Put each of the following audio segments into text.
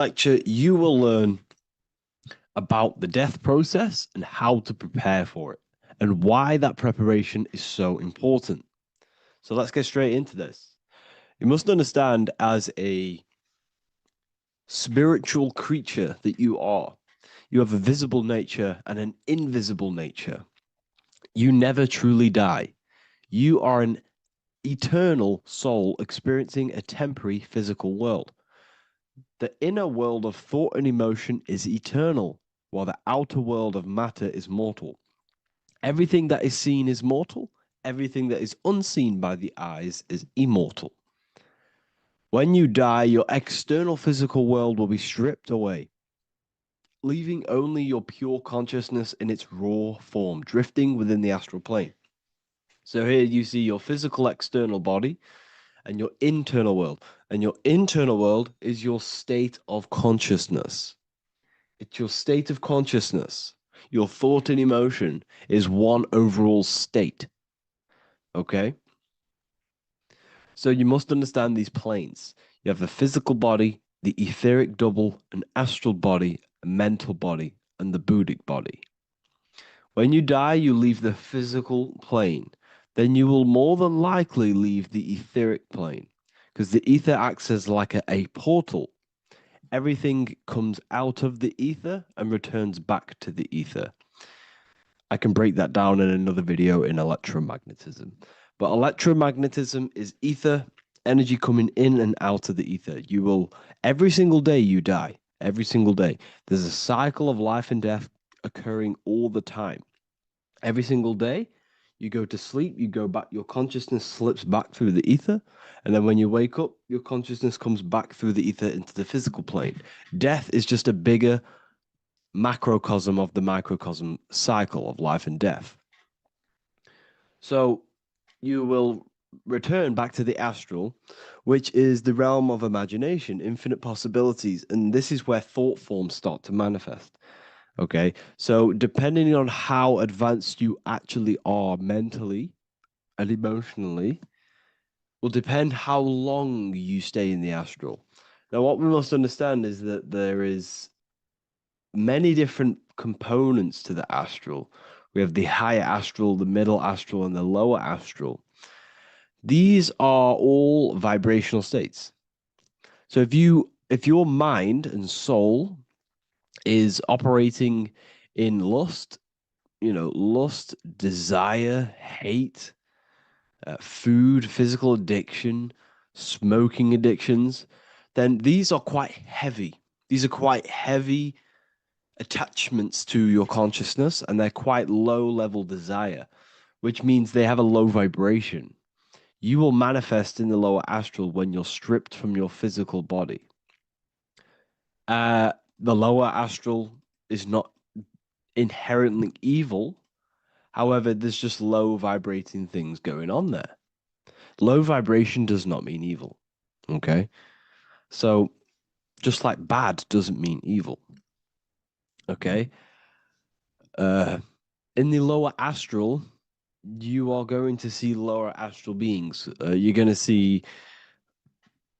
Lecture, you will learn about the death process and how to prepare for it, and why that preparation is so important. So let's get straight into this. You must understand, as a spiritual creature that you are, you have a visible nature and an invisible nature. You never truly die. You are an eternal soul experiencing a temporary physical world. The inner world of thought and emotion is eternal, while the outer world of matter is mortal. Everything that is seen is mortal, everything that is unseen by the eyes is immortal. When you die, your external physical world will be stripped away, leaving only your pure consciousness in its raw form, drifting within the astral plane. So here you see your physical external body and your internal world. And your internal world is your state of consciousness. It's your state of consciousness. Your thought and emotion is one overall state. Okay? So you must understand these planes. You have the physical body, the etheric double, an astral body, a mental body, and the Buddhic body. When you die, you leave the physical plane. Then you will more than likely leave the etheric plane, because the ether acts as like a portal. Everything comes out of the ether and returns back to the ether. I can break that down in another video in electromagnetism. But electromagnetism is ether, energy coming in and out of the ether. You will, every single day you die, every single day. There's a cycle of life and death occurring all the time. Every single day, you go to sleep, you go back, your consciousness slips back through the ether. And then when you wake up, your consciousness comes back through the ether into the physical plane. Death is just a bigger macrocosm of the microcosm cycle of life and death. So you will return back to the astral, which is the realm of imagination, infinite possibilities. And this is where thought forms start to manifest. Okay. So depending on how advanced you actually are mentally and emotionally, will depend how long you stay in the astral. Now, what we must understand is that there is many different components to the astral. We have the higher astral, the middle astral, and the lower astral. These are all vibrational states. So if your mind and soul is operating in lust, lust, desire, hate, food, physical addiction, smoking addictions, then these are quite heavy. These are quite heavy attachments to your consciousness, and they're quite low level desire, which means they have a low vibration. You will manifest in the lower astral when you're stripped from your physical body. The lower astral is not inherently evil. However, there's just low vibrating things going on there. Low vibration does not mean evil. Okay. So just like bad doesn't mean evil. Okay. Uh, in the lower astral, you are going to see lower astral beings. You're going to see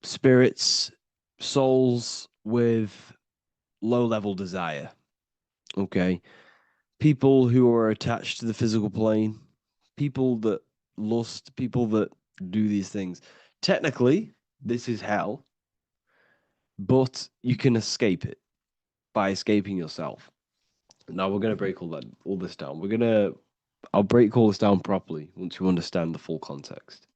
spirits, souls with low level desire. Okay. People who are attached to the physical plane, people that lust, people that do these things. Technically, this is hell, but you can escape it by escaping yourself. Now we're gonna break all this down. I'll break all this down properly once you understand the full context.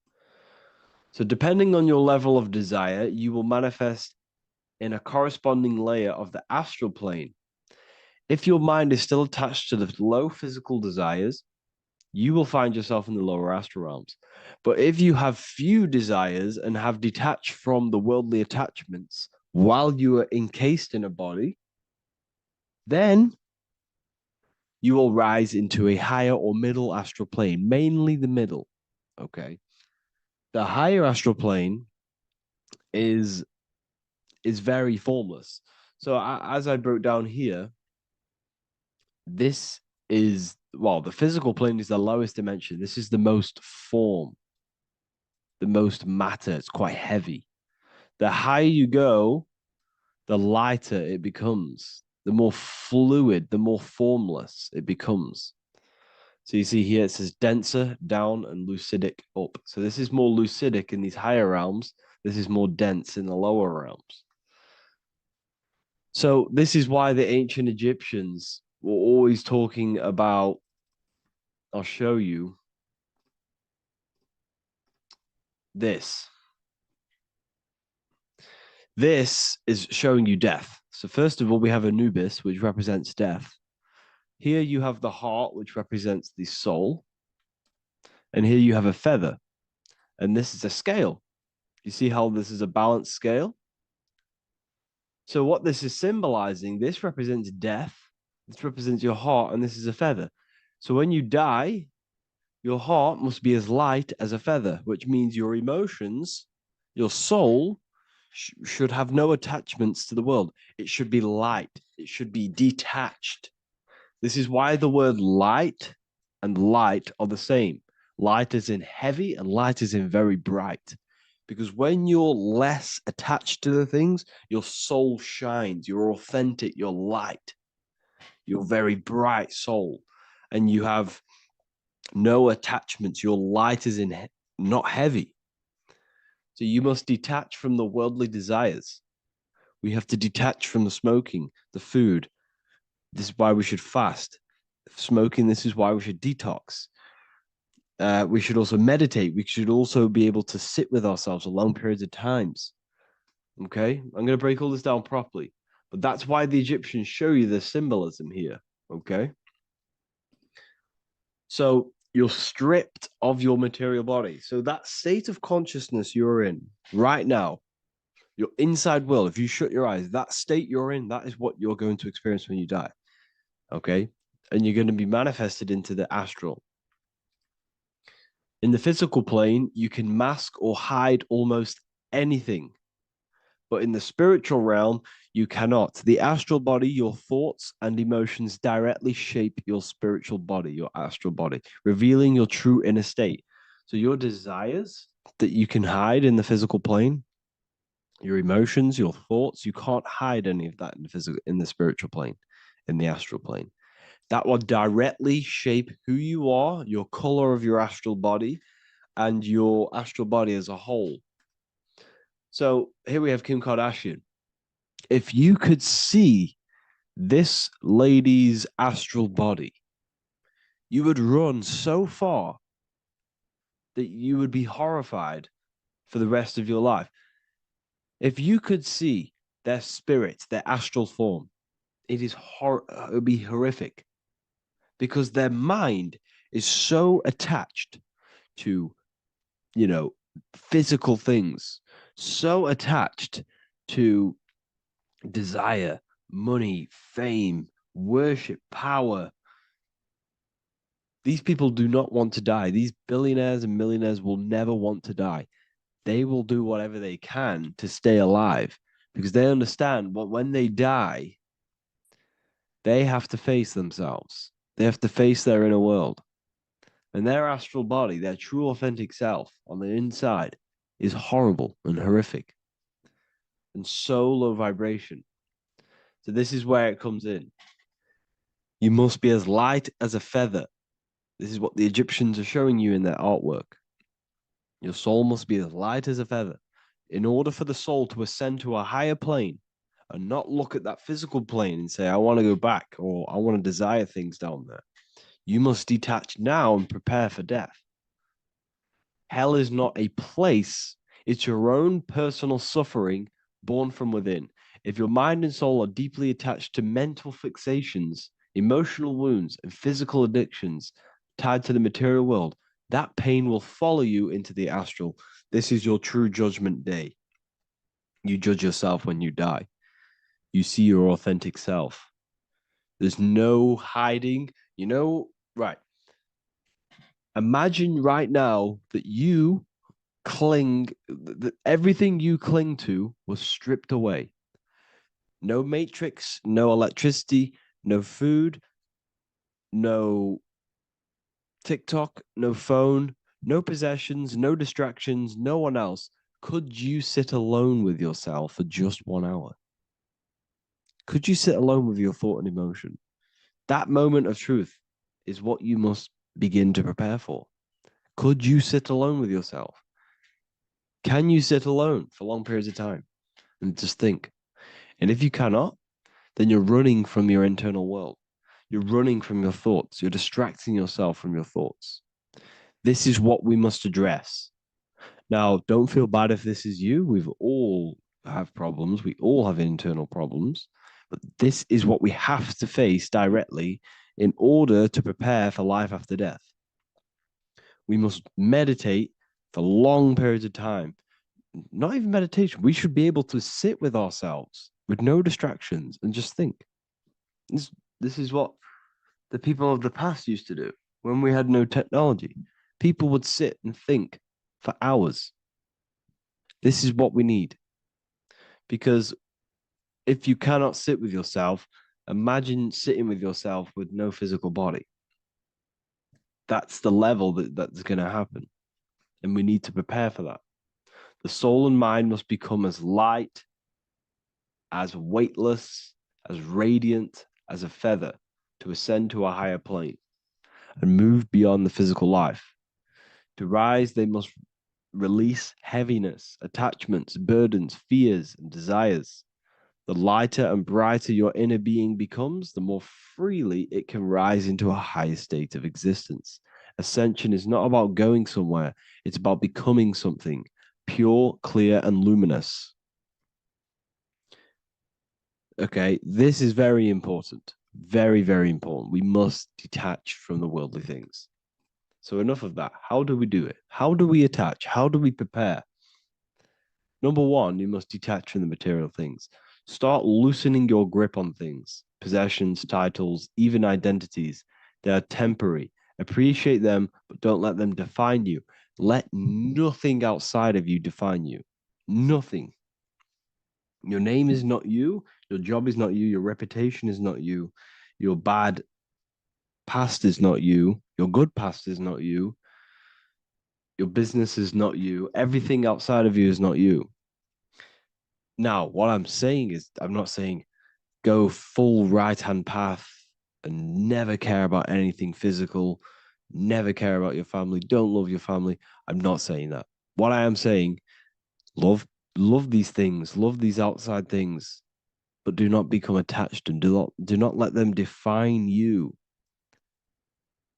So depending on your level of desire, you will manifest in a corresponding layer of the astral plane. If your mind is still attached to the low physical desires, you will find yourself in the lower astral realms. But if you have few desires and have detached from the worldly attachments while you are encased in a body, then you will rise into a higher or middle astral plane, mainly the middle. Okay. The higher astral plane is very formless. So as I broke down here, this is, well, the physical plane is the lowest dimension. This is the most form, the most matter. It's quite heavy. The higher you go, the lighter it becomes, the more fluid, the more formless it becomes. So you see here it says denser down and lucidic up. So this is more lucidic in these higher realms. This is more dense in the lower realms. So this is why the ancient Egyptians were always talking about, I'll show you this. This is showing you death. So first of all, we have Anubis, which represents death. Here you have the heart, which represents the soul. And here you have a feather. And this is a scale. You see how this is a balanced scale? So what this is symbolizing, this represents death. This represents your heart, and this is a feather. So when you die, your heart must be as light as a feather, which means your emotions, your soul, should have no attachments to the world. It should be light. It should be detached. This is why the word light and light are the same. Light is in heavy and light is in very bright. Because when you're less attached to the things, your soul shines. You're authentic. You're light. You're very bright soul. And you have no attachments. Your light is in not heavy. So you must detach from the worldly desires. We have to detach from the smoking, the food. This is why we should fast. Smoking, this is why we should detox. We should also meditate. We should also be able to sit with ourselves for long periods of times. Okay, I'm going to break all this down properly. But that's why the Egyptians show you the symbolism here. Okay. So you're stripped of your material body. So that state of consciousness you're in right now, your inside will, if you shut your eyes, that state you're in, that is what you're going to experience when you die. Okay. And you're going to be manifested into the astral. In the physical plane, you can mask or hide almost anything. But in the spiritual realm, you cannot. The astral body, your thoughts and emotions directly shape your spiritual body, your astral body, revealing your true inner state. So your desires that you can hide in the physical plane, your emotions, your thoughts, you can't hide any of that in the physical, in the spiritual plane, in the astral plane. That will directly shape who you are, your color of your astral body, and your astral body as a whole. So here we have Kim Kardashian. If you could see this lady's astral body, you would run so far that you would be horrified for the rest of your life. If you could see their spirit, their astral form, it would be horrific because their mind is so attached to, you know, physical things, so attached to desire, money, fame, worship, power. These people do not want to die. These billionaires and millionaires will never want to die. They will do whatever they can to stay alive because they understand what when they die, they have to face themselves. They have to face their inner world. And their astral body, their true authentic self on the inside is horrible and horrific and so low vibration. So this is where it comes in. You must be as light as a feather. This is what the Egyptians are showing you in their artwork. Your soul must be as light as a feather. In order for the soul to ascend to a higher plane and not look at that physical plane and say, I want to go back or I want to desire things down there, you must detach now and prepare for death. Hell is not a place, it's your own personal suffering born from within. If your mind and soul are deeply attached to mental fixations, emotional wounds, and physical addictions tied to the material world, that pain will follow you into the astral. This is your true judgment day. You judge yourself when you die. You see your authentic self. There's no hiding. Right. Imagine right now that you that everything you cling to was stripped away. No matrix, no electricity, no food, no TikTok, no phone, no possessions, no distractions, no one else. Could you sit alone with yourself for just 1 hour? Could you sit alone with your thought and emotion? That moment of truth is what you must begin to prepare for. Could you sit alone with yourself? Can you sit alone for long periods of time and just think? And if you cannot, then you're running from your internal world. You're running from your thoughts. You're distracting yourself from your thoughts. This is what we must address. Now, don't feel bad if this is you. We've all have problems. We all have internal problems. But this is what we have to face directly in order to prepare for life after death. We must meditate for long periods of time. Not even meditation. We should be able to sit with ourselves with no distractions and just think. This, this is what the people of the past used to do when we had no technology. People would sit and think for hours. This is what we need. Because if you cannot sit with yourself, imagine sitting with yourself with no physical body. That's the level that's going to happen. And we need to prepare for that. The soul and mind must become as light, as weightless, as radiant as a feather to ascend to a higher plane and move beyond the physical life. To rise, they must release heaviness, attachments, burdens, fears, and desires. The lighter and brighter your inner being becomes, the more freely it can rise into a higher state of existence. Ascension is not about going somewhere, it's about becoming something pure, clear, and luminous. Okay, this is very important. Very, very important. We must detach from the worldly things. So, enough of that. How do we do it? How do we attach? How do we prepare? Number one, you must detach from the material things. Start loosening your grip on things, possessions, titles, even identities. They are temporary. Appreciate them, but don't let them define you. Let nothing outside of you define you. Nothing. Your name is not you. Your job is not you. Your reputation is not you. Your bad past is not you. Your good past is not you. Your business is not you. Everything outside of you is not you. Now, what I'm saying is, I'm not saying go full right hand path and never care about anything physical, never care about your family, don't love your family. I'm not saying that. What I am saying, love these things, love these outside things, but do not become attached and do not let them define you.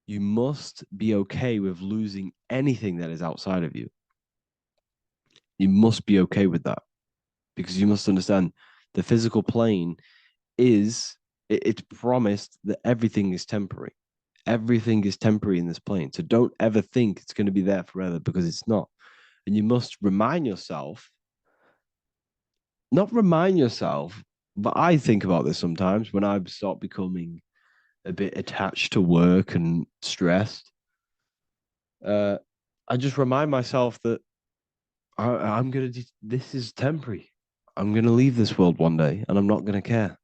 You must be okay with losing anything that is outside of you. You must be okay with that because you must understand the physical plane is it's promised that everything is temporary. Everything is temporary in this plane. So don't ever think it's going to be there forever because it's not. And you must remind yourself, not remind yourself, but I think about this sometimes when I start becoming a bit attached to work and stressed. Uh, I just remind myself that I'm going to, this is temporary. I'm going to leave this world one day and I'm not going to care.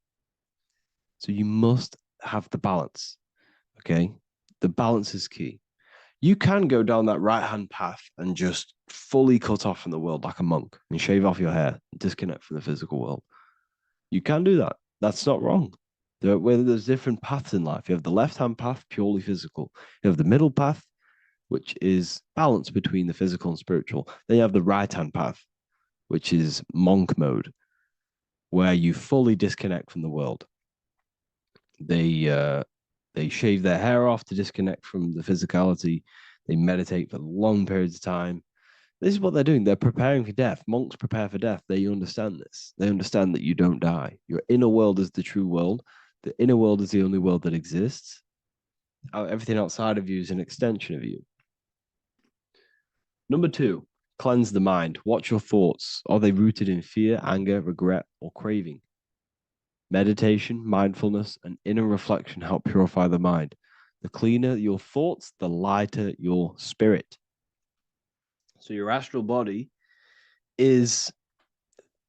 So you must have the balance. Okay. The balance is key. You can go down that right hand path and just fully cut off from the world like a monk and shave off your hair, disconnect from the physical world. You can do that. That's not wrong. There's different paths in life. You have the left hand path, purely physical. You have the middle path, which is balance between the physical and spiritual. Then you have the right hand path, which is monk mode, where you fully disconnect from the world. They shave their hair off to disconnect from the physicality. They meditate for long periods of time. This is what they're doing. They're preparing for death. Monks prepare for death. They understand this. They understand that you don't die. Your inner world is the true world. The inner world is the only world that exists. Everything outside of you is an extension of you. Number two, cleanse the mind. Watch your thoughts. Are they rooted in fear, anger, regret, or craving? Meditation, mindfulness, and inner reflection help purify the mind. The cleaner your thoughts, the lighter your spirit. So your astral body is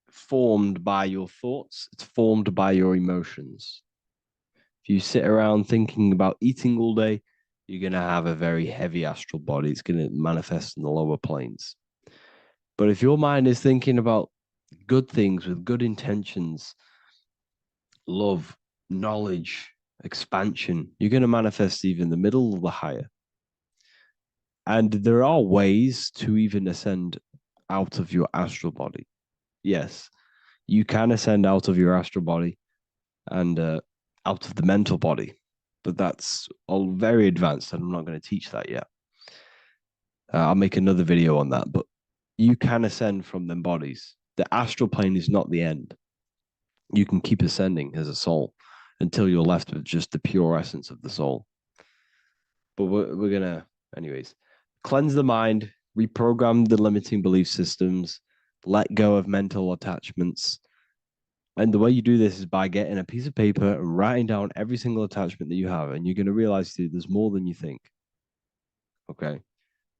formed by your thoughts, it's formed by your emotions. If you sit around thinking about eating all day, you're going to have a very heavy astral body. It's going to manifest in the lower planes. But if your mind is thinking about good things with good intentions, love, knowledge, expansion. You're going to manifest even the middle or the higher. And there are ways to even ascend out of your astral body. Yes, you can ascend out of your astral body and out of the mental body, but that's all very advanced, and I'm not going to teach that yet. I'll make another video on that, but you can ascend from them bodies. The astral plane is not the end. You can keep ascending as a soul until you're left with just the pure essence of the soul. But we're gonna, anyways, cleanse the mind, reprogram the limiting belief systems, let go of mental attachments. And the way you do this is by getting a piece of paper and writing down every single attachment that you have. And you're going to realize, dude, there's more than you think. Okay.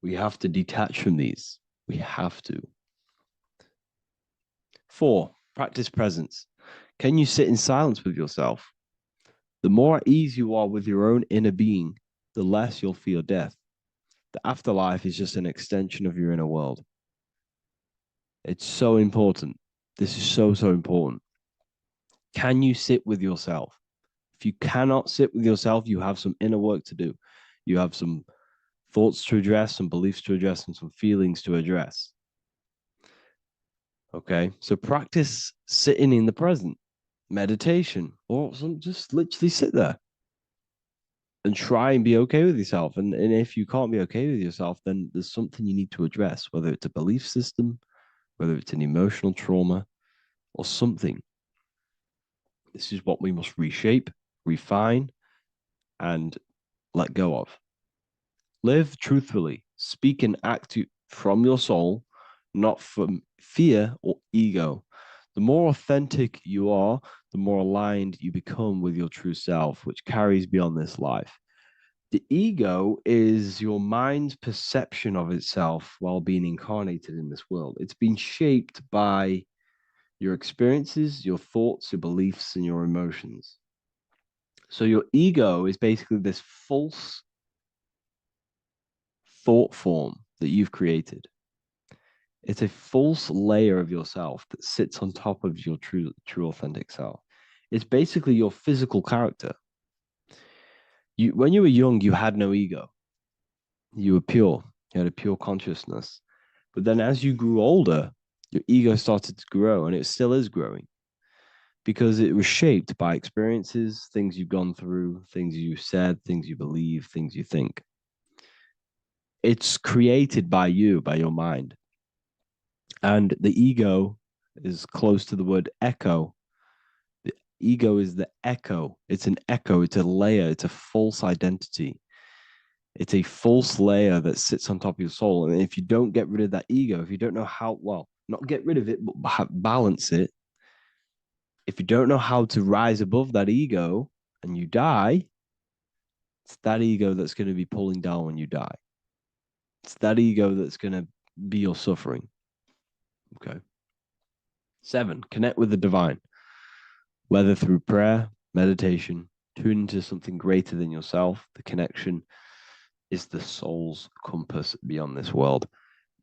We have to detach from these. We have to. 4, practice presence. Can you sit in silence with yourself? The more at ease you are with your own inner being, the less you'll feel death. The afterlife is just an extension of your inner world. It's so important. This is so, so important. Can you sit with yourself? If you cannot sit with yourself, you have some inner work to do. You have some thoughts to address, some beliefs to address, and some feelings to address. Okay, so practice sitting in the present, meditation, or just literally sit there and try and be okay with yourself. And if you can't be okay with yourself, then there's something you need to address, whether it's a belief system, whether it's an emotional trauma, or something. This is what we must reshape, refine, and let go of. Live truthfully, speak and act from your soul, not from fear or ego. The more authentic you are, the more aligned you become with your true self, which carries beyond this life. The ego is your mind's perception of itself while being incarnated in this world. It's been shaped by your experiences, your thoughts, your beliefs, and your emotions. So your ego is basically this false thought form that you've created. It's a false layer of yourself that sits on top of your true authentic self. It's basically your physical character. When you were young, you had no ego. You were pure. You had a pure consciousness. But then as you grew older, your ego started to grow, and it still is growing because it was shaped by experiences, things you've gone through, things you said, things you believe, things you think. It's created by you, by your mind. And the ego is close to the word echo. The ego is the echo. It's an echo. It's a layer. It's a false identity. It's a false layer that sits on top of your soul. And if you don't get rid of that ego, if you don't know how, well, not get rid of it, but balance it. If you don't know how to rise above that ego and you die, it's that ego that's going to be pulling down when you die. It's that ego that's going to be your suffering. Okay. 7, connect with the divine, whether through prayer, meditation, tune into something greater than yourself. The connection is the soul's compass beyond this world.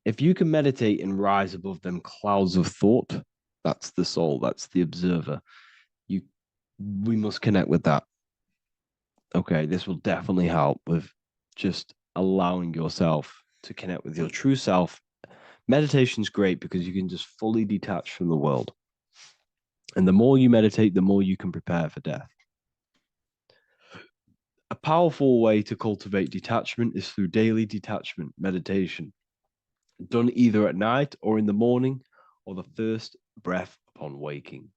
If you can meditate and rise above them clouds of thought, that's the soul, that's the observer. We must connect with that. Okay, this will definitely help with just allowing yourself to connect with your true self. Meditation's great because you can just fully detach from the world. And the more you meditate, the more you can prepare for death. A powerful way to cultivate detachment is through daily detachment meditation, done either at night or in the morning or the first breath upon waking.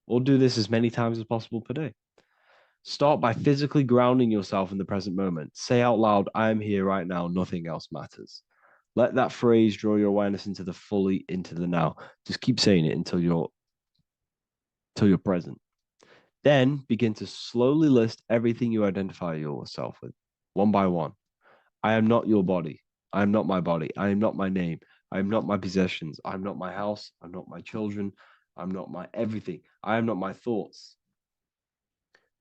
Or do this as many times as possible per day. Start by physically grounding yourself in the present moment. Say out loud, I am here right now, nothing else matters. Let that phrase draw your awareness into the now. Just keep saying it until you're present. Then begin to slowly list everything you identify yourself with, one by one. I am not your body. I am not my body. I am not my name. I am not my possessions. I'm not my house. I'm not my children. I'm not my everything. I am not my thoughts.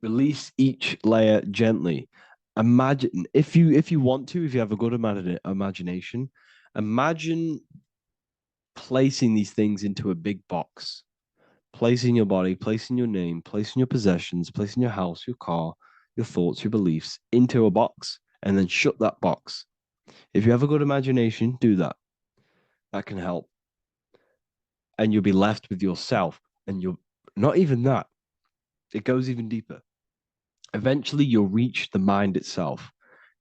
Release each layer gently. Imagine if you want to, if you have a good imagination, imagine placing these things into a big box. placing your body, placing your name, placing your possessions, placing your house, your car, your thoughts, your beliefs into a box, and then shut that box. If you have a good imagination, do that. That can help. And you'll be left with yourself. And you're not even that. It goes even deeper. Eventually, you'll reach the mind itself.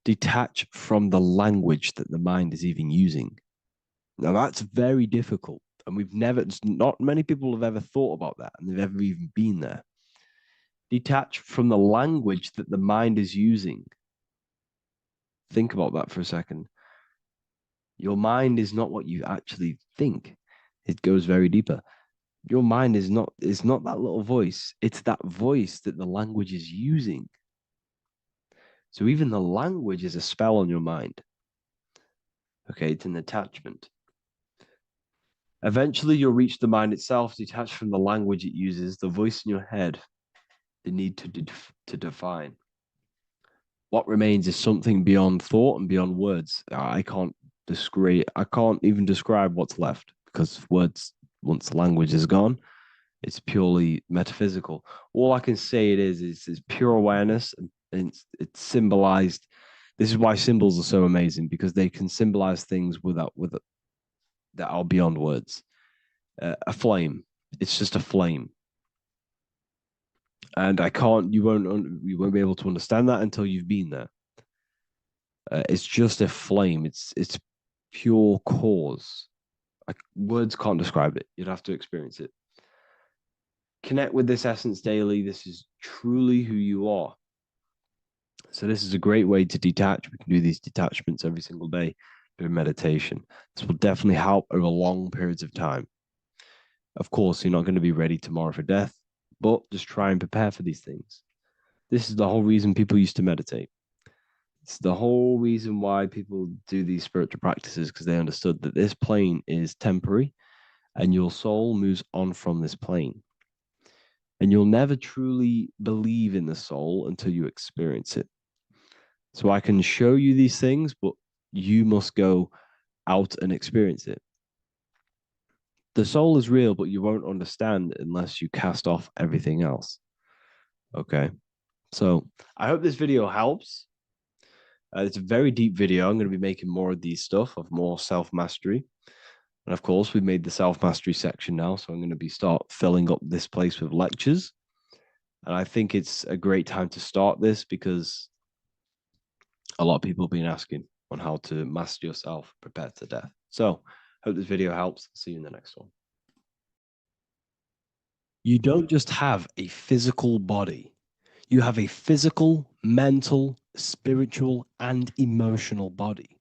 Detach from the language that the mind is even using. Now, that's very difficult. And not many people have ever thought about that, and they've ever even been there. Detach from the language that the mind is using. Think about that for a second. Your mind is not what you actually think. It goes very deeper. Your mind is not that little voice. It's that voice that the language is using. So even the language is a spell on your mind. Okay, it's an attachment. Eventually, you'll reach the mind itself, detached from the language it uses, the voice in your head, the need to define. What remains is something beyond thought and beyond words. I can't even describe what's left, because words, once the language is gone, it's purely metaphysical. All I can say is pure awareness, and it's symbolized. This is why symbols are so amazing, because they can symbolize things that are beyond words. A flame, it's just a flame, and you won't be able to understand that until you've been there. It's just a flame. It's pure cause. Words can't describe it. You'd have to experience it. Connect with this essence daily. This is truly who you are. So this is a great way to detach. We can do these detachments every single day during meditation. This will definitely help over long periods of time. Of course, you're not going to be ready tomorrow for death, but just try and prepare for these things. This is the whole reason people used to meditate. It's the whole reason why people do these spiritual practices, because they understood that this plane is temporary and your soul moves on from this plane. And you'll never truly believe in the soul until you experience it. So I can show you these things, but you must go out and experience it. The soul is real, but you won't understand unless you cast off everything else. Okay. So I hope this video helps. It's a very deep video. I'm going to be making more of these stuff, of more self-mastery. And of course, we've made the self-mastery section now. So I'm going to start filling up this place with lectures. And I think it's a great time to start this, because a lot of people have been asking on how to master yourself, prepare to death. So hope this video helps. See you in the next one. You don't just have a physical body. You have a physical, mental, spiritual, and emotional body.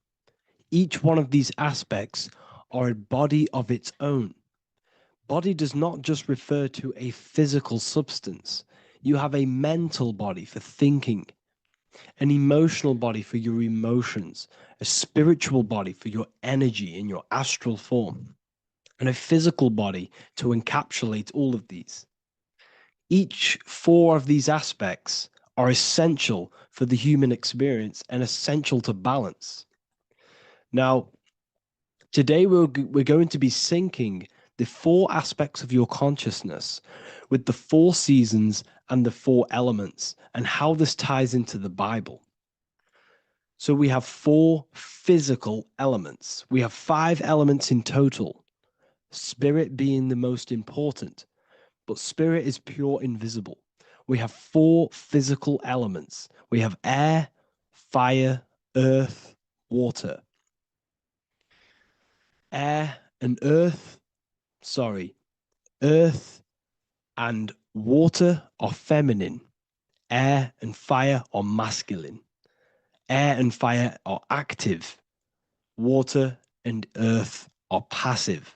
Each one of these aspects are a body of its own. Body does not just refer to a physical substance. You have a mental body for thinking, an emotional body for your emotions, a spiritual body for your energy in your astral form, and a physical body to encapsulate all of these. Each four of these aspects are essential for the human experience and essential to balance. Now, today we're going to be syncing the four aspects of your consciousness with the four seasons and the four elements, and how this ties into the Bible. So we have four physical elements. We have 5 elements in total, spirit being the most important, but spirit is pure invisible. We have 4 physical elements. We have air, fire, earth, water. Air and earth, earth and water are feminine. Air and fire are masculine. Air and fire are active. Water and earth are passive.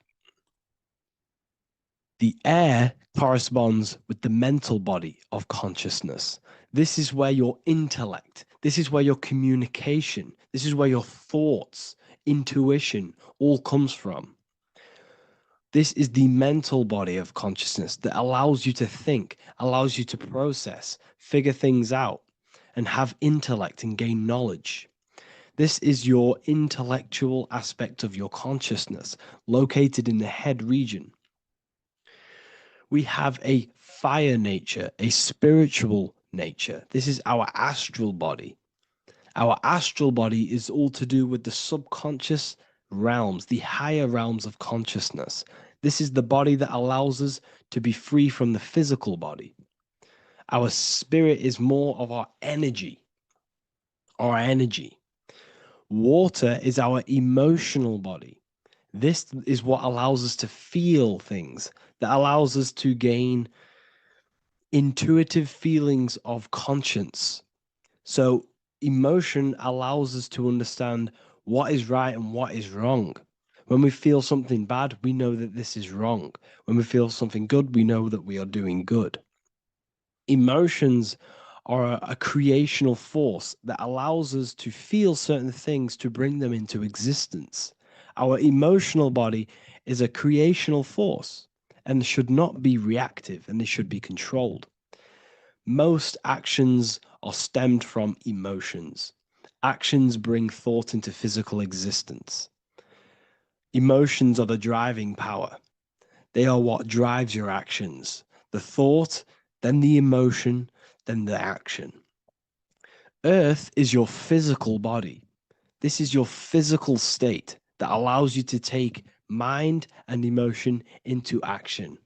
The air corresponds with the mental body of consciousness. This is where your intellect, this is where your communication, this is where your thoughts, intuition all comes from. This is the mental body of consciousness that allows you to think, allows you to process, figure things out, and have intellect and gain knowledge. This is your intellectual aspect of your consciousness, located in the head region. We have a fire nature, a spiritual nature. This is our astral body. Our astral body is all to do with the subconscious realms, the higher realms of consciousness. This is the body that allows us to be free from the physical body. Our spirit is more of our energy. Our energy. Water is our emotional body. This is what allows us to feel things, that allows us to gain intuitive feelings of conscience. So, emotion allows us to understand what is right and what is wrong. When we feel something bad, we know that this is wrong. When we feel something good, we know that we are doing good. Emotions are a creational force that allows us to feel certain things to bring them into existence. Our emotional body is a creational force and should not be reactive, and they should be controlled. Most actions are stemmed from emotions. Actions bring thought into physical existence. Emotions are the driving power. They are what drives your actions. The thought, then the emotion, then the action. Earth is your physical body. This is your physical state that allows you to take mind and emotion into action,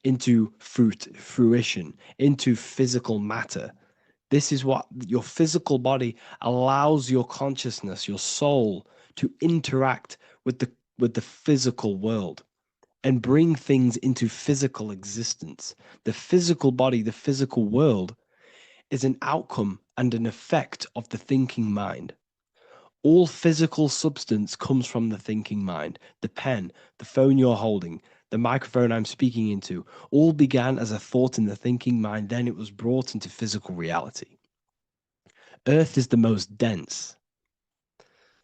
into fruition, into physical matter. This is what your physical body allows your consciousness, your soul, to interact with the physical world and bring things into physical existence. The physical body, the physical world, is an outcome and an effect of the thinking mind. All physical substance comes from the thinking mind. The pen, the phone you're holding, the microphone I'm speaking into, all began as a thought in the thinking mind, then it was brought into physical reality. Earth is the most dense.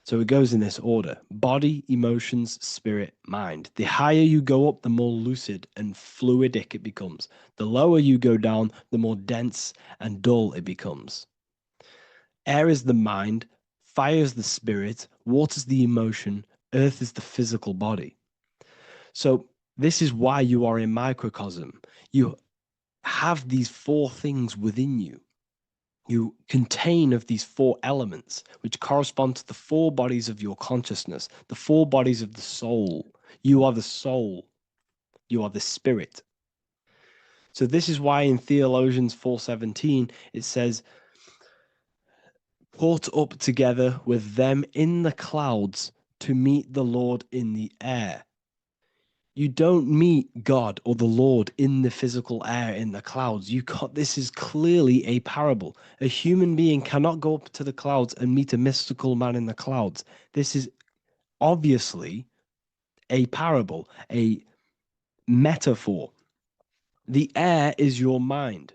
So it goes in this order: body, emotions, spirit, mind. The higher you go up, the more lucid and fluidic it becomes. The lower you go down, the more dense and dull it becomes. Air is the mind, fire is the spirit, water is the emotion, earth is the physical body. So this is why you are a microcosm. You have these four things within you. You contain of these four elements, which correspond to the four bodies of your consciousness, the four bodies of the soul. You are the soul. You are the spirit. So this is why in Theologians 4:17 it says, "Caught up together with them in the clouds to meet the Lord in the air." You don't meet God or the Lord in the physical air, in the clouds. This is clearly a parable. A human being cannot go up to the clouds and meet a mystical man in the clouds. This is obviously a parable, a metaphor. The air is your mind.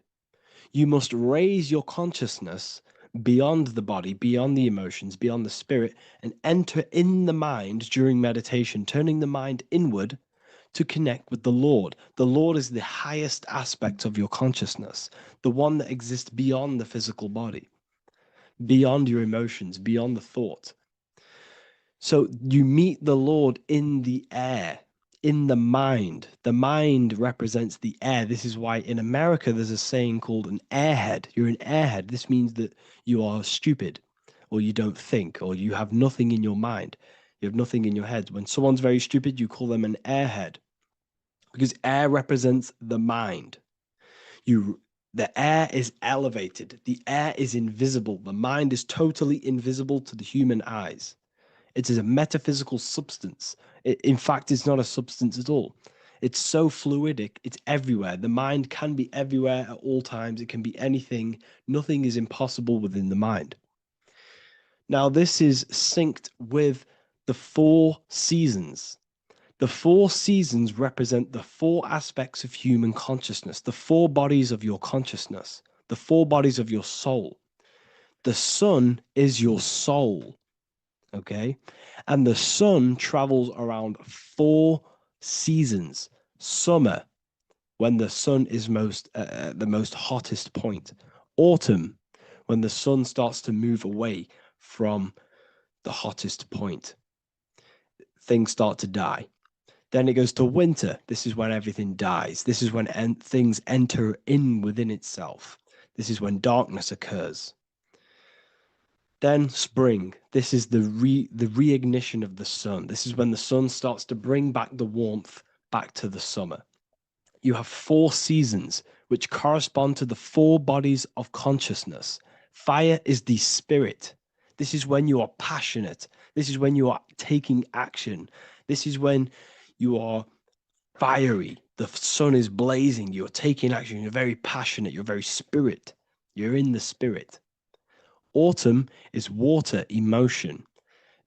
You must raise your consciousness beyond the body, beyond the emotions, beyond the spirit, and enter in the mind during meditation, turning the mind inward to connect with the Lord. The Lord is the highest aspect of your consciousness, the one that exists beyond the physical body, beyond your emotions, beyond the thought. So you meet the Lord in the air, in the mind. The mind represents the air. This is why in America there's a saying called an airhead. You're an airhead. This means that you are stupid, or you don't think, or you have nothing in your mind. You have nothing in your head. When someone's very stupid, you call them an airhead, because air represents the mind. The air is elevated. The air is invisible. The mind is totally invisible to the human eyes. It is a metaphysical substance. In fact, it's not a substance at all. It's so fluidic. It's everywhere. The mind can be everywhere at all times. It can be anything. Nothing is impossible within the mind. Now, this is synced with the four seasons. The four seasons represent the four aspects of human consciousness, the four bodies of your consciousness, the four bodies of your soul. The sun is your soul, okay? And the sun travels around four seasons. Summer, when the sun is the most hottest point. Autumn, when the sun starts to move away from the hottest point. Things start to die. Then it goes to winter. This is when everything dies. This is when things enter in within itself. This is when darkness occurs. Then spring. This is the reignition of the sun. This is when the sun starts to bring back the warmth back to the summer. You have 4 seasons, which correspond to the 4 bodies of consciousness. Fire is the spirit. This is when you are passionate. This is when you are taking action. This is when you are fiery. The sun is blazing. You're taking action. You're very passionate. You're very spirit. You're in the spirit. Autumn is water, emotion.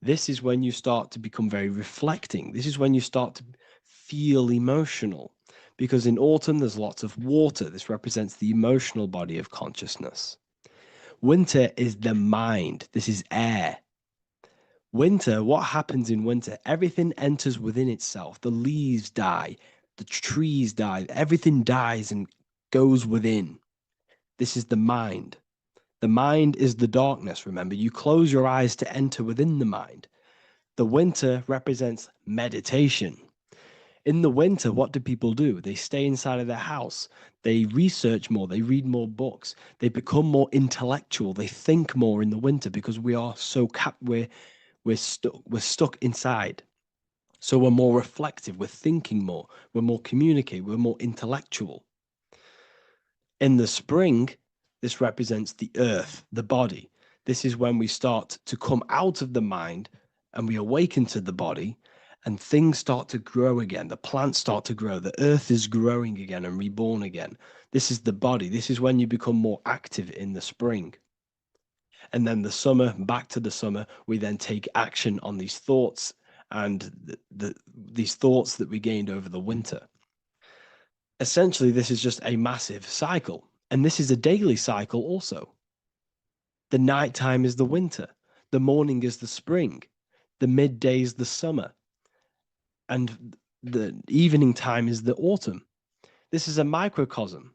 This is when you start to become very reflecting. This is when you start to feel emotional. Because in autumn, there's lots of water. This represents the emotional body of consciousness. Winter is the mind. This is air. Winter, what happens in winter? Everything enters within itself. The leaves die, the trees die, everything dies and goes within. This is the mind. The mind is the darkness, remember. You close your eyes to enter within the mind. The winter represents meditation. In the winter, what do people do? They stay inside of their house. They research more. They read more books. They become more intellectual. They think more in the winter because we are so we're stuck inside. So we're more reflective. We're thinking more. We're more communicative. We're more intellectual. In the spring, this represents the earth, the body. This is when we start to come out of the mind and we awaken to the body and things start to grow again. The plants start to grow. The earth is growing again and reborn again. This is the body. This is when you become more active in the spring. And then the summer, back to the summer, we then take action on these thoughts and these thoughts that we gained over the winter. Essentially, this is just a massive cycle. And this is a daily cycle also. The nighttime is the winter. The morning is the spring. The midday is the summer. And the evening time is the autumn. This is a microcosm.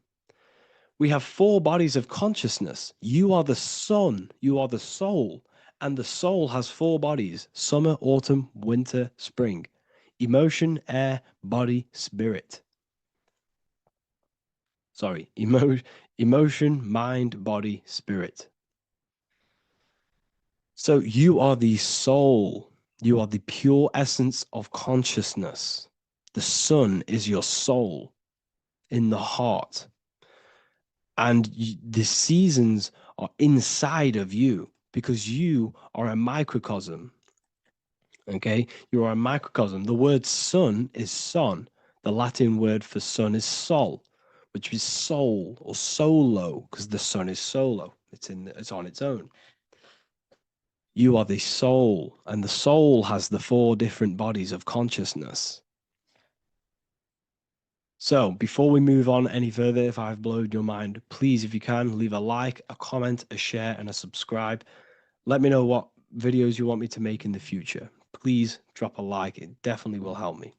We have 4 bodies of consciousness. You are the sun, you are the soul, and the soul has 4 bodies: summer, autumn, winter, spring. Emotion, air, body, spirit. Sorry, emotion, mind, body, spirit. So you are the soul. You are the pure essence of consciousness. The sun is your soul in the heart. And the seasons are inside of you because you are a microcosm. Okay? You are a microcosm. The word sun is son. The Latin word for sun is sol, which is soul or solo, because the sun is solo. It's on its own. You are the soul, and the soul has the 4 different bodies of consciousness. So before we move on any further, if I've blown your mind, please, if you can, leave a like, a comment, a share, and a subscribe. Let me know what videos you want me to make in the future. Please drop a like. It definitely will help me.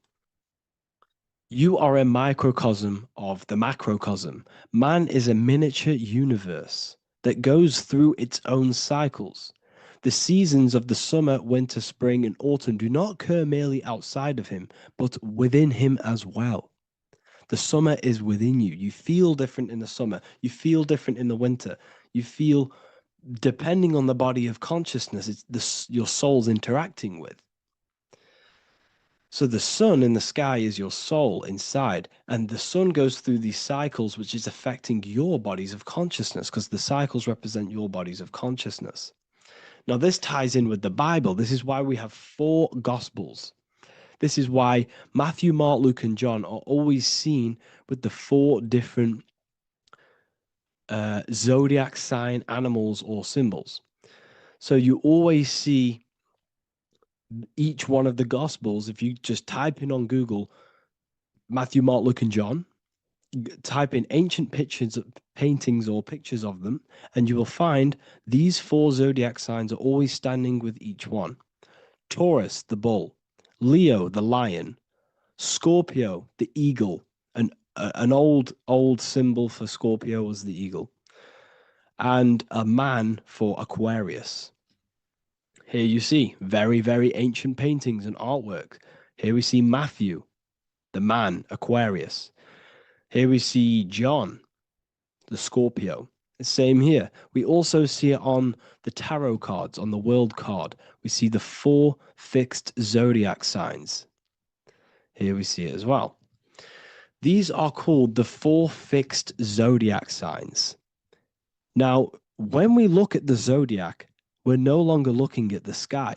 You are a microcosm of the macrocosm. Man is a miniature universe that goes through its own cycles. The seasons of the summer, winter, spring, and autumn do not occur merely outside of him, but within him as well. The summer is within you. You feel different in the summer. You feel different in the winter. You feel, depending on the body of consciousness, it's your soul's interacting with. So the sun in the sky is your soul inside, and the sun goes through these cycles, which is affecting your bodies of consciousness, because the cycles represent your bodies of consciousness. Now, this ties in with the Bible. This is why we have 4 gospels. This is why Matthew, Mark, Luke, and John are always seen with the 4 different zodiac sign animals or symbols. So you always see each one of the gospels. If you just type in on Google Matthew, Mark, Luke, and John, type in ancient pictures, paintings, or pictures of them, and you will find these 4 zodiac signs are always standing with each one. Taurus, the bull; Leo, the lion; Scorpio, the eagle. An old symbol for Scorpio was the eagle, and a man for Aquarius. Here you see very, very ancient paintings and artwork. Here we see Matthew, the man, Aquarius. Here we see John, the Scorpio. Same here. We also see it on the tarot cards, on the world card. We see the 4 fixed zodiac signs. Here we see it as well. These are called the 4 fixed zodiac signs. Now, when we look at the zodiac, we're no longer looking at the sky,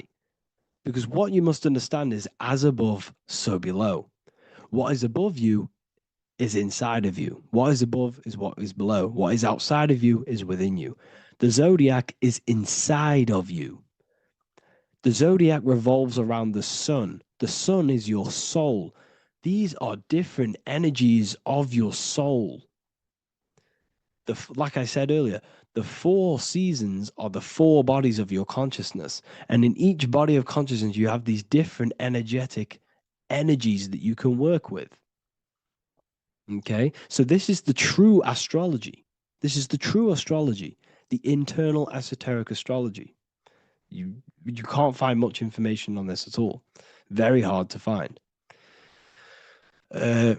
because what you must understand is as above, so below. What is above you is inside of you. What is above is what is below. What is outside of you is within you. The zodiac is inside of you. The zodiac revolves around the sun. The sun is your soul. These are different energies of your soul. Like I said earlier, the 4 seasons are the 4 bodies of your consciousness. And in each body of consciousness, you have these different energetic energies that you can work with. Okay, so this is the true astrology. This is the true astrology, the internal esoteric astrology. You can't find much information on this at all. Very hard to find. So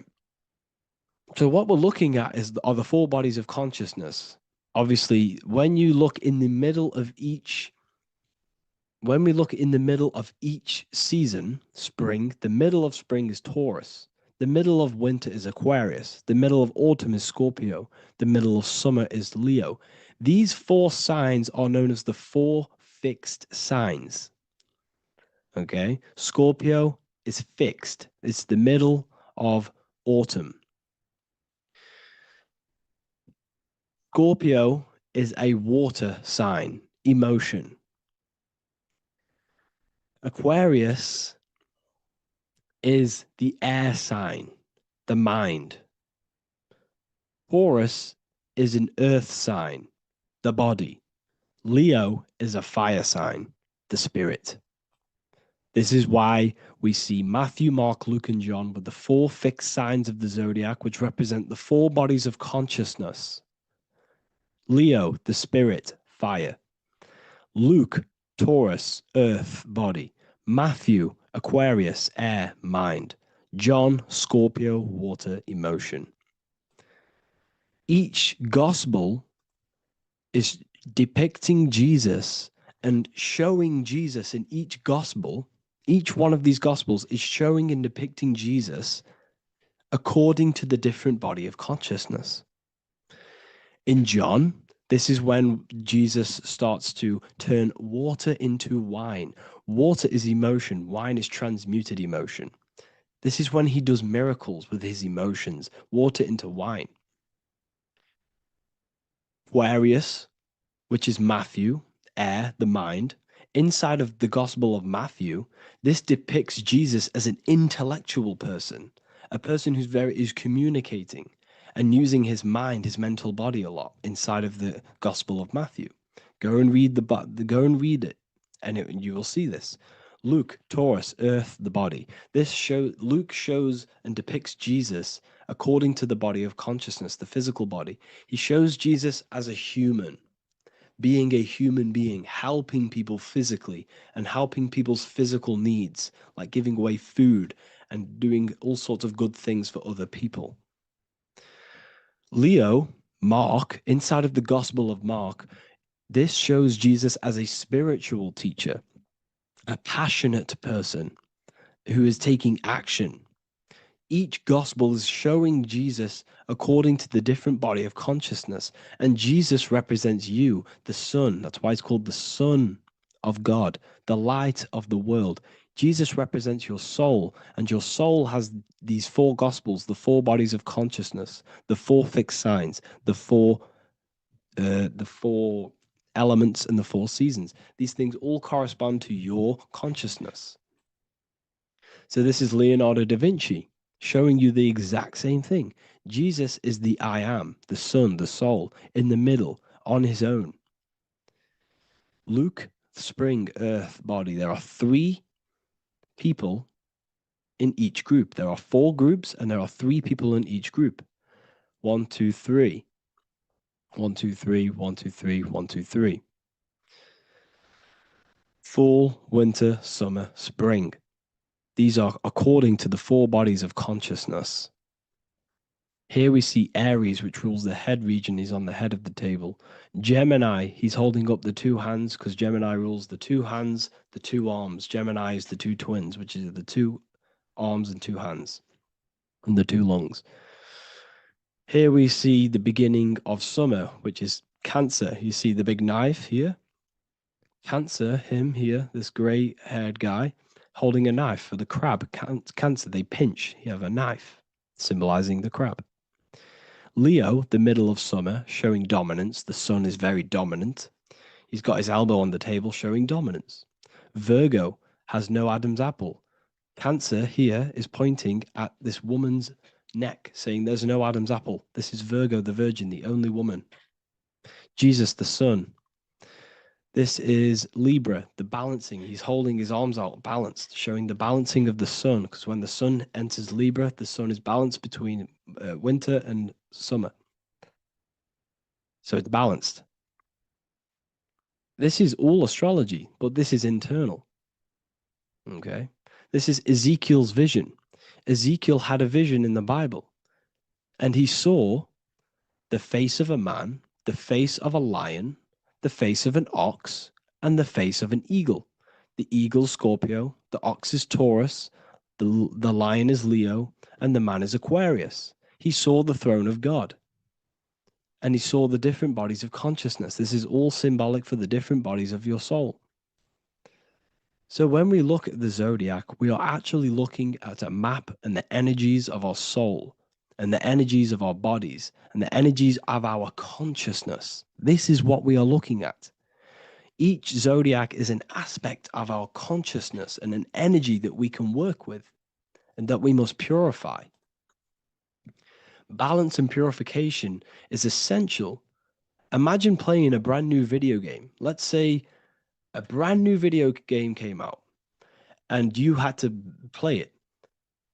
what we're looking at are the 4 bodies of consciousness. Obviously, when you look in the middle of each, when we look in the middle of each season, spring, the middle of spring is Taurus. The middle of winter is Aquarius. The middle of autumn is Scorpio. The middle of summer is Leo. These 4 signs are known as the 4 fixed signs. Okay, Scorpio is fixed. It's the middle of autumn. Scorpio is a water sign, emotion. Aquarius is the air sign, the mind. Taurus is an earth sign, the body. Leo is a fire sign, the spirit. This is why we see Matthew, Mark, Luke, and John with the 4 fixed signs of the zodiac, which represent the 4 bodies of consciousness. Leo, the spirit, fire. Luke, Taurus, earth, body. Matthew, Aquarius, air, mind. John, Scorpio, water, emotion. Each gospel is depicting Jesus and showing Jesus in each gospel. Each one of these gospels is showing and depicting Jesus according to the different body of consciousness. In John, this is when Jesus starts to turn water into wine. Water is emotion. Wine is transmuted emotion. This is when he does miracles with his emotions, water into wine. Aquarius, which is Matthew, air, the mind. Inside of the Gospel of Matthew, this depicts Jesus as an intellectual person, a person is communicating and using his mind, his mental body a lot inside of the Gospel of Matthew. Go and read it, and you will see this. Luke, Taurus, earth, the body. Luke shows and depicts Jesus according to the body of consciousness, the physical body. He shows Jesus as a human, being a human being, helping people physically and helping people's physical needs, like giving away food and doing all sorts of good things for other people. Leo, Mark, inside of the Gospel of Mark, this shows Jesus as a spiritual teacher, a passionate person who is taking action. Each gospel is showing Jesus according to the different body of consciousness. And Jesus represents you, the sun. That's why it's called the Son of God, the light of the world. Jesus represents your soul, and your soul has these 4 gospels, the 4 bodies of consciousness, the 4 fixed signs, the 4 elements, and the 4 seasons. These things all correspond to your consciousness. So this is Leonardo da Vinci showing you the exact same thing. Jesus is the I am, the sun, the soul, in the middle, on his own. Luke, spring, earth, body. There are 3 people in each group. There are 4 groups, and there are 3 people in each group. 1, 2, 3. 1, 2, 3, 1, 2, 3, 1, 2, 3. Fall, winter, summer, spring. These are according to the four bodies of consciousness. Here we see Aries, which rules the head region. He's on the head of the table. Gemini, he's holding up the two hands because Gemini rules the two hands, the two arms. Gemini is the two twins, which is the two arms and two hands and the two lungs. Here we see the beginning of summer, which is Cancer. You see the big knife here. Cancer, him here, this gray-haired guy, holding a knife for the crab. Cancer, they pinch. You have a knife, symbolizing the crab. Leo, the middle of summer, showing dominance. The sun is very dominant. He's got his elbow on the table, showing dominance. Virgo has no Adam's apple. Cancer here is pointing at this woman's neck, saying there's no Adam's apple. This is Virgo, the virgin, the only woman. Jesus, the sun. This is Libra, the balancing. He's holding his arms out, balanced, showing the balancing of the sun. Because when the sun enters Libra, the sun is balanced between winter and summer. So it's balanced. This is all astrology, but this is internal. Okay. This is Ezekiel's vision. Ezekiel had a vision in the Bible, and he saw the face of a man, the face of a lion, the face of an ox, and the face of an eagle. The eagle is Scorpio, the ox is Taurus, the lion is Leo, and the man is Aquarius. He saw the throne of God. And he saw the different bodies of consciousness. This is all symbolic for the different bodies of your soul. So when we look at the zodiac, we are actually looking at a map and the energies of our soul and the energies of our bodies and the energies of our consciousness. This is what we are looking at. Each zodiac is an aspect of our consciousness and an energy that we can work with and that we must purify. Balance and purification is essential. Imagine playing a brand new video game. Let's say a brand new video game came out and you had to play it.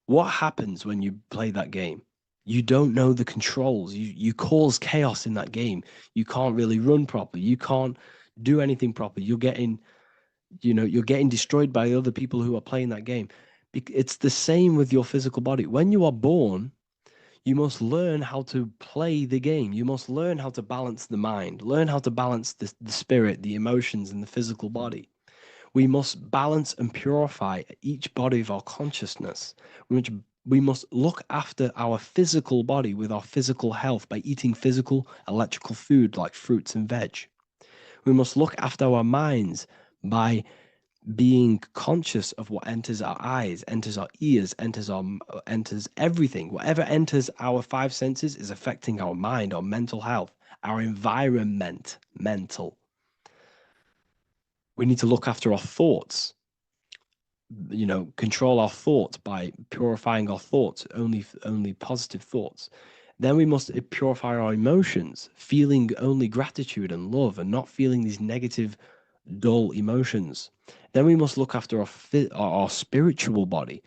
What happens when you play that game? You don't know the controls. You cause chaos in that game. You can't really run properly. You can't do anything properly. You're getting destroyed by other people who are playing that game. It's the same with your physical body. When you are born, you must learn how to play the game. You must learn how to balance the mind, learn how to balance the spirit, the emotions, and the physical body. We must balance and purify each body of our consciousness. We must look after our physical body with our physical health by eating physical, electrical food like fruits and veg. We must look after our minds by being conscious of what enters our eyes, enters our ears, enters everything. Whatever enters our five senses is affecting our mind, our mental health, our environment, mental. We need to look after our thoughts, control our thoughts by purifying our thoughts, only positive thoughts. Then we must purify our emotions, feeling only gratitude and love and not feeling these negative, dull emotions. Then we must look after our spiritual body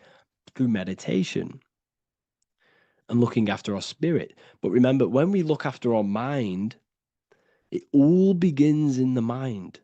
through meditation and looking after our spirit. But remember, when we look after our mind, it all begins in the mind.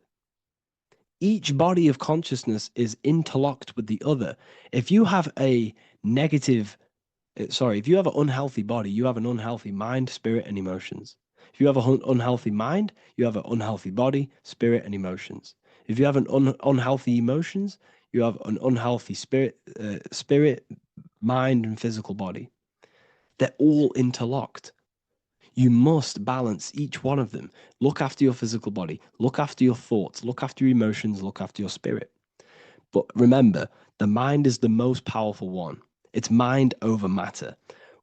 Each body of consciousness is interlocked with the other. If you have a if you have an unhealthy body, you have an unhealthy mind, spirit, and emotions. If you have an unhealthy mind, you have an unhealthy body, spirit, and emotions. If you have an unhealthy emotions, you have an unhealthy spirit, mind, and physical body. They're all interlocked. You must balance each one of them. Look after your physical body, look after your thoughts, look after your emotions, look after your spirit. But remember, the mind is the most powerful one. It's mind over matter.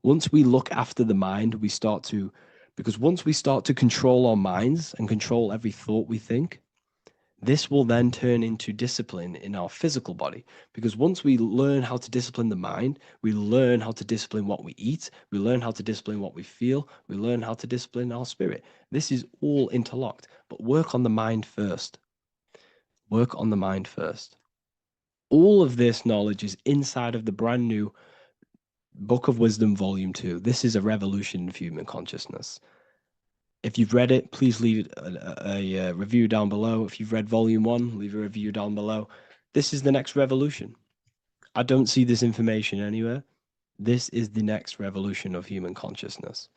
Once we look after the mind, because once we start to control our minds and control every thought we think, this will then turn into discipline in our physical body. Because once we learn how to discipline the mind, we learn how to discipline what we eat, we learn how to discipline what we feel, we learn how to discipline our spirit. This is all interlocked, but work on the mind first. Work on the mind first. All of this knowledge is inside of the brand new Book of Wisdom, Volume 2. This is a revolution of human consciousness. If you've read it, please leave a review down below. If you've read Volume 1, leave a review down below. This is the next revolution. I don't see this information anywhere. This is the next revolution of human consciousness.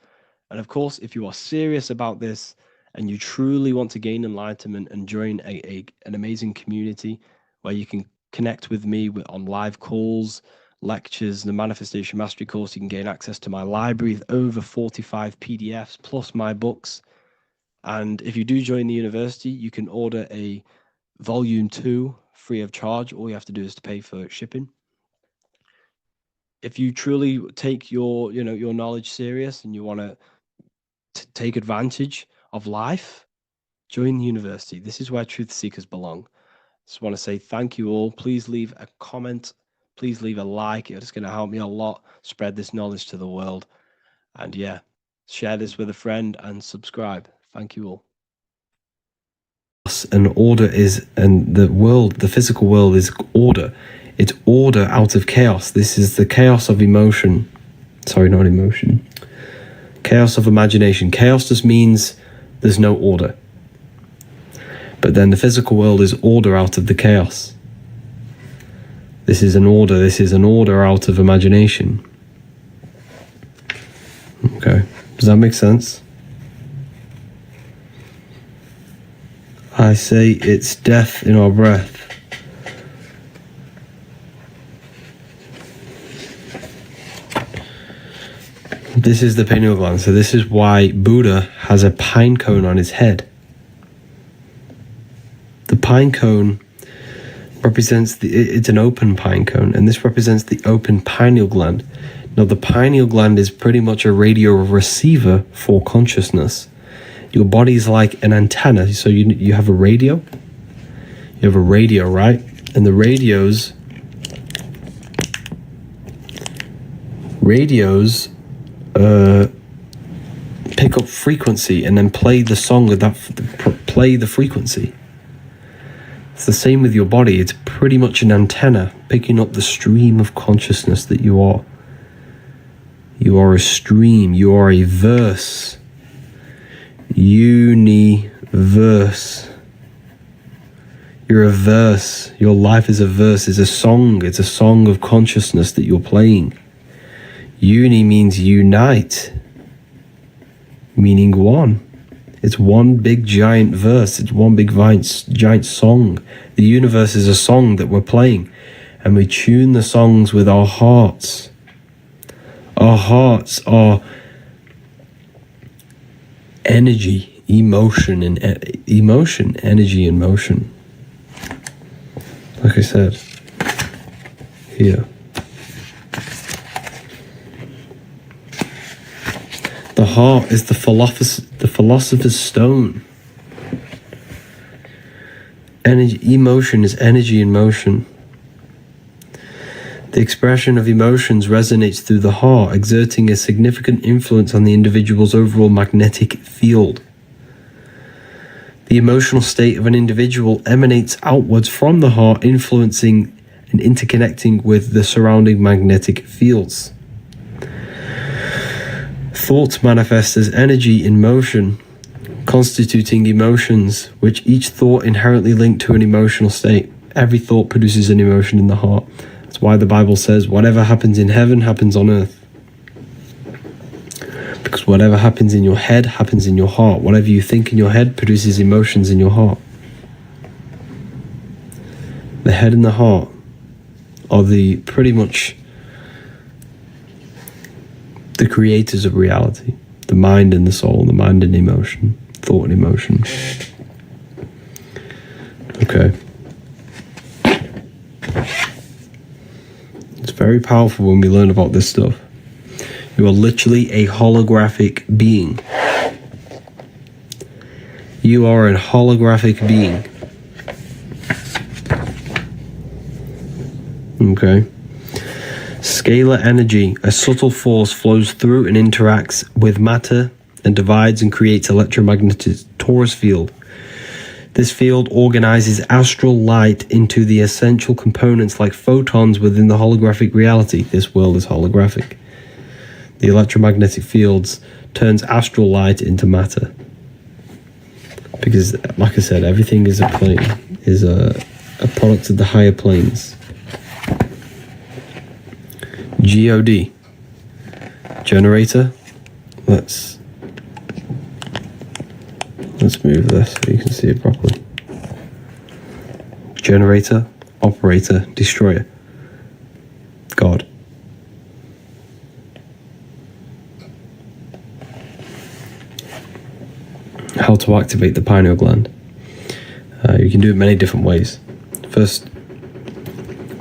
And of course, if you are serious about this and you truly want to gain enlightenment and join an amazing community where you can connect with me on live calls, lectures, the Manifestation Mastery course, you can gain access to my library of over 45 PDFs plus my books. And if you do join the university, you can order a volume 2 free of charge. All you have to do is to pay for shipping. If you truly take your knowledge serious and you want to take advantage of life, join the university. This is where truth seekers belong. Just want to say thank you all. Please leave a comment. Please leave a like. It's going to help me a lot spread this knowledge to the world. And yeah, share this with a friend and subscribe. Thank you all. And order is, and the physical world is order. It's order out of chaos. This is the chaos of emotion. Sorry, not emotion. Chaos of imagination. Chaos just means there's no order. But then the physical world is order out of the chaos. This is an order. This is an order out of imagination. Okay. Does that make sense? I say it's death in our breath. This is the pineal gland. So this is why Buddha has a pine cone on his head. The pine cone represents it's an open pine cone, and this represents the open pineal gland. Now the pineal gland is pretty much a radio receiver for consciousness. Your body's like an antenna. So you have a radio. You have a radio, right? And the radios pick up frequency and then play the song with that, play the frequency. It's the same with your body. It's pretty much an antenna picking up the stream of consciousness that you are. You are a stream. You are a verse. Universe. You're a verse. Your life is a verse. It's a song. It's a song of consciousness that you're playing. Uni means unite, meaning one. It's one big giant verse. It's one big giant song. The universe is a song that we're playing, and we tune the songs with our hearts. Our hearts are energy, emotion, and energy and motion. Like I said, here. The heart is the philosopher's stone. Energy, emotion is energy in motion. The expression of emotions resonates through the heart, exerting a significant influence on the individual's overall magnetic field. The emotional state of an individual emanates outwards from the heart, influencing and interconnecting with the surrounding magnetic fields. Thoughts manifest as energy in motion, constituting emotions, which each thought inherently linked to an emotional state. Every thought produces an emotion in the heart. That's why the Bible says, whatever happens in heaven happens on earth. Because whatever happens in your head happens in your heart. Whatever you think in your head produces emotions in your heart. The head and the heart are pretty much the creators of reality. The mind and the soul, the mind and emotion, thought and emotion. Okay. It's very powerful when we learn about this stuff. You are literally a holographic being. You are a holographic being. Okay. Scalar energy, a subtle force, flows through and interacts with matter and divides and creates electromagnetic torus field. This field organizes astral light into the essential components like photons within the holographic reality. This world is holographic. The electromagnetic fields turns astral light into matter. Because, like I said, everything is a plane, is a product of the higher planes. God. Generator. Let's move this so you can see it properly. Generator, operator, destroyer. God. How to activate the pineal gland. You can do it many different ways. First,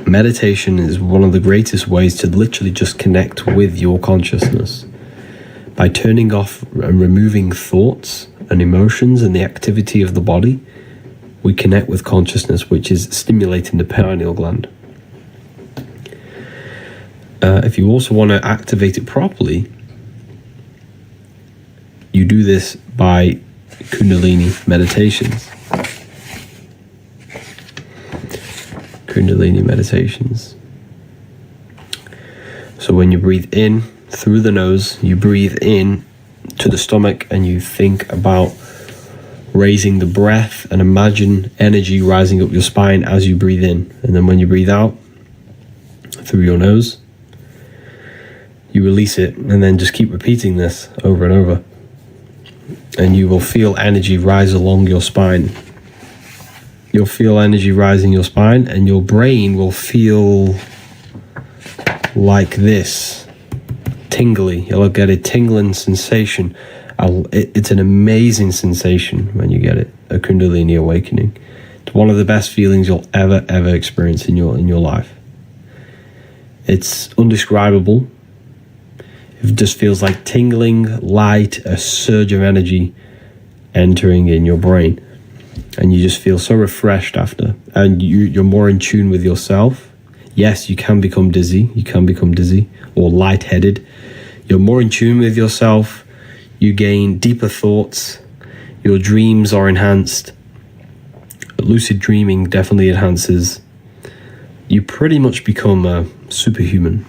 meditation is one of the greatest ways to literally just connect with your consciousness. By turning off and removing thoughts and emotions and the activity of the body, we connect with consciousness, which is stimulating the pineal gland. If you also want to activate it properly, you do this by Kundalini meditations. Kundalini meditations. So when you breathe in through the nose, you breathe in to the stomach and you think about raising the breath and imagine energy rising up your spine as you breathe in. And then when you breathe out through your nose, you release it, and then just keep repeating this over and over. And you will feel energy rise along your spine. You'll feel energy rising your spine, and your brain will feel like this, tingly. You'll get a tingling sensation. It's an amazing sensation when you get it, a Kundalini awakening. It's one of the best feelings you'll ever experience in your life. It's undescribable. It just feels like tingling light, a surge of energy entering in your brain. And you just feel so refreshed after. And you're more in tune with yourself. Yes, you can become dizzy. Or lightheaded. You're more in tune with yourself. You gain deeper thoughts. Your dreams are enhanced. Lucid dreaming definitely enhances. You pretty much become a superhuman.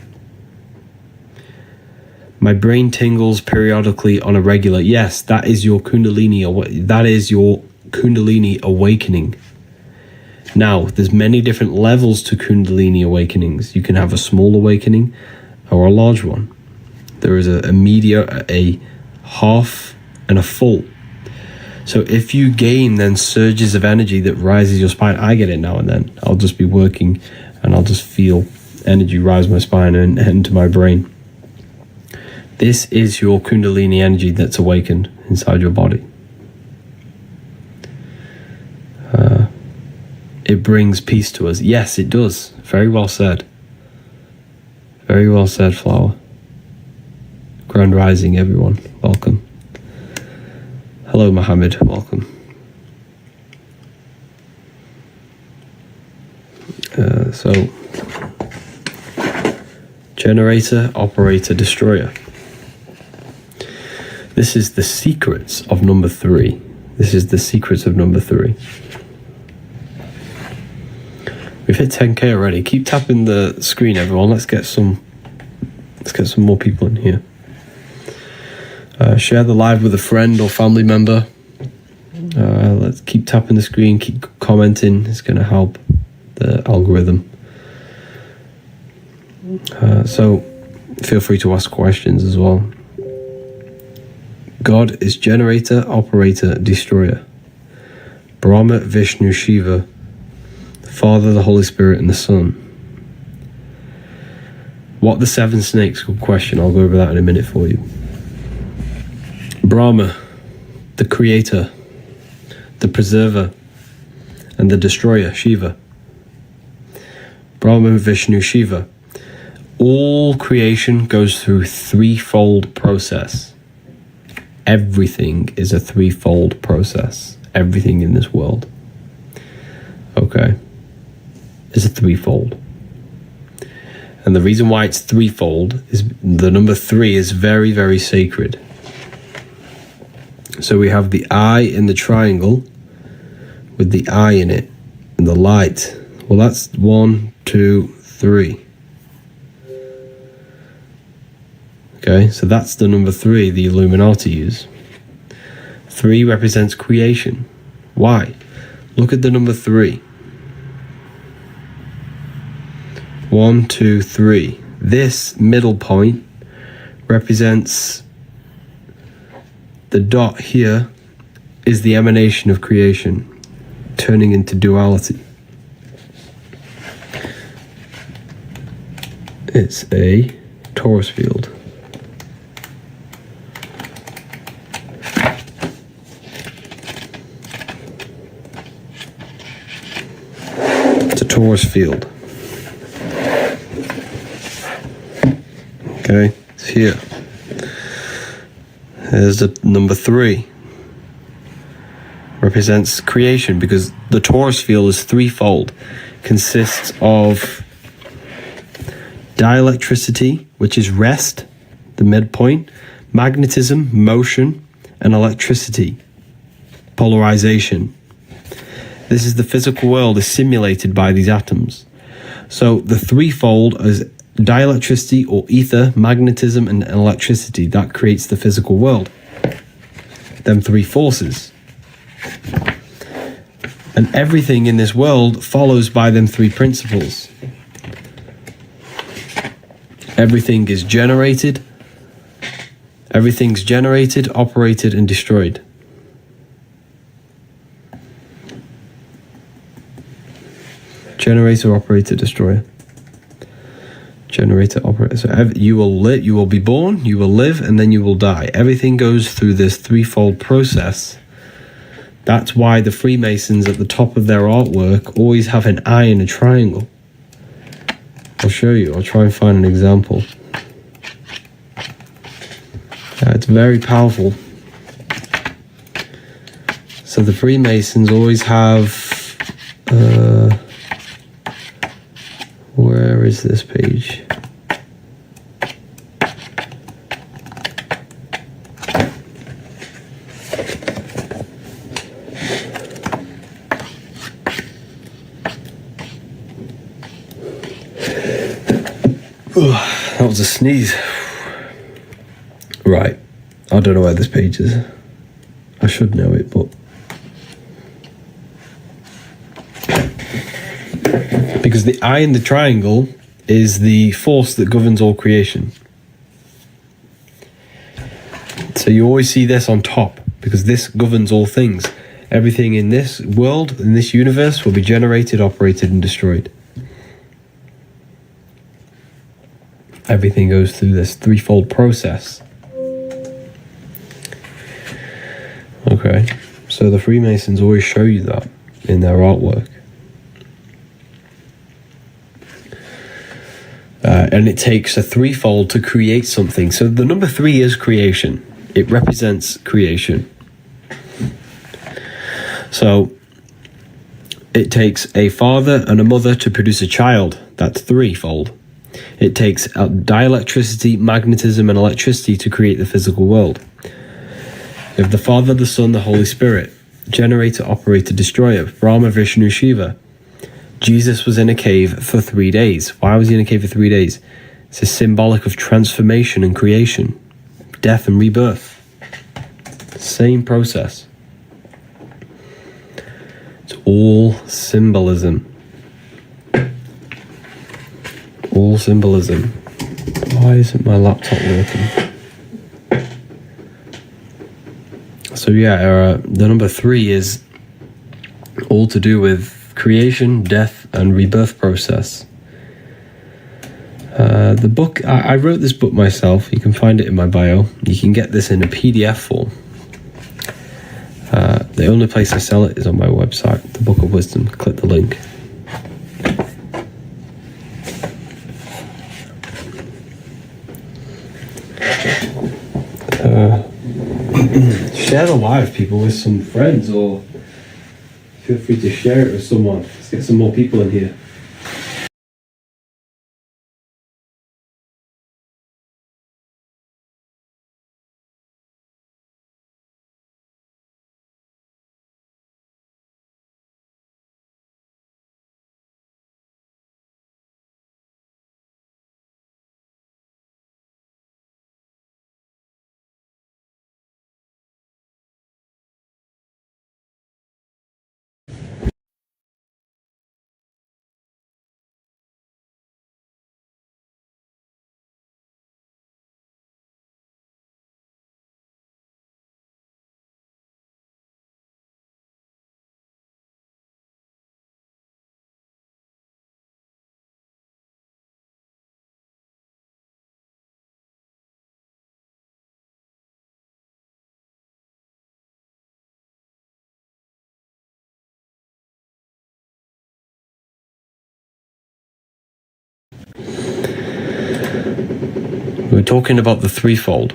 My brain tingles periodically on a regular. Yes, that is your Kundalini. That is your Kundalini awakening. Now, there's many different levels to Kundalini awakenings. You can have a small awakening or a large one. There is a medium, a half, and a full. So if you gain then surges of energy that rises your spine, I get it now and then. I'll just be working and I'll just feel energy rise my spine and into my brain. This is your Kundalini energy that's awakened inside your body. It brings peace to us. Yes, it does. Very well said. Very well said, Flower. Grand rising, everyone. Welcome. Hello, Mohammed. Welcome. So, generator, operator, destroyer. This is the secrets of number 3. This is the secrets of number 3. We've hit 10k already. Keep tapping the screen, everyone. Let's get some more people in here. Share the live with a friend or family member. Let's keep tapping the screen, keep commenting. It's going to help the algorithm. So feel free to ask questions as well. God is generator, operator, destroyer. Brahma, Vishnu, Shiva, the Father, the Holy Spirit, and the Son. What the 7 snakes? Good question. I'll go over that in a minute for you. Brahma, the creator, the preserver, and the destroyer, Shiva. Brahma, Vishnu, Shiva. All creation goes through threefold process. Everything is a threefold process. Everything in this world. Okay. Is a threefold. And the reason why it's threefold is the number 3 is very, very sacred. So we have the eye in the triangle with the eye in it and the light. Well, that's 1, 2, 3. Okay, so that's the number 3 the Illuminati use. 3 represents creation. Why? Look at the number 3. 1, 2, 3. This middle point represents the dot here is the emanation of creation, turning into duality. It's a torus field. It's a torus field. Okay, it's here. There's the number 3. Represents creation, because the torus field is threefold. Consists of dielectricity, which is rest, the midpoint, magnetism, motion, and electricity, polarization. This is the physical world is simulated by these atoms. So the threefold is dielectricity or ether, magnetism, and electricity. That creates the physical world. Them 3 forces. And everything in this world follows by them 3 principles. Everything is generated. Everything's generated, operated, and destroyed. Generator, operator, destroyer. Generator, operator. So you will be born, you will live, and then you will die. Everything goes through this threefold process. That's why the Freemasons at the top of their artwork always have an eye in a triangle. I'll show you. I'll try and find an example. It's very powerful. So the Freemasons always have... where is this page? That was a sneeze. Right. I don't know where this page is. I should know it, but... because the eye in the triangle is the force that governs all creation. So you always see this on top, because this governs all things. Everything in this world, in this universe, will be generated, operated, and destroyed. Everything goes through this threefold process. Okay, so the Freemasons always show you that in their artwork. And it takes a threefold to create something. So the number 3 is creation. It represents creation. So it takes a father and a mother to produce a child. That's threefold. It takes dielectricity, magnetism, and electricity to create the physical world. You have the Father, the Son, the Holy Spirit. Generator, operator, destroyer. Brahma, Vishnu, Shiva. Jesus was in a cave for 3 days. Why was he in a cave for 3 days? It's a symbolic of transformation and creation. Death and rebirth. Same process. It's all symbolism. All symbolism. Why isn't my laptop working? So yeah, the number 3 is all to do with creation, death, and rebirth process. The book, I wrote this book myself. You can find it in my bio. You can get this in a PDF form. The only place I sell it is on my website, the Book of Wisdom. Click the link. Share the live, people, with some friends, or feel free to share it with someone. Let's get some more people in here. We're talking about the threefold.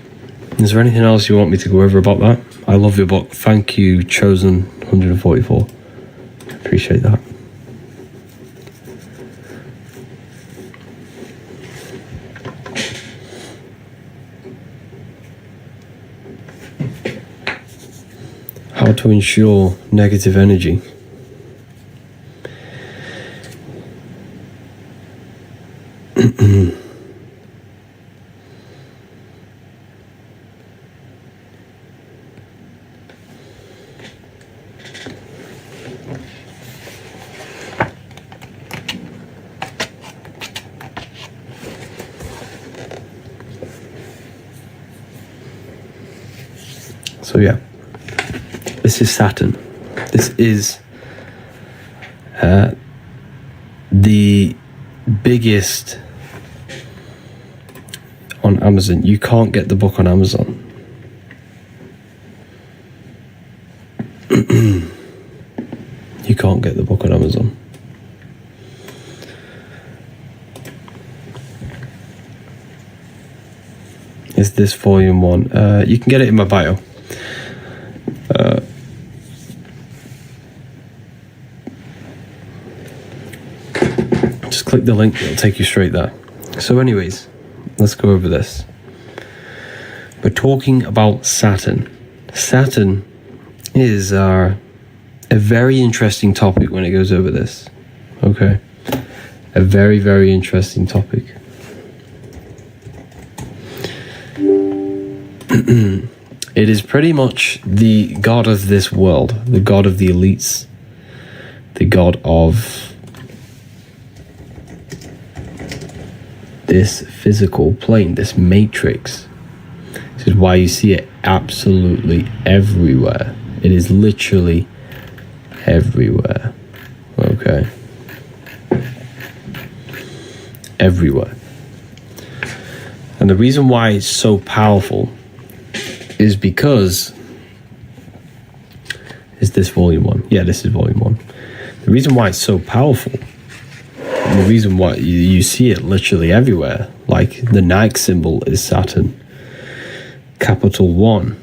Is there anything else you want me to go over about that? I love your book. Thank you, Chosen 144. Appreciate that. How to ensure negative energy. So yeah, this is Saturn. This is the biggest on Amazon. You can't get the book on Amazon. You can't get the book on Amazon. Is this volume 1? You can get it in my bio. Just click the link, it'll take you straight there. So anyways, let's go over this. We're talking about Saturn. Saturn is a very interesting topic when it goes over this. Okay? A very, very interesting topic. It is pretty much the god of this world, the god of the elites, the god of this physical plane, this matrix. This is why you see it absolutely everywhere. It is literally everywhere. Okay? Everywhere. And the reason why it's so powerful is because... Is this volume 1? Yeah, this is volume 1. The reason why it's so powerful, and the reason why you see it literally everywhere, like the Nike symbol is Saturn, Capital One,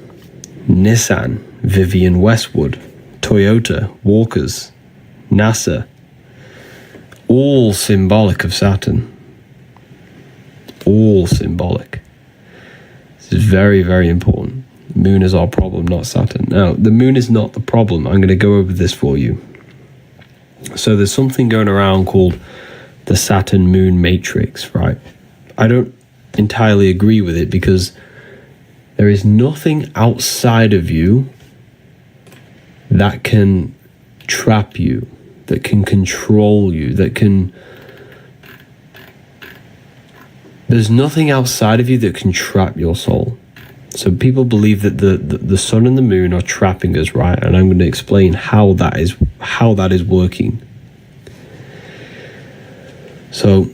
Nissan, Vivienne Westwood, Toyota, Walkers, NASA, all symbolic of Saturn. All symbolic. This is very, very important. The moon is our problem, not Saturn. Now, the moon is not the problem. I'm going to go over this for you. So there's something going around called the Saturn moon matrix, right? I don't entirely agree with it because there is nothing outside of you that can trap you, that can control you, that can... There's nothing outside of you that can trap your soul. So people believe that the sun and the moon are trapping us, right? And I'm going to explain how that is working. So,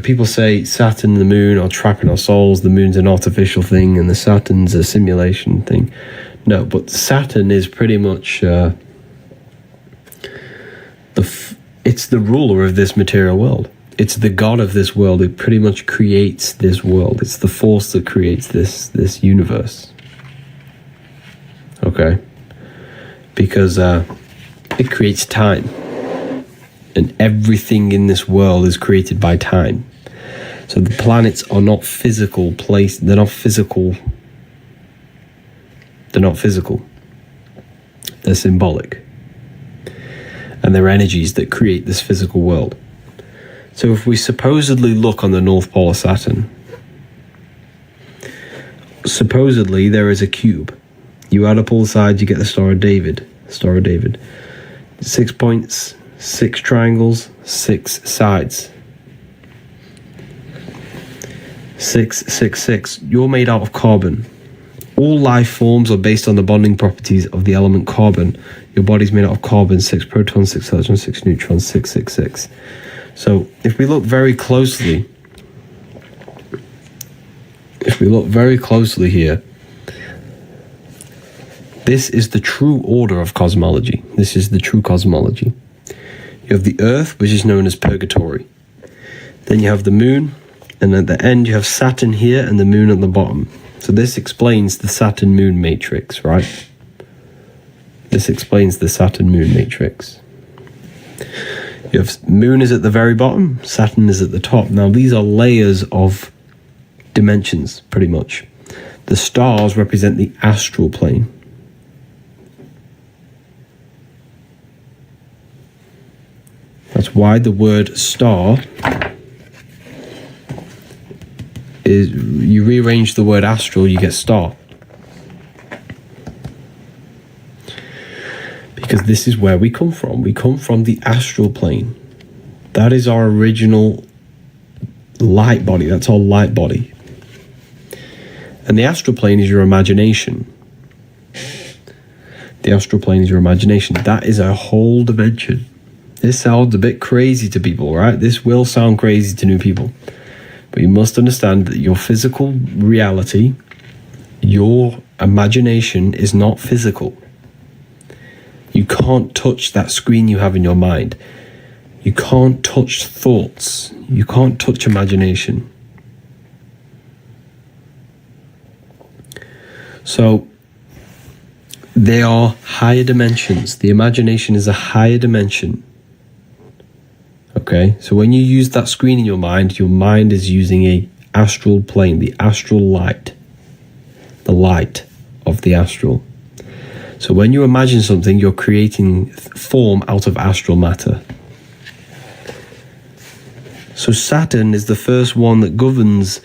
people say Saturn and the moon are trapping our souls. The moon's an artificial thing, and the Saturn's a simulation thing. No, but Saturn is pretty much it's the ruler of this material world. It's the god of this world. It pretty much creates this world. It's the force that creates this universe. Okay? Because it creates time. And everything in this world is created by time. So the planets are not physical place. They're not physical. They're not physical. They're symbolic. And they're energies that create this physical world. So if we supposedly look on the North Pole of Saturn, supposedly there is a cube. You add up all sides, you get the Star of David. Star of David. 6 points, 6 triangles, 6 sides. 666. You're made out of carbon. All life forms are based on the bonding properties of the element carbon. Your body's made out of carbon, 6 protons, 6 electrons, 6 neutrons, 666. So if we look very closely, here, this is the true order of cosmology. This is the true cosmology. You have the earth, which is known as purgatory. Then you have the moon, And at the end, you have Saturn here and the moon at the bottom. So this explains the Saturn-Moon matrix, right? This explains the Saturn-Moon matrix. You have moon is at the very bottom, Saturn is at the top. Now, these are layers of dimensions, pretty much. The stars represent the astral plane. That's why the word star is, you rearrange the word astral, you get star. Because this is where we come from. We come from the astral plane. That is our original light body. That's our light body. And the astral plane is your imagination. The astral plane is your imagination. That is a whole dimension. This sounds a bit crazy to people, right? This will sound crazy to new people. But you must understand that your physical reality, your imagination is not physical. You can't touch that screen you have in your mind. You can't touch thoughts. You can't touch imagination. So, they are higher dimensions. The imagination is a higher dimension. Okay, so when you use that screen in your mind is using a astral plane, the astral light, the light of the astral. So when you imagine something, you're creating form out of astral matter. So Saturn is the first one that governs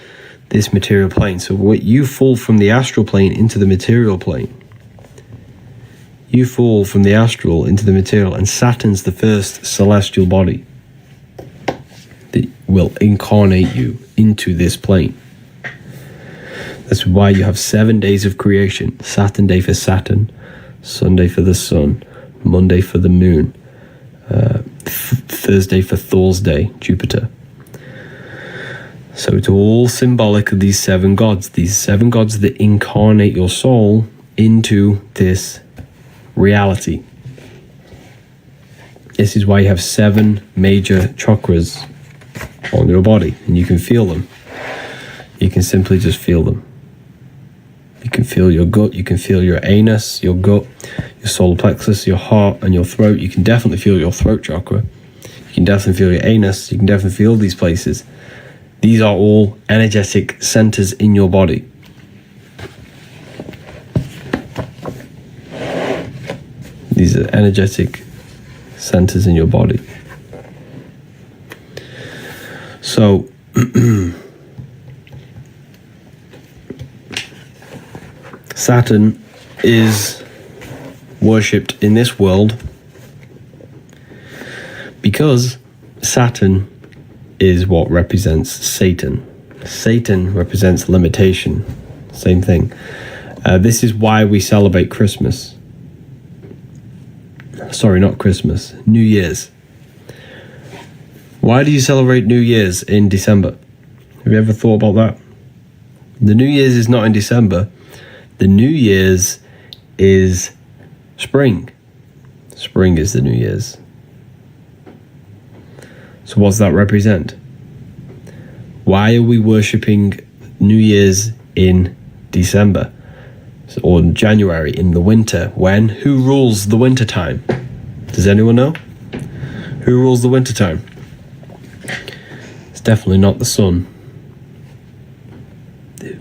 this material plane. So what you fall from the astral plane into the material plane. You fall from the astral into the material, and Saturn's the first celestial body that will incarnate you into this plane. That's why you have 7 days of creation. Saturn day for Saturn, Sunday for the sun, Monday for the moon, Thursday for Thor's day, Jupiter. So it's all symbolic of these 7 gods that incarnate your soul into this reality. This is why you have 7 major chakras on your body, and you can feel them. You can simply just feel them. You can feel your gut, you can feel your anus, your gut, your solar plexus, your heart, and your throat. You can definitely feel your throat chakra. You can definitely feel your anus. You can definitely feel these places. These are all energetic centers in your body. These are energetic centers in your body. So, Saturn is worshipped in this world because Saturn is what represents Satan. Satan represents limitation. Same thing. This is why we celebrate Christmas. Sorry, not Christmas. New Year's. Why do you celebrate New Year's in December? Have you ever thought about that? The New Year's is not in December. The New Year's is spring. Spring is the New Year's. So what's that represent? Why are we worshipping New Year's in December? Or in January, in the winter? When? Who rules the winter time? Does anyone know? Who rules the winter time? It's definitely not the sun.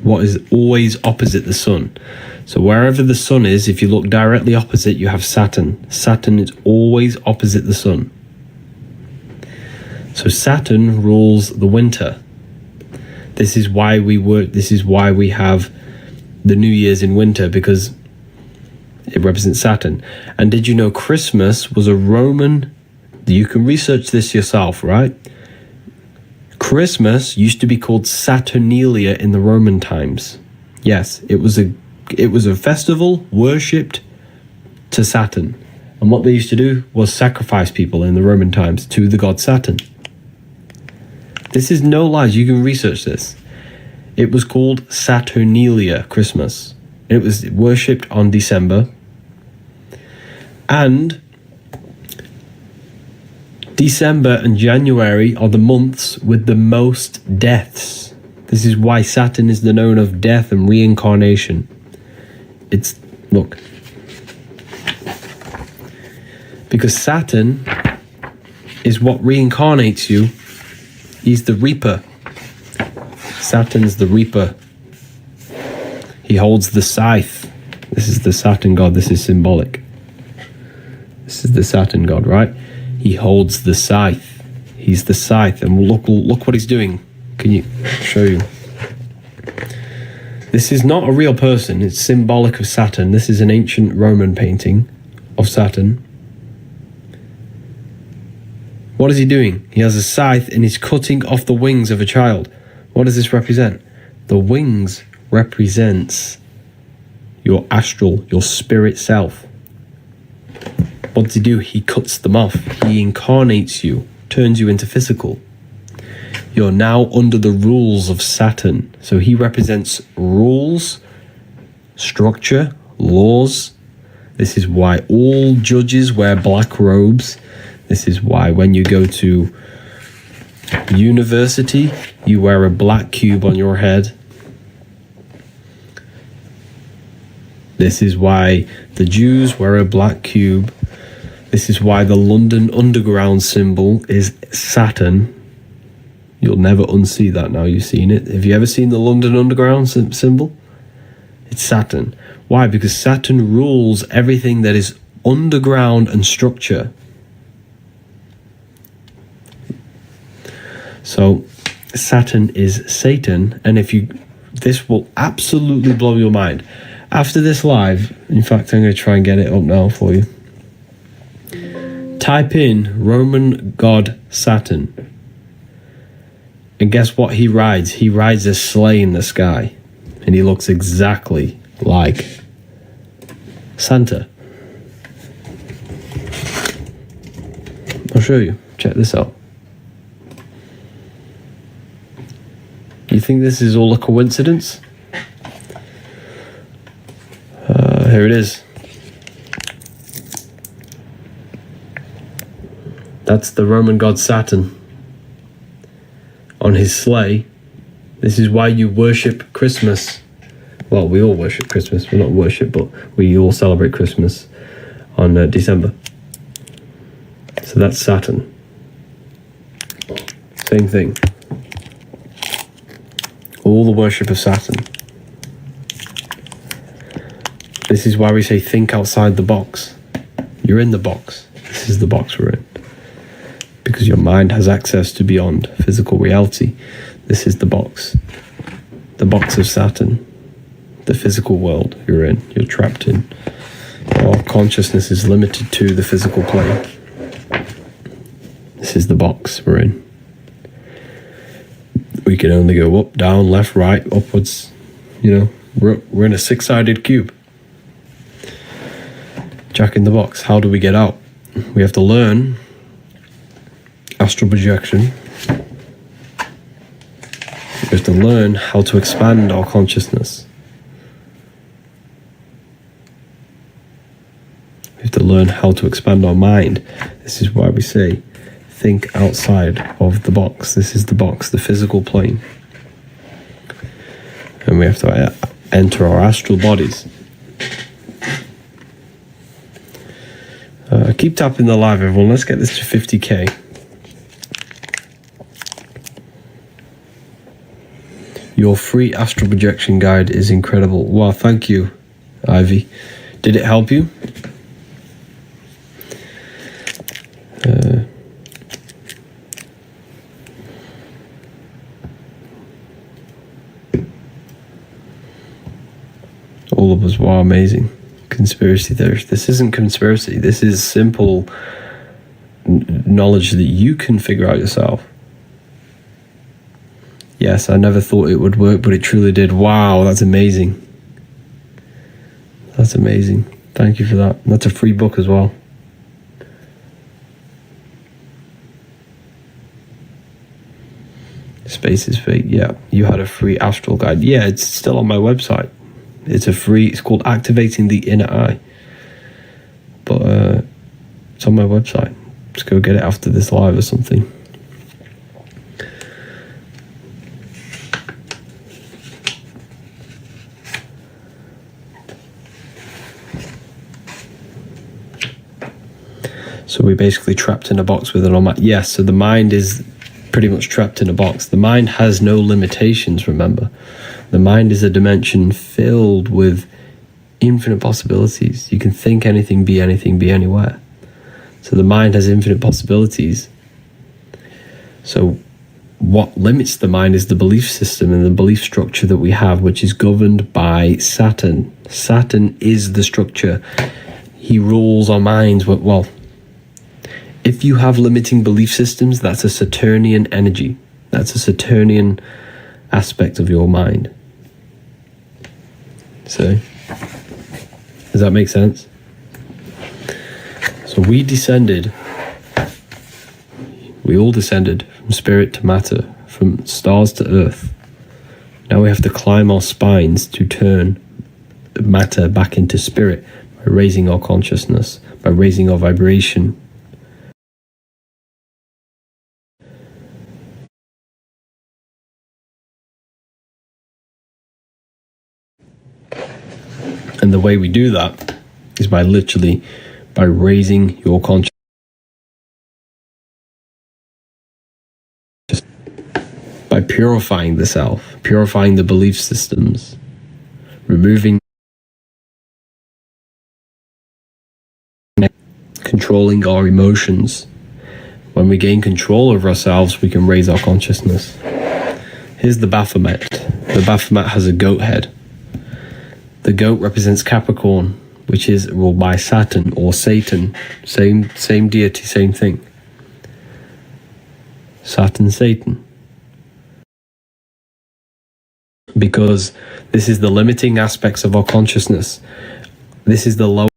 What is always opposite the sun? So wherever the sun is, if you look directly opposite, you have Saturn. Saturn is always opposite the sun. So Saturn rules the winter. This is why we work. This is why we have the New Year's in winter, because it represents Saturn. And did you know Christmas was a Roman? You can research this yourself, right? Christmas used to be called Saturnalia in the Roman times. Yes, it was a festival worshipped to Saturn. And what they used to do was sacrifice people in the Roman times to the god Saturn. This is no lies. You can research this. It was called Saturnalia Christmas. It was worshipped on December. And December and January are the months with the most deaths. This is why Saturn is the known of death and reincarnation. Look. Because Saturn is what reincarnates you. He's the reaper. Saturn's the reaper. He holds the scythe. This is the Saturn god. This is symbolic. This is the Saturn god, right? He holds the scythe. He's the scythe. And look what he's doing. Can you show you? This is not a real person. It's symbolic of Saturn. This is an ancient Roman painting of Saturn. What is he doing? He has a scythe and he's cutting off the wings of a child. What does this represent? The wings represents your astral, your spirit self. What does he do? He cuts them off. He incarnates you, turns you into physical. You're now under the rules of Saturn. So he represents rules, structure, laws. This is why all judges wear black robes. This is why when you go to university, you wear a black cube on your head. This is why the Jews wear a black cube. This is why the London Underground symbol is Saturn. You'll never unsee that now you've seen it. Have you ever seen the London Underground symbol? It's Saturn. Why? Because Saturn rules everything that is underground and structure. So Saturn is Satan, and this will absolutely blow your mind. After this live, in fact, I'm going to try and get it up now for you. Type in Roman god Saturn. And guess what he rides? He rides a sleigh in the sky. And he looks exactly like Santa. I'll show you. Check this out. You think this is all a coincidence? Here it is. That's the Roman god Saturn on his sleigh. This is why you worship Christmas. Well, we all worship Christmas. Well, not worship, but we all celebrate Christmas on December. So that's Saturn. Same thing. All the worship of Saturn. This is why we say think outside the box. You're in the box. This is the box we're in. Because your mind has access to beyond physical reality. This is the box. The box of Saturn. The physical world you're in. You're trapped in. Our consciousness is limited to the physical plane. This is the box we're in. We can only go up, down, left, right, upwards. We're in a six-sided cube. Jack in the box. How do we get out? We have to learn astral projection. We have to learn how to expand our consciousness. We have to learn how to expand our mind. This is why we say think outside of the box. This is the box, the physical plane. And we have to enter our astral bodies. Keep tapping the live, everyone. Let's get this to 50k. Your free astral projection guide is incredible. Wow, thank you, Ivy. Did it help you? All of us, wow, amazing. Conspiracy theories. This isn't conspiracy. This is simple knowledge that you can figure out yourself. Yes, I never thought it would work, but it truly did. Wow, that's amazing. That's amazing. Thank you for that. That's a free book as well. Space is fake. Yeah, you had a free astral guide. Yeah, it's still on my website. It's called Activating the Inner Eye. But it's on my website. Let's go get it after this live or something. So we're basically trapped in a box with an automatic. Yes, so the mind is pretty much trapped in a box. The mind has no limitations, remember. The mind is a dimension filled with infinite possibilities. You can think anything, be anywhere. So the mind has infinite possibilities. So what limits the mind is the belief system and the belief structure that we have, which is governed by Saturn. Saturn is the structure. He rules our minds. Well, if you have limiting belief systems, that's a Saturnian energy. That's a Saturnian aspect of your mind. So, does that make sense? So we all descended from spirit to matter, from stars to earth. Now we have to climb our spines to turn matter back into spirit by raising our consciousness, by raising our vibration. And the way we do that is by raising your consciousness, by purifying the self, purifying the belief systems, removing, controlling our emotions. When we gain control of ourselves, we can raise our consciousness. Here's the Baphomet. The Baphomet has a goat head. The goat represents Capricorn, which is ruled by Saturn or Satan. Same deity, same thing. Saturn, Satan. Because this is the limiting aspects of our consciousness. This is the low.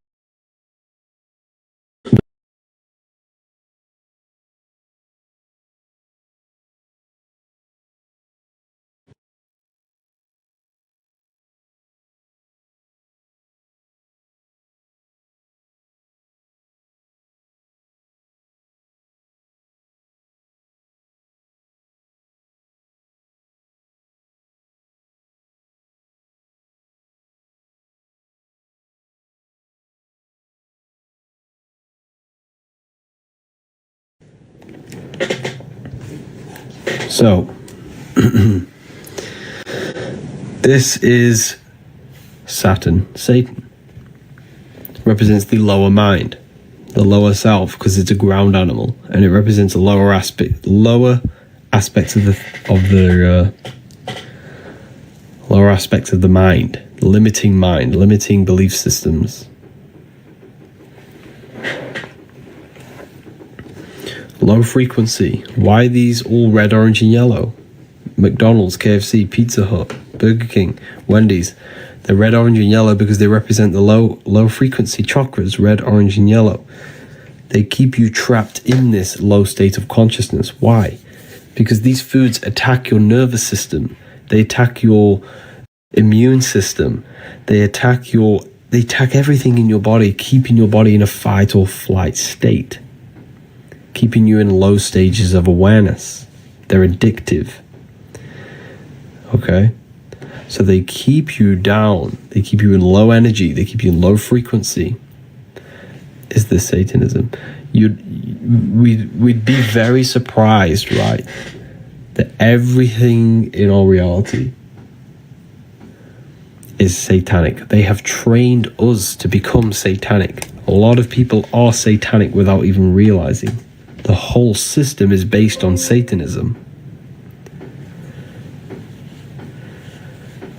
So, this is Saturn, Satan. Represents the lower mind, the lower self, because it's a ground animal, and it represents a lower aspects of the lower aspects of the mind, limiting belief systems. Low frequency. Why these all red, orange, and yellow? McDonald's, KFC, Pizza Hut, Burger King, Wendy's. They're red, orange, and yellow because they represent the low frequency chakras, red, orange, and yellow. They keep you trapped in this low state of consciousness. Why? Because these foods attack your nervous system. They attack your immune system. They attack everything in your body, keeping your body in a fight or flight state, keeping you in low stages of awareness. They're addictive. Okay? So they keep you down. They keep you in low energy. They keep you in low frequency. Is this Satanism? We'd be very surprised, right? That everything in our reality is satanic. They have trained us to become satanic. A lot of people are satanic without even realizing. The whole system is based on Satanism.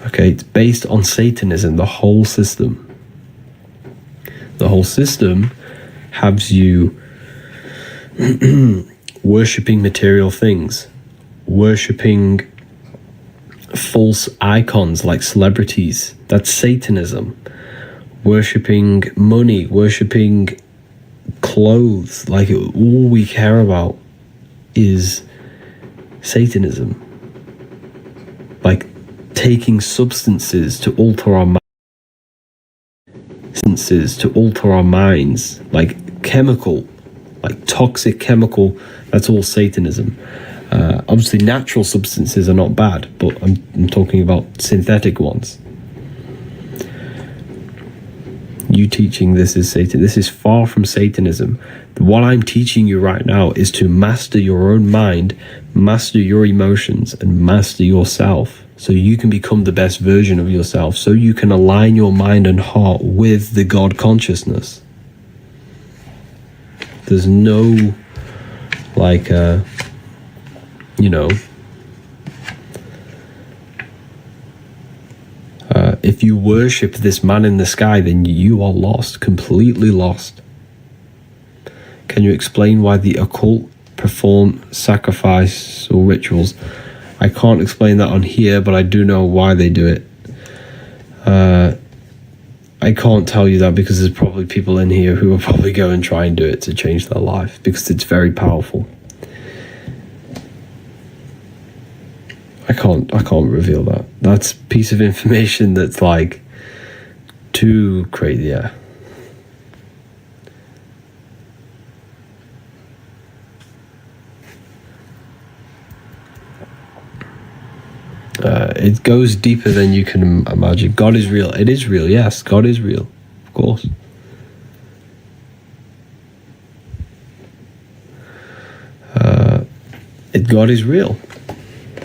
Okay, it's based on Satanism, the whole system. The whole system has you worshipping material things, worshipping false icons like celebrities. That's Satanism. Worshipping money, worshipping clothes. Like, all we care about is Satanism. Like, taking substances to alter our minds, like chemical like toxic chemical, that's all Satanism. Obviously, natural substances are not bad, but I'm talking about synthetic ones. You teaching this is Satan. This is far from Satanism. What I'm teaching you right now is to master your own mind, master your emotions, and master yourself, so you can become the best version of yourself, so you can align your mind and heart with the God consciousness. There's no, like, if you worship this man in the sky, then you are lost, completely lost. Can you explain why the occult perform sacrifice or rituals? I can't explain that on here, but I do know why they do it. I can't tell you that because there's probably people in here who will probably go and try and do it to change their life, because it's very powerful. I can't reveal that. That's a piece of information that's like too crazy. Yeah. It goes deeper than you can imagine. God is real. It is real. Yes, God is real. Of course. God is real.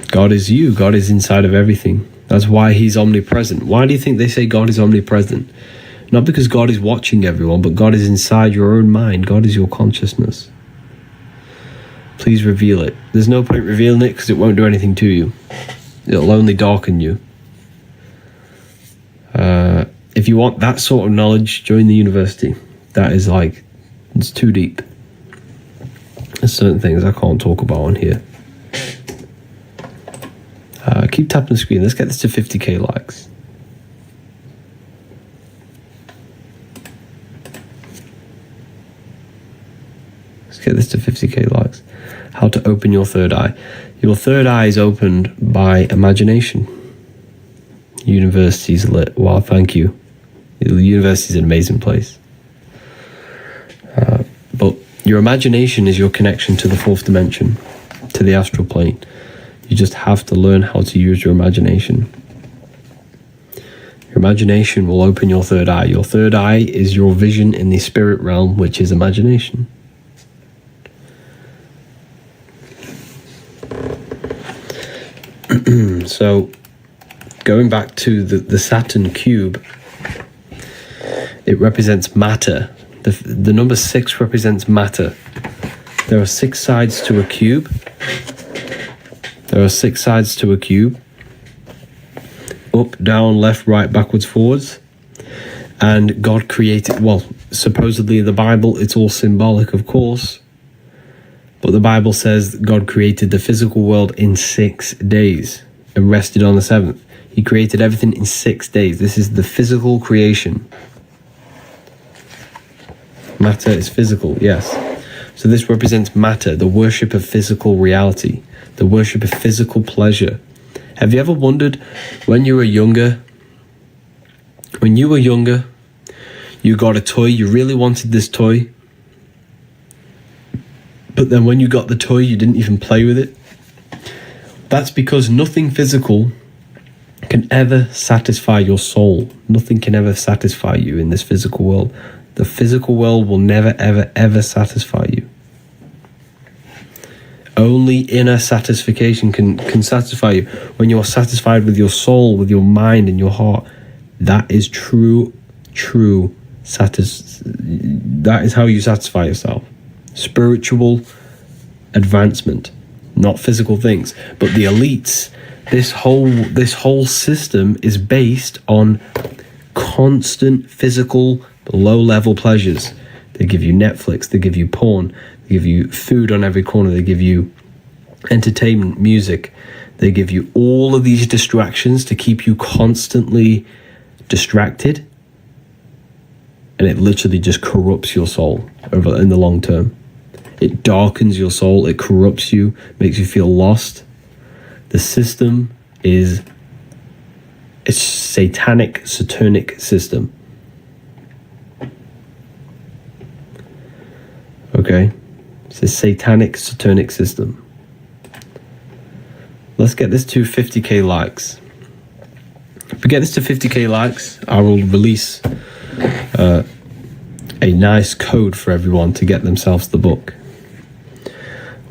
God is you. God is inside of everything. That's why he's omnipresent. Why do you think they say God is omnipresent? Not because God is watching everyone, but God is inside your own mind. God is your consciousness. Please reveal it. There's no point revealing it because it won't do anything to you. It'll only darken you. If you want that sort of knowledge, join the university. That is like, it's too deep. There's certain things I can't talk about on here. Keep tapping the screen. Let's get this to 50k likes. Let's get this to 50k likes. How to open your third eye. Your third eye is opened by imagination. University's lit. Wow, thank you. The university is an amazing place. But your imagination is your connection to the fourth dimension, to the astral plane. You just have to learn how to use your imagination. Your imagination will open your third eye. Your third eye is your vision in the spirit realm, which is imagination. So, going back to the Saturn cube, it represents matter. The number 6 represents matter. There are 6 sides to a cube. There are 6 sides to a cube. Up, down, left, right, backwards, forwards. And God created, well, supposedly in the Bible, it's all symbolic, of course. But the Bible says God created the physical world in 6 days and rested on the 7th. He created everything in 6 days. This is the physical creation. Matter is physical, yes. So this represents matter, the worship of physical reality, the worship of physical pleasure. Have you ever wondered when you were younger, you got a toy, you really wanted this toy, but then when you got the toy, you didn't even play with it? That's because nothing physical can ever satisfy your soul. Nothing can ever satisfy you in this physical world. The physical world will never, ever, ever satisfy you. Only inner satisfaction can satisfy you. When you're satisfied with your soul, with your mind and your heart, that is true that is how you satisfy yourself. Spiritual advancement, not physical things. But the elites, this whole system is based on constant physical low-level pleasures. They give you Netflix, they give you porn, they give you food on every corner, they give you entertainment, music, they give you all of these distractions to keep you constantly distracted, and it literally just corrupts your soul in the long term. It darkens your soul, it corrupts you, makes you feel lost. The system is a satanic system. Okay, It's a satanic system. Let's get this to 50k likes. If we get this to 50k likes, I will release a nice code for everyone to get themselves the book.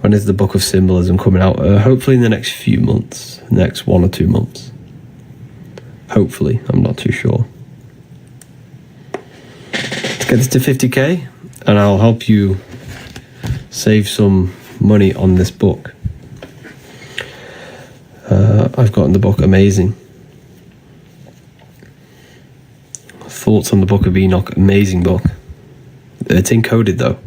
When is the Book of Symbolism coming out? Hopefully in the next few months, next 1 or 2 months. Hopefully, I'm not too sure. Let's get this to 50k, and I'll help you save some money on this book. I've gotten the book amazing. Thoughts on the Book of Enoch, amazing book. It's encoded though.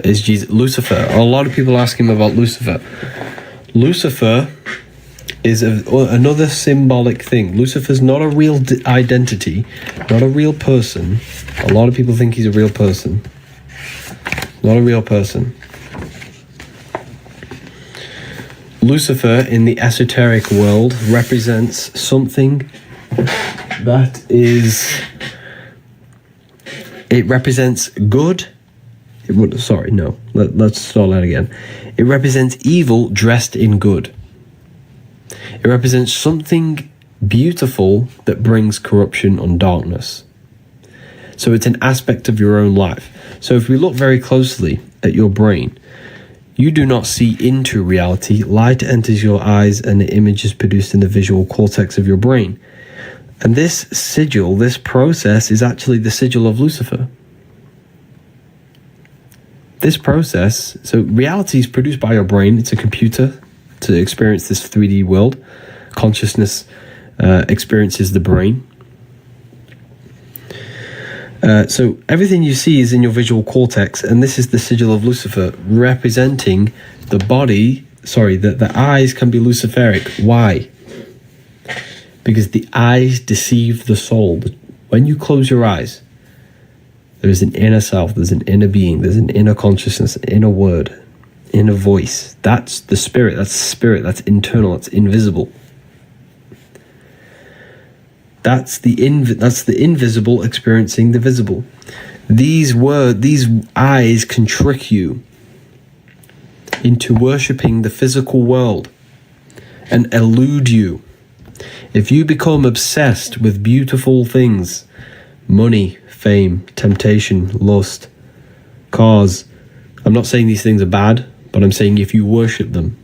Is Jesus Lucifer? A lot of people ask him about Lucifer. Lucifer is another symbolic thing. Lucifer's not a real identity, not a real person. A lot of people think he's a real person. Not a real person. Lucifer in the esoteric world represents something that is... It represents good. Let's start that again. It represents evil dressed in good. It represents something beautiful that brings corruption and darkness. So it's an aspect of your own life. So if we look very closely at your brain, you do not see into reality. Light enters your eyes and the image is produced in the visual cortex of your brain. And this sigil, this process, is actually the sigil of Lucifer. This process, so reality is produced by your brain. It's a computer to experience this 3D world. Consciousness experiences the brain. So everything you see is in your visual cortex, and this is the sigil of Lucifer, representing the body. The eyes can be Luciferic. Why? Because the eyes deceive the soul. When you close your eyes, there is an inner self, there's an inner being, there's an inner consciousness, an inner word, inner voice. That's the spirit, that's internal, that's invisible. That's the invisible experiencing the visible. These eyes can trick you into worshipping the physical world and elude you. If you become obsessed with beautiful things, money, fame, temptation, lust, cars, I'm not saying these things are bad, but I'm saying if you worship them,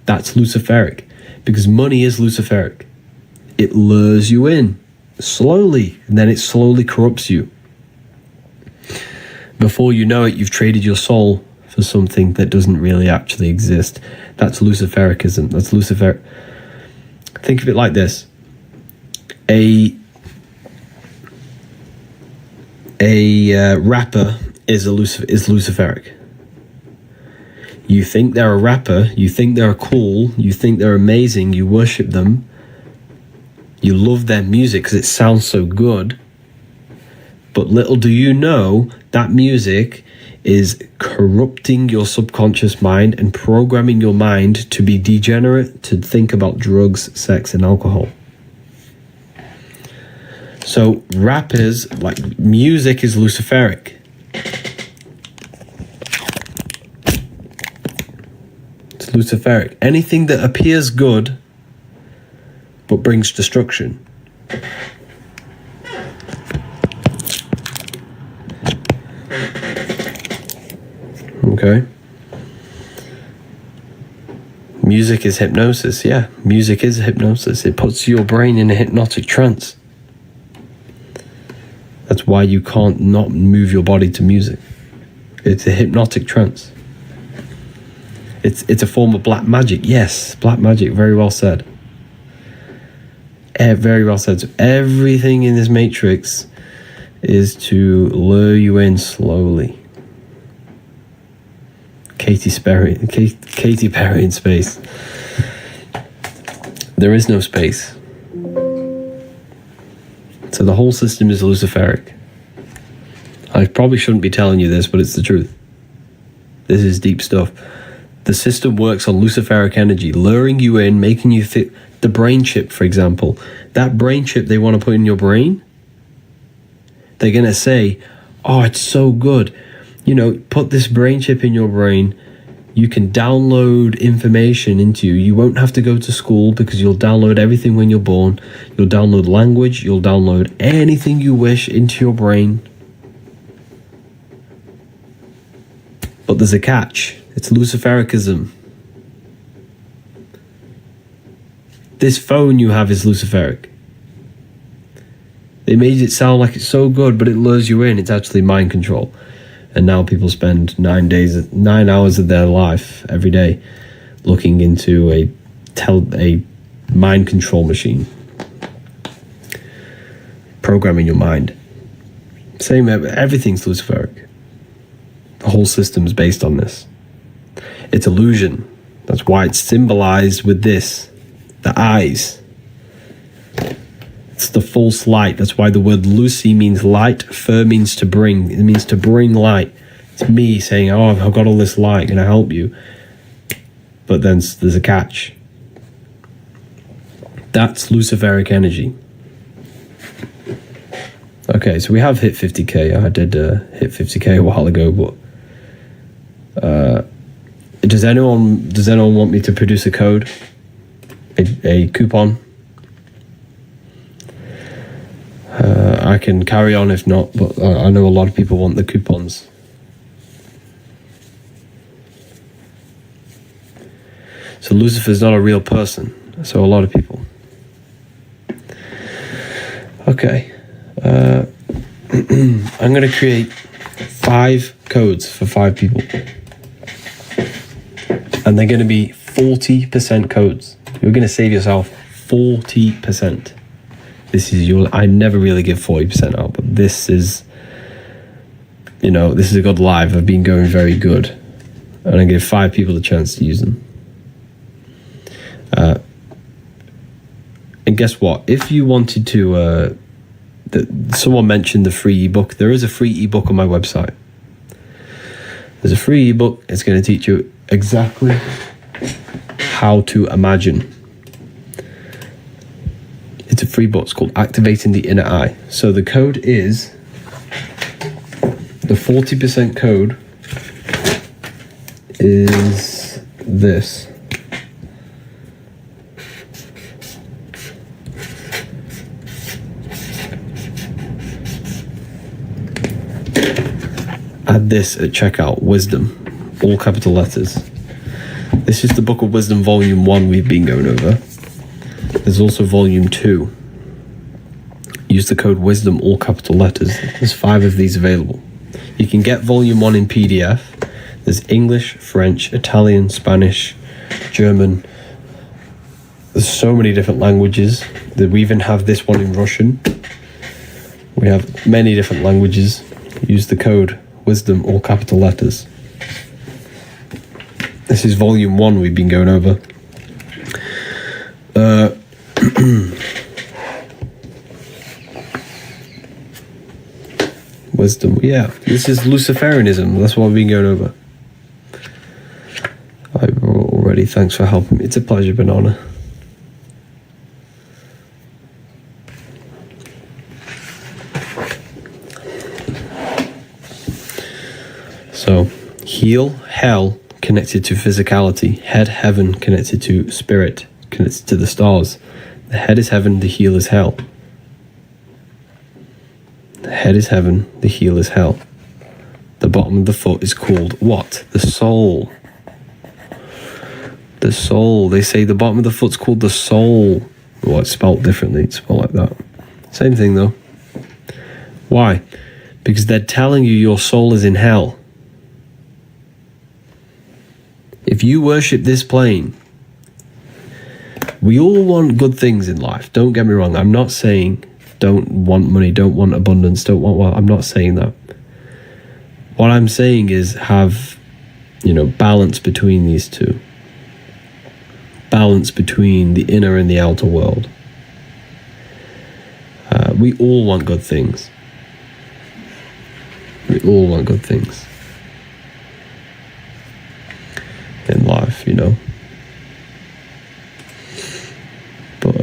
that's Luciferic, because money is Luciferic. It lures you in slowly, and then it slowly corrupts you. Before you know it, you've traded your soul for something that doesn't really actually exist. That's Lucifericism. That's Lucifer. Think of it like this. A rapper is Luciferic. You think they're a rapper, you think they're cool, you think they're amazing, you worship them, you love their music because it sounds so good, but little do you know that music is corrupting your subconscious mind and programming your mind to be degenerate, to think about drugs, sex, and alcohol. So rappers, like music, is Luciferic. It's Luciferic. Anything that appears good but brings destruction. Okay. Music is hypnosis. Yeah, music is hypnosis. It puts your brain in a hypnotic trance. That's why you can't not move your body to music. It's a hypnotic trance. It's a form of black magic. Yes, black magic. Very well said. Very well said. So everything in this matrix is to lure you in slowly. Katy Perry in space. There is no space. So the whole system is Luciferic. I probably shouldn't be telling you this, but it's the truth. This is deep stuff. The system works on Luciferic energy, luring you in, making you think. The brain chip, for example, that brain chip they want to put in your brain, They're going to say, oh, it's so good. You know, put this brain chip in your brain. You can download information into you. You won't have to go to school because you'll download everything when you're born. You'll download language. You'll download anything you wish into your brain. But there's a catch. It's Lucifericism. This phone you have is Luciferic. They made it sound like it's so good, but it lures you in. It's actually mind control. And now people spend 9 hours of their life every day looking into a mind control machine, programming your mind. Everything's Luciferic. The whole system's based on this. It's illusion. That's why it's symbolized with this. The eyes. It's the false light. That's why the word Lucy means light. Fer means to bring. It means to bring light. It's me saying, oh, I've got all this light. Can I help you? But then there's a catch. That's Luciferic energy. Okay, so we have hit 50k. I did hit 50k a while ago, but does anyone want me to produce a code? A coupon? I can carry on if not, but I know a lot of people want the coupons. So Lucifer's not a real person, so a lot of people. Okay. I'm going to create 5 codes for 5 people. And they're going to be 40% codes. You're going to save yourself 40%. This is I never really give 40% out, but this is a good live. I've been going very good. And I give 5 people the chance to use them. And guess what? If you wanted to, someone mentioned the free ebook. There is a free ebook on my website. There's a free ebook. It's going to teach you exactly how to imagine. It's a free book. It's called Activating the Inner Eye. So the code is, the 40% code is this. Add this at checkout, wisdom, all capital letters. This is the Book of Wisdom Volume 1 we've been going over. There's also Volume 2. Use the code wisdom, all capital letters. There's 5 of these available. You can get Volume 1 in PDF. There's English, French, Italian, Spanish, German. There's so many different languages. We even have this one in Russian. We have many different languages. Use the code wisdom, all capital letters. This is Volume 1 we've been going over. Wisdom, yeah. This is Luciferianism. That's what we've been going over. I've already. Thanks for helping me. It's a pleasure, Banana. So, heel, hell, connected to physicality. Head, heaven, connected to spirit, connected to the stars. The head is heaven, the heel is hell. The head is heaven, the heel is hell. The bottom of the foot is called what? The soul. The soul. They say the bottom of the foot's called the soul. Well, it's spelled differently. It's spelled like that. Same thing though. Why? Because they're telling you your soul is in hell. If you worship this plane, we all want good things in life. Don't get me wrong. I'm not saying don't want money, don't want abundance, don't want wealth. I'm not saying that. What I'm saying is have, balance between these two. Balance between the inner and the outer world. We all want good things. We all want good things in life, But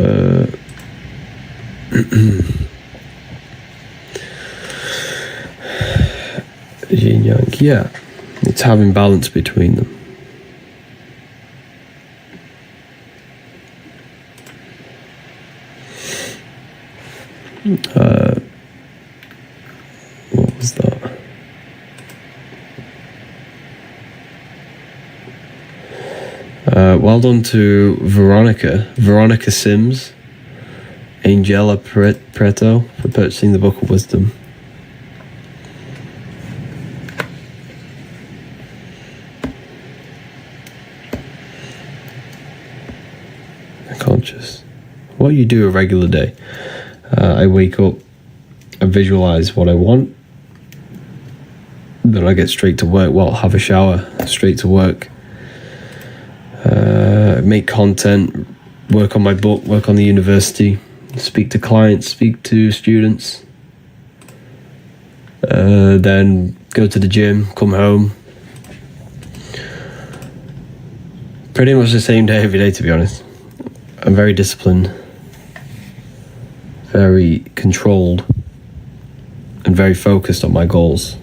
Energy and yang, yeah. It's having balance between them. What was that? Well done to Veronica Sims, Angela Preto, for purchasing the Book of Wisdom. Conscious. What you do a regular day. I wake up, I visualize what I want, then I get straight to work. Well, have a shower, straight to work. Make content, work on my book, work on the university, speak to clients, speak to students, then go to the gym, come home. Pretty much the same day every day, to be honest. I'm very disciplined, very controlled, and very focused on my goals.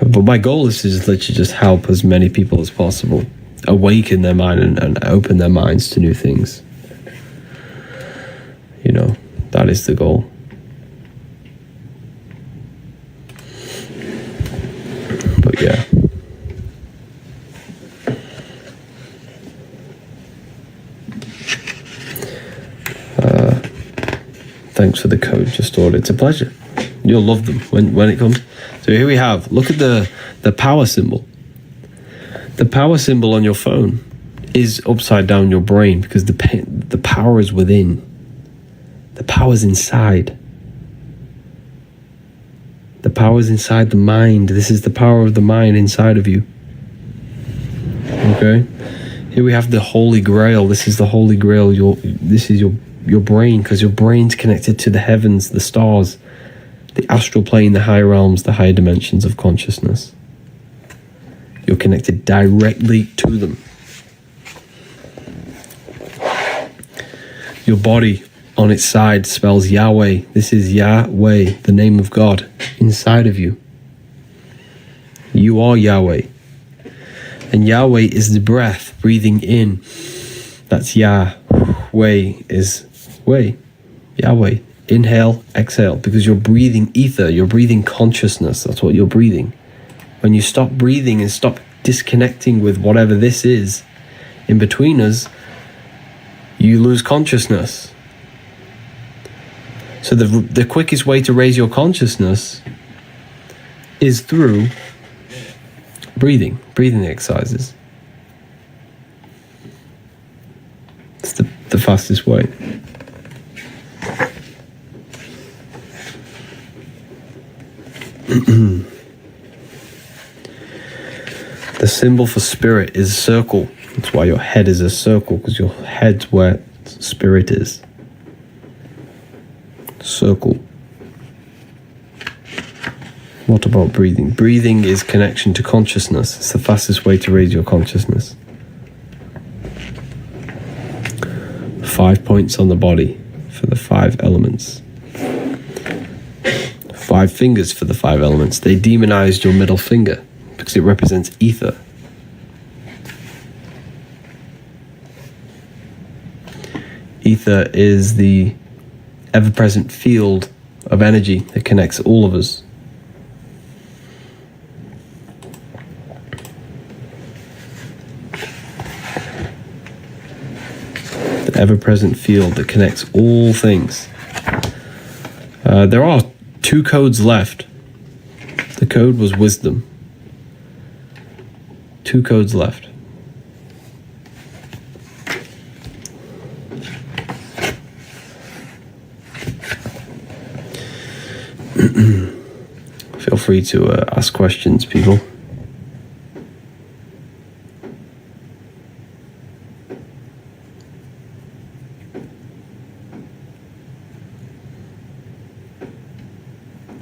But my goal is to just literally just help as many people as possible, awaken their mind and open their minds to new things. You know, that is the goal. But yeah. Thanks for the code, just ordered. It's a pleasure. You'll love them when it comes. So here we have, look at the power symbol. The power symbol on your phone is upside down your brain because the power is within. The power is inside. The power is inside the mind. This is the power of the mind inside of you. Okay? Here we have the Holy Grail. This is the Holy Grail. This is your brain, because your brain's connected to the heavens, the stars, the astral plane, the higher realms, the higher dimensions of consciousness. You're connected directly to them. Your body on its side spells Yahweh. This is Yahweh, the name of God, inside of you. You are Yahweh. And Yahweh is the breath, breathing in. That's Yahweh is way. Yahweh. Inhale, exhale, because you're breathing ether, you're breathing consciousness. That's what you're breathing. When you stop breathing and stop disconnecting with whatever this is in between us, you lose consciousness. So the quickest way to raise your consciousness is through breathing exercises. It's the fastest way. The symbol for spirit is a circle. That's why your head is a circle, because your head's where spirit is. Circle. What about breathing? Breathing is connection to consciousness. It's the fastest way to raise your consciousness. 5 points on the body for the 5 elements. 5 fingers for the 5 elements. They demonized your middle finger because it represents ether. Ether is the ever-present field of energy that connects all of us. The ever-present field that connects all things. There are 2 codes left. The code was wisdom. 2 codes left. Feel free to ask questions, people.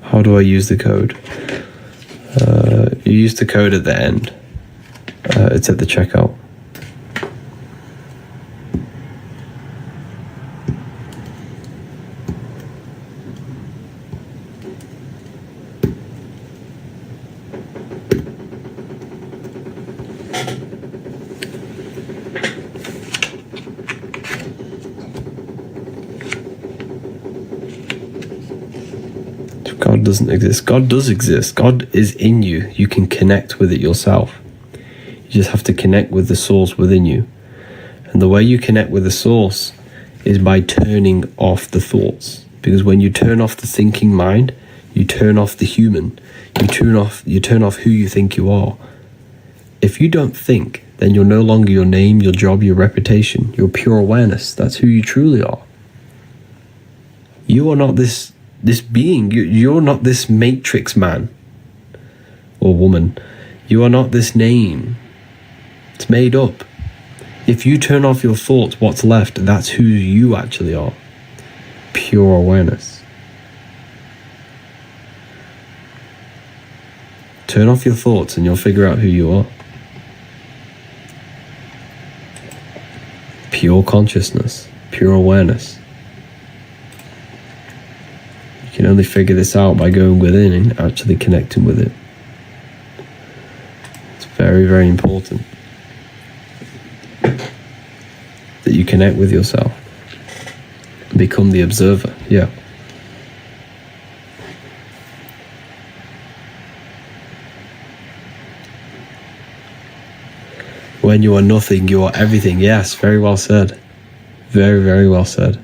How do I use the code? You use the code at the end. It's at the checkout. God doesn't exist. God does exist. God is in you. You can connect with it yourself. You just have to connect with the source within you. And the way you connect with the source is by turning off the thoughts. Because when you turn off the thinking mind, you turn off the human. You turn off who you think you are. If you don't think, then you're no longer your name, your job, your reputation. You're pure awareness. That's who you truly are. You are not this being. You're not this matrix man or woman. You are not this name. It's made up. If you turn off your thoughts, what's left? That's who you actually are. Pure awareness. Turn off your thoughts and you'll figure out who you are. Pure consciousness, pure awareness. You can only figure this out by going within and actually connecting with it. It's very, very important that you connect with yourself. Become the observer, yeah. When you are nothing, you are everything. Yes, very well said. Very, very well said.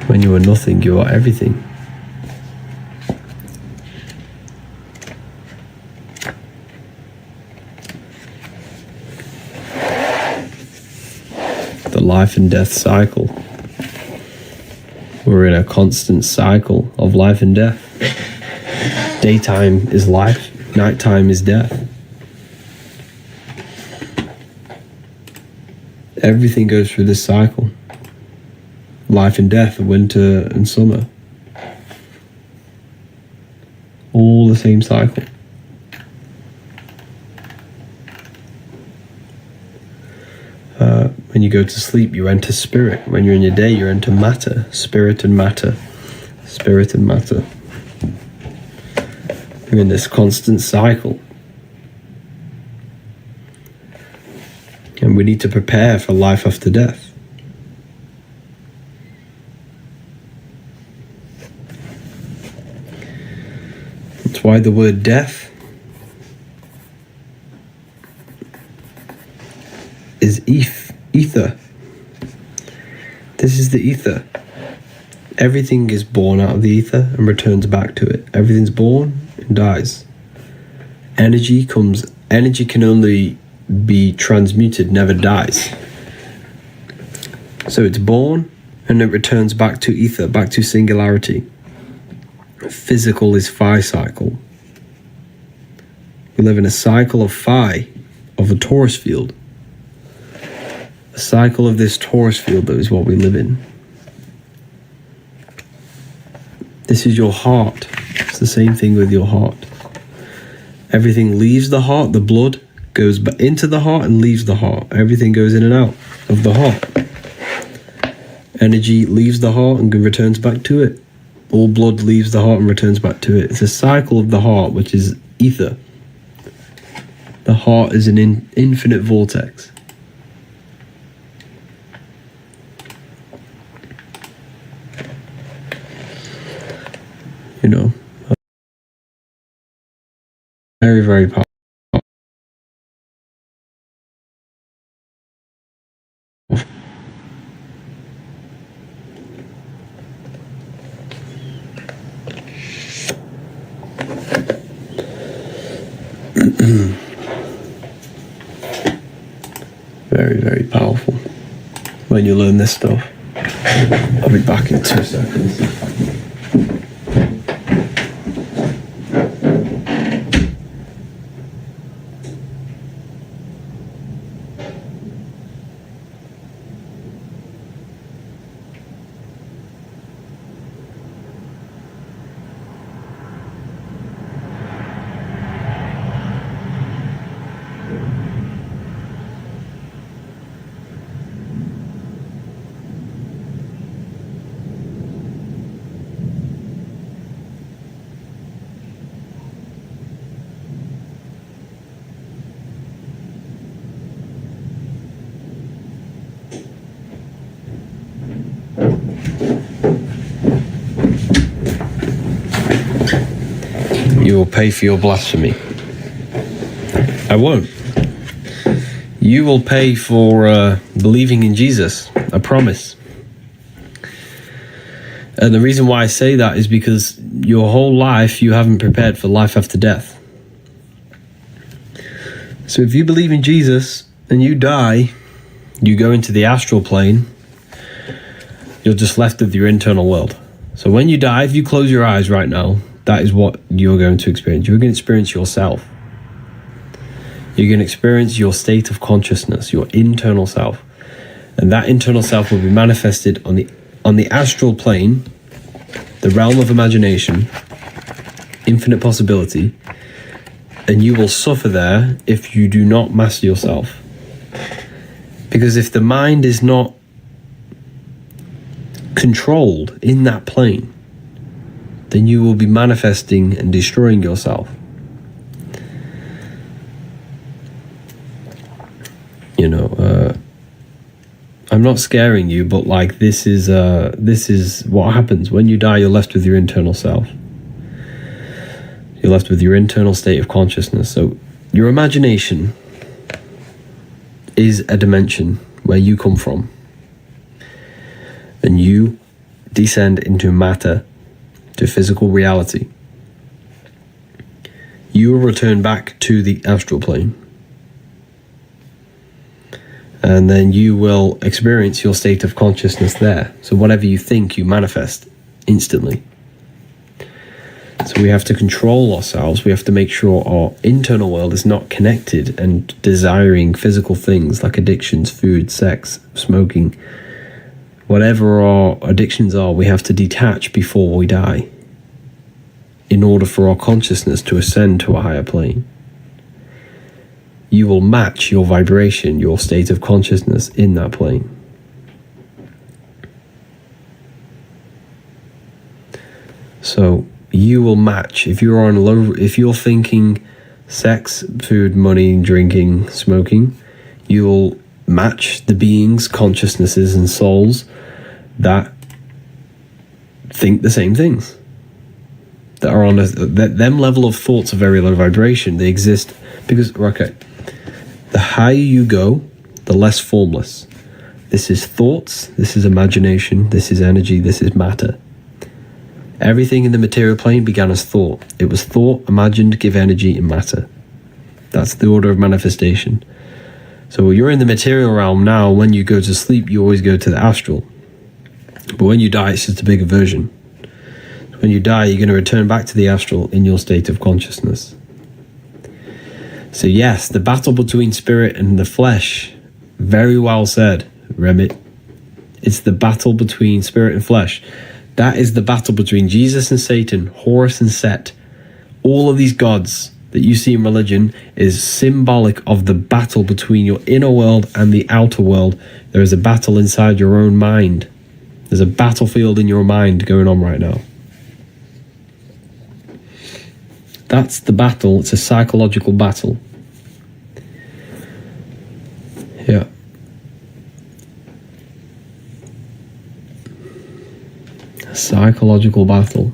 When you are nothing, you are everything. The life and death cycle. We're in a constant cycle of life and death. Daytime is life, nighttime is death. Everything goes through this cycle. Life and death, winter and summer. All the same cycle. When you go to sleep, you enter spirit. When you're in your day, you enter matter. Spirit and matter. Spirit and matter. You're in this constant cycle. And we need to prepare for life after death. That's why the word death is ether. This is the ether. Everything is born out of the ether and returns back to it. Everything's born and dies. Energy can only be transmuted, never dies. So it's born and it returns back to ether, back to singularity. Physical is phi cycle. We live in a cycle of phi, of a torus field. The cycle of this torus field, though, is what we live in. This is your heart. It's the same thing with your heart. Everything leaves the heart. The blood goes into the heart and leaves the heart. Everything goes in and out of the heart. Energy leaves the heart and returns back to it. All blood leaves the heart and returns back to it. It's a cycle of the heart, which is ether. The heart is an infinite vortex. You know, very, very powerful. Very, very powerful when you learn this stuff. I'll be back in 2 seconds. you will pay for your blasphemy. I won't. You will pay for believing in Jesus. I promise. And the reason why I say that is because your whole life you haven't prepared for life after death. So if you believe in Jesus and you die, you go into the astral plane, you're just left with your internal world. So when you die, if you close your eyes right now, that is what you're going to experience. You're going to experience yourself. You're going to experience your state of consciousness, your internal self. And that internal self will be manifested on the astral plane, the realm of imagination, infinite possibility, and you will suffer there if you do not master yourself. Because if the mind is not controlled in that plane, then you will be manifesting and destroying yourself. I'm not scaring you, but like this is what happens when you die. You're left with your internal self. You're left with your internal state of consciousness. So your imagination is a dimension where you come from, and you descend into matter, to physical reality. You will return back to the astral plane. And then you will experience your state of consciousness there. So whatever you think, you manifest instantly. So we have to control ourselves. We have to make sure our internal world is not connected and desiring physical things like addictions, food, sex, smoking. Whatever our addictions are, we have to detach before we die in order for our consciousness to ascend to a higher plane. You will match your vibration, your state of consciousness in that plane. So you will match. If you're thinking sex, food, money, drinking, smoking, you will match the beings, consciousnesses, and souls that think the same things. That are on them level of thoughts are very low vibration. They exist because, the higher you go, the less formless. This is thoughts, this is imagination, this is energy, this is matter. Everything in the material plane began as thought. It was thought, imagined, give energy, and matter. That's the order of manifestation. So you're in the material realm now. When you go to sleep, you always go to the astral. But when you die, it's just a bigger version. When you die, you're going to return back to the astral in your state of consciousness. So yes, the battle between spirit and the flesh, very well said, Remit. It's the battle between spirit and flesh. That is the battle between Jesus and Satan, Horus and Set. All of these gods that you see in religion is symbolic of the battle between your inner world and the outer world. There is a battle inside your own mind. There's a battlefield in your mind going on right now. That's the battle. It's a psychological battle. Yeah. A psychological battle.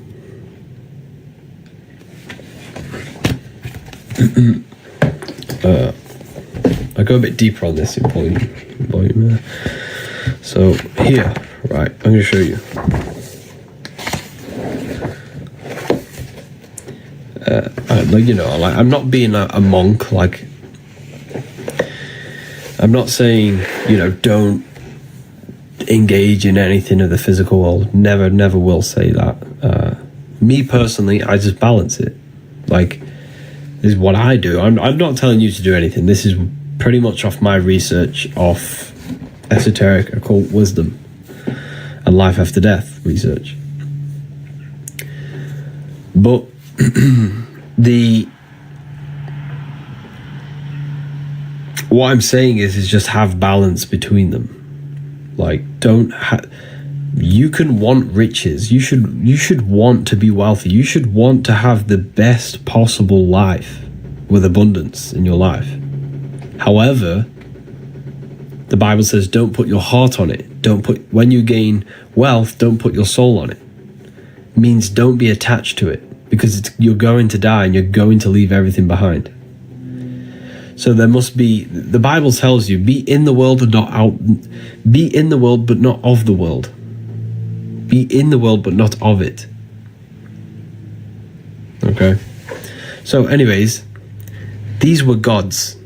I go a bit deeper on this in volume. So here, right, I'm going to show you. I'm not being a monk. Like, I'm not saying, don't engage in anything of the physical world. Never will say that. Me personally, I just balance it. Like, this is what I do. I'm not telling you to do anything. This is pretty much off my research of esoteric occult wisdom and life after death research. But what I'm saying is just have balance between them. Like, you can want riches. You should want to be wealthy. You should want to have the best possible life with abundance in your life. However, the Bible says don't put your heart on it. When you gain wealth, don't put your soul on it. It means don't be attached to it. because you're going to die and you're going to leave everything behind. So there must be, the Bible tells you, be in the world and not out, be in the world but not of the world. Be in the world but not of it. Okay. So anyways, these were gods.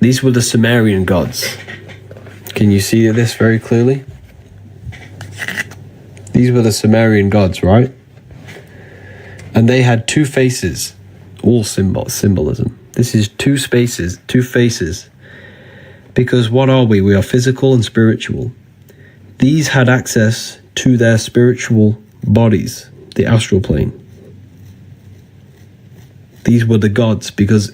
These were the Sumerian gods. Can you see this very clearly? These were the Sumerian gods, right? And they had two faces, all symbolism. This is two faces. Because what are we? We are physical and spiritual. These had access to their spiritual bodies, the astral plane. These were the gods, because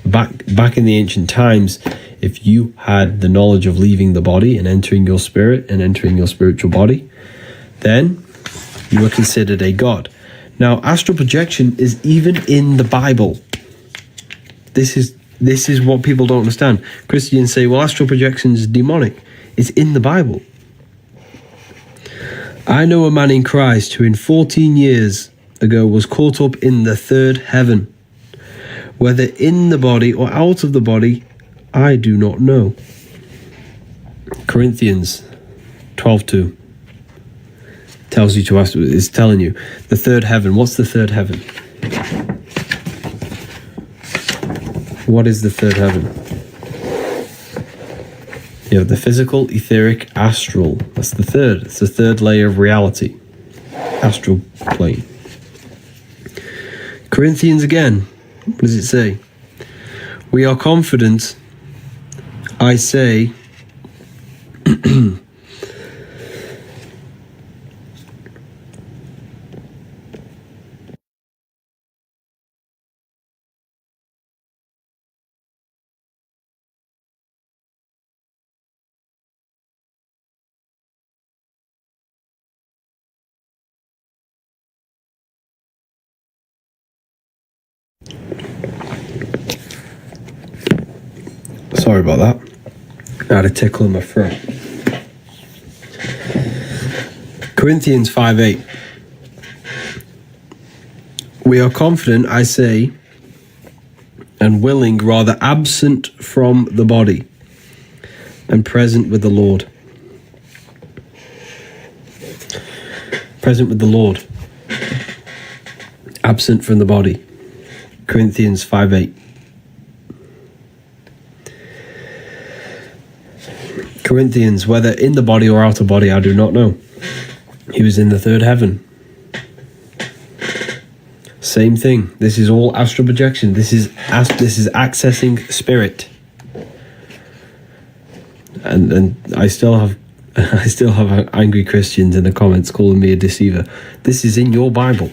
back in the ancient times, if you had the knowledge of leaving the body and entering your spirit and entering your spiritual body, then you were considered a god. Now, astral projection is even in the Bible. This is what people don't understand. Christians say, well, astral projection is demonic. It's in the Bible. I know a man in Christ who in 14 years ago was caught up in the third heaven. Whether in the body or out of the body, I do not know. Corinthians 12:2 tells you to ask, is telling you the third heaven. What's the third heaven? What is the third heaven? You have the physical, etheric, astral. That's the third. It's the third layer of reality. Astral plane. Corinthians again. What does it say? We are confident, I say, sorry about that. I had a tickle in my throat. Corinthians 5:8. We are confident, I say, and willing, rather absent from the body, and present with the Lord. Present with the Lord. Absent from the body. Corinthians 5:8. Corinthians, whether in the body or out of body, I do not know. He was in the third heaven. Same thing. This is all astral projection. This is accessing spirit. And I still have angry Christians in the comments calling me a deceiver. This is in your Bible.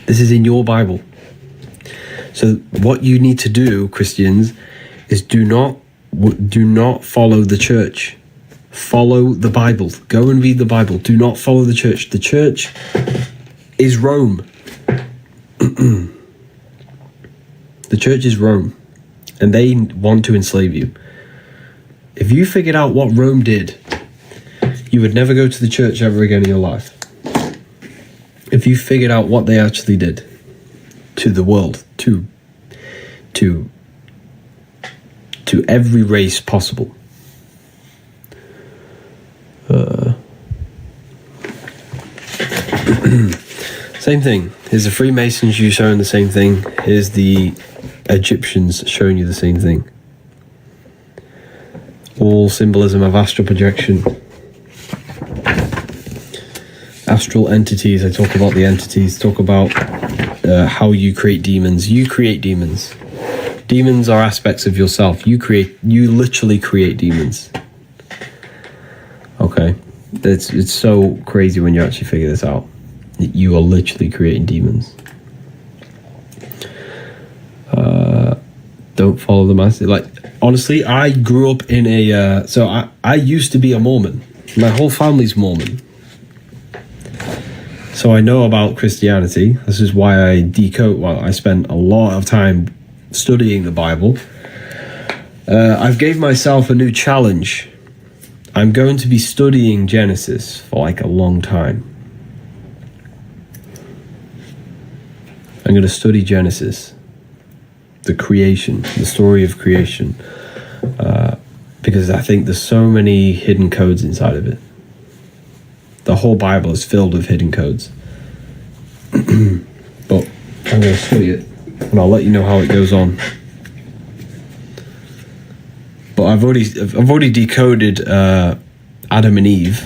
This is in your Bible. So what you need to do, Christians, is do not follow the church. Follow the Bible. Go and read the Bible. Do not follow the church. The church is Rome. The church is Rome, and they want to enslave you. If you figured out what Rome did, you would never go to the church ever again in your life. If you figured out what they actually did to the world, to every race possible. Same thing. Here's the Freemasons, you showing the same thing. Here's the Egyptians showing you the same thing. All symbolism of astral projection. Astral entities. I talk about the entities. Talk about how you create demons. You create demons. Demons are aspects of yourself. You literally create demons. Okay. It's so crazy when you actually figure this out. You are literally creating demons. Don't follow the masses. Like, honestly, I grew up in a... so I used to be a Mormon. My whole family's Mormon. So I know about Christianity. This is why I spent a lot of time studying the Bible. I've gave myself a new challenge. I'm going to be studying Genesis for like a long time. I'm going to study Genesis, the creation, the story of creation, because I think there's so many hidden codes inside of it. The whole Bible is filled with hidden codes. But I'm going to study it, and I'll let you know how it goes on. But I've already decoded Adam and Eve.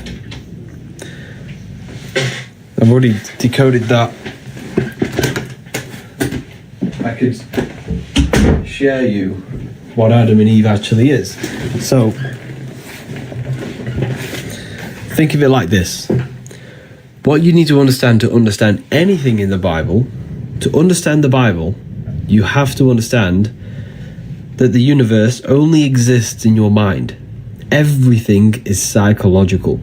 I've already decoded that. I could share you what Adam and Eve actually is. So think of it like this. What you need to understand anything in the Bible, to understand the Bible, you have to understand that the universe only exists in your mind. Everything is psychological.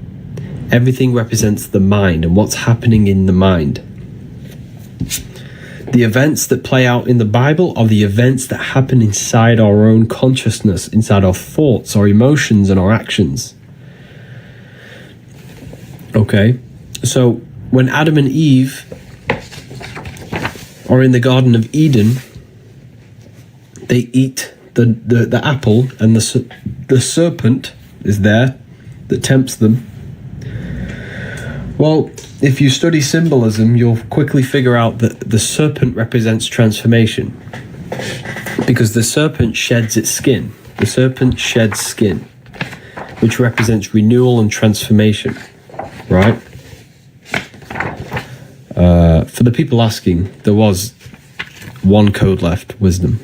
Everything represents the mind and what's happening in the mind. The events that play out in the Bible are the events that happen inside our own consciousness, inside our thoughts, our emotions, and our actions. Okay? So, when Adam and Eve are in the Garden of Eden, they eat the apple, and the serpent is there that tempts them. Well, if you study symbolism, you'll quickly figure out that the serpent represents transformation, because the serpent sheds its skin. The serpent sheds skin, which represents renewal and transformation, right? For the people asking, there was one code left, wisdom.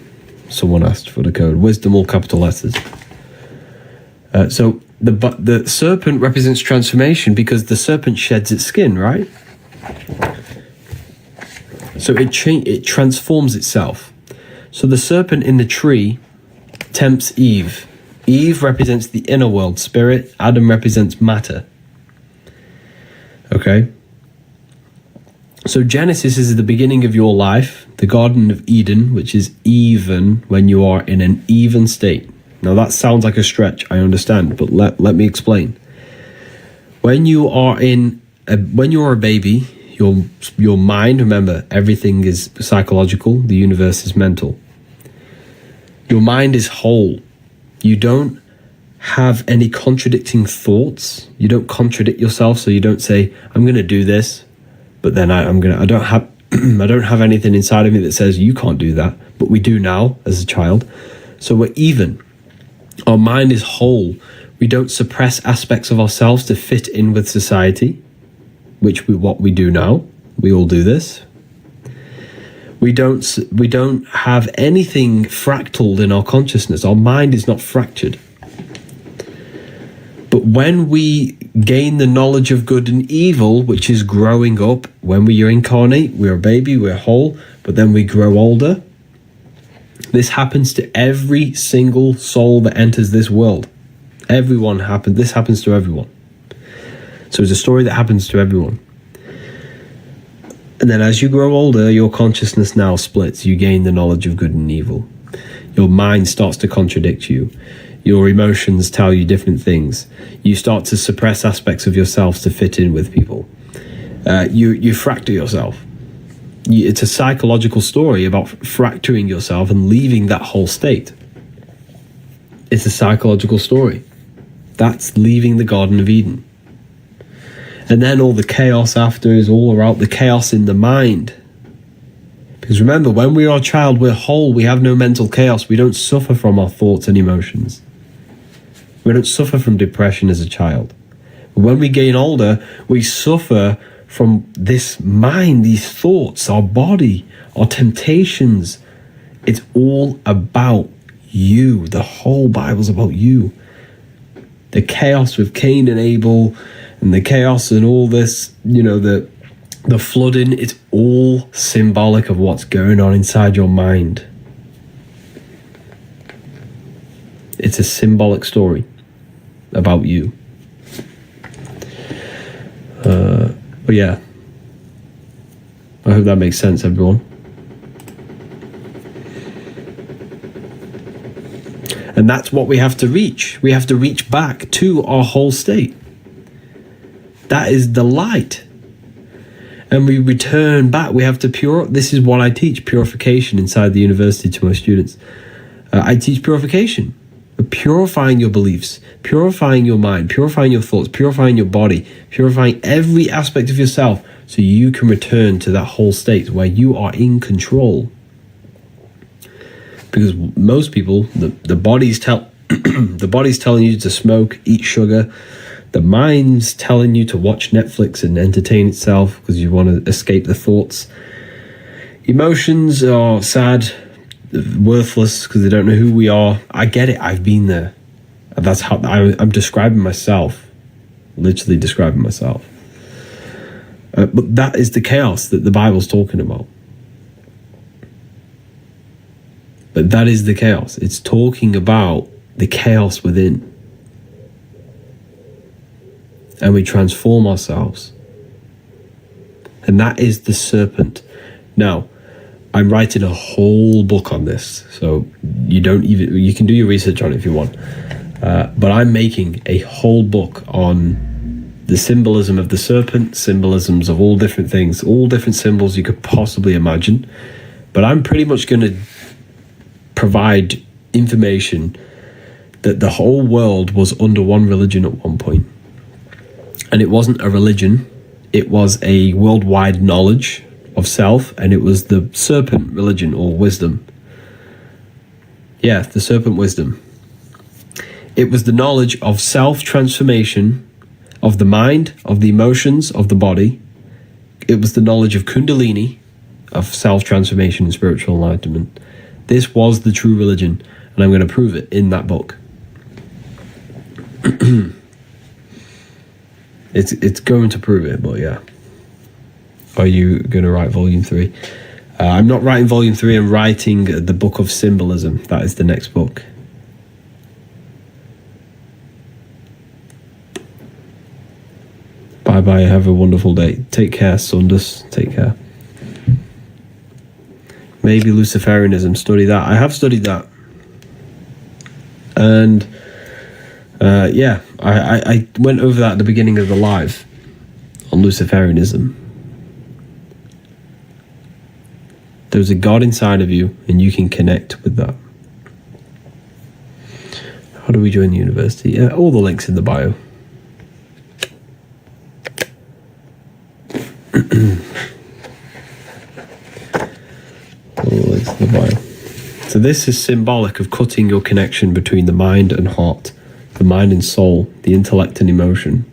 Someone asked for the code. Wisdom, all capital letters. So the serpent represents transformation because the serpent sheds its skin, right? So it transforms itself. So the serpent in the tree tempts Eve. Eve represents the inner world, spirit. Adam represents matter. Okay? So Genesis is the beginning of your life, the Garden of Eden, which is even when you are in an even state. Now that sounds like a stretch, I understand, but let me explain. When you are a baby, your mind, remember, everything is psychological, the universe is mental. Your mind is whole. You don't have any contradicting thoughts. You don't contradict yourself, so you don't say, I'm going to do this, but then I don't have I don't have anything inside of me that says you can't do that, but we do now as a child. So we're even. Our mind is whole. We don't suppress aspects of ourselves to fit in with society, what we do now. We all do this. We don't have anything fractaled in our consciousness. Our mind is not fractured. But when we gain the knowledge of good and evil, which is growing up, when we reincarnate, we're a baby, we're whole, but then we grow older. This happens to every single soul that enters this world. This happens to everyone. So it's a story that happens to everyone. And then as you grow older, your consciousness now splits. You gain the knowledge of good and evil. Your mind starts to contradict you. Your emotions tell you different things. You start to suppress aspects of yourself to fit in with people. You fracture yourself. It's a psychological story about fracturing yourself and leaving that whole state. It's a psychological story. That's leaving the Garden of Eden. And then all the chaos after is all about the chaos in the mind. Because remember, when we are a child, we're whole. We have no mental chaos. We don't suffer from our thoughts and emotions. We don't suffer from depression as a child. But when we gain older, we suffer from this mind, these thoughts, our body, our temptations. It's all about you. The whole Bible's about you. The chaos with Cain and Abel, and the chaos and all this, the flooding, it's all symbolic of what's going on inside your mind. It's a symbolic story about you. But yeah, I hope that makes sense, everyone. And that's what we have to reach. We have to reach back to our whole state. That is the light. And we return back. We have to this is what I teach, purification inside the university to my students. I teach purification. Purifying your beliefs, purifying your mind, purifying your thoughts, purifying your body, purifying every aspect of yourself so you can return to that whole state where you are in control. Because most people, the body's telling you to smoke, eat sugar. The mind's telling you to watch Netflix and entertain itself because you want to escape the thoughts. Emotions are sad, worthless because they don't know who we are. I get it. I've been there. That's how I'm describing myself. Literally describing myself. But that is the chaos that the Bible's talking about. But that is the chaos. It's talking about the chaos within. And we transform ourselves. And that is the serpent. Now, I'm writing a whole book on this, so you can do your research on it if you want. But I'm making a whole book on the symbolism of the serpent, symbolisms of all different things, all different symbols you could possibly imagine. But I'm pretty much going to provide information that the whole world was under one religion at one point. And it wasn't a religion, it was a worldwide knowledge of self, and it was the serpent religion or wisdom. Yeah, the serpent wisdom. It was the knowledge of self-transformation of the mind, of the emotions, of the body. It was the knowledge of Kundalini, of self-transformation and spiritual enlightenment. This was the true religion, and I'm going to prove it in that book. It's going to prove it, but yeah. Are you going to write volume 3? I'm not writing volume 3. I'm writing the book of symbolism. That is the next book. Bye bye. Have a wonderful day. Take care, Sundus. Take care. Maybe Luciferianism. Study that. I have studied that. And yeah, I went over that at the beginning of the live on Luciferianism. There's a God inside of you, and you can connect with that. How do we join the university? Yeah, all the links in the bio. All the links in the bio. So this is symbolic of cutting your connection between the mind and heart, the mind and soul, the intellect and emotion.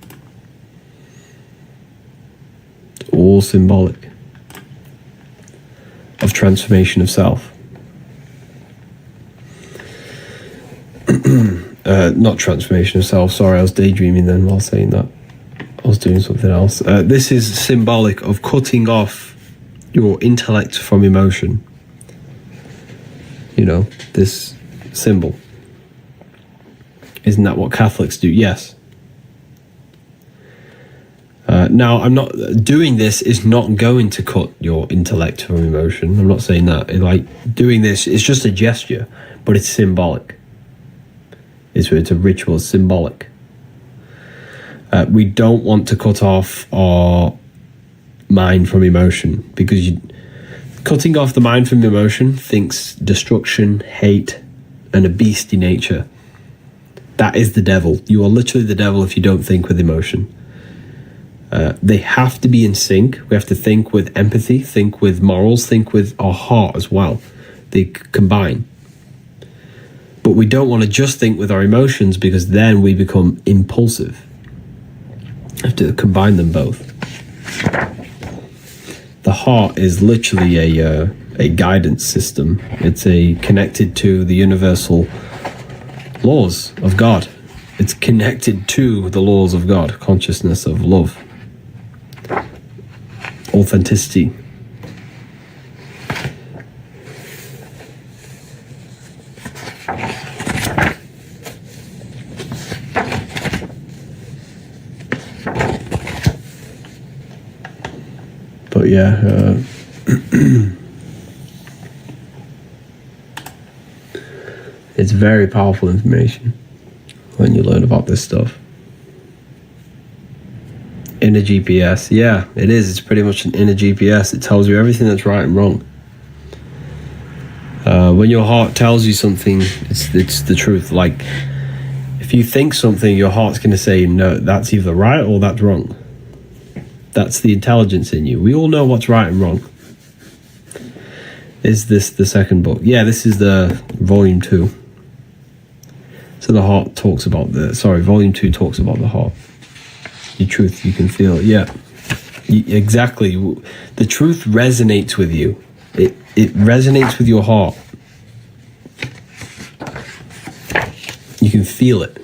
It's all symbolic of transformation of self. Not transformation of self, sorry, I was daydreaming then while saying that. I was doing something else. This is symbolic of cutting off your intellect from emotion. You know, this symbol. Isn't that what Catholics do? Yes. Now, I'm not doing this is not going to cut your intellect from emotion. I'm not saying that. Doing this is just a gesture, but it's symbolic. It's a ritual, symbolic. We don't want to cut off our mind from emotion, because cutting off the mind from emotion thinks destruction, hate, and a beastly nature. That is the devil. You are literally the devil if you don't think with emotion. They have to be in sync. We have to think with empathy, think with morals, think with our heart as well. They combine. But we don't want to just think with our emotions, because then we become impulsive. We have to combine them both. The heart is literally a guidance system. It's connected to the universal laws of God. It's connected to the laws of God, consciousness of love, authenticity. But yeah, It's very powerful information when you learn about this stuff. Inner GPS. Yeah, it is. It's pretty much an inner GPS. It tells you everything that's right and wrong. When your heart tells you something, it's the truth. Like, if you think something, your heart's going to say, no, that's either right or that's wrong. That's the intelligence in you. We all know what's right and wrong. Is this the second book? Yeah, this is the volume 2. So the heart talks about volume 2 talks about the heart. Your truth, you can feel it. Yeah, exactly. The truth resonates with you. It resonates with your heart. You can feel it.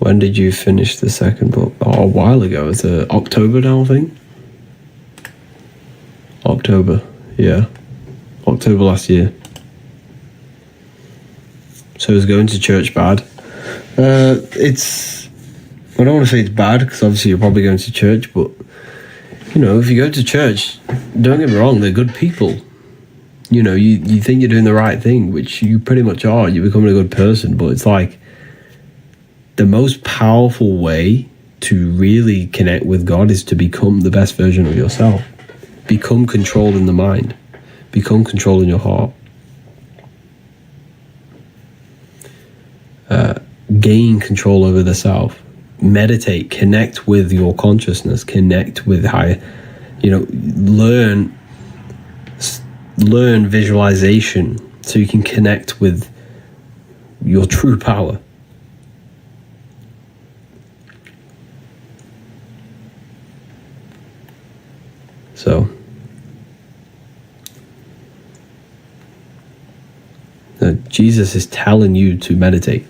When did you finish the second book? Oh, a while ago. It's October now, I think. October, yeah. October last year. So is going to church bad? I don't want to say it's bad, because obviously you're probably going to church, but, you know, if you go to church, don't get me wrong, they're good people. You know, you think you're doing the right thing, which you pretty much are. You're becoming a good person, but it's like, the most powerful way to really connect with God is to become the best version of yourself. Become controlled in the mind. Become controlled in your heart. Gain control over the self. Meditate. Connect with your consciousness. Connect with higher. You know, learn visualization so you can connect with your true power. So, Jesus is telling you to meditate.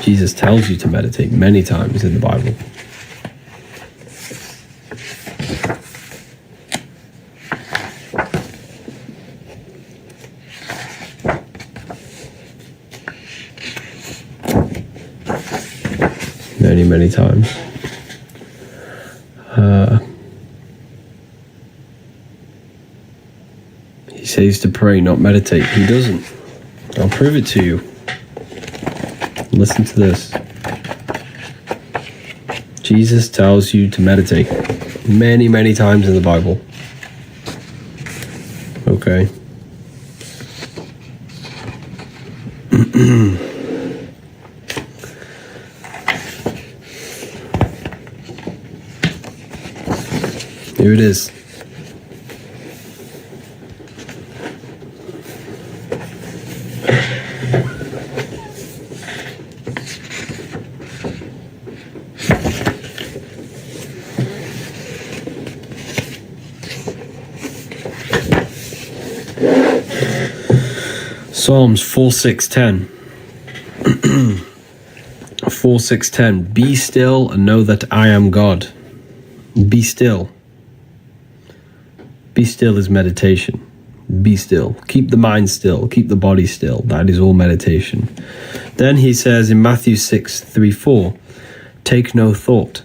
Jesus tells you to meditate many times in the Bible. Many, many times. He says to pray, not meditate. He doesn't. I'll prove it to you. Listen to this. Jesus tells you to meditate many, many times in the Bible. Okay. Here it is. Psalms 4:6-10. 4:6-10. Be still and know that I am God. Be still. Be still is meditation. Be still. Keep the mind still. Keep the body still. That is all meditation. Then he says in Matthew 6:3-4, take no thought.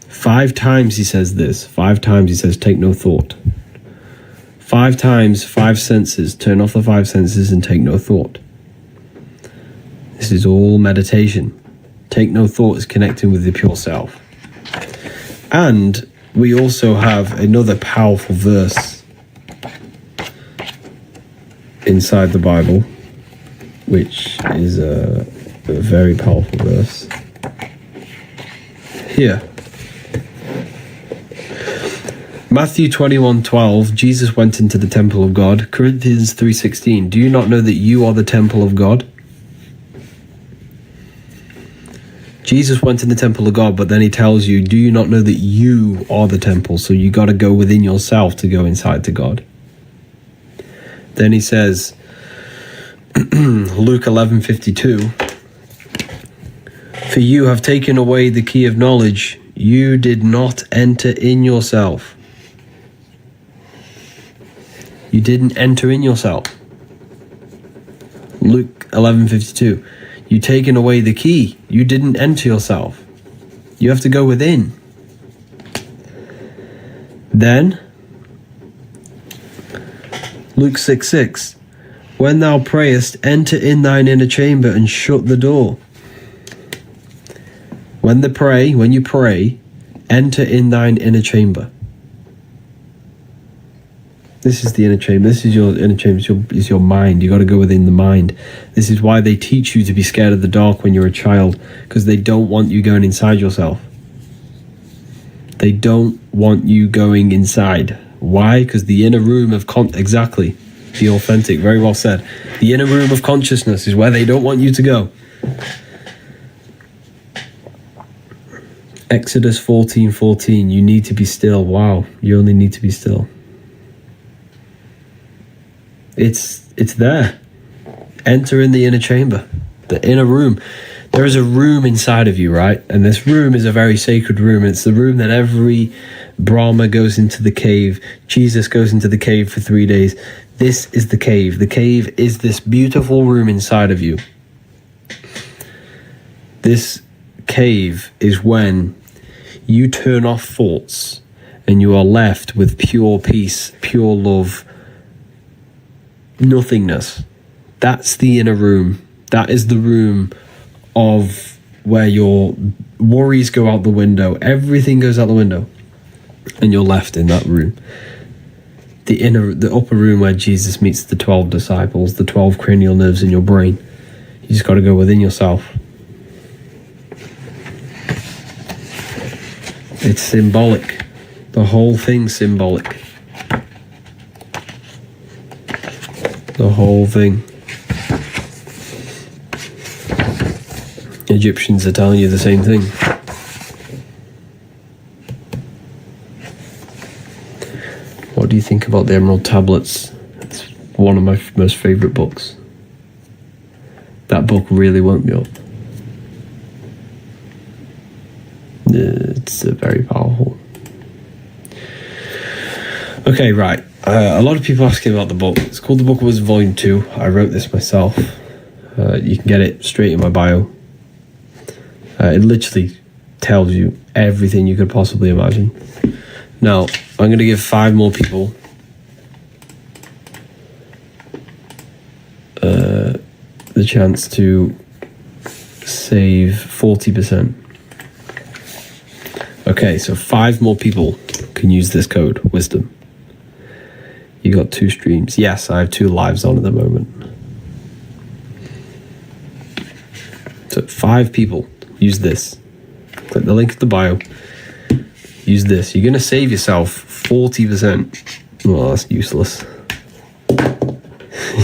5 times he says this. 5 times he says take no thought. 5 times, 5 senses. Turn off the 5 senses and take no thought. This is all meditation. Take no thought is connecting with the pure self. And we also have another powerful verse inside the Bible, which is a very powerful verse. Here. Matthew 21:12, Jesus went into the temple of God. Corinthians 3:16, do you not know that you are the temple of God? Jesus went in the temple of God, but then he tells you, do you not know that you are the temple? So you got to go within yourself to go inside to God. Then he says, Luke 11:52, for you have taken away the key of knowledge. You did not enter in yourself. You didn't enter in yourself. 11:52. You taken away the key. You didn't enter yourself. You have to go within. Then, Luke 6:6. When thou prayest, enter in thine inner chamber and shut the door. When you pray, enter in thine inner chamber. This is the inner chamber. This is your inner chamber. Is your mind. You got to go within the mind. This is why they teach you to be scared of the dark when you're a child, because they don't want you going inside yourself. They don't want you going inside. Why? Because the inner room of exactly, the authentic, very well said. The inner room of consciousness is where they don't want you to go. Exodus 14:14. You need to be still. Wow, you only need to be still. It's there. Enter in the inner chamber, the inner room. There is a room inside of you, right? And this room is a very sacred room. It's the room that every Brahma goes into the cave. Jesus goes into the cave for 3 days. This is the cave. The cave is this beautiful room inside of you. This cave is when you turn off thoughts and you are left with pure peace, pure love, nothingness. That's the inner room. That is the room of where your worries go out the window. Everything goes out the window, and you're left in that room. The upper room where Jesus meets the 12 disciples, the 12 cranial nerves in your brain. You just got to go within yourself. It's symbolic. The whole thing's symbolic. The whole thing. Egyptians are telling you the same thing. What do you think about the Emerald Tablets? It's one of my most favourite books. That book really woke me up. It's very powerful. Okay, right. A lot of people asking about the book. It's called The Book of Wisdom Volume 2. I wrote this myself. You can get it straight in my bio. It literally tells you everything you could possibly imagine. Now, I'm going to give 5 more people the chance to save 40%. Okay, so 5 more people can use this code, Wisdom. You got 2 streams. Yes, I have 2 lives on at the moment. So 5 people, use this. Click the link in the bio. Use this. You're going to save yourself 40%. Well, that's useless.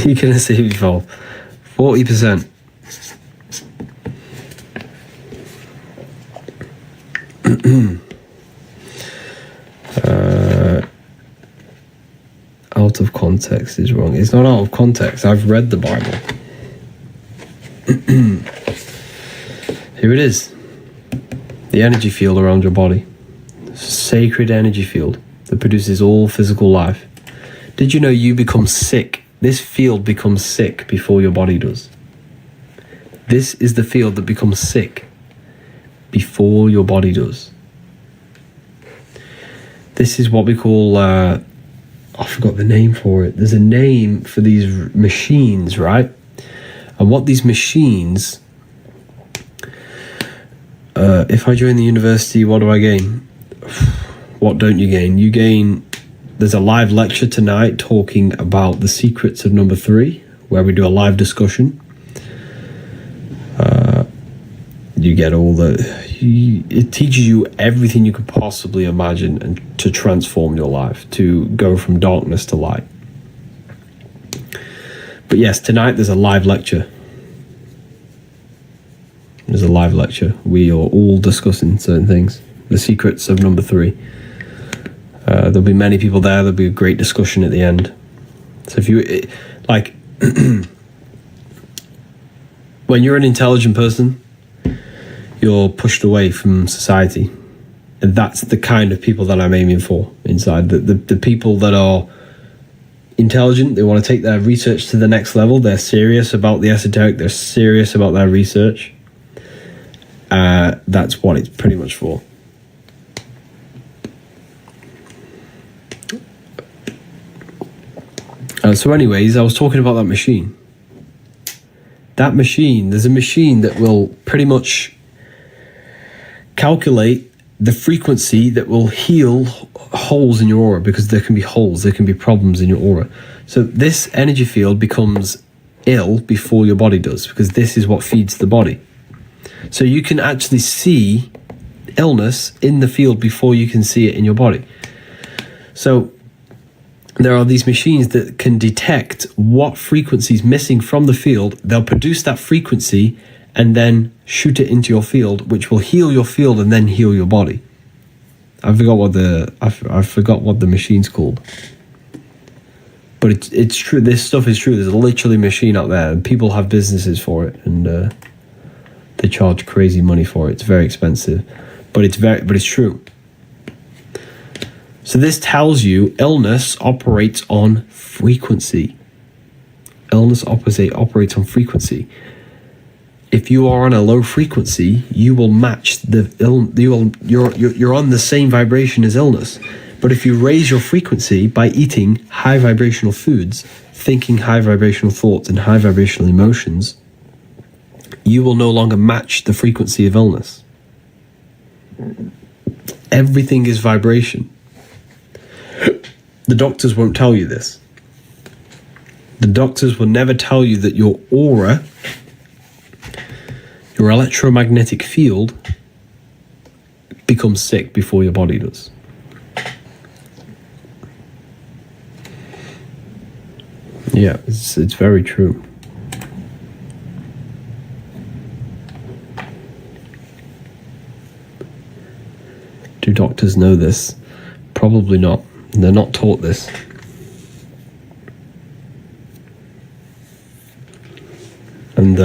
You're going to save yourself 40%. Out of context is wrong. It's not out of context. I've read the Bible. Here it is. The energy field around your body. Sacred energy field that produces all physical life. Did you know you become sick? This field becomes sick before your body does. This is the field that becomes sick before your body does. This is what we call, I forgot the name for it. There's a name for these machines, right? And what these machines, if I join the university, what do I gain? What don't you gain? You gain, there's a live lecture tonight talking about the secrets of number 3, where we do a live discussion. You get all it teaches you everything you could possibly imagine and to transform your life, to go from darkness to light. But yes, tonight there's a live lecture. There's a live lecture. We are all discussing certain things. The secrets of number 3. There'll be many people there. There'll be a great discussion at the end. So if you, like, when you're an intelligent person, you're pushed away from society. And that's the kind of people that I'm aiming for inside. The people that are intelligent. They want to take their research to the next level. They're serious about the esoteric. They're serious about their research. That's what it's pretty much for. So anyways, I was talking about that machine. That machine, there's a machine that will pretty much calculate the frequency that will heal holes in your aura, because there can be holes, there can be problems in your aura. So this energy field becomes ill before your body does, because this is what feeds the body. So you can actually see illness in the field before you can see it in your body. So there are these machines that can detect what frequency is missing from the field. They'll produce that frequency and then shoot it into your field, which will heal your field and then heal your body. I forgot what the machine's called. But it's true. This stuff is true. There's literally a machine out there, and people have businesses for it, and they charge crazy money for it. It's very expensive, but it's true. So this tells you illness operates on frequency. Illness operates on frequency. If you are on a low frequency, you will match you're on the same vibration as illness. But if you raise your frequency by eating high vibrational foods, thinking high vibrational thoughts and high vibrational emotions, you will no longer match the frequency of illness. Everything is vibration. The doctors won't tell you this. The doctors will never tell you that your aura, your electromagnetic field, becomes sick before your body does. Yeah, it's very true. Do doctors know this? Probably not. They're not taught this. And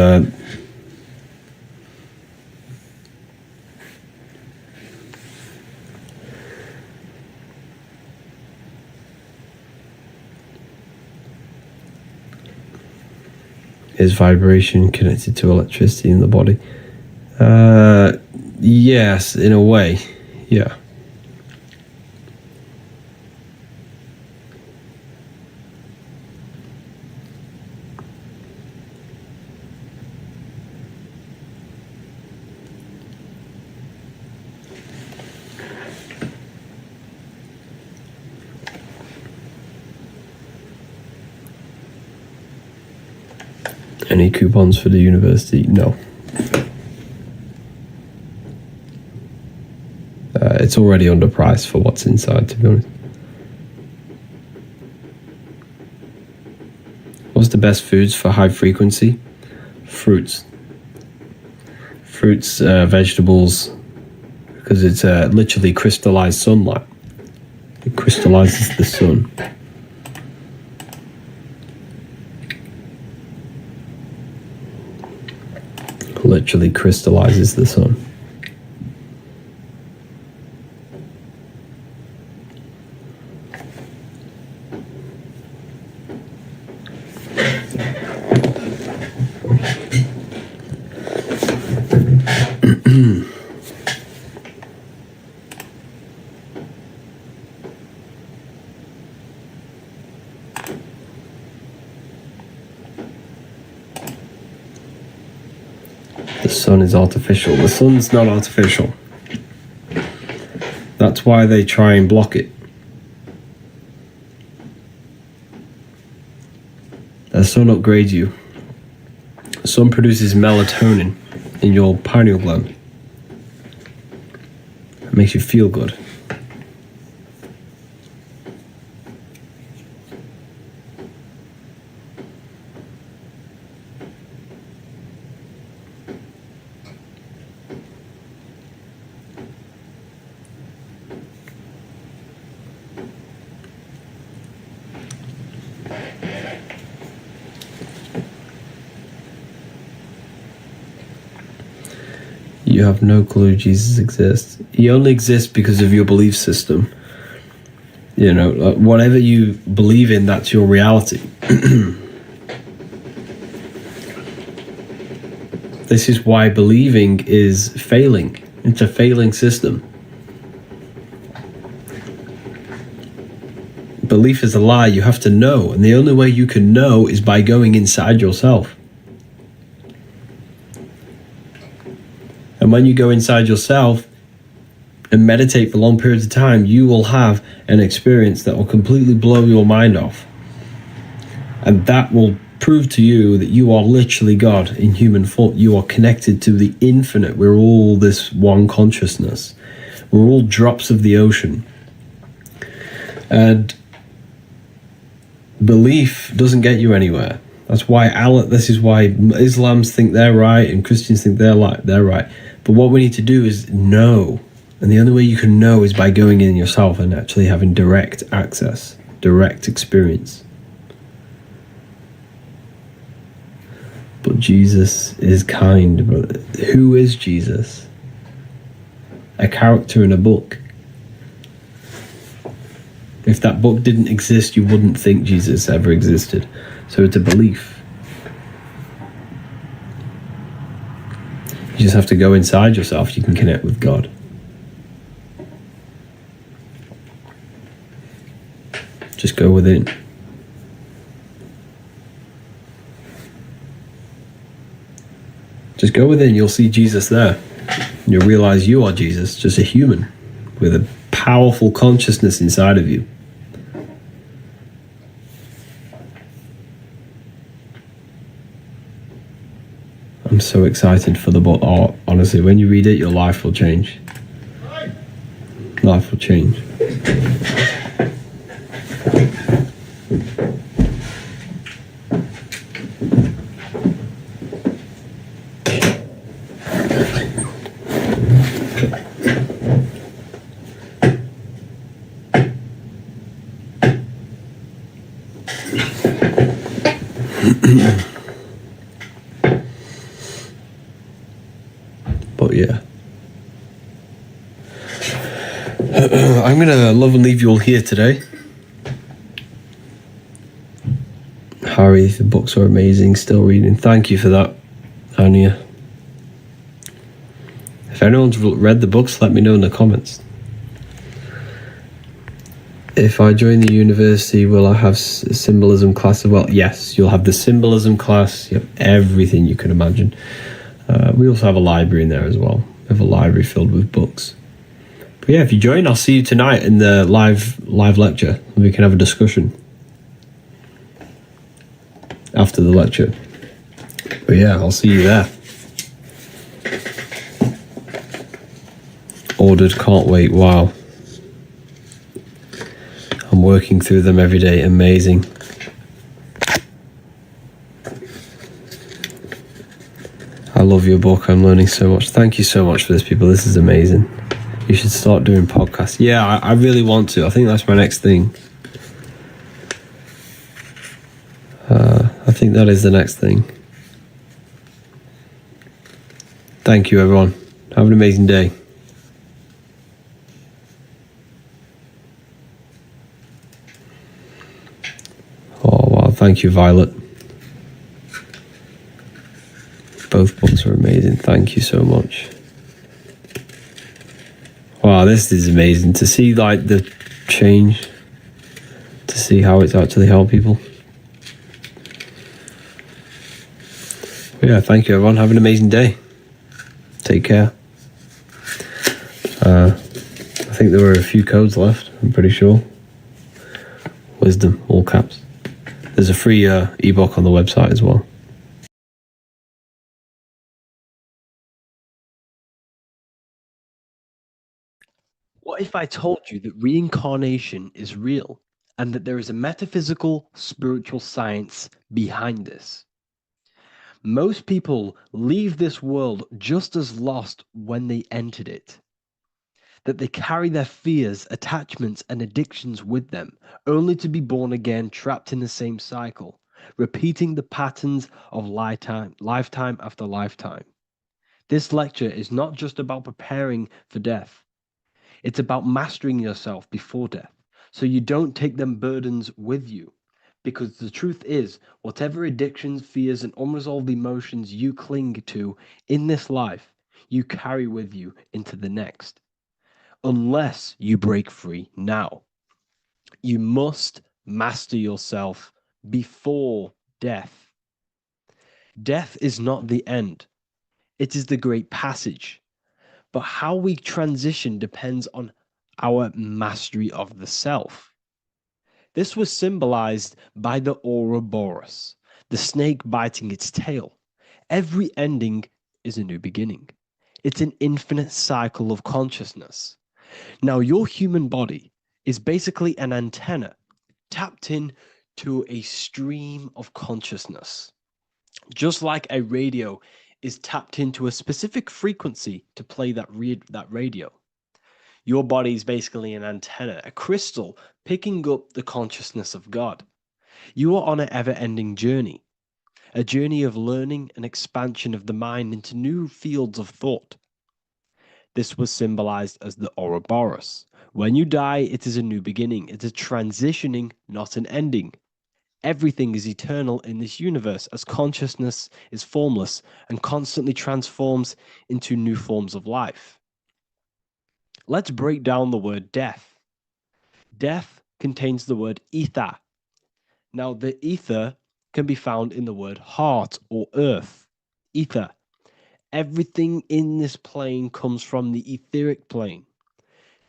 is vibration connected to electricity in the body? Yes, in a way. Yeah. Any coupons for the university? No. It's already underpriced for what's inside, to be honest. What's the best foods for high frequency? Fruits. Fruits, vegetables, because it's literally crystallized sunlight. It crystallizes the sun. Literally crystallizes the sun. The sun is artificial. The sun's not artificial. That's why they try and block it. The sun upgrades you. The sun produces melatonin in your pineal gland. It makes you feel good. You have no clue Jesus exists. He only exists because of your belief system. Whatever you believe in, that's your reality. This is why believing is failing. It's a failing system. Belief is a lie. You have to know, and the only way you can know is by going inside yourself. And when you go inside yourself and meditate for long periods of time, you will have an experience that will completely blow your mind off. And that will prove to you that you are literally God in human form. You are connected to the infinite. We're all this one consciousness. We're all drops of the ocean. And belief doesn't get you anywhere. This is why Islams think they're right and Christians think they're right. But what we need to do is know. And the only way you can know is by going in yourself and actually having direct access, direct experience. But Jesus is kind. But who is Jesus? A character in a book. If that book didn't exist, you wouldn't think Jesus ever existed. So it's a belief. You just have to go inside yourself. You can connect with God. Just go within. Just go within. You'll see Jesus there. You'll realize you are Jesus, just a human with a powerful consciousness inside of you. I'm so excited for the book. Oh, honestly, when you read it, your life will change. Life will change. But yeah, I'm gonna love and leave you all here today. Harry, the books are amazing. Still reading. Thank you for that, Anya. If anyone's read the books, let me know in the comments. If I join the university, will I have symbolism class as well? Yes, you'll have the symbolism class. You have everything you can imagine. We also have a library in there as well. We have a library filled with books. But yeah, if you join, I'll see you tonight in the live lecture. We can have a discussion after the lecture. But yeah, I'll see you there. Ordered, can't wait. Wow. I'm working through them every day. Amazing. I love your book. I'm learning so much. Thank you so much for this, people. This is amazing. You should start doing podcasts. Yeah, I really want to. I think that's my next thing. I think that is the next thing. Thank you, everyone. Have an amazing day. Oh, wow. Thank you, Violet. Both books are amazing. Thank you so much. Wow, this is amazing to see like the change, to see how it's actually helped people. But yeah, thank you, everyone. Have an amazing day. Take care. I think there were a few codes left, I'm pretty sure. Wisdom, all caps. There's a free ebook on the website as well. What if I told you that reincarnation is real and that there is a metaphysical, spiritual science behind this? Most people leave this world just as lost when they entered it. That they carry their fears, attachments, and addictions with them, only to be born again, trapped in the same cycle, repeating the patterns of lifetime after lifetime. This lecture is not just about preparing for death. It's about mastering yourself before death, so you don't take them burdens with you. Because the truth is, whatever addictions, fears, and unresolved emotions you cling to in this life, you carry with you into the next. Unless you break free now. You must master yourself before death. Death is not the end, it is the great passage. But how we transition depends on our mastery of the self. This was symbolized by the Ouroboros, the snake biting its tail. Every ending is a new beginning. It's an infinite cycle of consciousness. Now, your human body is basically an antenna tapped in to a stream of consciousness. Just like a radio is tapped into a specific frequency to play that radio. Your body is basically an antenna, a crystal picking up the consciousness of God. You are on an ever ending journey, a journey of learning and expansion of the mind into new fields of thought. This was symbolized as the Ouroboros. When you die, it is a new beginning. It's a transitioning, not an ending. Everything is eternal in this universe as consciousness is formless and constantly transforms into new forms of life. Let's break down the word death. Death contains the word ether. Now, the ether can be found in the word heart or earth. Ether. Everything in this plane comes from the etheric plane.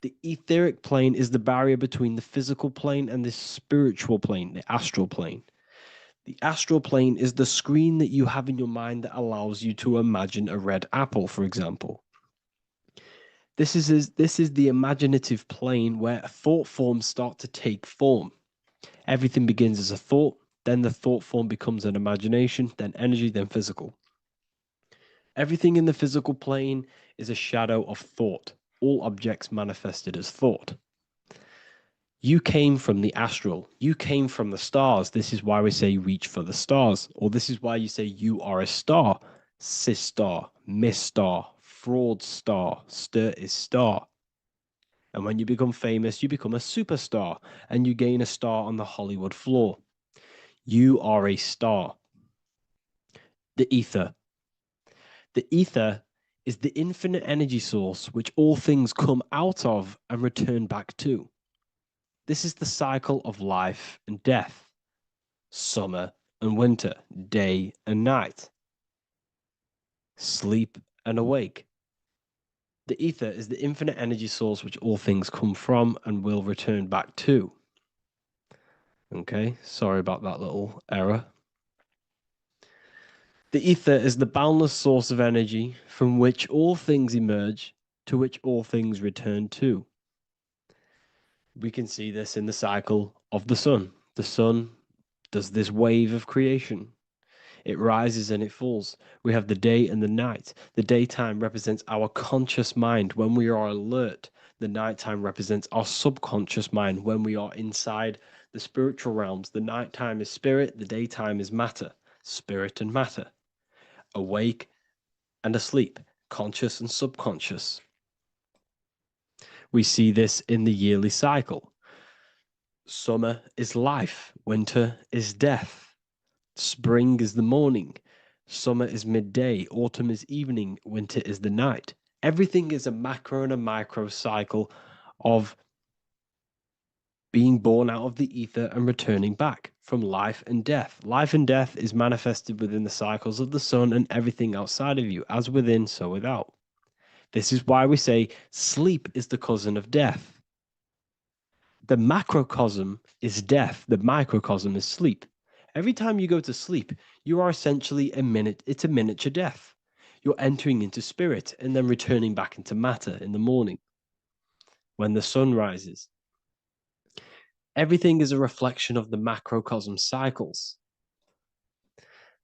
The etheric plane is the barrier between the physical plane and the spiritual plane, the astral plane. The astral plane is the screen that you have in your mind that allows you to imagine a red apple, for example. This is the imaginative plane where thought forms start to take form. Everything begins as a thought, then the thought form becomes an imagination, then energy, then physical. Everything in the physical plane is a shadow of thought, all objects manifested as thought. You came from the astral. You came from the stars. This is why we say reach for the stars. Or this is why you say you are a star. Cis star, miss star, fraud star, stir is star. And when you become famous, you become a superstar and you gain a star on the Hollywood floor. You are a star. The ether. The ether is the infinite energy source which all things come out of and return back to. This is the cycle of life and death, summer and winter, day and night, sleep and awake. The ether is the infinite energy source which all things come from and will return back to. Okay, sorry about that little error. The ether is the boundless source of energy from which all things emerge, to which all things return to. We can see this in the cycle of the sun. The sun does this wave of creation. It rises and it falls. We have the day and the night. The daytime represents our conscious mind when we are alert. The nighttime represents our subconscious mind when we are inside the spiritual realms. The nighttime is spirit, the daytime is matter, spirit and matter, awake and asleep, conscious and subconscious. We see this in the yearly cycle. Summer is life, winter is death. Spring is the morning, summer is midday, autumn is evening, winter is the night. Everything is a macro and a micro cycle of being born out of the ether and returning back from life and death. Life and death is manifested within the cycles of the sun and everything outside of you, as within, so without. This is why we say sleep is the cousin of death. The macrocosm is death, the microcosm is sleep. Every time you go to sleep, you are essentially it's a miniature death. You're entering into spirit and then returning back into matter in the morning when the sun rises. Everything is a reflection of the macrocosm cycles.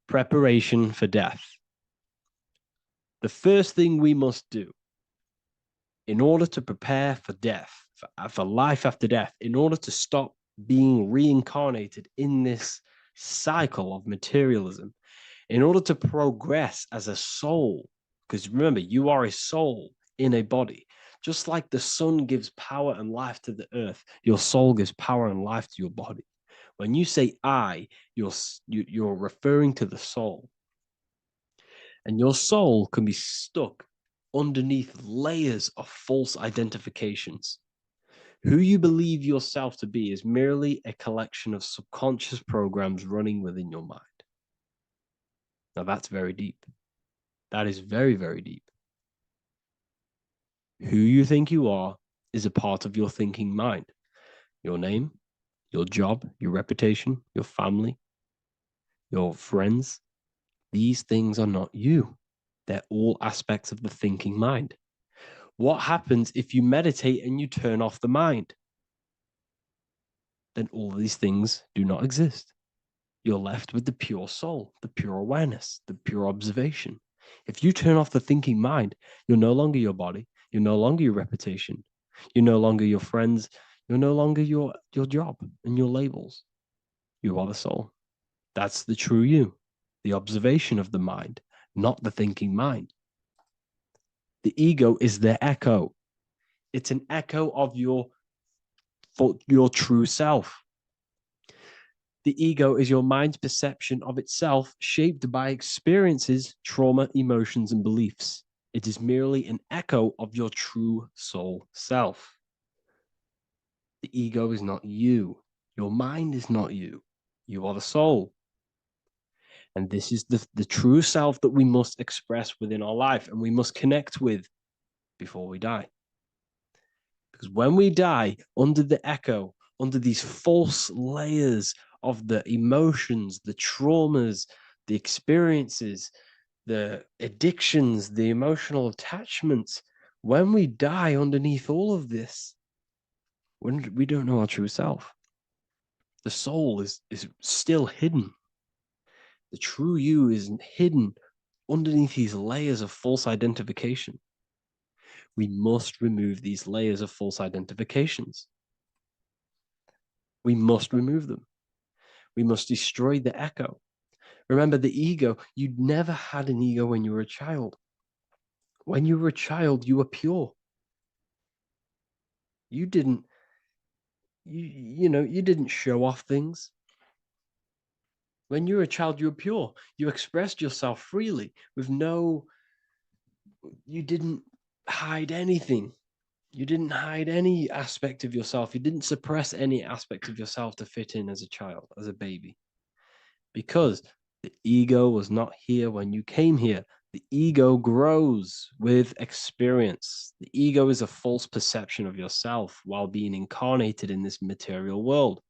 Preparation for death. The first thing we must do in order to prepare for death, for life after death, in order to stop being reincarnated in this cycle of materialism, in order to progress as a soul, because remember, you are a soul in a body. Just like the sun gives power and life to the earth, your soul gives power and life to your body. When you say I, you're referring to the soul. And your soul can be stuck underneath layers of false identifications. Who you believe yourself to be is merely a collection of subconscious programs running within your mind. Now, that's very deep. That is very, very deep. Who you think you are is a part of your thinking mind. Your name, your job, your reputation, your family, your friends, these things are not you. They're all aspects of the thinking mind. What happens if you meditate and you turn off the mind? Then all these things do not exist. You're left with the pure soul, the pure awareness, the pure observation. If you turn off the thinking mind, you're no longer your body, you're no longer your reputation, you're no longer your friends, you're no longer your job and your labels. You are the soul. That's the true you, the observation of the mind, not the thinking mind. The ego is the echo. It's an echo of your true self. The ego is your mind's perception of itself, shaped by experiences, trauma, emotions, and beliefs. It is merely an echo of your true soul self. The ego is not you. Your mind is not you. You are the soul. And this is the true self that we must express within our life and we must connect with before we die. Because when we die under the echo, under these false layers of the emotions, the traumas, the experiences, the addictions, the emotional attachments, when we die underneath all of this, when we don't know our true self, the soul is still hidden. The true you is hidden underneath these layers of false identification. We must remove these layers of false identifications. We must remove them. We must destroy the echo. Remember, the ego, you never had an ego when you were a child. When you were a child, you were pure. You didn't, you didn't show off things. When you were a child, you were pure. You expressed yourself freely with you didn't hide anything. You didn't hide any aspect of yourself. You didn't suppress any aspect of yourself to fit in as a child, as a baby. Because the ego was not here when you came here. The ego grows with experience. The ego is a false perception of yourself while being incarnated in this material world.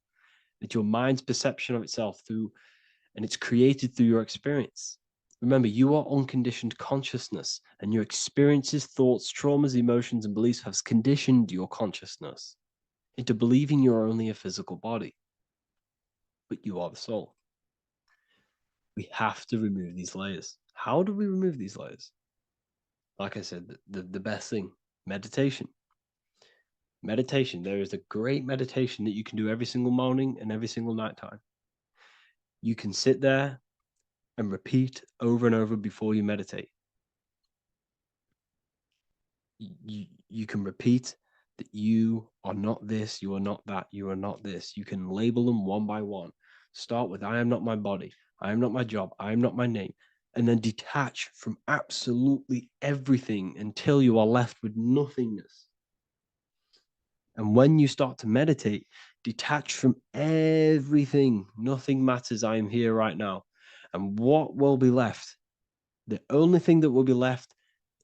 It's your mind's perception of itself and it's created through your experience. Remember, you are unconditioned consciousness, and your experiences, thoughts, traumas, emotions, and beliefs have conditioned your consciousness into believing you're only a physical body, but you are the soul. We have to remove these layers. How do we remove these layers? Like I said, the best thing, meditation. Meditation. There is a great meditation that you can do every single morning and every single nighttime. You can sit there and repeat over and over before you meditate. You can repeat that you are not this, you are not that, you are not this. You can label them one by one. Start with I am not my body, I am not my job, I am not my name, and then detach from absolutely everything until you are left with nothingness. And when you start to meditate, detach from everything. Nothing matters. I am here right now. And what will be left? The only thing that will be left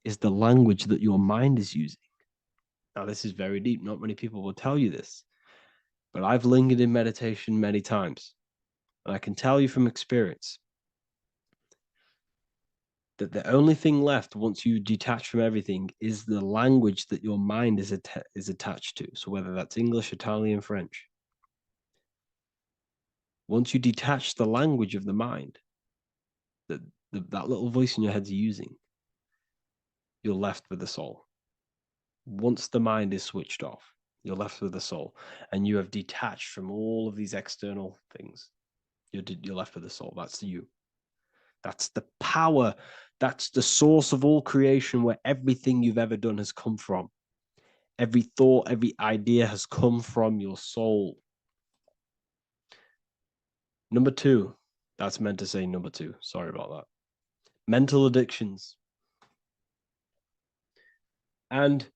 is the language that your mind is using. Now, this is very deep. Not many people will tell you this, but I've lingered in meditation many times. And I can tell you from experience that the only thing left once you detach from everything is the language that your mind is attached to. So whether that's English, Italian, French. Once you detach the language of the mind that little voice in your head's using, you're left with the soul. Once the mind is switched off, you're left with the soul, and you have detached from all of these external things. You're left with the soul. That's you. That's the power. That's the source of all creation, where everything you've ever done has come from. Every thought, every idea has come from your soul. Number two, that's meant to say number two. Sorry about that. Mental addictions and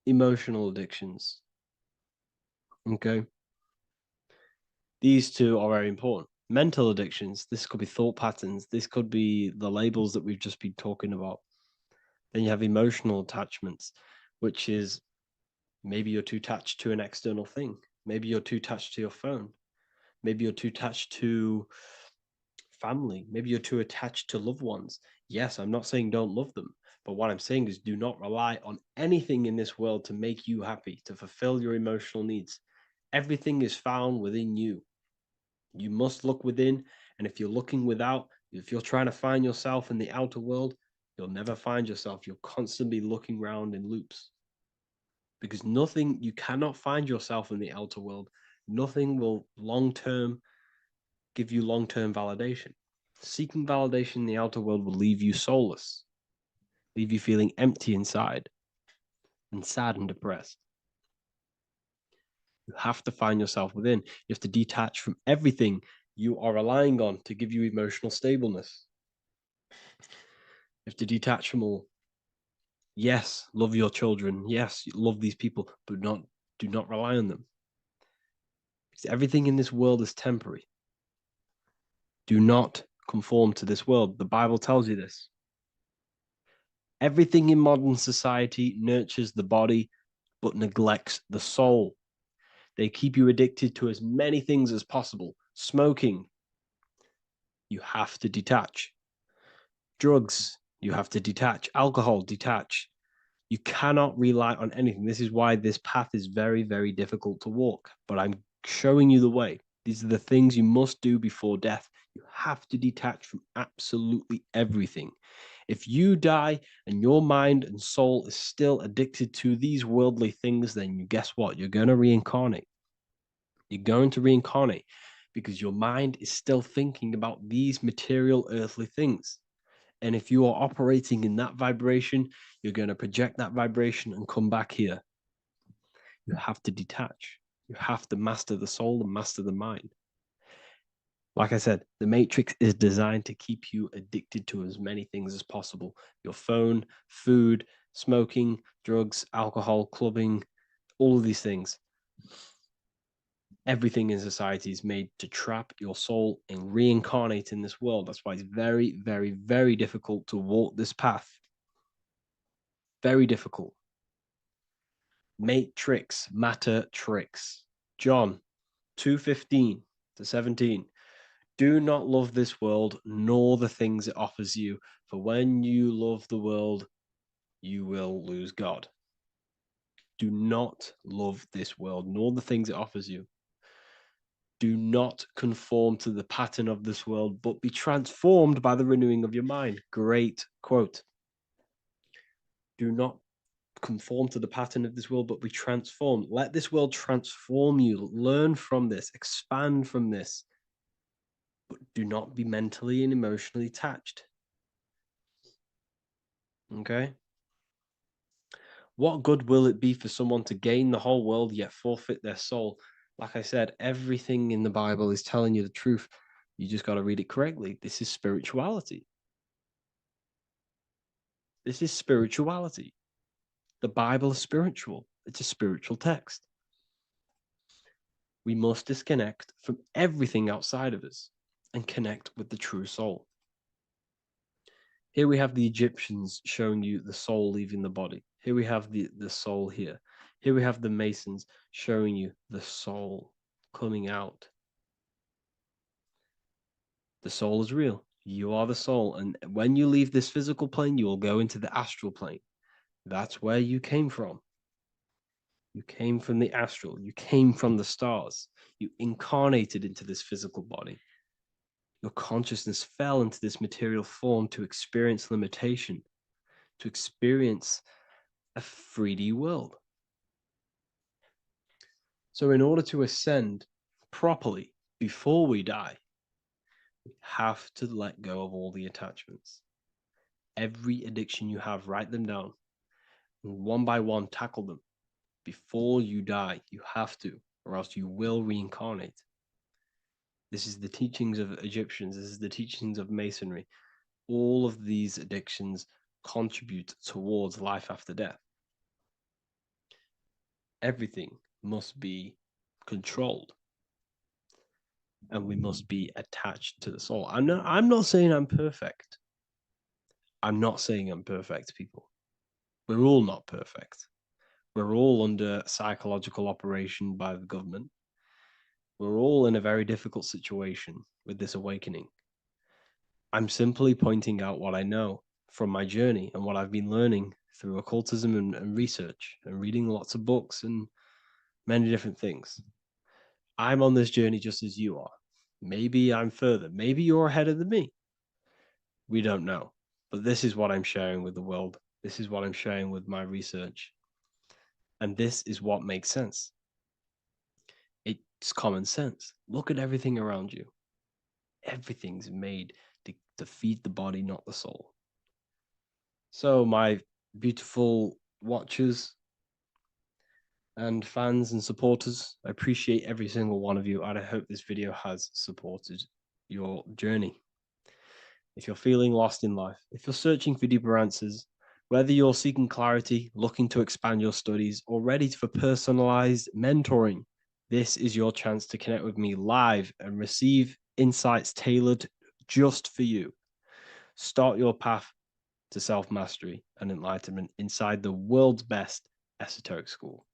emotional addictions. Okay. These two are very important. Mental addictions, this could be thought patterns, this could be the labels that we've just been talking about. Then you have emotional attachments, which is maybe you're too attached to an external thing. Maybe you're too attached to your phone. Maybe you're too attached to family. Maybe you're too attached to loved ones. Yes, I'm not saying don't love them, but what I'm saying is do not rely on anything in this world to make you happy, to fulfill your emotional needs. Everything is found within you. You must look within, and if you're looking without, if you're trying to find yourself in the outer world, you'll never find yourself. You'll constantly be looking around in loops. Because nothing, you cannot find yourself in the outer world. Nothing will long term give you long term validation. Seeking validation in the outer world will leave you soulless, leave you feeling empty inside and sad and depressed. You have to find yourself within. You have to detach from everything you are relying on to give you emotional stableness. You have to detach from all. Yes, love your children. Yes, love these people, but do not rely on them. Because everything in this world is temporary. Do not conform to this world. The Bible tells you this. Everything in modern society nurtures the body, but neglects the soul. They keep you addicted to as many things as possible. Smoking, you have to detach. Drugs, you have to detach. Alcohol, detach. You cannot rely on anything. This is why this path is very, very difficult to walk. But I'm showing you the way. These are the things you must do before death. You have to detach from absolutely everything. If you die and your mind and soul is still addicted to these worldly things, then you guess what? You're going to reincarnate. You're going to reincarnate because your mind is still thinking about these material earthly things. And if you are operating in that vibration, you're going to project that vibration and come back here. You have to detach. You have to master the soul and master the mind. Like I said, the matrix is designed to keep you addicted to as many things as possible. Your phone, food, smoking, drugs, alcohol, clubbing, all of these things. Everything in society is made to trap your soul and reincarnate in this world. That's why it's very, very, very difficult to walk this path. Very difficult. Matrix, matter tricks. John 2:15 to 17. Do not love this world, nor the things it offers you. For when you love the world, you will lose God. Do not love this world, nor the things it offers you. Do not conform to the pattern of this world, but be transformed by the renewing of your mind. Great quote. Do not conform to the pattern of this world, but be transformed. Let this world transform you. Learn from this, expand from this, but do not be mentally and emotionally attached. Okay? What good will it be for someone to gain the whole world yet forfeit their soul? Like I said, everything in the Bible is telling you the truth. You just got to read it correctly. This is spirituality. This is spirituality. The Bible is spiritual. It's a spiritual text. We must disconnect from everything outside of us and connect with the true soul. Here we have the Egyptians showing you the soul leaving the body. Here we have the soul here. Here we have the Masons showing you the soul coming out. The soul is real. You are the soul. And when you leave this physical plane, you will go into the astral plane. That's where you came from. You came from the astral. You came from the stars. You incarnated into this physical body. Your consciousness fell into this material form to experience limitation, to experience a 3D world. So, in order to ascend properly before we die, we have to let go of all the attachments. Every addiction you have, write them down. And one by one, tackle them. before you die. You have to, or else you will reincarnate. This is the teachings of Egyptians. This is the teachings of Masonry. All of these addictions contribute towards life after death. Everything must be controlled, and we must be attached to the soul. I'm not saying I'm perfect. I'm not saying I'm perfect, people. We're all not perfect. We're all under psychological operation by the government. We're all in a very difficult situation with this awakening. I'm simply pointing out what I know from my journey and what I've been learning through occultism and research and reading lots of books and many different things. I'm on this journey just as you are. Maybe I'm further. Maybe you're ahead of me. We don't know. But this is what I'm sharing with the world. This is what I'm sharing with my research. And this is what makes sense. It's common sense. Look at everything around you. Everything's made to feed the body, not the soul. So, my beautiful watchers and fans and supporters, I appreciate every single one of you, and I hope this video has supported your journey. If you're feeling lost in life, if you're searching for deeper answers, whether you're seeking clarity, looking to expand your studies, or ready for personalized mentoring, this is your chance to connect with me live and receive insights tailored just for you. Start your path to self-mastery and enlightenment inside the world's best esoteric school.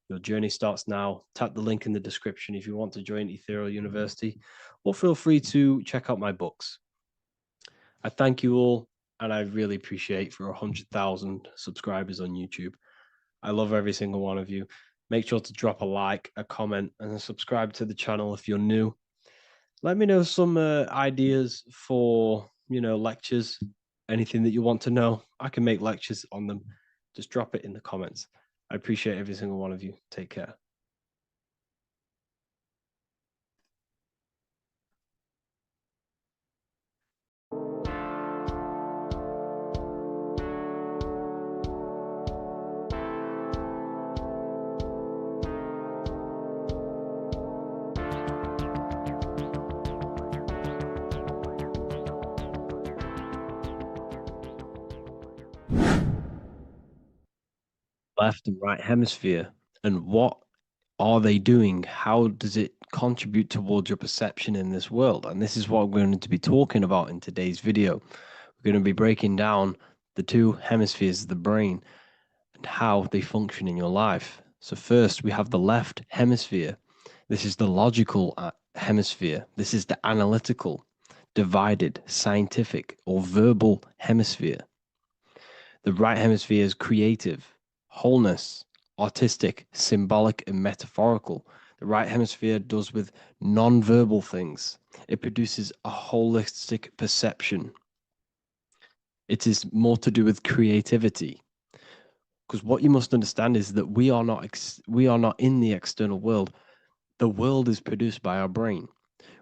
Your journey starts now. Tap the link in the description if you want to join Ethereal University, or feel free to check out my books. I thank you all, and I really appreciate for 100,000 subscribers on YouTube. I love every single one of you. Make sure to drop a like, a comment, and subscribe to the channel if you're new. Let me know some ideas for, lectures, anything that you want to know. I can make lectures on them. Just drop it in the comments. I appreciate every single one of you. Take care. Left and right hemisphere, and what are they doing? How does it contribute towards your perception in this world? And this is what we're going to be talking about in today's video. We're going to be breaking down the two hemispheres of the brain and how they function in your life. So first, we have the left hemisphere. This is the logical hemisphere. This is the analytical, divided, scientific, or verbal hemisphere. The right hemisphere is creative, wholeness, artistic, symbolic, and metaphorical. The right hemisphere does with non-verbal things. It produces a holistic perception. It is more to do with creativity. Because what you must understand is that we are not in the external world. The world is produced by our brain.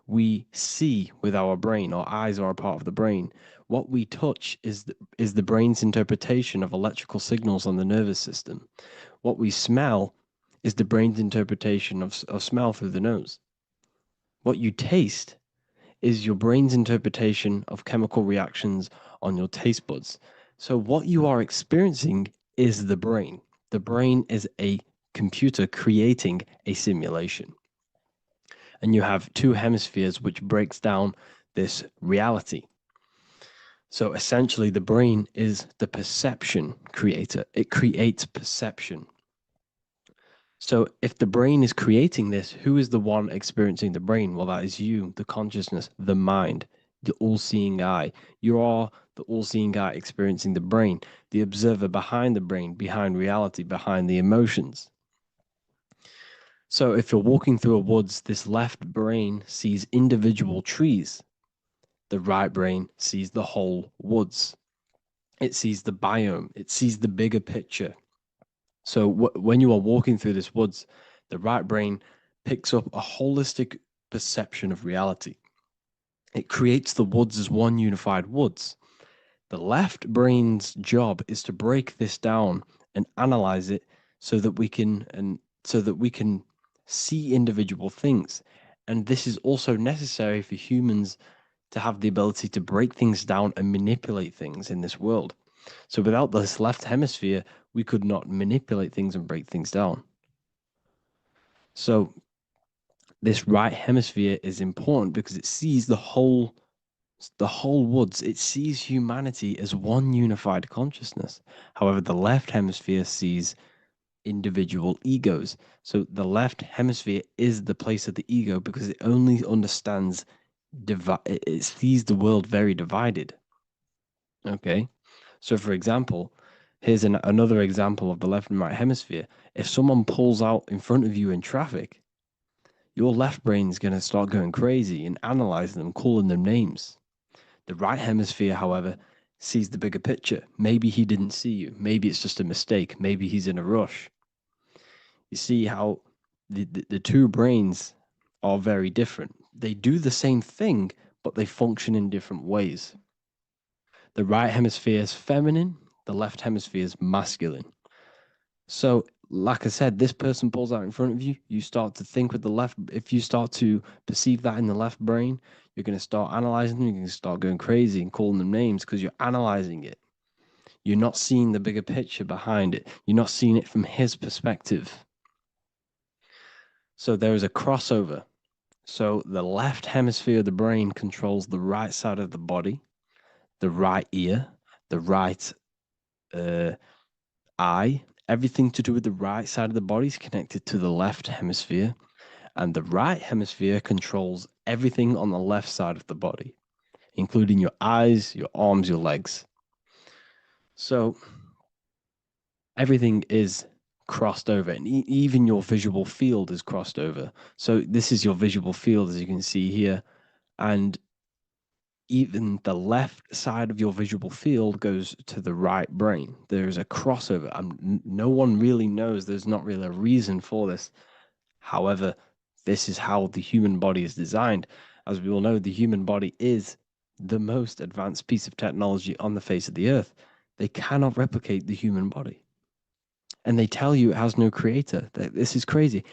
We see with our brain. Our eyes are a part of the brain. What we touch is the brain's interpretation of electrical signals on the nervous system. What we smell is the brain's interpretation of smell through the nose. What you taste is your brain's interpretation of chemical reactions on your taste buds. So what you are experiencing is the brain. The brain is a computer creating a simulation. And you have two hemispheres which breaks down this reality. So essentially, the brain is the perception creator. It creates perception. So if the brain is creating this, who is the one experiencing the brain? Well, that is you, the consciousness, the mind, the all-seeing eye. You are the all-seeing eye experiencing the brain, the observer behind the brain, behind reality, behind the emotions. So if you're walking through a woods, this left brain sees individual trees. The right brain sees the whole woods. It sees the biome. It sees the bigger picture. So when you are walking through this woods, the right brain picks up a holistic perception of reality. It creates the woods as one unified woods. The left brain's job is to break this down and analyze it so that we can see individual things. And this is also necessary for humans to have the ability to break things down and manipulate things in this world. So without this left hemisphere, we could not manipulate things and break things down. So this right hemisphere is important because it sees the whole woods. It sees humanity as one unified consciousness. However, the left hemisphere sees individual egos. So the left hemisphere is the place of the ego because it only understands it sees the world very divided. Okay. So for example, here's another example of the left and right hemisphere. If someone pulls out in front of you in traffic, your left brain's going to start going crazy and analyzing them, calling them names. The right hemisphere, however, sees the bigger picture. Maybe he didn't see you. Maybe it's just a mistake. Maybe he's in a rush. You see how the two brains are very different. They do the same thing, but they function in different ways. The right hemisphere is feminine, the left hemisphere is masculine. So, like I said, this person pulls out in front of you. You start to think with the left. If you start to perceive that in the left brain, you're going to start analyzing them. You're going to start going crazy and calling them names because you're analyzing it. You're not seeing the bigger picture behind it. You're not seeing it from his perspective. So, there is a crossover. So, the left hemisphere of the brain controls the right side of the body, the right ear, the right eye. Everything to do with the right side of the body is connected to the left hemisphere, and the right hemisphere controls everything on the left side of the body, including your eyes, your arms, your legs. So everything is crossed over, and even your visual field is crossed over. So this is your visual field, as you can see here, and even the left side of your visual field goes to the right brain. There's a crossover. No one really knows. There's not really a reason for this. However, this is how the human body is designed. As we all know, the human body is the most advanced piece of technology on the face of the earth. They cannot replicate the human body. And they tell you it has no creator. This is crazy.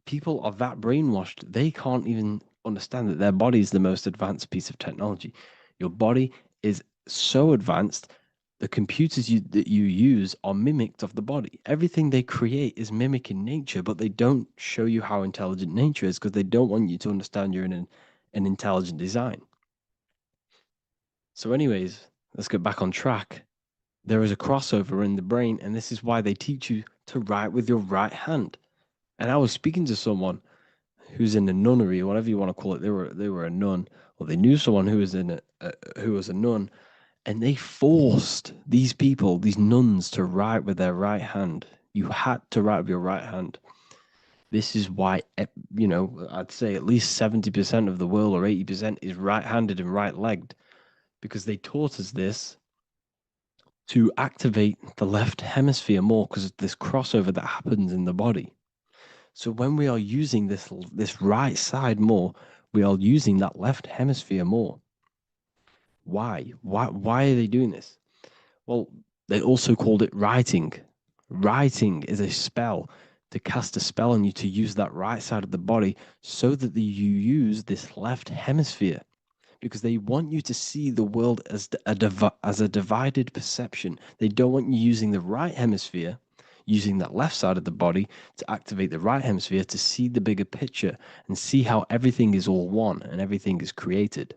People are that brainwashed, they can't even understand that their body is the most advanced piece of technology. Your body is so advanced, the computers that you use are mimicked of the body. Everything they create is mimicking nature, but they don't show you how intelligent nature is because they don't want you to understand you're in an intelligent design. So, anyways, let's get back on track. There is a crossover in the brain, and this is why they teach you to write with your right hand. And I was speaking to someone who's in a nunnery, or whatever you want to call it. They were a nun, or they knew someone who was who was a nun, and they forced these people, these nuns, to write with their right hand. You had to write with your right hand. This is why, I'd say at least 70% of the world or 80% is right-handed and right-legged, because they taught us this to activate the left hemisphere more because of this crossover that happens in the body. So when we are using this right side more, we are using that left hemisphere more. Why? Why are they doing this? Well, they also called it writing. Writing is a spell, to cast a spell on you, to use that right side of the body so that you use this left hemisphere, because they want you to see the world as a divided perception. They don't want you using the right hemisphere, using that left side of the body to activate the right hemisphere to see the bigger picture and see how everything is all one and everything is created.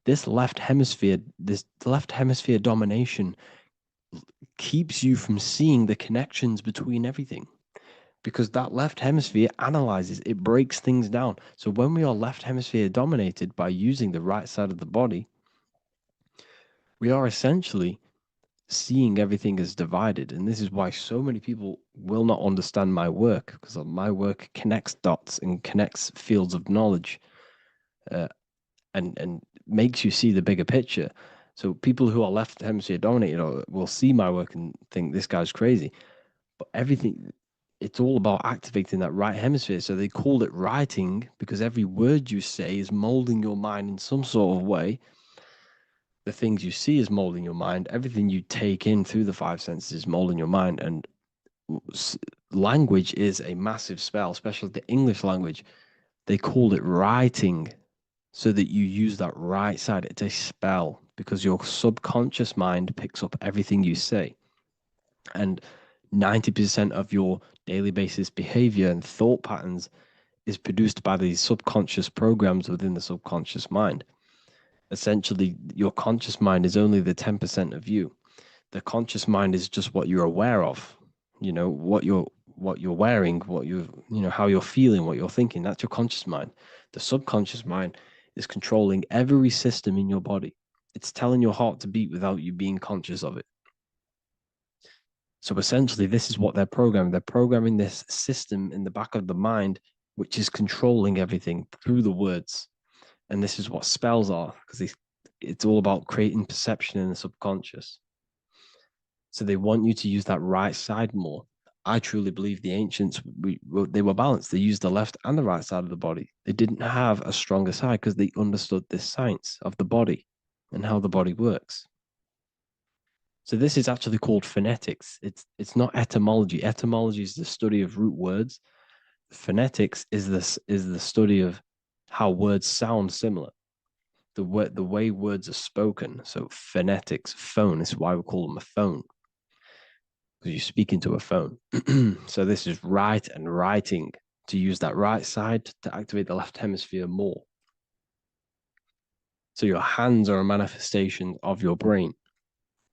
This left hemisphere domination keeps you from seeing the connections between everything, because that left hemisphere analyzes, it breaks things down. So when we are left hemisphere dominated by using the right side of the body, we are essentially seeing everything as divided. And this is why so many people will not understand my work, because my work connects dots and connects fields of knowledge, and makes you see the bigger picture. So people who are left hemisphere dominated will see my work and think this guy's crazy. But everything, it's all about activating that right hemisphere. So they called it writing because every word you say is molding your mind in some sort of way. The things you see is molding your mind. Everything you take in through the five senses is molding your mind. And language is a massive spell, especially the English language. They called it writing so that you use that right side. It's a spell because your subconscious mind picks up everything you say. And 90% of your daily basis behavior and thought patterns is produced by these subconscious programs within the subconscious mind. Essentially, your conscious mind is only the 10% of you. The conscious mind is just what you're aware of, what you're wearing, how you're feeling, what you're thinking. That's your conscious mind. The subconscious mind is controlling every system in your body. It's telling your heart to beat without you being conscious of it. So essentially, this is what they're programming. They're programming this system in the back of the mind, which is controlling everything through the words. And this is what spells are, because it's all about creating perception in the subconscious. So they want you to use that right side more. I truly believe the ancients, they were balanced. They used the left and the right side of the body. They didn't have a stronger side because they understood this science of the body and how the body works. So this is actually called phonetics. It's not etymology. Etymology is the study of root words. Phonetics is the study of how words sound similar. The way words are spoken. So phonetics, phone is why we call them a phone, because you speak into a phone. So this is write and writing, to use that right side to activate the left hemisphere more. So your hands are a manifestation of your brain.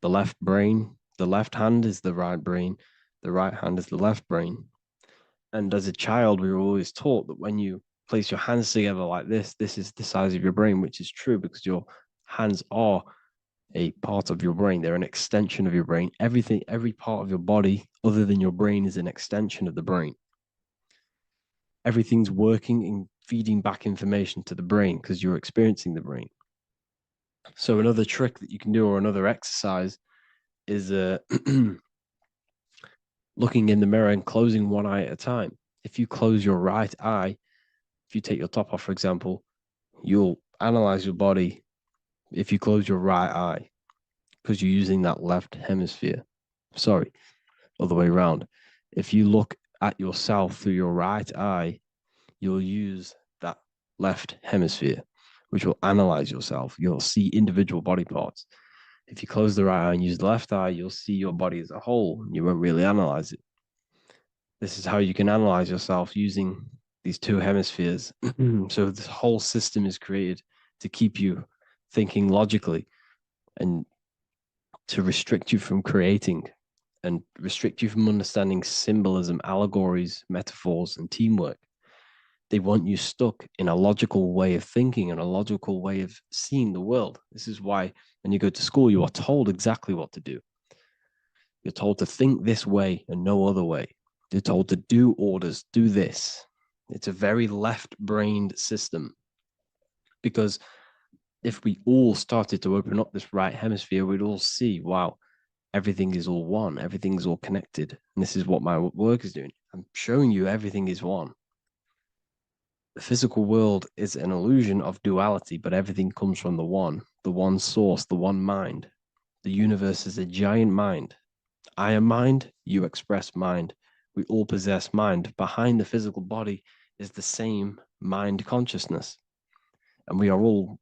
The left hand is the right brain, the right hand is the left brain. And as a child, we were always taught that when you place your hands together like this is the size of your brain, which is true because your hands are a part of your brain. They're an extension of your brain. Every part of your body other than your brain is an extension of the brain. Everything's working and feeding back information to the brain because you're experiencing the brain. So another trick that you can do, or another exercise, is looking in the mirror and closing one eye at a time. If you close your right eye, if you take your top off, for example, you'll analyze your body if you close your right eye because you're using that left hemisphere. Sorry, other way around. If you look at yourself through your right eye, you'll use that left hemisphere, which will analyze yourself. You'll see individual body parts. If you close the right eye and use the left eye, you'll see your body as a whole. You won't really analyze it. This is how you can analyze yourself using these two hemispheres. So this whole system is created to keep you thinking logically and to restrict you from creating and restrict you from understanding symbolism, allegories, metaphors, and teamwork. They want you stuck in a logical way of thinking and a logical way of seeing the world. This is why when you go to school, you are told exactly what to do. You're told to think this way and no other way. You're told to do orders, do this. It's a very left-brained system because if we all started to open up this right hemisphere, we'd all see, wow, everything is all one, everything's all connected. And this is what my work is doing. I'm showing you everything is one. The physical world is an illusion of duality, but everything comes from the one source, the one mind. The universe is a giant mind. I am mind, you express mind. We all possess mind. Behind the physical body is the same mind consciousness. And we are all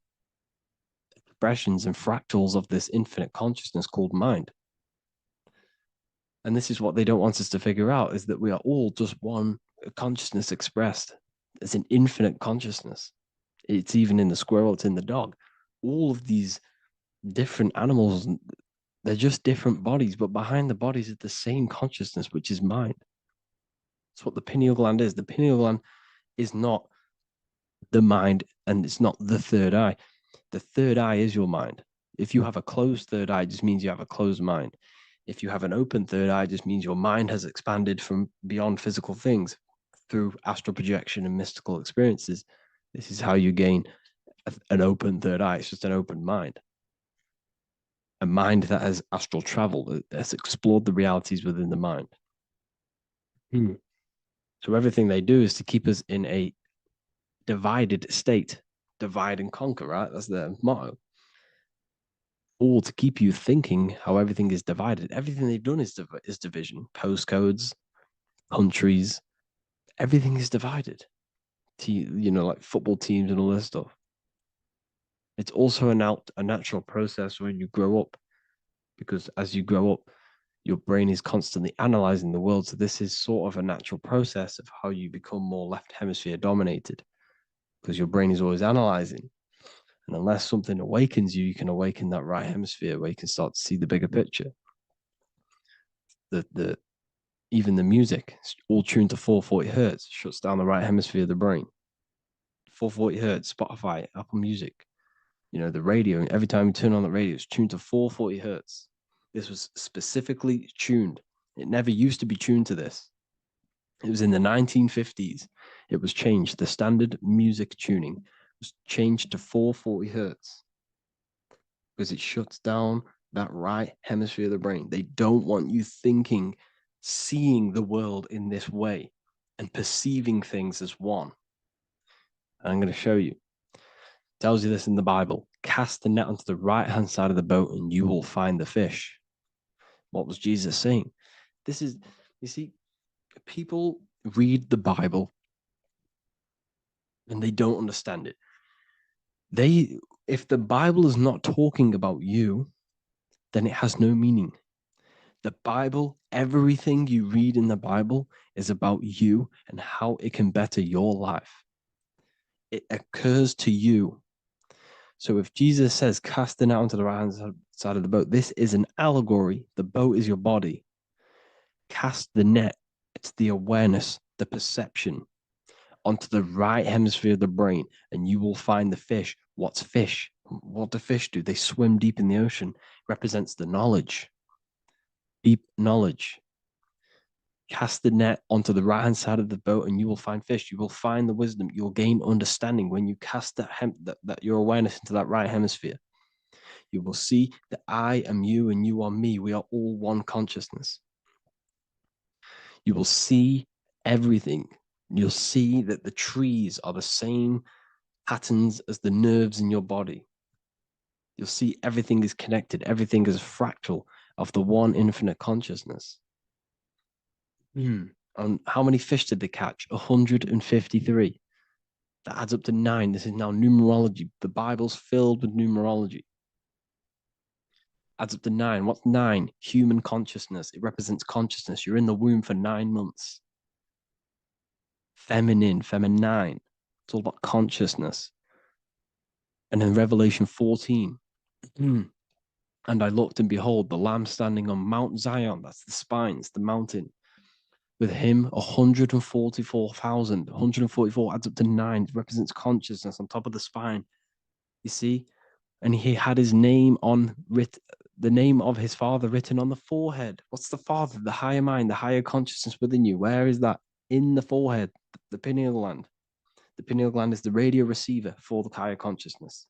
expressions and fractals of this infinite consciousness called mind. And this is what they don't want us to figure out, is that we are all just one consciousness expressed. It's an infinite consciousness. It's even in the squirrel, it's in the dog. All of these different animals, they're just different bodies, but behind the bodies is the same consciousness, which is mind. That's what the pineal gland is. The pineal gland is not the mind and it's not the third eye. The third eye is your mind. If you have a closed third eye, it just means you have a closed mind. If you have an open third eye, it just means your mind has expanded from beyond physical things through astral projection and mystical experiences. This is how you gain an open third eye. It's just an open mind. A mind that has astral traveled, that has explored the realities within the mind. So everything they do is to keep us in a divided state, divide and conquer, right? That's their motto. all to keep you thinking how everything is divided. Everything they've done is division. Postcodes, countries, everything is divided. Like football teams and all this stuff. It's also a natural process when you grow up, because as you grow up, your brain is constantly analyzing the world. So this is sort of a natural process of how you become more left hemisphere dominated, because your brain is always analyzing. And unless something awakens you, you can awaken that right hemisphere where you can start to see the bigger picture. The even the music, all tuned to 440 hertz, shuts down the right hemisphere of the brain. 440 hertz, Spotify, Apple Music, the radio. Every time you turn on the radio, it's tuned to 440 hertz. This was specifically tuned. It never used to be tuned to this. It was in the 1950s. It was changed. The standard music tuning was changed to 440 hertz because it shuts down that right hemisphere of the brain. They don't want you thinking, seeing the world in this way and perceiving things as one. And I'm going to show you. It tells you this in the Bible. Cast the net onto the right-hand side of the boat and you will find the fish. What was Jesus saying? This is, you see, people read the Bible and they don't understand it. If the Bible is not talking about you, then it has no meaning. The Bible, everything you read in the Bible is about you and how it can better your life. It occurs to you. So if Jesus says, cast the net onto the right-hand side of the boat, this is an allegory. The boat is your body. Cast the net. It's the awareness, the perception onto the right hemisphere of the brain, and you will find the fish. What's fish? What do fish do? They swim deep in the ocean. It represents the knowledge, deep knowledge. Cast the net onto the right-hand side of the boat and you will find fish. You will find the wisdom. You will gain understanding when you cast that your awareness into that right hemisphere. You will see that I am you and you are me. We are all one consciousness. You will see everything. You'll see that the trees are the same patterns as the nerves in your body. You'll see everything is connected. Everything is a fractal of the one infinite consciousness. And how many fish did they catch? 153. That adds up to 9. This is now numerology. The Bible's filled with numerology. Adds up to 9. What's 9? Human consciousness. It represents consciousness. You're in the womb for 9 months. Feminine. It's all about consciousness. And then Revelation 14. And I looked, and behold, the Lamb standing on Mount Zion. That's the spines, the mountain. With him, 144,000. 144 adds up to 9. It represents consciousness on top of the spine. You see? And he had his name the name of his Father written on the forehead. What's the Father? The higher mind, the higher consciousness within you. Where is that? In the forehead, the pineal gland. The pineal gland is the radio receiver for the higher consciousness.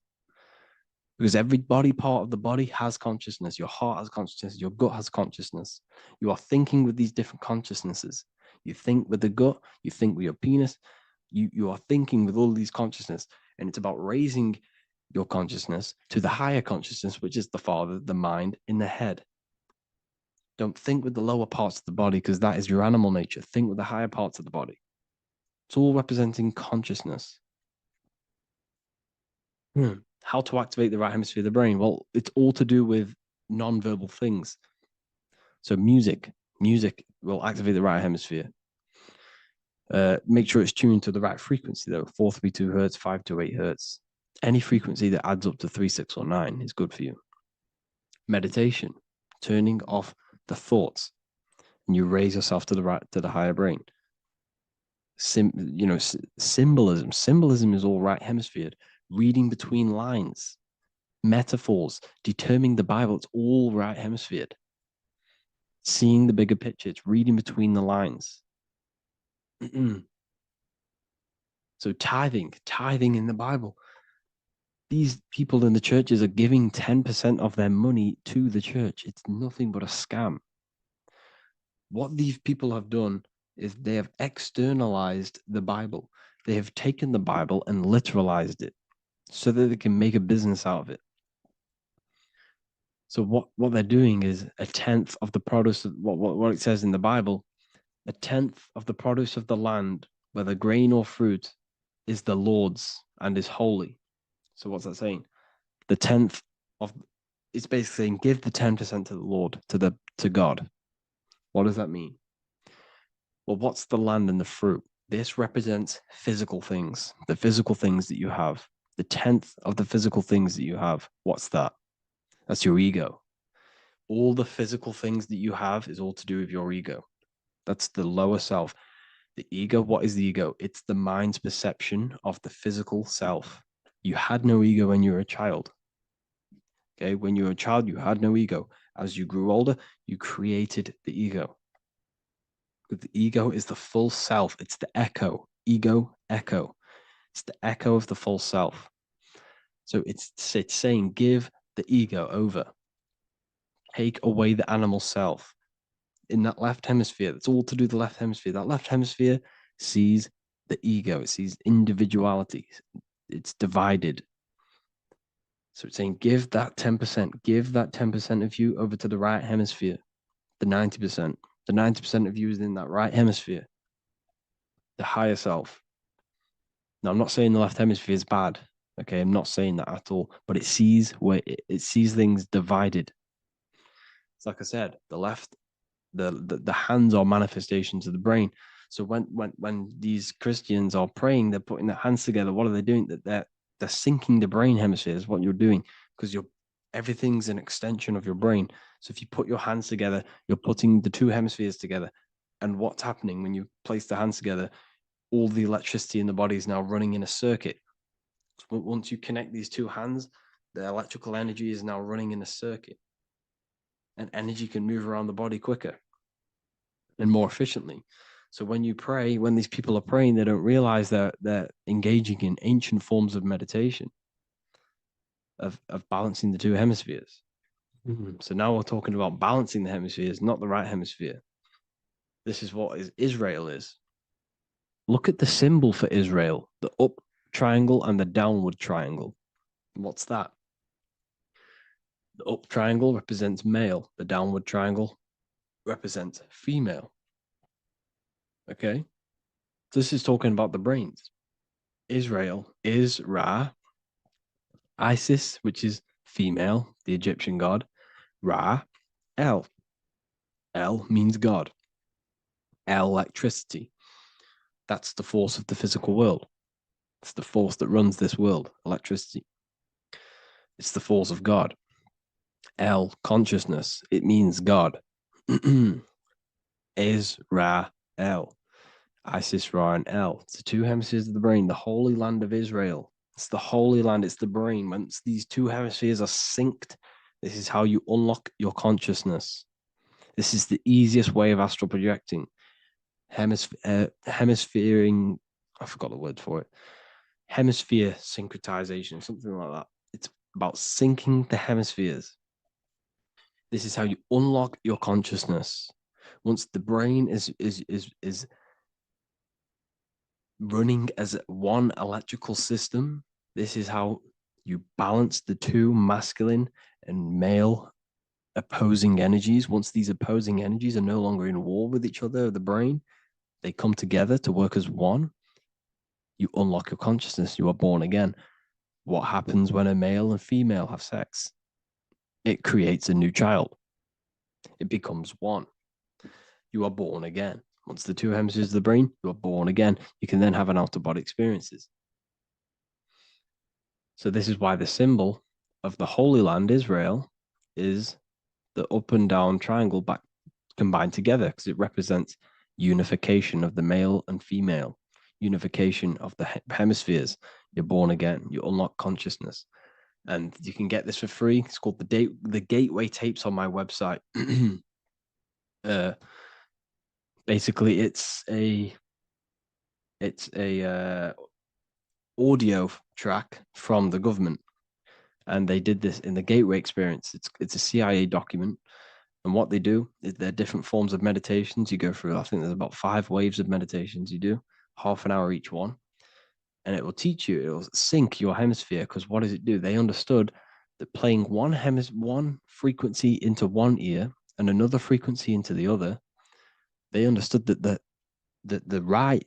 Because every body part of the body has consciousness. Your heart has consciousness. Your gut has consciousness. You are thinking with these different consciousnesses. You think with the gut. You think with your penis. You are thinking with all these consciousness. And it's about raising your consciousness to the higher consciousness, which is the Father, the mind in the head. Don't think with the lower parts of the body, because that is your animal nature. Think with the higher parts of the body. It's all representing consciousness. How to activate the right hemisphere of the brain? Well, it's all to do with non-verbal things. So music will activate the right hemisphere. Make sure it's tuned to the right frequency though. 432 hertz, 528 hertz. Any frequency that adds up to 3, 6, or 9 is good for you. Meditation, turning off the thoughts, and you raise yourself to the higher brain. Symbolism. Symbolism is all right hemisphere. Reading between lines, metaphors, determining the Bible, it's all right hemisphered. Seeing the bigger picture, it's reading between the lines. So tithing in the Bible. These people in the churches are giving 10% of their money to the church. It's nothing but a scam. What these people have done is they have externalized the Bible. They have taken the Bible and literalized it so that they can make a business out of it. So what they're doing is a tenth of the produce of what it says in the Bible, a tenth of the produce of the land, whether grain or fruit, is the Lord's and is holy. So what's that saying? The tenth of it's basically saying give the 10% to the Lord, to God. What does that mean? Well, what's the land and the fruit? This represents physical things, the physical things that you have. The tenth of the physical things that you have. What's that? That's your ego. All the physical things that you have is all to do with your ego. That's the lower self. The ego, what is the ego? It's the mind's perception of the physical self. You had no ego when you were a child. Okay, when you were a child, you had no ego. As you grew older, you created the ego. The ego is the full self. It's the echo. Ego, echo. It's the echo of the full self. So it's saying give the ego over. Take away the animal self. In that left hemisphere, that's all to do with the left hemisphere. That left hemisphere sees the ego. It sees individuality. It's divided. So it's saying give that 10%, give that 10% of you over to the right hemisphere, the 90%. The 90% of you is in that right hemisphere, the higher self. Now, I'm not saying the left hemisphere is bad. Okay, I'm not saying that at all, but it sees it sees things divided. It's like I said, the left, the hands are manifestations of the brain. So when these Christians are praying, they're putting their hands together. What are they doing? That they're syncing the brain hemispheres. What you're doing, because everything's an extension of your brain. So if you put your hands together, you're putting the two hemispheres together. And what's happening when you place the hands together? All the electricity in the body is now running in a circuit. So once you connect these two hands, the electrical energy is now running in a circuit, and energy can move around the body quicker and more efficiently. So when you pray, when these people are praying, they don't realize that they're engaging in ancient forms of meditation, of balancing the two hemispheres. So now we're talking about balancing the hemispheres, not the right hemisphere. This is what Israel is. Look at the symbol for Israel, the up triangle and the downward triangle. What's that? The up triangle represents male, the downward triangle represents female. Okay? This is talking about the brains. Israel is Ra, Isis, which is female, the Egyptian god, Ra, El. El means God. El, electricity. That's the force of the physical world. It's the force that runs this world, electricity. It's the force of God. El, consciousness. It means God. Is Ra, El. Isis, Ra, and El. It's the two hemispheres of the brain, the holy land of Israel. It's the holy land, it's the brain. Once these two hemispheres are synced, this is how you unlock your consciousness. This is the easiest way of astral projecting. Hemisphering, I forgot the word for it. Hemisphere syncretization, something like that. It's about syncing the hemispheres. This is how you unlock your consciousness. Once the brain is running as one electrical system, this is how you balance the two masculine and male opposing energies. Once these opposing energies are no longer in war with each other, the brain, they come together to work as one. You unlock your consciousness. You are born again. What happens when a male and female have sex? It creates a new child. It becomes one. You are born again. Once the two hemispheres of the brain, you are born again. You can then have an out of body experiences. So this is why the symbol of the Holy Land, Israel, is the up and down triangle back combined together, because it represents unification of the male and female, unification of the hemispheres. You're born again. You unlock consciousness, and you can get this for free. It's called the Gateway Tapes on my website. Basically, it's a audio track from the government, and they did this in the Gateway Experience. It's a CIA document, and what they do is there are different forms of meditations you go through. I think there's about 5 waves of meditations you do, half an hour each one, and it will teach you. It will sync your hemisphere, because what does it do? They understood that playing one frequency into one ear and another frequency into the other, they understood that the right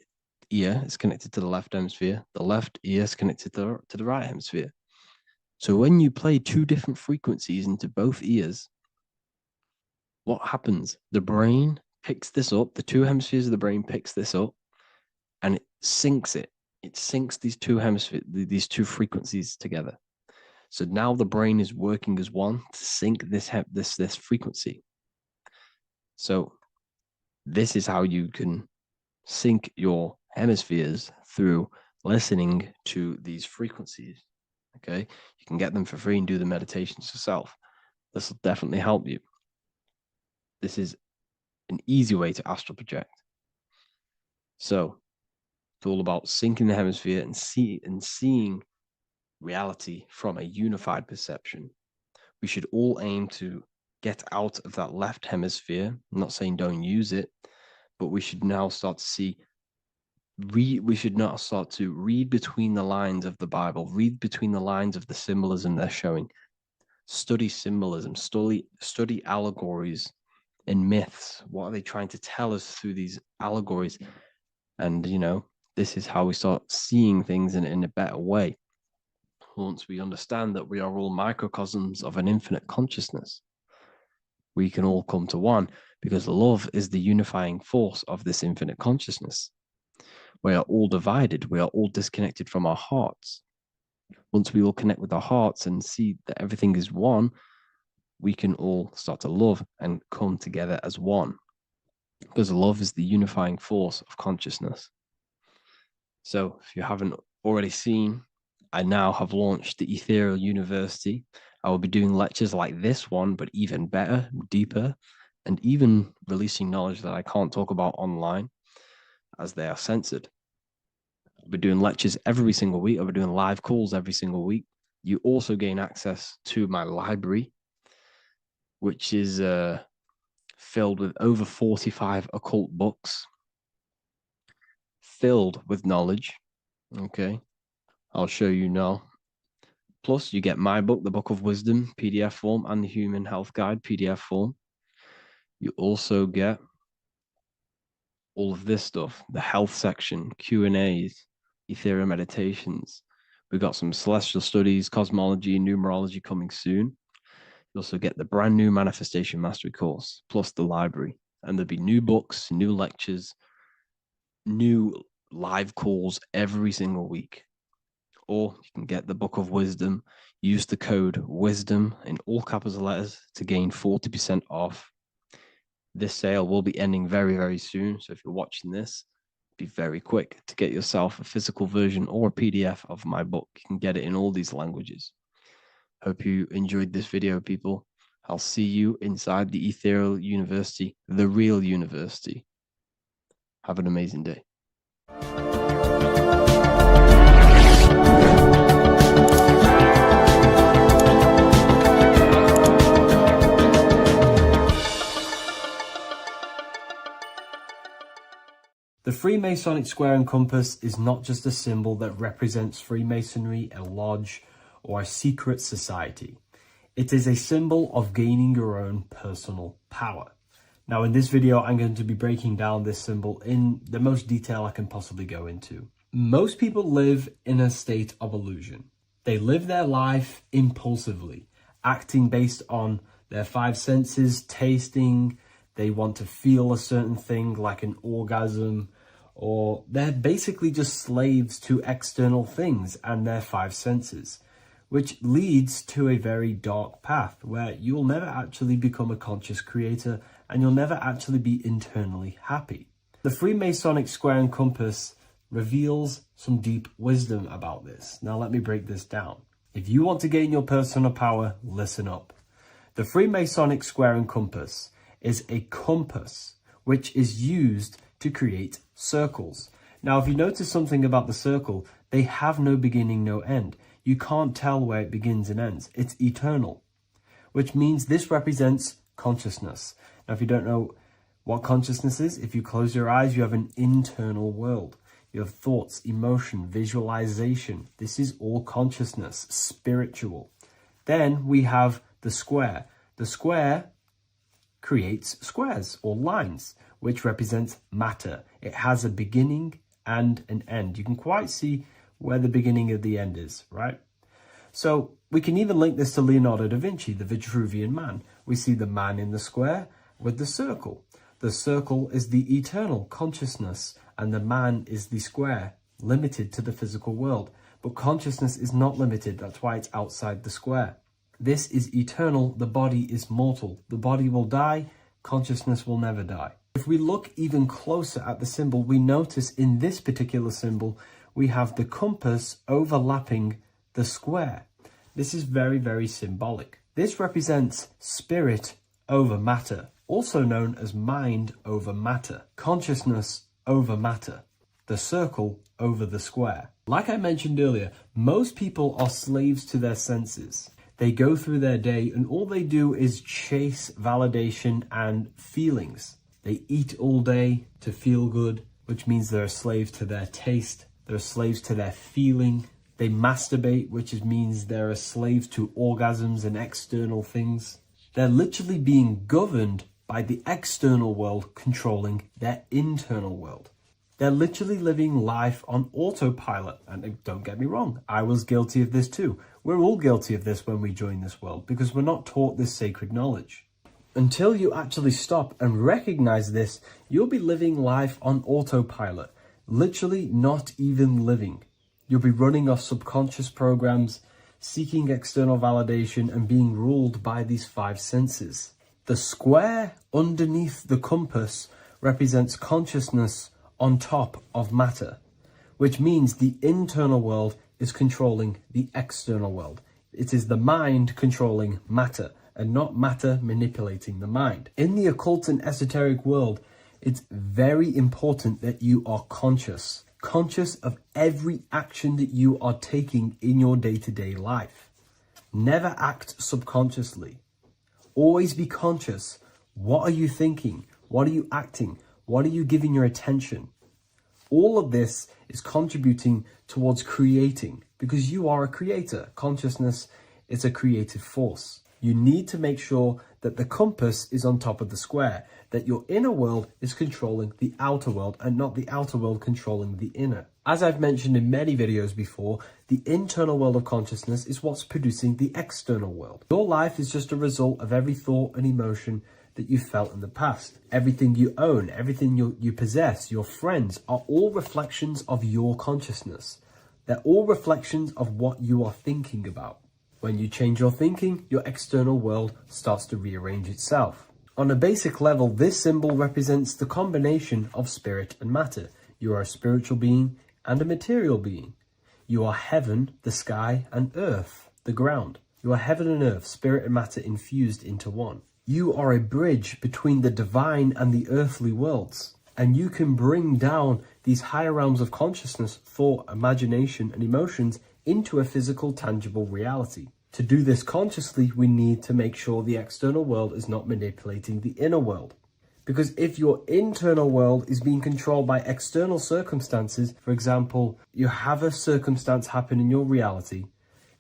ear is connected to the left hemisphere, the left ear is connected to the right hemisphere. So when you play two different frequencies into both ears, what happens? The brain picks this up, the two hemispheres of the brain picks this up, and it syncs it. It syncs these two hemispheres, these two frequencies together. So now the brain is working as one to sync this frequency. So this is how you can sync your hemispheres through listening to these frequencies. Okay, you can get them for free and do the meditations yourself. This will definitely help you. This is an easy way to astral project. So it's all about syncing the hemisphere and seeing reality from a unified perception. We should all aim to get out of that left hemisphere. I'm not saying don't use it, but we should now start to see we should not start to read between the lines of the Bible, read between the lines of the symbolism they're showing, study symbolism, study allegories and myths. What are they trying to tell us through these allegories? And, this is how we start seeing things in a better way. Once we understand that we are all microcosms of an infinite consciousness, we can all come to one, because love is the unifying force of this infinite consciousness. We are all divided. We are all disconnected from our hearts. Once we all connect with our hearts and see that everything is one, we can all start to love and come together as one, because love is the unifying force of consciousness. So if you haven't already seen, I now have launched the Ethereal University. I will be doing lectures like this one, but even better, deeper, and even releasing knowledge that I can't talk about online as they are censored. I'll be doing lectures every single week. I'll be doing live calls every single week. You also gain access to my library, which is filled with over 45 occult books, filled with knowledge. Okay, I'll show you now. Plus, you get my book, The Book of Wisdom, PDF form, and the Human Health Guide, PDF form. You also get all of this stuff, the health section, Q&As, ethereal meditations. We've got some celestial studies, cosmology, and numerology coming soon. You also get the brand new Manifestation Mastery course, plus the library. And there'll be new books, new lectures, new live calls every single week. Or you can get the Book of Wisdom, use the code WISDOM in all capital letters to gain 40% off. This sale will be ending very, very soon. So if you're watching this, be very quick to get yourself a physical version or a PDF of my book. You can get it in all these languages. Hope you enjoyed this video, people. I'll see you inside the Ethereal University, the real university. Have an amazing day. The Freemasonic square and compass is not just a symbol that represents Freemasonry, a lodge, or a secret society. It is a symbol of gaining your own personal power. Now, in this video, I'm going to be breaking down this symbol in the most detail I can possibly go into. Most people live in a state of illusion. They live their life impulsively, acting based on their five senses, tasting. They want to feel a certain thing like an orgasm, or they're basically just slaves to external things and their five senses, which leads to a very dark path where you'll never actually become a conscious creator and you'll never actually be internally happy. The Freemasonic square and compass reveals some deep wisdom about this. Now let me break this down. If you want to gain your personal power, listen up. The Freemasonic square and compass is a compass which is used to create circles. Now, if you notice something about the circle, they have no beginning, no end. You can't tell where it begins and ends. It's eternal, which means this represents consciousness. Now, if you don't know what consciousness is, if you close your eyes, you have an internal world. You have thoughts, emotion, visualization. This is all consciousness, spiritual. Then we have the square. The square creates squares or lines, which represents matter. It has a beginning and an end. You can quite see where the beginning of the end is, right? So we can even link this to Leonardo da Vinci, the Vitruvian Man. We see the man in the square with the circle. The circle is the eternal consciousness, and the man is the square, limited to the physical world. But consciousness is not limited, that's why it's outside the square. This is eternal, the body is mortal. The body will die, consciousness will never die. If we look even closer at the symbol, we notice in this particular symbol, we have the compass overlapping the square. This is very, very symbolic. This represents spirit over matter, also known as mind over matter, consciousness over matter, the circle over the square. Like I mentioned earlier, most people are slaves to their senses. They go through their day and all they do is chase validation and feelings. They eat all day to feel good, which means they're slaves to their taste. They're slaves to their feeling. They masturbate, which means they're a slave to orgasms and external things. They're literally being governed by the external world controlling their internal world. They're literally living life on autopilot. And don't get me wrong, I was guilty of this too. We're all guilty of this when we join this world because we're not taught this sacred knowledge. Until you actually stop and recognize this, you'll be living life on autopilot, literally not even living. You'll be running off subconscious programs, seeking external validation and being ruled by these five senses. The square underneath the compass represents consciousness on top of matter, which means the internal world is controlling the external world. It is the mind controlling matter and not matter manipulating the mind. In the occult and esoteric world, it's very important that you are conscious of every action that you are taking in your day-to-day life. Never act subconsciously. Always be conscious. What are you thinking? What are you acting? What are you giving your attention? All of this is contributing towards creating because you are a creator. Consciousness is a creative force. You need to make sure that the compass is on top of the square, that your inner world is controlling the outer world and not the outer world controlling the inner. As I've mentioned in many videos before, the internal world of consciousness is what's producing the external world. Your life is just a result of every thought and emotion that you felt in the past. Everything you own, everything you possess, your friends are all reflections of your consciousness. They're all reflections of what you are thinking about. When you change your thinking, your external world starts to rearrange itself. On a basic level, this symbol represents the combination of spirit and matter. You are a spiritual being and a material being. You are heaven, the sky, and earth, the ground. You are heaven and earth, spirit and matter infused into one. You are a bridge between the divine and the earthly worlds. And you can bring down these higher realms of consciousness, thought, imagination, and emotions into a physical, tangible reality. To do this consciously, we need to make sure the external world is not manipulating the inner world. Because if your internal world is being controlled by external circumstances, for example, you have a circumstance happen in your reality,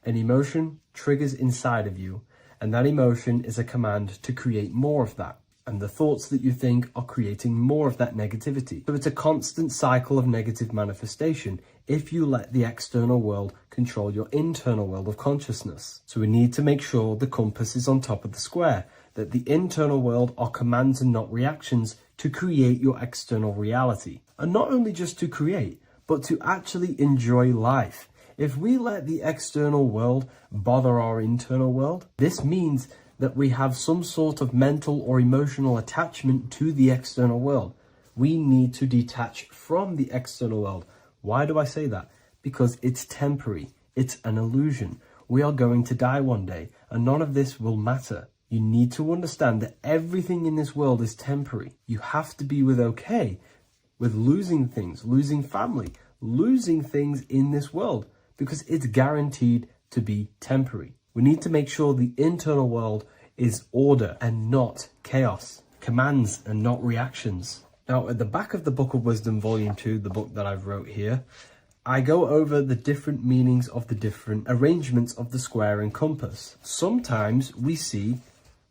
an emotion triggers inside of you, and that emotion is a command to create more of that. And the thoughts that you think are creating more of that negativity. So it's a constant cycle of negative manifestation if you let the external world control your internal world of consciousness. So we need to make sure the compass is on top of the square, that the internal world are commands and not reactions to create your external reality. And not only just to create, but to actually enjoy life. If we let the external world bother our internal world, this means that we have some sort of mental or emotional attachment to the external world. We need to detach from the external world. Why do I say that? Because it's temporary. It's an illusion. We are going to die one day, and none of this will matter. You need to understand that everything in this world is temporary. You have to be okay with losing things, losing family, losing things in this world, because it's guaranteed to be temporary. We need to make sure the internal world is order and not chaos, commands and not reactions. Now, at the back of the Book of Wisdom, Volume 2, the book that I've wrote here, I go over the different meanings of the different arrangements of the square and compass. Sometimes we see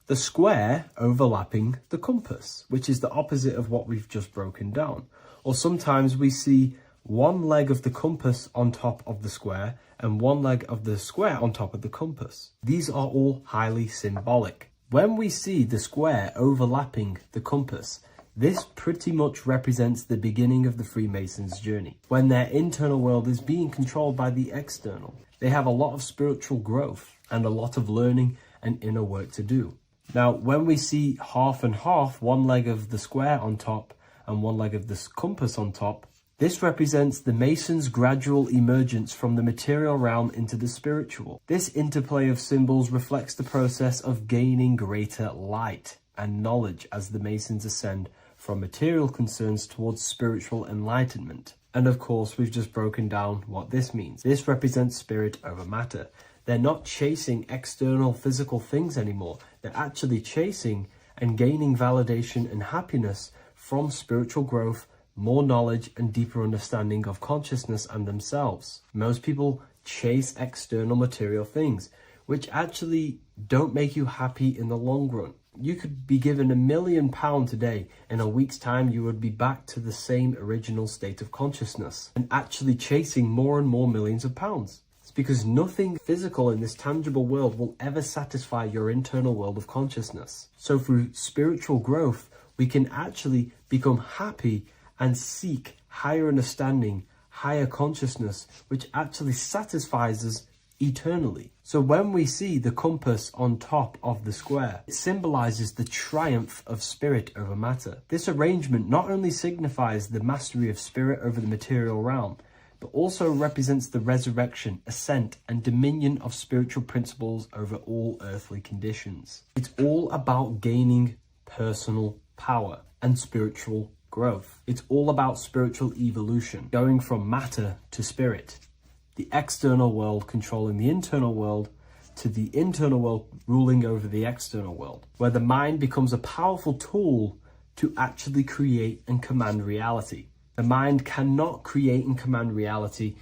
the square overlapping the compass, which is the opposite of what we've just broken down. Or sometimes we see one leg of the compass on top of the square and one leg of the square on top of the compass. These are all highly symbolic. When we see the square overlapping the compass, this pretty much represents the beginning of the Freemasons' journey, when their internal world is being controlled by the external. They have a lot of spiritual growth and a lot of learning and inner work to do. Now, when we see half and half, one leg of the square on top and one leg of the compass on top, this represents the Masons' gradual emergence from the material realm into the spiritual. This interplay of symbols reflects the process of gaining greater light and knowledge as the Masons ascend from material concerns towards spiritual enlightenment. And of course, we've just broken down what this means. This represents spirit over matter. They're not chasing external physical things anymore. They're actually chasing and gaining validation and happiness from spiritual growth, more knowledge, and deeper understanding of consciousness and themselves. Most people chase external material things, which actually don't make you happy in the long run. You could be given £1 million today. In a week's time, you would be back to the same original state of consciousness and actually chasing more and more millions of pounds. It's because nothing physical in this tangible world will ever satisfy your internal world of consciousness. So through spiritual growth, we can actually become happy and seek higher understanding, higher consciousness, which actually satisfies us eternally. So when we see the compass on top of the square, it symbolizes the triumph of spirit over matter. This arrangement not only signifies the mastery of spirit over the material realm, but also represents the resurrection, ascent, and dominion of spiritual principles over all earthly conditions. It's all about gaining personal power and spiritual growth. It's all about spiritual evolution, going from matter to spirit. The external world controlling the internal world, to the internal world ruling over the external world, where the mind becomes a powerful tool to actually create and command reality. The mind cannot create and command reality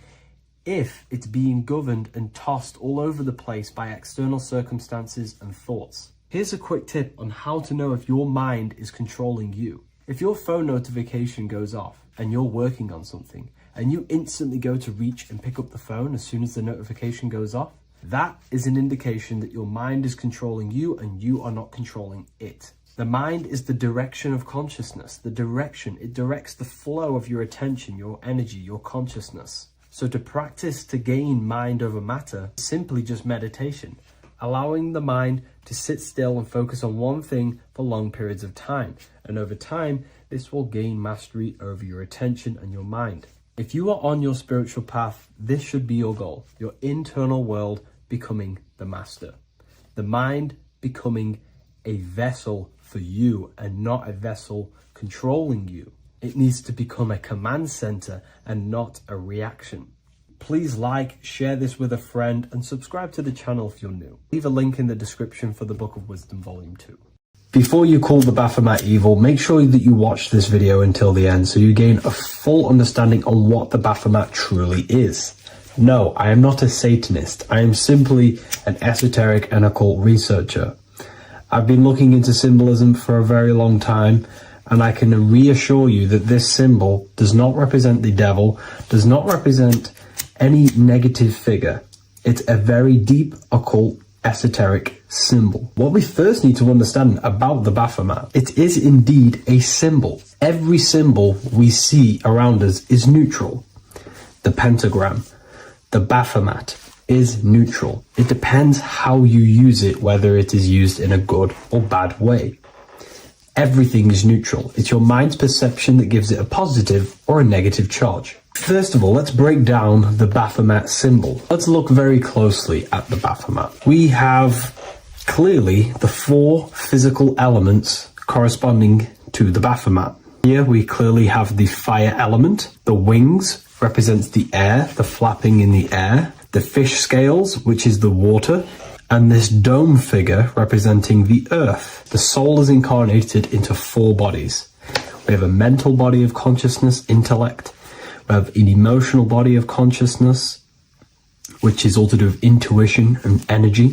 if it's being governed and tossed all over the place by external circumstances and thoughts. Here's a quick tip on how to know if your mind is controlling you. If your phone notification goes off and you're working on something, and you instantly go to reach and pick up the phone as soon as the notification goes off, that is an indication that your mind is controlling you and you are not controlling it. The mind is the direction of consciousness. The direction, it directs the flow of your attention, your energy, your consciousness. So to practice to gain mind over matter is simply just meditation, allowing the mind to sit still and focus on one thing for long periods of time. And over time, this will gain mastery over your attention and your mind. If you are on your spiritual path, this should be your goal. Your internal world becoming the master. The mind becoming a vessel for you and not a vessel controlling you. It needs to become a command center and not a reaction. Please like, share this with a friend, and subscribe to the channel if you're new. Leave a link in the description for the Book of Wisdom Volume 2. Before you call the Baphomet evil, make sure that you watch this video until the end so you gain a full understanding on what the Baphomet truly is. No, I am not a Satanist. I am simply an esoteric and occult researcher. I've been looking into symbolism for a very long time, and I can reassure you that this symbol does not represent the devil, does not represent any negative figure. It's a very deep occult esoteric symbol. What we first need to understand about the Baphomet, it is indeed a symbol. Every symbol we see around us is neutral. The pentagram, the Baphomet is neutral. It depends how you use it, whether it is used in a good or bad way. Everything is neutral. It's your mind's perception that gives it a positive or a negative charge. First of all, let's break down the Baphomet symbol. Let's look very closely at the Baphomet. We have clearly the 4 physical elements corresponding to the Baphomet. Here we clearly have the fire element. The wings represents the air, the flapping in the air. The fish scales, which is the water. And this dome figure representing the earth. The soul is incarnated into 4 bodies. We have a mental body of consciousness, intellect. We We have an emotional body of consciousness, which is all to do with intuition and energy.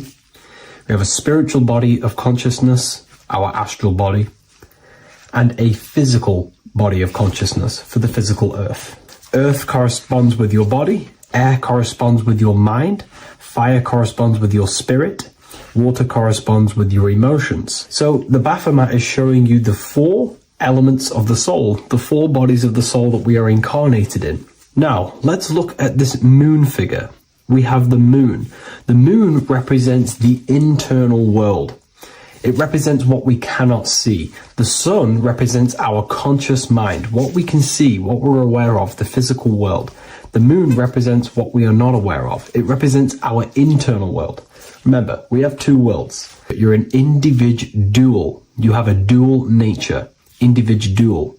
We have a spiritual body of consciousness, our astral body, and a physical body of consciousness for the physical earth. Earth corresponds with your body, air corresponds with your mind, fire corresponds with your spirit, water corresponds with your emotions. So the Baphomet is showing you the 4 elements of the soul, the 4 bodies of the soul that we are incarnated in. Now, let's look at this moon figure. We have the moon. The moon represents the internal world. It represents what we cannot see. The sun represents our conscious mind, what we can see, what we're aware of, the physical world. The moon represents what we are not aware of. It represents our internal world. Remember, we have 2 worlds. You're an individual. You have a dual nature. Individual.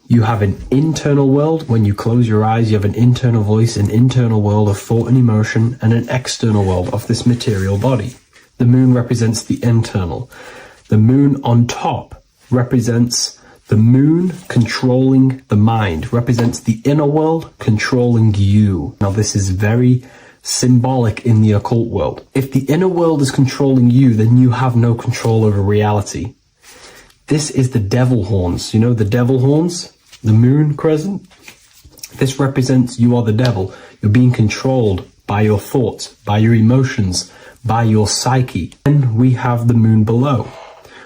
You have an internal world. When you close your eyes, you have an internal voice, an internal world of thought and emotion, and an external world of this material body. The moon represents the internal. The moon on top represents the moon controlling the mind, represents the inner world controlling you. Now, this is very symbolic in the occult world. If the inner world is controlling you, then you have no control over reality. This is the devil horns. You know the devil horns? The moon crescent? This represents you are the devil. You're being controlled by your thoughts, by your emotions, by your psyche. Then we have the moon below,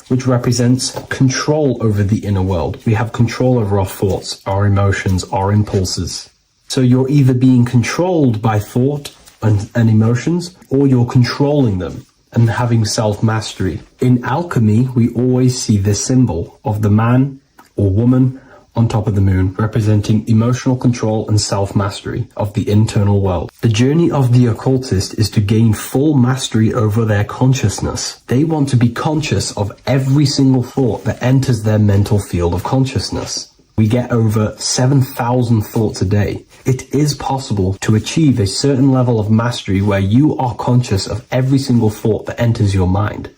which represents control over the inner world. We have control over our thoughts, our emotions, our impulses. So you're either being controlled by thought and emotions, or you're controlling them and having self-mastery. In alchemy, we always see this symbol of the man or woman on top of the moon, representing emotional control and self-mastery of the internal world. The journey of the occultist is to gain full mastery over their consciousness. They want to be conscious of every single thought that enters their mental field of consciousness. We get over 7,000 thoughts a day. It is possible to achieve a certain level of mastery where you are conscious of every single thought that enters your mind.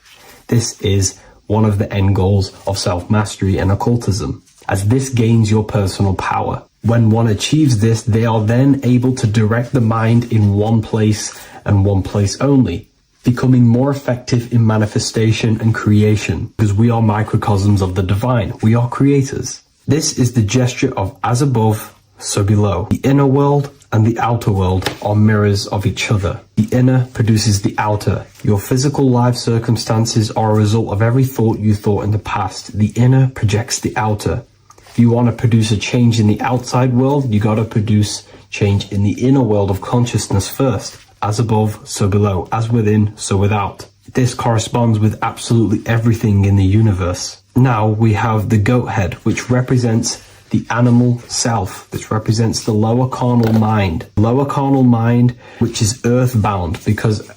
This is one of the end goals of self-mastery and occultism, as this gains your personal power. When one achieves this, they are then able to direct the mind in one place and one place only, becoming more effective in manifestation and creation, because we are microcosms of the divine. We are creators. This is the gesture of as above, so below. The inner world and the outer world are mirrors of each other. The inner produces the outer. Your physical life circumstances are a result of every thought you thought in the past. The inner projects the outer. If you want to produce a change in the outside world, you got to produce change in the inner world of consciousness first. As above, so below. As within, so without. This corresponds with absolutely everything in the universe. Now we have the goat head, which represents the animal self. This represents the lower carnal mind. Lower carnal mind, which is earthbound, because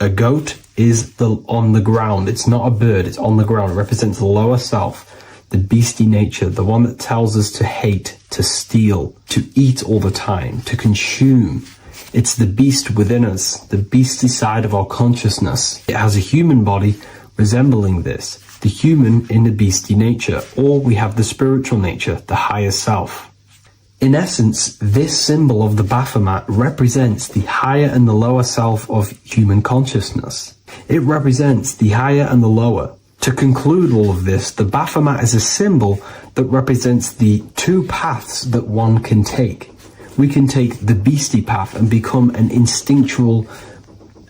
a goat is on the ground. It's not a bird, it's on the ground. It represents the lower self, the beastie nature, the one that tells us to hate, to steal, to eat all the time, to consume. It's the beast within us, the beastie side of our consciousness. It has a human body resembling this, the human in the beastie nature, or we have the spiritual nature, the higher self. In essence, this symbol of the Baphomet represents the higher and the lower self of human consciousness. It represents the higher and the lower. To conclude all of this, the Baphomet is a symbol that represents the 2 paths that one can take. We can take the beastie path and become an instinctual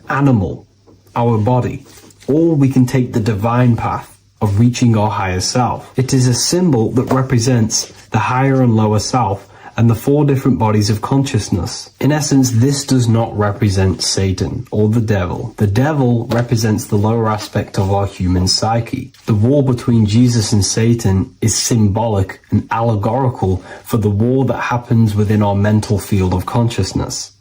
animal, our body, or we can take the divine path of reaching our higher self. It is a symbol that represents the higher and lower self and the 4 different bodies of consciousness. In essence, this does not represent Satan or the devil. The devil represents the lower aspect of our human psyche. The war between Jesus and Satan is symbolic and allegorical for the war that happens within our mental field of consciousness.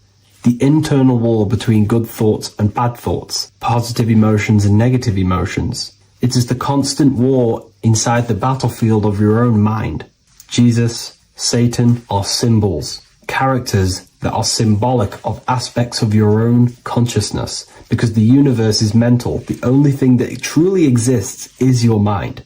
The internal war between good thoughts and bad thoughts, positive emotions and negative emotions. It is the constant war inside the battlefield of your own mind. Jesus, Satan are symbols, characters that are symbolic of aspects of your own consciousness, because the universe is mental. The only thing that truly exists is your mind.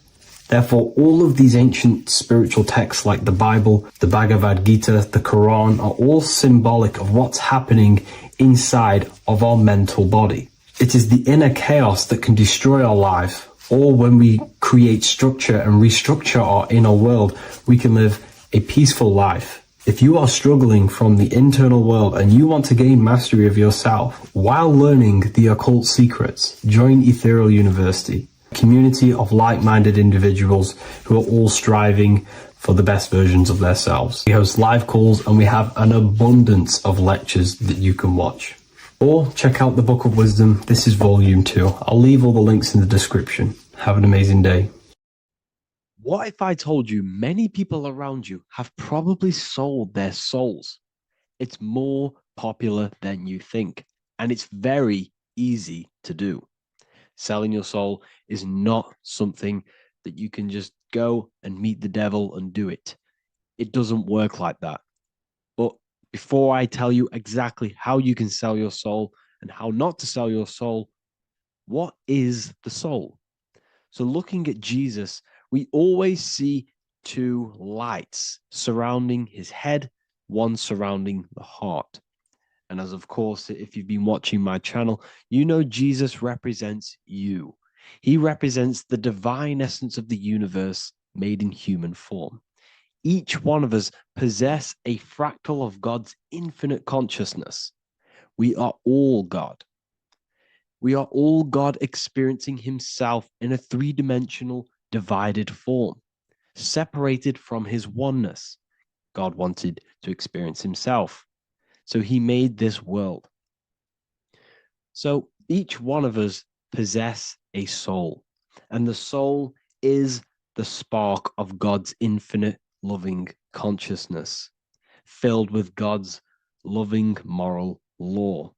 Therefore, all of these ancient spiritual texts like the Bible, the Bhagavad Gita, the Quran are all symbolic of what's happening inside of our mental body. It is the inner chaos that can destroy our life, or when we create structure and restructure our inner world, we can live a peaceful life. If you are struggling from the internal world and you want to gain mastery of yourself while learning the occult secrets, join Ethereal University, a community of like-minded individuals who are all striving for the best versions of themselves. We host live calls and we have an abundance of lectures that you can watch. Or check out the Book of Wisdom. This is volume 2. I'll leave all the links in the description. Have an amazing day. What if I told you many people around you have probably sold their souls? It's more popular than you think, and it's very easy to do. Selling your soul is not something that you can just go and meet the devil and do it. It doesn't work like that. But before I tell you exactly how you can sell your soul and how not to sell your soul, what is the soul? So, looking at Jesus, we always see two lights surrounding his head, one surrounding the heart. And as of course, if you've been watching my channel, you know Jesus represents you. He represents the divine essence of the universe made in human form. Each one of us possess a fractal of God's infinite consciousness. We are all God. We are all God experiencing himself in a three-dimensional divided form, separated from his oneness. God wanted to experience himself, so he made this world. So each one of us possess a soul, and the soul is the spark of God's infinite loving consciousness, filled with God's loving moral law.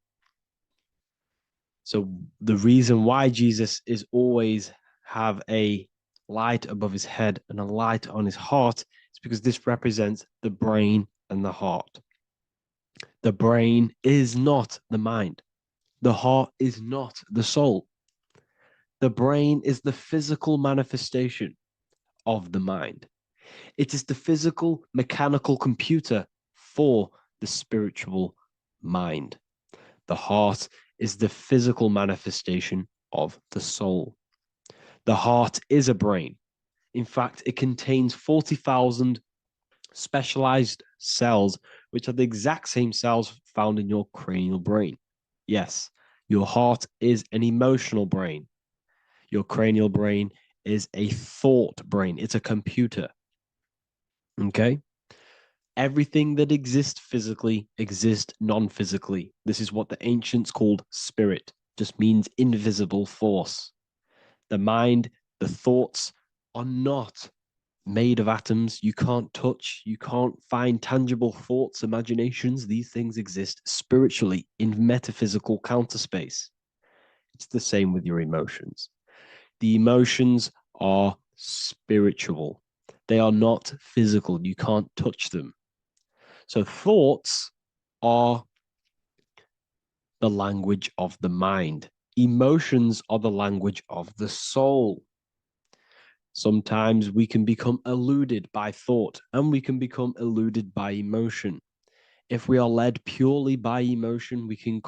So the reason why Jesus is always have a light above his head and a light on his heart is because this represents the brain and the heart. The brain is not the mind. The heart is not the soul. The brain is the physical manifestation of the mind. It is the physical mechanical computer for the spiritual mind. The heart is the physical manifestation of the soul. The heart is a brain. In fact, it contains 40,000 specialized cells, which are the exact same cells found in your cranial brain. Yes, your heart is an emotional brain. Your cranial brain is a thought brain. It's a computer. Okay? Everything that exists physically exists non-physically. This is what the ancients called spirit. Just means invisible force. The mind, the thoughts are not made of atoms. You can't touch, you can't find tangible thoughts, imaginations. These things exist spiritually in metaphysical counterspace. It's the same with your emotions. The emotions are spiritual. They are not physical. You can't touch them. So thoughts are the language of the mind. Emotions are the language of the soul. Sometimes we can become eluded by thought and we can become eluded by emotion. If we are led purely by emotion, we can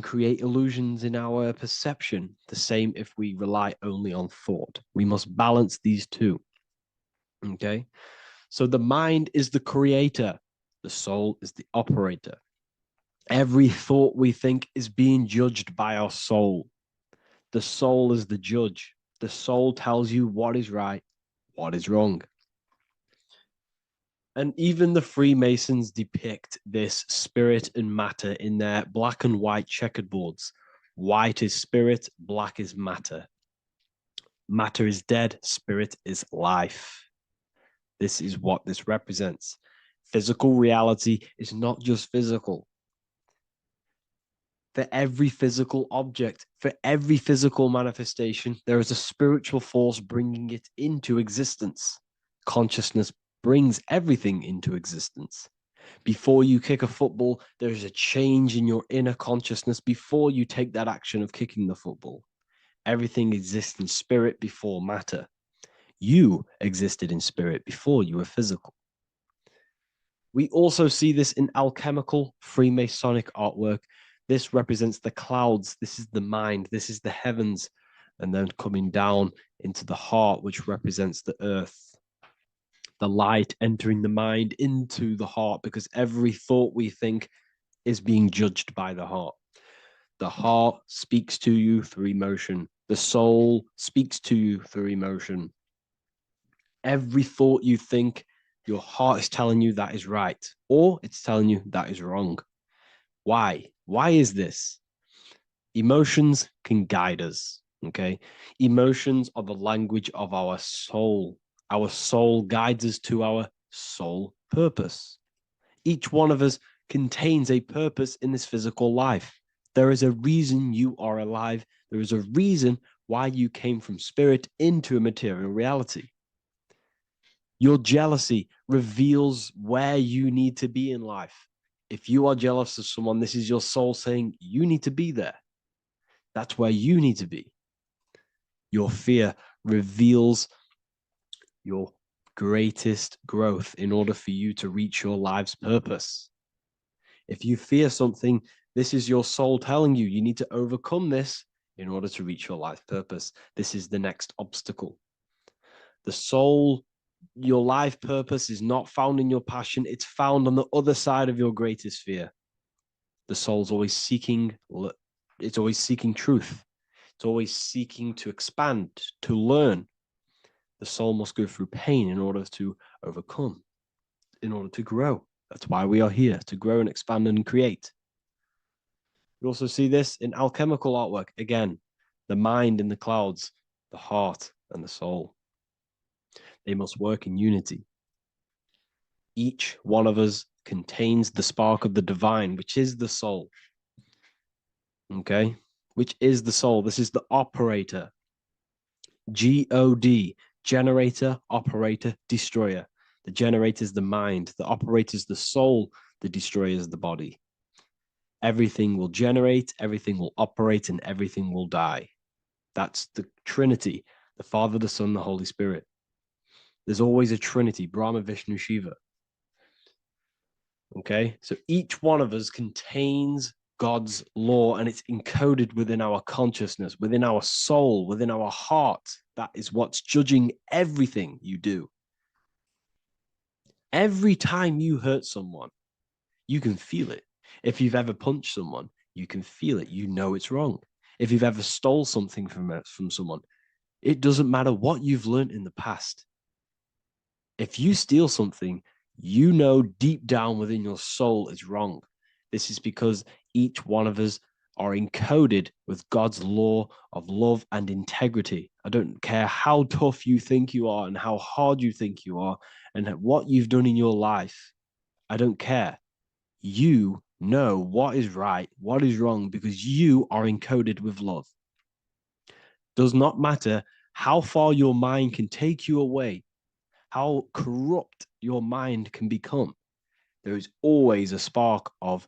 create illusions in our perception. The same if we rely only on thought. We must balance these two. Okay? So the mind is the creator, the soul is the operator. Every thought we think is being judged by our soul. The soul is the judge. The soul tells you what is right, what is wrong. And even the Freemasons depict this spirit and matter in their black and white checkered boards. White is spirit, black is matter. Matter is dead, spirit is life. This is what this represents. Physical reality is not just physical. For every physical object, for every physical manifestation, there is a spiritual force bringing it into existence. Consciousness brings everything into existence. Before you kick a football, there is a change in your inner consciousness before you take that action of kicking the football. Everything exists in spirit before matter. You existed in spirit before you were physical. We also see this in alchemical Freemasonic artwork. This represents the clouds. This is the mind. This is the heavens. And then coming down into the heart, which represents the earth. The light entering the mind into the heart, because every thought we think is being judged by the heart. The heart speaks to you through emotion. The soul speaks to you through emotion. Every thought you think, your heart is telling you that is right, or it's telling you that is wrong. Why? Why is this? Emotions can guide us, okay? Emotions are the language of our soul. Our soul guides us to our soul purpose. Each one of us contains a purpose in this physical life. There is a reason you are alive. There is a reason why you came from spirit into a material reality. Your jealousy reveals where you need to be in life. If you are jealous of someone, this is your soul saying you need to be there. That's where you need to be. Your fear reveals your greatest growth in order for you to reach your life's purpose. If you fear something, this is your soul telling you you need to overcome this in order to reach your life purpose. This is the next obstacle. The soul, your life purpose is not found in your passion. It's found on the other side of your greatest fear. The soul's always seeking, it's always seeking truth. It's always seeking to expand, to learn. The soul must go through pain in order to overcome, in order to grow. That's why we are here, to grow and expand and create. We also see this in alchemical artwork. Again, the mind in the clouds, the heart and the soul. They must work in unity. Each one of us contains the spark of the divine, which is the soul. Okay? Which is the soul. This is the operator. God, generator, operator, destroyer. The generator is the mind. The operator is the soul. The destroyer is the body. Everything will generate, everything will operate, and everything will die. That's the Trinity, the Father, the Son, the Holy Spirit. There's always a Trinity, Brahma, Vishnu, Shiva. Okay, so each one of us contains God's law, and it's encoded within our consciousness, within our soul, within our heart. That is what's judging everything you do. Every time you hurt someone, you can feel it. If you've ever punched someone, you can feel it. You know it's wrong. If you've ever stole something from someone, it doesn't matter what you've learned in the past. If you steal something, you know deep down within your soul it's wrong. This is because each one of us are encoded with God's law of love and integrity. I don't care how tough you think you are and how hard you think you are and what you've done in your life. I don't care. You know what is right, what is wrong, because you are encoded with love. Does not matter how far your mind can take you away, how corrupt your mind can become. There is always a spark of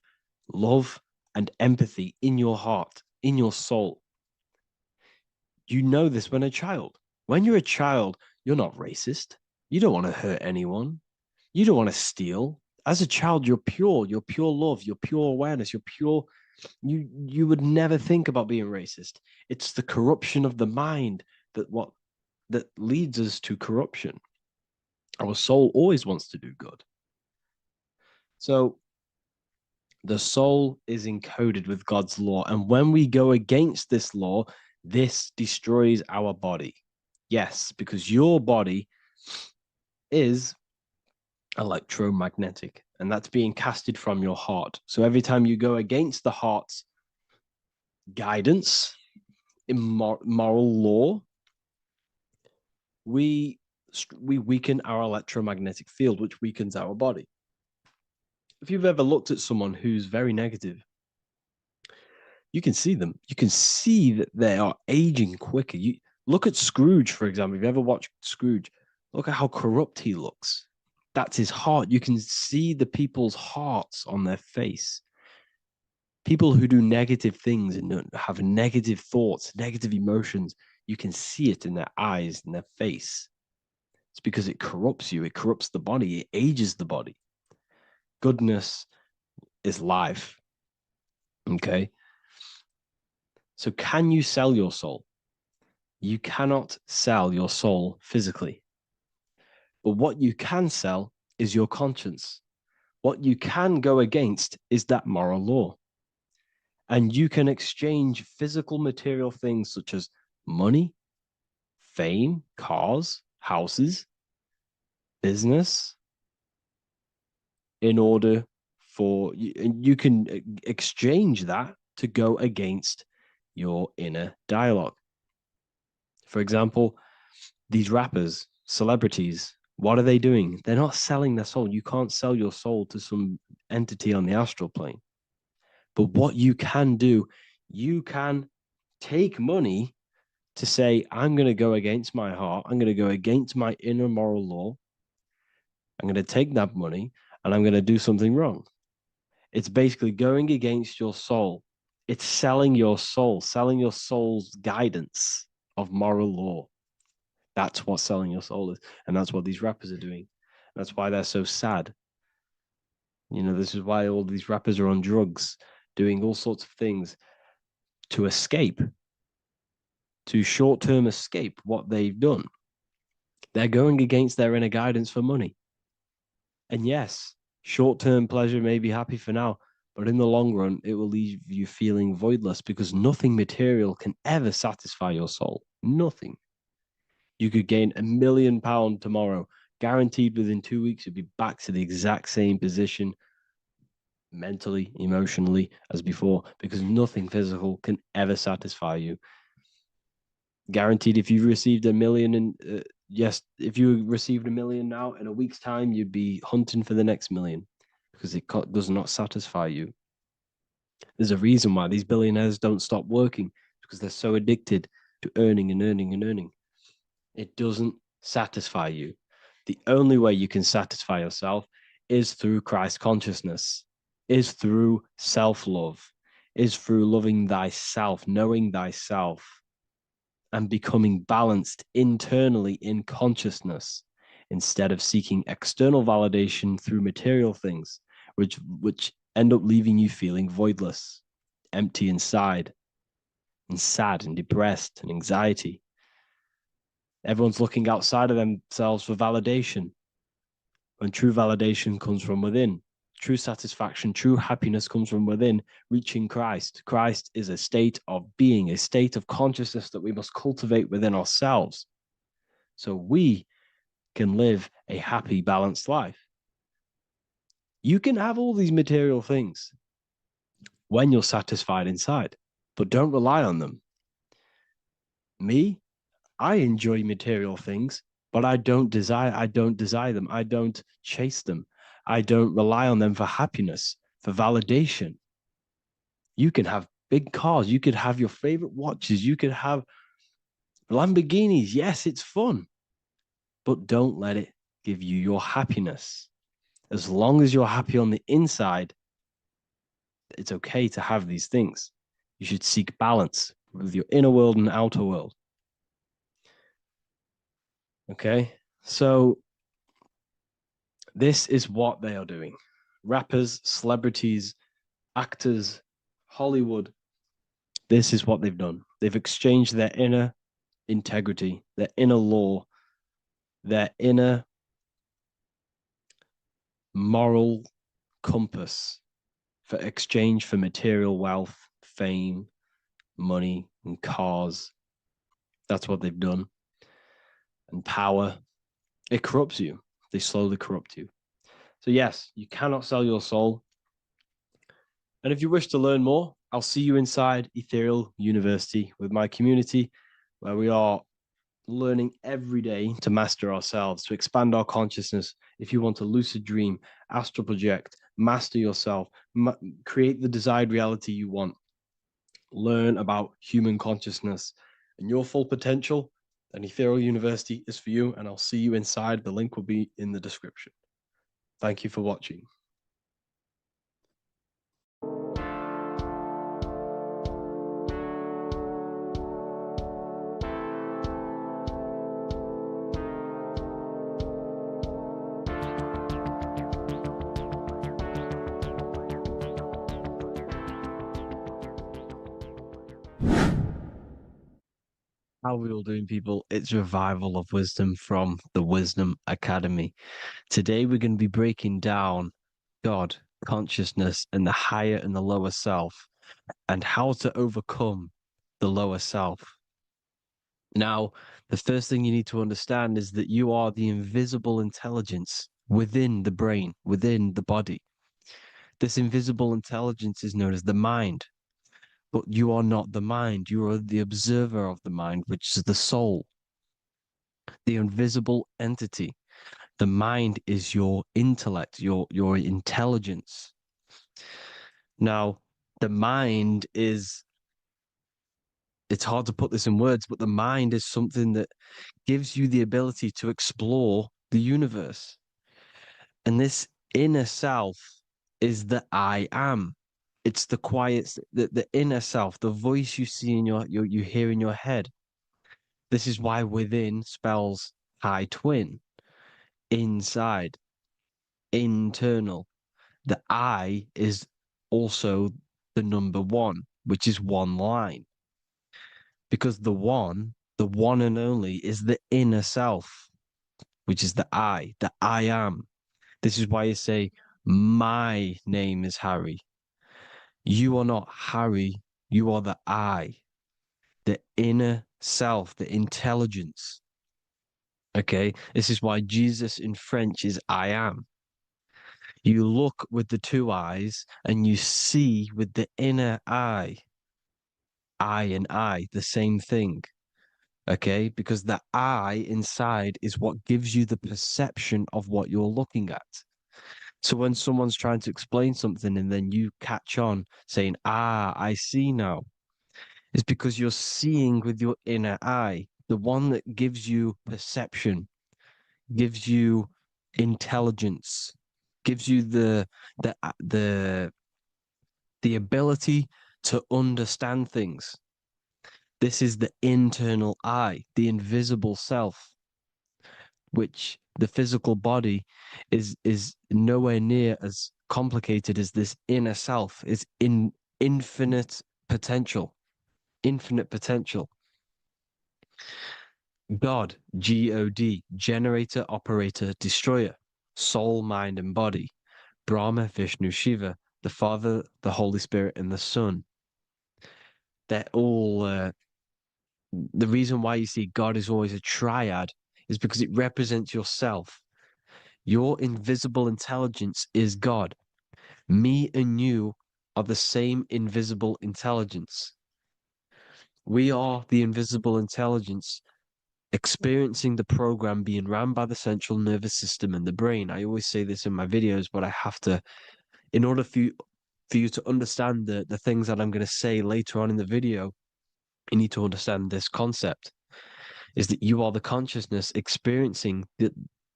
love and empathy in your heart, in your soul. You know this when a child. When you're a child, you're not racist. You don't want to hurt anyone. You don't want to steal. As a child, you're pure love, you're pure awareness, you're pure. You would never think about being racist. It's the corruption of the mind that leads us to corruption. Our soul always wants to do good. So the soul is encoded with God's law. And when we go against this law, this destroys our body. Yes, because your body is electromagnetic, and that's being casted from your heart. So every time you go against the heart's guidance, moral law, we weaken our electromagnetic field, which weakens our body. If you've ever looked at someone who's very negative, you can see them. You can see that they are aging quicker. You look at Scrooge, for example. If you ever watched Scrooge, look at how corrupt he looks. That's his heart. You can see the people's hearts on their face. People who do negative things and have negative thoughts, negative emotions, you can see it in their eyes and their face. It's because it corrupts you. It corrupts the body. It ages the body. Goodness is life. Okay. So can you sell your soul? You cannot sell your soul physically. But what you can sell is your conscience. What you can go against is that moral law. And you can exchange physical material things such as money, fame, cars, houses, business, in order for you can exchange that to go against your inner dialogue. For example, these rappers, celebrities, what are they doing? They're not selling their soul. You can't sell your soul to some entity on the astral plane. But what you can do, you can take money to say, I'm going to go against my heart. I'm going to go against my inner moral law. I'm going to take that money and I'm going to do something wrong. It's basically going against your soul. It's selling your soul's guidance of moral law. That's what selling your soul is. And that's what these rappers are doing. That's why they're so sad. This is why all these rappers are on drugs, doing all sorts of things to escape, to short-term escape what they've done. They're going against their inner guidance for money. And yes, short-term pleasure may be happy for now, but in the long run, it will leave you feeling voidless because nothing material can ever satisfy your soul. Nothing. You could gain £1 million tomorrow, guaranteed within 2 weeks, you'd be back to the exact same position mentally, emotionally as before, because nothing physical can ever satisfy you. Guaranteed, if you received $1 million in, if you received $1 million now, in a week's time, you'd be hunting for the next million because it does not satisfy you. There's a reason why these billionaires don't stop working, because they're so addicted to earning and earning and earning. It doesn't satisfy you. The only way you can satisfy yourself is through Christ consciousness, is through self-love, is through loving thyself, knowing thyself, and becoming balanced internally in consciousness instead of seeking external validation through material things, which end up leaving you feeling voidless, empty inside, and sad and depressed and anxiety. Everyone's looking outside of themselves for validation, when true validation comes from within. True satisfaction, true happiness comes from within, reaching Christ. Christ is a state of being, a state of consciousness that we must cultivate within ourselves so we can live a happy, balanced life. You can have all these material things when you're satisfied inside, but don't rely on them. Me, I enjoy material things, but I don't desire them. I don't chase them. I don't rely on them for happiness, for validation. You can have big cars. You could have your favorite watches. You could have Lamborghinis. Yes, it's fun, but don't let it give you your happiness. As long as you're happy on the inside, it's okay to have these things. You should seek balance with your inner world and outer world. Okay, so this is what they are doing. Rappers, celebrities, actors, Hollywood. This is what they've done. They've exchanged their inner integrity, their inner law, their inner moral compass for exchange for material wealth, fame, money, and cars. That's what they've done. And power. It corrupts you. They slowly corrupt you. So yes, you cannot sell your soul. And if you wish to learn more, I'll see you inside Ethereal University with my community, where we are learning every day to master ourselves, to expand our consciousness. If you want to lucid dream, astral project, master yourself, create the desired reality you want, learn about human consciousness and your full potential, then Ethereal University is for you, and I'll see you inside. The link will be in the description. Thank you for watching. How are we all doing, people? It's Revival of Wisdom from the Wisdom Academy. Today, we're going to be breaking down God, consciousness, and the higher and the lower self, and how to overcome the lower self. Now, the first thing you need to understand is that you are the invisible intelligence within the brain, within the body. This invisible intelligence is known as the mind, but you are not the mind. You are the observer of the mind, which is the soul, the invisible entity. The mind is your intellect, your intelligence. Now, the mind is, it's hard to put this in words, but the mind is something that gives you the ability to explore the universe. And this inner self is the I am. It's the quiet, the inner self, the voice you see in you hear in your head. This is why within spells high twin, inside, internal. The I is also the number one, which is one line. Because the one and only, is the inner self, which is the I am. This is why you say, my name is Harry. You are not Harry, you are the I, the inner self, the intelligence. Okay, this is why Jesus in French is I am. You look with the two eyes and you see with the inner eye. I and I, the same thing. Okay, because the I inside is what gives you the perception of what you're looking at. So when someone's trying to explain something and then you catch on saying, I see now, it's because you're seeing with your inner eye, the one that gives you perception, gives you intelligence, gives you the ability to understand things. This is the internal I, the invisible self, which the physical body is nowhere near as complicated as this inner self. Is in infinite potential, infinite potential. God, God, generator, operator, destroyer, soul, mind, and body. Brahma, Vishnu, Shiva, the Father, the Holy Spirit, and the Son. They're all the reason why you see God is always a triad is because it represents yourself. Your invisible intelligence is God. Me and you are the same invisible intelligence. We are the invisible intelligence experiencing the program being run by the central nervous system and the brain. I always say this in my videos, but I have to, in order for you to understand the things that I'm going to say later on in the video, you need to understand this concept is that you are the consciousness experiencing the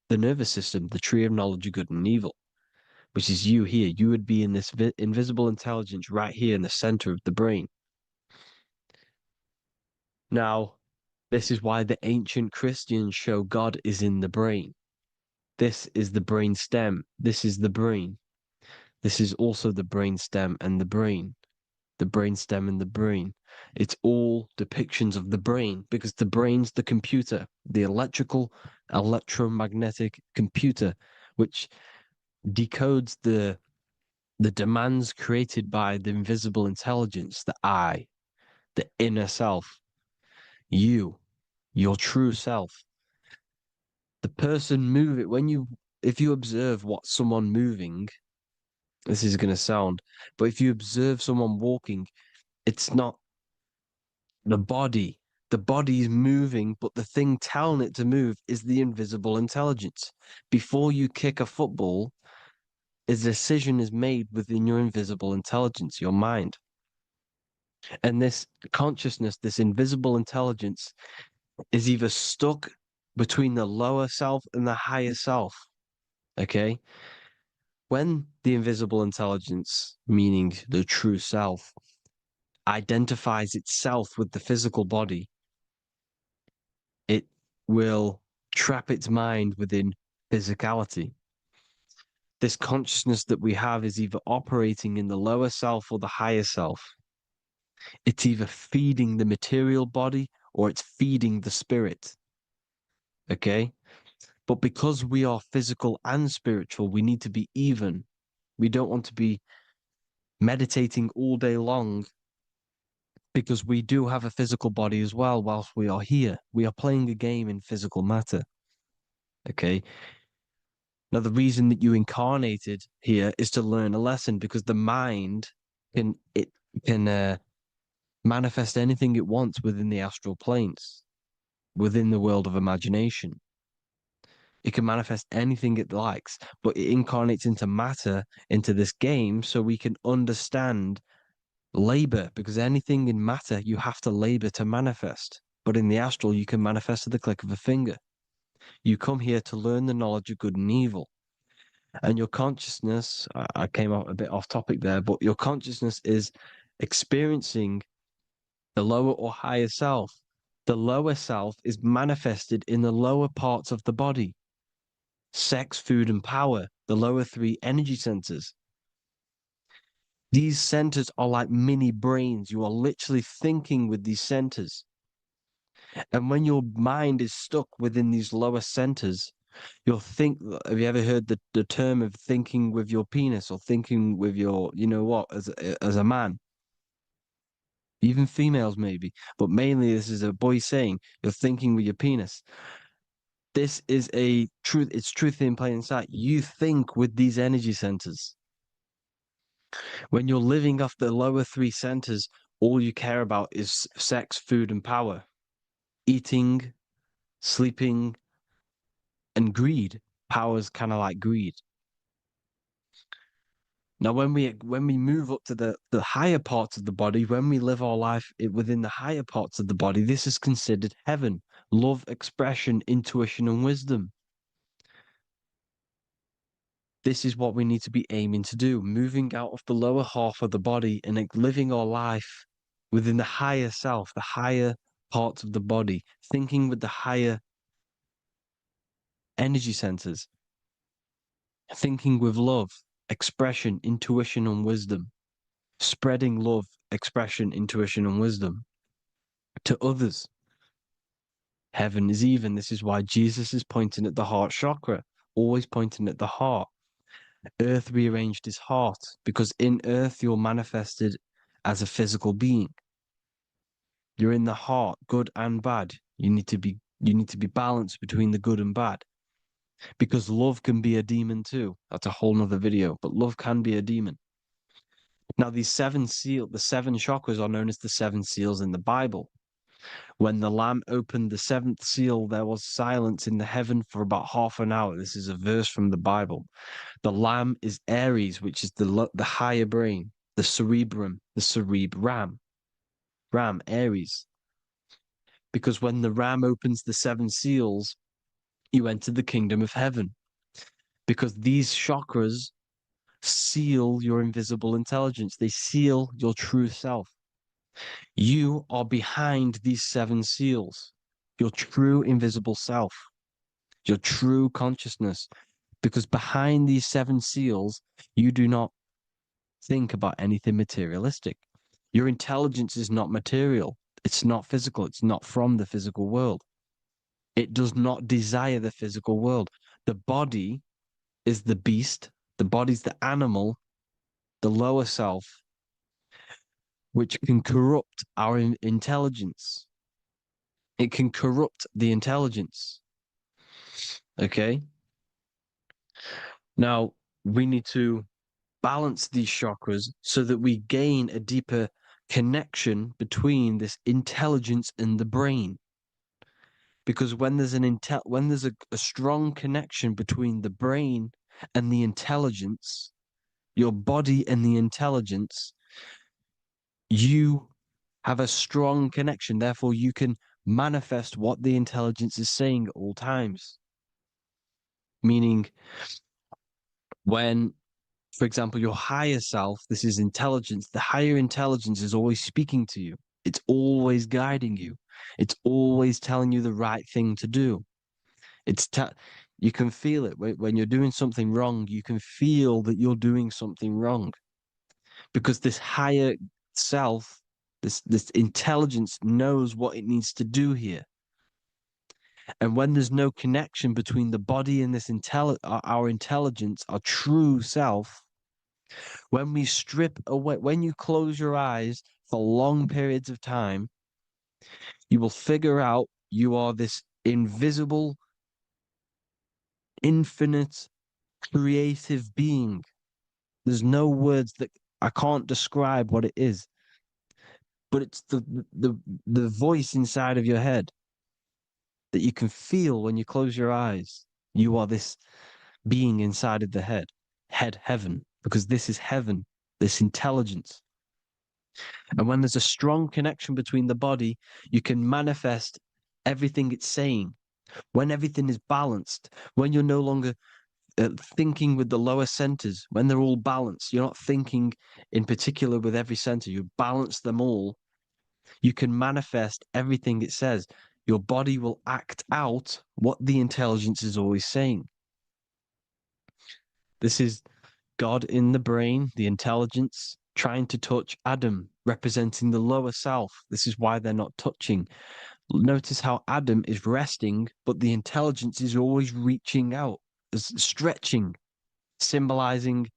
nervous system, the tree of knowledge of good and evil, which is you here. You would be in this invisible intelligence right here in the center of the brain. Now, this is why the ancient Christians show God is in the brain. This is the brain stem. This is the brain. This is also the brain stem and the brain. The brain stem and the brain. It's all depictions of the brain because the brain's the computer, the electromagnetic computer, which decodes the demands created by the invisible intelligence, the I, the inner self, you, your true self. The person moving, if you observe what someone moving, this is going to sound, but if you observe someone walking, it's not the body. The body is moving, but the thing telling it to move is the invisible intelligence. Before you kick a football, a decision is made within your invisible intelligence, your mind. And this consciousness, this invisible intelligence, is either stuck between the lower self and the higher self. Okay? When the invisible intelligence, meaning the true self, identifies itself with the physical body, it will trap its mind within physicality. This consciousness that we have is either operating in the lower self or the higher self. It's either feeding the material body or it's feeding the spirit. Okay. But because we are physical and spiritual, we need to be even. We don't want to be meditating all day long because we do have a physical body as well whilst we are here. We are playing a game in physical matter. Okay. Now, the reason that you incarnated here is to learn a lesson because the mind can manifest anything it wants within the astral planes, within the world of imagination. It can manifest anything it likes, but it incarnates into matter, into this game, so we can understand labor, because anything in matter, you have to labor to manifest. But in the astral, you can manifest at the click of a finger. You come here to learn the knowledge of good and evil. And your consciousness, I came out a bit off topic there, but your consciousness is experiencing the lower or higher self. The lower self is manifested in the lower parts of the body: sex, food, and power, the lower three energy centers. These centers are like mini brains. You are literally thinking with these centers. And when your mind is stuck within these lower centers, you'll think. Have you ever heard the term of thinking with your penis or thinking with your, you know what, as a man? Even females, maybe, but mainly this is a boy saying you're thinking with your penis. This is a truth. It's truth in plain sight. You think with these energy centers. When you're living off the lower three centers, all you care about is sex, food, and power, eating, sleeping, and greed. Power's kind of like greed. Now, when we move up to the higher parts of the body, when we live our life within the higher parts of the body, this is considered heaven: love, expression, intuition, and wisdom. This is what we need to be aiming to do, moving out of the lower half of the body and living our life within the higher self, the higher parts of the body, thinking with the higher energy centers, thinking with love, expression, intuition, and wisdom, spreading love, expression, intuition, and wisdom to others. Heaven is even. This is why Jesus is pointing at the heart chakra, always pointing at the heart. Earth rearranged his heart because in earth you're manifested as a physical being. You're in the heart, good and bad. You need to be balanced between the good and bad. Because love can be a demon too. That's a whole nother video, but love can be a demon. Now, the seven chakras are known as the seven seals in the Bible. When the Lamb opened the seventh seal, there was silence in the heaven for about half an hour. This is a verse from the Bible. The Lamb is Aries, which is the higher brain, the cerebrum, the cerebram, Ram, Aries. Because when the Ram opens the seven seals, you enter the kingdom of heaven. Because these chakras seal your invisible intelligence, they seal your true self. You are behind these seven seals, your true invisible self, your true consciousness. Because behind these seven seals, you do not think about anything materialistic. Your intelligence is not material, it's not physical, it's not from the physical world. It does not desire the physical world. The body is the beast, the body's the animal, the lower self, which can corrupt our intelligence. It can corrupt the intelligence. Okay? Now, we need to balance these chakras so that we gain a deeper connection between this intelligence and the brain. Because when there's a strong connection between the brain and the intelligence, your body and the intelligence, you have a strong connection. Therefore, you can manifest what the intelligence is saying at all times. Meaning, when, for example, your higher self, this is intelligence, the higher intelligence is always speaking to you. It's always guiding you. It's always telling you the right thing to do. You can feel it when you're doing something wrong. You can feel that you're doing something wrong because this higher self, This intelligence knows what it needs to do here. And when there's no connection between the body and this our intelligence, our true self, when we strip away, when you close your eyes for long periods of time, you will figure out you are this invisible, infinite, creative being. There's no words that I can't describe what it is, but it's the voice inside of your head that you can feel when you close your eyes. You are this being inside of the heaven, because this is heaven, this intelligence. And when there's a strong connection between the body, you can manifest everything it's saying. When everything is balanced, when you're no longer thinking with the lower centers, when they're all balanced, you're not thinking in particular with every center, you balance them all, you can manifest everything it says. Your body will act out what the intelligence is always saying. This is God in the brain, the intelligence, trying to touch Adam, representing the lower self. This is why they're not touching. Notice how Adam is resting, but the intelligence is always reaching out, stretching, symbolizing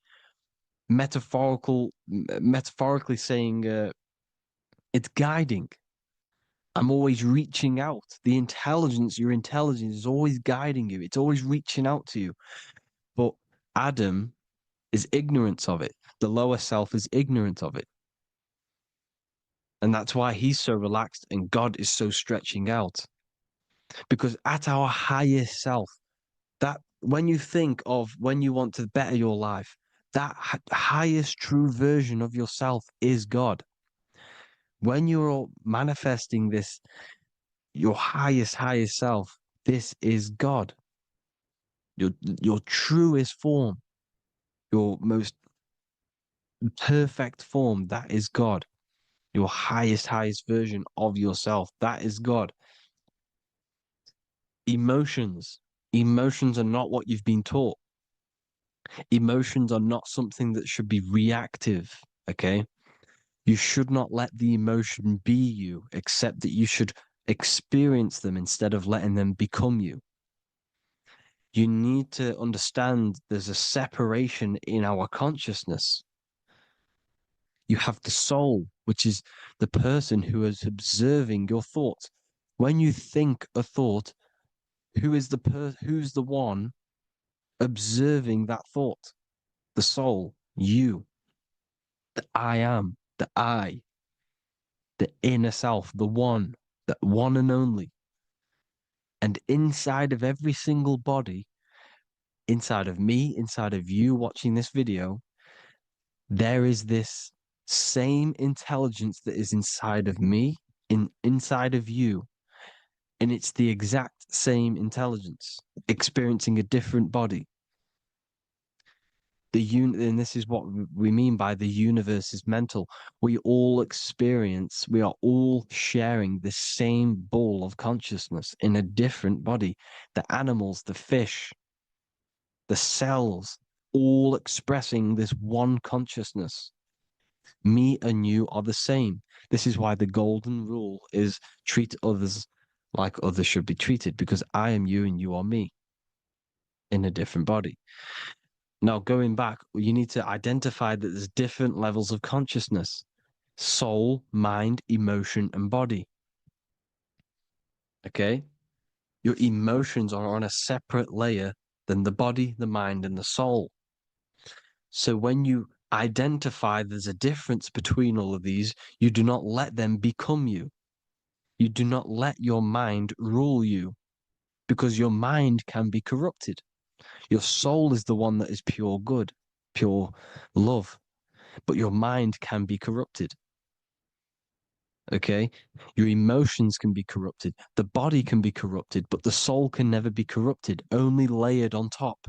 metaphorically saying it's guiding. I'm always reaching out. The intelligence, your intelligence is always guiding you. It's always reaching out to you. But Adam is ignorant of it. The lower self is ignorant of it. And that's why he's so relaxed and God is so stretching out. Because at our highest self, that when you think of when you want to better your life, that highest true version of yourself is God. When you're manifesting this, your highest self, this is God. Your truest form, your most perfect form, that is God. Your highest version of yourself, that is God. Emotions. Emotions are not what you've been taught. Emotions are not something that should be reactive, okay? You should not let the emotion be you, except that you should experience them instead of letting them become you. You need to understand there's a separation in our consciousness. You have the soul, which is the person who is observing your thoughts. When you think a thought, who's the one observing that thought? The soul, you, the I am, the inner self, the one and only. And inside of every single body, inside of me, inside of you watching this video, there is this same intelligence that is inside of me, inside of you. And it's the exact same intelligence, experiencing a different body. And this is what we mean by the universe is mental. We all we are all sharing the same ball of consciousness in a different body. The animals, the fish, the cells, all expressing this one consciousness. Me and you are the same. This is why the golden rule is treat others like others should be treated, because I am you and you are me in a different body. Now, going back, you need to identify that there's different levels of consciousness: soul, mind, emotion, and body. Okay? Your emotions are on a separate layer than the body, the mind, and the soul. So when you identify there's a difference between all of these, you do not let them become you. You do not let your mind rule you, because your mind can be corrupted. Your soul is the one that is pure good, pure love, but your mind can be corrupted. Okay? Your emotions can be corrupted. The body can be corrupted, but the soul can never be corrupted, only layered on top.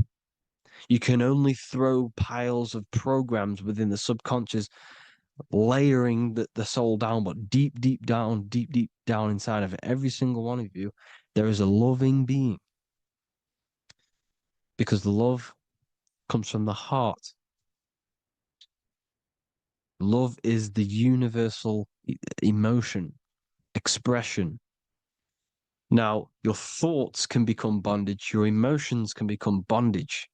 You can only throw piles of programs within the subconscious, layering the soul down, but deep down inside of it, every single one of you, there is a loving being. Because love comes from the heart. Love is the universal emotion, expression. Now, your thoughts can become bondage, your emotions can become bondage.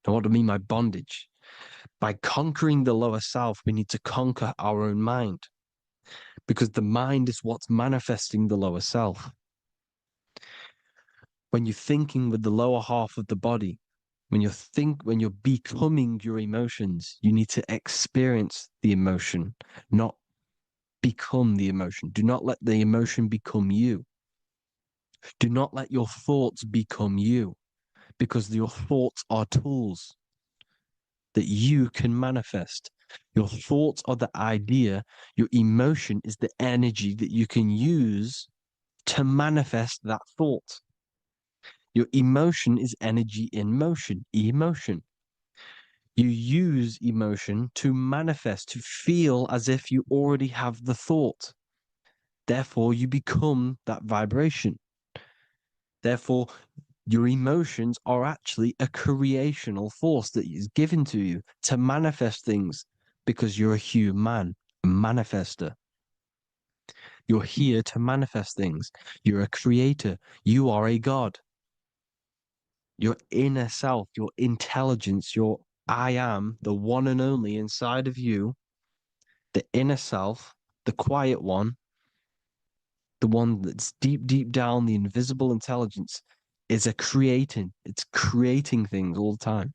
Now, what do I mean by bondage? By conquering the lower self, we need to conquer our own mind because the mind is what's manifesting the lower self. When you're thinking with the lower half of the body, when you're becoming your emotions, you need to experience the emotion, not become the emotion. Do not let the emotion become you. Do not let your thoughts become you, because your thoughts are tools that you can manifest. Your thoughts are the idea. Your emotion is the energy that you can use to manifest that thought. Your emotion is energy in motion, emotion. You use emotion to manifest, to feel as if you already have the thought. Therefore, you become that vibration. Therefore, your emotions are actually a creational force that is given to you to manifest things because you're a human, a manifester. You're here to manifest things. You're a creator. You are a god. Your inner self, your intelligence, your I am, the one and only inside of you, the inner self, the quiet one, the one that's deep, deep down, the invisible intelligence is it's creating things all the time.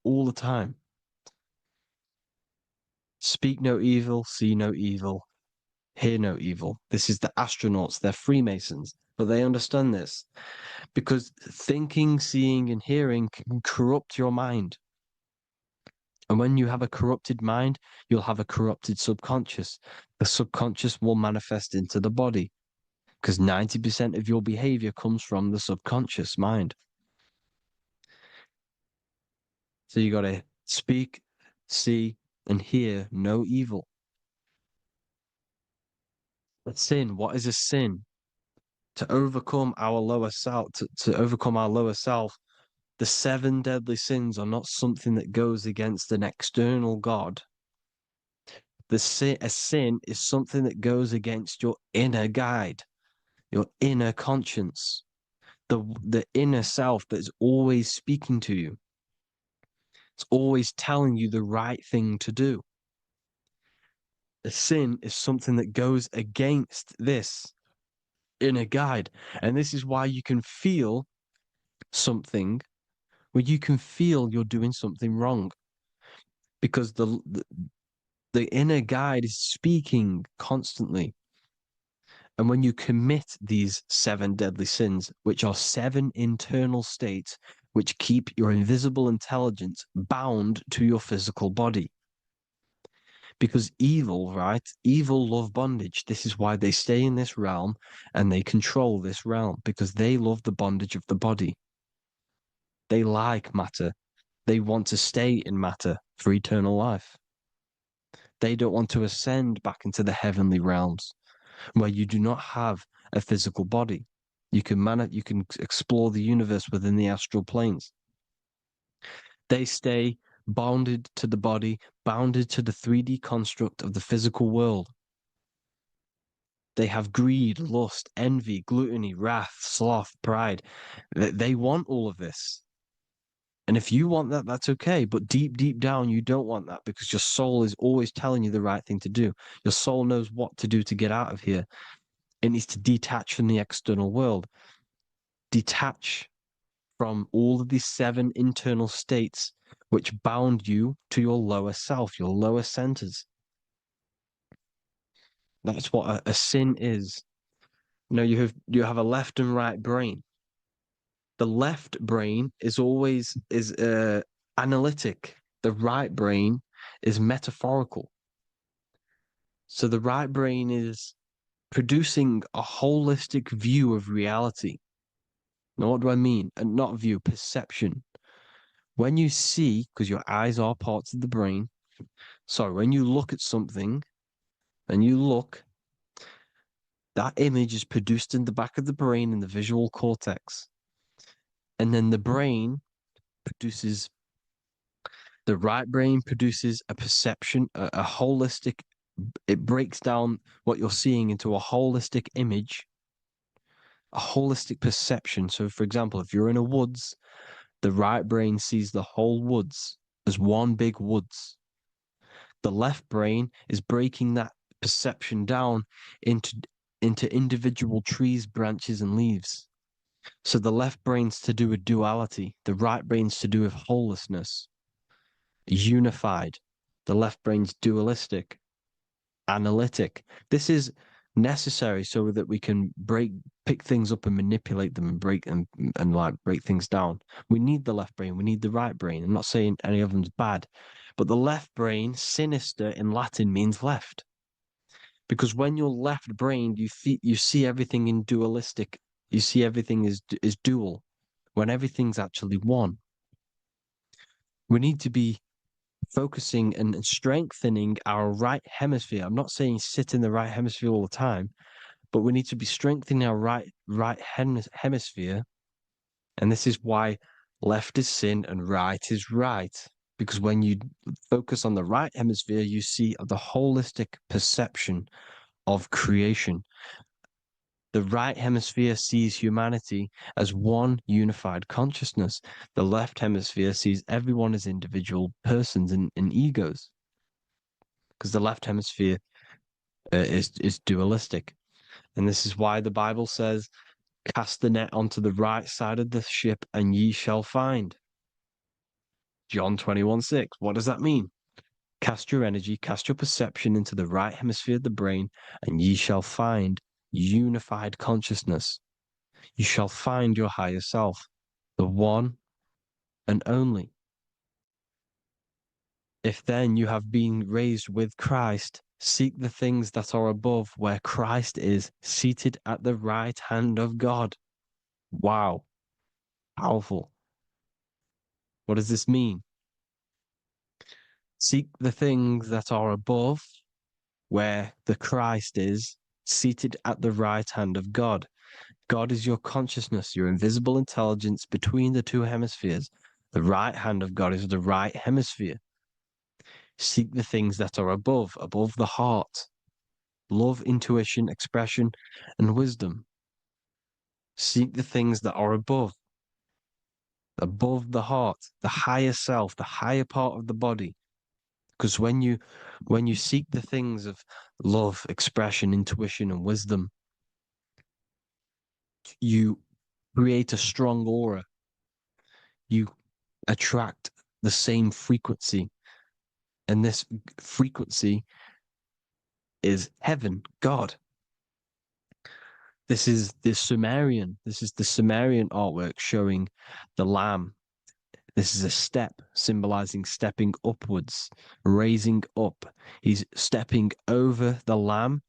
All the time. Speak no evil, see no evil, hear no evil. This is the astronauts, they're Freemasons, but they understand this because thinking, seeing, and hearing can corrupt your mind. And when you have a corrupted mind, you'll have a corrupted subconscious. The subconscious will manifest into the body because 90% of your behavior comes from the subconscious mind. So you got to speak, see, and hear no evil. But sin, what is a sin? To overcome our lower self, to overcome our lower self, the seven deadly sins are not something that goes against an external God. A sin is something that goes against your inner guide, your inner conscience, the inner self that's always speaking to you. It's always telling you the right thing to do. A sin is something that goes against this inner guide. And this is why you can feel something where you can feel you're doing something wrong because the inner guide is speaking constantly. And when you commit these seven deadly sins, which are seven internal states which keep your invisible intelligence bound to your physical body. Because evil, right? Evil love bondage. This is why they stay in this realm and they control this realm because they love the bondage of the body. They like matter. They want to stay in matter for eternal life. They don't want to ascend back into the heavenly realms where you do not have a physical body. You can explore the universe within the astral planes. They stay bounded to the body, bounded to the 3D construct of the physical world. They have greed, lust, envy, gluttony, wrath, sloth, pride. They want all of this. And if you want that, that's okay. But deep, deep down, you don't want that because your soul is always telling you the right thing to do. Your soul knows what to do to get out of here. It needs to detach from the external world, detach from all of these seven internal states which bound you to your lower self, your lower centers. That's what a sin is. You know, you have a left and right brain. The left brain is always is analytic. The right brain is metaphorical. So the right brain is producing a holistic view of reality. Now, what do I mean? And not view, perception. When you see, because your eyes are parts of the brain, so when you look at something and you look, that image is produced in the back of the brain in the visual cortex. And then produces the right brain produces a perception, a holistic it breaks down what you're seeing into a holistic image, a holistic perception. So, for example, if you're in a woods, the right brain sees the whole woods as one big woods. The left brain is breaking that perception down into individual trees, branches, and leaves. So the left brain's to do with duality, the right brain's to do with wholeness, unified. The left brain's dualistic, analytic. This is necessary so that we can pick things up and manipulate them and break things down. We need the left brain, we need the right brain. I'm not saying any of them's bad, but the left brain, sinister in Latin, means left. Because when you're left brained, you see everything in dualistic. You see everything is dual, when everything's actually one. We need to be focusing and strengthening our right hemisphere. I'm not saying sit in the right hemisphere all the time, but we need to be strengthening our right hemisphere. And this is why left is sin and right is right. Because when you focus on the right hemisphere, you see the holistic perception of creation. The right hemisphere sees humanity as one unified consciousness. The left hemisphere sees everyone as individual persons and egos, because the left hemisphere is dualistic. And this is why the Bible says, cast the net onto the right side of the ship and ye shall find. John 21:6. What does that mean? Cast your energy, cast your perception into the right hemisphere of the brain, and ye shall find unified consciousness. You shall find your higher self, the one and only. If then you have been raised with Christ, seek the things that are above, where Christ is seated at the right hand of God. Wow, powerful. What does this mean? Seek the things that are above, where the Christ is seated at the right hand of God. God is your consciousness, your invisible intelligence between the two hemispheres. The right hand of God is the right hemisphere. Seek the things that are above the heart. Love, intuition, expression, and wisdom. Seek the things that are above the heart, the higher self, the higher part of the body. Because when you seek the things of love, expression, intuition, and wisdom, you create a strong aura. You attract the same frequency. And this frequency is heaven, God. This is the Sumerian artwork showing the lamb. This is a step symbolizing stepping upwards, raising up. He's stepping over the lamb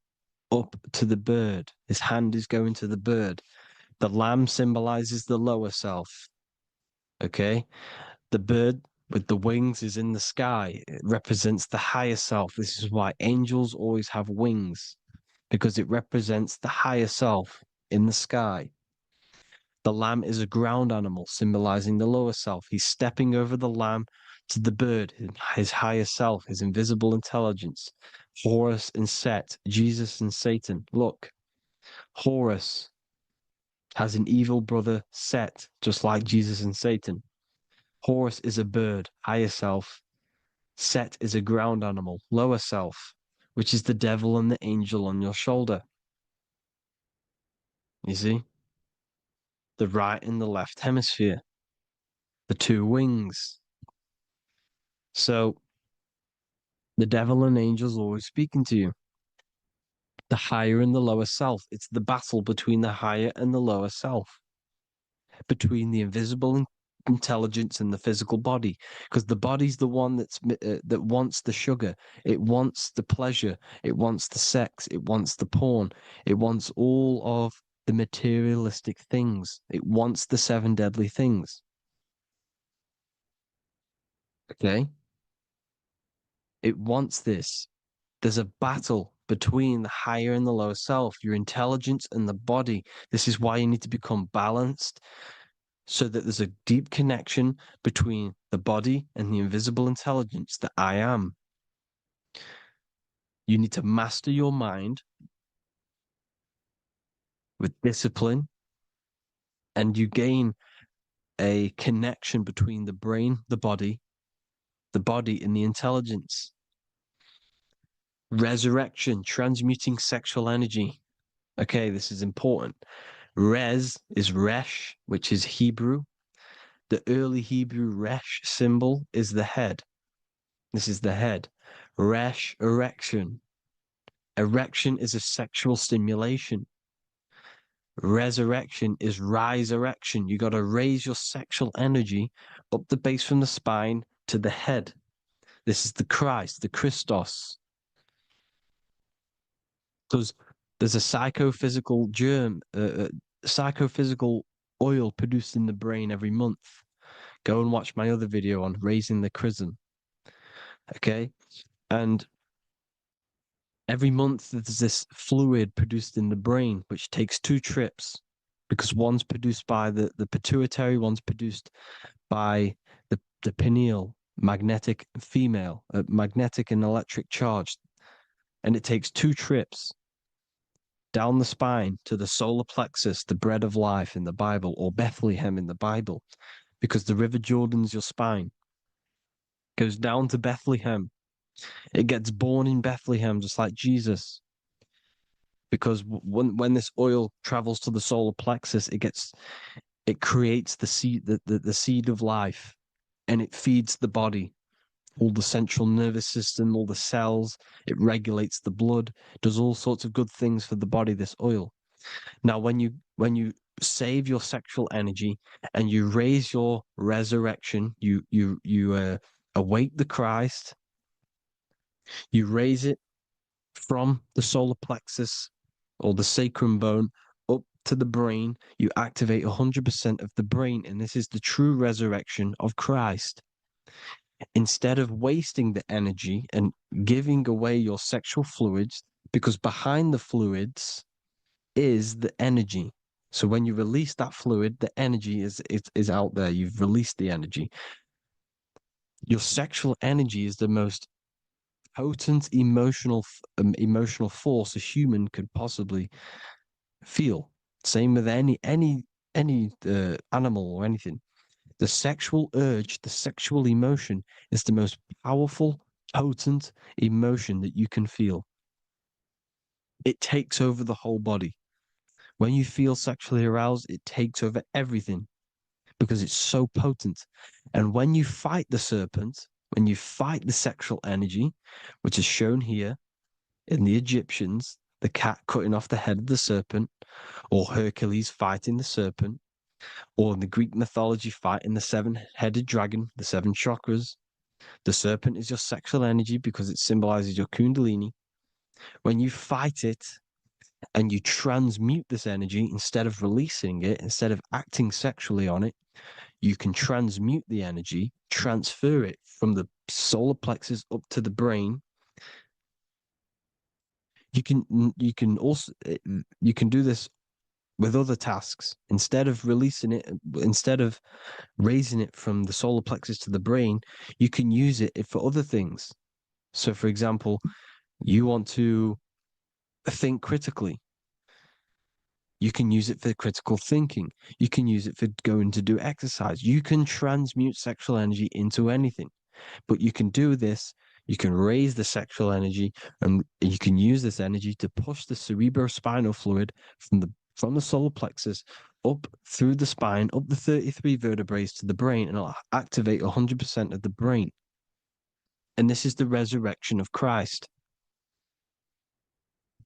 up to the bird. His hand is going to the bird. The lamb symbolizes the lower self. Okay? The bird with the wings is in the sky. It represents the higher self. This is why angels always have wings, because it represents the higher self in the sky. The lamb is a ground animal, symbolizing the lower self. He's stepping over the lamb to the bird, his higher self, his invisible intelligence. Horus and Set, Jesus and Satan. Look, Horus has an evil brother, Set, just like Jesus and Satan. Horus is a bird, higher self. Set is a ground animal, lower self, which is the devil and the angel on your shoulder. You see? The right and the left hemisphere, the two wings. So the devil and angels always speaking to you. The higher and the lower self. It's the battle between the higher and the lower self, between the invisible intelligence and the physical body, because the body's the one that wants the sugar, it wants the pleasure, it wants the sex, it wants the porn, it wants all of the materialistic things, it wants the seven deadly things. Okay, it wants this. There's a battle between the higher and the lower self, your intelligence and the body. This is why you need to become balanced, so that there's a deep connection between the body and the invisible intelligence that I am. You need to master your mind with discipline, and you gain a connection between the brain, the body, and the intelligence. Resurrection, transmuting sexual energy. Okay, this is important. Res is resh, which is Hebrew. The early Hebrew resh symbol is the head. This is the head. Resh, erection. Erection is a sexual stimulation. Resurrection is rise erection. You got to raise your sexual energy up the base from the spine to the head. This is the Christ, the Christos. There's a psychophysical psychophysical oil produced in the brain every month. Go and watch my other video on raising the chrism. Okay. And every month there's this fluid produced in the brain, which takes 2 trips because one's produced by the pituitary, one's produced by the pineal, magnetic female, magnetic and electric charge. And it takes 2 trips down the spine to the solar plexus, the bread of life in the Bible, or Bethlehem in the Bible, because the River Jordan's your spine. Goes down to Bethlehem. It gets born in Bethlehem, just like Jesus. Because when this oil travels to the solar plexus, it creates the seed, the seed of life, and it feeds the body, all the central nervous system, all the cells. It regulates the blood, does all sorts of good things for the body. This oil. Now, when you save your sexual energy and you raise your resurrection, you awake the Christ. You raise it from the solar plexus or the sacrum bone up to the brain. You activate 100% of the brain, and this is the true resurrection of Christ. Instead of wasting the energy and giving away your sexual fluids, because behind the fluids is the energy. So when you release that fluid, the energy is out there. You've released the energy. Your sexual energy is the most potent emotional force a human could possibly feel. Same with any animal or anything. The sexual urge, the sexual emotion is the most powerful, potent emotion that you can feel. It takes over the whole body. When you feel sexually aroused, it takes over everything because it's so potent. And when you fight the serpent, when you fight the sexual energy, which is shown here in the Egyptians, the cat cutting off the head of the serpent, or Hercules fighting the serpent, or in the Greek mythology fighting the 7-headed dragon, the 7 chakras. The serpent is your sexual energy because it symbolizes your kundalini. When you fight it and you transmute this energy, instead of releasing it, instead of acting sexually on it, you can transmute the energy, transfer it from the solar plexus up to the brain. You can do this with other tasks. Instead of releasing it, instead of raising it from the solar plexus to the brain, you can use it for other things. So, for example, you want to think critically. You can use it for critical thinking. You can use it for going to do exercise. You can transmute sexual energy into anything, but you can do this. You can raise the sexual energy, and you can use this energy to push the cerebrospinal fluid from the solar plexus up through the spine, up the 33 vertebrae to the brain, and it'll activate 100% of the brain. And this is the resurrection of Christ.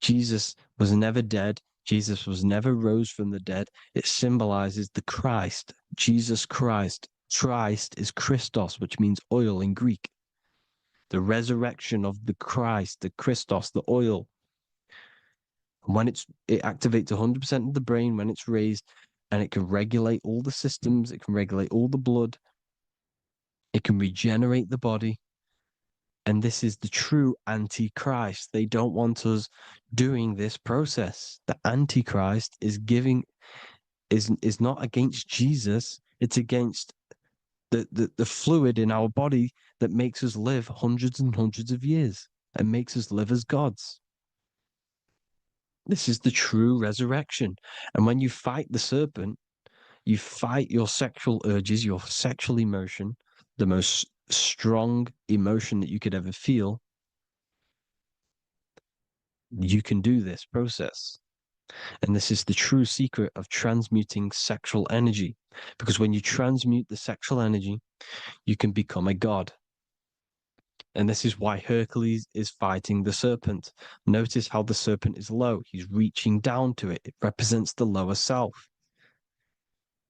Jesus was never dead. Jesus was never rose from the dead. It symbolizes the Christ, Jesus Christ. Christ is Christos, which means oil in Greek. The resurrection of the Christ, the Christos, the oil. When it activates 100% of the brain when it's raised, and it can regulate all the systems, it can regulate all the blood, it can regenerate the body. And this is the true antichrist. They don't want us doing this process. The antichrist is not against Jesus, it's against the fluid in our body that makes us live hundreds and hundreds of years. and makes us live as gods. This is the true resurrection. And when you fight the serpent, you fight your sexual urges, your sexual emotion, the most strong emotion that you could ever feel. You can do this process. And this is the true secret of transmuting sexual energy. Because when you transmute the sexual energy, you can become a god. And this is why Hercules is fighting the serpent. Notice how the serpent is low. He's reaching down to it. It represents the lower self.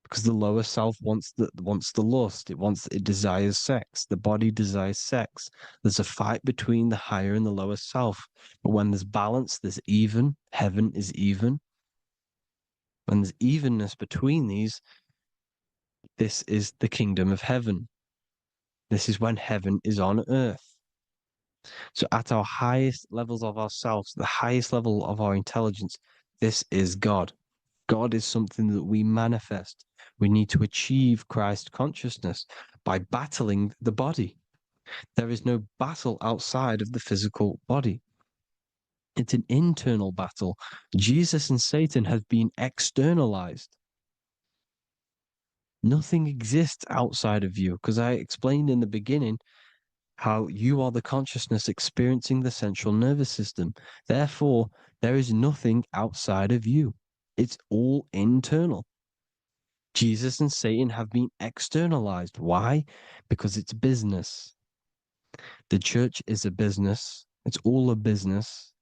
Because the lower self wants the lust. It desires sex. The body desires sex. There's a fight between the higher and the lower self. But when there's balance, there's even. Heaven is even. When there's evenness between these, this is the kingdom of heaven. This is when heaven is on earth. So at our highest levels of ourselves, the highest level of our intelligence, this is God. God is something that we manifest. We need to achieve Christ consciousness by battling the body. There is no battle outside of the physical body. It's an internal battle. Jesus and Satan have been externalized. Nothing exists outside of you, because I explained in the beginning how you are the consciousness experiencing the central nervous system. Therefore, there is nothing outside of you. It's all internal. Jesus and Satan have been externalized. Why? Because it's business. The church is a business. It's all a business.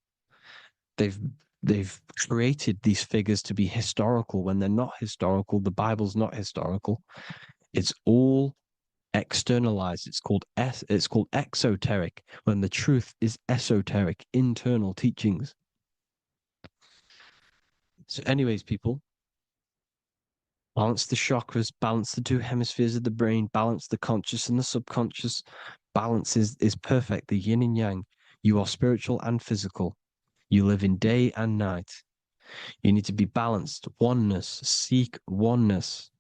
They've created these figures to be historical when they're not historical. The Bible's not historical. It's all externalized. It's called exoteric when the truth is esoteric, internal teachings. So, anyways, people, balance the chakras, balance the two hemispheres of the brain, balance the conscious and the subconscious. Balance is perfect. The yin and yang. You are spiritual and physical. You live in day and night. You need to be balanced. Oneness. Seek oneness.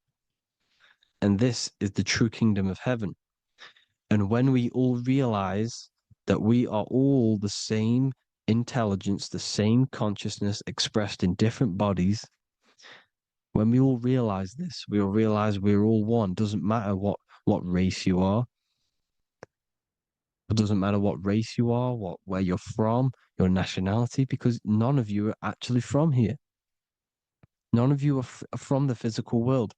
And this is the true kingdom of heaven. And when we all realize that we are all the same intelligence, the same consciousness expressed in different bodies, when we all realize this, we all realize we're all one. Doesn't matter what race you are. It doesn't matter what race you are, where you're from, your nationality, because none of you are actually from here. None of you are from the physical world.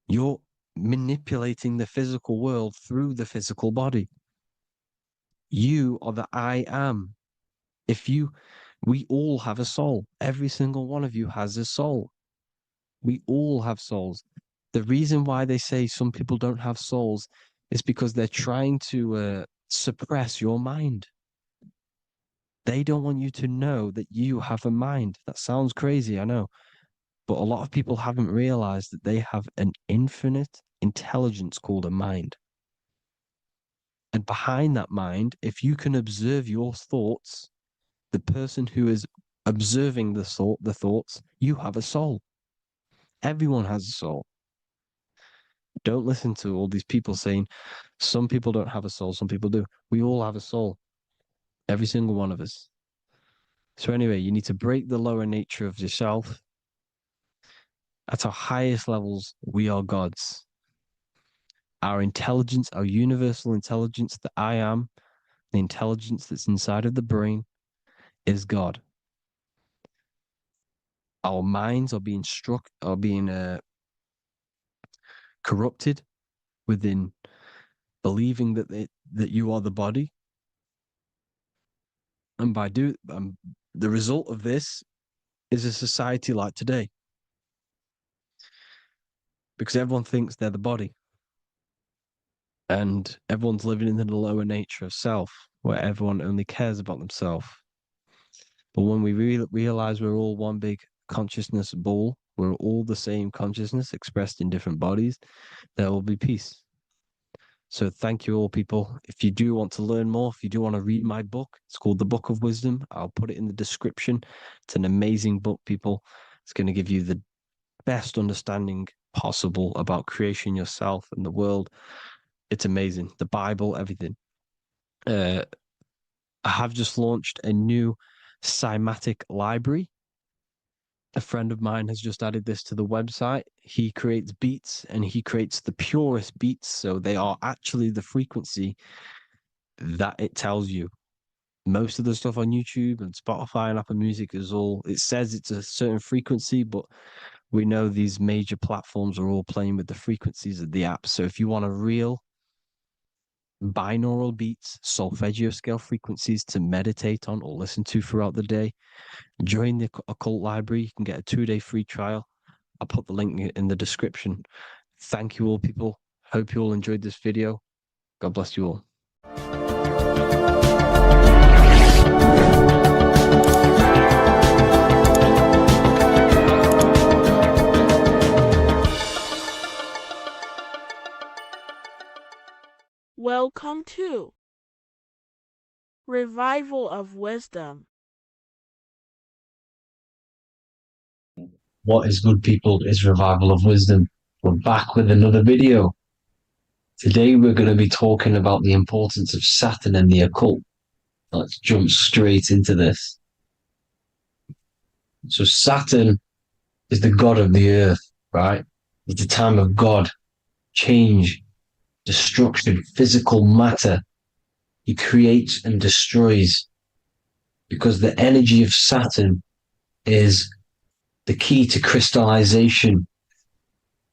You're manipulating the physical world through the physical body. You are the I am. We all have a soul. Every single one of you has a soul. We all have souls. The reason why they say some people don't have souls is because they're trying to suppress your mind. They don't want you to know that you have a mind. That sounds crazy, I know. But a lot of people haven't realized that they have an infinite intelligence called a mind. And behind that mind, if you can observe your thoughts, the person who is observing the thoughts, you have a soul. Everyone has a soul. Don't listen to all these people saying some people don't have a soul, some people do. We all have a soul. Every single one of us. So anyway, you need to break the lower nature of yourself. At our highest levels, we are gods. Our intelligence, our universal intelligence, the I am, the intelligence that's inside of the brain is God. Our minds are being corrupted within believing that you are the body, and the result of this is a society like today, because everyone thinks they're the body, and everyone's living in the lower nature of self, where everyone only cares about themselves. But when we realize we're all one big consciousness ball, we're all the same consciousness expressed in different bodies, there will be peace. So thank you all, people. If you do want to learn more, if you do want to read my book, it's called The Book of Wisdom. I'll put it in the description. It's an amazing book, people. It's going to give you the best understanding possible about creation, yourself, and the world. It's amazing. The Bible, everything. Uh, I have just launched a new cymatic library. A friend of mine has just added this to the website. He creates beats and he creates the purest beats. So they are actually the frequency that it tells you. Most of the stuff on YouTube and Spotify and Apple Music is all, it says it's a certain frequency, but we know these major platforms are all playing with the frequencies of the apps. So if you want a real binaural beats, solfeggio scale frequencies to meditate on or listen to throughout the day, join the Occult Library. You can get a 2-day free trial. I'll put the link in the description. Thank you all, people. Hope you all enjoyed this video. God bless you all. Welcome to Revival of Wisdom. What is good, people? Is Revival of Wisdom. We're back with another video. Today we're going to be talking about the importance of Saturn and the occult. Let's jump straight into this. So Saturn is the god of the earth, right? It's the time of God, change, destruction, physical matter. He creates and destroys because the energy of Saturn is the key to crystallization.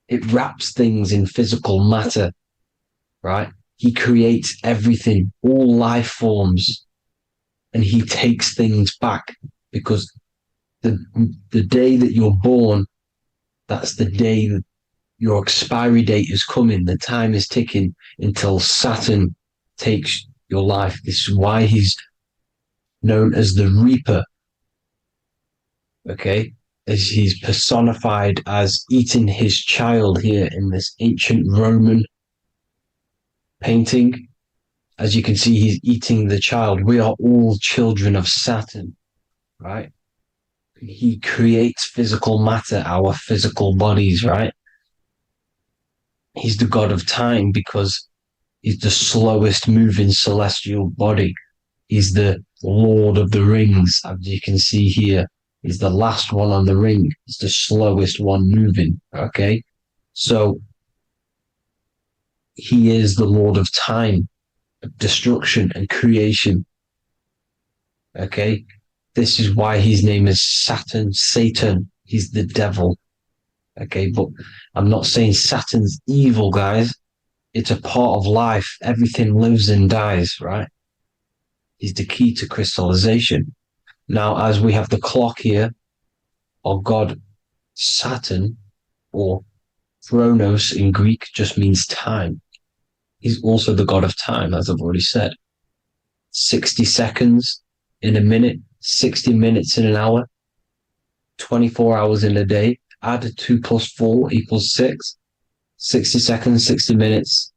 It wraps things in physical matter, right? He creates everything, all life forms, and he takes things back because the day that you're born, that's the day that your expiry date is coming. The time is ticking until Saturn takes your life. This is why he's known as the Reaper. Okay? As he's personified as eating his child here in this ancient Roman painting. As you can see, he's eating the child. We are all children of Saturn, right? He creates physical matter, our physical bodies, right? He's the god of time because he's the slowest moving celestial body. He's the Lord of the Rings, as you can see here. He's the last one on the ring. He's the slowest one moving, okay? So he is the Lord of time, destruction and creation, okay? This is why his name is Satan. He's the devil, okay? But I'm not saying Saturn's evil, guys. It's a part of life. Everything lives and dies, right? He's the key to crystallization. Now, as we have the clock here, our god Saturn, or Chronos in Greek, just means time. He's also the god of time, as I've already said. 60 seconds in a minute, 60 minutes in an hour, 24 hours in a day. Add 2 plus 4 equals 6. 60 seconds, 60 minutes,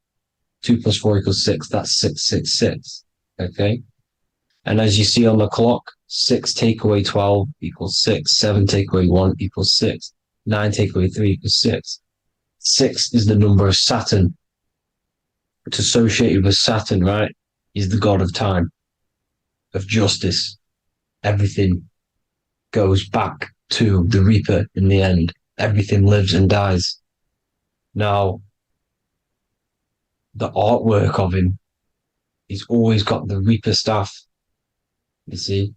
2 plus 4 equals 6. That's 666. Okay? And as you see on the clock, 6 take away 12 equals 6. 7 take away 1 equals 6. 9 take away 3 equals 6. 6 is the number of Saturn. It's associated with Saturn, right? He's the god of time, of justice. Everything goes back to the Reaper in the end. Everything lives and dies. Now, the artwork of him, he's always got the Reaper staff. You see,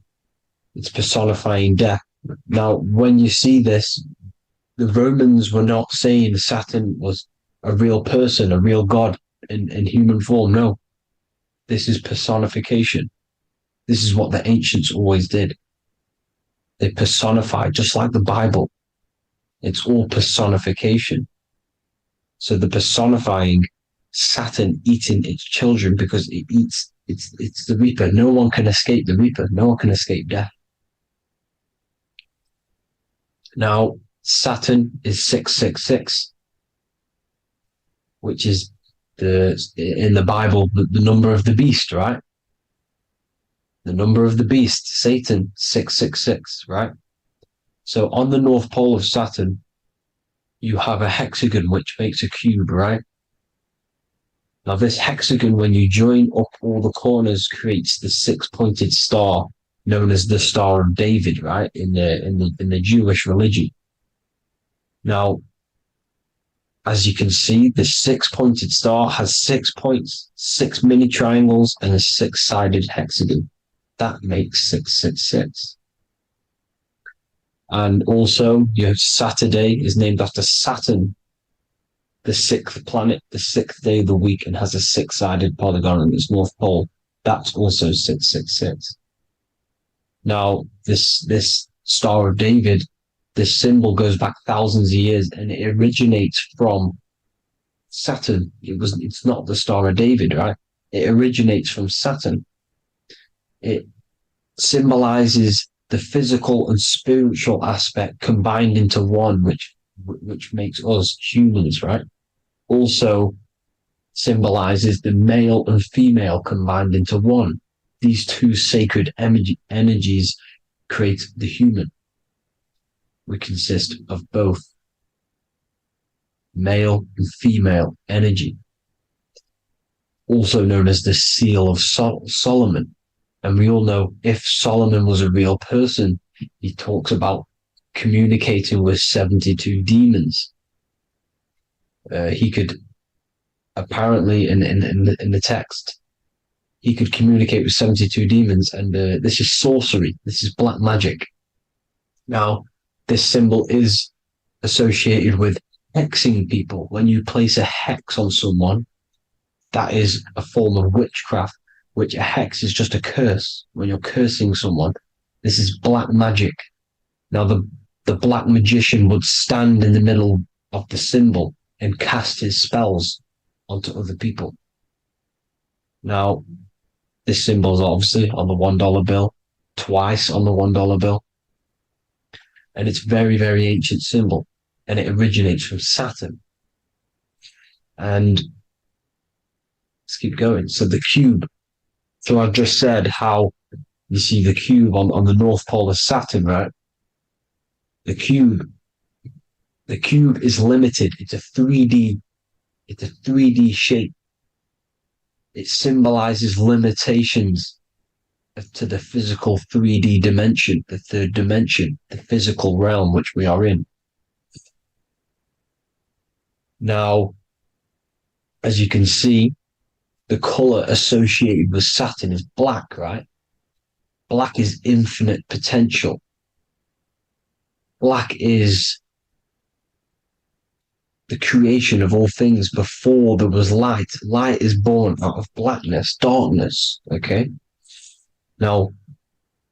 it's personifying death. Now, when you see this, the Romans were not saying Saturn was a real person, a real god in human form. No, this is personification. This is what the ancients always did. They personified, just like the Bible. It's all personification. So the personifying Saturn eating its children because it eats, it's the Reaper. No one can escape the Reaper. No one can escape death. Now, Saturn is 666, which is in the Bible, the number of the beast, right? The number of the beast, Satan, 666, right? So on the North Pole of Saturn, you have a hexagon, which makes a cube, right? Now, this hexagon, when you join up all the corners, creates the six-pointed star known as the Star of David, right? In the Jewish religion. Now, as you can see, the six-pointed star has 6 points, 6 mini triangles, and a six-sided hexagon. That makes 666. And also, you have Saturday is named after Saturn, the sixth planet, the sixth day of the week, and has a six-sided polygon on its north pole. That's also 666. Now, this Star of David, this symbol goes back thousands of years, and it originates from Saturn. It's not the Star of David, right? It originates from Saturn. It symbolizes the physical and spiritual aspect combined into one, which makes us humans, right? Also symbolizes the male and female combined into one. These two sacred energies create the human. We consist of both male and female energy, also known as the Seal of Solomon. And we all know if Solomon was a real person, he talks about communicating with 72 demons. He could apparently, in the text, he could communicate with 72 demons, and this is sorcery. This is black magic. Now, this symbol is associated with hexing people. When you place a hex on someone, that is a form of witchcraft, which a hex is just a curse. When you're cursing someone, this is black magic. Now, the black magician would stand in the middle of the symbol and cast his spells onto other people. Now, this symbol is obviously on the $1 bill, twice on the $1 bill. And it's very, very ancient symbol. And it originates from Saturn. And let's keep going. So the cube. So I've just said how you see the cube on the North Pole of Saturn, right? The cube is limited. It's a 3D shape. It symbolizes limitations to the physical 3D dimension, the third dimension, the physical realm which we are in. Now, as you can see, the color associated with Saturn is black, right? Black is infinite potential. Black is the creation of all things before there was light. Light is born out of blackness, darkness, okay? Now,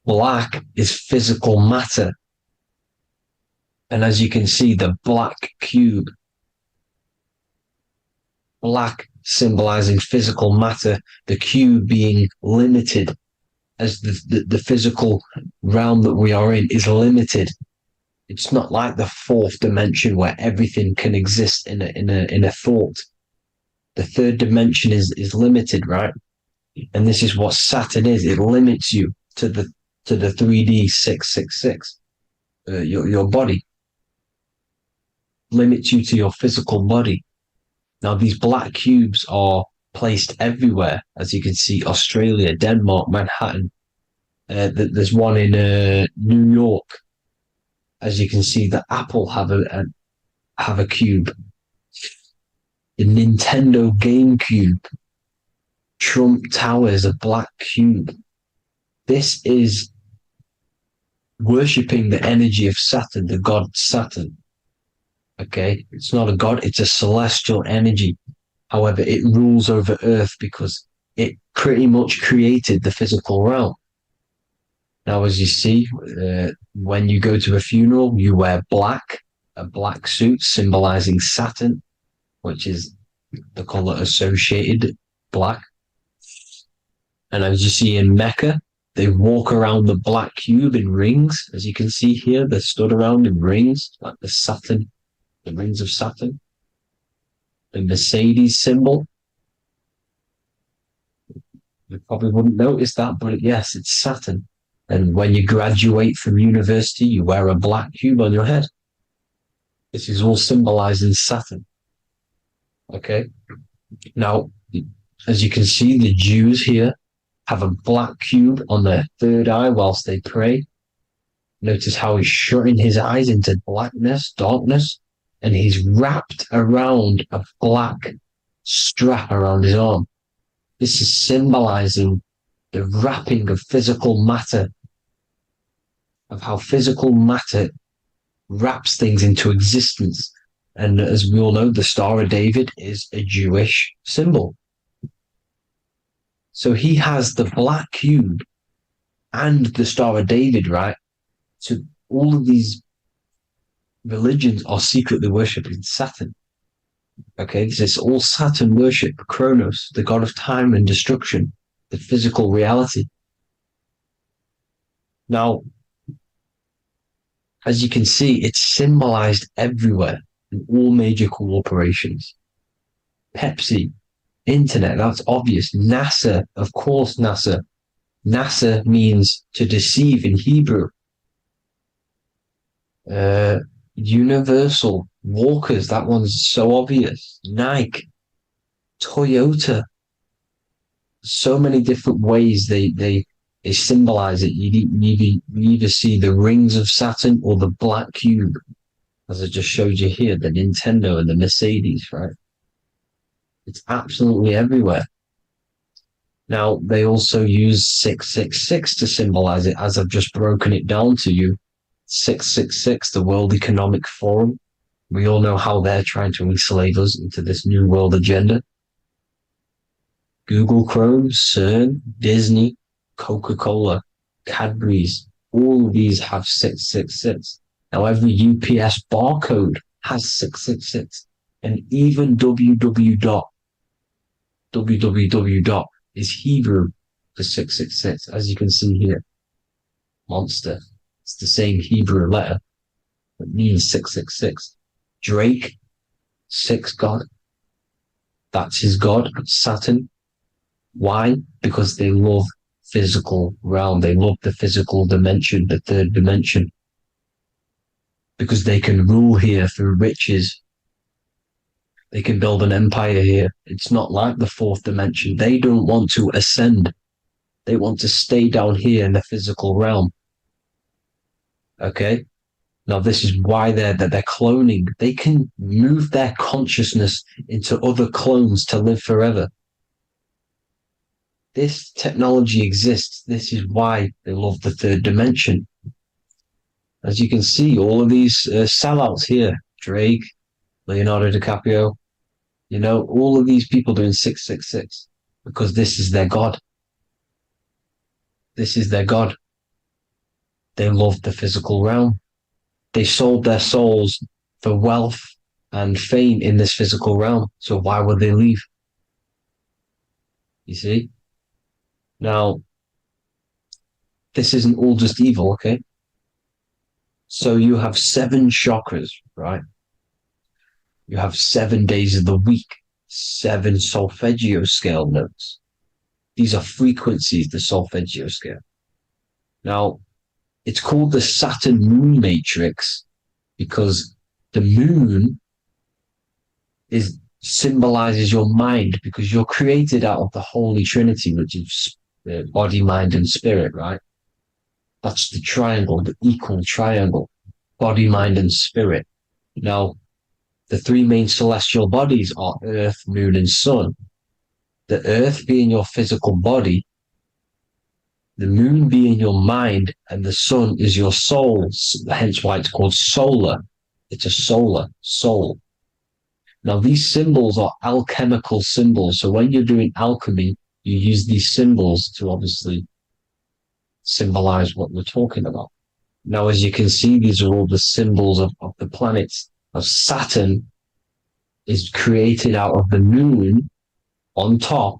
black is physical matter. And as you can see, the black cube, black symbolizing physical matter, the cube being limited, as the physical realm that we are in is limited. It's not like the fourth dimension where everything can exist in a thought. The third dimension is limited, right? And this is what Saturn is. It limits you to the 3D 666. Your body limits you to your physical body. Now, these black cubes are placed everywhere. As you can see, Australia, Denmark, Manhattan. There's one in New York. As you can see, the Apple have a cube. The Nintendo GameCube. Trump Tower is a black cube. This is worshipping the energy of Saturn, the god Saturn. Okay, it's not a god, it's a celestial energy. However, it rules over Earth because it pretty much created the physical realm. Now, as you see, when you go to a funeral, you wear black, a black suit symbolizing Saturn, which is the color associated, black. And as you see in Mecca, they walk around the black cube in rings. As you can see here, they're stood around in rings, like the rings of Saturn. The Mercedes symbol. You probably wouldn't notice that, but yes, it's Saturn. And when you graduate from university, you wear a black cube on your head. This is all symbolizing Saturn. Okay? Now, as you can see, the Jews here have a black cube on their third eye whilst they pray. Notice how he's shutting his eyes into blackness, darkness, and he's wrapped around a black strap around his arm. This is symbolizing the wrapping of physical matter, of how physical matter wraps things into existence. And as we all know, the Star of David is a Jewish symbol. So he has the black cube and the Star of David, right? So all of these religions are secretly worshipping Saturn. Okay, this is all Saturn worship, Kronos, the god of time and destruction, the physical reality. Now, as you can see, it's symbolized everywhere in all major corporations. Pepsi, internet, that's obvious. NASA, of course, NASA. NASA means to deceive in Hebrew. Universal, Walkers, that one's so obvious. Nike, Toyota. So many different ways they symbolize it. You either see the rings of Saturn or the black cube, as I just showed you here, the Nintendo and the Mercedes, right? It's absolutely everywhere. Now, they also use 666 to symbolize it, as I've just broken it down to you. 666, the World Economic Forum. We all know how they're trying to enslave us into this new world agenda. Google Chrome, CERN, Disney, Coca-Cola, Cadbury's, all of these have 666. Now, every UPS barcode has 666. And even www. Is Hebrew for 666, as you can see here. Monster. It's the same Hebrew letter that means 666. Drake, 6 God. That's his God, Saturn. Why? Because they love physical realm. They love the physical dimension, the third dimension. Because they can rule here through riches. They can build an empire here. It's not like the fourth dimension. They don't want to ascend. They want to stay down here in the physical realm. Okay? Now, this is why they're cloning. They can move their consciousness into other clones to live forever. This technology exists. This is why they love the third dimension. As you can see, all of these sellouts here, Drake, Leonardo DiCaprio, you know, all of these people doing 666 because this is their God. This is their God. They love the physical realm. They sold their souls for wealth and fame in this physical realm. So why would they leave? You see? Now, this isn't all just evil, okay? So you have 7 chakras, right? You have 7 days of the week, 7 solfeggio scale notes. These are frequencies, the solfeggio scale. Now, it's called the Saturn Moon Matrix because the moon symbolizes your mind because you're created out of the Holy Trinity, which is body, mind, and spirit, right? That's the triangle, the equal triangle, body, mind, and spirit. Now, the 3 main celestial bodies are Earth, Moon, and Sun. The Earth being your physical body, the Moon being your mind, and the Sun is your soul, hence why it's called solar. It's a solar soul. Now, these symbols are alchemical symbols. So when you're doing alchemy, you use these symbols to obviously symbolize what we're talking about. Now, as you can see, these are all the symbols of the planets. Now, Saturn is created out of the moon on top,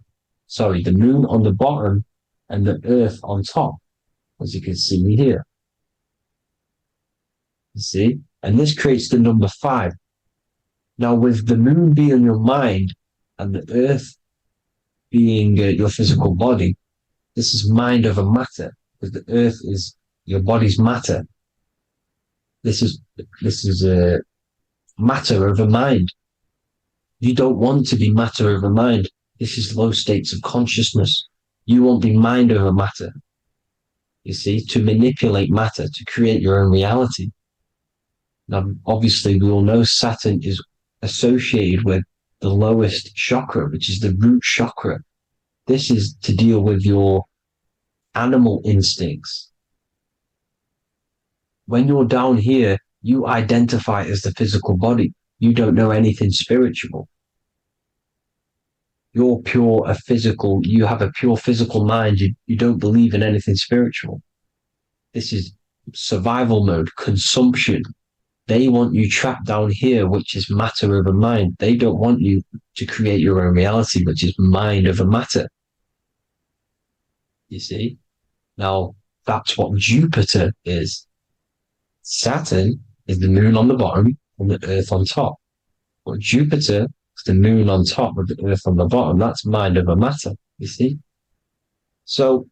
the moon on the bottom and the earth on top, as you can see here. You see? And this creates the number 5. Now, with the moon being your mind and the earth being your physical body, this is mind over matter, because the earth is your body's matter. This is matter over mind. You don't want to be matter over mind. This is low states of consciousness. You won't be mind over matter. You see, to manipulate matter, to create your own reality. Now, obviously, we all know Saturn is associated with the lowest chakra, which is the root chakra. This is to deal with your animal instincts. When you're down here, you identify as the physical body. You don't know anything spiritual. You're pure a physical, you have a pure physical mind. You don't believe in anything spiritual. This is survival mode, consumption. They want you trapped down here, which is matter over mind. They don't want you to create your own reality, which is mind over matter. You see? Now, that's what Jupiter is. Saturn is the moon on the bottom and the earth on top. But Jupiter is the moon on top with the earth on the bottom. That's mind over matter, you see? So,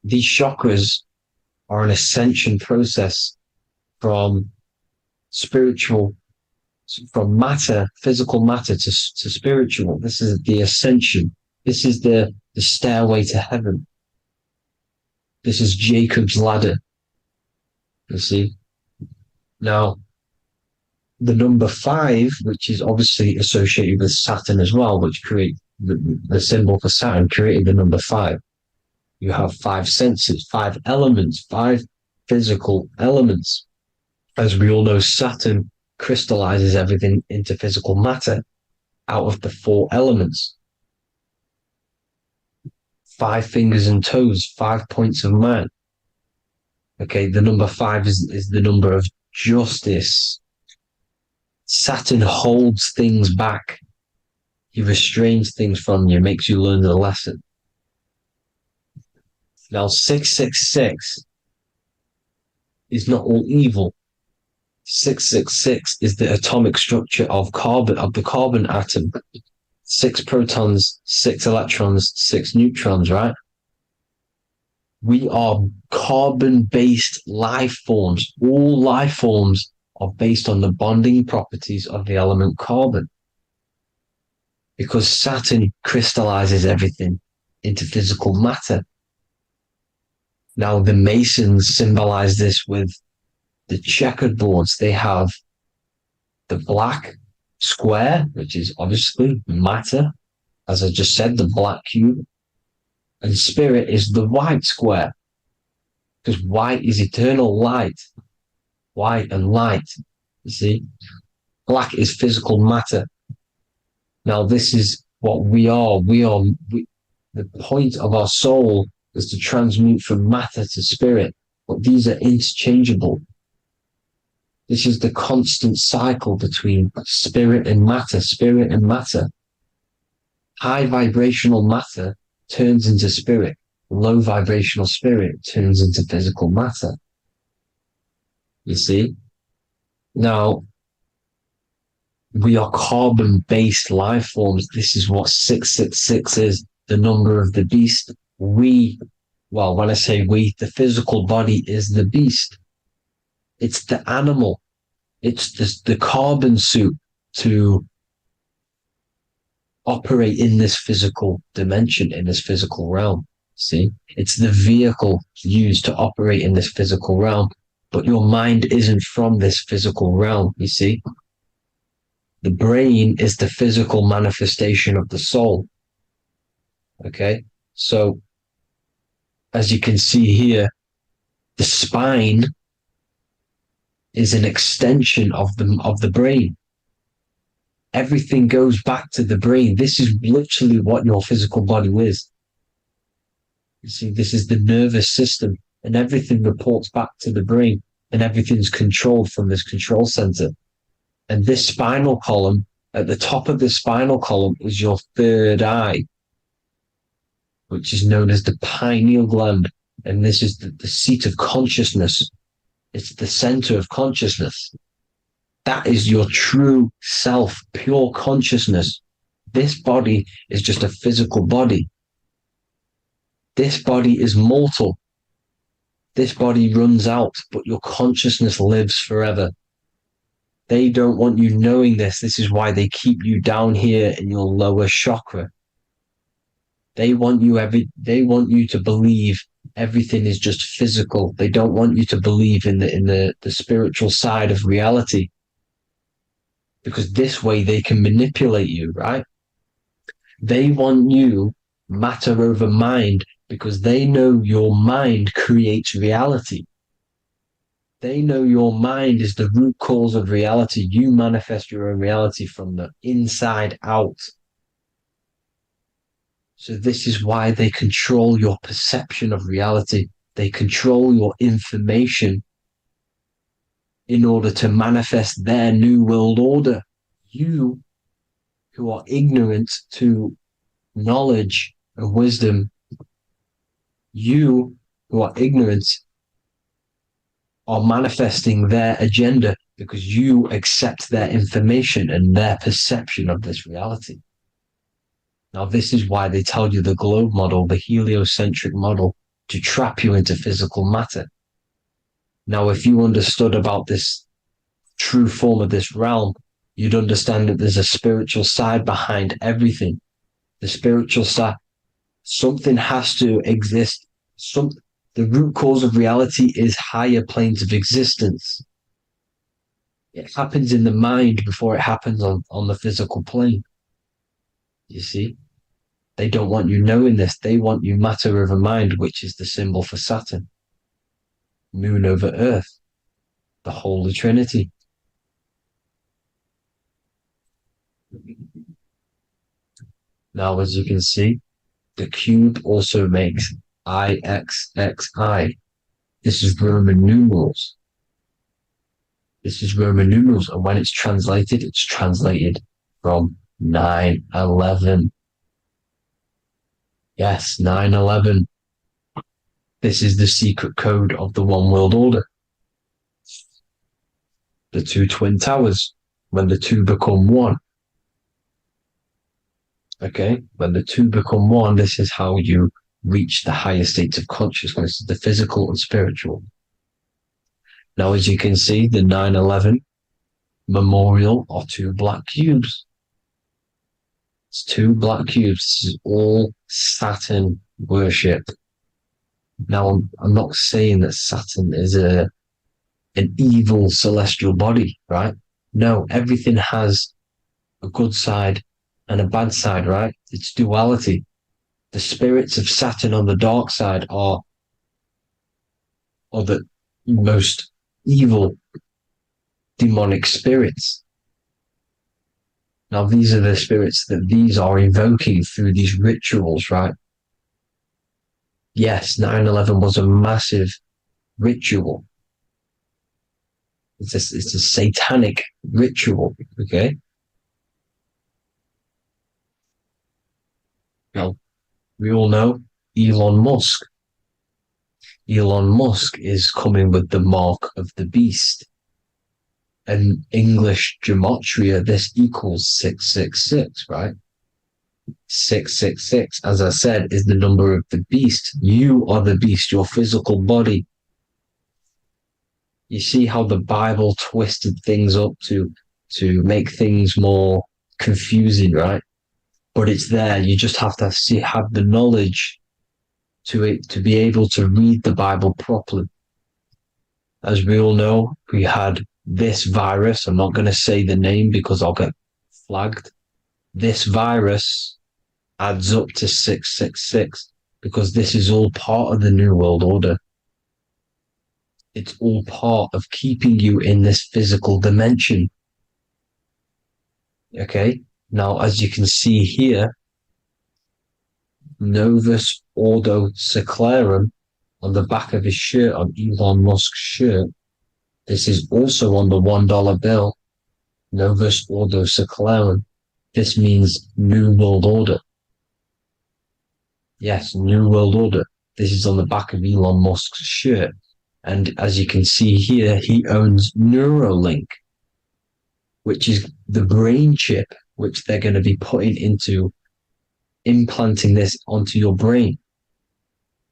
these chakras are an ascension process from spiritual, from matter, physical matter to spiritual. This is the ascension. This is the stairway to heaven. This is Jacob's ladder. You see? Now, the number 5, which is obviously associated with Saturn as well, which create the symbol for Saturn, created the number 5. You have 5 senses, 5 elements, 5 physical elements. As we all know, Saturn crystallizes everything into physical matter out of the 4 elements. 5 fingers and toes, 5 points of man. Okay, the number 5 is the number of justice. Saturn holds things back. He restrains things from you, makes you learn the lesson. Now, 666 is not all evil. 666 is the atomic structure of carbon, of the carbon atom. 6 protons, 6 electrons, 6 neutrons, right? We are carbon-based life forms. All life forms are based on the bonding properties of the element carbon. Because Saturn crystallizes everything into physical matter. Now, the Masons symbolize this with the checkered boards. They have the black square, which is obviously matter, as I just said, the black cube. And spirit is the white square, because white is eternal light. White and light, you see. Black is physical matter. Now, this is what we are. The point of our soul is to transmute from matter to spirit, but these are interchangeable. This is the constant cycle between spirit and matter, spirit and matter. High vibrational matter turns into spirit. Low vibrational spirit turns into physical matter. You see? Now, we are carbon-based life forms. This is what 666 is, the number of the beast. Well, when I say we, the physical body is the beast. It's the animal. It's the carbon suit to operate in this physical dimension, in this physical realm. See? It's the vehicle used to operate in this physical realm. But your mind isn't from this physical realm, you see? The brain is the physical manifestation of the soul. Okay? So, as you can see here, the spine is an extension of the brain. Everything goes back to the brain. This is literally what your physical body is. You see, this is the nervous system, and everything reports back to the brain, and everything's controlled from this control center. And this spinal column, at the top of the spinal column, is your third eye, which is known as the pineal gland. And this is the seat of consciousness. It's the center of consciousness. That is your true self, pure consciousness. This body is just a physical body. This body is mortal. This body runs out, but your consciousness lives forever. They don't want you knowing this. This is why they keep you down here in your lower chakra. They want you to believe everything is just physical. They don't want you to believe in the spiritual side of reality. Because this way they can manipulate you, right? They want you matter over mind because they know your mind creates reality. They know your mind is the root cause of reality. You manifest your own reality from the inside out. So this is why they control your perception of reality. They control your information in order to manifest their new world order. You, who are ignorant to knowledge and wisdom, you who are ignorant are manifesting their agenda because you accept their information and their perception of this reality. Now, this is why they tell you the globe model, the heliocentric model, to trap you into physical matter. Now, if you understood about this true form of this realm, you'd understand that there's a spiritual side behind everything. The spiritual side, something has to exist. The root cause of reality is higher planes of existence. It happens in the mind before it happens on the physical plane. You see? They don't want you knowing this. They want you matter over mind, which is the symbol for Saturn. Moon over Earth. The Holy Trinity. Now, as you can see, the cube also makes IXXI. This is Roman numerals. This is Roman numerals, and when it's translated from 9/11. Yes, 9/11. This is the secret code of the One World Order. The two twin towers, when the two become one. Okay, when the two become one, this is how you reach the higher states of consciousness, the physical and spiritual. Now, as you can see, the 9/11 memorial are two black cubes. It's two black cubes. This is all Saturn worship. Now, I'm not saying that Saturn is an evil celestial body, right? No, everything has a good side and a bad side, right? It's duality. The spirits of Saturn on the dark side are the most evil demonic spirits. Now, these are the spirits that these are invoking through these rituals, right? Yes, 9/11 was a massive ritual. It's a satanic ritual, okay? Now, we all know Elon Musk. Elon Musk is coming with the mark of the beast. And English gematria, this equals 666, right? 666, as I said, is the number of the beast. You are the beast, your physical body. You see how the Bible twisted things up to make things more confusing, right? But it's there. You just have to have the knowledge to be able to read the Bible properly. As we all know, we had this virus. I'm not going to say the name because I'll get flagged. This virus adds up to 666 because this is all part of the New World Order. It's all part of keeping you in this physical dimension. Okay? Now, as you can see here, Novus Ordo Secularum on the back of his shirt, on Elon Musk's shirt, this is also on the $1 bill, Novus Ordo Secularum. This means New World Order. Yes, New World Order. This is on the back of Elon Musk's shirt. And as you can see here, he owns Neuralink, which is the brain chip which they're going to be putting into implanting this onto your brain.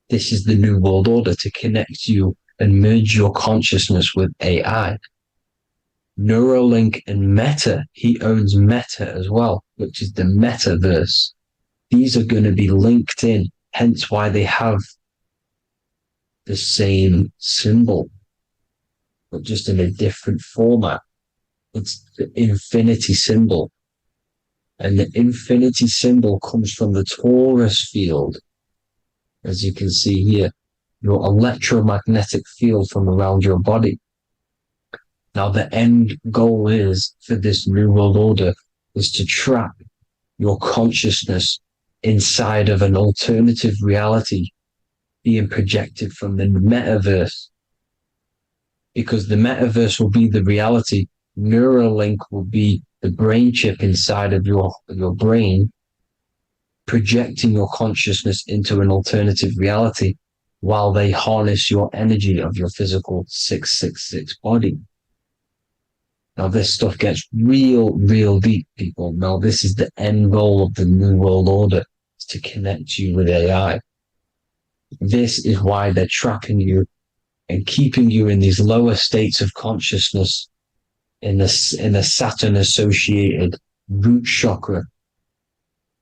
This is the New World Order to connect you and merge your consciousness with AI. Neuralink and Meta, he owns Meta as well, which is the metaverse. These are going to be linked in, hence why they have the same symbol, but just in a different format. It's the infinity symbol. And the infinity symbol comes from the torus field, as you can see here, your electromagnetic field from around your body. Now, the end goal is for this New World Order is to trap your consciousness inside of an alternative reality being projected from the metaverse. Because the metaverse will be the reality. Neuralink will be the brain chip inside of your brain, projecting your consciousness into an alternative reality while they harness your energy of your physical 666 body. Now, this stuff gets real deep, people. Now, this is the end goal of the New World Order, is to connect you with AI. This is why they're trapping you and keeping you in these lower states of consciousness in the Saturn associated root chakra,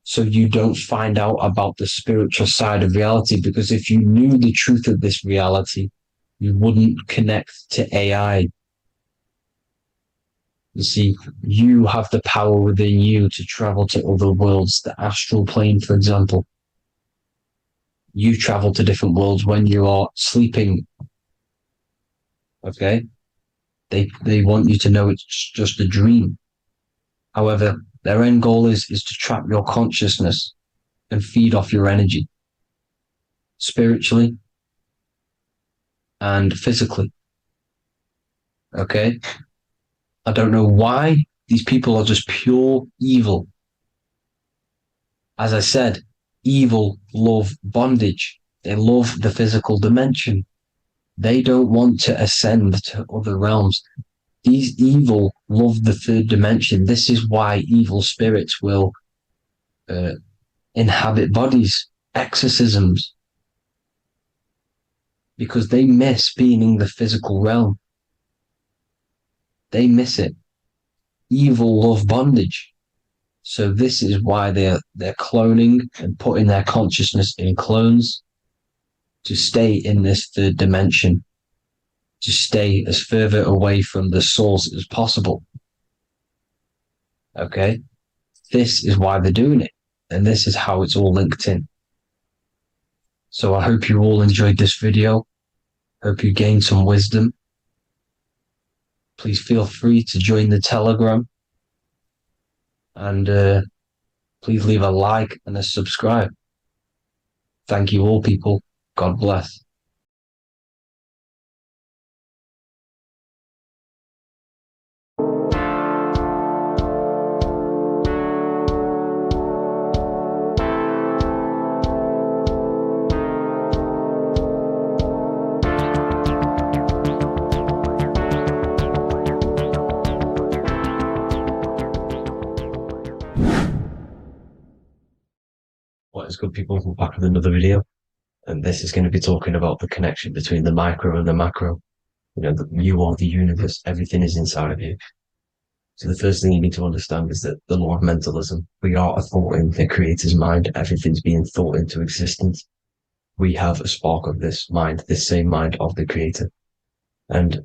so you don't find out about the spiritual side of reality. Because if you knew the truth of this reality, you wouldn't connect to AI. You see, you have the power within you to travel to other worlds, the astral plane, for example. You travel to different worlds when you are sleeping. Okay? They want you to know it's just a dream. However, their end goal is to trap your consciousness and feed off your energy, spiritually and physically. Okay? I don't know why these people are just pure evil. As I said, evil love bondage. They love the physical dimension. They don't want to ascend to other realms. These evil love the third dimension. This is why evil spirits will inhabit bodies, exorcisms, because they miss being in the physical realm. They miss it. Evil love bondage. So this is why they're cloning and putting their consciousness in clones to stay in this third dimension, to stay as further away from the source as possible. Okay? This is why they're doing it. And this is how it's all linked in. So I hope you all enjoyed this video. Hope you gained some wisdom. Please feel free to join the Telegram. And please leave a like and a subscribe. Thank you all, people. God bless. What is good, people? We're back with another video. And this is going to be talking about the connection between the micro and the macro. You know, you are the universe. Everything is inside of you. So the first thing you need to understand is that the law of mentalism, we are a thought in the creator's mind. Everything's being thought into existence. We have a spark of this mind, this same mind of the creator. And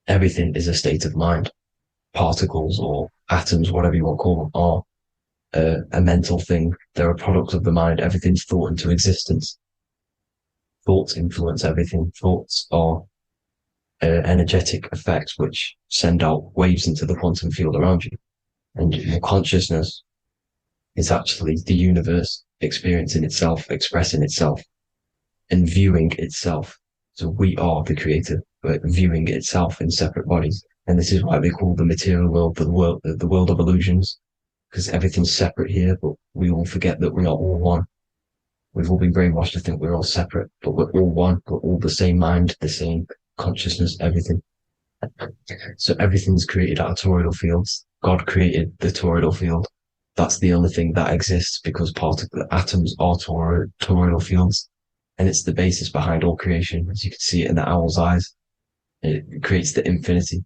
everything is a state of mind. Particles or atoms, whatever you want to call them, are a mental thing. They're a product of the mind. Everything's thought into existence. Thoughts influence everything. Thoughts are energetic effects which send out waves into the quantum field around you. And your consciousness is actually the universe experiencing itself, expressing itself, and viewing itself. So we are the creator, but viewing itself in separate bodies. And this is why they call the material world the world of illusions, because everything's separate here, but we all forget that we are all one. We've all been brainwashed to think we're all separate, but we're all one. We're all the same mind, the same consciousness, everything. So everything's created out of toroidal fields. God created the toroidal field. That's the only thing that exists because the atoms are toroidal fields. And it's the basis behind all creation. As you can see it in the owl's eyes, it creates the infinity.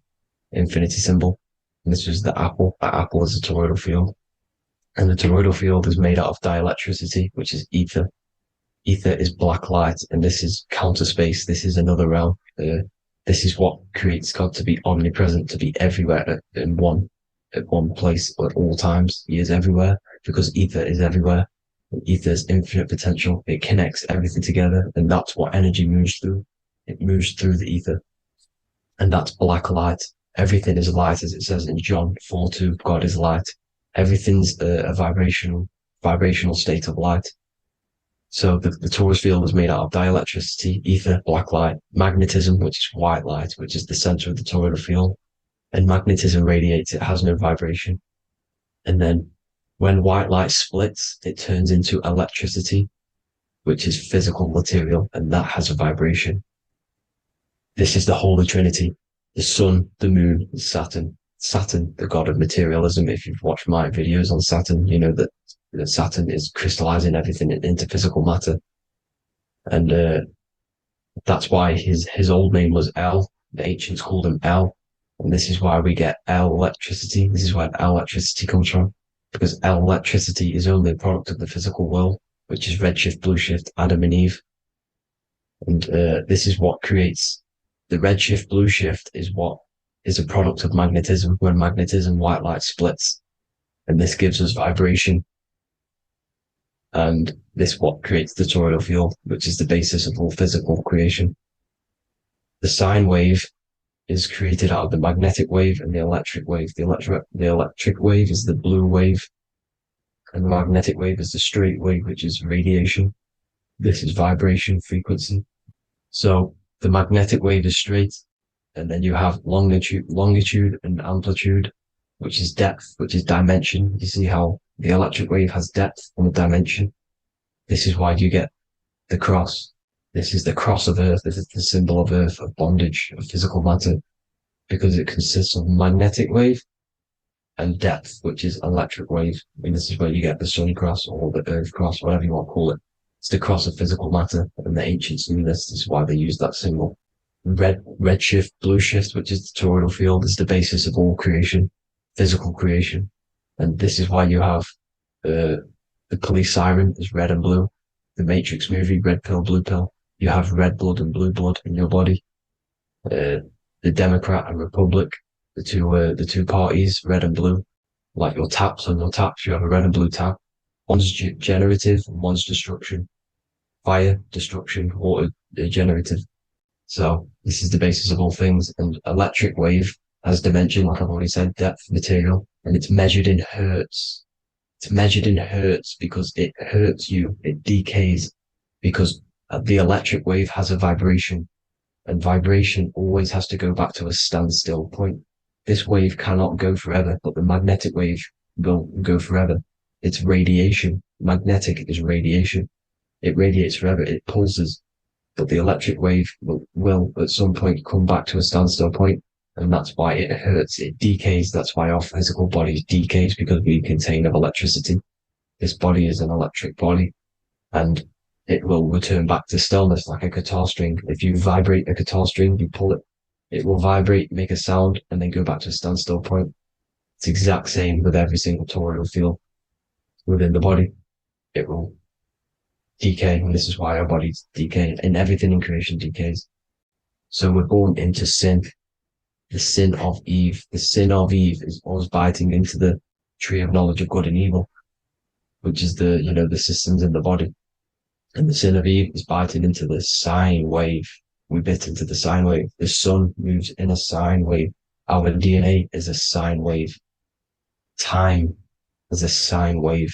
infinity symbol. And this was the apple. That apple is a toroidal field. And the toroidal field is made out of dielectricity, which is ether. Ether is black light, and this is counter space. This is another realm. This is what creates God to be omnipresent, to be everywhere at one place at all times. He is everywhere because ether is everywhere. Ether is infinite potential. It connects everything together, and that's what energy moves through. It moves through the ether, and that's black light. Everything is light, as it says in John 4:2. God is light. Everything's a vibrational state of light. So the torus field was made out of dielectricity, ether, black light, magnetism, which is white light, which is the center of the toroidal field. And magnetism radiates, it has no vibration. And then when white light splits, it turns into electricity, which is physical material, and that has a vibration. This is the Holy Trinity, the sun, the moon, and Saturn. Saturn, the god of materialism. If you've watched my videos on Saturn, you know that Saturn is crystallizing everything into physical matter. And that's why his old name was El. The ancients called him El. And this is why we get L electricity. This is where L electricity comes from. Because L electricity is only a product of the physical world, which is redshift, blueshift, Adam and Eve. And this is what creates the redshift, blueshift is what is a product of magnetism. When magnetism, white light splits. And this gives us vibration. And this what creates the toroidal field, which is the basis of all physical creation. The sine wave is created out of the magnetic wave and the electric wave. The electric wave is the blue wave, and the magnetic wave is the straight wave, which is radiation. This is vibration frequency. So the magnetic wave is straight, and then you have longitude and amplitude, which is depth, which is dimension. You see how the electric wave has depth and a dimension. This is why you get the cross. This is the cross of Earth. This is the symbol of Earth, of bondage, of physical matter, because it consists of magnetic wave and depth, which is electric wave. And this is where you get the sun cross or the Earth cross, whatever you want to call it. It's the cross of physical matter, and the ancients knew this. This is why they used that symbol. Red shift, blue shift, which is the toroidal field, is the basis of all creation, physical creation. And this is why you have the police siren is red and blue. The Matrix movie, red pill, blue pill. You have red blood and blue blood in your body. The Democrat and Republic, the two parties, red and blue. Like your taps on your taps, you have a red and blue tap. One's generative, one's destruction. Fire, destruction, water, generative. So this is the basis of all things. And electric wave has dimension, like I've already said, depth, material, and it's measured in hertz. It's measured in hertz because it hurts you. It decays because the electric wave has a vibration, and vibration always has to go back to a standstill point. This wave cannot go forever, but the magnetic wave will go forever. It's radiation. Magnetic is radiation. It radiates forever. It pulses, but the electric wave will at some point come back to a standstill point. And that's why it hurts. It decays. That's why our physical body decays, because we contain of electricity. This body is an electric body, and it will return back to stillness like a guitar string. If you vibrate a guitar string, you pull it, it will vibrate, make a sound, and then go back to a standstill point. It's the exact same with every single toroidal field within the body. It will decay, and this is why our bodies decay, and everything in creation decays. So we're born into sin. The sin of Eve. The sin of Eve is us biting into the tree of knowledge of good and evil, which is the systems in the body. And the sin of Eve is biting into the sine wave. We bit into the sine wave. The sun moves in a sine wave. Our DNA is a sine wave. Time is a sine wave.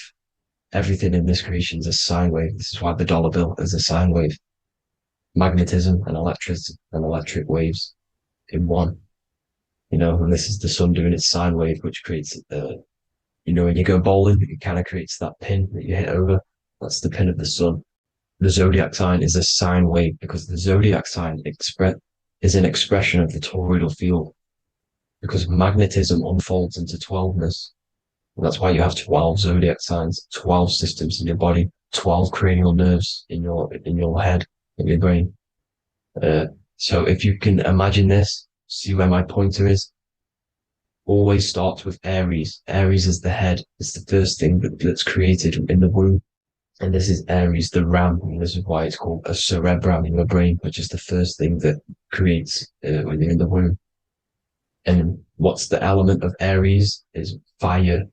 Everything in this creation is a sine wave. This is why the dollar bill is a sine wave. Magnetism and electric waves in one. And this is the sun doing its sine wave, which creates, when you go bowling, it kind of creates that pin that you hit over. That's the pin of the sun. The zodiac sign is a sine wave because the zodiac sign is an expression of the toroidal field, because magnetism unfolds into 12ness. And that's why you have 12 zodiac signs, 12 systems in your body, 12 cranial nerves in your head, in your brain. So if you can imagine this, see where my pointer is. always starts with Aries. Aries is the head. It's the first thing that's created in the womb. And this is Aries, the ram. And this is why it's called a cerebrum in your brain, which is the first thing that creates when you're in the womb. And what's the element of Aries is fire.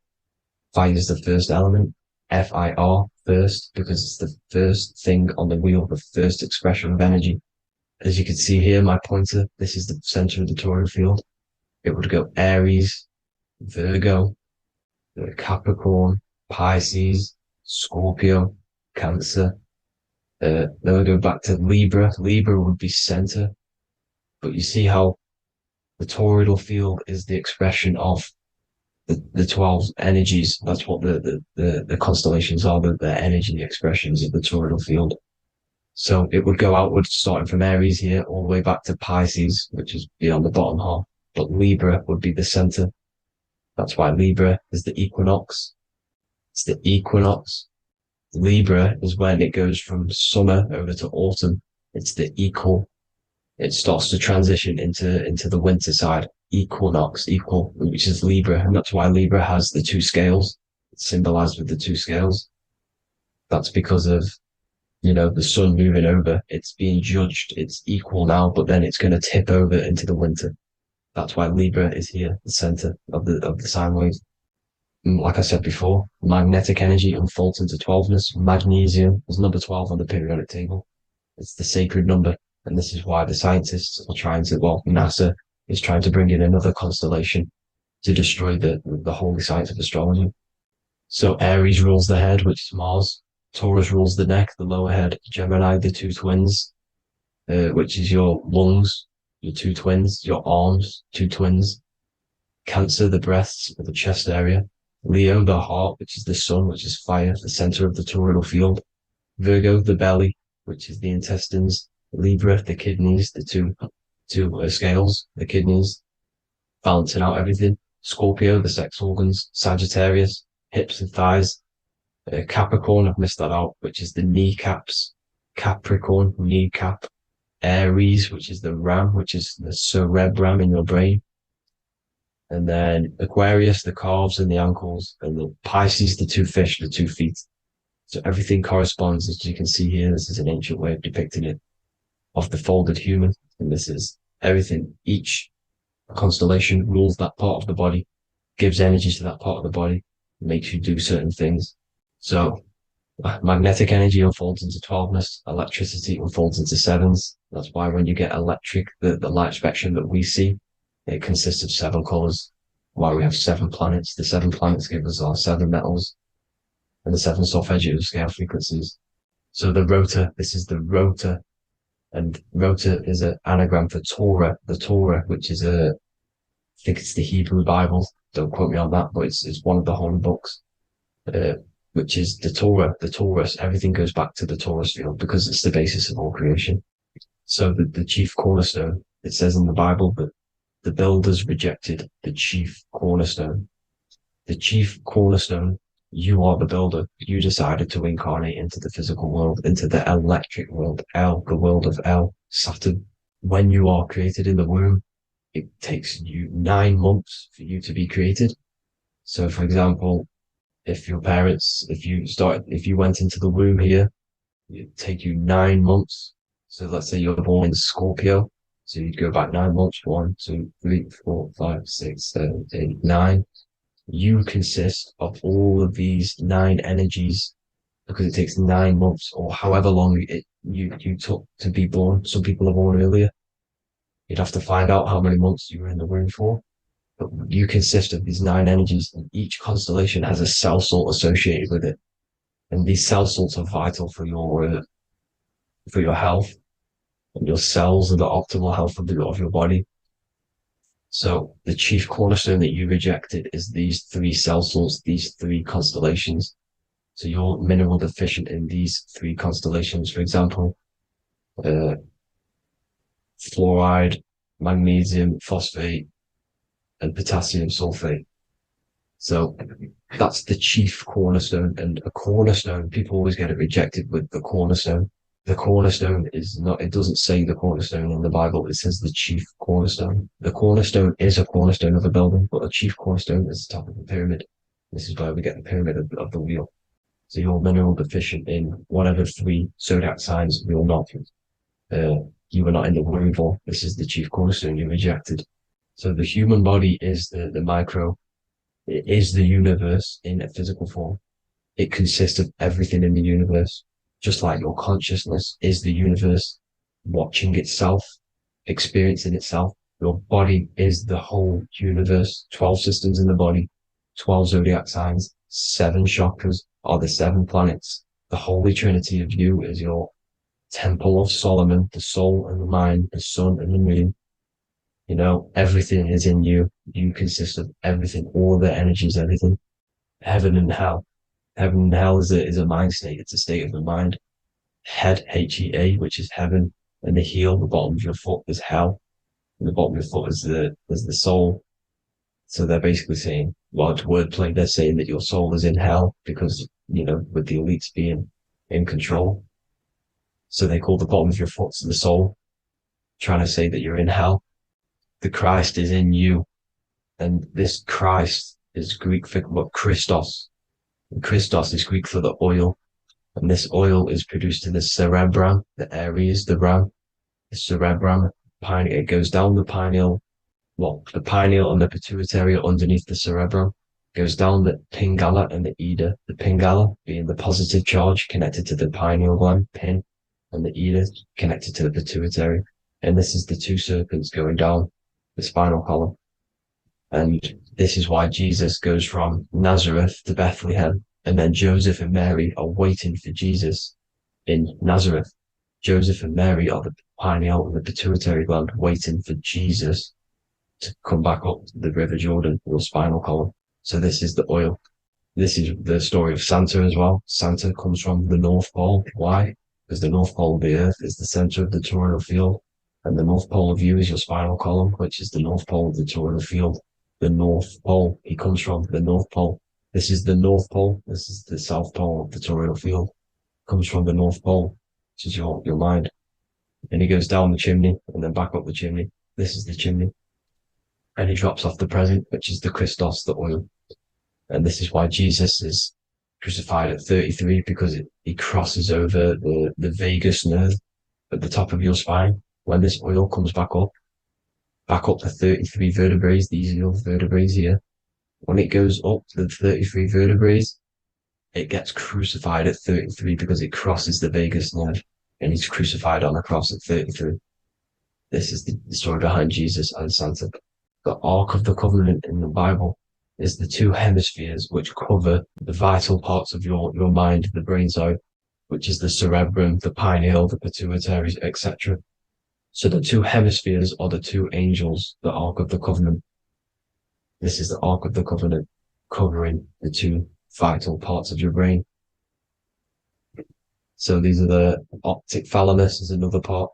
Fire is the first element. Fire, first, because it's the first thing on the wheel, the first expression of energy. As you can see here, my pointer, this is the center of the toroidal field. It would go Aries, Virgo, Capricorn, Pisces, Scorpio, Cancer. Then we go back to Libra. Libra would be center. But you see how the toroidal field is the expression of the 12 energies. That's what the constellations are, the energy expressions of the toroidal field. So it would go outwards, starting from Aries here, all the way back to Pisces, which is beyond the bottom half. But Libra would be the center. That's why Libra is the equinox. It's the equinox. Libra is when it goes from summer over to autumn. It's the equal. It starts to transition into the winter side. Equinox, equal, which is Libra. And that's why Libra has the two scales. It's symbolized with the two scales. That's because of, the sun moving over. It's being judged. It's equal now, but then it's going to tip over into the winter. That's why Libra is here, the center of the sine waves. And like I said before, magnetic energy unfolds into 12ness. Magnesium is number 12 on the periodic table. It's the sacred number. And this is why the scientists are trying to, NASA is trying to bring in another constellation to destroy the holy science of astrology. So Aries rules the head, which is Mars. Taurus rules the neck, the lower head. Gemini, the two twins, which is your lungs, your two twins, your arms, two twins. Cancer, the breasts, the chest area. Leo, the heart, which is the sun, which is fire, the center of the toroidal field. Virgo, the belly, which is the intestines. Libra, the kidneys, the two scales, the kidneys, balancing out everything. Scorpio, the sex organs. Sagittarius, hips and thighs. Capricorn, I've missed that out, which is the kneecaps. Capricorn, kneecap. Aries, which is the ram, which is the cerebrum in your brain. And then Aquarius, the calves and the ankles. And the Pisces, the two fish, the 2 feet. So everything corresponds, as you can see here. This is an ancient way of depicting it, of the folded human. And this is everything. Each constellation rules that part of the body, gives energy to that part of the body, makes you do certain things. So magnetic energy unfolds into 12ness, electricity unfolds into 7s. That's why when you get electric, the light spectrum that we see, it consists of 7 colors. Why we have 7 planets. The 7 planets give us our 7 metals and the 7 solfeggio scale frequencies. So the rotor, this is the rotor, and rotor is an anagram for Torah, the Torah, which is I think it's the Hebrew Bible. Don't quote me on that, but it's one of the holy books. Which is the Torah, the Taurus. Everything goes back to the Taurus field because it's the basis of all creation. So the chief cornerstone, it says in the Bible that the builders rejected the chief cornerstone. The chief cornerstone, you are the builder. You decided to incarnate into the physical world, into the electric world, El, the world of El, Saturn. When you are created in the womb, it takes you 9 months for you to be created. So for example, if you went into the womb here, it'd take you 9 months. So let's say you're born in Scorpio. So you'd go back 9 months. 1, 2, 3, 4, 5, 6, 7, 8, 9. You consist of all of these 9 energies because it takes 9 months or however long you took to be born. Some people are born earlier. You'd have to find out how many months you were in the womb for. But you consist of these 9 energies, and each constellation has a cell salt associated with it. And these cell salts are vital for your health, and your cells and the optimal health of your body. So the chief cornerstone that you rejected is these 3 cell salts, these 3 constellations. So you're mineral deficient in these 3 constellations. For example, fluoride, magnesium, phosphate, and potassium sulfate. So that's the chief cornerstone. And a cornerstone, people always get it rejected with the cornerstone. The cornerstone is not, it doesn't say the cornerstone in the Bible, it says the chief cornerstone. The cornerstone is a cornerstone of a building, but the chief cornerstone is the top of the pyramid. This is where we get the pyramid of the wheel. So you're mineral deficient in whatever three zodiac signs you're not. You were not in the womb for. This is the chief cornerstone you rejected. So the human body is the micro. It is the universe in a physical form. It consists of everything in the universe, just like your consciousness is the universe watching itself, experiencing itself. Your body is the whole universe, 12 systems in the body, 12 zodiac signs, 7 chakras are the 7 planets. The Holy Trinity of you is your Temple of Solomon, the soul and the mind, the sun and the moon. You know, everything is in you. You consist of everything, all the energies, everything. Heaven and hell. Heaven and hell is a mind state. It's a state of the mind. Head, H-E-A, which is heaven, and the heel, the bottom of your foot is hell. And the bottom of your foot is the soul. So they're basically saying, well, it's wordplay. They're saying that your soul is in hell because, you know, with the elites being in control. So they call the bottom of your foot the soul, trying to say that you're in hell. The Christ is in you. And this Christ is Greek for what Christos. And Christos is Greek for the oil. And this oil is produced in the cerebrum, the Aries, the ram, the cerebrum. It goes down the pineal. Well, the pineal and the pituitary are underneath the cerebrum. Goes down the pingala and the ida. The pingala being the positive charge connected to the pineal gland, pin, and the ida connected to the pituitary. And this is the 2 serpents going down the spinal column. And this is why Jesus goes from Nazareth to Bethlehem, and then Joseph and Mary are waiting for Jesus in Nazareth. Joseph and Mary are the pineal and the pituitary gland waiting for Jesus to come back up the River Jordan, your spinal column. So this is the oil. This is the story of Santa as well. Santa comes from the North Pole. Why? Because the North Pole of the Earth is the center of the toroidal field, and the North Pole of you is your spinal column, which is the North Pole of the toroidal field. The North Pole, he comes from the North Pole. This is the North Pole. This is the South Pole of the toroidal field. Comes from the North Pole, which is your mind. And he goes down the chimney and then back up the chimney. This is the chimney. And he drops off the present, which is the Christos, the oil. And this is why Jesus is crucified at 33, because he crosses over the vagus nerve at the top of your spine. When this oil comes back up the 33 vertebrae, these are your vertebrae here. When it goes up the 33 vertebrae, it gets crucified at 33 because it crosses the vagus nerve, and he's crucified on a cross at 33. This is the story behind Jesus and Santa. The Ark of the Covenant in the Bible is the 2 hemispheres which cover the vital parts of your mind, the brain side, which is the cerebrum, the pineal, the pituitary, etc. So the 2 hemispheres are the 2 angels, the Ark of the Covenant. This is the Ark of the Covenant covering the 2 vital parts of your brain. So these are the optic thalamus is another part,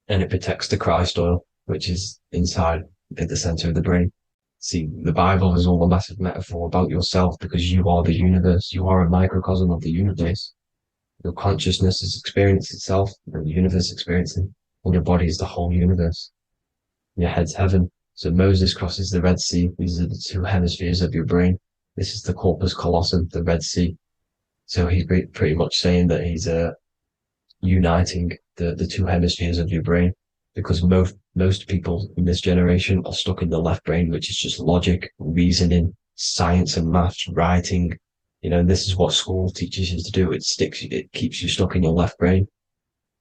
and it protects the Christ oil, which is inside at the center of the brain. See, the Bible is all a massive metaphor about yourself because you are the universe. You are a microcosm of the universe. Your consciousness is experiencing itself, and the universe experiencing, and your body is the whole universe. Your head's heaven. So Moses crosses the Red Sea. These are the 2 hemispheres of your brain. This is the corpus callosum, the Red Sea. So he's pretty much saying that he's uniting the 2 hemispheres of your brain, because most people in this generation are stuck in the left brain, which is just logic, reasoning, science and maths, writing. You know, this is what school teaches you to do. It keeps you stuck in your left brain.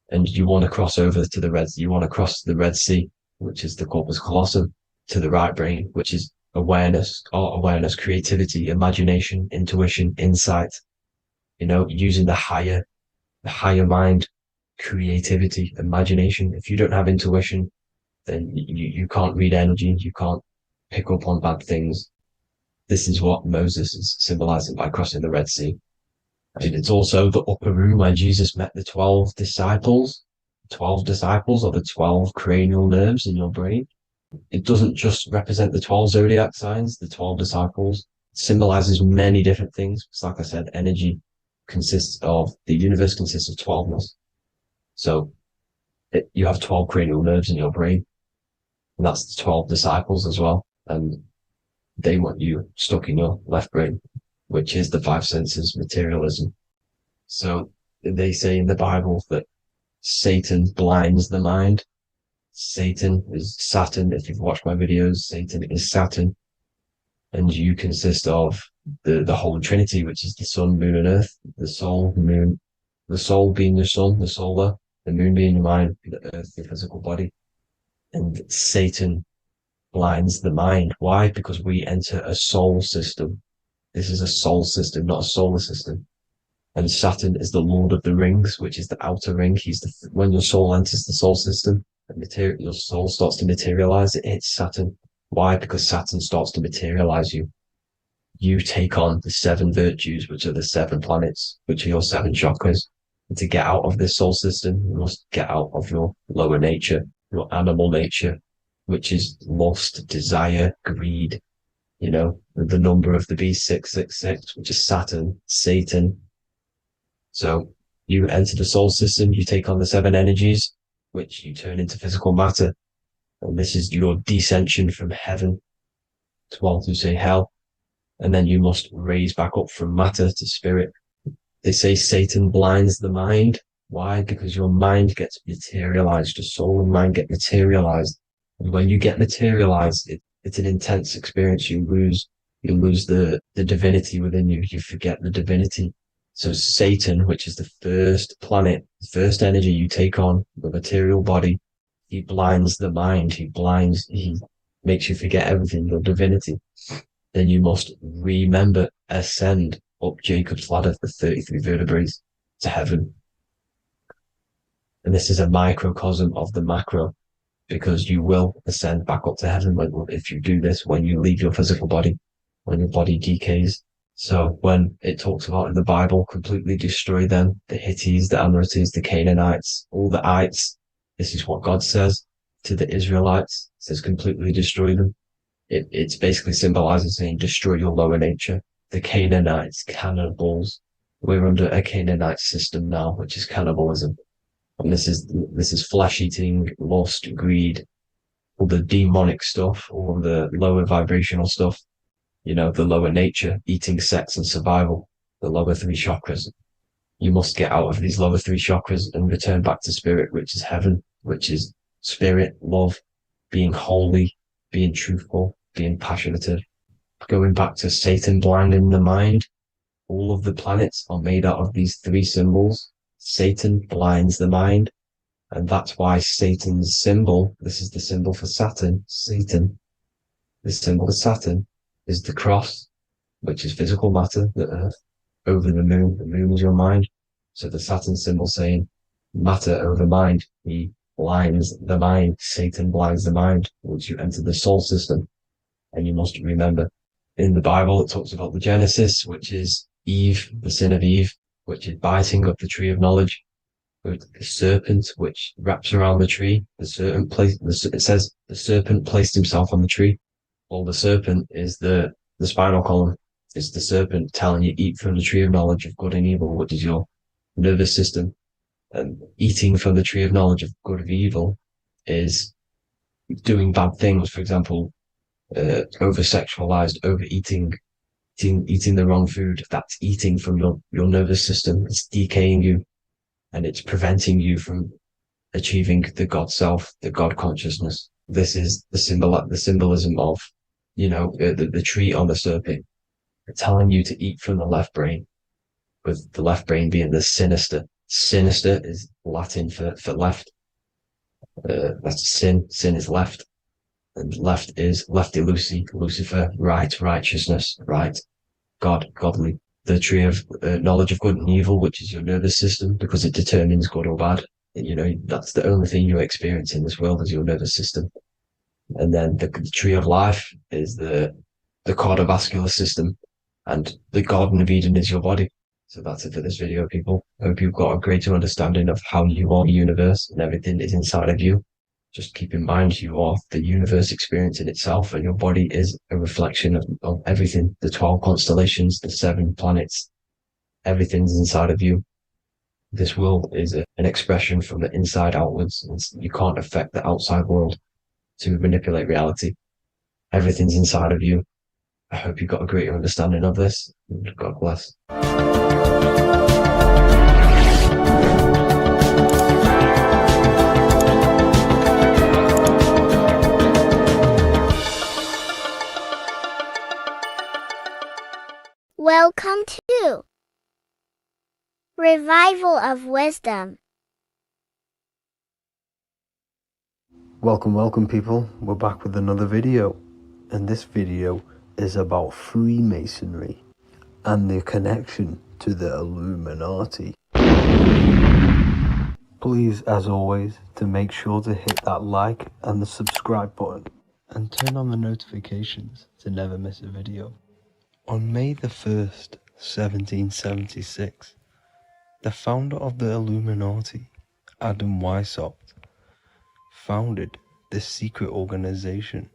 And you want to cross over to you want to cross the Red Sea, which is the corpus callosum, to the right brain, which is awareness, art awareness, creativity, imagination, intuition, insight, you know, using the higher mind, creativity, imagination. If you don't have intuition, then you can't read energy, you can't pick up on bad things. This is what Moses is symbolizing by crossing the Red Sea. And it's also the upper room where Jesus met the 12 disciples. 12 disciples are the 12 cranial nerves in your brain. It doesn't just represent the 12 zodiac signs, the 12 disciples. It symbolizes many different things. It's like I said, energy the universe consists of 12ness. So you have 12 cranial nerves in your brain, and that's the 12 disciples as well. And they want you stuck in your left brain, which is the five senses materialism. So they say in the Bible that Satan blinds the mind. Satan is Saturn. If you've watched my videos, Satan is Saturn. And you consist of the Holy Trinity, which is the sun, moon, and earth, the soul, moon, the soul being the sun, the solar, the moon being your mind, the earth, the physical body. And Satan blinds the mind. Why? Because we enter a soul system. This is a soul system, not a solar system. And Saturn is the Lord of the Rings, which is the outer ring. When your soul enters the soul system, your soul starts to materialize. It hits Saturn. Why? Because Saturn starts to materialize you. You take on the seven virtues, which are the seven planets, which are your seven chakras. And to get out of this soul system, you must get out of your lower nature, your animal nature, which is lust, desire, greed. The number of the beast 666, which is Saturn, Satan. So you enter the soul system, you take on the seven energies, which you turn into physical matter. And this is your descension from heaven to what you say hell. And then you must raise back up from matter to spirit. They say Satan blinds the mind. Why? Because your mind gets materialized. Your soul and mind get materialized. And when you get materialized, it's an intense experience. You lose the divinity within you. You forget the divinity. So Satan, which is the first planet, the first energy you take on, the material body, he blinds the mind. He makes you forget everything, your divinity. Then you must remember, ascend up Jacob's ladder, the 33 vertebrae, to heaven. And this is a microcosm of the macro, because you will ascend back up to heaven if you do this, when you leave your physical body, when your body decays. So when it talks about in the Bible, completely destroy them, the Hittites, the Amorites, the Canaanites, all the ites, this is what God says to the Israelites. It says completely destroy them. It's basically symbolizing saying destroy your lower nature. The Canaanites, cannibals. We're under a Canaanite system now, which is cannibalism. And this is flesh eating, lust, greed, all the demonic stuff, all the lower vibrational stuff, the lower nature, eating, sex, and survival, the lower three chakras. You must get out of these lower three chakras and return back to spirit, which is heaven, which is spirit, love, being holy, being truthful, being passionate. Going back to Satan blinding the mind, all of the planets are made out of these three symbols. Satan blinds the mind, and that's why Satan's symbol, this is the symbol for Saturn, Satan, the symbol for Saturn is the cross, which is physical matter, the earth, over the moon. The moon is your mind. So the Saturn symbol saying matter over mind. He blinds the mind. Satan blinds the mind once you enter the soul system. And you must remember, in the Bible, it talks about the Genesis, which is Eve, the sin of Eve, which is biting of the tree of knowledge, with the serpent, which wraps around the tree. It says the serpent placed himself on the tree. Well, the serpent is the spinal column. It's the serpent telling you eat from the tree of knowledge of good and evil, which is your nervous system. And eating from the tree of knowledge of good and evil is doing bad things. For example, over-sexualized, overeating, eating the wrong food. That's eating from your nervous system. It's decaying you, and it's preventing you from achieving the God self, the God consciousness. This is the symbolism of, the tree on the serpent, telling you to eat from the left brain, with the left brain being the sinister. Sinister is Latin for left. That's sin. Sin is left. And left is lefty Lucy, Lucifer, right, righteousness, right, God, godly. The tree of knowledge of good and evil, which is your nervous system, because it determines good or bad. That's the only thing you experience in this world is your nervous system. And then the tree of life is the cardiovascular system, and the Garden of Eden is your body. So that's it for this video, people. I hope you've got a greater understanding of how you are the universe and everything is inside of you. Just keep in mind you are the universe experience in itself, and your body is a reflection of everything. The 12 constellations, the 7 planets, everything's inside of you. This world is an expression from the inside outwards. You can't affect the outside world to manipulate reality. Everything's inside of you. I hope you got a greater understanding of this. God bless. Welcome to Revival of Wisdom. Welcome people, we're back with another video, and this video is about Freemasonry and their connection to the Illuminati. Please, as always, to make sure to hit that like and the subscribe button and turn on the notifications to never miss a video. On May the 1st, 1776, the founder of the Illuminati, Adam Weishaupt, founded this secret organization,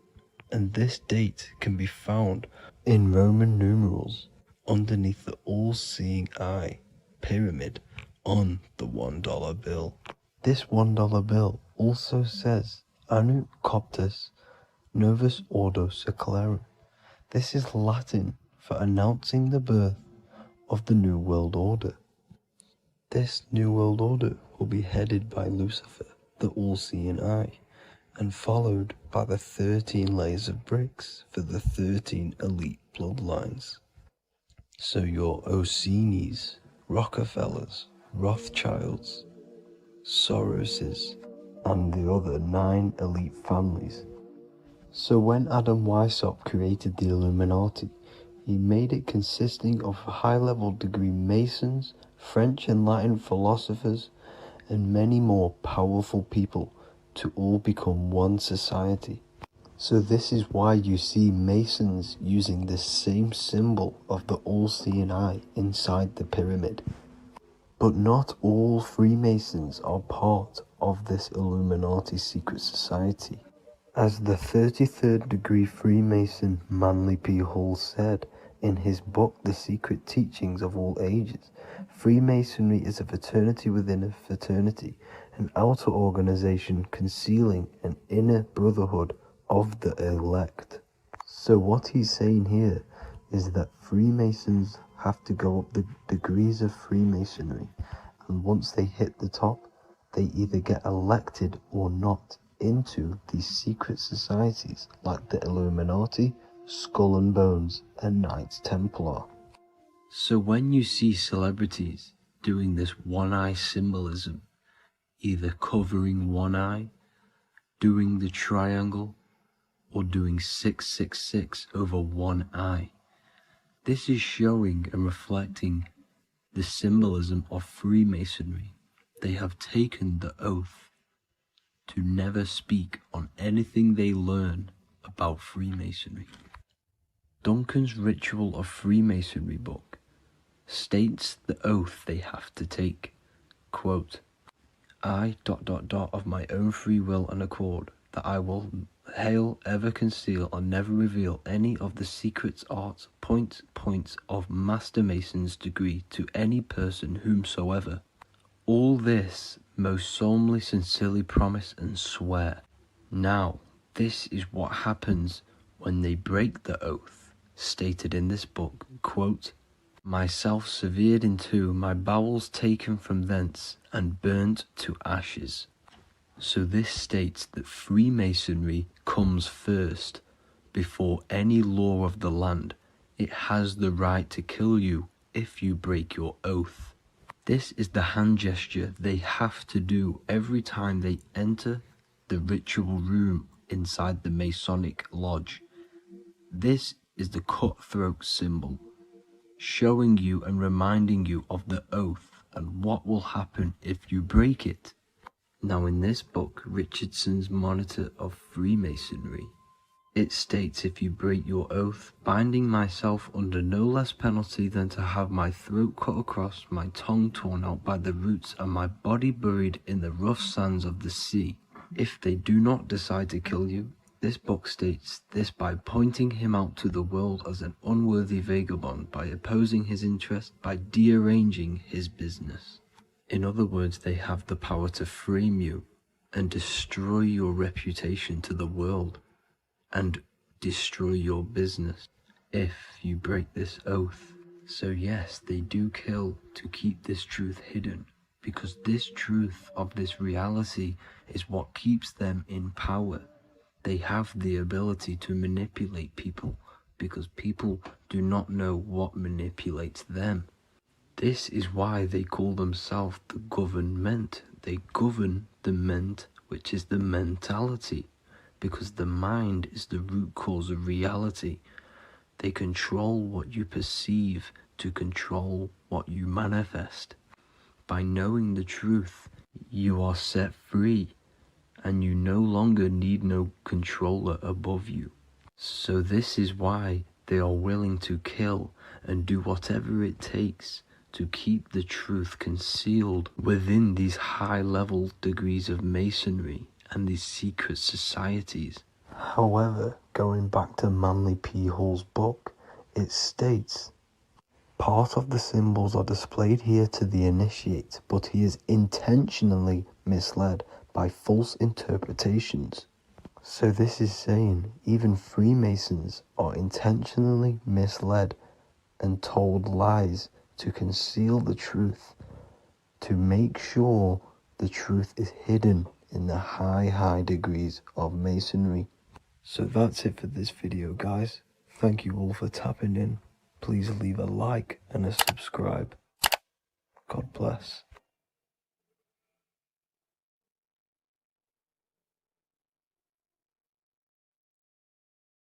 and this date can be found in Roman numerals underneath the all-seeing eye pyramid on the $1 bill. This $1 bill also says Anno Coptus Novus Ordo Secularum. This is Latin for announcing the birth of the New World Order. This New World Order will be headed by Lucifer, the all-seeing eye, and followed by the 13 layers of bricks for the 13 elite bloodlines. So your Orsini's, Rockefellers, Rothschilds, Soroses, and the other 9 elite families. So when Adam Weishaupt created the Illuminati, he made it consisting of high-level degree Masons, French and Latin philosophers, and many more powerful people to all become one society. So this is why you see Masons using the same symbol of the all-seeing eye inside the pyramid. But not all Freemasons are part of this Illuminati secret society. As the 33rd degree Freemason Manly P. Hall said in his book The Secret Teachings of All Ages, Freemasonry is a fraternity within a fraternity, an outer organization concealing an inner brotherhood of the elect. So what he's saying here is that Freemasons have to go up the degrees of Freemasonry, and once they hit the top, they either get elected or not into these secret societies like the Illuminati, Skull and Bones, and Knights Templar. So when you see celebrities doing this one-eye symbolism, either covering one eye, doing the triangle, or doing 666 over one eye, this is showing and reflecting the symbolism of Freemasonry. They have taken the oath to never speak on anything they learn about Freemasonry. Duncan's Ritual of Freemasonry book states the oath they have to take. Quote, I ... of my own free will and accord, that I will hail, ever conceal, or never reveal any of the secrets, arts, points of Master Mason's degree to any person whomsoever. All this most solemnly, sincerely promise and swear. Now, this is what happens when they break the oath, stated in this book, quote, myself severed in two, my bowels taken from thence, and burnt to ashes. So this states that Freemasonry comes first, before any law of the land. It has the right to kill you if you break your oath. This is the hand gesture they have to do every time they enter the ritual room inside the Masonic lodge. This is the cutthroat symbol, showing you and reminding you of the oath and what will happen if you break it. Now in this book, Richardson's Monitor of Freemasonry, it states, if you break your oath, binding myself under no less penalty than to have my throat cut across, my tongue torn out by the roots, and my body buried in the rough sands of the sea. If they do not decide to kill you, this book states this by pointing him out to the world as an unworthy vagabond, by opposing his interest, by dearranging his business. In other words, they have the power to frame you and destroy your reputation to the world and destroy your business if you break this oath. So yes, they do kill to keep this truth hidden, because this truth of this reality is what keeps them in power. They have the ability to manipulate people because people do not know what manipulates them. This is why they call themselves the government. They govern the ment, which is the mentality, because the mind is the root cause of reality. They control what you perceive to control what you manifest. By knowing the truth, you are set free, and you no longer need no controller above you. So this is why they are willing to kill and do whatever it takes to keep the truth concealed within these high-level degrees of masonry and these secret societies. However, going back to Manly P. Hall's book, it states, part of the symbols are displayed here to the initiate, but he is intentionally misled by false interpretations. So this is saying even Freemasons are intentionally misled and told lies to conceal the truth, to make sure the truth is hidden in the high degrees of masonry. So that's it for this video, guys. Thank you all for tapping in. Please leave a like and a subscribe. God bless.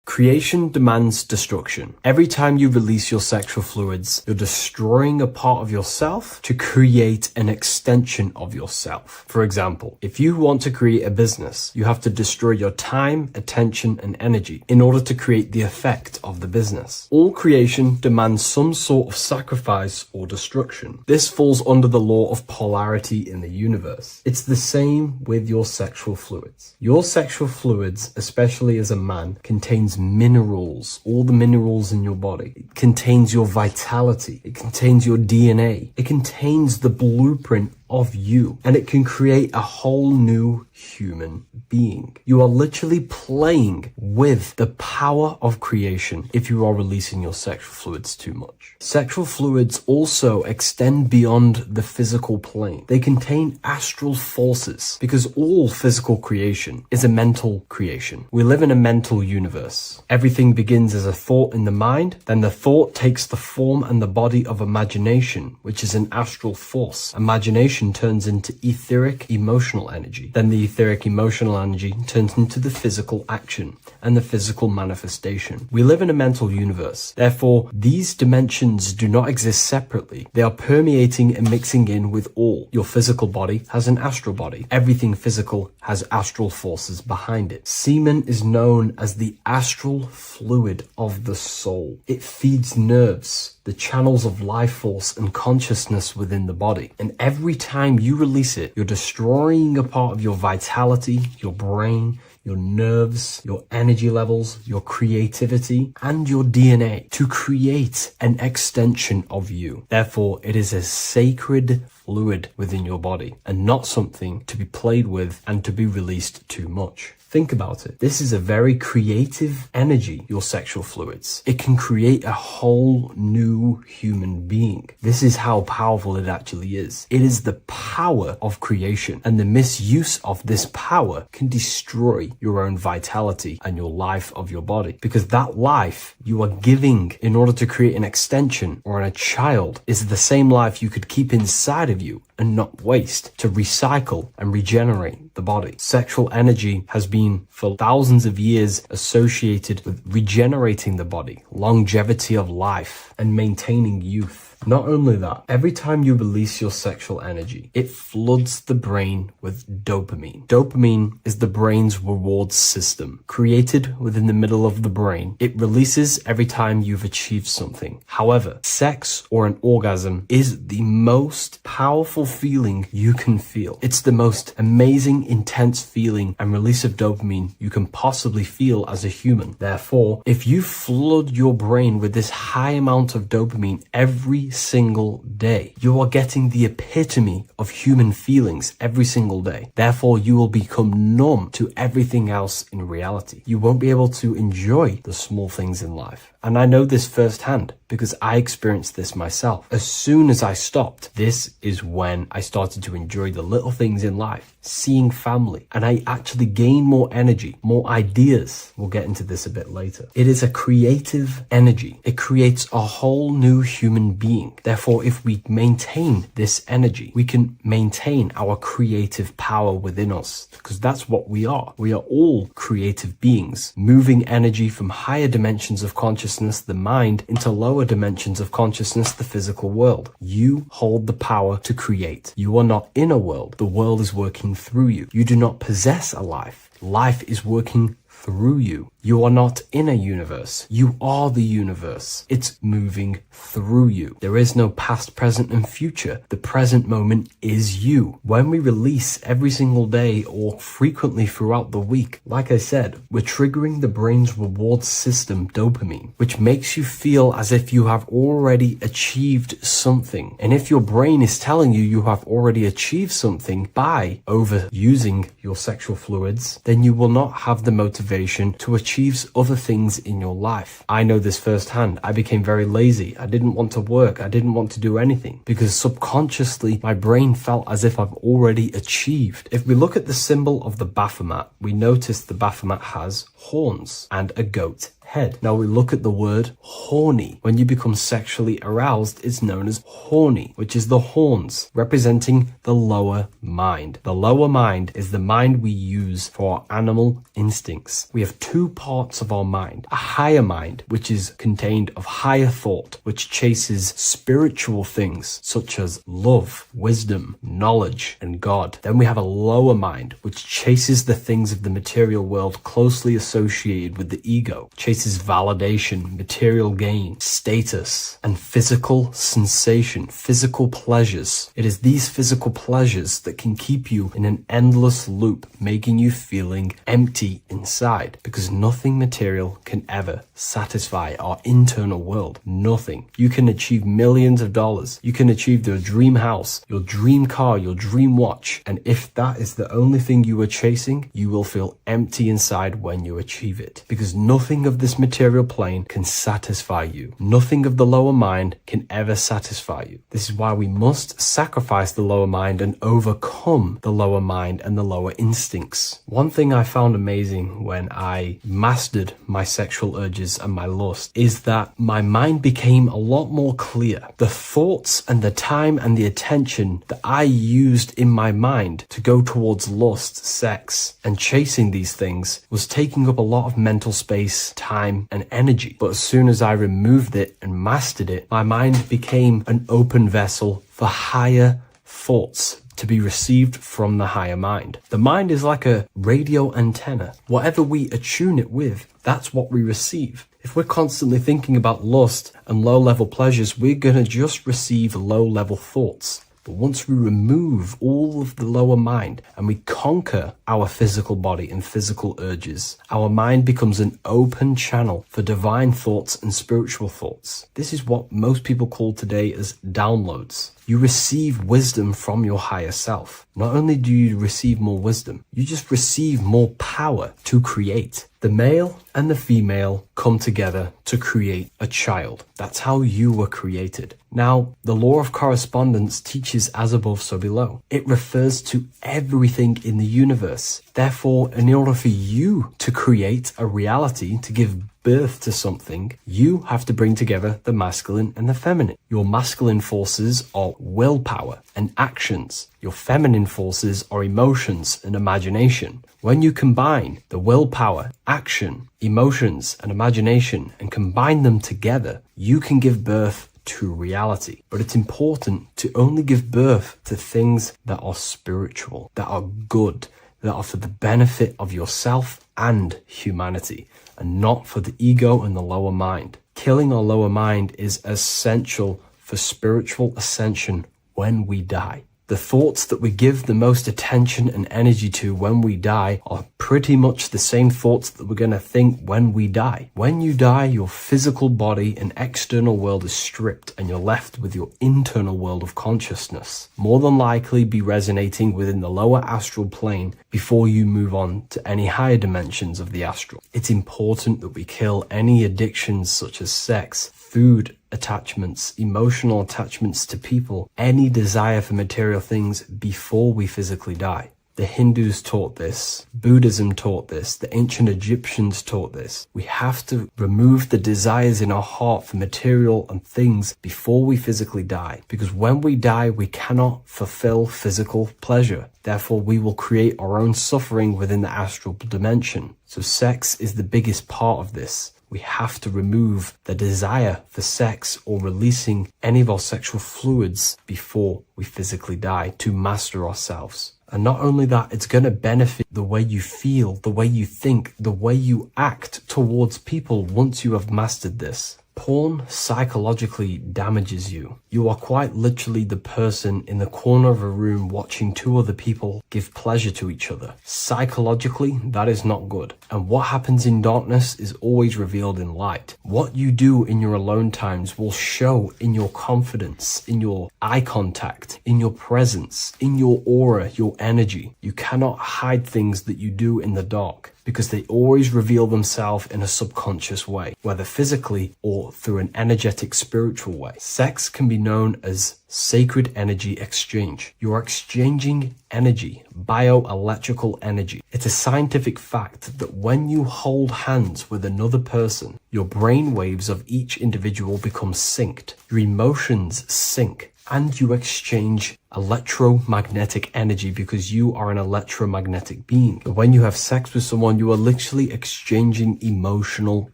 Creation demands destruction. Every time you release your sexual fluids, you're destroying a part of yourself to create an extension of yourself. For example, if you want to create a business, you have to destroy your time, attention, and energy in order to create the effect of the business. All creation demands some sort of sacrifice or destruction. This falls under the law of polarity in the universe. It's the same with your sexual fluids. Your sexual fluids, especially as a man, contains minerals, all the minerals in your body. It contains your vitality. It contains your DNA. It contains the blueprint of you, and it can create a whole new human being. You are literally playing with the power of creation if you are releasing your sexual fluids too much. Sexual fluids also extend beyond the physical plane. They contain astral forces because all physical creation is a mental creation. We live in a mental universe. Everything begins as a thought in the mind, then the thought takes the form and the body of imagination, which is an astral force. Imagination turns into etheric emotional energy. Then the etheric emotional energy turns into the physical action and the physical manifestation. We live in a mental universe. Therefore, these dimensions do not exist separately. They are permeating and mixing in with all. Your physical body has an astral body. Everything physical has astral forces behind it. Semen is known as the astral fluid of the soul. It feeds nerves, the channels of life force and consciousness within the body. And every time you release it, you're destroying a part of your vitality, your brain, your nerves, your energy levels, your creativity, and your DNA to create an extension of you. Therefore, it is a sacred fluid within your body and not something to be played with and to be released too much. Think about it. This is a very creative energy, your sexual fluids. It can create a whole new human being. This is how powerful it actually is. It is the power of creation, and the misuse of this power can destroy your own vitality and your life of your body, because that life you are giving in order to create an extension or a child is the same life you could keep inside of you and not waste to recycle and regenerate the body. Sexual energy has been for thousands of years associated with regenerating the body, longevity of life, and maintaining youth. Not only that, every time you release your sexual energy, it floods the brain with dopamine. Dopamine is the brain's reward system, created within the middle of the brain. It releases every time you've achieved something. However, sex or an orgasm is the most powerful powerful feeling you can feel. It's the most amazing, intense feeling and release of dopamine you can possibly feel as a human. Therefore, if you flood your brain with this high amount of dopamine every single day, you are getting the epitome of human feelings every single day. Therefore, you will become numb to everything else in reality. You won't be able to enjoy the small things in life. And I know this firsthand because I experienced this myself. As soon as I stopped, this is when I started to enjoy the little things in life, seeing family, and I actually gained more energy, more ideas. We'll get into this a bit later. It is a creative energy. It creates a whole new human being. Therefore, if we maintain this energy, we can maintain our creative power within us, because that's what we are. We are all creative beings, moving energy from higher dimensions of consciousness, the mind, into lower dimensions of consciousness, the physical world. You hold the power to create. You are not in a world. The world is working through you. You do not possess a life. Life is working through you. You are not in a universe. You are the universe. It's moving through you. There is no past, present, and future. The present moment is you. When we release every single day or frequently throughout the week, like I said, we're triggering the brain's reward system, dopamine, which makes you feel as if you have already achieved something. And if your brain is telling you you have already achieved something by overusing your sexual fluids, then you will not have the motivation to achieve other things in your life. I know this firsthand. I became very lazy. I didn't want to work. I didn't want to do anything because subconsciously my brain felt as if I've already achieved. If we look at the symbol of the Baphomet, we notice the Baphomet has horns and a goat head. Now we look at the word horny. When you become sexually aroused, it's known as horny, which is the horns, representing the lower mind. The lower mind is the mind we use for our animal instincts. We have two parts of our mind. A higher mind, which is contained of higher thought, which chases spiritual things such as love, wisdom, knowledge, and God. Then we have a lower mind, which chases the things of the material world closely associated with the ego, chases validation, material gain, status, and physical sensation, physical pleasures. It is these physical pleasures that can keep you in an endless loop, making you feeling empty inside, because nothing material can ever satisfy our internal world. Nothing. You can achieve millions of dollars. You can achieve your dream house, your dream car, your dream watch. And if that is the only thing you are chasing, you will feel empty inside when you achieve it, because nothing of this material plane can satisfy you. Nothing of the lower mind can ever satisfy you. This is why we must sacrifice the lower mind and overcome the lower mind and the lower instincts. One thing I found amazing when I mastered my sexual urges and my lust is that my mind became a lot more clear. The thoughts and the time and the attention that I used in my mind to go towards lust, sex, and chasing these things was taking up a lot of mental space, time, and energy. But as soon as I removed it and mastered it, my mind became an open vessel for higher thoughts to be received from the higher mind. The mind is like a radio antenna. Whatever we attune it with, that's what we receive. If we're constantly thinking about lust and low-level pleasures, we're going to just receive low-level thoughts. But once we remove all of the lower mind and we conquer our physical body and physical urges, our mind becomes an open channel for divine thoughts and spiritual thoughts. This is what most people call today as downloads. You receive wisdom from your higher self. Not only do you receive more wisdom, you just receive more power to create. The male and the female come together to create a child. That's how you were created. Now, the law of correspondence teaches as above, so below. It refers to everything in the universe. Therefore, in order for you to create a reality, to give birth to something, you have to bring together the masculine and the feminine. Your masculine forces are willpower and actions. Your feminine forces are emotions and imagination. When you combine the willpower, action, emotions, and imagination and combine them together, you can give birth to reality. But it's important to only give birth to things that are spiritual, that are good, that are for the benefit of yourself and humanity, and not for the ego and the lower mind. Killing our lower mind is essential for spiritual ascension when we die. The thoughts that we give the most attention and energy to when we die are pretty much the same thoughts that we're going to think when we die. When you die, your physical body and external world is stripped and you're left with your internal world of consciousness, more than likely be resonating within the lower astral plane before you move on to any higher dimensions of the astral. It's important that we kill any addictions such as sex, food, attachments, emotional attachments to people, any desire for material things before we physically die. The Hindus taught this, Buddhism taught this, the ancient Egyptians taught this. We have to remove the desires in our heart for material and things before we physically die, because when we die, we cannot fulfill physical pleasure. Therefore, we will create our own suffering within the astral dimension. So sex is the biggest part of this. We have to remove the desire for sex or releasing any of our sexual fluids before we physically die to master ourselves. And not only that, it's going to benefit the way you feel, the way you think, the way you act towards people once you have mastered this. Porn psychologically damages you. You are quite literally the person in the corner of a room watching two other people give pleasure to each other. Psychologically, that is not good. And what happens in darkness is always revealed in light. What you do in your alone times will show in your confidence, in your eye contact, in your presence, in your aura, your energy. You cannot hide things that you do in the dark, because they always reveal themselves in a subconscious way, whether physically or through an energetic spiritual way. Sex can be known as sacred energy exchange. You are exchanging energy, bioelectrical energy. It's a scientific fact that when you hold hands with another person, your brain waves of each individual become synced, your emotions sync, and you exchange electromagnetic energy because you are an electromagnetic being. But when you have sex with someone, you are literally exchanging emotional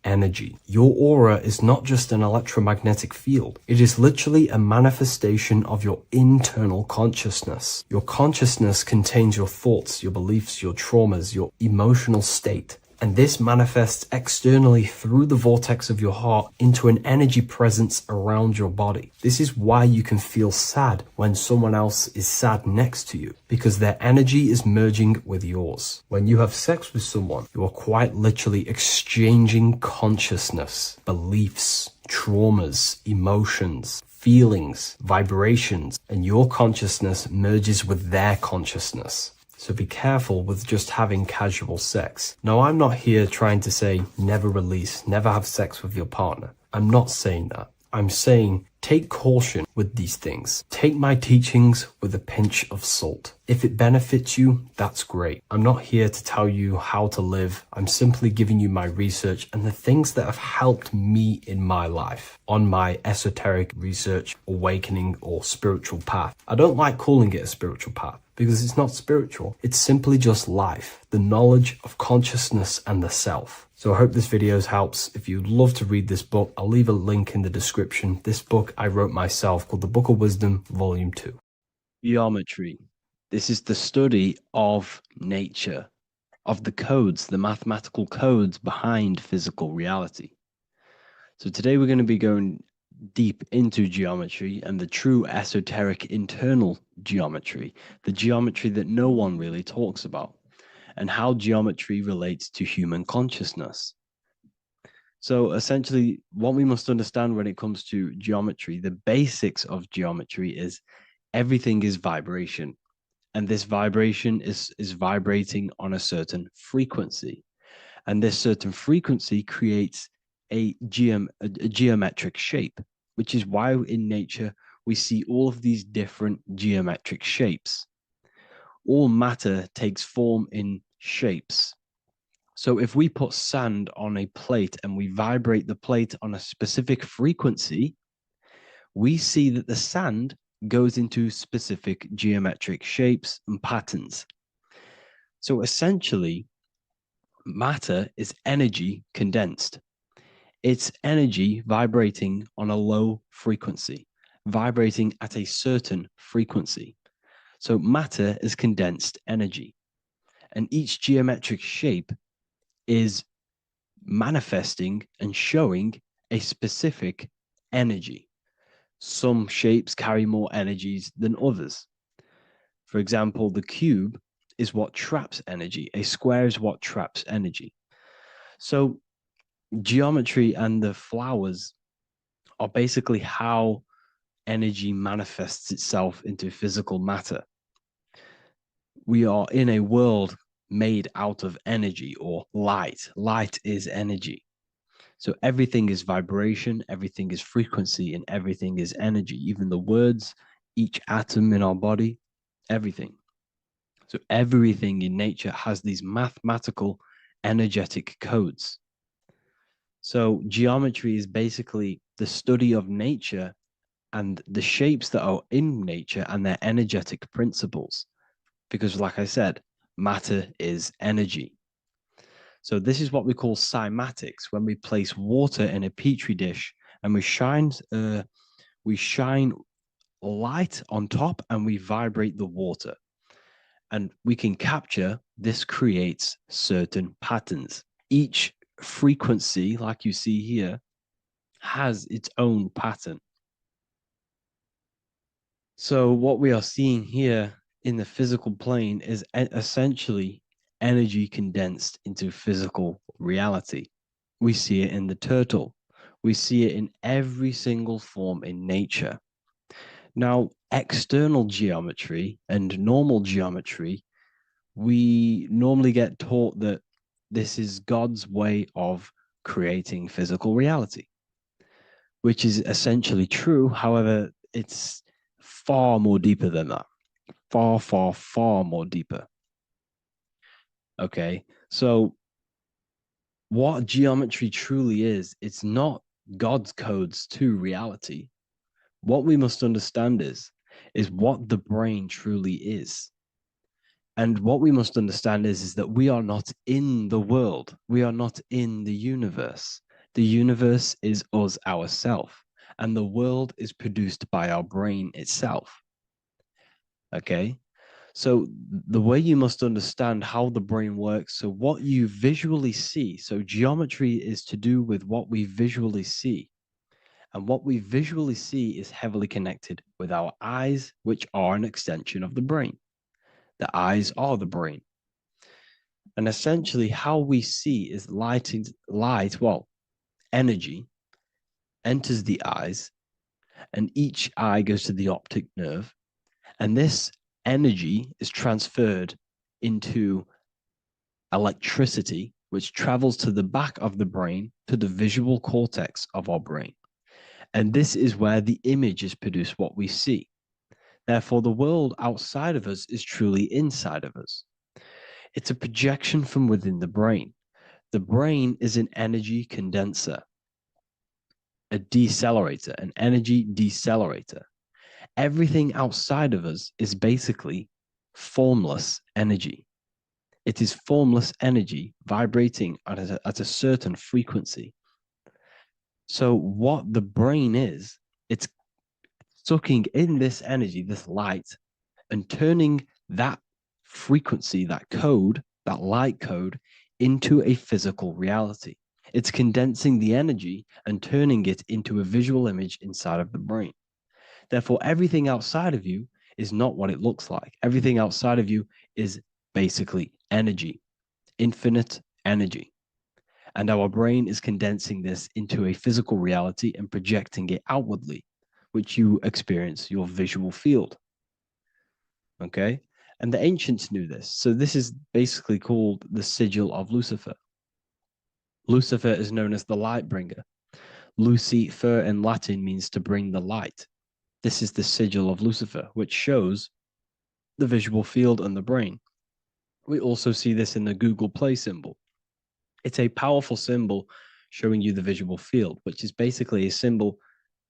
energy. Your aura is not just an electromagnetic field. It is literally a manifestation of your internal consciousness. Your consciousness contains your thoughts, your beliefs, your traumas, your emotional state. And this manifests externally through the vortex of your heart into an energy presence around your body. This is why you can feel sad when someone else is sad next to you, because their energy is merging with yours. When you have sex with someone, you are quite literally exchanging consciousness, beliefs, traumas, emotions, feelings, vibrations, and your consciousness merges with their consciousness. So be careful with just having casual sex. Now, I'm not here trying to say never release, never have sex with your partner. I'm not saying that. I'm saying take caution with these things. Take my teachings with a pinch of salt. If it benefits you, that's great. I'm not here to tell you how to live. I'm simply giving you my research and the things that have helped me in my life on my esoteric research, awakening, or spiritual path. I don't like calling it a spiritual path, because it's not spiritual. It's simply just life, the knowledge of consciousness and the self. So I hope this video helps. If you'd love to read this book, I'll leave a link in the description. This book I wrote myself called The Book of Wisdom, Volume 2. Geometry. This is the study of nature, of the codes, the mathematical codes behind physical reality. So today we're going to be going deep into geometry and the true esoteric internal geometry, the geometry that no one really talks about, and how geometry relates to human consciousness. So essentially, what we must understand when it comes to geometry, the basics of geometry is everything is vibration. And this vibration is vibrating on a certain frequency. And this certain frequency creates a geometric shape, which is why in nature we see all of these different geometric shapes. All matter takes form in shapes. So if we put sand on a plate and we vibrate the plate on a specific frequency, we see that the sand goes into specific geometric shapes and patterns. So essentially, matter is energy condensed. It's energy vibrating on a low frequency, vibrating at a certain frequency. So matter is condensed energy. And each geometric shape is manifesting and showing a specific energy. Some shapes carry more energies than others. For example, the cube is what traps energy. A square is what traps energy. So geometry and the flowers are basically how energy manifests itself into physical matter. We are in a world made out of energy or light. Light is energy. So everything is vibration, everything is frequency, and everything is energy. Even the words, each atom in our body, everything. So everything in nature has these mathematical, energetic codes. So geometry is basically the study of nature and the shapes that are in nature and their energetic principles. Because, like I said, matter is energy. So this is what we call cymatics. When we place water in a petri dish and we shine light on top and we vibrate the water, and we can capture. This creates certain patterns. Each frequency, like you see here, has its own pattern. So what we are seeing here in the physical plane is essentially energy condensed into physical reality. We see it in the turtle. We see it in every single form in nature. Now, external geometry and normal geometry, we normally get taught that this is God's way of creating physical reality, which is essentially true. However, it's far more deeper than that. Far, far, far more deeper. Okay, so what geometry truly is, it's not God's codes to reality. What we must understand is what the brain truly is. And what we must understand is that we are not in the world. We are not in the universe. The universe is us ourselves, and the world is produced by our brain itself. Okay? So the way you must understand how the brain works, so what you visually see, so geometry is to do with what we visually see. And what we visually see is heavily connected with our eyes, which are an extension of the brain. The eyes are the brain. And essentially how we see is energy enters the eyes, and each eye goes to the optic nerve. And this energy is transferred into electricity, which travels to the back of the brain, to the visual cortex of our brain. And this is where the image is produced, what we see. Therefore, the world outside of us is truly inside of us. It's a projection from within the brain. The brain is an energy condenser, a decelerator, an energy decelerator. Everything outside of us is basically formless energy. It is formless energy vibrating at a certain frequency. So what the brain is, it's sucking in this energy, this light, and turning that frequency, that code, that light code, into a physical reality. It's condensing the energy and turning it into a visual image inside of the brain. Therefore, everything outside of you is not what it looks like. Everything outside of you is basically energy, infinite energy. And our brain is condensing this into a physical reality and projecting it outwardly, which you experience your visual field. Okay? And the ancients knew this. So this is basically called the sigil of Lucifer. Lucifer is known as the light bringer. Lucifer in Latin means to bring the light. This is the sigil of Lucifer, which shows the visual field and the brain. We also see this in the Google Play symbol. It's a powerful symbol showing you the visual field, which is basically a symbol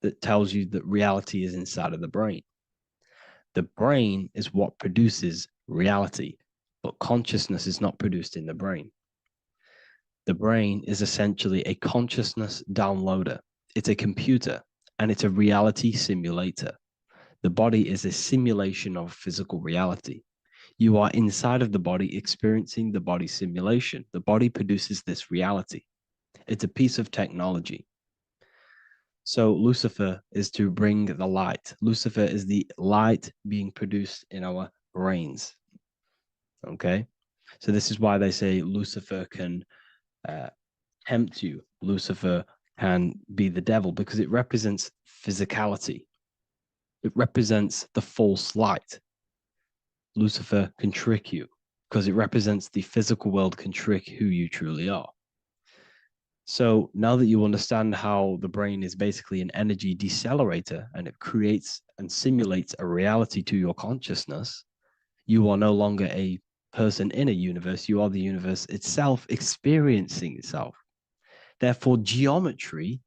that tells you that reality is inside of the brain. The brain is what produces reality, but consciousness is not produced in the brain. The brain is essentially a consciousness downloader. It's a computer, and it's a reality simulator. The body is a simulation of physical reality. You are inside of the body experiencing the body simulation. The body produces this reality. It's a piece of technology. So Lucifer is to bring the light. Lucifer is the light being produced in our reigns. Okay. So this is why they say Lucifer can tempt you. Lucifer can be the devil because it represents physicality. It represents the false light. Lucifer can trick you because it represents the physical world can trick who you truly are. So now that you understand how the brain is basically an energy decelerator and it creates and simulates a reality to your consciousness, you are no longer a person in a universe. You are the universe itself experiencing itself. Therefore, geometry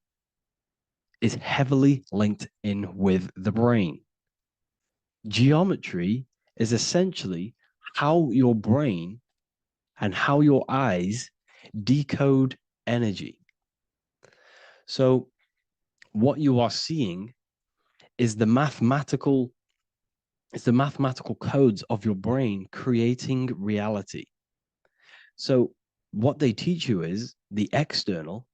is heavily linked in with the brain. Geometry is essentially how your brain and how your eyes decode energy. So, what you are seeing is the mathematical codes of your brain creating reality. So, what they teach you is the external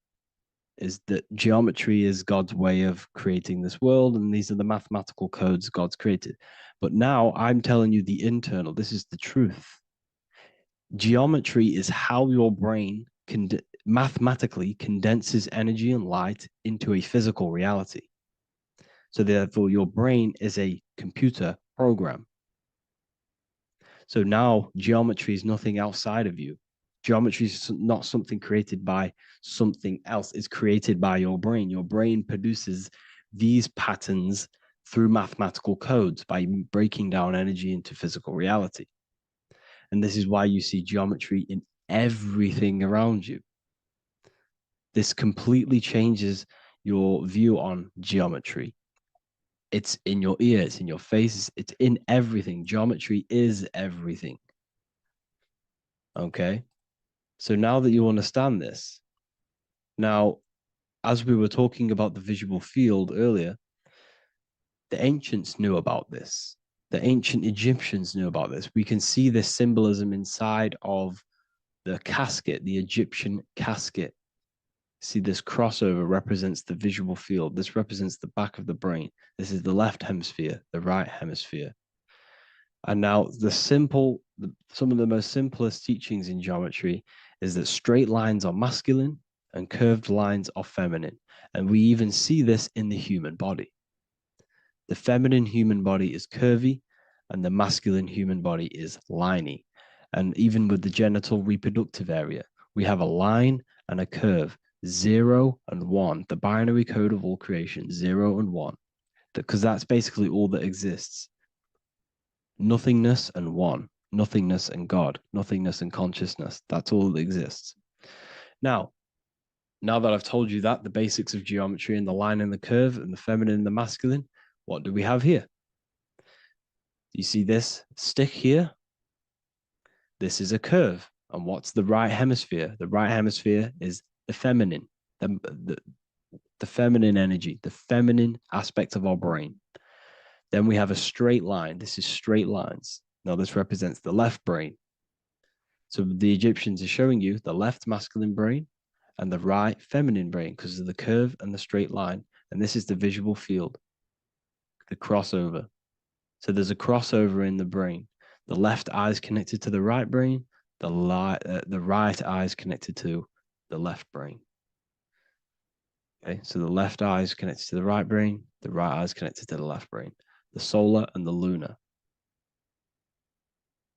is that geometry is God's way of creating this world, and these are the mathematical codes God's created. But now I'm telling you the internal. This is the truth. Geometry is how your brain mathematically condenses energy and light into a physical reality. So therefore, your brain is a computer program. So now geometry is nothing outside of you. Geometry is not something created by something else. It's created by your brain. Your brain produces these patterns through mathematical codes by breaking down energy into physical reality. And this is why you see geometry in everything around you. This completely changes your view on geometry. It's in your ear, it's in your face, it's in everything. Geometry is everything. Okay? So now that you understand this, now, as we were talking about the visual field earlier, the ancients knew about this. The ancient Egyptians knew about this. We can see this symbolism inside of the casket, the Egyptian casket. See, this crossover represents the visual field. This represents the back of the brain. This is the left hemisphere, the right hemisphere. And now some of the most simplest teachings in geometry is that straight lines are masculine and curved lines are feminine. And we even see this in the human body. The feminine human body is curvy and the masculine human body is liney. And even with the genital reproductive area, we have a line and a curve. 0 and 1, the binary code of all creation, 0 and 1, because that's basically all that exists. Nothingness and one, nothingness and God, nothingness and consciousness. That's all that exists. Now that I've told you that, the basics of geometry and the line and the curve and the feminine and the masculine, what do we have here? You see this stick here? This is a curve. And what's the right hemisphere? The right hemisphere is the feminine, the feminine energy, the feminine aspect of our brain. Then we have a straight line. This is straight lines. Now this represents the left brain. So the Egyptians are showing you the left masculine brain and the right feminine brain because of the curve and the straight line. And this is the visual field, the crossover. So there's a crossover in the brain. The left eye is connected to the right brain. The right eye is connected to the left brain. Okay, so the left eye is connected to the right brain. The right eye is connected to the left brain. The solar and the lunar.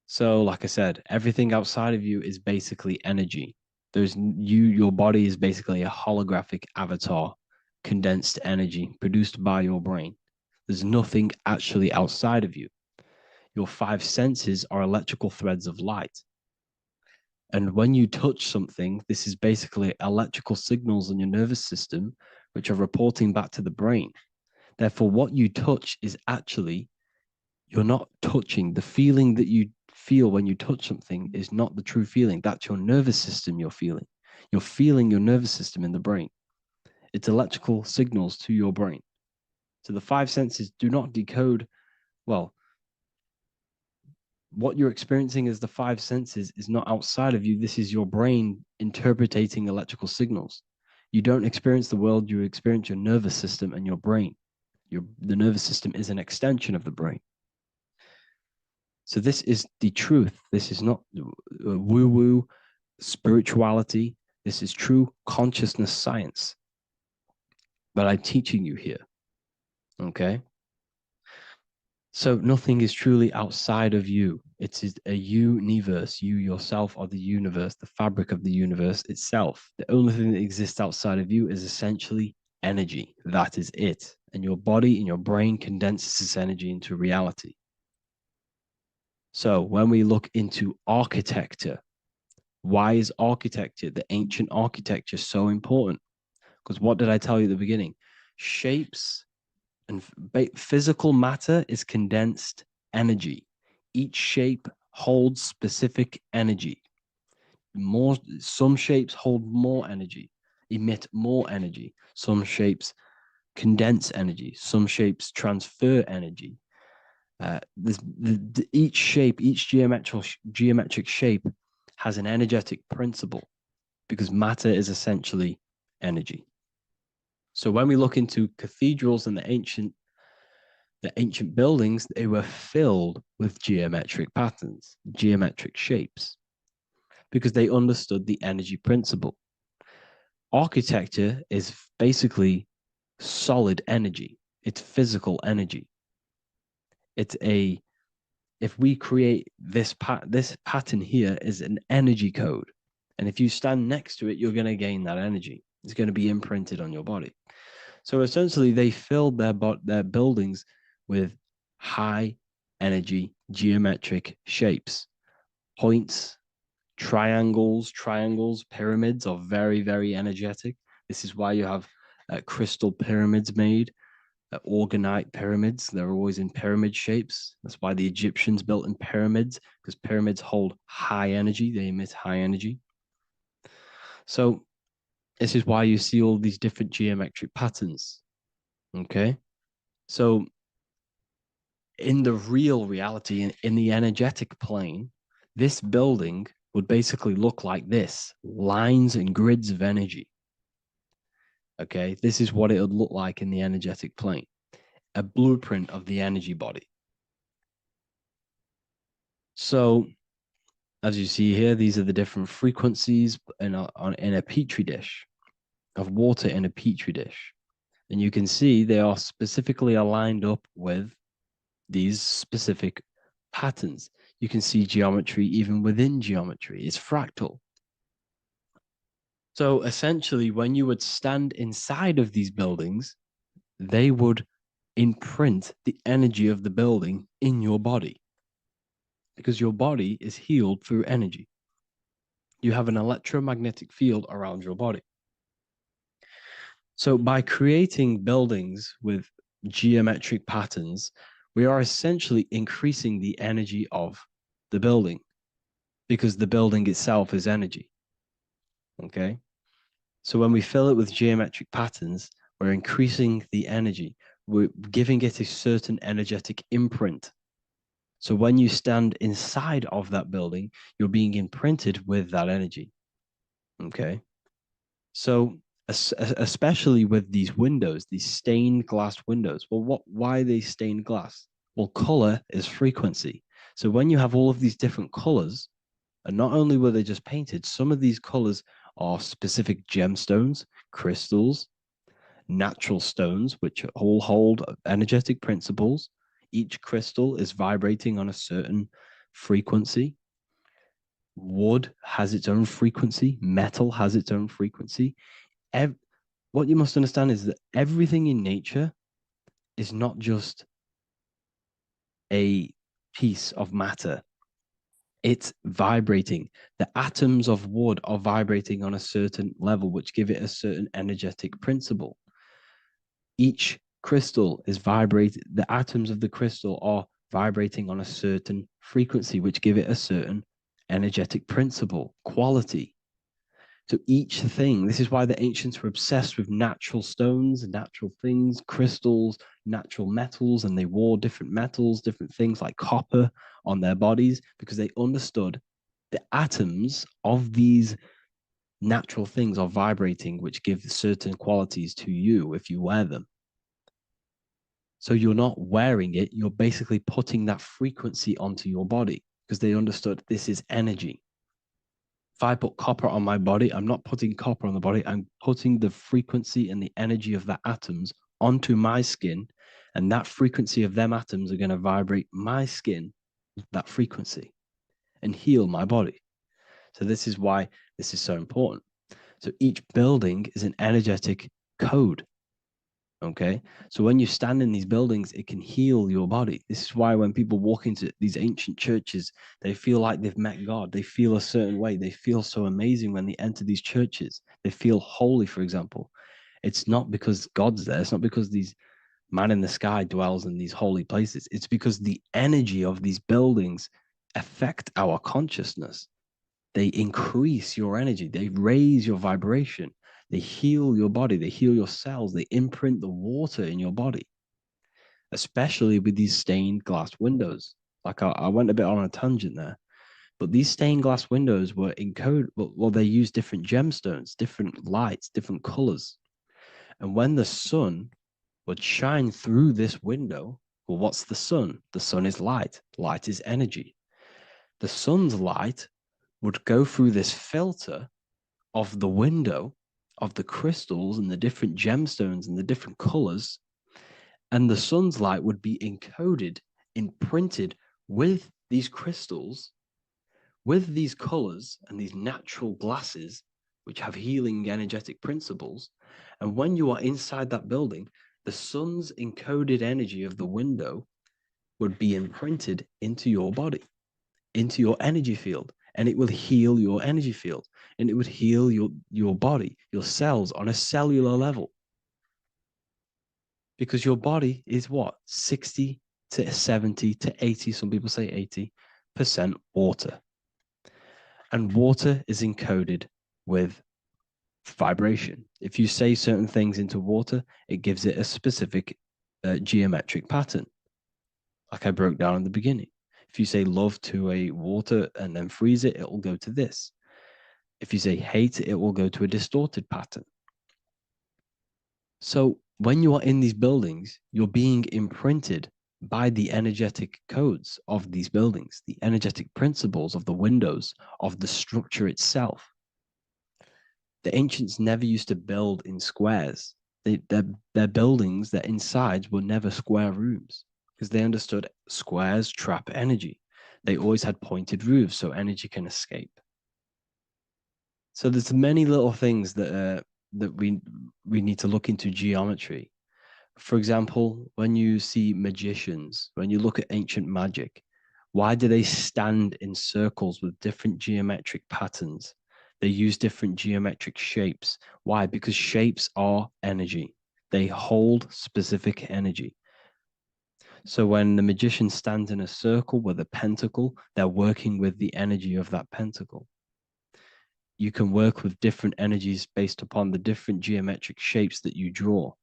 So, like I said, everything outside of you is basically energy. Your body is basically a holographic avatar, condensed energy produced by your brain. There's nothing actually outside of you. Your 5 senses are electrical threads of light. And when you touch something, this is basically electrical signals in your nervous system, which are reporting back to the brain. Therefore, what you touch is actually, you're not touching. The feeling that you feel when you touch something is not the true feeling. That's your nervous system you're feeling. You're feeling your nervous system in the brain. It's electrical signals to your brain. So the 5 senses do not decode, well, what you're experiencing as the 5 senses is not outside of you. This is your brain interpreting electrical signals. You don't experience the world, you experience your nervous system and your brain. The nervous system is an extension of the brain. So this is the truth. This is not woo-woo spirituality. This is true consciousness science. But I'm teaching you here. Okay? So nothing is truly outside of you. It is a universe. You yourself are the universe, the fabric of the universe itself. The only thing that exists outside of you is essentially energy. That is it. And your body and your brain condenses this energy into reality. So when we look into architecture, why is architecture, the ancient architecture, so important? Because what did I tell you at the beginning? Shapes and physical matter is condensed energy. Each shape holds specific energy. Some shapes hold more energy, emit more energy. Some shapes condense energy. Some shapes transfer energy. Each shape, each geometric shape has an energetic principle because matter is essentially energy. So when we look into cathedrals and the ancient buildings, they were filled with geometric patterns, geometric shapes, because they understood the energy principle. Architecture is basically solid energy. It's physical energy. If we create this pattern here is an energy code. And if you stand next to it, you're going to gain that energy. It's going to be imprinted on your body. So essentially, they filled their buildings with high energy geometric shapes. Points, triangles, pyramids are very, very energetic. This is why you have crystal pyramids made, orgonite pyramids. They're always in pyramid shapes. That's why the Egyptians built in pyramids, because pyramids hold high energy. They emit high energy. So this is why you see all these different geometric patterns. Okay. So in the real reality, in the energetic plane, this building would basically look like this: lines and grids of energy. Okay. This is what it would look like in the energetic plane, a blueprint of the energy body. So as you see here, these are the different frequencies in a petri dish, of water in a petri dish. And you can see they are specifically aligned up with these specific patterns. You can see geometry even within geometry. It's fractal. So essentially, when you would stand inside of these buildings, they would imprint the energy of the building in your body, because your body is healed through energy. You have an electromagnetic field around your body. So by creating buildings with geometric patterns, we are essentially increasing the energy of the building, because the building itself is energy. Okay. So when we fill it with geometric patterns, we're increasing the energy. We're giving it a certain energetic imprint. So when you stand inside of that building, you're being imprinted with that energy. Okay. So especially with these windows, these stained glass windows. Well, why are they stained glass? Well, color is frequency. So when you have all of these different colors, and not only were they just painted, some of these colors are specific gemstones, crystals, natural stones, which all hold energetic principles. Each crystal is vibrating on a certain frequency. Wood has its own frequency. Metal has its own frequency. What you must understand is that everything in nature is not just a piece of matter. It's vibrating. The atoms of wood are vibrating on a certain level, which give it a certain energetic principle. Each crystal is vibrating. The atoms of the crystal are vibrating on a certain frequency, which give it a certain energetic principle, quality. So each thing, this is why the ancients were obsessed with natural stones, natural things, crystals, natural metals, and they wore different metals, different things like copper on their bodies, because they understood the atoms of these natural things are vibrating, which give certain qualities to you if you wear them. So you're not wearing it, you're basically putting that frequency onto your body because they understood this is energy. If I put copper on my body, I'm not putting copper on the body, I'm putting the frequency and the energy of the atoms onto my skin. And that frequency of them atoms are going to vibrate my skin, that frequency, and heal my body. So this is why this is so important. So each building is an energetic code. Okay. So when you stand in these buildings, it can heal your body. This is why when people walk into these ancient churches, they feel like they've met God. They feel a certain way. They feel so amazing when they enter these churches. They feel holy, for example. It's not because God's there. It's not because these man in the sky dwells in these holy places. It's because the energy of these buildings affect our consciousness. They increase your energy. They raise your vibration. They heal your body. They heal your cells. They imprint the water in your body, especially with these stained glass windows. Like I went a bit on a tangent there, but these stained glass windows were encoded. Well, they use different gemstones, different lights, different colors. And when the sun would shine through this window, well, what's the sun? The sun is light. Light is energy. The sun's light would go through this filter of the window of the crystals and the different gemstones and the different colors, and the sun's light would be encoded, imprinted with these crystals, with these colors and these natural glasses, which have healing energetic principles. And when you are inside that building, the sun's encoded energy of the window would be imprinted into your body, into your energy field, and it will heal your energy field, and it would heal your body, your cells on a cellular level. Because your body is what? 60 to 70 to 80, some people say 80% water. And water is encoded with vibration. If you say certain things into water, it gives it a specific geometric pattern, like I broke down in the beginning. If you say love to a water and then freeze it, it will go to this. If you say hate, it will go to a distorted pattern. So when you are in these buildings, you're being imprinted by the energetic codes of these buildings, the energetic principles of the windows, of the structure itself. The ancients never used to build in squares. Their buildings, their insides were never square rooms because they understood squares trap energy. They always had pointed roofs so energy can escape. So there's many little things that we need to look into geometry. For example, when you see magicians, when you look at ancient magic, why do they stand in circles with different geometric patterns? They use different geometric shapes. Why? Because shapes are energy. They hold specific energy. So when the magician stands in a circle with a pentacle, they're working with the energy of that pentacle. You can work with different energies based upon the different geometric shapes that you draw.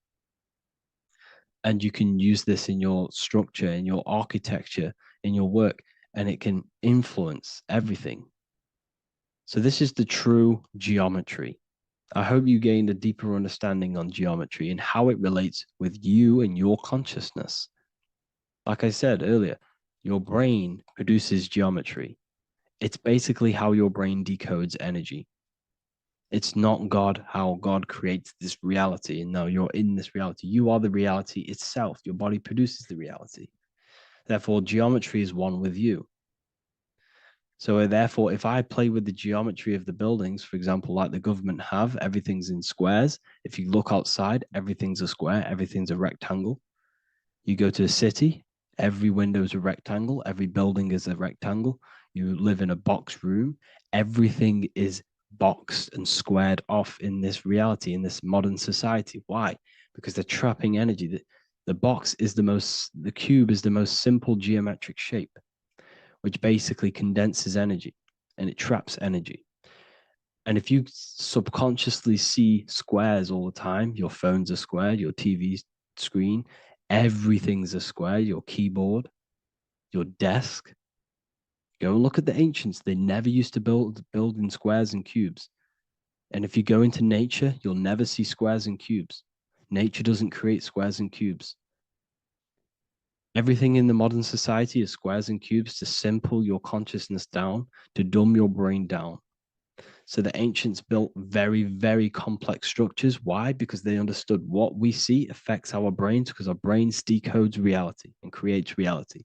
And you can use this in your structure, in your architecture, in your work, and it can influence everything. So this is the true geometry. I hope you gained a deeper understanding on geometry and how it relates with you and your consciousness. Like I said earlier, your brain produces geometry. It's basically how your brain decodes energy. It's not God, how God creates this reality. And no, you're in this reality. You are the reality itself. Your body produces the reality. Therefore, geometry is one with you. So therefore, if I play with the geometry of the buildings, for example, like the government have, everything's in squares. If you look outside, everything's a square, everything's a rectangle. You go to a city, every window is a rectangle, every building is a rectangle. You live in a box room, everything is boxed and squared off in this reality, in this modern society. Why? Because they're trapping energy. The cube is the most simple geometric shape, which basically condenses energy and it traps energy. And if you subconsciously see squares all the time, your phone's a square, your TV screen, everything's a square, your keyboard, your desk. Go and look at the ancients. They never used to build in squares and cubes. And if you go into nature, you'll never see squares and cubes. Nature doesn't create squares and cubes. Everything in the modern society is squares and cubes to simple your consciousness down, to dumb your brain down. So the ancients built very, very complex structures. Why? Because they understood what we see affects our brains, because our brains decodes reality and creates reality.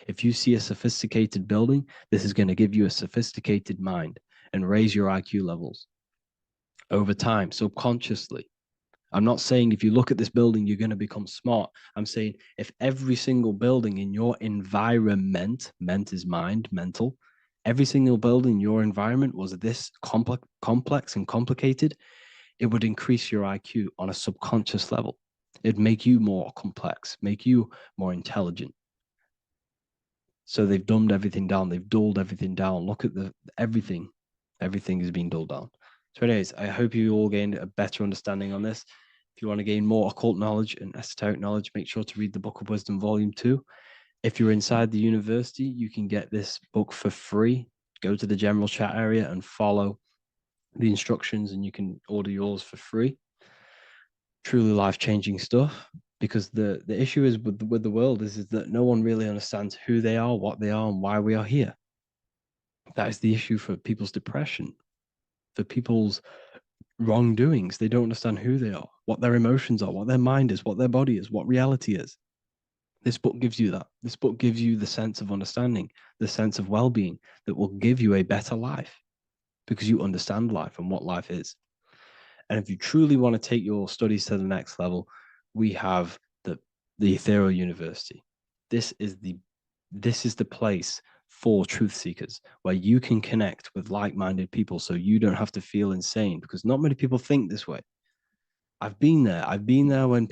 If you see a sophisticated building, this is going to give you a sophisticated mind and raise your IQ levels over time, subconsciously. I'm not saying if you look at this building, you're going to become smart. I'm saying if every single building in your environment, ment is mind, mental, every single building in your environment was this complex and complicated, it would increase your IQ on a subconscious level. It'd make you more complex, make you more intelligent. So they've dumbed everything down. They've dulled everything down. Look at everything. Everything is being dulled down. So anyways, I hope you all gained a better understanding on this. If you want to gain more occult knowledge and esoteric knowledge, make sure to read the Book of Wisdom, Volume 2. If you're inside the university, you can get this book for free. Go to the general chat area and follow the instructions, and you can order yours for free. Truly life-changing stuff. Because the issue is with the world is that no one really understands who they are, what they are, and why we are here. That is the issue for people's depression, for people's wrongdoings. They don't understand who they are, what their emotions are, what their mind is, what their body is, what reality is. This book gives you that. This book gives you the sense of understanding, the sense of well-being that will give you a better life because you understand life and what life is. And if you truly want to take your studies to the next level, we have the Ethereal University. This is the place for truth seekers where you can connect with like-minded people so you don't have to feel insane, because not many people think this way. I've been there when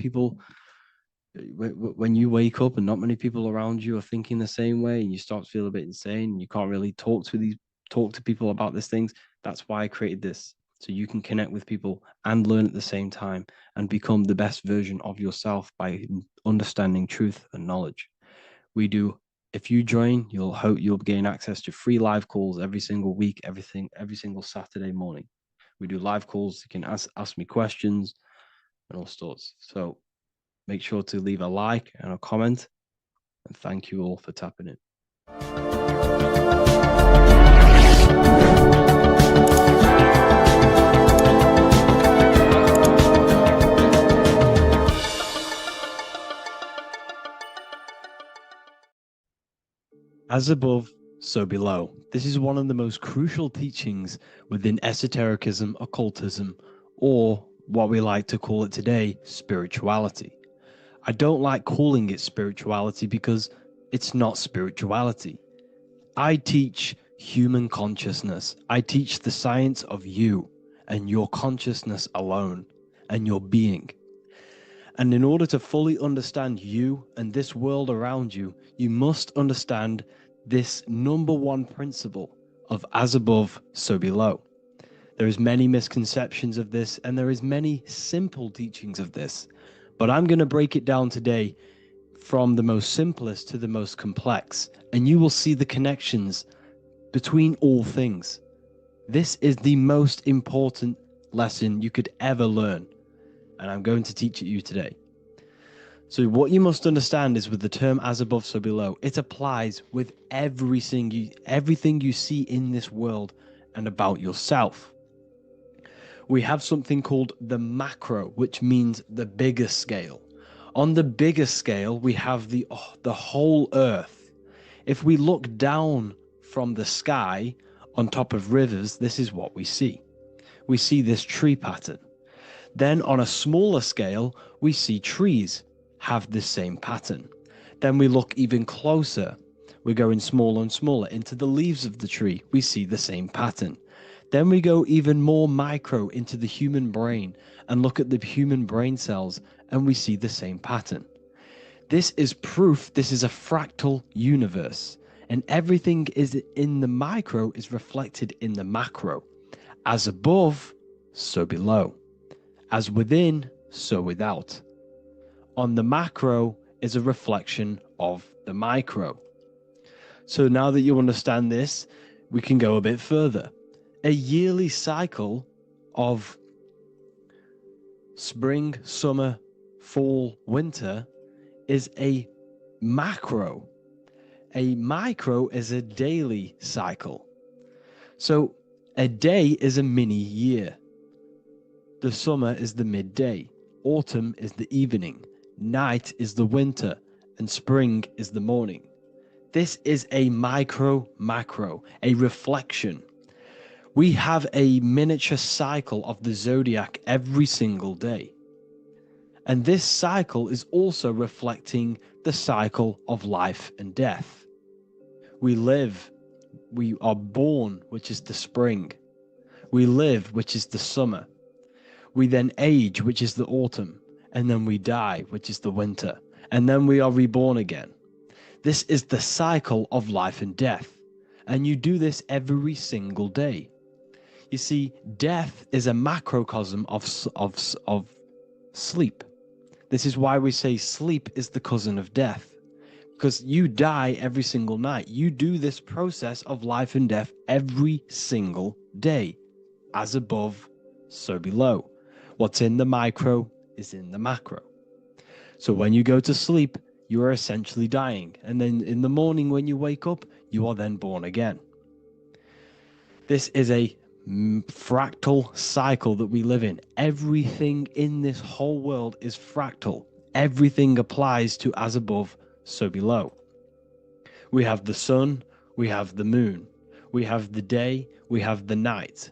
you wake up and not many people around you are thinking the same way, and you start to feel a bit insane and you can't really talk to people about these things. That's why I created this, so you can connect with people and learn at the same time and become the best version of yourself by understanding truth and knowledge. If you join, you'll gain access to free live calls every single week, every single Saturday morning. We do live calls. You can ask me questions and all sorts. So make sure to leave a like and a comment. And thank you all for tapping in. As above, so below. This is one of the most crucial teachings within esotericism, occultism, or what we like to call it today, spirituality. I don't like calling it spirituality because it's not spirituality. I teach human consciousness. I teach the science of you and your consciousness alone and your being. And in order to fully understand you and this world around you, you must understand this number one principle of as above, so below. There is many misconceptions of this, and there is many simple teachings of this, but I'm going to break it down today from the most simplest to the most complex, and you will see the connections between all things. This is the most important lesson you could ever learn, and I'm going to teach it you today. So what you must understand is, with the term as above, so below, it applies with everything you see in this world and about yourself. We have something called the macro, which means the bigger scale. On the bigger scale, we have the whole earth. If we look down from the sky on top of rivers, this is what we see. We see this tree pattern. Then on a smaller scale, we see trees have the same pattern. Then we look even closer. We're going smaller and smaller into the leaves of the tree. We see the same pattern. Then we go even more micro into the human brain and look at the human brain cells, and we see the same pattern. This is proof this is a fractal universe, and everything is in the micro is reflected in the macro. As above, so below. As within, so without. On the macro is a reflection of the micro. So now that you understand this, we can go a bit further. A yearly cycle of spring, summer, fall, winter is a macro. A micro is a daily cycle. So a day is a mini year. The summer is the midday. Autumn is the evening. Night is the winter. And spring is the morning. This is a macro, a reflection. We have a miniature cycle of the zodiac every single day. And this cycle is also reflecting the cycle of life and death. We live, we are born, which is the spring. We live, which is the summer. We then age, which is the autumn. And then we die, which is the winter. And then we are reborn again. This is the cycle of life and death. And you do this every single day. You see, death is a macrocosm of sleep. This is why we say sleep is the cousin of death. Because you die every single night. You do this process of life and death every single day. As above, so below. What's in the micro is in the macro. So when you go to sleep, you are essentially dying. And then in the morning when you wake up, you are then born again. This is a fractal cycle that we live in. Everything in this whole world is fractal. Everything applies to as above, so below. We have the sun, we have the moon, we have the day, we have the night.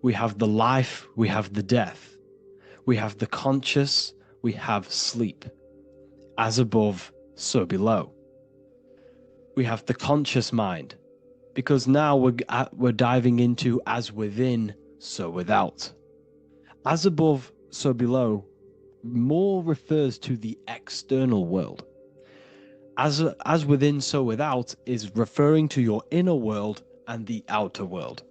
We have the life, we have the death. We have the conscious, we have sleep. As above, so below. We have the conscious mind, because now we're diving into as within, so without. As above, so below more refers to the external world. As within, so without is referring to your inner world and the outer world.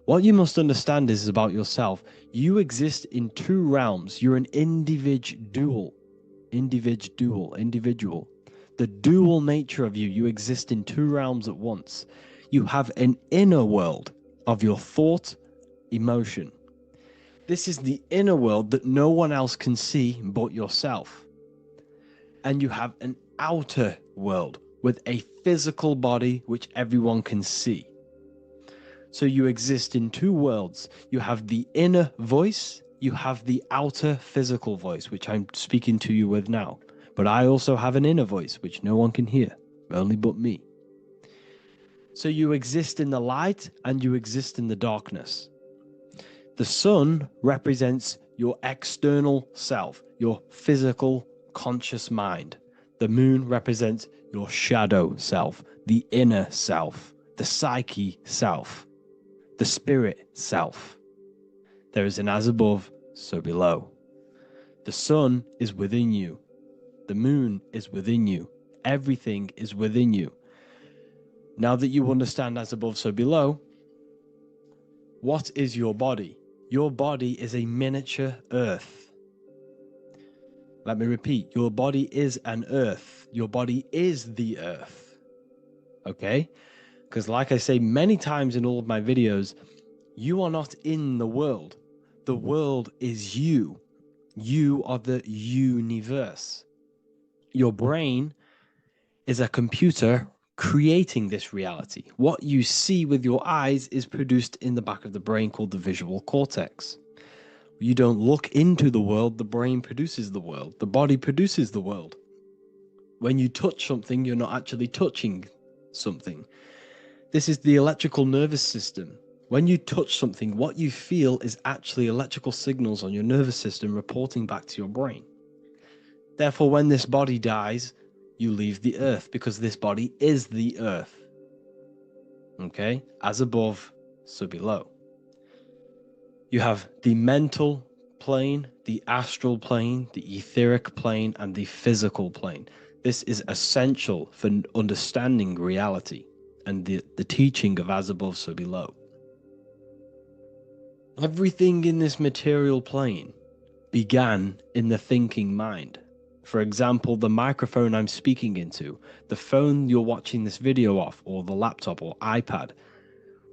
What you must understand is about yourself. You exist in two realms. You're an individual. The dual nature of you. You exist in two realms at once. You have an inner world of your thought, emotion. This is the inner world that no one else can see but yourself. And you have an outer world with a physical body which everyone can see. So you exist in two worlds. You have the inner voice, you have the outer physical voice, which I'm speaking to you with now. But I also have an inner voice, which no one can hear, only but me. So you exist in the light and you exist in the darkness. The sun represents your external self, your physical, conscious mind. The moon represents your shadow self, the inner self, the psyche self. The spirit self. There is an as above, so below. The sun is within you. The moon is within you. Everything is within you. Now that you understand as above, so below, what is your body? Your body is a miniature earth. Let me repeat, your body is an earth. Your body is the earth. Okay? Because like I say many times in all of my videos, you are not in the world. The world is you. You are the universe. Your brain is a computer creating this reality. What you see with your eyes is produced in the back of the brain called the visual cortex. You don't look into the world, the brain produces the world. The body produces the world. When you touch something, you're not actually touching something. This is the electrical nervous system. When you touch something, what you feel is actually electrical signals on your nervous system reporting back to your brain. Therefore, when this body dies, you leave the earth because this body is the earth. Okay? As above, so below. You have the mental plane, the astral plane, the etheric plane, and the physical plane. This is essential for understanding reality and the teaching of as above, so below. Everything in this material plane began in the thinking mind. For example, the microphone I'm speaking into, the phone you're watching this video off, or the laptop or iPad.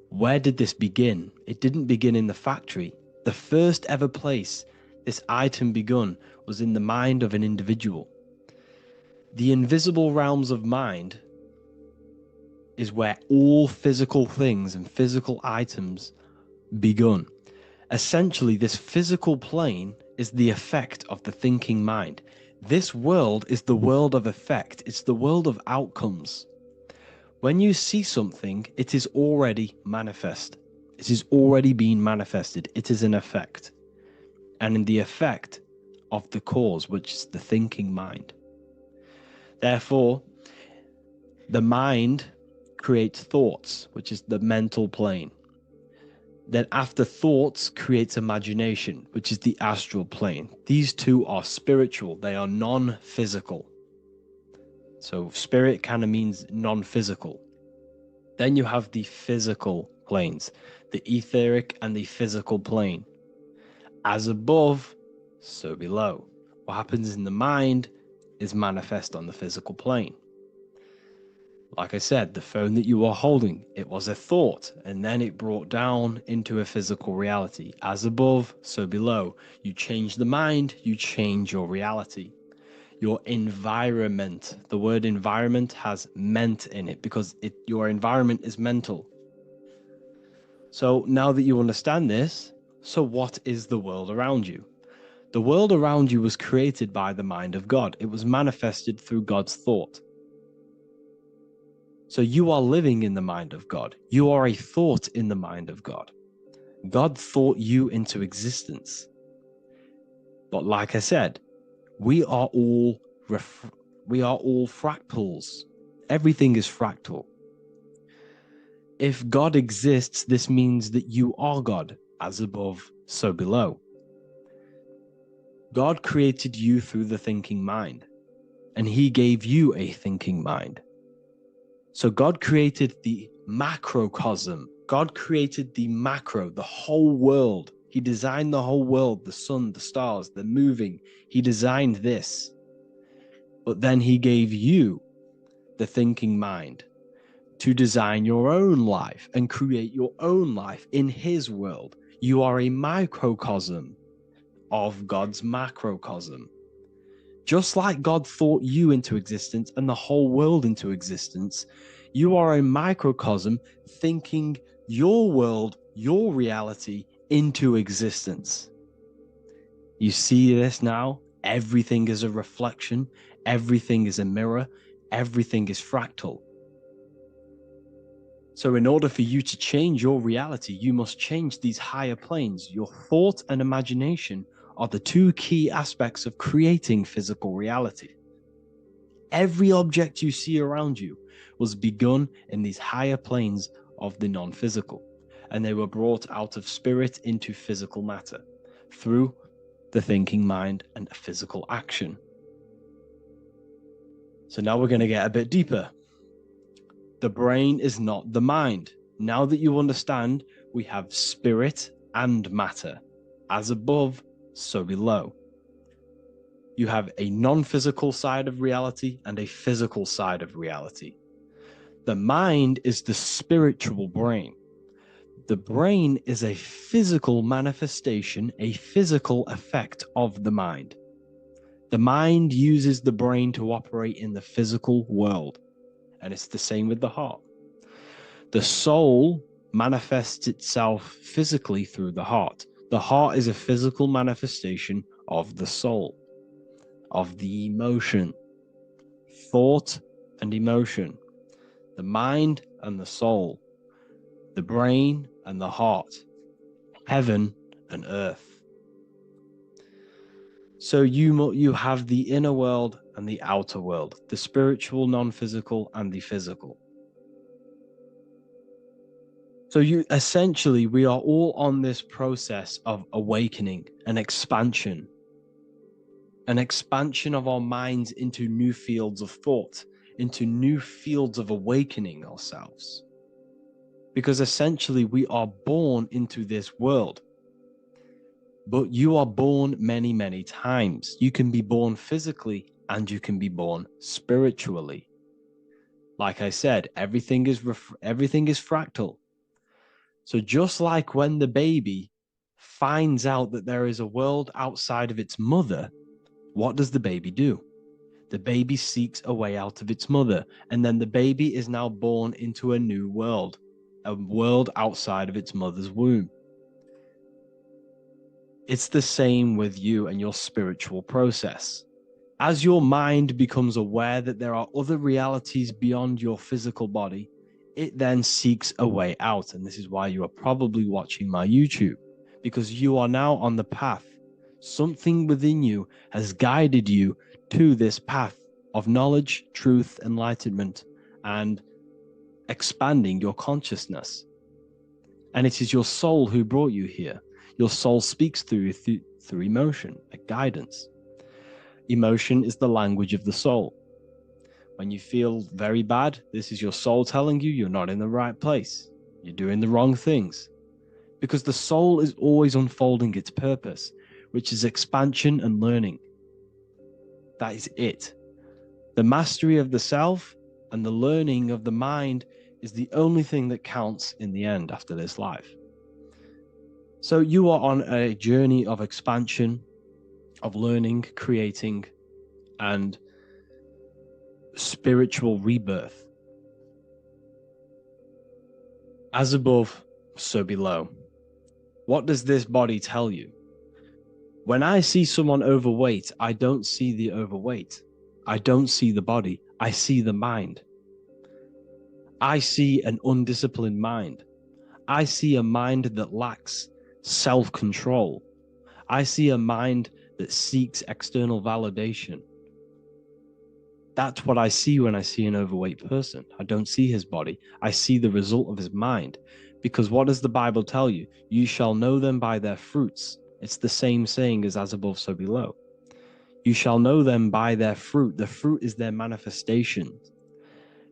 Where did this begin? It didn't begin in the factory. The first ever place this item begun was in the mind of an individual. The invisible realms of mind is where all physical things and physical items begun. Essentially, this physical plane is the effect of the thinking mind. This world is the world of effect. It's the world of outcomes. When you see something, it is already manifest. It is already being manifested. It is an effect. And in the effect of the cause, which is the thinking mind. Therefore, the mind creates thoughts, which is the mental plane. Then after thoughts creates imagination, which is the astral plane. These two are spiritual. They are non-physical. So spirit kind of means non-physical. Then you have the physical planes, the etheric and the physical plane. As above, so below. What happens in the mind is manifest on the physical plane. Like I said, the phone that you are holding, it was a thought, and then it brought down into a physical reality. As above, so below. You change the mind, you change your reality. Your environment, the word environment has ment in it because your environment is mental. So now that you understand this, so what is the world around you? The world around you was created by the mind of God. It was manifested through God's thought. So you are living in the mind of God. You are a thought in the mind of God. God thought you into existence. But like I said, we are all fractals. Everything is fractal. If God exists, this means that you are God, as above, so below. God created you through the thinking mind, and he gave you a thinking mind. So God created the macrocosm. God created the macro, the whole world. He designed the whole world, the sun, the stars, the moving. He designed this. But then he gave you the thinking mind to design your own life and create your own life in his world. You are a microcosm of God's macrocosm. Just like God thought you into existence and the whole world into existence, you are a microcosm thinking your world, your reality into existence. You see this now? Everything is a reflection. Everything is a mirror. Everything is fractal. So in order for you to change your reality, you must change these higher planes. Your thought and imagination are the two key aspects of creating physical reality. Every object you see around you was begun in these higher planes of the non-physical, and they were brought out of spirit into physical matter through the thinking mind and physical action. So now we're going to get a bit deeper. The brain is not the mind. Now that you understand, we have spirit and matter. As above, so below. You have a non-physical side of reality and a physical side of reality. The mind is the spiritual brain. The brain is a physical manifestation, a physical effect of the mind. The mind uses the brain to operate in the physical world, and it's the same with the heart. The soul manifests itself physically through the heart. The heart is a physical manifestation of the soul, of the emotion, thought and emotion, the mind and the soul, the brain and the heart, heaven and earth. So you have the inner world and the outer world, the spiritual, non-physical, and the physical. So we are all on this process of awakening, an expansion of our minds into new fields of thought, into new fields of awakening ourselves. Because essentially we are born into this world, but you are born many, many times. You can be born physically and you can be born spiritually. Like I said, everything is fractal. So just like when the baby finds out that there is a world outside of its mother, what does the baby do? The baby seeks a way out of its mother, and then the baby is now born into a new world, a world outside of its mother's womb. It's the same with you and your spiritual process. As your mind becomes aware that there are other realities beyond your physical body, it then seeks a way out. And this is why you are probably watching my YouTube, because you are now on the path. Something within you has guided you to this path of knowledge, truth, enlightenment, and expanding your consciousness. And it is your soul who brought you here. Your soul speaks through emotion, like guidance. Emotion is the language of the soul. When you feel very bad, this is your soul telling you you're not in the right place. You're doing the wrong things. Because the soul is always unfolding its purpose, which is expansion and learning. That is it. The mastery of the self and the learning of the mind is the only thing that counts in the end after this life. So you are on a journey of expansion, of learning, creating, and spiritual rebirth. As above, so below. What does this body tell you? When I see someone overweight, I don't see the overweight. I don't see the body. I see the mind. I see an undisciplined mind. I see a mind that lacks self-control. I see a mind that seeks external validation. That's what I see when I see an overweight person. I don't see his body. I see the result of his mind. Because what does the Bible tell you? You shall know them by their fruits. It's the same saying as above, so below. You shall know them by their fruit. The fruit is their manifestation.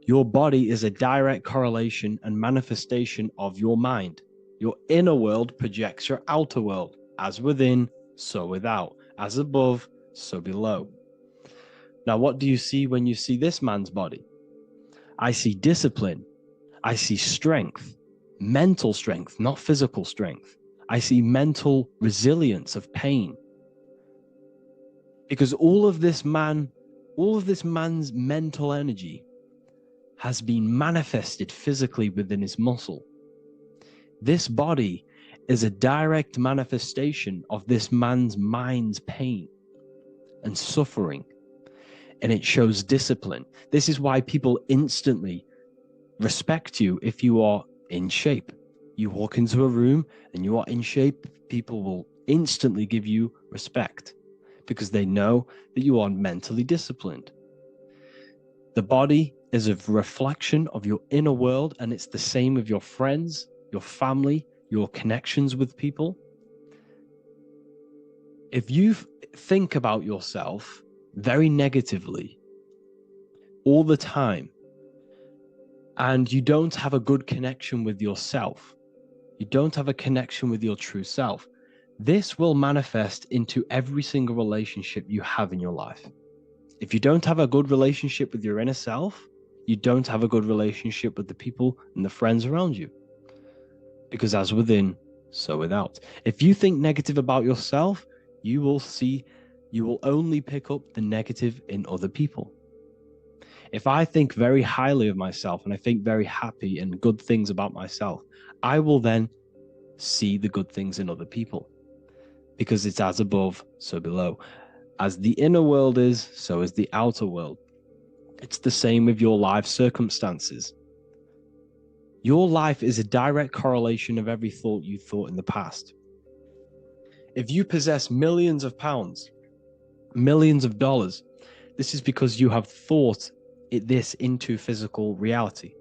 Your body is a direct correlation and manifestation of your mind. Your inner world projects your outer world. As within, so without. As above, so below. Now, what do you see when you see this man's body? I see discipline. I see strength. Mental strength, not physical strength. I see mental resilience of pain. Because all of this man's mental energy has been manifested physically within his muscle. This body is a direct manifestation of this man's mind's pain and suffering, and it shows discipline. This is why people instantly respect you if you are in shape. You walk into a room and you are in shape, people will instantly give you respect because they know that you are mentally disciplined. The body is a reflection of your inner world, and it's the same with your friends, your family, your connections with people. If you think about yourself very negatively all the time, and you don't have a good connection with yourself, you don't have a connection with your true self, this will manifest into every single relationship you have in your life. If you don't have a good relationship with your inner self, you don't have a good relationship with the people and the friends around you. Because as within, so without. If you think negative about yourself, you will only pick up the negative in other people. If I think very highly of myself and I think very happy and good things about myself, I will then see the good things in other people. Because it's as above, so below. As the inner world is, so is the outer world. It's the same with your life circumstances. Your life is a direct correlation of every thought you thought in the past. If you possess millions of pounds, millions of dollars, this is because you have thought this into physical reality.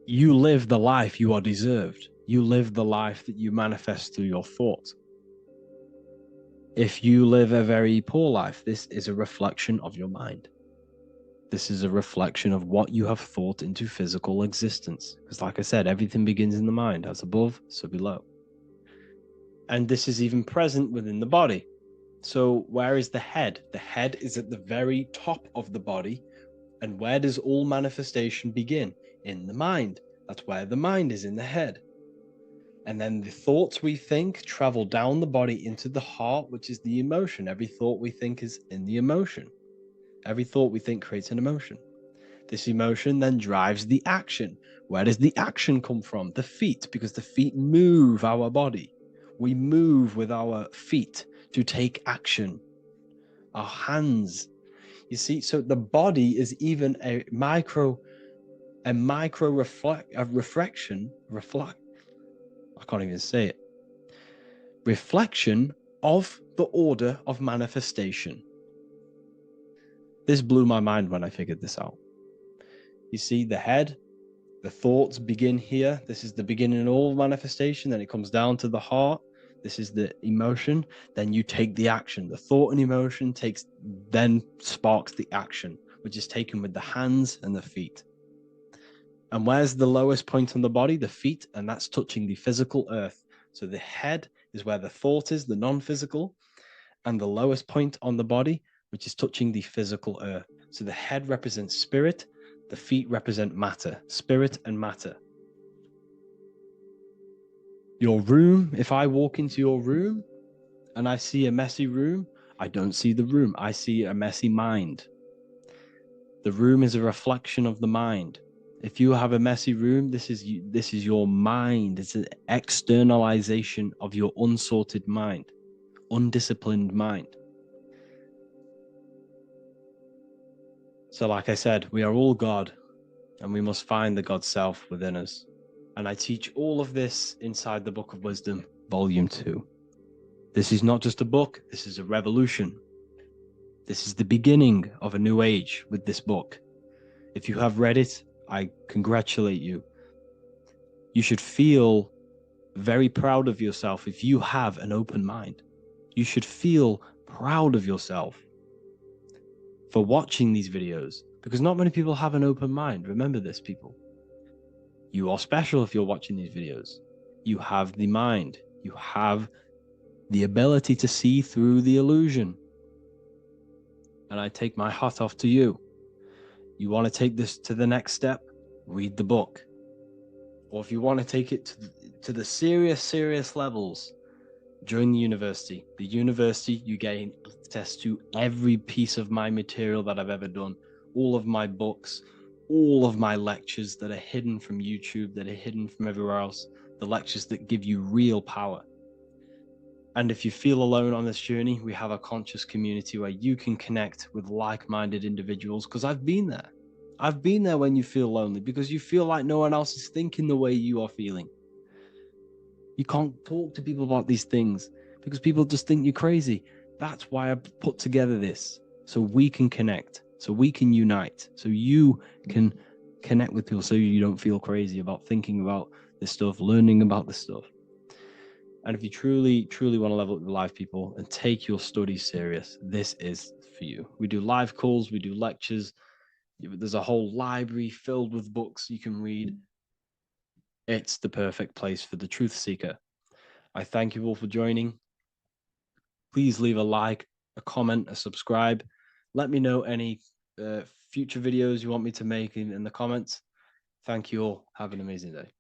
You live the life you are deserved. You live the life that you manifest through your thought. If you live a very poor life, this is a reflection of your mind. This is a reflection of what you have thought into physical existence. Because like I said, everything begins in the mind. As above, so below. And this is even present within the body. So where is the head? The head is at the very top of the body. And where does all manifestation begin? In the mind. That's where the mind is, in the head. And then the thoughts we think travel down the body into the heart, which is the emotion. Every thought we think is in the emotion. Every thought we think creates an emotion. This emotion then drives the action. Where does the action come from? The feet, because the feet move our body. We move with our feet to take action. Our hands. You see, so the body is even a micro reflection. I can't even say it. Reflection of the order of manifestation. This blew my mind when I figured this out. You see, the head, the thoughts begin here. This is the beginning of all manifestation. Then it comes down to the heart. This is the emotion. Then you take the action. The thought and emotion then sparks the action, which is taken with the hands and the feet. And where's the lowest point on the body? The feet, and that's touching the physical earth. So the head is where the thought is, the non-physical, and the lowest point on the body, which is touching the physical earth. So the head represents spirit, the feet represent matter, spirit and matter. Your room, if I walk into your room and I see a messy room, I don't see the room, I see a messy mind. The room is a reflection of the mind. If you have a messy room, this is your mind. It's an externalization of your unsorted mind, undisciplined mind. So like I said, we are all God, and we must find the God self within us. And I teach all of this inside the Book of Wisdom, Volume 2. This is not just a book, this is a revolution. This is the beginning of a new age with this book. If you have read it, I congratulate you. You should feel very proud of yourself if you have an open mind. You should feel proud of yourself for watching these videos, because not many people have an open mind. Remember this, people. You are special if you're watching these videos. You have the mind. You have the ability to see through the illusion. And I take my hat off to you. You want to take this to the next step? Read the book. Or if you want to take it to the serious levels, join the university. The university, you gain access to every piece of my material that I've ever done, all of my books, all of my lectures that are hidden from YouTube, that are hidden from everywhere else, the lectures that give you real power. And if you feel alone on this journey, we have a conscious community where you can connect with like-minded individuals, because I've been there. I've been there when you feel lonely, because you feel like no one else is thinking the way you are feeling. You can't talk to people about these things because people just think you're crazy. That's why I put together this, so we can connect, so we can unite, so you can connect with people, so you don't feel crazy about thinking about this stuff, learning about this stuff. And if you truly want to level up your life, people, and take your studies serious, this is for you. We do live calls, we do lectures. There's a whole library filled with books you can read. It's the perfect place for the truth seeker. I thank you all for joining. Please leave a like, a comment, a subscribe. Let me know any future videos you want me to make in the comments. Thank you all. Have an amazing day.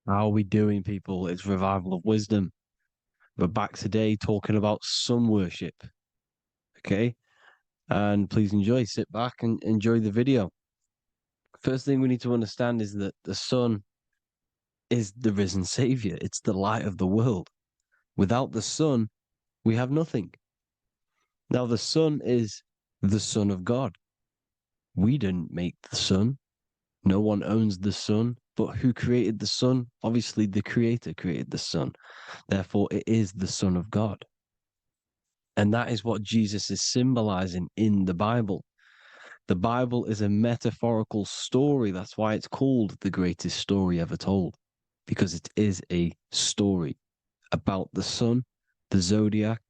How are we doing, people? It's Revival of Wisdom. We're back today talking about sun worship. Okay? And please enjoy. Sit back and enjoy the video. First thing we need to understand is that the sun is the risen savior. It's the light of the world. Without the sun, we have nothing. Now, the sun is the Son of God. We didn't make the sun. No one owns the sun. But who created the sun? Obviously, the Creator created the sun. Therefore, it is the Son of God. And that is what Jesus is symbolizing in the Bible. The Bible is a metaphorical story. That's why it's called the greatest story ever told, because it is a story about the sun, the zodiac.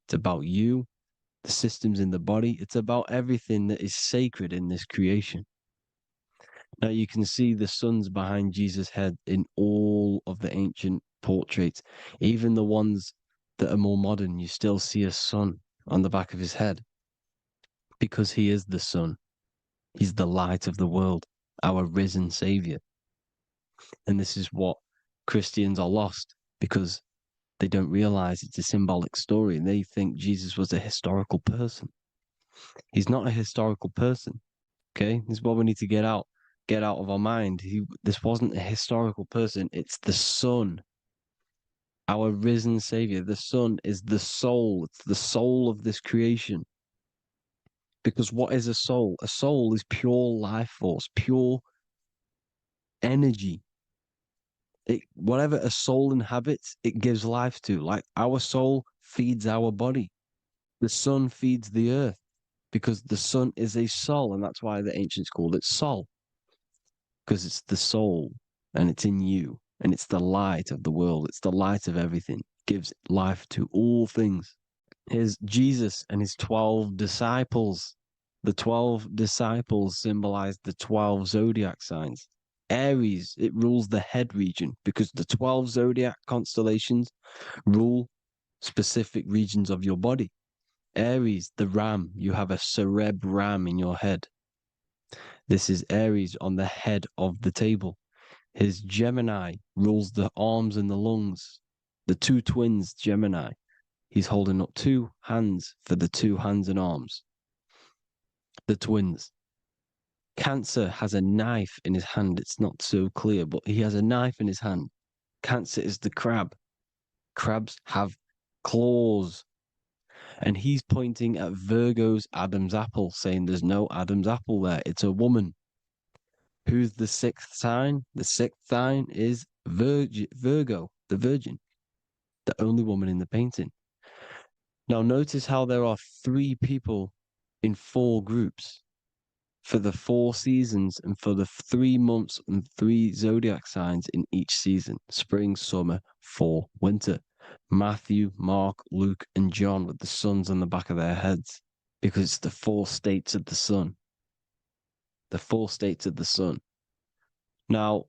It's about you, the systems in the body. It's about everything that is sacred in this creation. Now you can see the suns behind Jesus' head in all of the ancient portraits, even the ones that are more modern. You still see a sun on the back of his head because he is the sun. He's the light of the world, our risen savior. And this is what Christians are lost because they don't realize it's a symbolic story and they think Jesus was a historical person. He's not a historical person. Okay, this is what we need to get out of our mind. This wasn't a historical person. It's the Son, our risen Savior. The Son is the soul. It's the soul of this creation. Because what is a soul? A soul is pure life force, pure energy. Whatever a soul inhabits, it gives life to. Like our soul feeds our body. The sun feeds the earth because the sun is a soul, and that's why the ancients called it soul. Because it's the soul and it's in you and it's the light of the world. It's the light of everything. It gives life to all things. Here's Jesus and his 12 disciples. The 12 disciples symbolize the 12 zodiac signs. Aries, it rules the head region because the 12 zodiac constellations rule specific regions of your body. Aries, the ram, you have a cerebrum in your head. This is Aries on the head of the table. His Gemini rules the arms and the lungs. The two twins, Gemini. He's holding up two hands for the two hands and arms. The twins. Cancer has a knife in his hand. It's not so clear, but he has a knife in his hand. Cancer is the crab. Crabs have claws. And he's pointing at Virgo's Adam's apple, saying there's no Adam's apple there. It's a woman. Who's the sixth sign? The sixth sign is Virgo, the Virgin, the only woman in the painting. Now, notice how there are 3 people in 4 groups for the 4 seasons and for the 3 months and 3 zodiac signs in each season: spring, summer, fall, winter. Matthew, Mark, Luke, and John with the suns on the back of their heads because it's the 4 states of the sun. The 4 states of the sun. Now,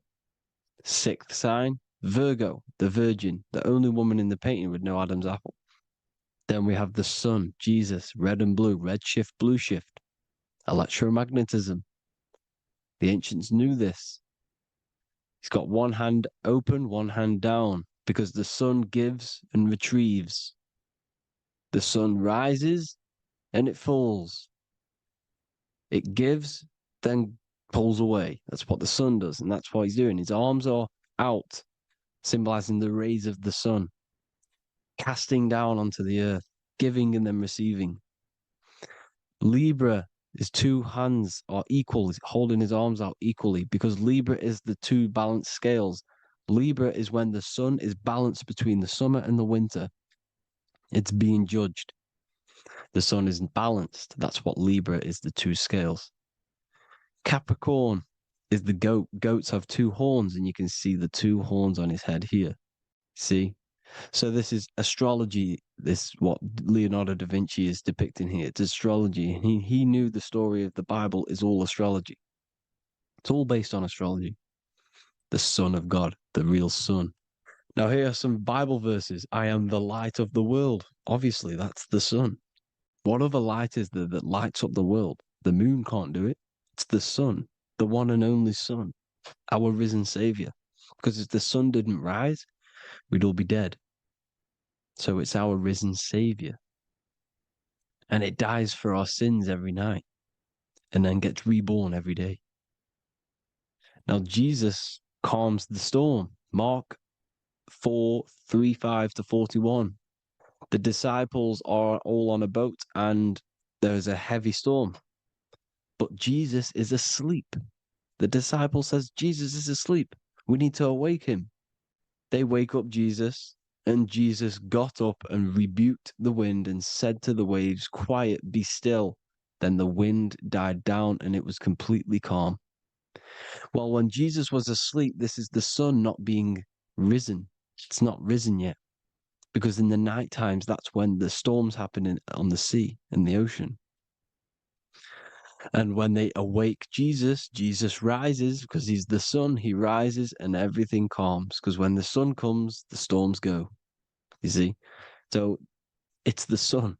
6th sign, Virgo, the Virgin, the only woman in the painting with no Adam's apple. Then we have the sun, Jesus, red and blue, red shift, blue shift, electromagnetism. The ancients knew this. He's got one hand open, one hand down, because the sun gives and retrieves. The sun rises and it falls. It gives, then pulls away. That's what the sun does, and that's what he's doing. His arms are out, symbolizing the rays of the sun, casting down onto the earth, giving and then receiving. Libra, his 2 hands are equal, he's holding his arms out equally, because Libra is the 2 balanced scales. Libra is when the sun is balanced between the summer and the winter. It's being judged. The sun isn't balanced. That's what Libra is, the 2 scales. Capricorn is the goat. Goats have 2 horns, and you can see the 2 horns on his head here. See? So this is astrology. This is what Leonardo da Vinci is depicting here. It's astrology. He knew the story of the Bible is all astrology. It's all based on astrology. The Son of God, the real Son. Now here are some Bible verses. I am the light of the world. Obviously, that's the sun. What other light is there that lights up the world? The moon can't do it. It's the sun, the one and only Son, our risen Savior. Because if the sun didn't rise, we'd all be dead. So it's our risen Savior. And it dies for our sins every night and then gets reborn every day. Now, Jesus calms the storm. Mark 4:35-41. The disciples are all on a boat and there's a heavy storm. But Jesus is asleep. The disciple says, Jesus is asleep. We need to awake him. They wake up Jesus, and Jesus got up and rebuked the wind and said to the waves, quiet, be still. Then the wind died down and it was completely calm. Well, when Jesus was asleep, this is the sun not being risen. It's not risen yet. Because in the night times, that's when the storms happen on the sea, in the ocean. And when they awake Jesus, Jesus rises because he's the sun. He rises and everything calms. Because when the sun comes, the storms go. You see? So it's the sun.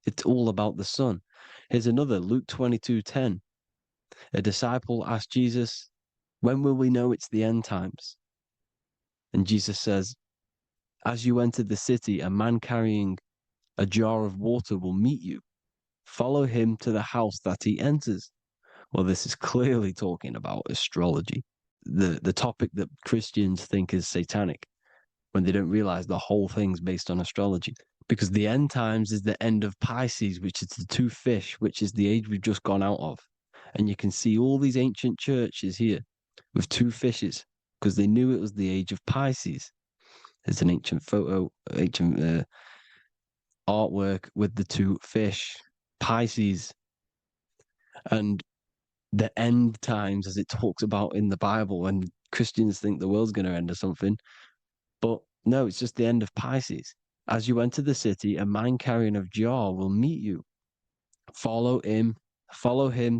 It's all about the sun. Here's another, Luke 22:10. A disciple asked Jesus, when will we know it's the end times? And Jesus says, as you enter the city, a man carrying a jar of water will meet you. Follow him to the house that he enters. Well, this is clearly talking about astrology, the topic that Christians think is satanic, when they don't realize the whole thing's based on astrology. Because the end times is the end of Pisces, which is the two fish, which is the age we've just gone out of. And you can see all these ancient churches here with two fishes, because they knew it was the age of Pisces. There's an ancient photo, ancient artwork with the two fish, Pisces. And the end times, as it talks about in the Bible, when Christians think the world's going to end or something. But no, it's just the end of Pisces. As you enter the city, a man carrying a jar will meet you. Follow him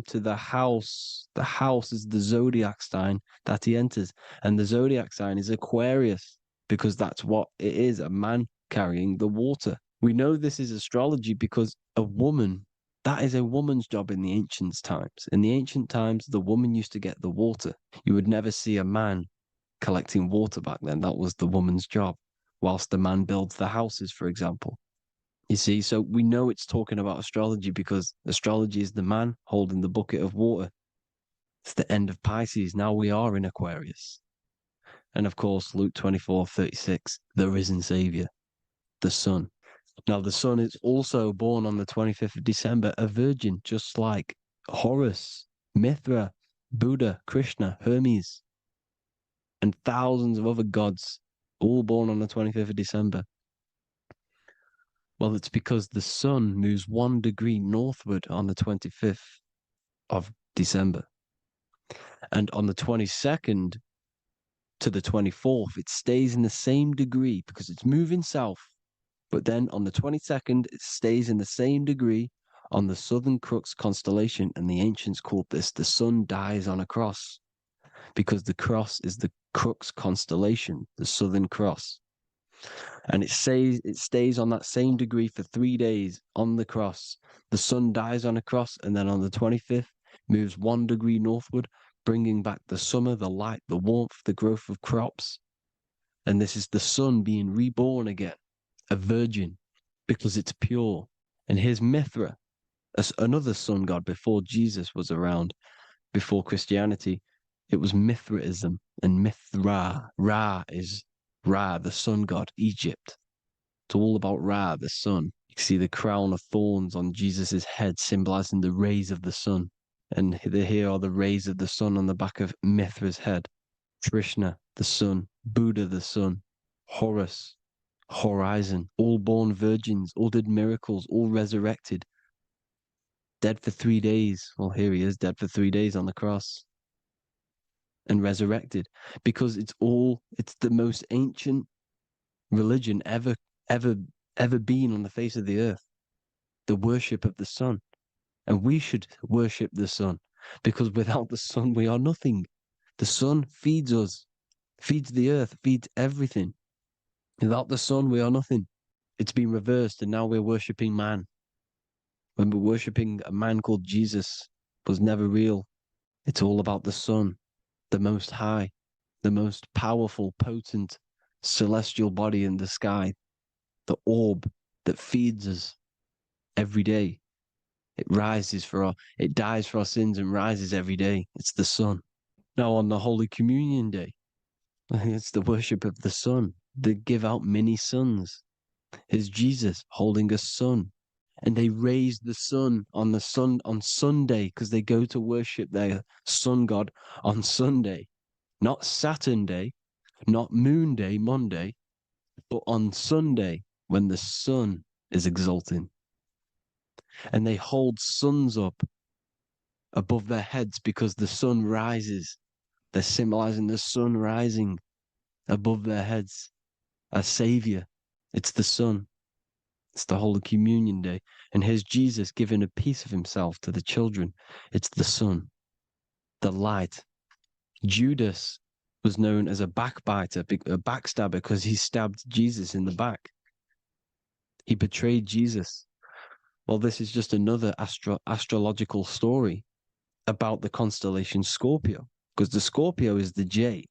to the house. The house is the zodiac sign that he enters. And the zodiac sign is Aquarius, because that's what it is, a man carrying the water. We know this is astrology because a woman, that is a woman's job in the ancient times. In the ancient times, the woman used to get the water. You would never see a man collecting water back then. That was the woman's job, whilst the man builds the houses, for example. You see, so we know it's talking about astrology because astrology is the man holding the bucket of water. It's the end of Pisces. Now we are in Aquarius. And of course, Luke 24:36, the risen Savior, the Son. Now, the Son is also born on the 25th of December, a virgin, just like Horus, Mithra, Buddha, Krishna, Hermes, and thousands of other gods, all born on the 25th of December. Well, it's because the sun moves 1 degree northward on the 25th of December. And on the 22nd to the 24th, it stays in the same degree because it's moving south. But then on the 22nd, it stays in the same degree on the Southern Crux constellation. And the ancients called this the sun dies on a cross, because the cross is the Crux constellation, the Southern Cross. And it stays on that same degree for 3 days on the cross. The sun dies on a cross, and then on the 25th, moves 1 degree northward, bringing back the summer, the light, the warmth, the growth of crops. And this is the sun being reborn again, a virgin, because it's pure. And here's Mithra, another sun god before Jesus was around, before Christianity. It was Mithraism, and Mithra, Ra is Ra, the sun god, Egypt. It's all about Ra, the sun. You can see the crown of thorns on Jesus' head, symbolizing the rays of the sun. And here are the rays of the sun on the back of Mithra's head. Krishna, the sun. Buddha, the sun. Horus, horizon. All born virgins, all did miracles, all resurrected. Dead for 3 days. Well, here he is, dead for 3 days on the cross. And resurrected, because it's the most ancient religion ever been on the face of the earth, the worship of the sun. And we should worship the sun, because without the sun we are nothing. The sun feeds us, feeds the earth, feeds everything. Without the sun we are nothing. It's been reversed, and now we're worshipping man, when we're worshipping a man called Jesus was never real. It's all about the sun, the most high, the most powerful, potent, celestial body in the sky, the orb that feeds us every day. It dies for our sins and rises every day. It's the sun. Now on the Holy Communion Day, it's the worship of the sun. They give out many suns. Here's Jesus holding a sun. And they raise the sun on Sunday, because they go to worship their sun god on Sunday. Not Saturn Day, not Moon Day, Monday, but on Sunday when the sun is exalting. and they hold suns up above their heads because the sun rises. They're symbolizing the sun rising above their heads as savior. It's the sun. It's the Holy Communion Day. And here's Jesus giving a piece of himself to the children. It's the sun, the light. Judas was known as a backbiter, a backstabber, because he stabbed Jesus in the back. He betrayed Jesus. Well, this is just another astrological story about the constellation Scorpio, because the Scorpio is the J,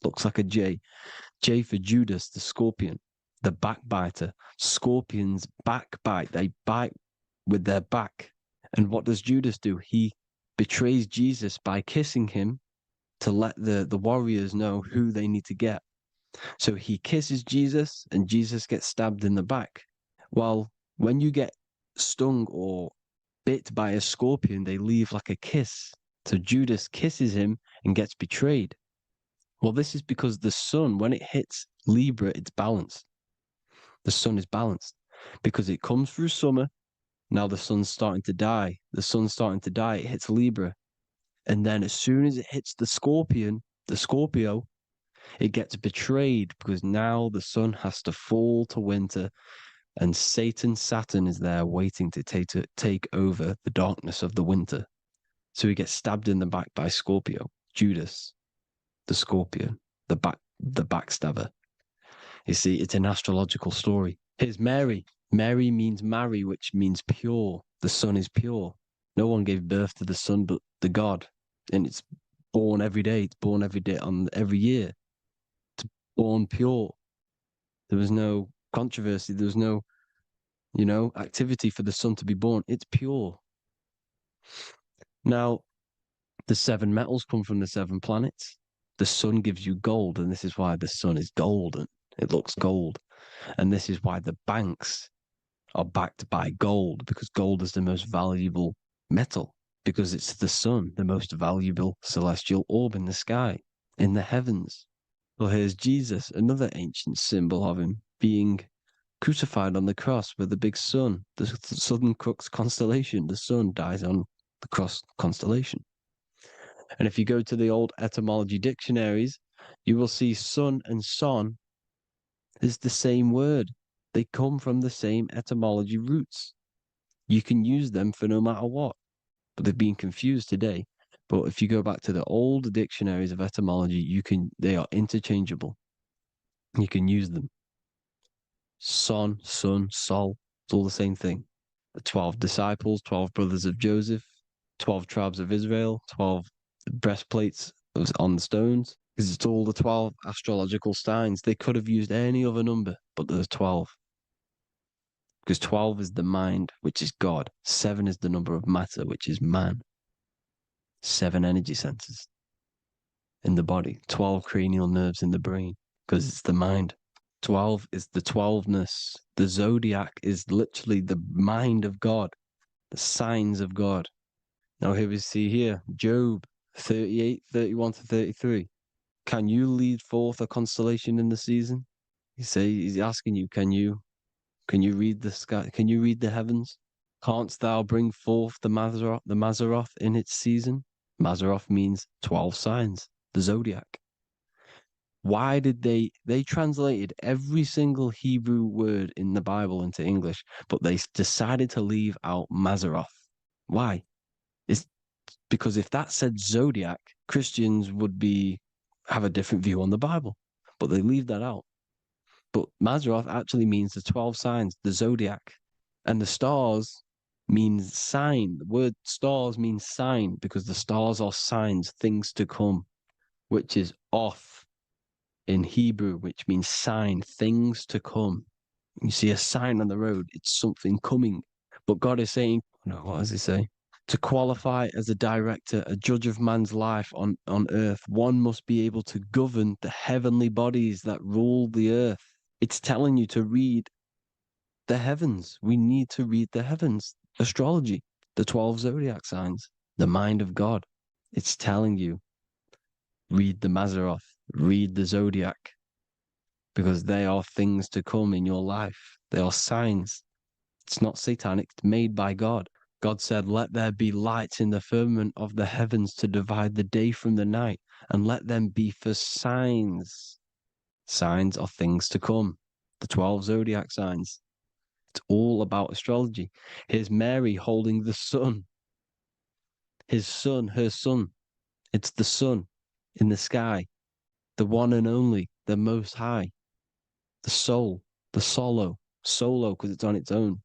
looks like a J. J for Judas, the scorpion, the backbiter. Scorpions backbite, they bite with their back. And what does Judas do? He betrays Jesus by kissing him to let the warriors know who they need to get. So he kisses Jesus and Jesus gets stabbed in the back. Well, when you get stung or bit by a scorpion, they leave like a kiss. So Judas kisses him and gets betrayed. Well, this is because the sun, when it hits Libra, it's balanced. The sun is balanced because it comes through summer. Now the sun's starting to die. The sun's starting to die. It hits Libra. And then as soon as it hits the Scorpio, it gets betrayed because now the sun has to fall to winter and Saturn is there waiting to take over the darkness of the winter. So he gets stabbed in the back by Scorpio, Judas, the scorpion, the backstabber. You see, it's an astrological story. Here's Mary. Mary means marry, which means pure. The sun is pure. No one gave birth to the sun but the God. And it's born every day. It's born every day on every year. It's born pure. There was no controversy. There was no, activity for the sun to be born. It's pure. Now, the 7 metals come from the 7 planets. The sun gives you gold, and this is why the sun is golden. It looks gold. And this is why the banks are backed by gold, because gold is the most valuable metal, because it's the sun, the most valuable celestial orb in the sky, in the heavens. Well, here's Jesus, another ancient symbol of him being crucified on the cross with the big sun, the Southern Crux constellation. The sun dies on the cross constellation. And if you go to the old etymology dictionaries, you will see sun and son is the same word. They come from the same etymology roots. You can use them for no matter what, but they've been confused today. But if you go back to the old dictionaries of etymology, they are interchangeable. You can use them. Son, sun, sol, it's all the same thing. The 12 disciples, 12 brothers of Joseph, 12 tribes of Israel, 12 breastplates on the stones, because it's all the 12 astrological signs. They could have used any other number, but there's 12. Because 12 is the mind, which is God. 7 is the number of matter, which is man. 7 energy centers in the body. 12 cranial nerves in the brain, because it's the mind. 12 is the 12ness. The zodiac is literally the mind of God, the signs of God. Now here we see here, Job 38, 31 to 33. Can you lead forth a constellation in the season? He's asking you, can you read the sky? Can you read the heavens? Canst thou bring forth the Mazzaroth in its season? Mazzaroth means 12 signs, the zodiac. Why did they translated every single Hebrew word in the Bible into English, but they decided to leave out Mazzaroth? Why? It's because if that said zodiac, Christians would have a different view on the Bible, but they leave that out. But Mazzaroth actually means the 12 signs, the zodiac, and the stars means sign. The word stars means sign because the stars are signs, things to come, which is off in Hebrew, which means sign, things to come. You see a sign on the road, it's something coming. But God is saying, no, what does he say? To qualify as a director, a judge of man's life on earth, one must be able to govern the heavenly bodies that rule the earth. It's telling you to read the heavens. We need to read the heavens. Astrology, the 12 zodiac signs, the mind of God. It's telling you, read the Mazzaroth, read the zodiac, because they are things to come in your life. They are signs. It's not satanic, it's made by God. God said, "Let there be lights in the firmament of the heavens to divide the day from the night, and let them be for signs." Signs are things to come. The 12 zodiac signs. It's all about astrology. Here's Mary holding the sun. His son, her son. It's the sun in the sky, the one and only, the most high, the soul, the solo because it's on its own,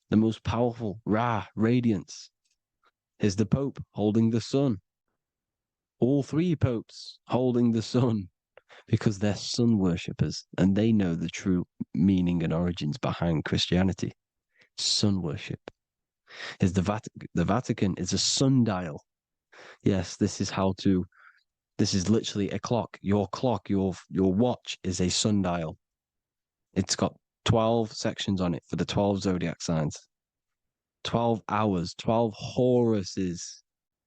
the most powerful, Ra, radiance. Here's the Pope holding the sun. All three popes holding the sun because they're sun worshippers and they know the true meaning and origins behind Christianity. Sun worship. Here's the Vatican is a sundial. Yes, this is literally a clock. Your watch is a sundial. It's got 12 sections on it for the 12 zodiac signs. 12 hours, 12 Horuses.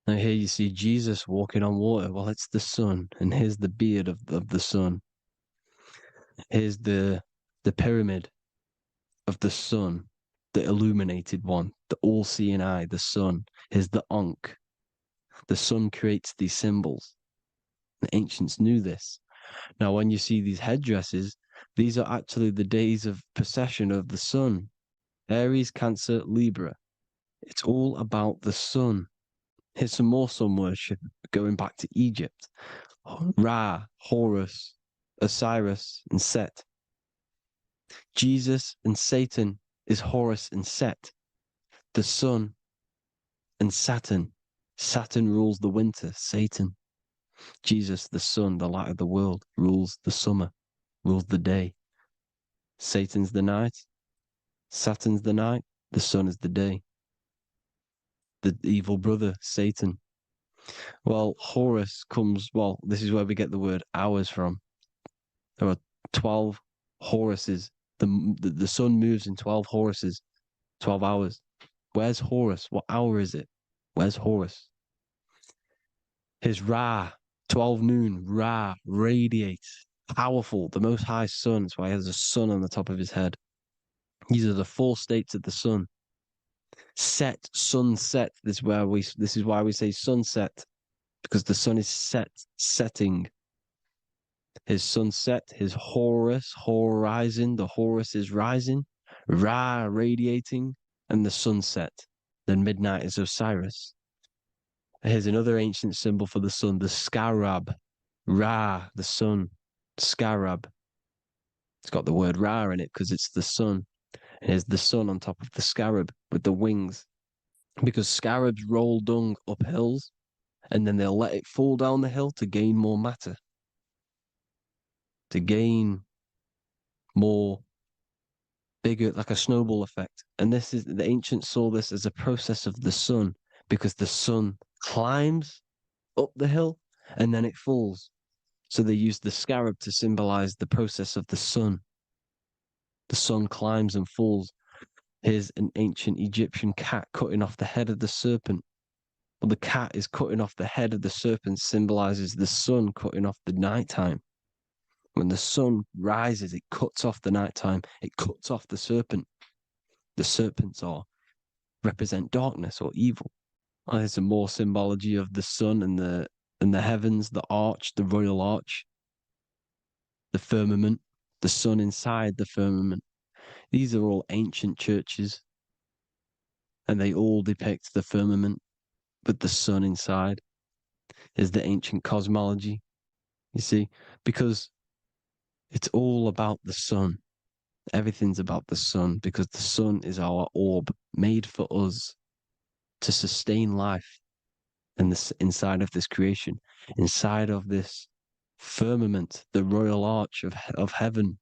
Now here you see Jesus walking on water. Well, it's the sun, and here's the beard of the sun. Here's the pyramid of the sun, the illuminated one, the all-seeing eye, the sun. Here's the Ankh. The sun creates these symbols. The ancients knew this. Now, when you see these headdresses, these are actually the days of precession of the sun. Aries, Cancer, Libra. It's all about the sun. Here's some more sun worship going back to Egypt. Ra, Horus, Osiris, and Set. Jesus and Satan is Horus and Set. The sun and Saturn. Saturn rules the winter, Satan. Jesus, the sun, the light of the world, rules the summer, rules the day. Satan's the night, Saturn's the night, the sun is the day. The evil brother, Satan. Well, Horus comes, this is where we get the word hours from. There are 12 Horuses. The sun moves in 12 Horuses, 12 hours. Where's Horus? What hour is it? Where's Horus? His Ra, 12 noon, Ra, radiates, powerful, the most high sun. That's why he has a sun on the top of his head. These are the four states of the sun. Set, sunset. This is why we say sunset, because the sun is setting. His sunset, his Horus, horizon, the Horus is rising, Ra radiating, and the sunset. Then midnight is Osiris. Here's another ancient symbol for the sun, the scarab. Ra, the sun, scarab. It's got the word Ra in it because it's the sun. And here's the sun on top of the scarab with the wings. Because scarabs roll dung up hills and then they'll let it fall down the hill to gain more matter. To gain more bigger, like a snowball effect. And the ancients saw this as a process of the sun because the sun climbs up the hill and then it falls. So they used the scarab to symbolize the process of the sun. The sun climbs and falls. Here's an ancient Egyptian cat cutting off the head of the serpent. Well, the cat is cutting off the head of the serpent, symbolizes the sun cutting off the nighttime. When the sun rises, it cuts off the nighttime. It cuts off the serpent. The serpents represent darkness or evil. Oh, there's some more symbology of the sun and the heavens, the arch, the royal arch, the firmament, the sun inside the firmament. These are all ancient churches, and they all depict the firmament with the sun inside. Is the ancient cosmology, you see, because it's all about the sun. Everything's about the sun because the sun is our orb made for us to sustain life in this inside of this creation, inside of this firmament, the royal arch of heaven.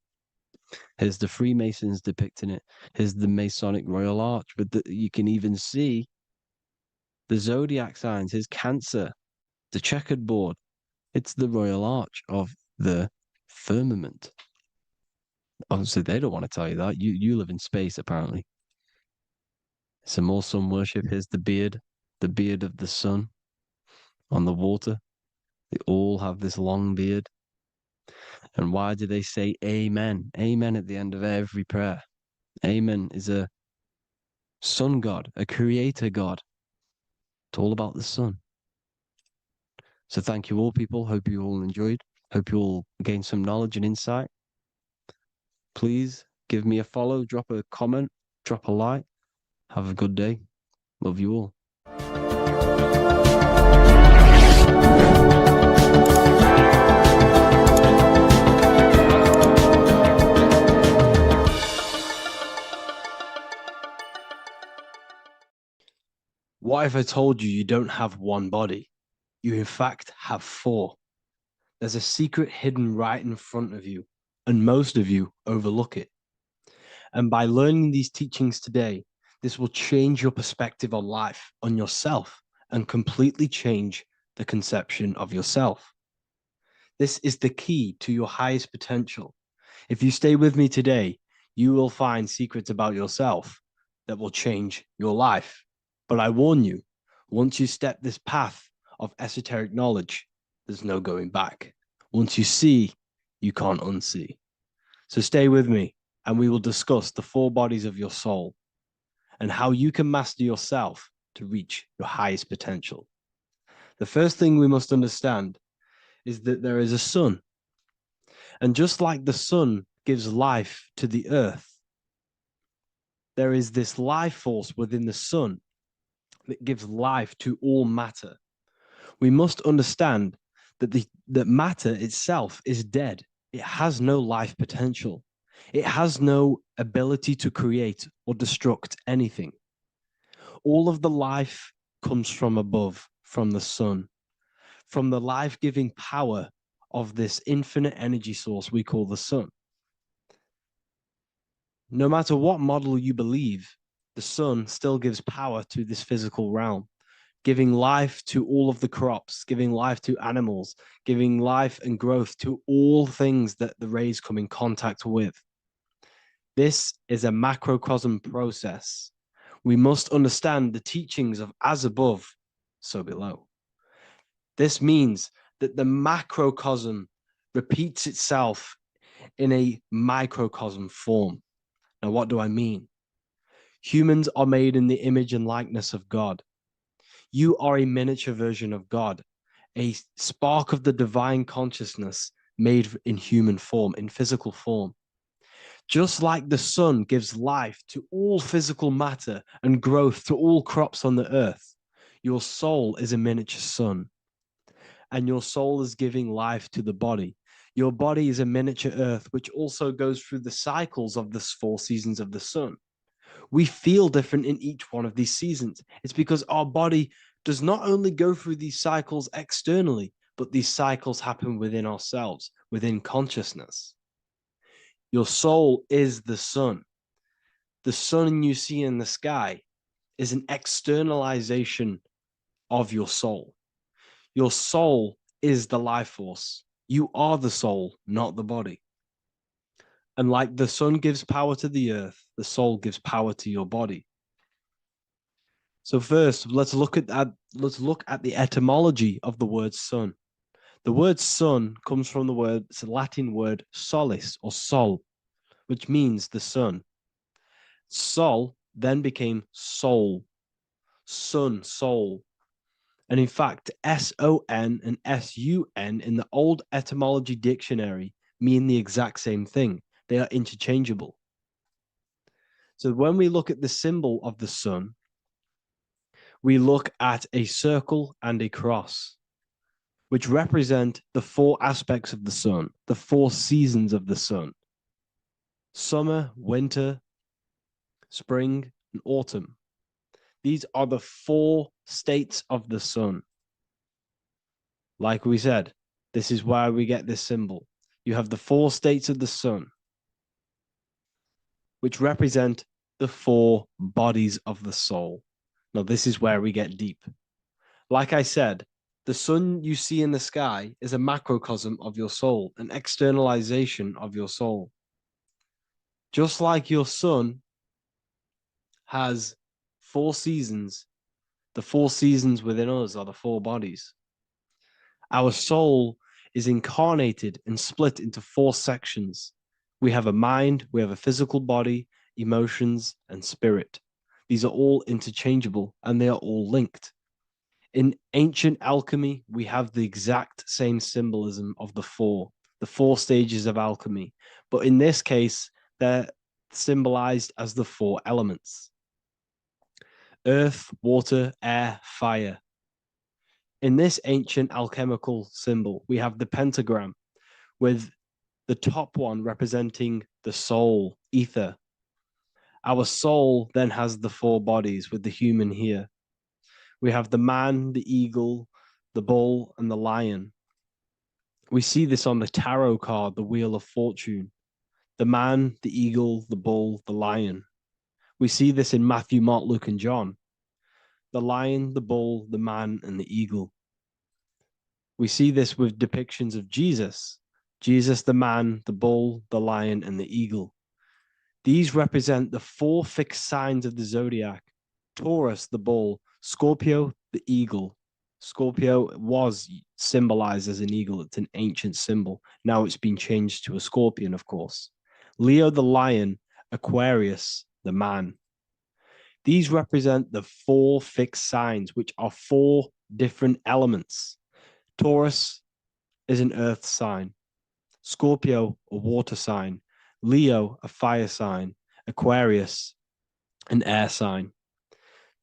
Here's the Freemasons depicting it. Here's the Masonic royal arch, but you can even see the zodiac signs. Here's Cancer, the checkered board. It's the royal arch of the firmament. Obviously, they don't want to tell you that. You live in space, apparently. Some more sun worship. Here's the beard of the sun on the water. They all have this long beard. And why do they say amen? Amen at the end of every prayer. Amen is a sun god, a creator god. It's all about the sun. So thank you all, people. Hope you all enjoyed. Hope you all gained some knowledge and insight. Please give me a follow, drop a comment, drop a like. Have a good day. Love you all. What if I told you don't have one body? You in fact have four. There's a secret hidden right in front of you, and most of you overlook it. And by learning these teachings today, this will change your perspective on life, on yourself, and completely change the conception of yourself. This is the key to your highest potential. If you stay with me today, you will find secrets about yourself that will change your life. But I warn you, once you step this path of esoteric knowledge, there's no going back. Once you see, you can't unsee. So stay with me, and we will discuss the four bodies of your soul and how you can master yourself to reach your highest potential. The first thing we must understand is that there is a sun. And just like the sun gives life to the earth, there is this life force within the sun that gives life to all matter. We must understand that that matter itself is dead. It has no life potential. It has no ability to create or destruct anything. All of the life comes from above, from the sun, from the life-giving power of this infinite energy source we call the sun. No matter what model you believe, the sun still gives power to this physical realm, giving life to all of the crops, giving life to animals, giving life and growth to all things that the rays come in contact with. This is a macrocosm process. We must understand the teachings of as above, so below. This means that the macrocosm repeats itself in a microcosm form. Now, what do I mean? Humans are made in the image and likeness of God. You are a miniature version of God, a spark of the divine consciousness made in human form, in physical form. Just like the sun gives life to all physical matter and growth to all crops on the earth, your soul is a miniature sun. And your soul is giving life to the body. Your body is a miniature earth, which also goes through the cycles of the 4 seasons of the sun. We feel different in each one of these seasons. It's because our body does not only go through these cycles externally, but these cycles happen within ourselves, within consciousness. Your soul is the sun. The sun you see in the sky is an externalization of your soul. Your soul is the life force. You are the soul, not the body. And like the sun gives power to the earth, the soul gives power to your body. So first, let's look at the etymology of the word sun. The word sun comes from it's a Latin word solis or sol, which means the sun. Sol then became soul, sun, soul. And in fact, S-O-N and S-U-N in the old etymology dictionary mean the exact same thing. They are interchangeable. So when we look at the symbol of the sun, we look at a circle and a cross, which represent the 4 aspects of the sun, the 4 seasons of the sun: summer, winter, spring, and autumn. These are the 4 states of the sun. Like we said, this is why we get this symbol. You have the 4 states of the sun, which represent the 4 bodies of the soul. Now, this is where we get deep. Like I said, the sun you see in the sky is a macrocosm of your soul, an externalization of your soul. Just like your sun has 4 seasons, the 4 seasons within us are the 4 bodies. Our soul is incarnated and split into 4 sections. We have a mind, we have a physical body, emotions, and spirit. These are all interchangeable and they are all linked. In ancient alchemy, we have the exact same symbolism of the four stages of alchemy. But in this case, they're symbolized as the four elements: earth, water, air, fire. In this ancient alchemical symbol, we have the pentagram with the top one representing the soul, ether. Our soul then has the four bodies with the human here. We have the man, the eagle, the bull, and the lion. We see this on the tarot card, the Wheel of Fortune. The man, the eagle, the bull, the lion. We see this in Matthew, Mark, Luke, and John. The lion, the bull, the man, and the eagle. We see this with depictions of Jesus. Jesus, the man, the bull, the lion, and the eagle. These represent the four fixed signs of the zodiac: Taurus, the bull; Scorpio, the eagle. Scorpio was symbolized as an eagle. It's an ancient symbol. Now it's been changed to a scorpion, of course. Leo, the lion; Aquarius, the man. These represent the four fixed signs, which are four different elements. Taurus is an earth sign. Scorpio, a water sign. Leo, a fire sign. Aquarius, an air sign.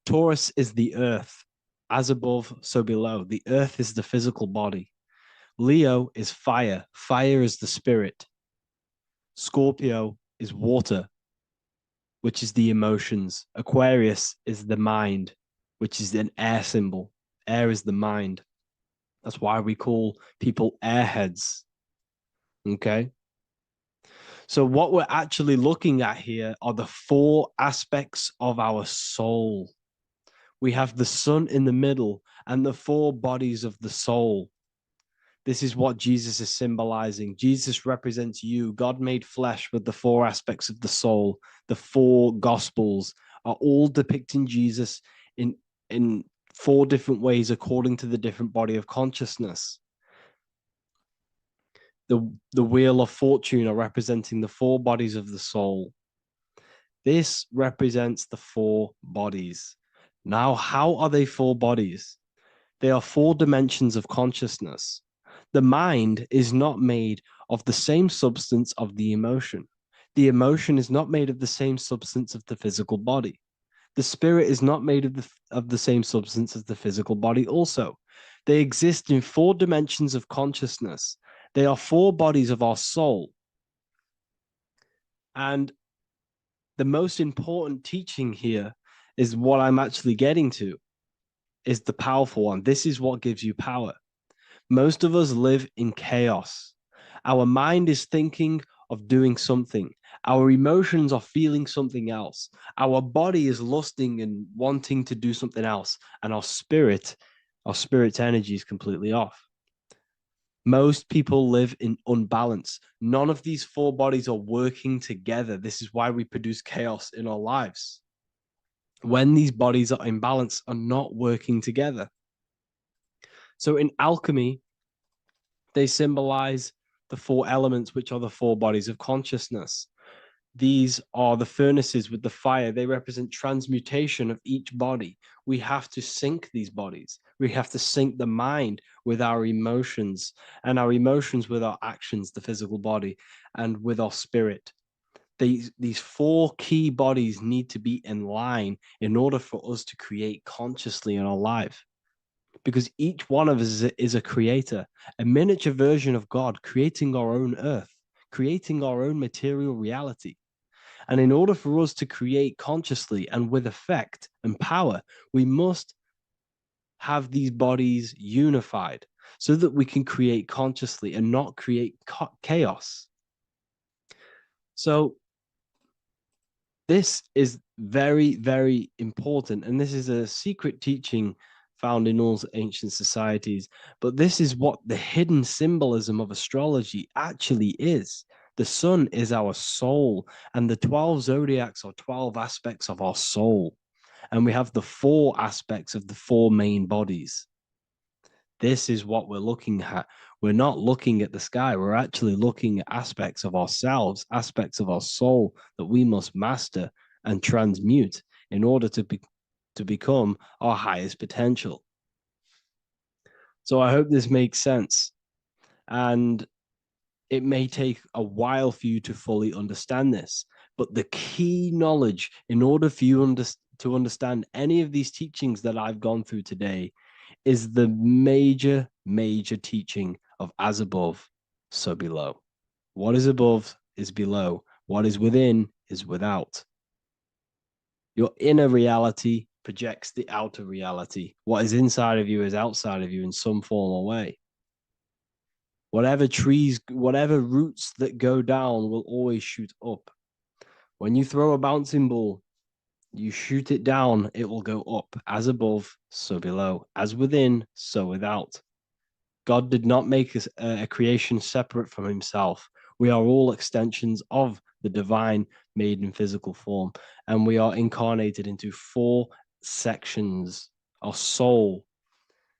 Taurus is the earth. As above, so below. The earth is the physical body. Leo is fire. Fire is the spirit. Scorpio is water, which is the emotions. Aquarius is the mind, which is an air symbol. Air is the mind. That's why we call people airheads. Okay? So what we're actually looking at here are the four aspects of our soul. We have the sun in the middle and the four bodies of the soul. This is what Jesus is symbolizing. Jesus represents you. God made flesh with the four aspects of the soul. The four gospels are all depicting Jesus in four different ways according to the different body of consciousness. The Wheel of Fortune are representing the four bodies of the soul. This represents the four bodies. Now, how are they four bodies? They are four dimensions of consciousness. The mind is not made of the same substance of the emotion. The emotion is not made of the same substance of the physical body. The spirit is not made of the same substance as the physical body also. They exist in four dimensions of consciousness. They are four bodies of our soul. And the most important teaching here is what I'm actually getting to, is the powerful one. This is what gives you power. Most of us live in chaos. Our mind is thinking of doing something. Our emotions are feeling something else. Our body is lusting and wanting to do something else. And our spirit's energy is completely off. Most people live in unbalance. None of these four bodies are working together. This is why we produce chaos in our lives. When these bodies are in balance, are not working together. So in alchemy, they symbolize the four elements, which are the four bodies of consciousness. These are the furnaces with the fire. They represent transmutation of each body. We have to sync these bodies. We have to sync the mind with our emotions, and our emotions with our actions, the physical body, and with our spirit. These four key bodies need to be in line in order for us to create consciously in our life. Because each one of us is a creator, a miniature version of God, creating our own earth, creating our own material reality. And in order for us to create consciously and with effect and power, we must have these bodies unified so that we can create consciously and not create chaos. So this is very, very important. And this is a secret teaching found in all ancient societies. But this is what the hidden symbolism of astrology actually is. The sun is our soul, and the 12 zodiacs are 12 aspects of our soul. And we have the four aspects of the four main bodies. This is what we're looking at. We're not looking at the sky. We're actually looking at aspects of ourselves, aspects of our soul that we must master and transmute in order to become our highest potential. So I hope this makes sense. And it may take a while for you to fully understand this, but the key knowledge in order for you to understand any of these teachings that I've gone through today is the major teaching of as above, so below. What is above is below. What is within is without. Your inner reality projects the outer reality. What is inside of you is outside of you in some form or way. Whatever trees, whatever roots that go down will always shoot up. When you throw a bouncing ball, you shoot it down, it will go up. As above, so below. As within, so without. God did not make a creation separate from himself. We are all extensions of the divine made in physical form. And we are incarnated into 4 sections. Our soul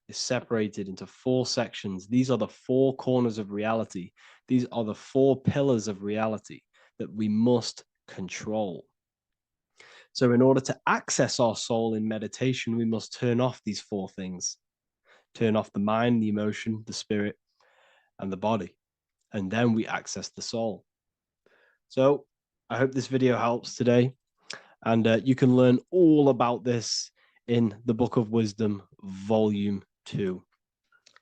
is separated into 4 sections. These are the 4 corners of reality. These are the 4 pillars of reality that we must control. So in order to access our soul in meditation, we must turn off these 4 things. Turn off the mind, the emotion, the spirit, and the body. And then we access the soul. So I hope this video helps today. And you can learn all about this in the Book of Wisdom, Volume 2.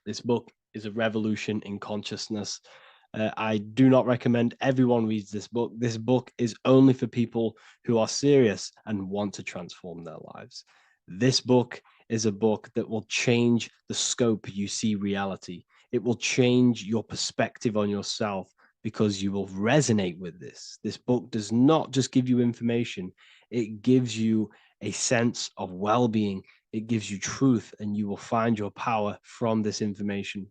This book is a revolution in consciousness. I do not recommend everyone reads this book. This book is only for people who are serious and want to transform their lives. This book is a book that will change the scope you see reality. It will change your perspective on yourself because you will resonate with this. This book does not just give you information. It gives you a sense of well-being. It gives you truth, and you will find your power from this information.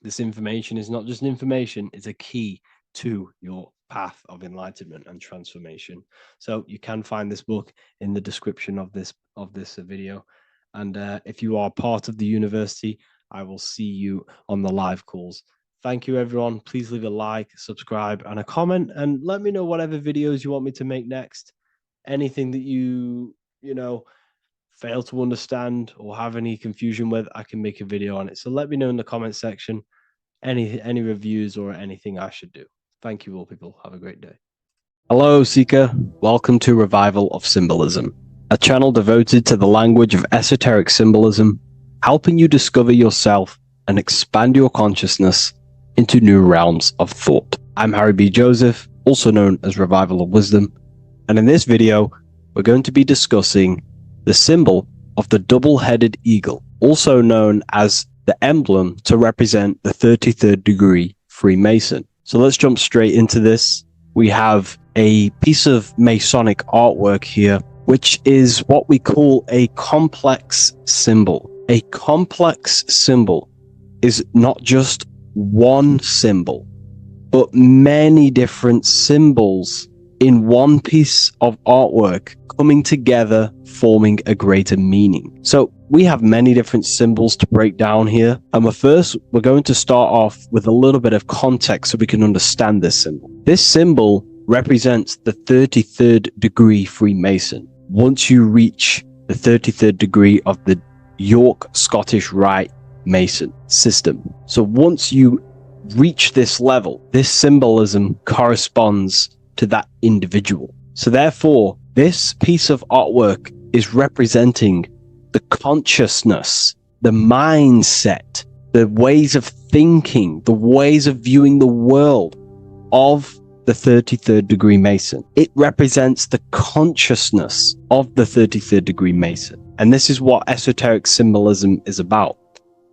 This information is not just information, it's a key to your path of enlightenment and transformation. So you can find this book in the description of this video. And if you are part of the university, I will see you on the live calls. Thank you, everyone. Please leave a like, subscribe, and a comment, and let me know whatever videos you want me to make next. Anything that you fail to understand or have any confusion with, I can make a video on it. So let me know in the comment section any reviews or anything I should do. Thank you all, people. Have a great day. Hello, Seeker. Welcome to Revival of Symbolism, a channel devoted to the language of esoteric symbolism, helping you discover yourself and expand your consciousness into new realms of thought. I'm Harry B. Joseph, also known as Revival of Wisdom, and in this video, we're going to be discussing the symbol of the double-headed eagle, also known as the emblem to represent the 33rd degree Freemason. So let's jump straight into this. We have a piece of Masonic artwork here, which is what we call a complex symbol. A complex symbol is not just one symbol, but many different symbols in one piece of artwork coming together, forming a greater meaning. So we have many different symbols to break down here. And we're going to start off with a little bit of context so we can understand this symbol. This symbol represents the 33rd degree Freemason. Once you reach the 33rd degree of the York Scottish Rite Mason system. So once you reach this level, this symbolism corresponds to that individual. So therefore, this piece of artwork is representing the consciousness, the mindset, the ways of thinking, the ways of viewing the world of the 33rd degree Mason. It represents the consciousness of the 33rd degree Mason. And this is what esoteric symbolism is about.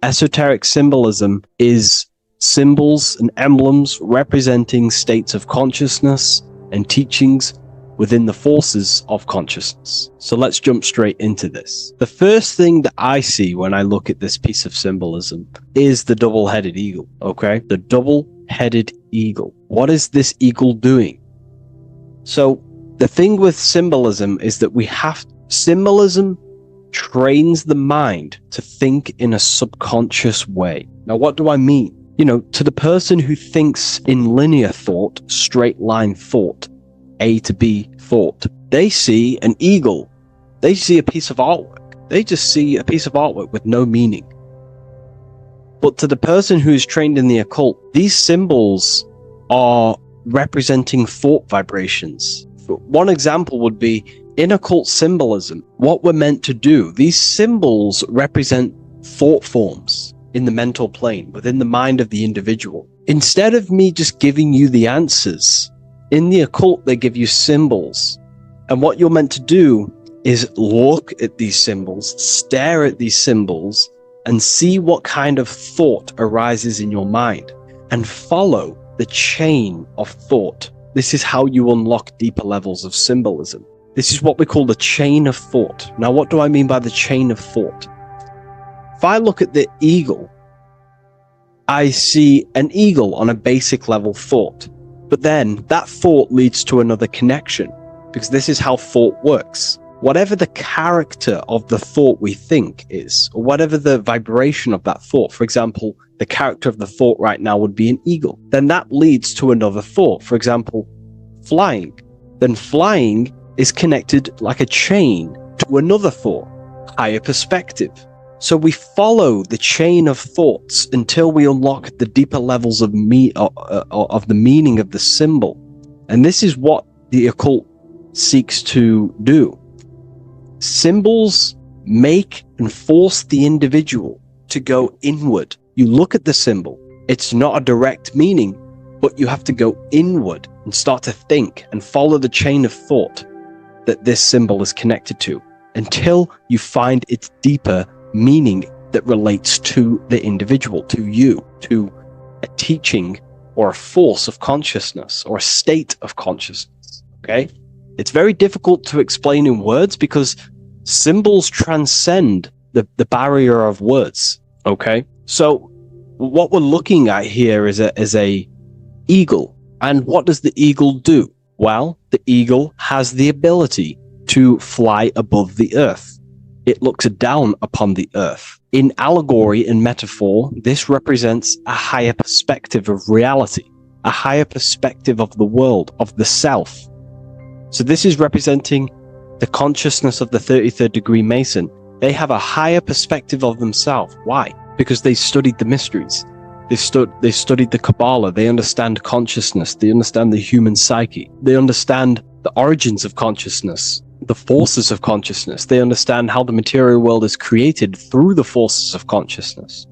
Esoteric symbolism is symbols and emblems representing states of consciousness and teachings within the forces of consciousness. So let's jump straight into this. The first thing that I see when I look at this piece of symbolism is the double-headed eagle, okay? The double-headed eagle. What is this eagle doing? So the thing with symbolism is that symbolism trains the mind to think in a subconscious way. Now, what do I mean? To the person who thinks in linear thought, straight line thought, A to B thought, they see an eagle They see a piece of artwork. They just see a piece of artwork with no meaning. But to the person who is trained in the occult, these symbols are representing thought vibrations. One example would be in occult symbolism, what we're meant to do. These symbols represent thought forms in the mental plane, within the mind of the individual. Instead of me just giving you the answers, in the occult, they give you symbols. And what you're meant to do is look at these symbols, stare at these symbols, and see what kind of thought arises in your mind, and follow the chain of thought. This is how you unlock deeper levels of symbolism. This is what we call the chain of thought. Now, what do I mean by the chain of thought? If I look at the eagle, I see an eagle on a basic level thought. But then that thought leads to another connection, because this is how thought works. Whatever the character of the thought we think is, or whatever the vibration of that thought, for example, the character of the thought right now would be an eagle, then that leads to another thought. For example, flying. Then flying is connected like a chain to another thought, higher perspective. So we follow the chain of thoughts until we unlock the deeper levels of the meaning of the symbol. And this is what the occult seeks to do. Symbols make and force the individual to go inward. You look at the symbol, it's not a direct meaning, but you have to go inward and start to think and follow the chain of thought that this symbol is connected to until you find its deeper meaning that relates to the individual, to you, to a teaching or a force of consciousness or a state of consciousness. Okay? It's very difficult to explain in words because symbols transcend the barrier of words. Okay? So what we're looking at here is a eagle. And what does the eagle do? Well, the eagle has the ability to fly above the earth. It looks down upon the earth. In allegory and metaphor, this represents a higher perspective of reality, a higher perspective of the world, of the self. So this is representing the consciousness of the 33rd degree Mason. They have a higher perspective of themselves. Why? Because they studied the mysteries. They studied the Kabbalah. They understand consciousness. They understand the human psyche. They understand the origins of consciousness, the forces of consciousness. They understand how the material world is created through the forces of consciousness.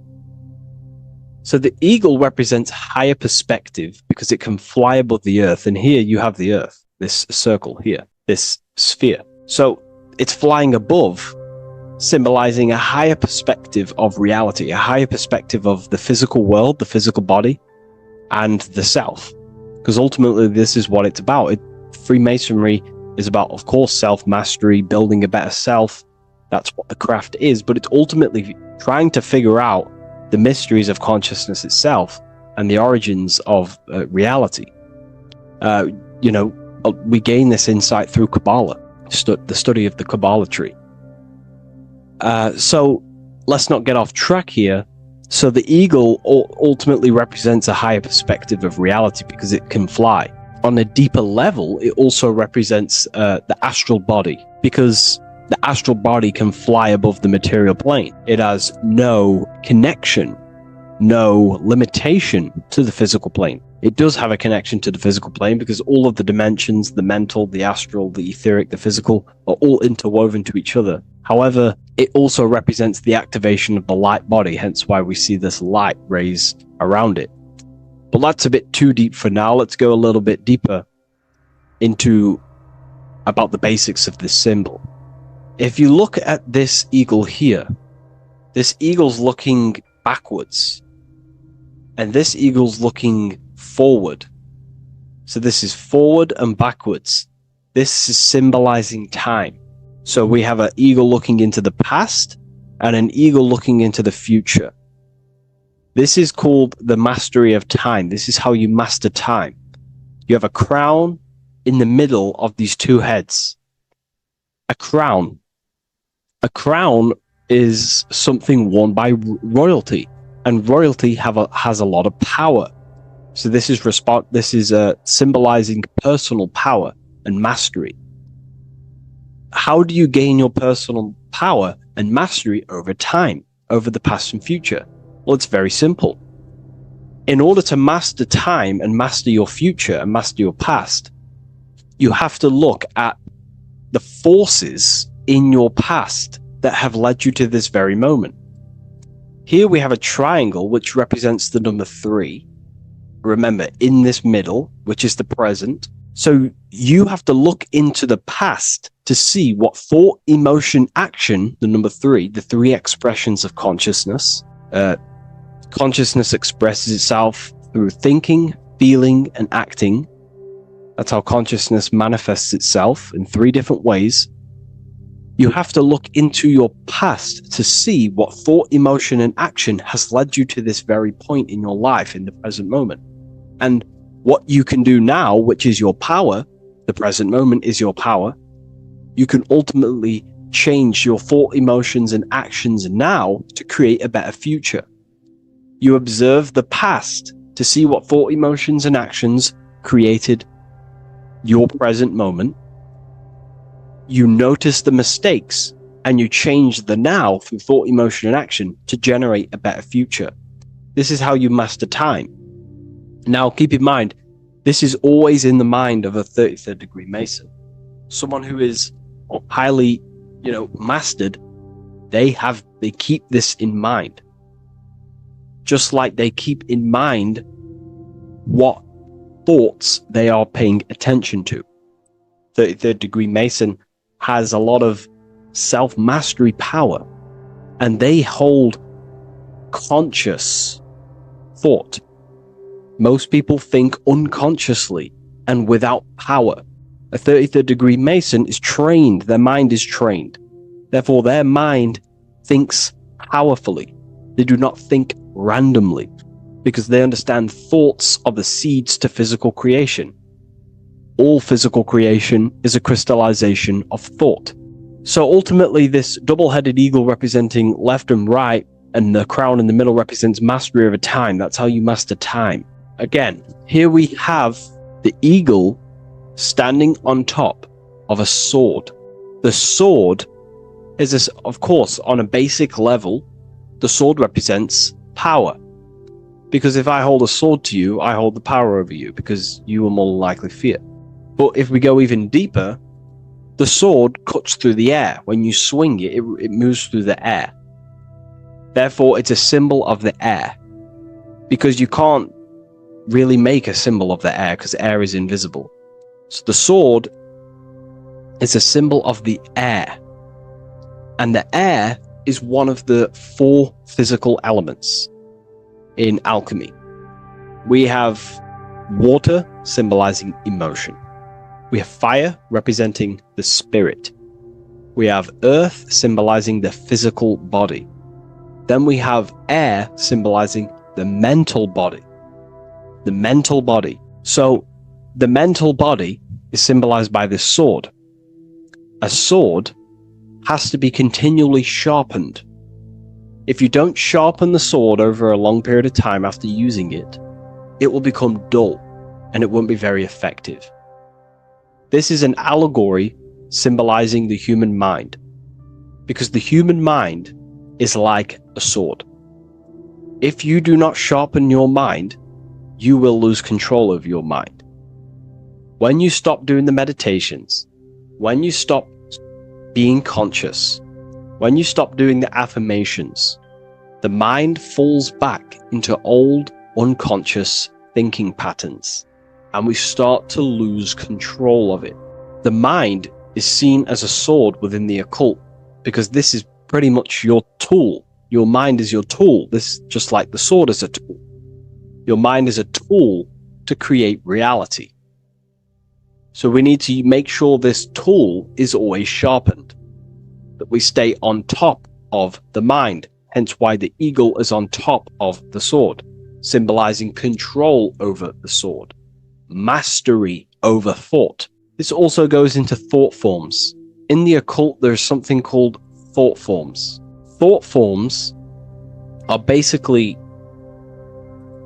So the eagle represents higher perspective because it can fly above the earth. And here you have the earth, this circle here, this sphere. So it's flying above, symbolizing a higher perspective of reality, a higher perspective of the physical world, the physical body, and the self. Because ultimately, this is what it's about. Freemasonry is about, of course, self-mastery, building a better self. That's what the craft is. But it's ultimately trying to figure out the mysteries of consciousness itself and the origins of reality. We gain this insight through Kabbalah, the study of the Kabbalah tree. So let's not get off track here. So the eagle ultimately represents a higher perspective of reality because it can fly. On a deeper level, it also represents the astral body because the astral body can fly above the material plane. It has no connection, no limitation to the physical plane. It does have a connection to the physical plane because all of the dimensions, the mental, the astral, the etheric, the physical, are all interwoven to each other. However, it also represents the activation of the light body, hence why we see this light rays around it. But that's a bit too deep for now. Let's go a little bit deeper into about the basics of this symbol. If you look at this eagle here, this eagle's looking backwards, and this eagle's looking forward. So this is forward and backwards. This is symbolizing time. So we have an eagle looking into the past and an eagle looking into the future. This is called the mastery of time. This is how you master time. You have a crown in the middle of these two heads. A crown. A crown is something worn by royalty, and royalty has a lot of power. So this is symbolizing personal power and mastery. how do you gain your personal power and mastery over time, over the past and future? Well, it's very simple. In order to master time and master your future and master your past, you have to look at the forces in your past that have led you to this very moment. Here we have a triangle which represents the number 3. Remember, in this middle, which is the present. So you have to look into the past to see what thought, emotion, action, the number 3, the 3 expressions of consciousness. Consciousness expresses itself through thinking, feeling, and acting. That's how consciousness manifests itself in 3 different ways. You have to look into your past to see what thought, emotion, and action has led you to this very point in your life in the present moment. And what you can do now, which is your power, the present moment is your power, you can ultimately change your thought, emotions, and actions now to create a better future. You observe the past to see what thought, emotions, and actions created your present moment. You notice the mistakes and you change the now through thought, emotion, and action to generate a better future. This is how you master time. Now, keep in mind, this is always in the mind of a 33rd degree Mason. Someone who is highly, mastered, they keep this in mind. Just like they keep in mind what thoughts they are paying attention to. 33rd degree Mason has a lot of self-mastery power, and they hold conscious thought. Most people think unconsciously and without power. A 33rd degree Mason is trained, their mind is trained. Therefore, their mind thinks powerfully. They do not think randomly, because they understand thoughts are the seeds to physical creation. All physical creation is a crystallization of thought. So ultimately, this double-headed eagle representing left and right, and the crown in the middle represents mastery over time. That's how you master time. Again, here we have the eagle standing on top of a sword. The sword is, of course, on a basic level, the sword represents power. Because if I hold a sword to you, I hold the power over you, because you will more likely fear. But if we go even deeper, the sword cuts through the air. When you swing it, it moves through the air. Therefore, it's a symbol of the air. Because you can't really make a symbol of the air, because air is invisible. So the sword is a symbol of the air. And the air is one of the 4 physical elements in alchemy. We have water symbolizing emotion. We have fire representing the spirit. We have earth symbolizing the physical body. Then we have air symbolizing the mental body. The mental body. So the mental body is symbolized by this sword. A sword has to be continually sharpened. If you don't sharpen the sword over a long period of time after using it, it will become dull and it won't be very effective. This is an allegory symbolizing the human mind, because the human mind is like a sword. If you do not sharpen your mind, you will lose control of your mind. When you stop doing the meditations, when you stop being conscious, when you stop doing the affirmations, the mind falls back into old, unconscious thinking patterns, and we start to lose control of it. The mind is seen as a sword within the occult, because this is pretty much your tool. Your mind is your tool. This is just like the sword is a tool. Your mind is a tool to create reality. So we need to make sure this tool is always sharpened, that we stay on top of the mind, hence why the eagle is on top of the sword, symbolizing control over the sword, mastery over thought. This also goes into thought forms. In the occult, there's something called thought forms. Thought forms are basically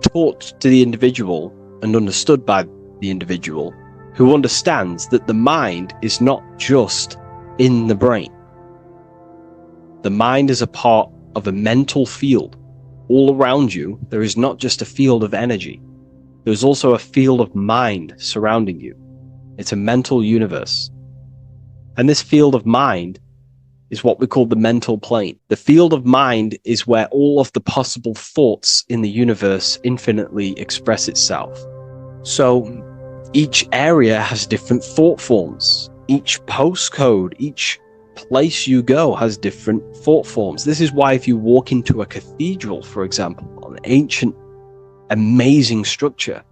taught to the individual and understood by the individual, who understands that the mind is not just in the brain. The mind is a part of a mental field. All around you, there is not just a field of energy. There's also a field of mind surrounding you. It's a mental universe. And this field of mind is what we call the mental plane. The field of mind is where all of the possible thoughts in the universe infinitely express itself. So each area has different thought forms. Each postcode, each place you go has different thought forms. This is why if you walk into a cathedral, for example, an ancient, amazing structure,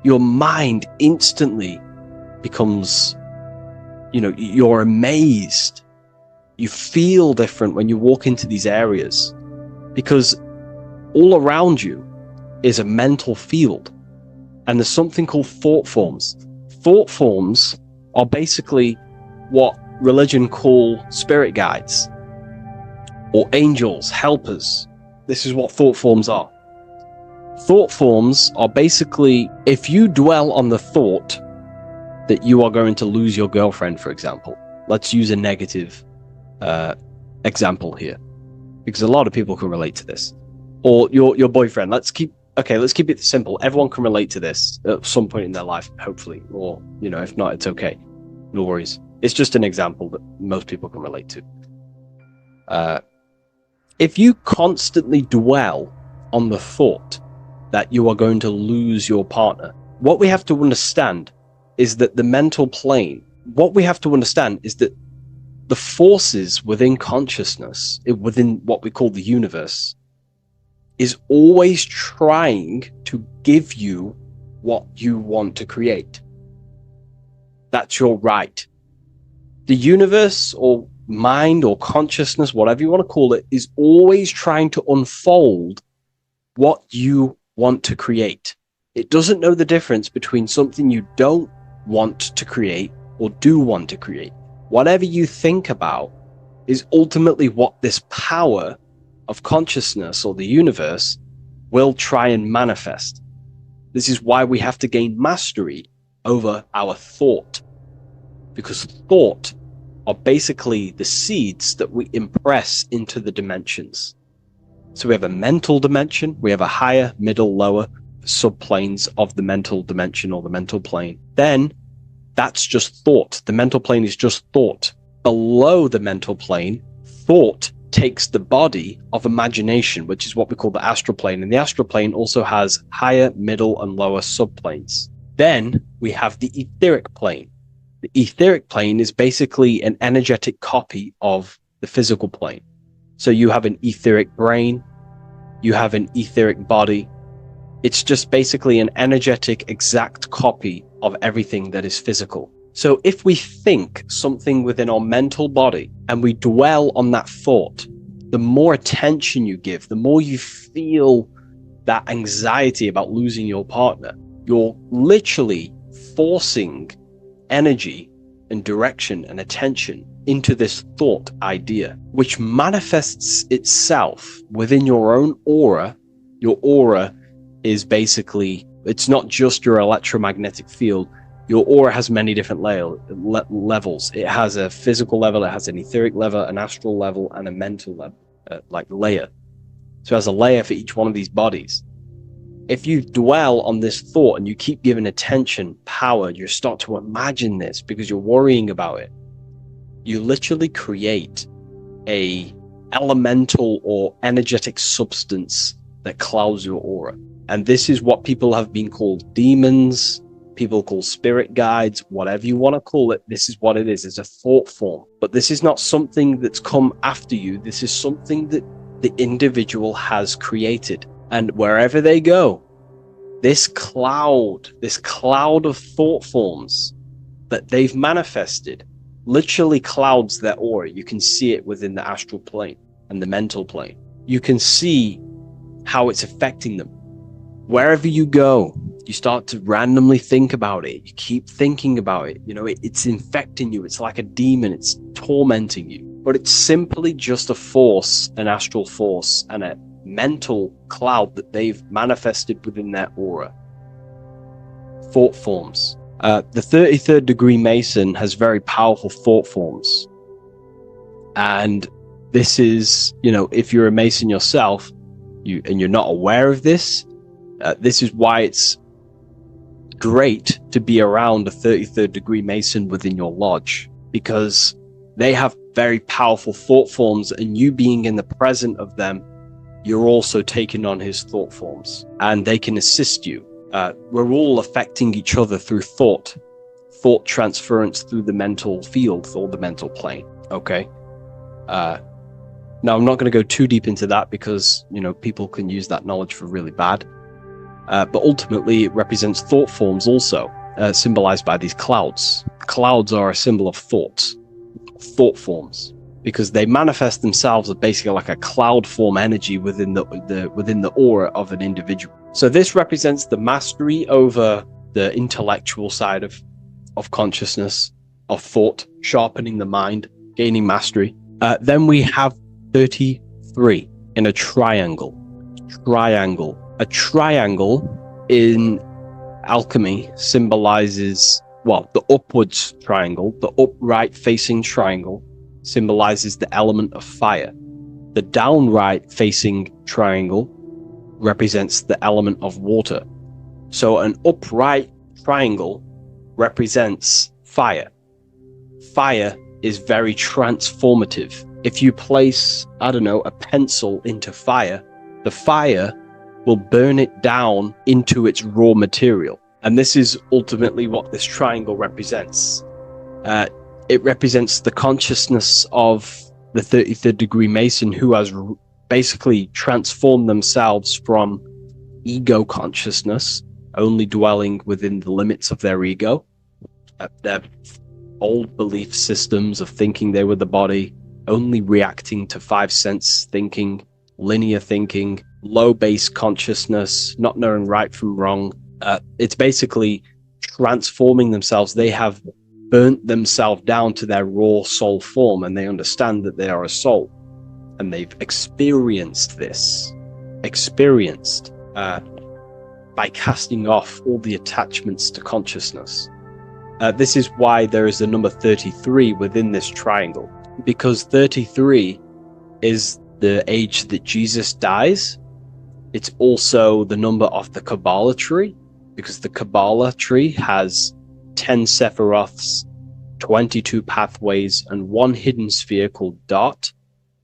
your mind instantly becomes, you're amazed. You feel different when you walk into these areas because all around you is a mental field. And there's something called thought forms. Thought forms are basically what religion call spirit guides or angels, helpers. This is what thought forms are. Thought forms are basically, if you dwell on the thought that you are going to lose your girlfriend, for example, let's use a negative example here, because a lot of people can relate to this, or your boyfriend. Let's keep it simple. Everyone can relate to this at some point in their life, hopefully, or if not, it's okay, no worries. It's just an example that most people can relate to. If you constantly dwell on the thought that you are going to lose your partner, what we have to understand is that the mental plane, what we have to understand is that the forces within consciousness, within what we call the universe, is always trying to give you what you want to create. That's your right. The universe or mind or consciousness, whatever you want to call it, is always trying to unfold what you want to create. It doesn't know the difference between something you don't want to create or do want to create. Whatever you think about is ultimately what this power of consciousness or the universe will try and manifest. This is why we have to gain mastery over our thought, because thought are basically the seeds that we impress into the dimensions. So we have a mental dimension, we have a higher, middle, lower subplanes of the mental dimension or the mental plane. Then that's just thought. The mental plane is just thought. Below the mental plane, thought takes the body of imagination, which is what we call the astral plane. And the astral plane also has higher, middle, and lower subplanes. Then we have the etheric plane. The etheric plane is basically an energetic copy of the physical plane. So you have an etheric brain, you have an etheric body. It's just basically an energetic exact copy of everything that is physical. So if we think something within our mental body and we dwell on that thought, the more attention you give, the more you feel that anxiety about losing your partner, you're literally forcing energy and direction and attention into this thought idea, which manifests itself within your own aura. Your aura is basically, it's not just your electromagnetic field. Your aura has many different levels. It has a physical level, it has an etheric level, an astral level, and a mental level, layer. So it has a layer for each one of these bodies. If you dwell on this thought and you keep giving attention, power, you start to imagine this because you're worrying about it. You literally create a elemental or energetic substance that clouds your aura. And this is what people have been called demons, people call spirit guides, whatever you want to call it. This is what it is. It's a thought form. But this is not something that's come after you. This is something that the individual has created. And wherever they go, this cloud of thought forms that they've manifested literally clouds their aura. You can see it within the astral plane and the mental plane. You can see how it's affecting them. Wherever you go, you start to randomly think about it. You keep thinking about it. It's infecting you. It's like a demon. It's tormenting you. But it's simply just a force, an astral force, and a mental cloud that they've manifested within their aura. Thought forms. The 33rd degree Mason has very powerful thought forms. And this is, if you're a Mason yourself, and you're not aware of this, this is why it's great to be around a 33rd degree Mason within your lodge, because they have very powerful thought forms, and you being in the present of them, you're also taking on his thought forms, and they can assist you. We're all affecting each other through thought transference through the mental field or the mental plane. Okay. Now I'm not going to go too deep into that because, people can use that knowledge for really bad. But ultimately it represents thought forms also, symbolized by these clouds. Clouds are a symbol of thought forms, because they manifest themselves as basically like a cloud form energy within the aura of an individual. So this represents the mastery over the intellectual side of consciousness, of thought, sharpening the mind, gaining mastery. Then we have 33 in a triangle. A triangle in alchemy symbolizes, the upwards triangle, the upright facing triangle symbolizes the element of fire. The downright facing triangle represents the element of water. So an upright triangle represents fire. Fire is very transformative. If you place, a pencil into fire, the fire will burn it down into its raw material. And this is ultimately what this triangle represents. It represents the consciousness of the 33rd degree Mason, who has basically transformed themselves from ego consciousness, only dwelling within the limits of their ego, their old belief systems of thinking they were the body, only reacting to five sense thinking, linear thinking, low base consciousness, not knowing right from wrong. It's basically transforming themselves. They have burnt themselves down to their raw soul form, and they understand that they are a soul, and they've experienced by casting off all the attachments to consciousness. This is why there is the number 33 within this triangle, because 33 is the age that Jesus dies. It's also the number of the Kabbalah tree, because the Kabbalah tree has 10 Sephiroths, 22 pathways, and one hidden sphere called Dot,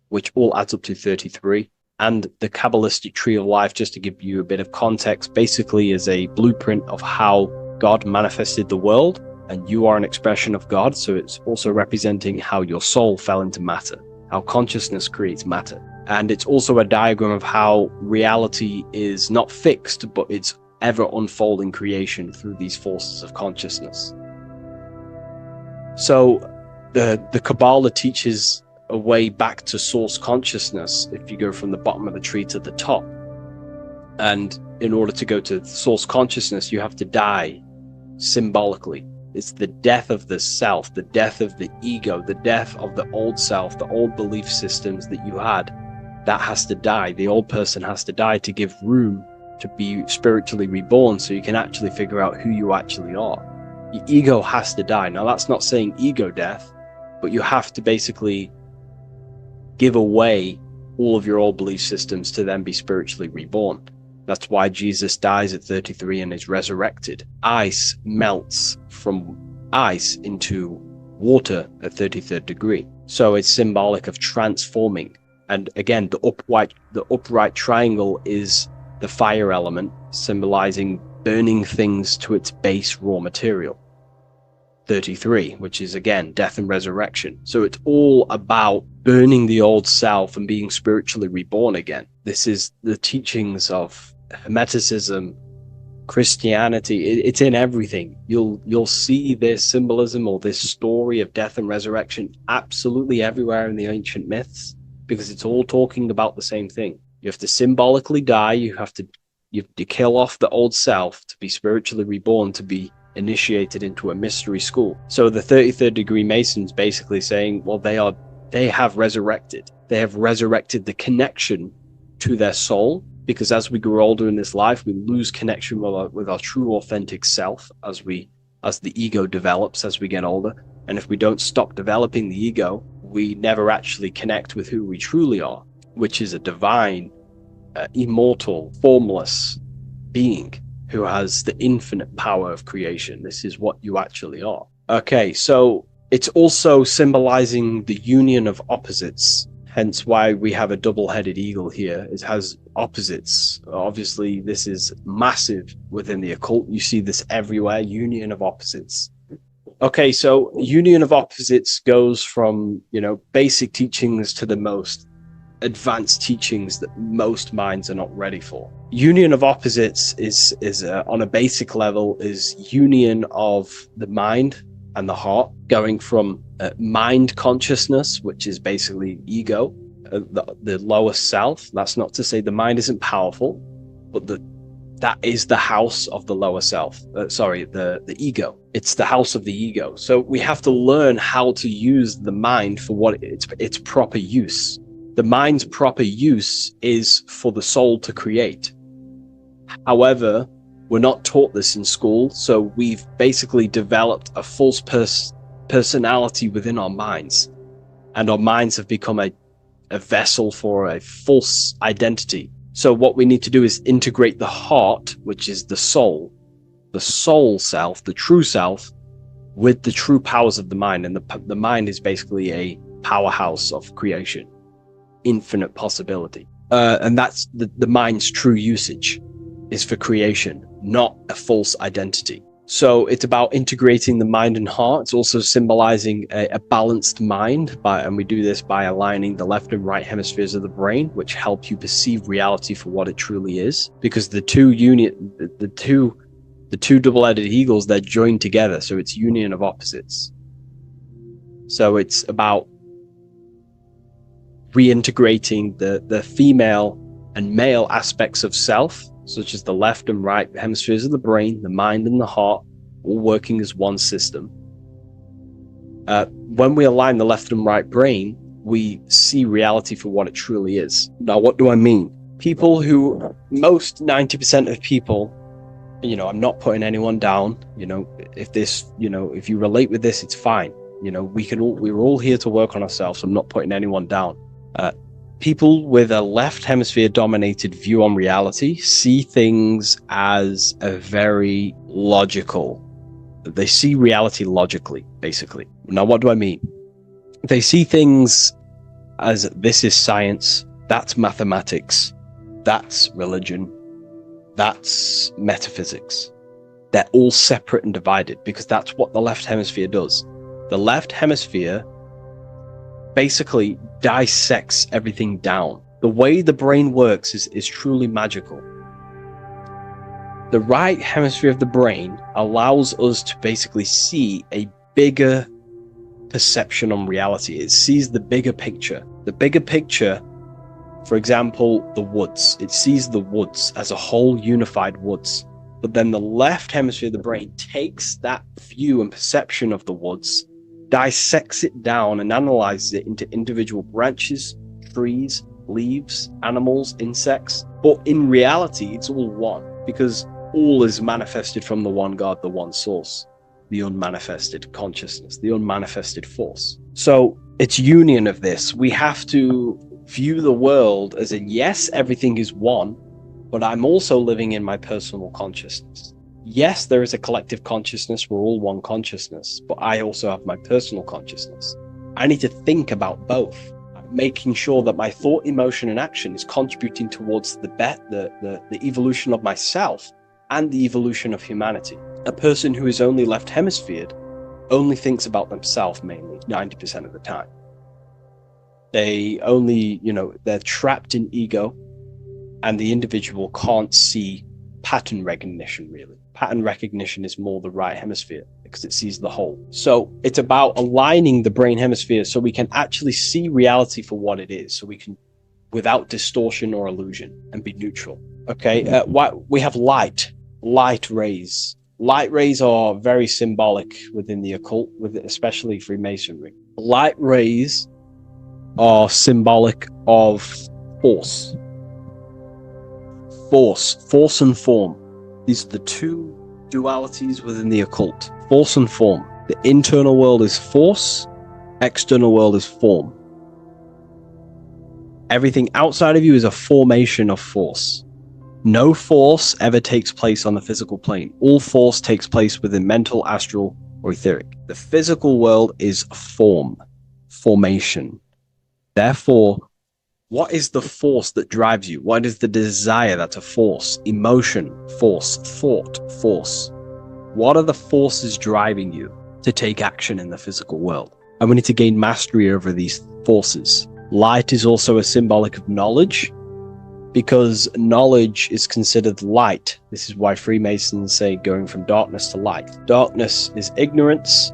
which all adds up to 33. And the Kabbalistic tree of life, just to give you a bit of context, basically is a blueprint of how God manifested the world, and you are an expression of God. So it's also representing how your soul fell into matter, how consciousness creates matter. And it's also a diagram of how reality is not fixed, but it's ever unfolding creation through these forces of consciousness. So the Kabbalah teaches a way back to source consciousness if you go from the bottom of the tree to the top. And in order to go to source consciousness, you have to die symbolically. It's the death of the self, the death of the ego, the death of the old self, the old belief systems that you had. That has to die. The old person has to die to give room to be spiritually reborn, so you can actually figure out who you actually are. Your ego has to die. Now, that's not saying ego death, but you have to basically give away all of your old belief systems to then be spiritually reborn. That's why Jesus dies at 33 and is resurrected. Ice melts from ice into water at 33rd degree. So it's symbolic of transforming. And again, the upright triangle is the fire element, symbolizing burning things to its base raw material. 33, which is again death and resurrection. So it's all about burning the old self and being spiritually reborn again. This is the teachings of Hermeticism, Christianity. It's in everything. You'll see this symbolism or this story of death and resurrection absolutely everywhere in the ancient myths, because it's all talking about the same thing. You have to symbolically die. You have to kill off the old self to be spiritually reborn, to be initiated into a mystery school. So the 33rd degree Masons basically saying, well, they have resurrected. They have resurrected the connection to their soul, because as we grow older in this life, we lose connection with our true authentic self as we as the ego develops as we get older. And if we don't stop developing the ego, we never actually connect with who we truly are, which is a divine, immortal, formless being who has the infinite power of creation. This is what you actually are. Okay, so it's also symbolizing the union of opposites, hence why we have a double-headed eagle here. It has opposites. Obviously, this is massive within the occult. You see this everywhere, union of opposites. Okay, so union of opposites goes from, basic teachings to the most advanced teachings that most minds are not ready for. Union of opposites is on a basic level is union of the mind and the heart, going from mind consciousness, which is basically ego, the lower self. That's not to say the mind isn't powerful, but that is the house of the lower self. The ego. It's the house of the ego. So we have to learn how to use the mind for what its proper use. The mind's proper use is for the soul to create. However, we're not taught this in school, so we've basically developed a false personality within our minds, and our minds have become a vessel for a false identity. So what we need to do is integrate the heart, which is the soul self, the true self, with the true powers of the mind. And the mind is basically a powerhouse of creation, infinite possibility. And that's the mind's true usage is for creation, not a false identity. So it's about integrating the mind and heart. It's also symbolizing a balanced mind, and we do this by aligning the left and right hemispheres of the brain, which help you perceive reality for what it truly is. Because the two double-headed eagles, they're joined together, so it's union of opposites. So it's about reintegrating the female and male aspects of self, such as the left and right hemispheres of the brain, the mind and the heart, all working as one system. When we align the left and right brain, we see reality for what it truly is. Now, what do I mean? Most 90% of people, I'm not putting anyone down, if you relate with this, it's fine. We're all here to work on ourselves. I'm not putting anyone down. People with a left hemisphere dominated view on reality see things as a very logical. They see reality logically, basically. Now, what do I mean? They see things as this is science, that's mathematics, that's religion, that's metaphysics. They're all separate and divided because that's what the left hemisphere does. The left hemisphere basically dissects everything down. The way the brain works is truly magical. The right hemisphere of the brain allows us to basically see a bigger perception on reality. It sees the bigger picture. The bigger picture, for example, the woods. It sees the woods as a whole unified woods. But then the left hemisphere of the brain takes that view and perception of the woods, dissects it down and analyzes it into individual branches, trees, leaves, animals, insects. But in reality, it's all one, because all is manifested from the one God, the one source, the unmanifested consciousness, the unmanifested force. So it's union of this. We have to view the world as in, yes, everything is one, but I'm also living in my personal consciousness. Yes, there is a collective consciousness. We're all one consciousness, but I also have my personal consciousness. I need to think about both, making sure that my thought, emotion, and action is contributing towards the evolution of myself and the evolution of humanity. A person who is only left hemisphered only thinks about themselves mainly, 90% of the time. They only, they're trapped in ego, and the individual can't see pattern recognition, really. Pattern recognition is more the right hemisphere because it sees the whole. So it's about aligning the brain hemisphere so we can actually see reality for what it is, so we can, without distortion or illusion, and be neutral. Okay, we have light rays. Light rays are very symbolic within the occult, especially Freemasonry. Light rays are symbolic of force and form. These are the two dualities within the occult. Force and form. The internal world is force, external world is form. Everything outside of you is a formation of force. No force ever takes place on the physical plane. All force takes place within mental, astral, or etheric. The physical world is form, formation. Therefore, what is the force that drives you? What is the desire that's a force? Emotion, force, thought, force. What are the forces driving you to take action in the physical world? And we need to gain mastery over these forces. Light is also a symbolic of knowledge, because knowledge is considered light. This is why Freemasons say going from darkness to light. Darkness is ignorance.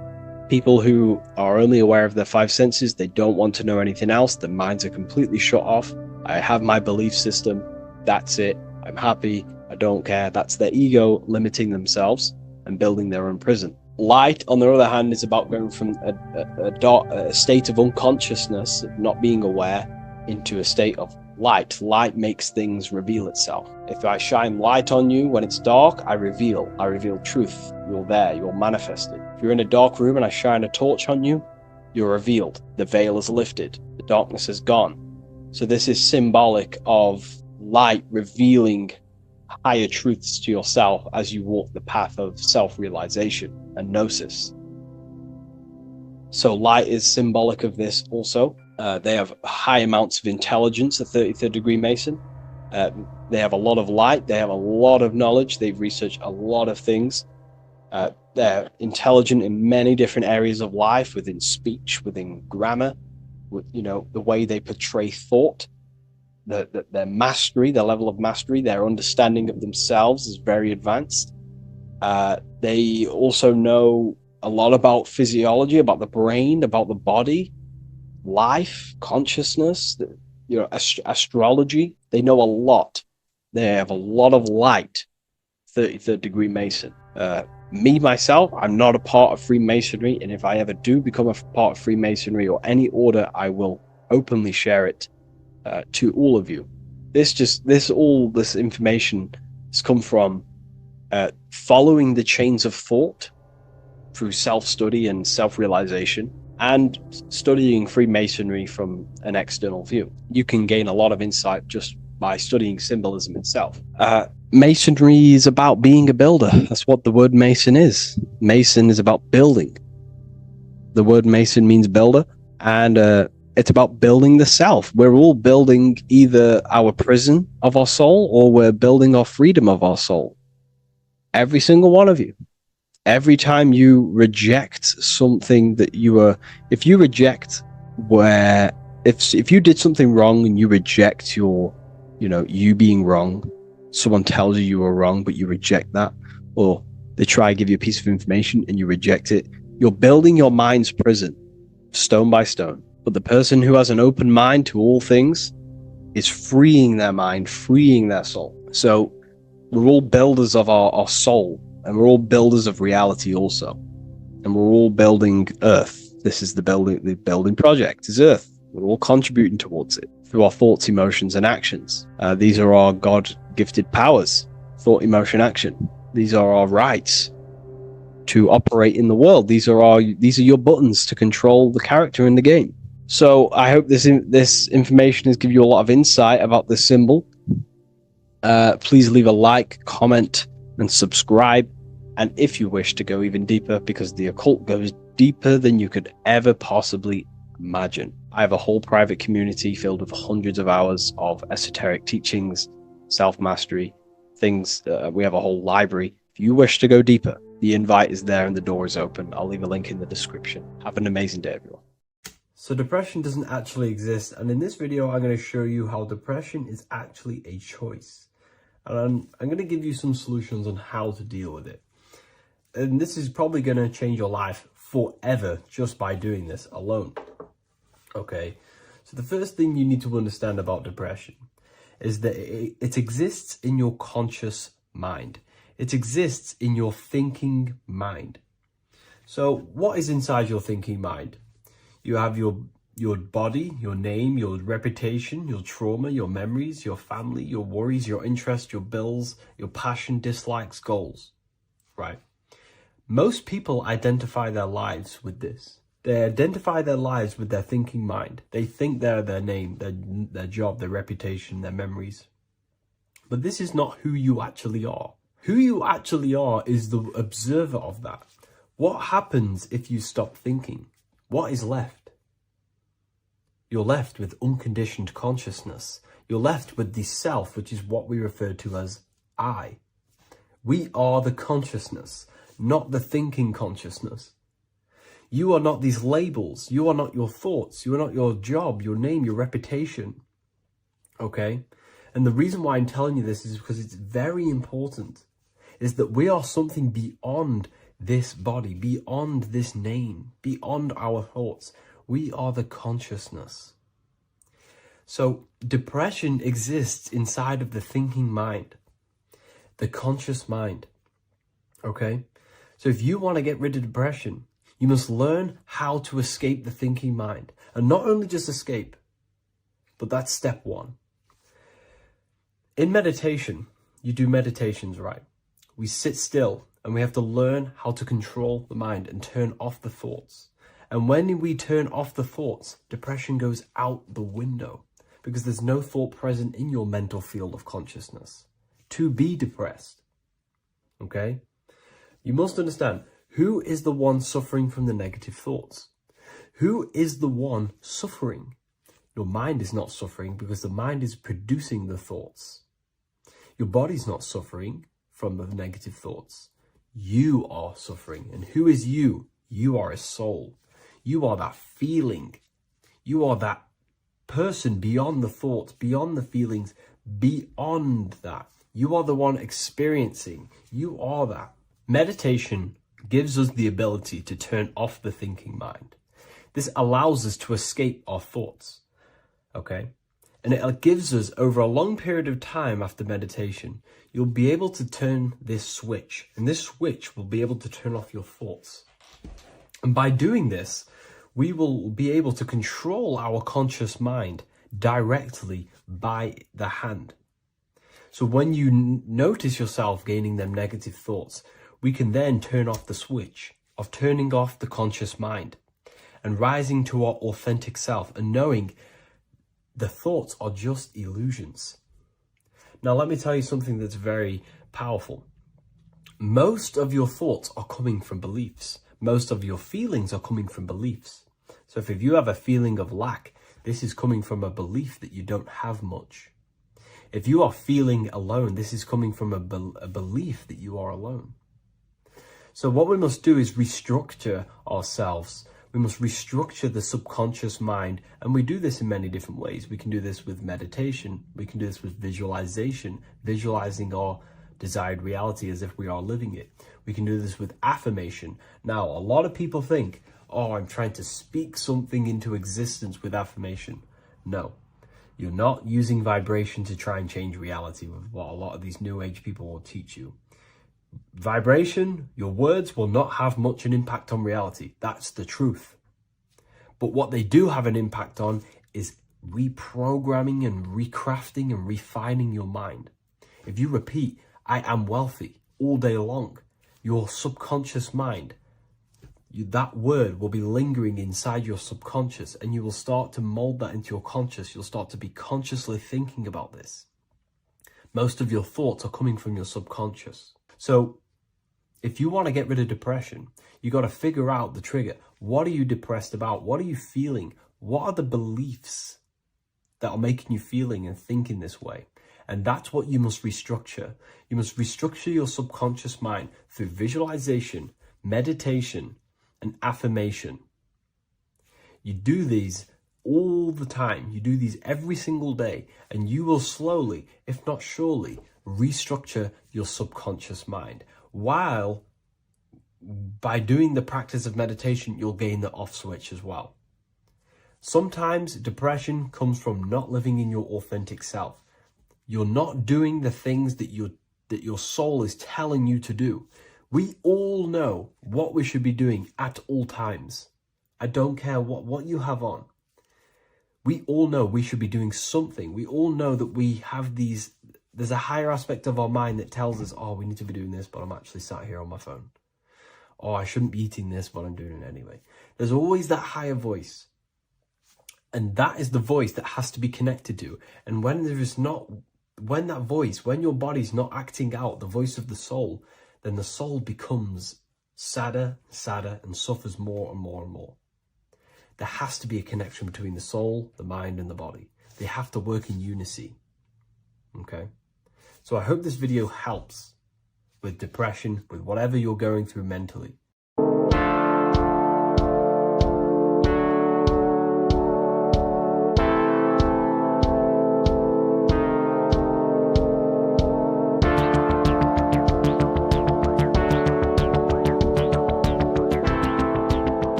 People who are only aware of their five senses, they don't want to know anything else. Their minds are completely shut off. I have my belief system. That's it. I'm happy. I don't care. That's their ego limiting themselves and building their own prison. Light, on the other hand, is about going from a state of unconsciousness, of not being aware, into a state of light. Light makes things reveal itself. If I shine light on you when it's dark, I reveal truth. You're there, you're manifested. If you're in a dark room and I shine a torch on you, you're revealed. The veil is lifted. The darkness is gone. So this is symbolic of light revealing higher truths to yourself as you walk the path of self-realization and gnosis. So light is symbolic of this also. They have high amounts of intelligence, a 33rd degree Mason. They have a lot of light. They have a lot of knowledge. They've researched a lot of things. They're intelligent in many different areas of life, within speech, within grammar, the way they portray thought, their mastery, their level of mastery, their understanding of themselves is very advanced. They also know a lot about physiology, about the brain, about the body, life, consciousness, astrology. They know a lot. They have a lot of light. 33rd degree Mason. Me, myself, I'm not a part of Freemasonry, and if I ever do become a part of Freemasonry or any order, I will openly share it to all of you. This information has come from following the chains of thought through self-study and self-realization, and studying Freemasonry from an external view. You can gain a lot of insight just by studying symbolism itself. Masonry is about being a builder. That's what the word Mason is. Mason is about building. The word Mason means builder, and it's about building the self. We're all building either our prison of our soul, or we're building our freedom of our soul. Every single one of you. Every time you reject something that if you did something wrong and you reject you being wrong, someone tells you were wrong, but you reject that, or they try to give you a piece of information and you reject it, you're building your mind's prison, stone by stone. But the person who has an open mind to all things is freeing their mind, freeing their soul. So we're all builders of our soul, and we're all builders of reality also. And we're all building Earth. This is the building project is Earth. We're all contributing towards it through our thoughts, emotions, and actions. These are our God-gifted powers: thought, emotion, action. These are our rights to operate in the world. These are your buttons to control the character in the game. So I hope this information has given you a lot of insight about this symbol. Please leave a like, comment, and subscribe. And if you wish to go even deeper, because the occult goes deeper than you could ever possibly imagine, I have a whole private community filled with hundreds of hours of esoteric teachings, self-mastery, things. We have a whole library. If you wish to go deeper, the invite is there and the door is open. I'll leave a link in the description. Have an amazing day, everyone. So depression doesn't actually exist, and in this video I'm going to show you how depression is actually a choice. And I'm going to give you some solutions on how to deal with it. And this is probably going to change your life forever just by doing this alone. Okay, so the first thing you need to understand about depression is that it exists in your conscious mind. It exists in your thinking mind. So what is inside your thinking mind? You have your body, your name, your reputation, your trauma, your memories, your family, your worries, your interests, your bills, your passion, dislikes, goals. right? Most people identify their lives with this. They identify their lives with their thinking mind. They think they're their name, their job, their reputation, their memories. But this is not who you actually are. Who you actually are is the observer of that. What happens if you stop thinking? What is left? You're left with unconditioned consciousness. You're left with the self, which is what we refer to as I. We are the consciousness, not the thinking consciousness. You are not these labels. You are not your thoughts. You are not your job, your name, your reputation. Okay? And the reason why I'm telling you this is because it's very important, is that we are something beyond this body, beyond this name, beyond our thoughts. We are the consciousness. So depression exists inside of the thinking mind, the conscious mind. Okay? So if you want to get rid of depression, you must learn how to escape the thinking mind. And not only just escape, but that's step one. In meditation, you do meditations, right? We sit still and we have to learn how to control the mind and turn off the thoughts. And when we turn off the thoughts, depression goes out the window because there's no thought present in your mental field of consciousness to be depressed. Okay? You must understand, who is the one suffering from the negative thoughts? Who is the one suffering? Your mind is not suffering because the mind is producing the thoughts. Your body's not suffering from the negative thoughts. You are suffering. And who is you? You are a soul. You are that feeling. You are that person beyond the thoughts, beyond the feelings, beyond that. You are the one experiencing. You are that. Meditation gives us the ability to turn off the thinking mind. This allows us to escape our thoughts. Okay? And it gives us, over a long period of time after meditation, you'll be able to turn this switch. And this switch will be able to turn off your thoughts. And by doing this, we will be able to control our conscious mind directly by the hand. So when you notice yourself gaining them negative thoughts, we can then turn off the switch of turning off the conscious mind and rising to our authentic self and knowing the thoughts are just illusions. Now, let me tell you something that's very powerful. Most of your thoughts are coming from beliefs. Most of your feelings are coming from beliefs. So if you have a feeling of lack, this is coming from a belief that you don't have much. If you are feeling alone, this is coming from a belief that you are alone. So what we must do is restructure ourselves. We must restructure the subconscious mind. And we do this in many different ways. We can do this with meditation. We can do this with visualization, visualizing our desired reality as if we are living it. We can do this with affirmation. Now, a lot of people think, oh, I'm trying to speak something into existence with affirmation. No, you're not using vibration to try and change reality with what a lot of these new age people will teach you. Vibration, your words will not have much an impact on reality. That's the truth. But what they do have an impact on is reprogramming and recrafting and refining your mind. If you repeat, I am wealthy all day long, your subconscious mind, that word will be lingering inside your subconscious and you will start to mold that into your conscious. You'll start to be consciously thinking about this. Most of your thoughts are coming from your subconscious. So if you want to get rid of depression, you got to figure out the trigger. What are you depressed about? What are you feeling? What are the beliefs that are making you feeling and thinking this way? And that's what you must restructure. You must restructure your subconscious mind through visualization, meditation, and affirmation. You do these all the time. You do these every single day, and you will slowly, if not surely, restructure your subconscious mind. While by doing the practice of meditation, you'll gain the off switch as well. Sometimes depression comes from not living in your authentic self. You're not doing the things that your soul is telling you to do. We all know what we should be doing at all times. I don't care what you have on. We all know we should be doing something. We all know that we have these there's a higher aspect of our mind that tells us, oh, we need to be doing this, but I'm actually sat here on my phone. Oh, I shouldn't be eating this, but I'm doing it anyway. There's always that higher voice. And that is the voice that has to be connected to. And when your body's not acting out the voice of the soul, then the soul becomes sadder, sadder, and suffers more and more and more. There has to be a connection between the soul, the mind, and the body. They have to work in unison. Okay? So I hope this video helps with depression, with whatever you're going through mentally.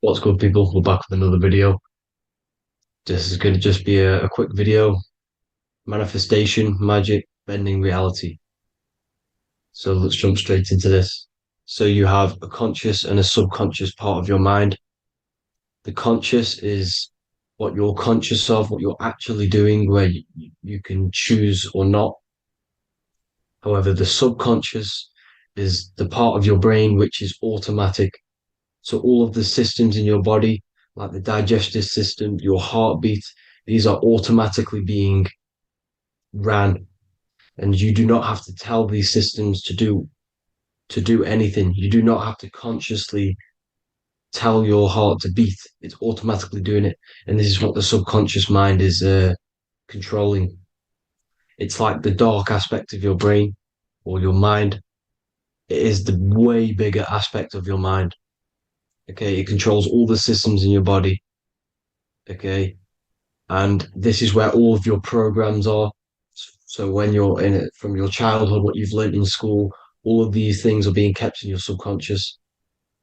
What's good, people? We're back with another video. This is going to just be a quick video. Manifestation, magic, bending reality. So let's jump straight into this. So you have a conscious and a subconscious part of your mind. The conscious is what you're conscious of, what you're actually doing, where you can choose or not. However, the subconscious is the part of your brain which is automatic. So all of the systems in your body, like the digestive system, your heartbeat, these are automatically being ran. And you do not have to tell these systems to do anything. You do not have to consciously tell your heart to beat. It's automatically doing it. And this is what the subconscious mind is controlling. It's like the dark aspect of your brain or your mind. It is the way bigger aspect of your mind. Okay, it controls all the systems in your body. Okay, and this is where all of your programs are. So when you're in it from your childhood, what you've learned in school, all of these things are being kept in your subconscious,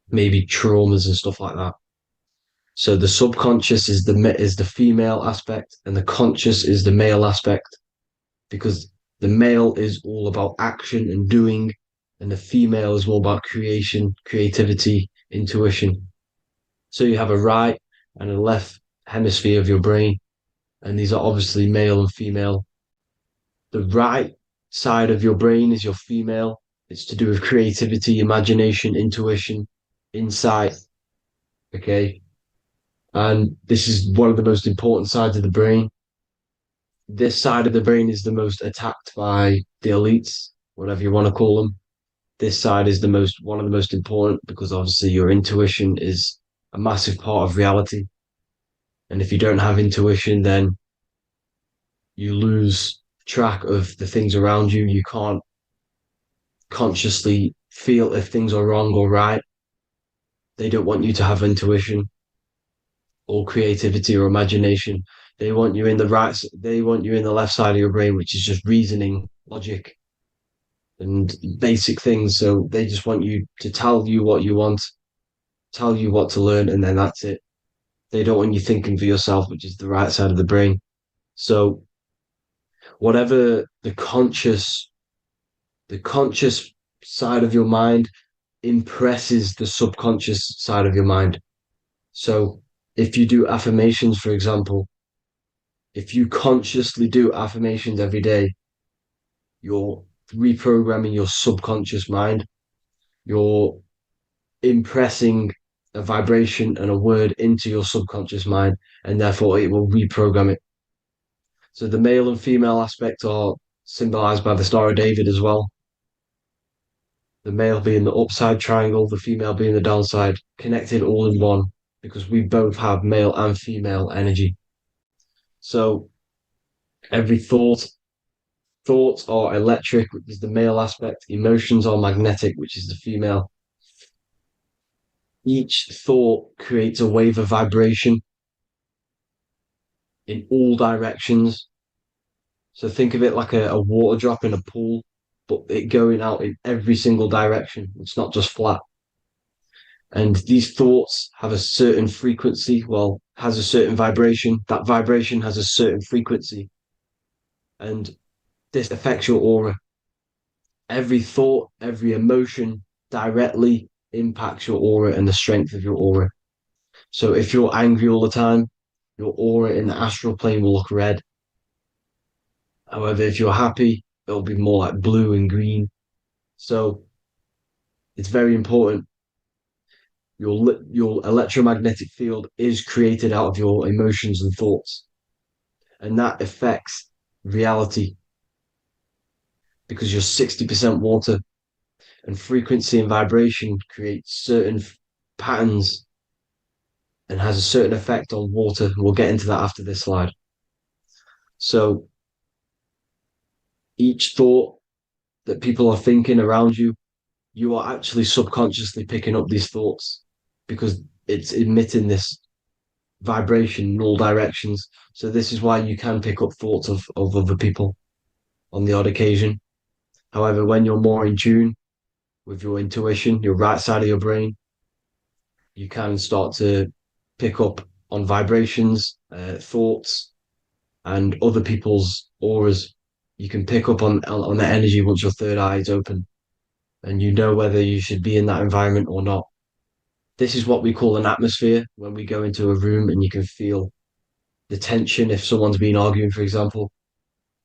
maybe traumas and stuff like that. So the subconscious is the female aspect, and the conscious is the male aspect, because the male is all about action and doing, and the female is more about creation, creativity, intuition. So you have a right and a left hemisphere of your brain, and these are obviously male and female. The right side of your brain is your female. It's to do with creativity, imagination, intuition, insight. Okay. And this is one of the most important sides of the brain. This side of the brain is the most attacked by the elites, whatever you want to call them. This side is one of the most important, because obviously your intuition is a massive part of reality. And if you don't have intuition, then you lose track of the things around you. You can't consciously feel if things are wrong or right. They don't want you to have intuition or creativity or imagination. They want you in the left side of your brain, which is just reasoning, logic, and basic things. So they just want you to tell you what you want, tell you what to learn, and then that's it. They don't want you thinking for yourself, which is the right side of the brain. So whatever the conscious side of your mind impresses the subconscious side of your mind. So if you do affirmations, for example, if you consciously do affirmations every day, you're reprogramming your subconscious mind. You're impressing a vibration and a word into your subconscious mind, and therefore it will reprogram it. So the male and female aspect are symbolized by the Star of David as well. The male being the upside triangle, the female being the downside, connected all in one, because we both have male and female energy. So every thoughts are electric, which is the male aspect. Emotions are magnetic, which is the female. Each thought creates a wave of vibration in all directions. So think of it like a water drop in a pool, but it going out in every single direction. It's not just flat. And these thoughts have a certain frequency, has a certain vibration. That vibration has a certain frequency. And this affects your aura. Every thought, every emotion directly impacts your aura and the strength of your aura. So if you're angry all the time, your aura in the astral plane will look red. However, if you're happy, it'll be more like blue and green. So it's very important. Your electromagnetic field is created out of your emotions and thoughts, and that affects reality because you're 60% water, and frequency and vibration create certain patterns and has a certain effect on water. We'll get into that after this slide. So each thought that people are thinking around you, you are actually subconsciously picking up these thoughts because it's emitting this vibration in all directions. So this is why you can pick up thoughts of other people on the odd occasion. However, when you're more in tune with your intuition, your right side of your brain, you can start to pick up on vibrations, thoughts, and other people's auras. You can pick up on the energy once your third eye is open, and you know whether you should be in that environment or not. This is what we call an atmosphere when we go into a room and you can feel the tension if someone's been arguing, for example.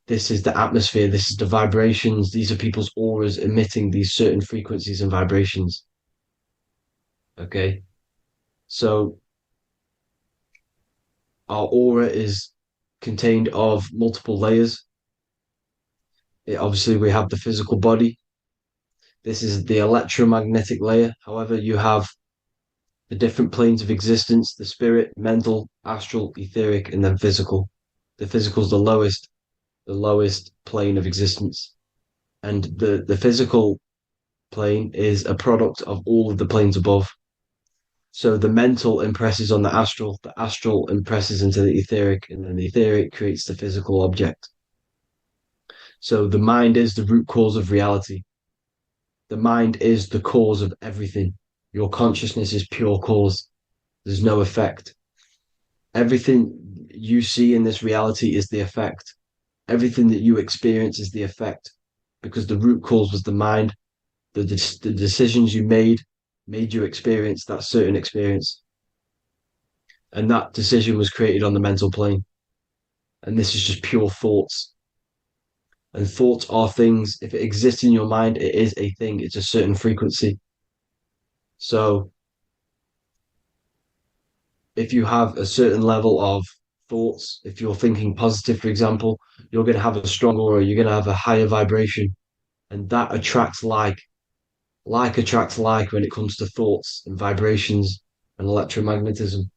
This is the atmosphere, this is the vibrations, these are people's auras emitting these certain frequencies and vibrations. Okay. So our aura is contained of multiple layers. Obviously, we have the physical body. This is the electromagnetic layer. However, you have the different planes of existence, the spirit, mental, astral, etheric, and then physical. The physical is the lowest plane of existence. And the physical plane is a product of all of the planes above. So the mental impresses on the astral impresses into the etheric, and then the etheric creates the physical object. So the mind is the root cause of reality. The mind is the cause of everything. Your consciousness is pure cause. There's no effect. Everything you see in this reality is the effect. Everything that you experience is the effect because the root cause was the mind. The decisions you made you experience that certain experience. And that decision was created on the mental plane. And this is just pure thoughts. And thoughts are things. If it exists in your mind, it is a thing. It's a certain frequency. So if you have a certain level of thoughts, if you're thinking positive, for example, you're going to have a strong aura, you're going to have a higher vibration, and that attracts like. Like attracts like when it comes to thoughts and vibrations and electromagnetism.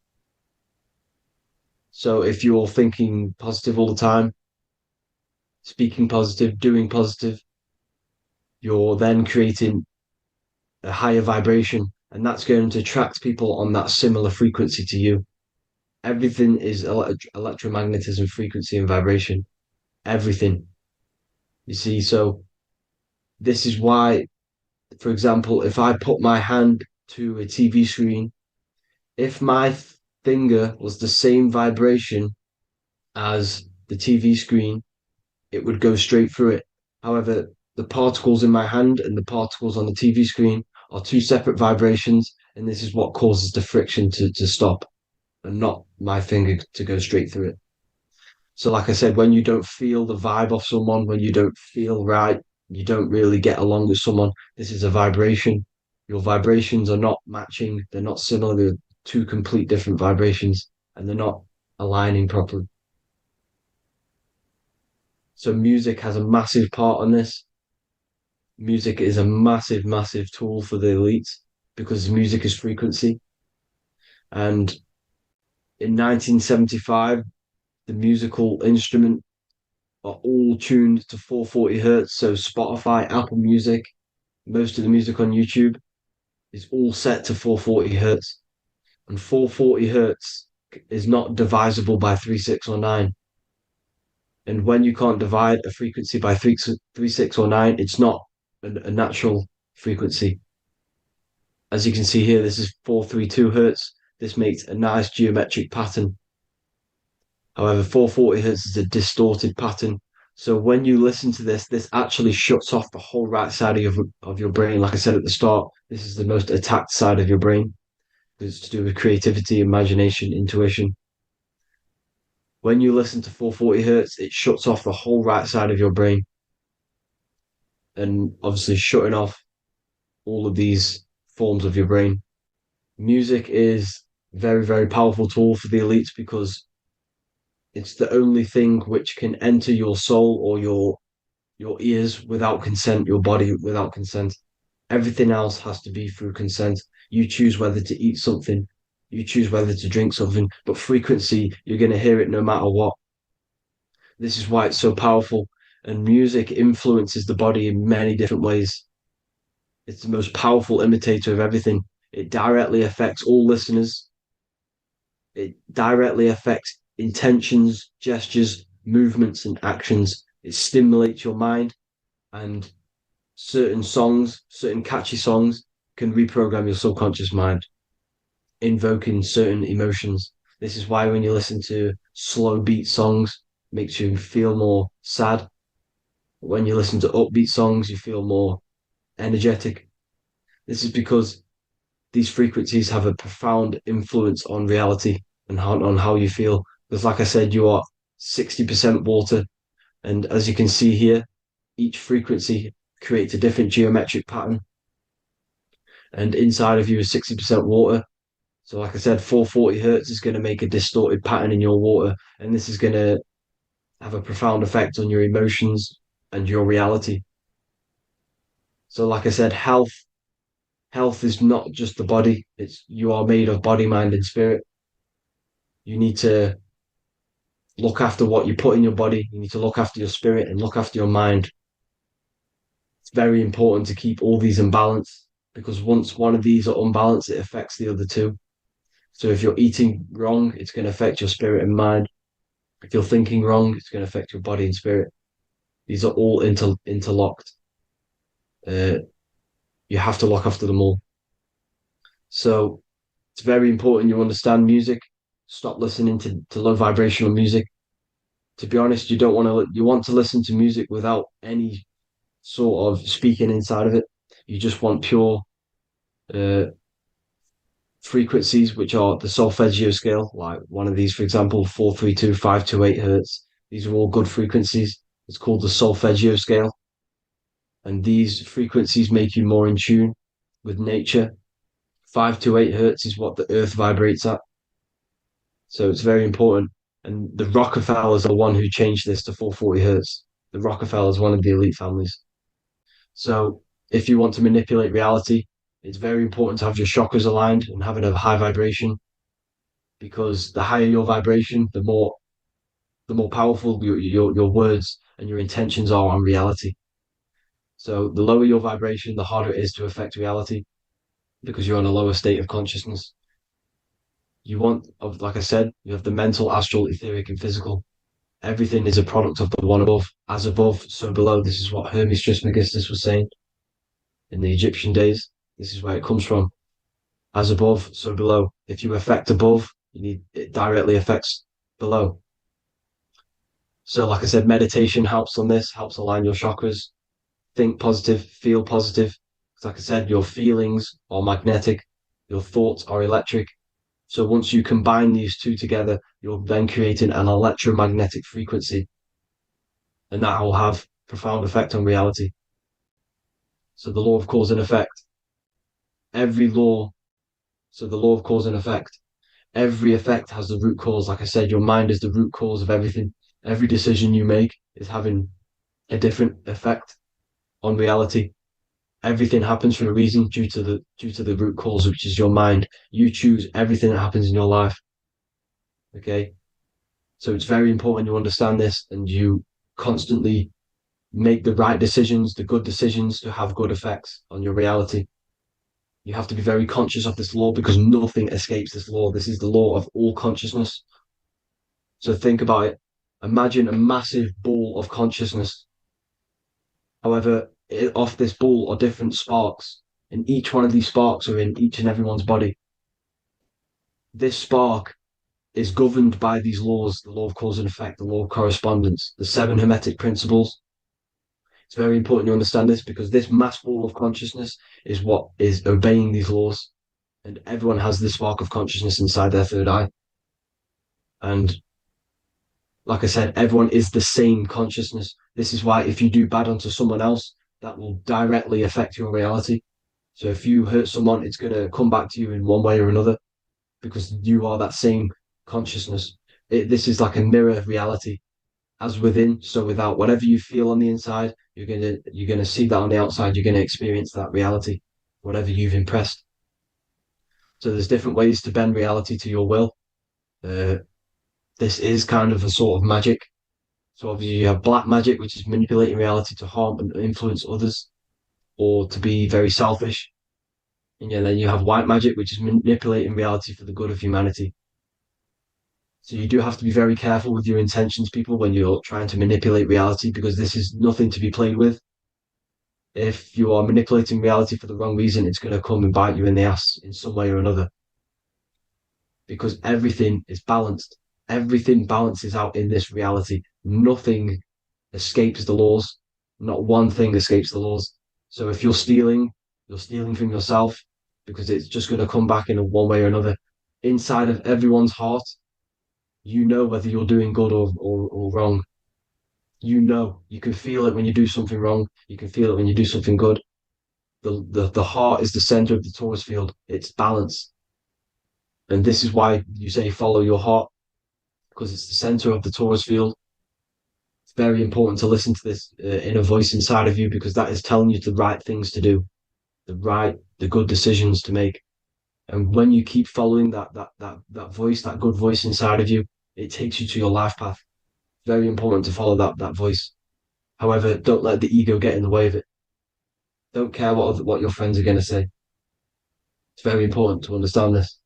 So if you're thinking positive all the time, speaking positive, doing positive, you're then creating a higher vibration, and that's going to attract people on that similar frequency to you. Everything is electromagnetism, frequency, and vibration. Everything. You see, so this is why, for example, if I put my hand to a TV screen, if my finger was the same vibration as the TV screen, it would go straight through it. However, the particles in my hand and the particles on the TV screen are two separate vibrations, and this is what causes the friction to stop and not my finger to go straight through it. So, like I said, when you don't feel the vibe of someone, when you don't feel right, you don't really get along with someone, this is a vibration. Your vibrations are not matching, they're not similar, they're two complete different vibrations, and they're not aligning properly. So music has a massive part on this. Music is a massive, massive tool for the elites because music is frequency. And in 1975, the musical instrument are all tuned to 440 hertz. So Spotify, Apple Music, most of the music on YouTube is all set to 440 hertz. And 440 hertz is not divisible by 3, 6, or 9. And when you can't divide a frequency by 3, 6, or 9, it's not a natural frequency. As you can see here, this is 432 hertz. This makes a nice geometric pattern. However, 440 hertz is a distorted pattern. So when you listen to this, this actually shuts off the whole right side of your brain. Like I said at the start, this is the most attacked side of your brain. It's to do with creativity, imagination, intuition. When you listen to 440 hertz, it shuts off the whole right side of your brain, and obviously shutting off all of these forms of your brain. Music is very, very powerful tool for the elites because it's the only thing which can enter your soul or your ears without consent, your body without consent. Everything else has to be through consent. You choose whether to eat something, you choose whether to drink something, but frequency, you're going to hear it no matter what. This is why it's so powerful. And music influences the body in many different ways. It's the most powerful imitator of everything. It directly affects all listeners. It directly affects intentions, gestures, movements, and actions. It stimulates your mind, and certain songs, certain catchy songs, can reprogram your subconscious mind, invoking certain emotions. This is why when you listen to slow beat songs, it makes you feel more sad. When you listen to upbeat songs, you feel more energetic. This is because these frequencies have a profound influence on reality and on how you feel. Because, like I said, you are 60% water. And as you can see here, each frequency creates a different geometric pattern. And inside of you is 60% water. So, like I said, 440 hertz is going to make a distorted pattern in your water. And this is going to have a profound effect on your emotions and your reality. So, like I said, health is not just the body. It's you are made of body, mind, and spirit. You need to look after what you put in your body. You need to look after your spirit and look after your mind. It's very important to keep all these in balance because once one of these are unbalanced, it affects the other two. So if you're eating wrong, it's going to affect your spirit and mind. If you're thinking wrong, it's going to affect your body and spirit. These are all interlocked. Uh, you have to look after them all. So it's very important you understand music. Stop listening to low vibrational music. To be honest, you want to listen to music without any sort of speaking inside of it. You just want pure uh, frequencies, which are the solfeggio scale, like one of these, for example, 432, 528 hertz. These are all good frequencies. It's called the solfeggio scale. And these frequencies make you more in tune with nature. 528 hertz is what the earth vibrates at. So it's very important. And the Rockefellers are the one who changed this to 440 hertz. The Rockefellers, one of the elite families. So if you want to manipulate reality, it's very important to have your chakras aligned and having a high vibration because the higher your vibration, the more powerful your words and your intentions are on reality. So the lower your vibration, the harder it is to affect reality because you're on a lower state of consciousness. Like I said, you have the mental, astral, etheric, and physical. Everything is a product of the one above. As above, so below. This is what Hermes Trismegistus was saying in the Egyptian days. This is where it comes from. As above, so below. If you affect above, it directly affects below. So, like I said, meditation helps on this, helps align your chakras. Think positive, feel positive. Like I said, your feelings are magnetic, your thoughts are electric. So once you combine these two together, you're then creating an electromagnetic frequency, and that will have profound effect on reality. So the law of cause and effect. Every law, so the law of cause and effect. Every effect has the root cause. Like I said, your mind is the root cause of everything. Every decision you make is having a different effect on reality. Everything happens for a reason due to the root cause, which is your mind. You choose everything that happens in your life. Okay. So it's very important you understand this and you constantly make the right decisions, the good decisions to have good effects on your reality. You have to be very conscious of this law because nothing escapes this law. This is the law of all consciousness. So think about it. Imagine a massive ball of consciousness. However, off this ball are different sparks, and each one of these sparks are in each and everyone's body. This spark is governed by these laws, the law of cause and effect, the law of correspondence, the seven hermetic principles. It's very important you understand this because this mass ball of consciousness is what is obeying these laws. And everyone has this spark of consciousness inside their third eye. And like I said, everyone is the same consciousness. This is why if you do bad onto someone else, that will directly affect your reality. So if you hurt someone, it's going to come back to you in one way or another because you are that same consciousness. This is like a mirror reality, as within, so without. Whatever you feel on the inside, you're gonna see that on the outside. You're gonna experience that reality, whatever you've impressed. So there's different ways to bend reality to your will. Uh, this is kind of a sort of magic. So obviously you have black magic, which is manipulating reality to harm and influence others, or to be very selfish. And then you have white magic, which is manipulating reality for the good of humanity. So you do have to be very careful with your intentions, people, when you're trying to manipulate reality, because this is nothing to be played with. If you are manipulating reality for the wrong reason, it's going to come and bite you in the ass in some way or another. Because everything is balanced. Everything balances out in this reality. Nothing escapes the laws. Not one thing escapes the laws. So if you're stealing from yourself because it's just going to come back in one way or another. Inside of everyone's heart, you know whether you're doing good or wrong. You can feel it when you do something wrong. You can feel it when you do something good. The heart is the center of the torus field. It's balance. And this is why you say follow your heart, because it's the center of the torus field. It's very important to listen to this inner voice inside of you, because that is telling you the right things to do, the good decisions to make. And when you keep following that voice, that good voice inside of you, it takes you to your life path. Very important to follow that voice. However, don't let the ego get in the way of it. Don't care what your friends are going to say. It's very important to understand this.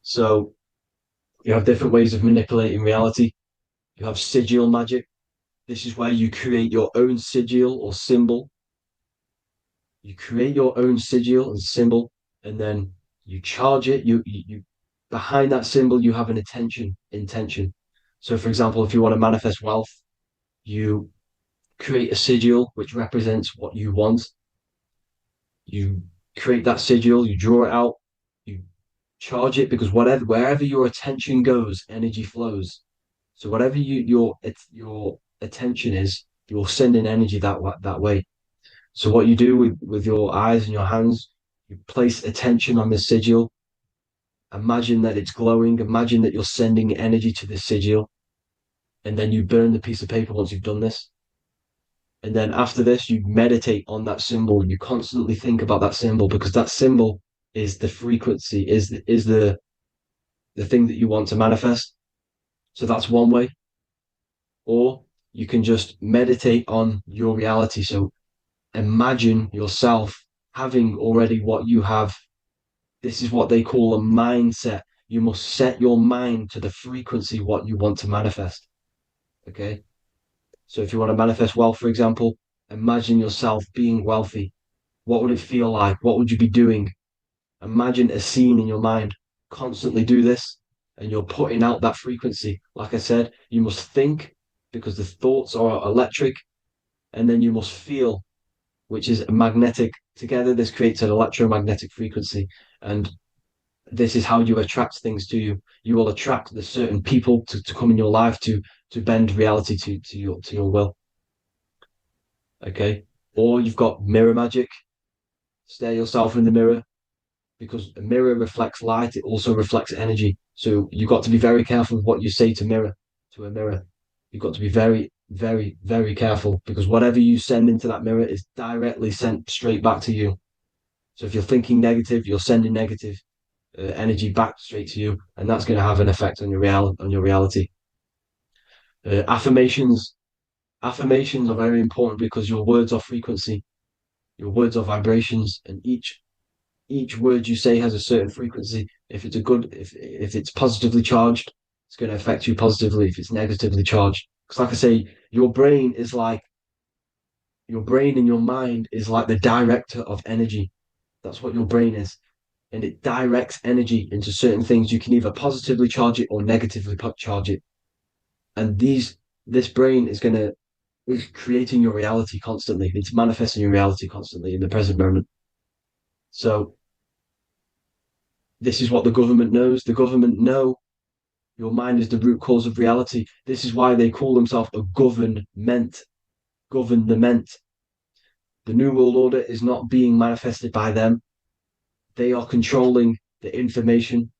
So you have different ways of manipulating reality. You have sigil magic. This is where you create your own sigil or symbol. You create your own sigil and symbol, and then you charge it. You behind that symbol, you have an intention. So, for example, if you want to manifest wealth, you create a sigil which represents what you want. You create that sigil, you draw it out, you charge it, because wherever your attention goes, energy flows. So whatever your attention is, you're sending energy that way. So what you do with your eyes and your hands, you place attention on the sigil. Imagine that it's glowing. Imagine that you're sending energy to the sigil, and then you burn the piece of paper once you've done this. And then after this, you meditate on that symbol. You constantly think about that symbol, because that symbol is the frequency, is the thing that you want to manifest. So that's one way. Or you can just meditate on your reality. So imagine yourself having already what you have. This is what they call a mindset. You must set your mind to the frequency what you want to manifest. Okay. So if you want to manifest wealth, for example, imagine yourself being wealthy. What would it feel like? What would you be doing? Imagine a scene in your mind. Constantly do this, and you're putting out that frequency. Like I said, you must think, because the thoughts are electric, and then you must feel, which is magnetic. Together, this creates an electromagnetic frequency, and this is how you attract things to you. You will attract the certain people to come in your life to bend reality to your will. Okay. Or you've got mirror magic. Stare yourself in the mirror, because a mirror reflects light. It also reflects energy. So you've got to be very careful with what you say to a mirror. You've got to be very, very, very careful, because whatever you send into that mirror is directly sent straight back to you. So if you're thinking negative, you're sending negative energy back straight to you, and that's going to have an effect on your reality. Affirmations are very important, because your words are frequency, your words are vibrations, and each word you say has a certain frequency. If it's positively charged, it's going to affect you positively. If it's negatively charged, because like I say, your brain and your mind is like the director of energy. That's what your brain is, and it directs energy into certain things. You can either positively charge it or negatively charge it, and this brain is creating your reality constantly. It's manifesting your reality constantly in the present moment. So this is what the government knows. The government know Your mind is the root cause of reality. This is why they call themselves a government. Government. The New World Order is not being manifested by them. They are controlling the information.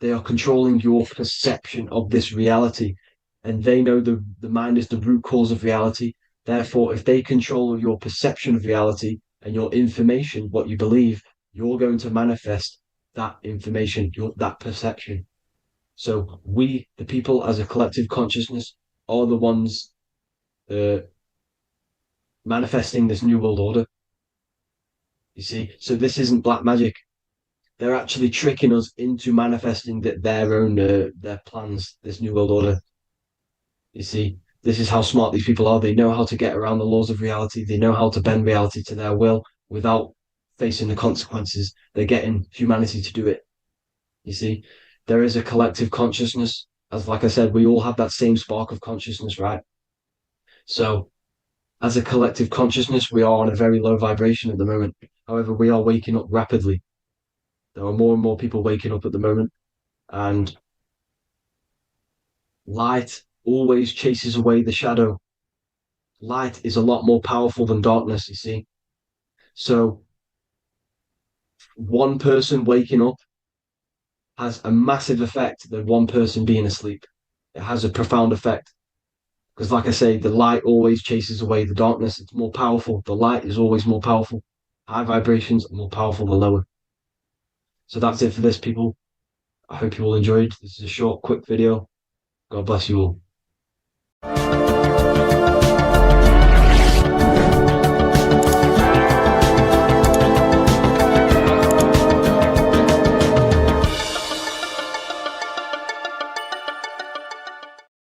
They are controlling your perception of this reality. And they know the mind is the root cause of reality. Therefore, if they control your perception of reality and your information, what you believe, you're going to manifest that information, that perception. So we, the people as a collective consciousness, are the ones manifesting this New World Order. You see, so this isn't black magic. They're actually tricking us into manifesting their own their plans, this New World Order. You see, this is how smart these people are. They know how to get around the laws of reality. They know how to bend reality to their will without facing the consequences. They're getting humanity to do it. You see, there is a collective consciousness. As like I said, we all have that same spark of consciousness, right? So as a collective consciousness, we are on a very low vibration at the moment. However, we are waking up rapidly. There are more and more people waking up at the moment, and light always chases away the shadow. Light is a lot more powerful than darkness, you see. So one person waking up has a massive effect than one person being asleep. It has a profound effect. Because like I say, the light always chases away the darkness. It's more powerful. The light is always more powerful. High vibrations are more powerful than lower. So that's it for this, people. I hope you all enjoyed. This is a short, quick video. God bless you all.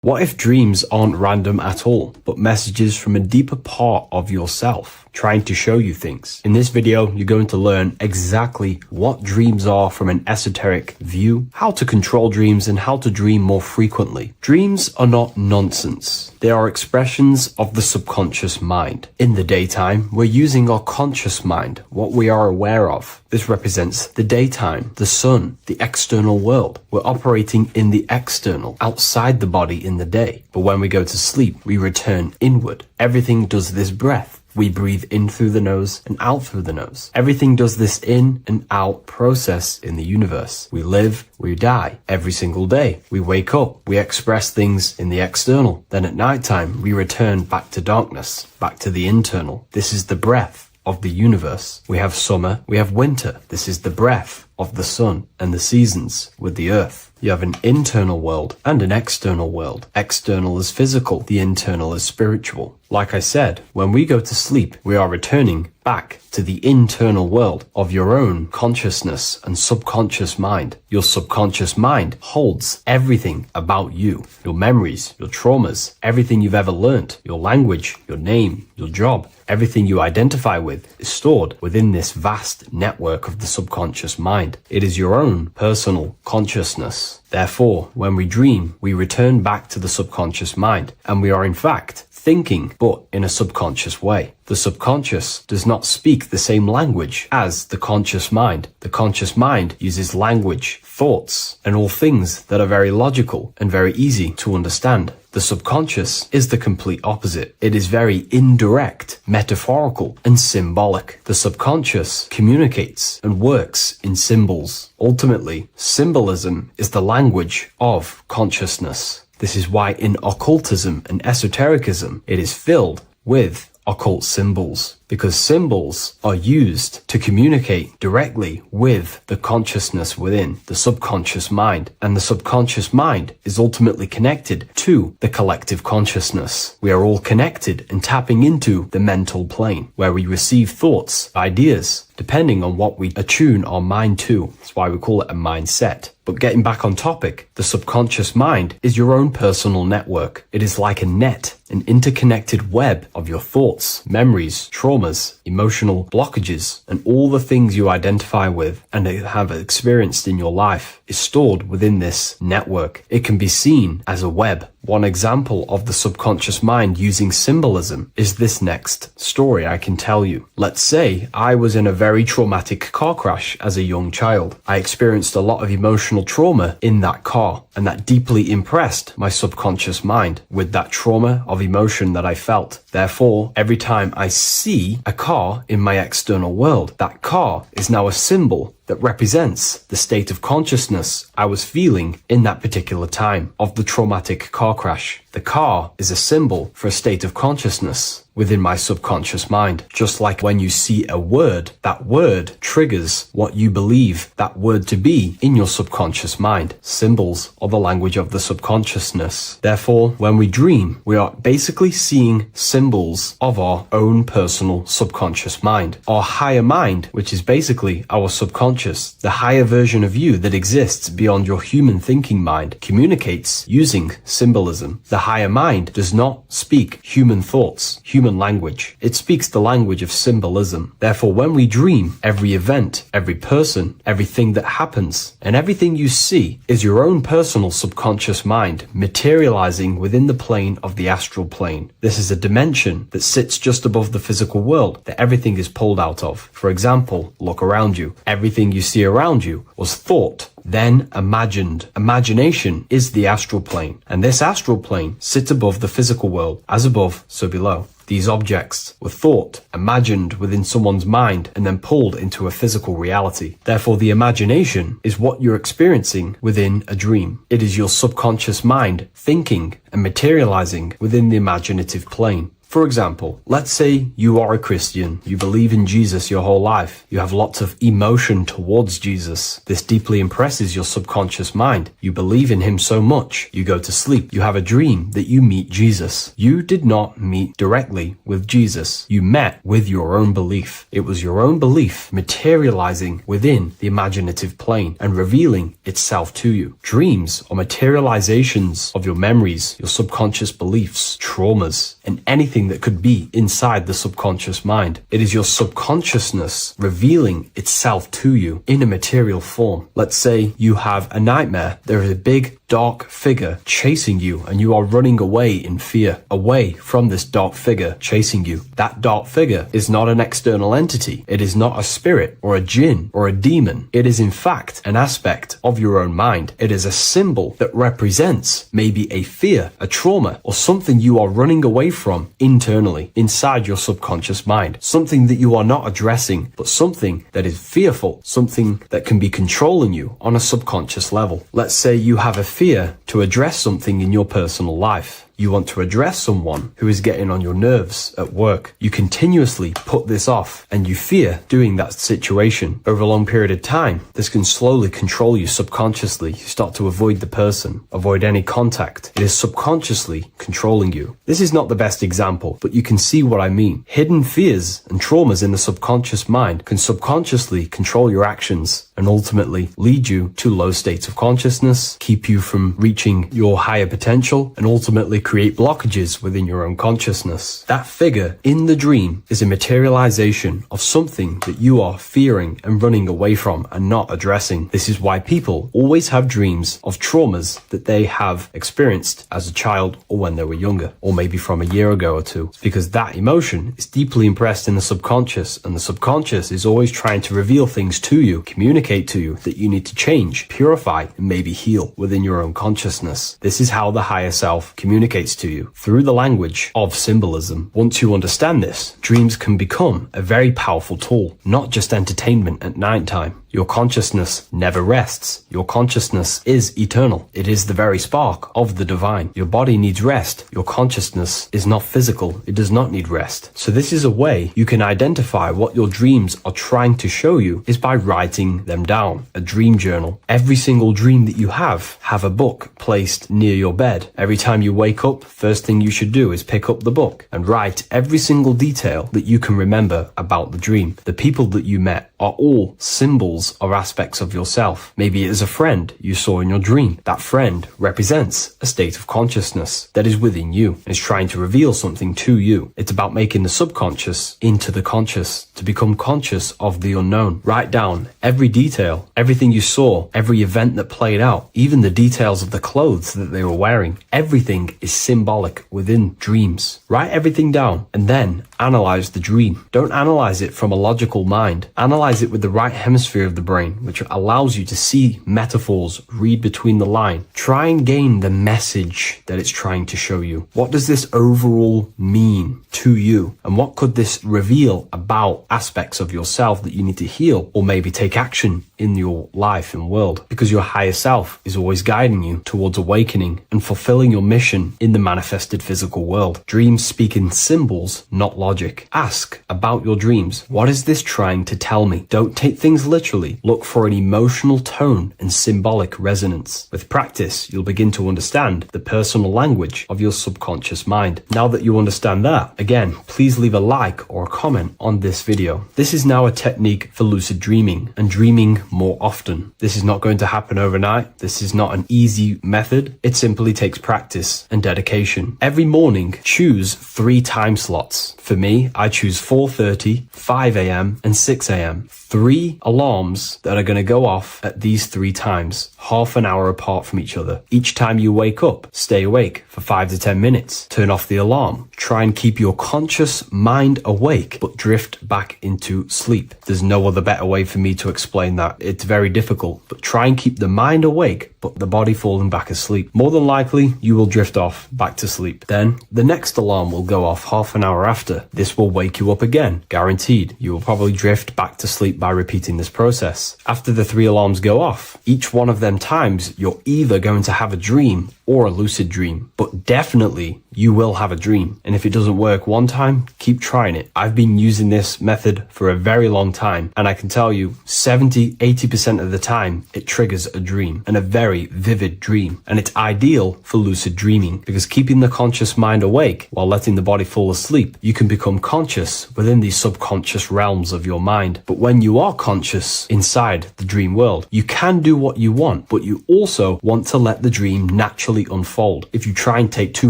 What if dreams aren't random at all, but messages from a deeper part of yourself, trying to show you things? In this video, you're going to learn exactly what dreams are from an esoteric view, how to control dreams, and how to dream more frequently. Dreams are not nonsense. They are expressions of the subconscious mind. In the daytime, we're using our conscious mind, what we are aware of. This represents the daytime, the sun, the external world. We're operating in the external, outside the body in the day. But when we go to sleep, we return inward. Everything does this breath. We breathe in through the nose and out through the nose. Everything does this in and out process in the universe. We live, we die every single day. We wake up, we express things in the external. Then at nighttime, we return back to darkness, back to the internal. This is the breath of the universe. We have summer, we have winter. This is the breath of the sun and the seasons with the earth. You have an internal world and an external world. External is physical, the internal is spiritual. Like I said, when we go to sleep, we are returning back to the internal world of your own consciousness and subconscious mind. Your subconscious mind holds everything about you, your memories, your traumas, everything you've ever learnt, your language, your name, your job, everything you identify with is stored within this vast network of the subconscious mind. It is your own personal consciousness. Therefore, when we dream, we return back to the subconscious mind, and we are in fact thinking, but in a subconscious way. The subconscious does not speak the same language as the conscious mind. The conscious mind uses language, thoughts, and all things that are very logical and very easy to understand. The subconscious is the complete opposite. It is very indirect, metaphorical, and symbolic. The subconscious communicates and works in symbols. Ultimately, symbolism is the language of consciousness. This is why in occultism and esotericism, it is filled with occult symbols, because symbols are used to communicate directly with the consciousness within, the subconscious mind, and the subconscious mind is ultimately connected to the collective consciousness. We are all connected and tapping into the mental plane, where we receive thoughts, ideas, depending on what we attune our mind to. That's why we call it a mindset. But getting back on topic, the subconscious mind is your own personal network. It is like a net, an interconnected web of your thoughts, memories, trauma, traumas, emotional blockages, and all the things you identify with and have experienced in your life is stored within this network. It can be seen as a web. One example of the subconscious mind using symbolism is this next story I can tell you. Let's say I was in a very traumatic car crash as a young child. I experienced a lot of emotional trauma in that car, and that deeply impressed my subconscious mind with that trauma of emotion that I felt. Therefore, every time I see a car in my external world, that car is now a symbol that represents the state of consciousness I was feeling in that particular time of the traumatic car crash. The car is a symbol for a state of consciousness within my subconscious mind. Just like when you see a word, that word triggers what you believe that word to be in your subconscious mind. Symbols are the language of the subconsciousness. Therefore, when we dream, we are basically seeing symbols of our own personal subconscious mind. Our higher mind, which is basically our subconscious, the higher version of you that exists beyond your human thinking mind, communicates using symbolism. The higher mind does not speak human thoughts, human language. It speaks the language of symbolism. Therefore, when we dream, every event, every person, everything that happens, and everything you see is your own personal subconscious mind materializing within the plane of the astral plane. This is a dimension that sits just above the physical world that everything is pulled out of. For example, look around you. Everything you see around you was thought, then imagined. Imagination is the astral plane, and this astral plane sits above the physical world. As above, so below. These objects were thought, imagined within someone's mind, and then pulled into a physical reality. Therefore, the imagination is what you're experiencing within a dream. It is your subconscious mind thinking and materializing within the imaginative plane. For example, let's say you are a Christian, you believe in Jesus your whole life, you have lots of emotion towards Jesus. This deeply impresses your subconscious mind. You believe in him so much, you go to sleep, you have a dream that you meet Jesus. You did not meet directly with Jesus, you met with your own belief. It was your own belief materializing within the imaginative plane and revealing itself to you. Dreams are materializations of your memories, your subconscious beliefs, traumas, and anything that could be inside the subconscious mind. It is your subconsciousness revealing itself to you in a material form. Let's say you have a nightmare. There is a big dark figure chasing you and you are running away in fear, away from this dark figure chasing you. That dark figure is not an external entity. It is not a spirit or a jinn or a demon. It is in fact an aspect of your own mind. It is a symbol that represents maybe a fear, a trauma, or something you are running away from internally, inside your subconscious mind. Something that you are not addressing, but something that is fearful, something that can be controlling you on a subconscious level. Let's say you have a fear to address something in your personal life. You want to address someone who is getting on your nerves at work. You continuously put this off and you fear doing that situation. Over a long period of time, this can slowly control you subconsciously. You start to avoid the person, avoid any contact. It is subconsciously controlling you. This is not the best example, but you can see what I mean. Hidden fears and traumas in the subconscious mind can subconsciously control your actions and ultimately lead you to low states of consciousness, keep you from reaching your higher potential, and ultimately create blockages within your own consciousness. That figure in the dream is a materialization of something that you are fearing and running away from and not addressing. This is why people always have dreams of traumas that they have experienced as a child or when they were younger, or maybe from a year ago or two. It's because that emotion is deeply impressed in the subconscious, and the subconscious is always trying to reveal things to you, communicate to you that you need to change, purify, and maybe heal within your own consciousness. This is how the higher self communicates to you, through the language of symbolism. Once you understand this, dreams can become a very powerful tool, not just entertainment at nighttime. Your consciousness never rests. Your consciousness is eternal. It is the very spark of the divine. Your body needs rest. Your consciousness is not physical. It does not need rest. So this is a way you can identify what your dreams are trying to show you is by writing them down. A dream journal. Every single dream that you have a book placed near your bed. Every time you wake up, first thing you should do is pick up the book and write every single detail that you can remember about the dream. The people that you met are all symbols symbols or aspects of yourself. Maybe it is a friend you saw in your dream. That friend represents a state of consciousness that is within you and is trying to reveal something to you. It's about making the subconscious into the conscious, to become conscious of the unknown. Write down every detail, everything you saw, every event that played out, even the details of the clothes that they were wearing. Everything is symbolic within dreams. Write everything down and then analyze the dream. Don't analyze it from a logical mind. Analyze it with the right hemisphere of the brain, which allows you to see metaphors, read between the line. Try and gain the message that it's trying to show you. What does this overall mean to you? And what could this reveal about aspects of yourself that you need to heal or maybe take action in your life and world? Because your higher self is always guiding you towards awakening and fulfilling your mission in the manifested physical world. Dreams speak in symbols, not logic. Ask about your dreams. What is this trying to tell me? Don't take things literally. Look for an emotional tone and symbolic resonance. With practice, you'll begin to understand the personal language of your subconscious mind. Now that you understand that, again, please leave a like or a comment on this video. This is now a technique for lucid dreaming and dreaming more often. This is not going to happen overnight. This is not an easy method. It simply takes practice and dedication. Every morning, choose 3 time slots. For me, I choose 4:30, 5 a.m. and 6 a.m. 3 alarms that are going to go off at these 3 times, half an hour apart from each other. Each time you wake up, stay awake for 5 to 10 minutes. Turn off the alarm. Try and keep your conscious mind awake, but drift back into sleep. There's no other better way for me to explain that. It's very difficult, but try and keep the mind awake, but the body falling back asleep. More than likely, you will drift off back to sleep. Then the next alarm will go off half an hour after. This will wake you up again, guaranteed. You will probably drift back to sleep by repeating this process. After the 3 alarms go off, each one of them times, you're either going to have a dream or a lucid dream, but definitely you will have a dream. And if it doesn't work one time, keep trying it. I've been using this method for a very long time, and I can tell you 70-80% of the time it triggers a dream, and a very vivid dream. And it's ideal for lucid dreaming because keeping the conscious mind awake while letting the body fall asleep, you can become conscious within these subconscious realms of your mind. But when you are conscious inside the dream world, you can do what you want, but you also want to let the dream naturally unfold. If you try and take too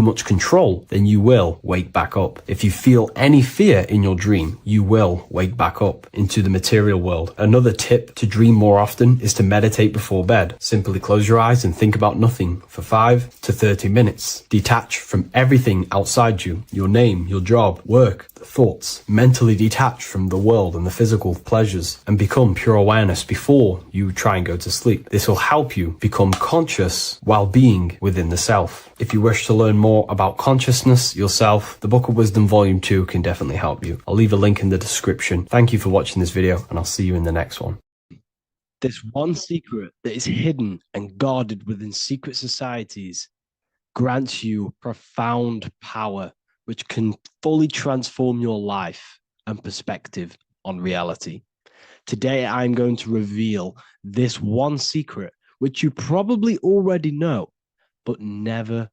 much control, then you will wake back up. If you feel any fear in your dream, you will wake back up into the material world. Another tip to dream more often is to meditate before bed. Simply close your eyes and think about nothing for 5 to 30 minutes. Detach from everything outside you, your name, your job, work, thoughts. Mentally detach from the world and the physical pleasures and become pure awareness before you try and go to sleep. This will help you become conscious while being within the self. If you wish to learn more about consciousness, yourself, the Book of Wisdom Volume 2 can definitely help you. I'll leave a link in the description. Thank you for watching this video, and I'll see you in the next one. This one secret that is hidden and guarded within secret societies grants you profound power, which can fully transform your life and perspective on reality. Today, I'm going to reveal this one secret, which you probably already know, but never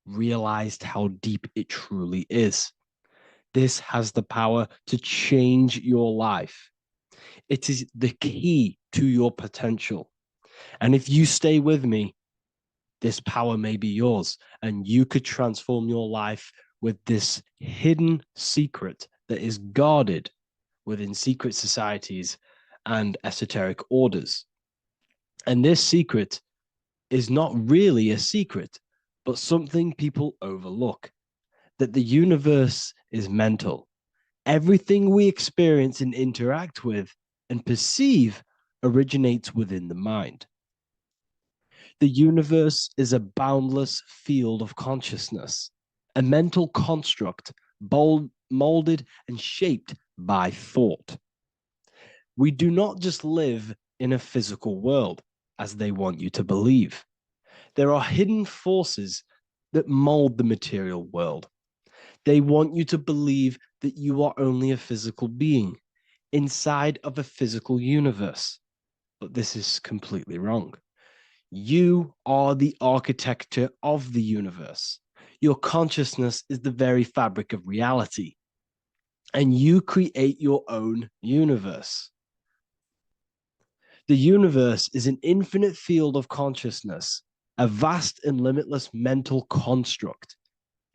realized how deep it truly is. This has the power to change your life. It is the key to your potential. And if you stay with me, this power may be yours, and you could transform your life with this hidden secret that is guarded within secret societies and esoteric orders. And this secret is not really a secret, but something people overlook, that the universe is mental. Everything we experience and interact with and perceive originates within the mind. The universe is a boundless field of consciousness, a mental construct molded and shaped by thought. We do not just live in a physical world, as they want you to believe. There are hidden forces that mold the material world. They want you to believe that you are only a physical being inside of a physical universe. But this is completely wrong. You are the architecture of the universe. Your consciousness is the very fabric of reality, and you create your own universe. The universe is an infinite field of consciousness, a vast and limitless mental construct,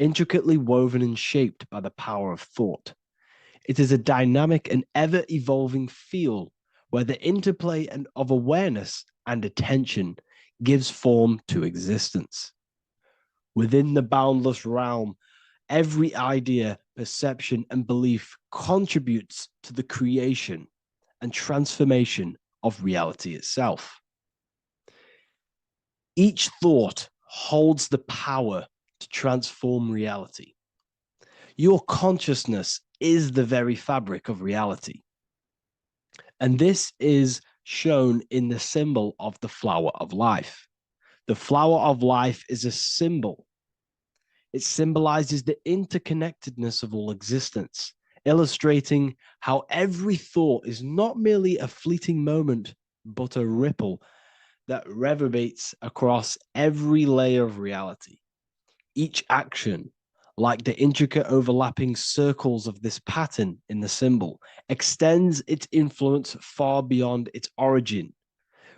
intricately woven and shaped by the power of thought. It is a dynamic and ever evolving field where the interplay of awareness and attention gives form to existence. Within the boundless realm, every idea, perception, and belief contributes to the creation and transformation of reality itself. Each thought holds the power to transform reality. Your consciousness is the very fabric of reality. And this is shown in the symbol of the flower of life. The flower of life is a symbol. It symbolizes the interconnectedness of all existence, illustrating how every thought is not merely a fleeting moment, but a ripple that reverberates across every layer of reality. Each action, like the intricate overlapping circles of this pattern in the symbol, extends its influence far beyond its origin,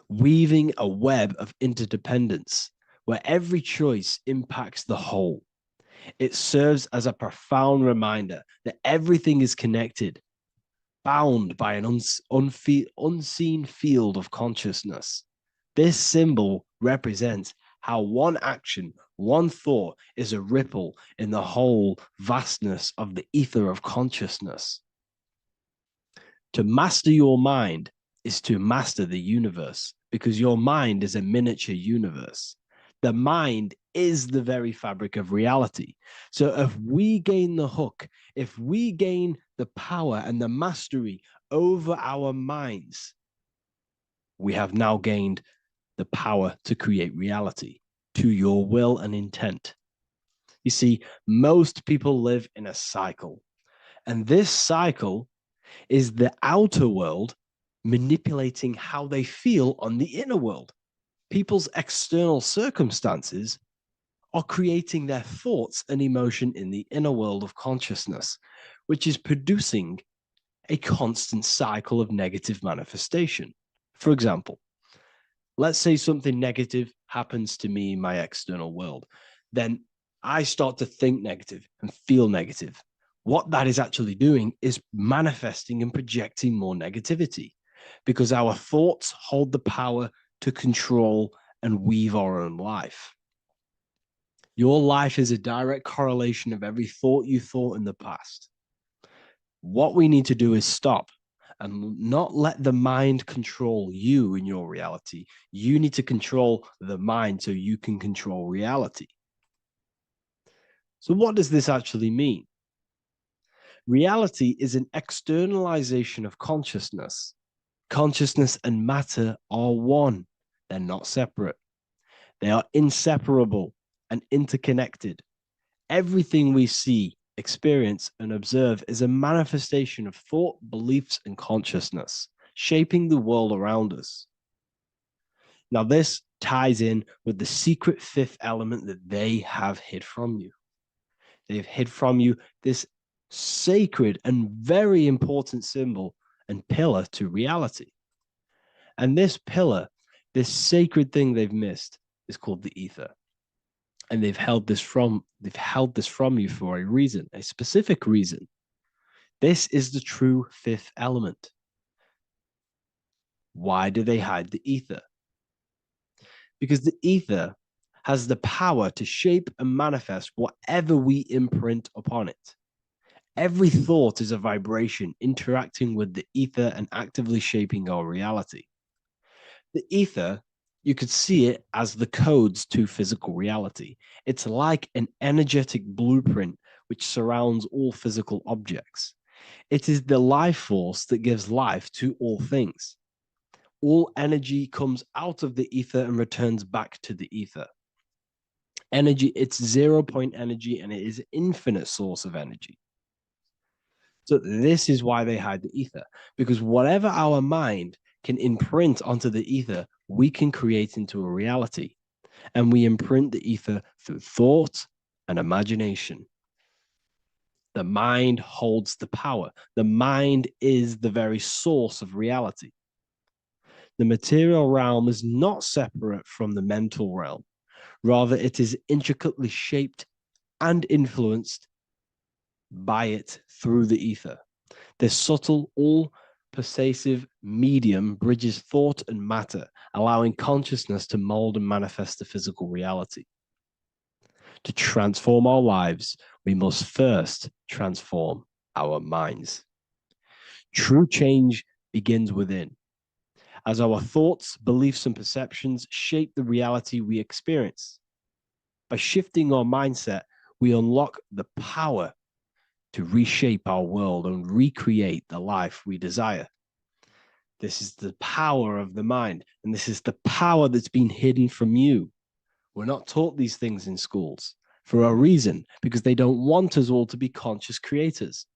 weaving a web of interdependence where every choice impacts the whole. It serves as a profound reminder that everything is connected, bound by an unseen field of consciousness. This symbol represents how one action, one thought is a ripple in the whole vastness of the ether of consciousness. To master your mind is to master the universe, because your mind is a miniature universe. The mind is the very fabric of reality. So if we gain the hook, if we gain the power and the mastery over our minds, we have now gained the power to create reality to your will and intent. You see, most people live in a cycle, and this cycle is the outer world manipulating how they feel on the inner world. People's external circumstances are creating their thoughts and emotion in the inner world of consciousness, which is producing a constant cycle of negative manifestation. For example, let's say something negative happens to me in my external world. Then I start to think negative and feel negative. What that is actually doing is manifesting and projecting more negativity, because our thoughts hold the power to control and weave our own life. Your life is a direct correlation of every thought you thought in the past. What we need to do is stop and not let the mind control you in your reality. You need to control the mind so you can control reality. So what does this actually mean? Reality is an externalization of consciousness. Consciousness and matter are one. They're not separate. They are inseparable and interconnected. Everything we see, experience, and observe is a manifestation of thought, beliefs, and consciousness, shaping the world around us. Now, this ties in with the secret fifth element that they have hid from you. They've hid from you this sacred and very important symbol and pillar to reality. And this pillar, this sacred thing they've missed, is called the ether. And they've held this from you for a reason, a specific reason. This is the true fifth element. Why do they hide the ether? Because the ether has the power to shape and manifest whatever we imprint upon it. Every thought is a vibration interacting with the ether and actively shaping our reality. The ether, you could see it as the codes to physical reality. It's like an energetic blueprint which surrounds all physical objects. It is the life force that gives life to all things. All energy comes out of the ether and returns back to the ether. Energy, it's 0 point energy, and it is an infinite source of energy. So this is why they hide the ether, because whatever our mind can imprint onto the ether, we can create into a reality. And we imprint the ether through thought and imagination. The mind holds the power. The mind is the very source of reality. The material realm is not separate from the mental realm. Rather, it is intricately shaped and influenced by it through the ether. This subtle, all pervasive medium bridges thought and matter, allowing consciousness to mold and manifest the physical reality. To transform our lives, we must first transform our minds. True change begins within, as our thoughts, beliefs, and perceptions shape the reality we experience. By shifting our mindset, we unlock the power to reshape our world and recreate the life we desire. This is the power of the mind, and this is the power that's been hidden from you. We're not taught these things in schools for a reason, because they don't want us all to be conscious creators.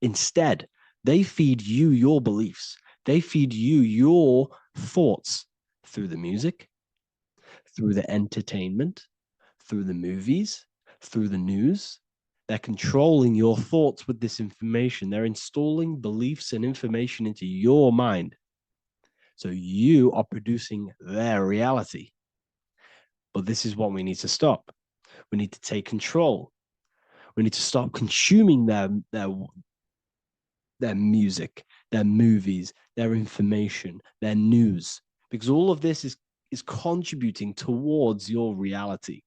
Instead, they feed you your beliefs. They feed you your thoughts through the music, through the entertainment, through the movies, through the news. They're controlling your thoughts with this information. They're installing beliefs and information into your mind. So you are producing their reality. But this is what we need to stop. We need to take control. We need to stop consuming their music, their movies, their information, their news, because all of this is contributing towards your reality.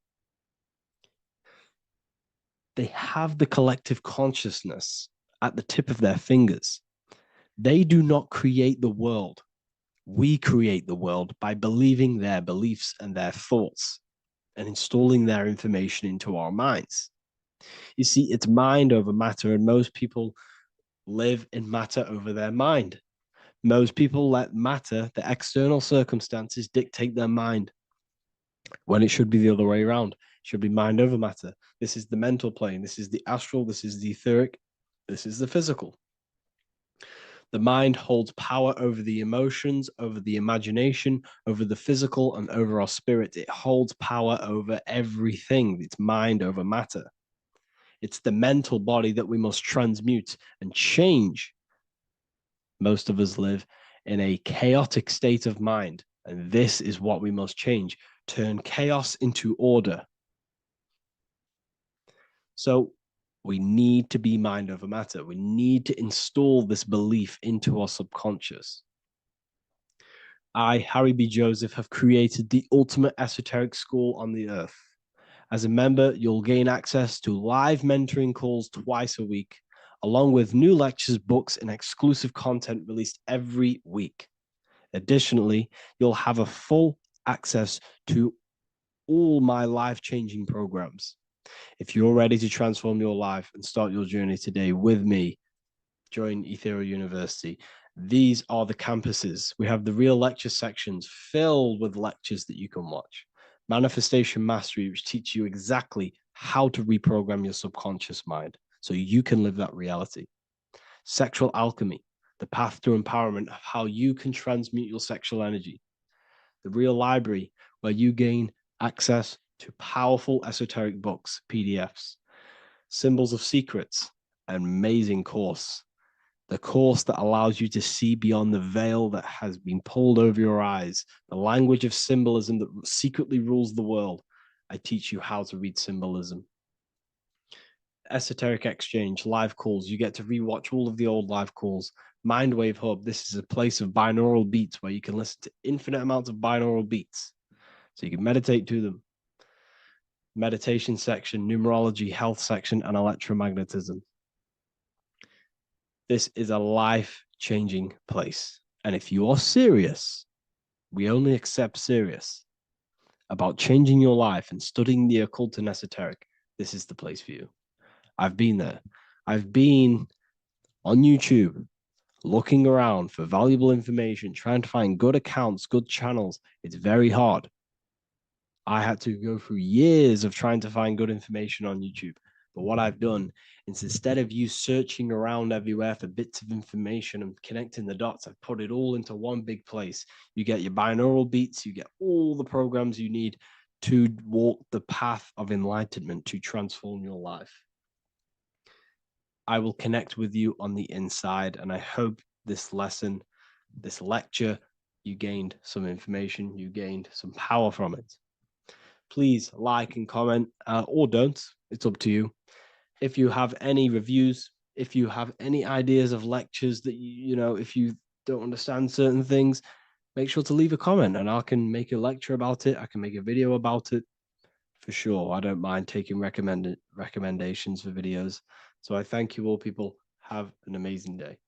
They have the collective consciousness at the tip of their fingers. They do not create the world. We create the world by believing their beliefs and their thoughts and installing their information into our minds. You see, it's mind over matter, and most people live in matter over their mind. Most people let matter, the external circumstances, dictate their mind, when it should be the other way around. It should be mind over matter. This is the mental plane. This is the astral. This is the etheric. This is the physical. The mind holds power over the emotions, over the imagination, over the physical, and over our spirit. It holds power over everything. It's mind over matter. It's the mental body that we must transmute and change. Most of us live in a chaotic state of mind, and this is what we must change. Turn chaos into order. So we need to be mind over matter. We need to install this belief into our subconscious. I, Harry B. Joseph, have created the ultimate esoteric school on the earth. As a member, you'll gain access to live mentoring calls twice a week, along with new lectures, books, and exclusive content released every week. Additionally, you'll have a full access to all my life-changing programs. If you're ready to transform your life and start your journey today with me, join Ethereal University. These are the campuses. We have the real lecture sections filled with lectures that you can watch. Manifestation Mastery, which teach you exactly how to reprogram your subconscious mind so you can live that reality. Sexual Alchemy, the path to empowerment of how you can transmute your sexual energy. The Real Library, where you gain access to powerful esoteric books, PDFs. Symbols of Secrets, an amazing course. The course that allows you to see beyond the veil that has been pulled over your eyes, the language of symbolism that secretly rules the world. I teach you how to read symbolism. Esoteric Exchange, live calls. You get to rewatch all of the old live calls. Mindwave Hub, this is a place of binaural beats where you can listen to infinite amounts of binaural beats. So you can meditate to them. Meditation section, numerology, health section, and electromagnetism. This is a life-changing place. And if you are serious, we only accept serious about changing your life and studying the occult and esoteric, this is the place for you. I've been there. I've been on YouTube looking around for valuable information, trying to find good accounts, good channels. It's very hard. I had to go through years of trying to find good information on YouTube. But what I've done is, instead of you searching around everywhere for bits of information and connecting the dots, I've put it all into one big place. You get your binaural beats, you get all the programs you need to walk the path of enlightenment to transform your life. I will connect with you on the inside, and I hope this lesson, this lecture, you gained some information, you gained some power from it. Please like and comment, or don't. It's up to you. If you have any reviews, if you have any ideas of lectures that if you don't understand certain things, make sure to leave a comment and I can make a lecture about it. I can make a video about it for sure. I don't mind taking recommendations for videos. So I thank you all, people. Have an amazing day.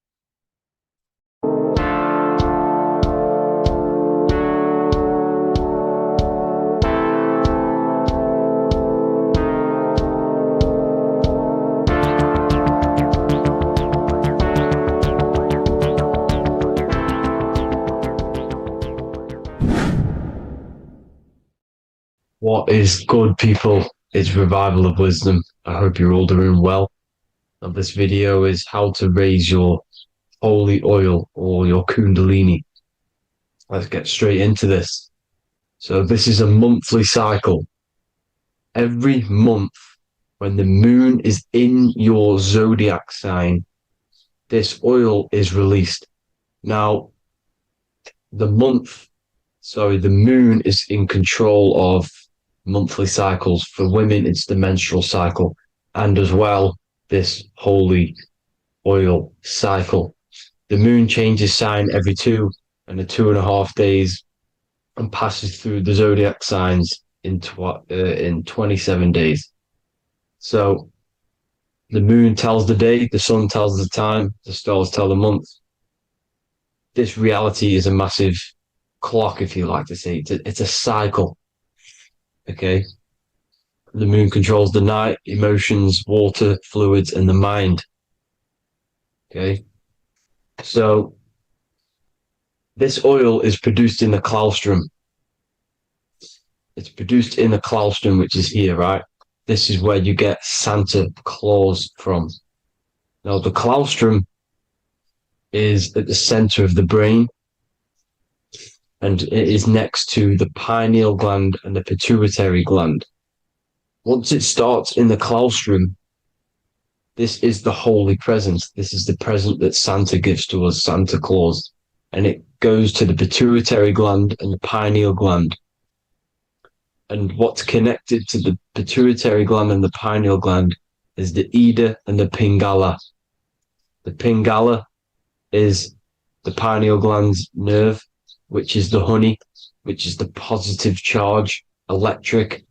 What is good, people? It's Revival of Wisdom. I hope you're all doing well. And this video is how to raise your holy oil or your kundalini. Let's get straight into this. So this is a monthly cycle. Every month, when the moon is in your zodiac sign, this oil is released. Now, the moon is in control of monthly cycles. For women, it's the menstrual cycle, and as well, this holy oil cycle. The moon changes sign every 2.5 days and passes through the zodiac signs in 27 days. So the moon tells the day, the sun tells the time, the stars tell the month. This reality is a massive clock, if you like to say. It's a cycle. Okay. The moon controls the night, emotions, water, fluids, and the mind. Okay. So this oil is produced in the claustrum. It's produced in the claustrum, which is here, right? This is where you get Santa Claus from. Now, the claustrum is at the center of the brain, and it is next to the pineal gland and the pituitary gland. Once it starts in the claustrum, this is the holy present. This is the present that Santa gives to us, Santa Claus. And it goes to the pituitary gland and the pineal gland. And what's connected to the pituitary gland and the pineal gland is the Ida and the Pingala. The Pingala is the pineal gland's nerve, which is the honey, which is the positive charge, electric.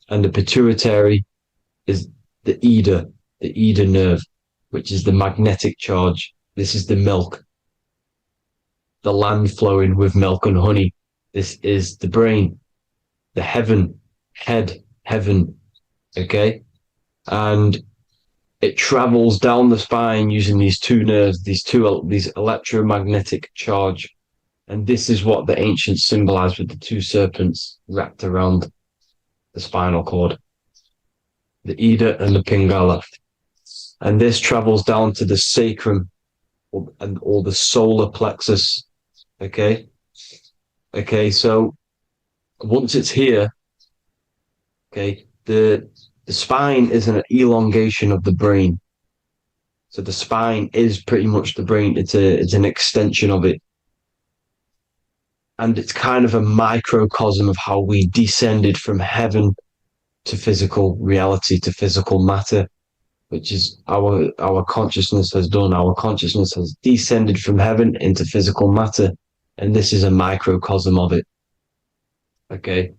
And the pituitary is the Ida nerve, which is the magnetic charge. This is the milk, the land flowing with milk and honey. This is the brain, the heaven, okay? And it travels down the spine using these two nerves, these electromagnetic charge. And this is what the ancients symbolized with the two serpents wrapped around the spinal cord, the Ida and the Pingala. And this travels down to the sacrum or the solar plexus. Okay. So once it's here, okay, the spine is an elongation of the brain. So the spine is pretty much the brain. It's an extension of it. And it's kind of a microcosm of how we descended from heaven to physical reality, to physical matter, which is our consciousness has done. Our consciousness has descended from heaven into physical matter. And this is a microcosm of it. Okay.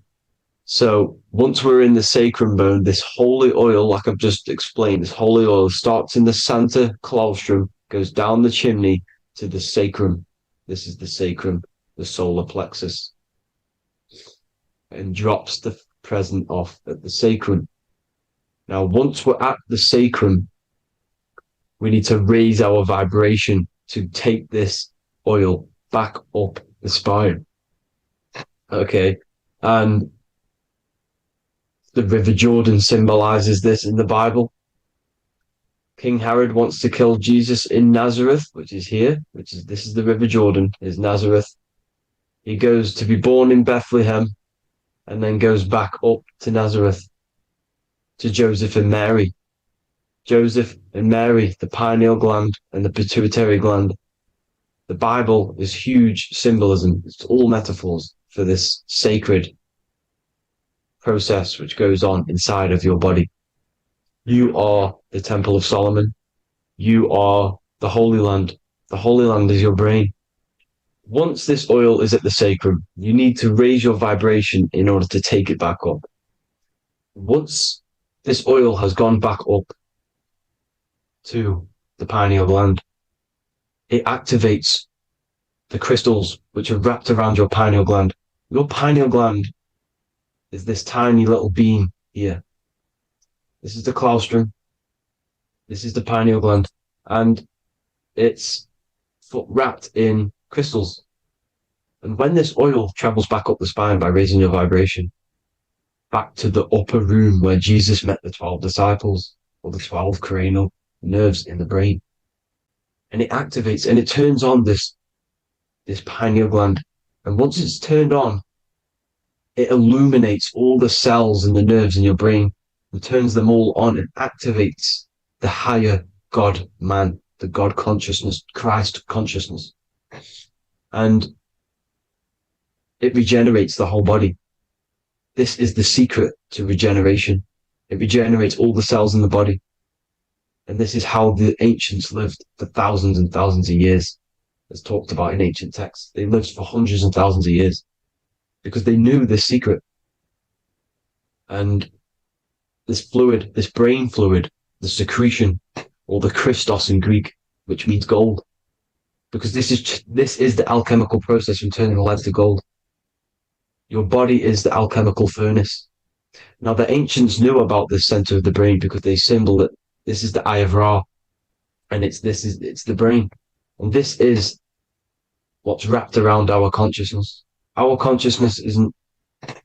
So once we're in the sacrum bone, this holy oil, like I've just explained, this holy oil starts in the Santa Claustrum, goes down the chimney to the sacrum. This is the sacrum, the solar plexus, and drops the present off at the sacrum. Now, once we're at the sacrum, we need to raise our vibration to take this oil back up the spine. Okay. And the River Jordan symbolizes this in the Bible. King Herod wants to kill Jesus in Nazareth, which is here, this is the River Jordan, is Nazareth. He goes to be born in Bethlehem and then goes back up to Nazareth to Joseph and Mary. Joseph and Mary, the pineal gland and the pituitary gland, The Bible is huge symbolism. It's all metaphors for this sacred process which goes on inside of your body. You are the Temple of Solomon. You are the Holy Land. The Holy Land is your brain. Once this oil is at the sacrum, you need to raise your vibration in order to take it back up. Once this oil has gone back up to the pineal gland, it activates the crystals which are wrapped around your pineal gland. Your pineal gland is this tiny little beam here. This is the claustrum. This is the pineal gland. And it's wrapped in crystals. And when this oil travels back up the spine by raising your vibration, back to the upper room where Jesus met the 12 disciples, or the 12 cranial nerves in the brain, and it activates and it turns on this pineal gland. And once it's turned on, it illuminates all the cells and the nerves in your brain and turns them all on and activates the higher God man, the God consciousness, Christ consciousness. And it regenerates the whole body. This is the secret to regeneration. It regenerates all the cells in the body. And this is how the ancients lived for thousands and thousands of years, as talked about in ancient texts. They lived for hundreds and thousands of years because they knew this secret. And this fluid, this brain fluid, the secretion, or the Christos in Greek, which means gold, because this is the alchemical process from turning lead to gold. Your body is the alchemical furnace. Now, the ancients knew about this center of the brain because they symboled it. This is the eye of Ra, and it's the brain. And this is what's wrapped around our consciousness. Our consciousness isn't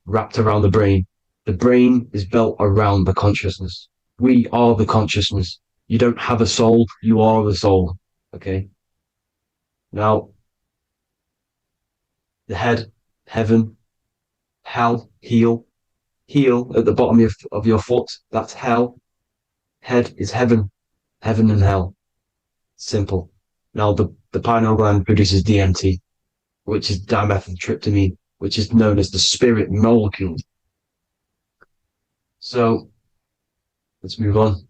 wrapped around the brain. The brain is built around the consciousness. We are the consciousness. You don't have a soul, you are the soul. Okay? Now, the head, heaven, hell, heel at the bottom of your foot, that's hell. Head is heaven and hell. Simple. Now, the pineal gland produces DMT, which is dimethyltryptamine, which is known as the spirit molecule. So, let's move on.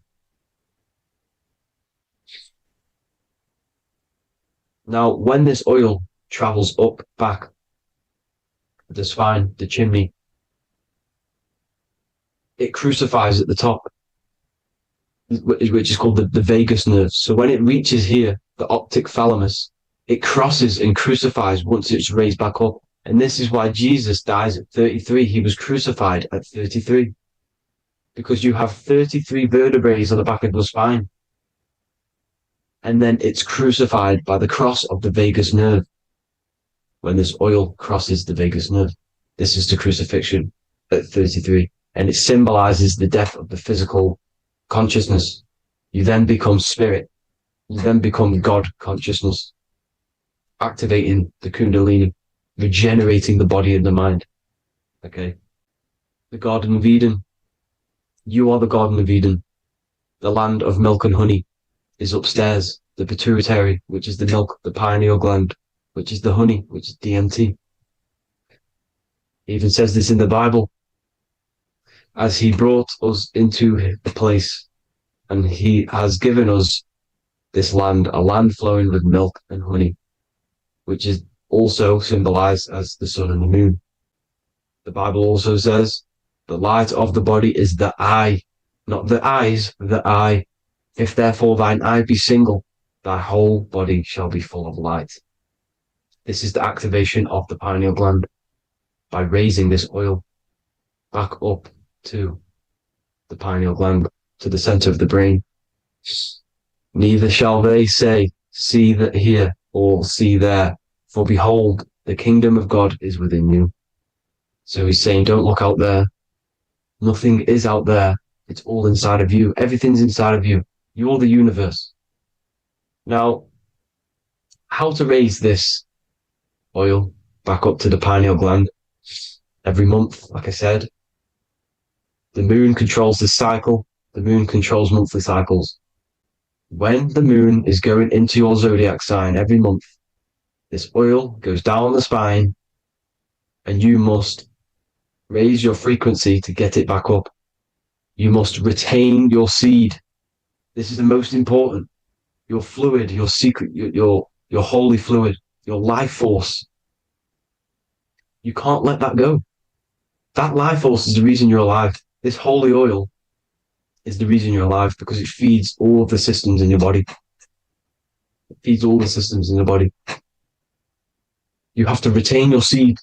Now, when this oil travels up, back, the spine, the chimney, it crucifies at the top, which is called the vagus nerve. So when it reaches here, the optic thalamus, it crosses and crucifies once it's raised back up. And this is why Jesus dies at 33. He was crucified at 33. Because you have 33 vertebrae on the back of the spine. And then it's crucified by the cross of the vagus nerve. When this oil crosses the vagus nerve, this is the crucifixion at 33. And it symbolizes the death of the physical consciousness. You then become spirit. You then become God consciousness, activating the Kundalini, regenerating the body and the mind. Okay. The Garden of Eden. You are the Garden of Eden. The land of milk and honey is upstairs. The pituitary, which is the milk, the pineal gland, which is the honey, which is DMT. It even says this in the Bible. As he brought us into the place, and he has given us this land, a land flowing with milk and honey, which is also symbolized as the sun and the moon. The Bible also says, the light of the body is the eye, not the eyes, the eye. If therefore thine eye be single, thy whole body shall be full of light. This is the activation of the pineal gland by raising this oil back up to the pineal gland, to the center of the brain. Neither shall they say, see that here, or see there, for behold, the kingdom of God is within you. So he's saying, don't look out there. Nothing is out there. It's all inside of you. Everything's inside of you. You're the universe. Now, how to raise this oil back up to the pineal gland? Every month, like I said. The moon controls this cycle. The moon controls monthly cycles. When the moon is going into your zodiac sign every month, This oil goes down the spine, and you must raise your frequency to get it back up. You must retain your seed. This is the most important. Your fluid, your secret, your holy fluid, your life force. You can't let that go. That life force is the reason you're alive. This holy oil is the reason you're alive, because it feeds all of the systems in your body. It feeds all the systems in your body. You have to retain your seed,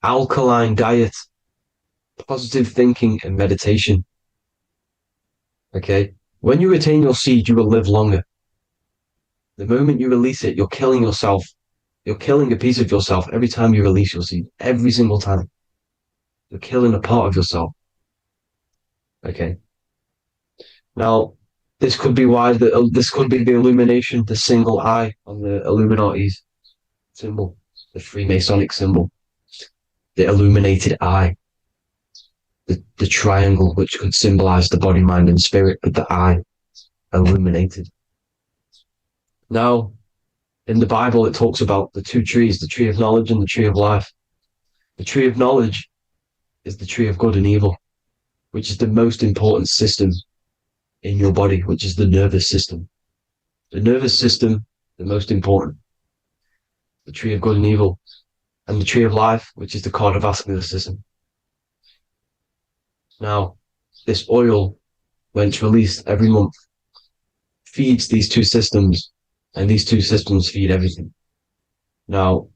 alkaline diet, positive thinking, and meditation. Okay? When you retain your seed, you will live longer. The moment you release it, you're killing yourself. You're killing a piece of yourself every time you release your seed. Every single time. You're killing a part of yourself. Okay? Now, this could be why this could be the illumination, the single eye on the Illuminati's symbol, the Freemasonic symbol, the illuminated eye, the triangle, which could symbolize the body, mind, and spirit, but the eye illuminated. Now, in the Bible, it talks about the two trees, the tree of knowledge and the tree of life. The tree of knowledge is the tree of good and evil, which is the most important system in your body, which is the nervous system. The nervous system, the most important. The tree of good and evil, and the tree of life, which is the cardiovascular system. Now, this oil, when it's released every month, feeds these two systems, and these two systems feed everything. Now,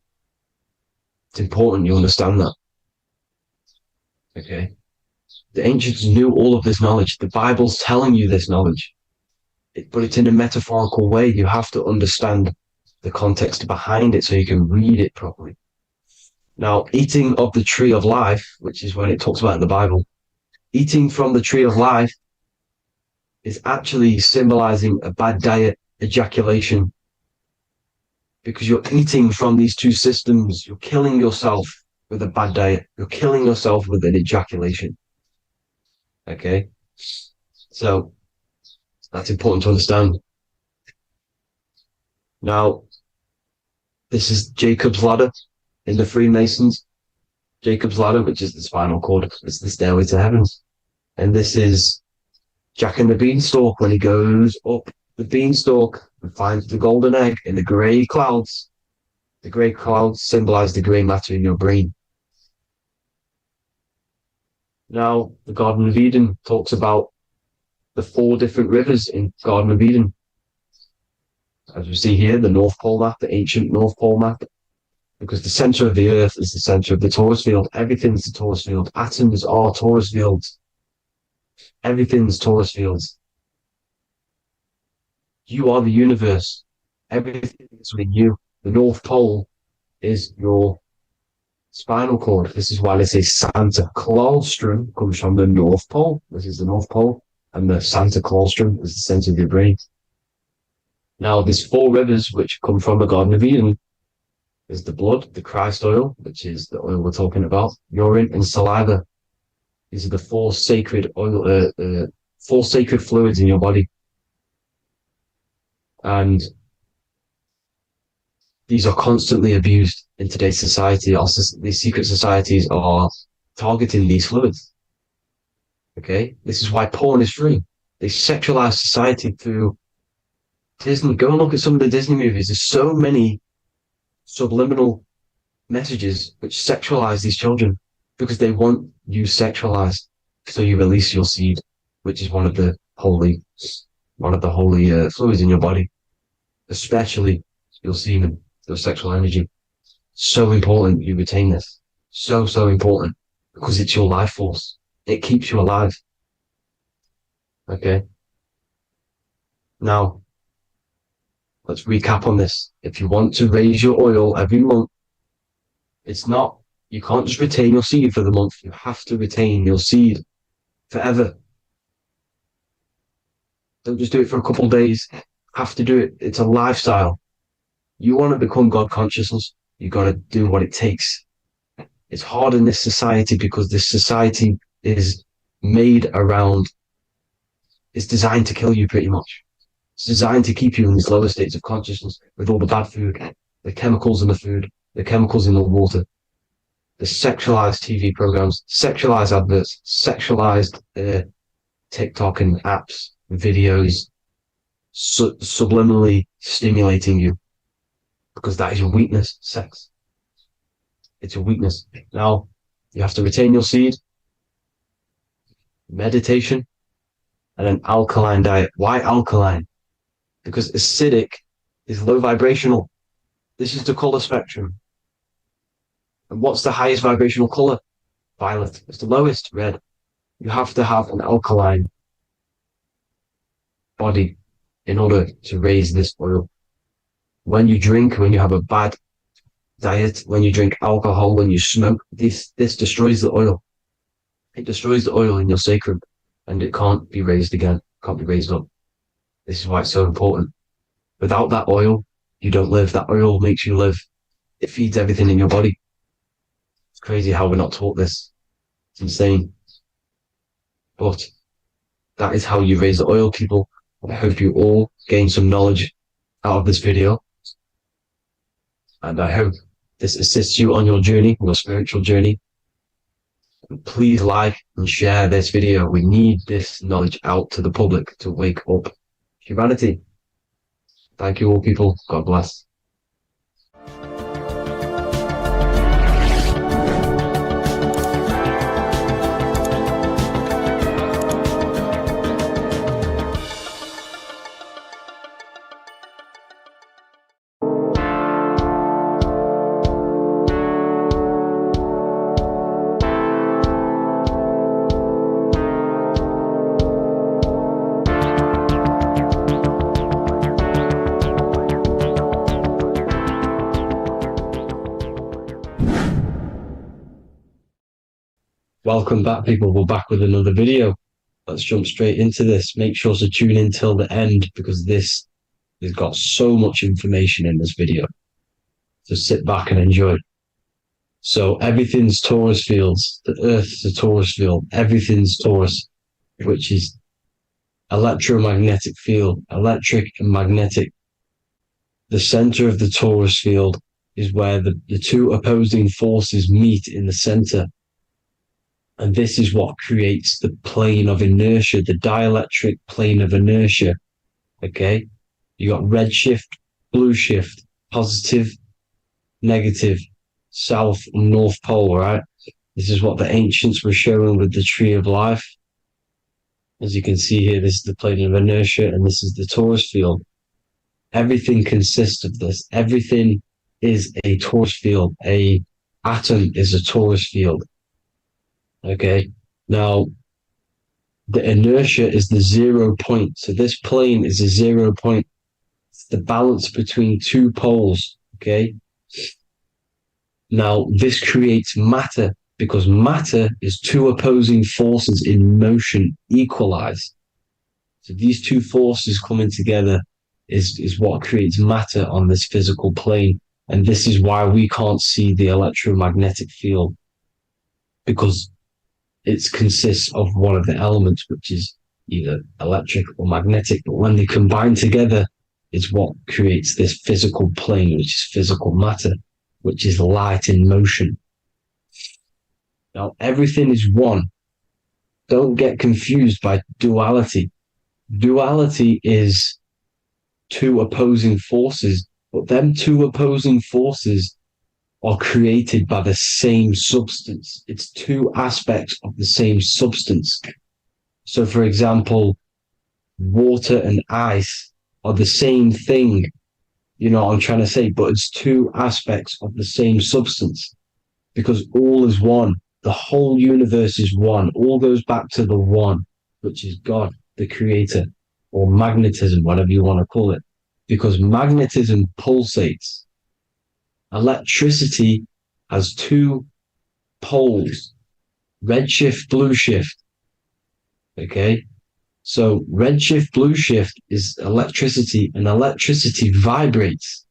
it's important you understand that. Okay? The ancients knew all of this knowledge. The Bible's telling you this knowledge. But it's in a metaphorical way. You have to understand the context behind it so you can read it properly. Now, eating of the tree of life, which is when it talks about in the Bible, eating from the tree of life is actually symbolizing a bad diet, ejaculation, because you're eating from these two systems. You're killing yourself with a bad diet. You're killing yourself with an ejaculation. Okay? So, that's important to understand. Now, this is Jacob's ladder in the Freemasons. Jacob's ladder, which is the spinal cord, it's the stairway to heaven. And this is Jack and the Beanstalk when he goes up the beanstalk and finds the golden egg in the grey clouds. The grey clouds symbolize the grey matter in your brain. Now, the Garden of Eden talks about the 4 different rivers in Garden of Eden. As we see here, the North Pole map, the ancient North Pole map, because the center of the earth is the center of the torus field. Everything's the torus field. Atoms are torus fields. Everything's torus fields. You are the universe. Everything is within you. The North Pole is your spinal cord. This is why they say Santa Claustrum comes from the North Pole. This is the North Pole. And the Santa Claustrum is the center of your brain. Now, these 4 rivers which come from the Garden of Eden is the blood, the Christ oil, which is the oil we're talking about, urine, and saliva. These are the 4 sacred oil, 4 sacred fluids in your body. And these are constantly abused in today's society. These secret societies are targeting these fluids. Okay? This is why porn is free. They sexualize society through Disney. Go and look at some of the Disney movies. There's so many subliminal messages which sexualize these children because they want you sexualized. So you release your seed, which is one of the holy fluids in your body, especially your semen, your sexual energy. So important you retain this. So important, because it's your life force. It keeps you alive. Okay. Now, let's recap on this. If you want to raise your oil every month, you can't just retain your seed for the month. You have to retain your seed forever. Don't just do it for a couple of days. Have to do it. It's a lifestyle. You want to become God consciousness, you got to do what it takes. It's hard in this society because this society is it's designed to kill you pretty much. It's designed to keep you in these lower states of consciousness with all the bad food, the chemicals in the food, the chemicals in the water, the sexualized TV programs, sexualized adverts, sexualized TikTok and apps, videos, subliminally stimulating you, because that is your weakness, sex. It's a weakness. Now, you have to retain your seed, meditation, and an alkaline diet. Why alkaline? Because acidic is low vibrational. This is the color spectrum. And what's the highest vibrational color? Violet. It's the lowest, red. You have to have an alkaline body in order to raise this oil. When you drink, when you have a bad diet, when you drink alcohol, when you smoke, this destroys the oil. It destroys the oil in your sacrum, and it can't be raised again, can't be raised up. This is why it's so important. Without that oil, you don't live. That oil makes you live. It feeds everything in your body. It's crazy how we're not taught this. It's insane. But that is how you raise the oil, people. I hope you all gain some knowledge out of this video. And I hope this assists you on your journey, your spiritual journey. And please like and share this video. We need this knowledge out to the public to wake up humanity. Thank you all, people. God bless. Welcome back, people. We're back with another video. Let's jump straight into this. Make sure to tune in till the end, because this has got so much information in this video. So sit back and enjoy. So everything's torus fields. The Earth's a torus field. Everything's torus, which is electromagnetic field, electric and magnetic. The center of the torus field is where the two opposing forces meet in the center. And this is what creates the plane of inertia, the dielectric plane of inertia. Okay? You got red shift, blue shift, positive, negative, south and north pole, right? This is what the ancients were showing with the tree of life. As you can see here, this is the plane of inertia, and this is the torus field. Everything consists of this. Everything is a torus field. A atom is a torus field. Okay, now the inertia is the 0 point. So this plane is a 0 point. It's the balance between two poles. Okay, now this creates matter, because matter is two opposing forces in motion equalized. So these two forces coming together is what creates matter on this physical plane. And this is why we can't see the electromagnetic field, because it consists of one of the elements, which is either electric or magnetic. But when they combine together, it's what creates this physical plane, which is physical matter, which is light in motion. Now, everything is one. Don't get confused by duality. Duality is two opposing forces, but them two opposing forces are created by the same substance. It's two aspects of the same substance. So, for example, water and ice are the same thing, you know what I'm trying to say, but it's two aspects of the same substance, because all is one. The whole universe is one. All goes back to the one, which is God, the creator, or magnetism, whatever you want to call it, because magnetism pulsates. Electricity has two poles, red shift, blue shift. Okay, so red shift, blue shift is electricity, and electricity vibrates,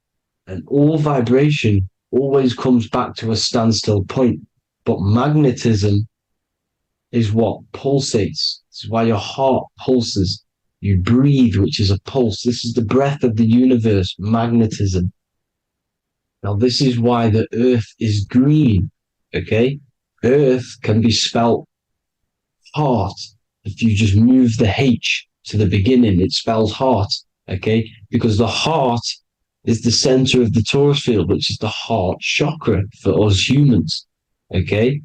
and all vibration always comes back to a standstill point. But magnetism is what pulsates. This is why your heart pulses. You breathe, which is a pulse. This is the breath of the universe, magnetism. Now, this is why the earth is green, okay? Earth can be spelt heart. If you just move the H to the beginning, it spells heart, okay? Because the heart is the center of the torus field, which is the heart chakra for us humans, okay?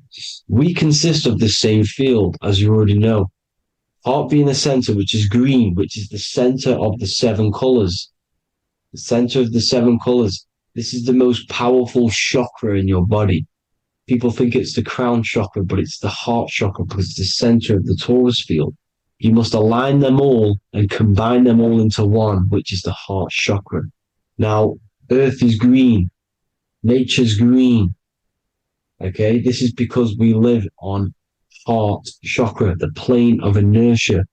We consist of the same field, as you already know. Heart being the center, which is green, which is the center of the 7 colors. The center of the 7 colors. This is the most powerful chakra in your body. People think it's the crown chakra, but it's the heart chakra because it's the center of the torus field. You must align them all and combine them all into one, which is the heart chakra. Now, earth is green. Nature's green. Okay, this is because we live on heart chakra, the plane of inertia.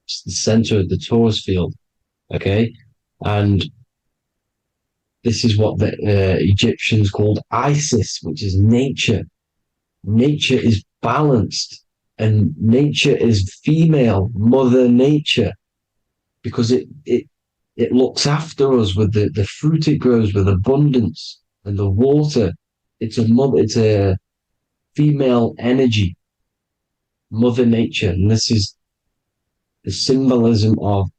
It's the center of the torus field. Okay, and this is what the Egyptians called Isis, which is nature. Nature is balanced, and nature is female, Mother Nature, because it looks after us with the fruit it grows with abundance and the water. It's a female energy, Mother Nature, and this is the symbolism of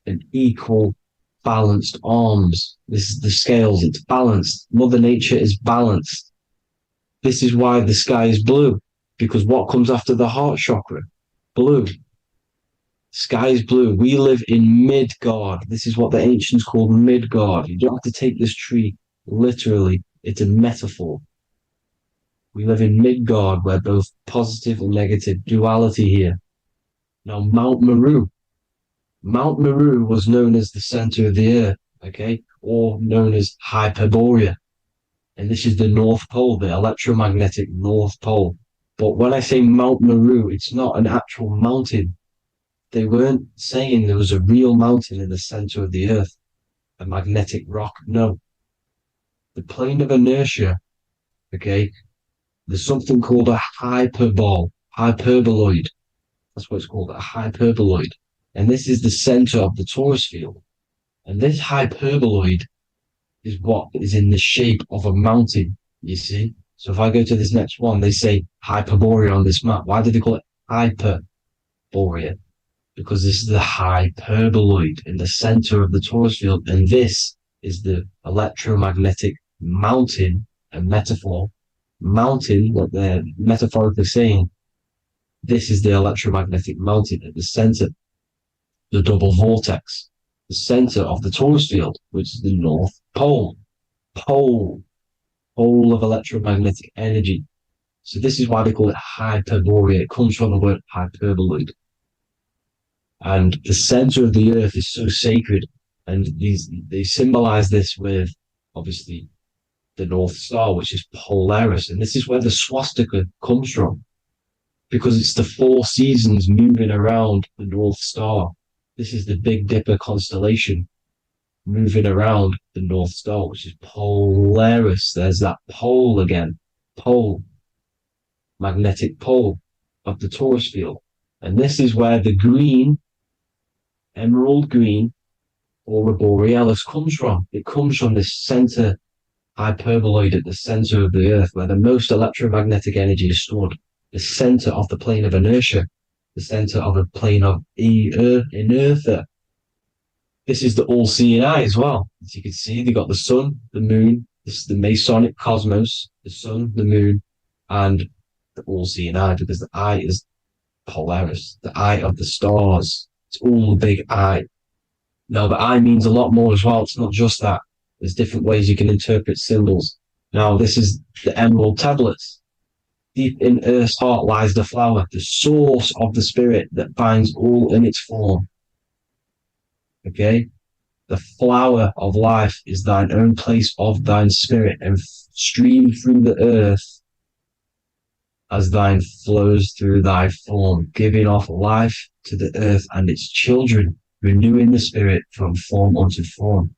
an equal, balanced arms. This is the scales, it's balanced. Mother Nature is balanced. This is why the sky is blue, because what comes after the heart chakra? Blue. Sky is blue. We live in Midgard. This is what the ancients called Midgard. You don't have to take this tree literally. It's a metaphor. We live in Midgard, where both positive and negative duality here. Now, Mount Meru. Mount Meru was known as the center of the earth, okay, or known as Hyperborea. And this is the North Pole, the electromagnetic North Pole. But when I say Mount Meru, it's not an actual mountain. They weren't saying there was a real mountain in the center of the earth, a magnetic rock. No. The plane of inertia, okay, there's something called a hyperboloid. That's what it's called, a hyperboloid. And this is the center of the torus field. And this hyperboloid is what is in the shape of a mountain, you see? So if I go to this next one, they say Hyperborea on this map. Why did they call it Hyperborea? Because this is the hyperboloid in the center of the torus field. And this is the electromagnetic mountain, a metaphor. Mountain, what they're metaphorically saying, this is the electromagnetic mountain at the center, the double vortex, the center of the torus field, which is the North Pole. Pole of electromagnetic energy. So this is why they call it Hyperborea. It comes from the word hyperboloid. And the center of the earth is so sacred. And they symbolize this with, obviously, the North Star, which is Polaris. And this is where the swastika comes from, because it's the 4 seasons moving around the North Star. This is the Big Dipper constellation moving around the North Star, which is Polaris. There's that pole again. Pole. Magnetic pole of the torus field. And this is where the green, emerald green, aurora borealis comes from. It comes from this center hyperboloid at the center of the earth, where the most electromagnetic energy is stored. The center of the plane of inertia. The center of the plane of inertia. This is the all-seeing eye as well. As you can see, they got the sun, the moon. This is the Masonic cosmos, the sun, the moon, and the all-seeing eye, because the eye is Polaris, the eye of the stars. It's all the big eye. Now, the eye means a lot more as well. It's not just that. There's different ways you can interpret symbols. Now, this is the emerald tablets. Deep in Earth's heart lies the flower, the source of the spirit that binds all in its form. Okay? The flower of life is thine own place of thine spirit, and stream through the earth as thine flows through thy form, giving off life to the earth and its children, renewing the spirit from form unto form.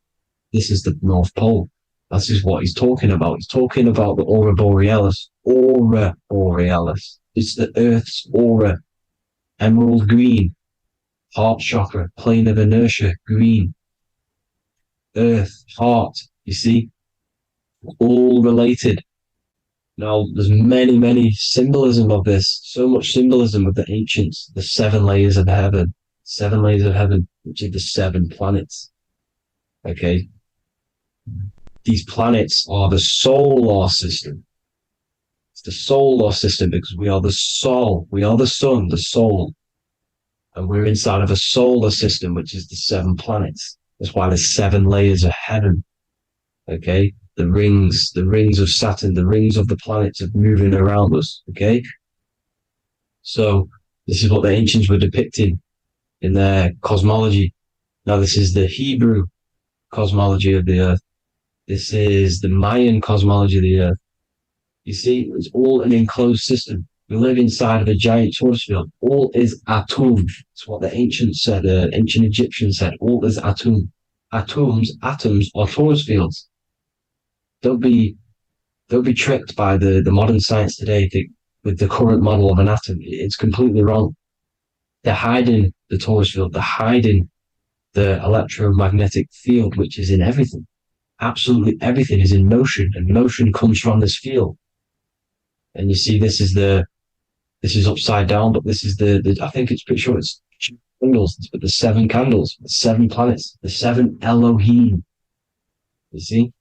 This is the North Pole. This is what he's talking about. He's talking about the aurora borealis. Aurora borealis. It's the earth's aura. Emerald green. Heart chakra. Plane of inertia. Green. Earth. Heart. You see? all related. Now, there's many symbolism of this, so much symbolism of the ancients, the 7 layers of heaven, which is the 7 planets. Okay. These planets are the solar system. It's the solar system because we are the soul. We are the sun, the soul. And we're inside of a solar system, which is the 7 planets. That's why there's 7 layers of heaven. Okay. The rings of Saturn, the rings of the planets are moving around us. Okay. So this is what the ancients were depicting in their cosmology. Now, this is the Hebrew cosmology of the earth. This is the Mayan cosmology of the earth. You see, it's all an enclosed system. We live inside of a giant torus field. All is atum. It's what the ancients said, ancient Egyptians said. All is atum. Atoms are torus fields. Don't be tricked by the modern science today with the current model of an atom. It's completely wrong. They're hiding the torus field. They're hiding the electromagnetic field, which is in everything. Absolutely everything is in motion, and motion comes from this field. And you see, this is upside down, but this is the I think it's pretty sure it's candles, but the 7 candles, the 7 planets, the 7 Elohim. You see,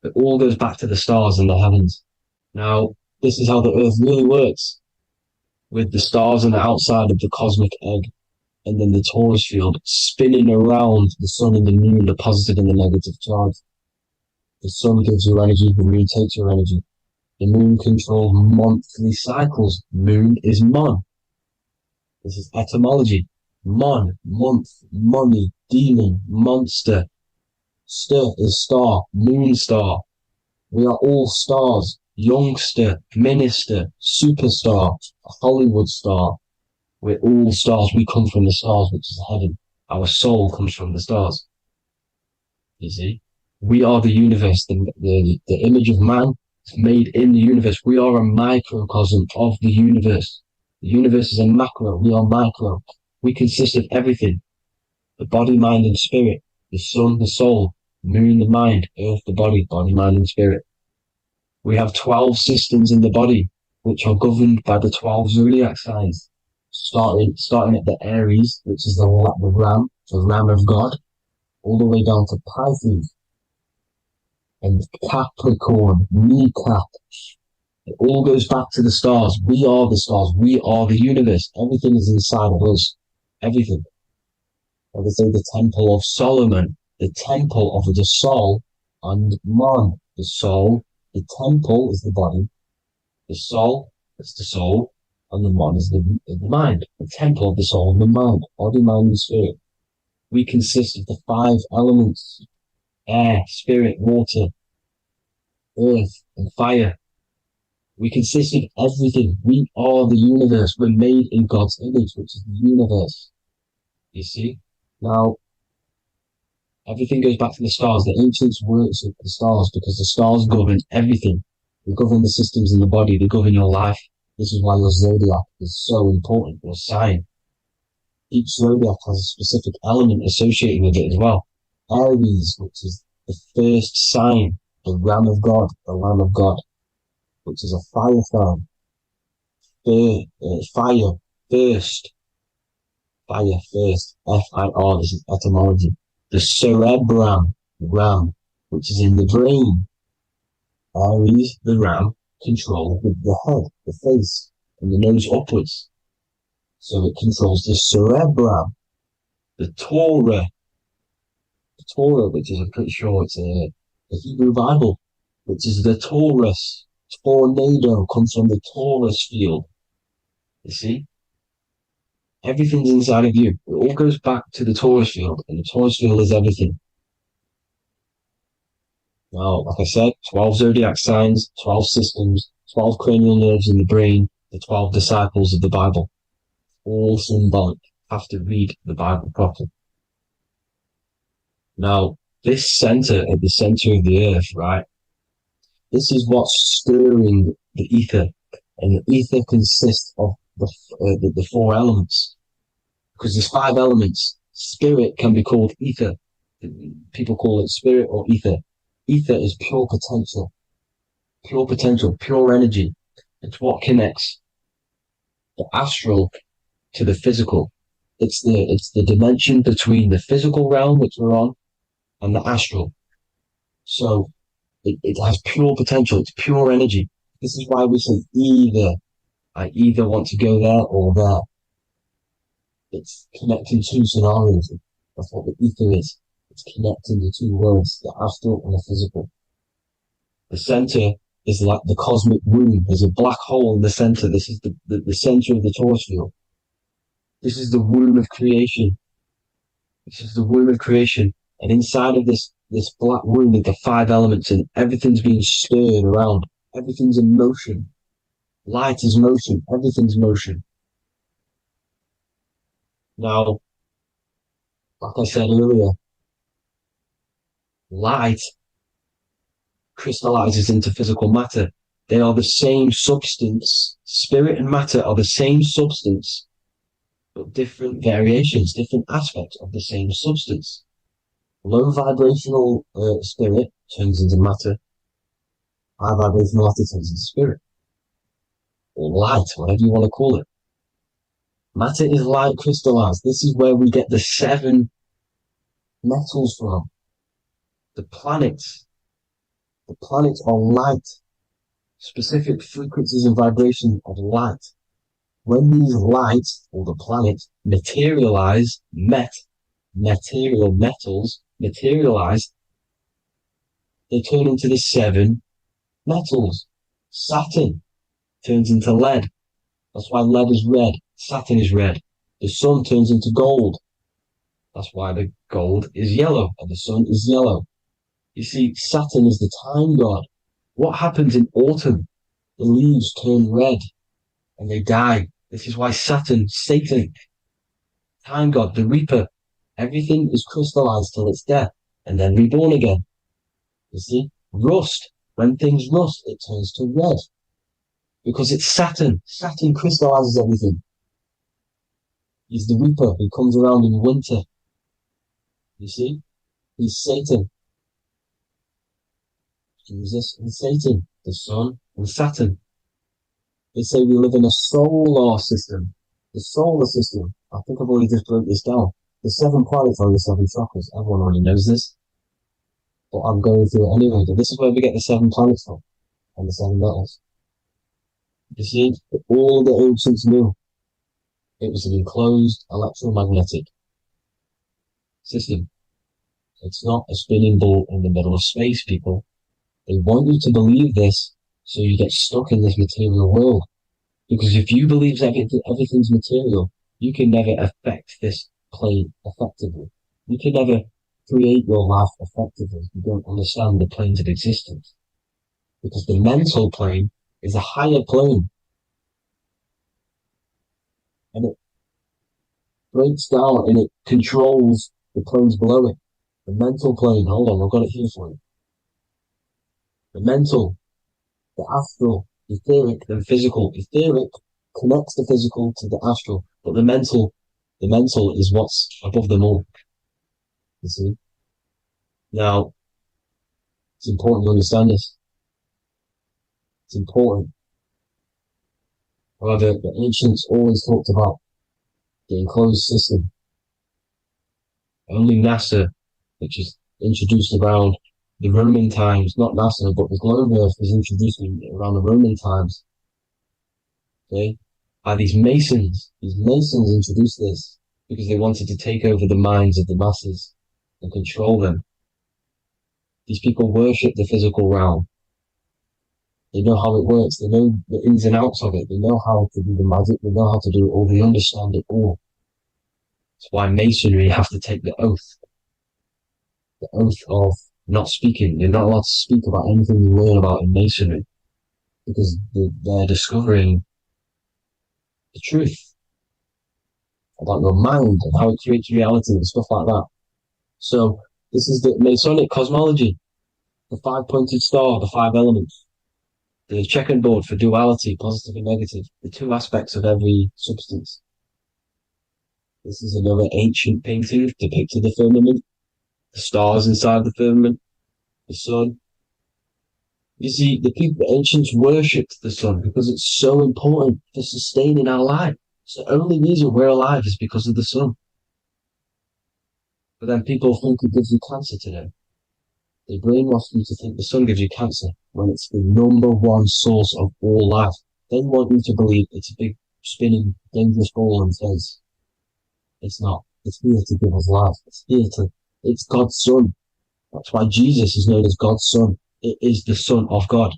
it all goes back to the stars and the heavens. Now, this is how the earth really works, with the stars on the outside of the cosmic egg, and then the torus field spinning around the sun and the moon, the positive and the negative charge. The sun gives you energy, the moon takes your energy. The moon controls monthly cycles. Moon is mon. This is etymology. Mon, month, money, demon, monster. Stir is star, moon star. We are all stars. Youngster, minister, superstar, Hollywood star. We're all stars. We come from the stars, which is heaven. Our soul comes from the stars. You see? We are the universe, the image of man is made in the universe. We are a microcosm of the universe. The universe is a macro, we are micro. We consist of everything. The body, mind, and spirit. The sun, the soul. Moon, the mind. Earth, the body, mind, and spirit. We have 12 systems in the body, which are governed by the 12 zodiac signs. Starting at the Aries, which is the ram of God, all the way down to Pisces. And Capricorn, kneecap. It all goes back to the stars. We are the stars. We are the universe. Everything is inside of us. Everything. Like I say, the Temple of Solomon, the Temple of the Soul, and man. The soul, the temple is the body. The soul is the soul, and the man is the mind. The temple of the soul and the mind. Body, mind, and spirit. We consist of the 5 elements. Air, spirit, water, earth, and fire. We consist of everything. We are the universe. We're made in God's image, which is the universe. You see? Now, everything goes back to the stars. The ancients worship the stars because the stars govern everything. They govern the systems in the body. They govern your life. This is why your zodiac is so important, your sign. Each zodiac has a specific element associated with it as well. Aries, which is the first sign, the Ram of God, the Lamb of God, which is a fire sign. Fire, first. Fire, first. F-I-R, this is etymology. The cerebrum, ram, which is in the brain. Aries, the ram, controls the head, the face, and the nose upwards. So it controls the cerebrum. The Torah, which is, I'm pretty sure it's the Hebrew Bible, which is the Taurus. Tornado comes from the Taurus field. You see? Everything's inside of you. It all goes back to the Taurus field, and the Taurus field is everything. Now, like I said, 12 zodiac signs, 12 systems, 12 cranial nerves in the brain, the 12 disciples of the Bible. All symbolic. Have to read the Bible properly. Now, this center, at the center of the earth, right? This is what's stirring the ether. And the ether consists of the 4 elements. Because there's 5 elements. Spirit can be called ether. People call it spirit or ether. ether is pure potential, pure energy. It's what connects the astral to the physical. It's the dimension between the physical realm, which we're on, and the astral. So it has pure potential. It's pure energy. This is why we say either. I either want to go there or there. It's connecting two scenarios. That's what the ether is. It's connecting the two worlds, the astral and the physical. The center is like the cosmic womb. There's a black hole in the center. This is the center of the torus field. This is the womb of creation. This is the womb of creation. And inside of this black womb with the 5 elements, and everything's being stirred around. Everything's in motion. Light is motion. Everything's motion. Now, like I said earlier, light crystallizes into physical matter. They are the same substance. Spirit and matter are the same substance, but different variations, different aspects of the same substance. Low vibrational spirit turns into matter. High vibrational matter turns into spirit. Or light, whatever you want to call it. Matter is light crystallized. This is where we get the 7 metals from. The planets. The planets are light. Specific frequencies and vibrations of light. When these lights, or the planets, materialize, material metals, materialize, they turn into the 7 metals. Saturn turns into lead. That's why lead is red. Saturn is red. The sun turns into gold. That's why the gold is yellow and the sun is yellow. You see, Saturn is the time god. What happens in autumn? The leaves turn red and they die. This is why Satan, time god, the reaper, everything is crystallized till its death and then reborn again. You see, rust, when things rust, it turns to red because it's Saturn. Saturn crystallizes everything. He's the reaper who comes around in winter. You see, he's Satan. Jesus and Satan, the sun and Saturn. They say we live in a solar system. The solar system, I think I've already just broke this down. The 7 planets are the 7 chakras. Everyone already knows this. But I'm going through it anyway. But this is where we get the 7 planets from. And the 7 metals. You see, all the ancients knew it was an enclosed electromagnetic system. It's not a spinning ball in the middle of space, people. They want you to believe this so you get stuck in this material world. Because if you believe everything's material, you can never affect this plane effectively. You can never create your life effectively if you don't understand the planes of existence. Because the mental plane is a higher plane. And it breaks down and it controls the planes below it. The mental plane, hold on, I've got it here for you. The mental, the astral, etheric, and physical. Etheric connects the physical to the astral, but the mental is what's above them all. You see? Now, it's important to understand this. It's important. However, the ancients always talked about the enclosed system. Only NASA, which is introduced around the Roman times, not NASA, but the globe Earth was introduced around the Roman times. Okay? By these Masons. These Masons introduced this because they wanted to take over the minds of the masses and control them. These people worship the physical realm. They know how it works. They know the ins and outs of it. They know how to do the magic. They know how to do it all. They understand it all. That's why Masonry have to take the oath. The oath of not speaking. You're not allowed to speak about anything you learn about in Masonry because they're discovering the truth about your mind and how it creates reality and stuff like that. So this is the Masonic cosmology, the 5-pointed star, the 5 elements, the checkerboard for duality, positive and negative, the 2 aspects of every substance. This is another ancient painting depicting the firmament, the stars inside the firmament, the sun. You see, the ancients worshipped the sun because it's so important for sustaining our life. It's the only reason we're alive is because of the sun. But then people think it gives you cancer today. They brainwash you to think the sun gives you cancer when it's the number one source of all life. They want you to believe it's a big, spinning, dangerous ball and says, it's not. It's here to give us life. It's God's son. That's why Jesus is known as God's son. It is the son of God.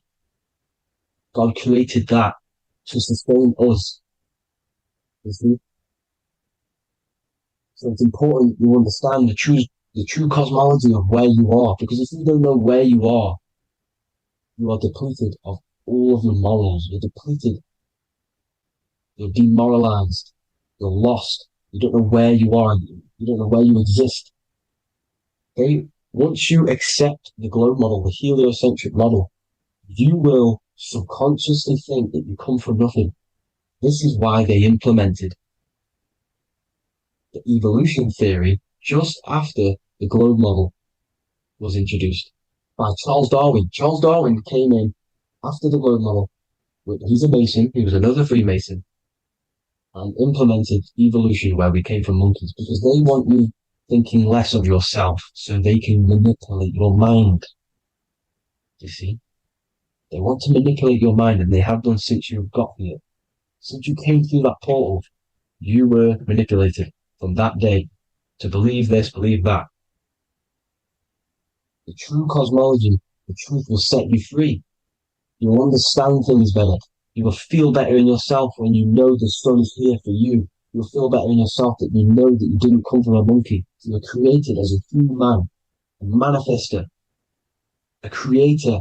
God created that to sustain us. You see? So it's important you understand the true cosmology of where you are, because if you don't know where you are depleted of all of your morals. You're depleted. You're demoralized. You're lost. You don't know where you are. You don't know where you exist. Okay? Once you accept the globe model, the heliocentric model, you will subconsciously think that you come from nothing. This is why they implemented the evolution theory just after the globe model was introduced by Charles Darwin. Charles Darwin came in after the globe model. He's a Mason, he was another Freemason, and implemented evolution where we came from monkeys because they want you thinking less of yourself so they can manipulate your mind. You see? They want to manipulate your mind, and they have done since you got here. Since you came through that portal, you were manipulated from that day to believe this, believe that. The true cosmology, the truth will set you free. You'll understand things better. You will feel better in yourself when you know the sun is here for you. You'll feel better in yourself that you know that you didn't come from a monkey. You were created as a human, a manifester, a creator.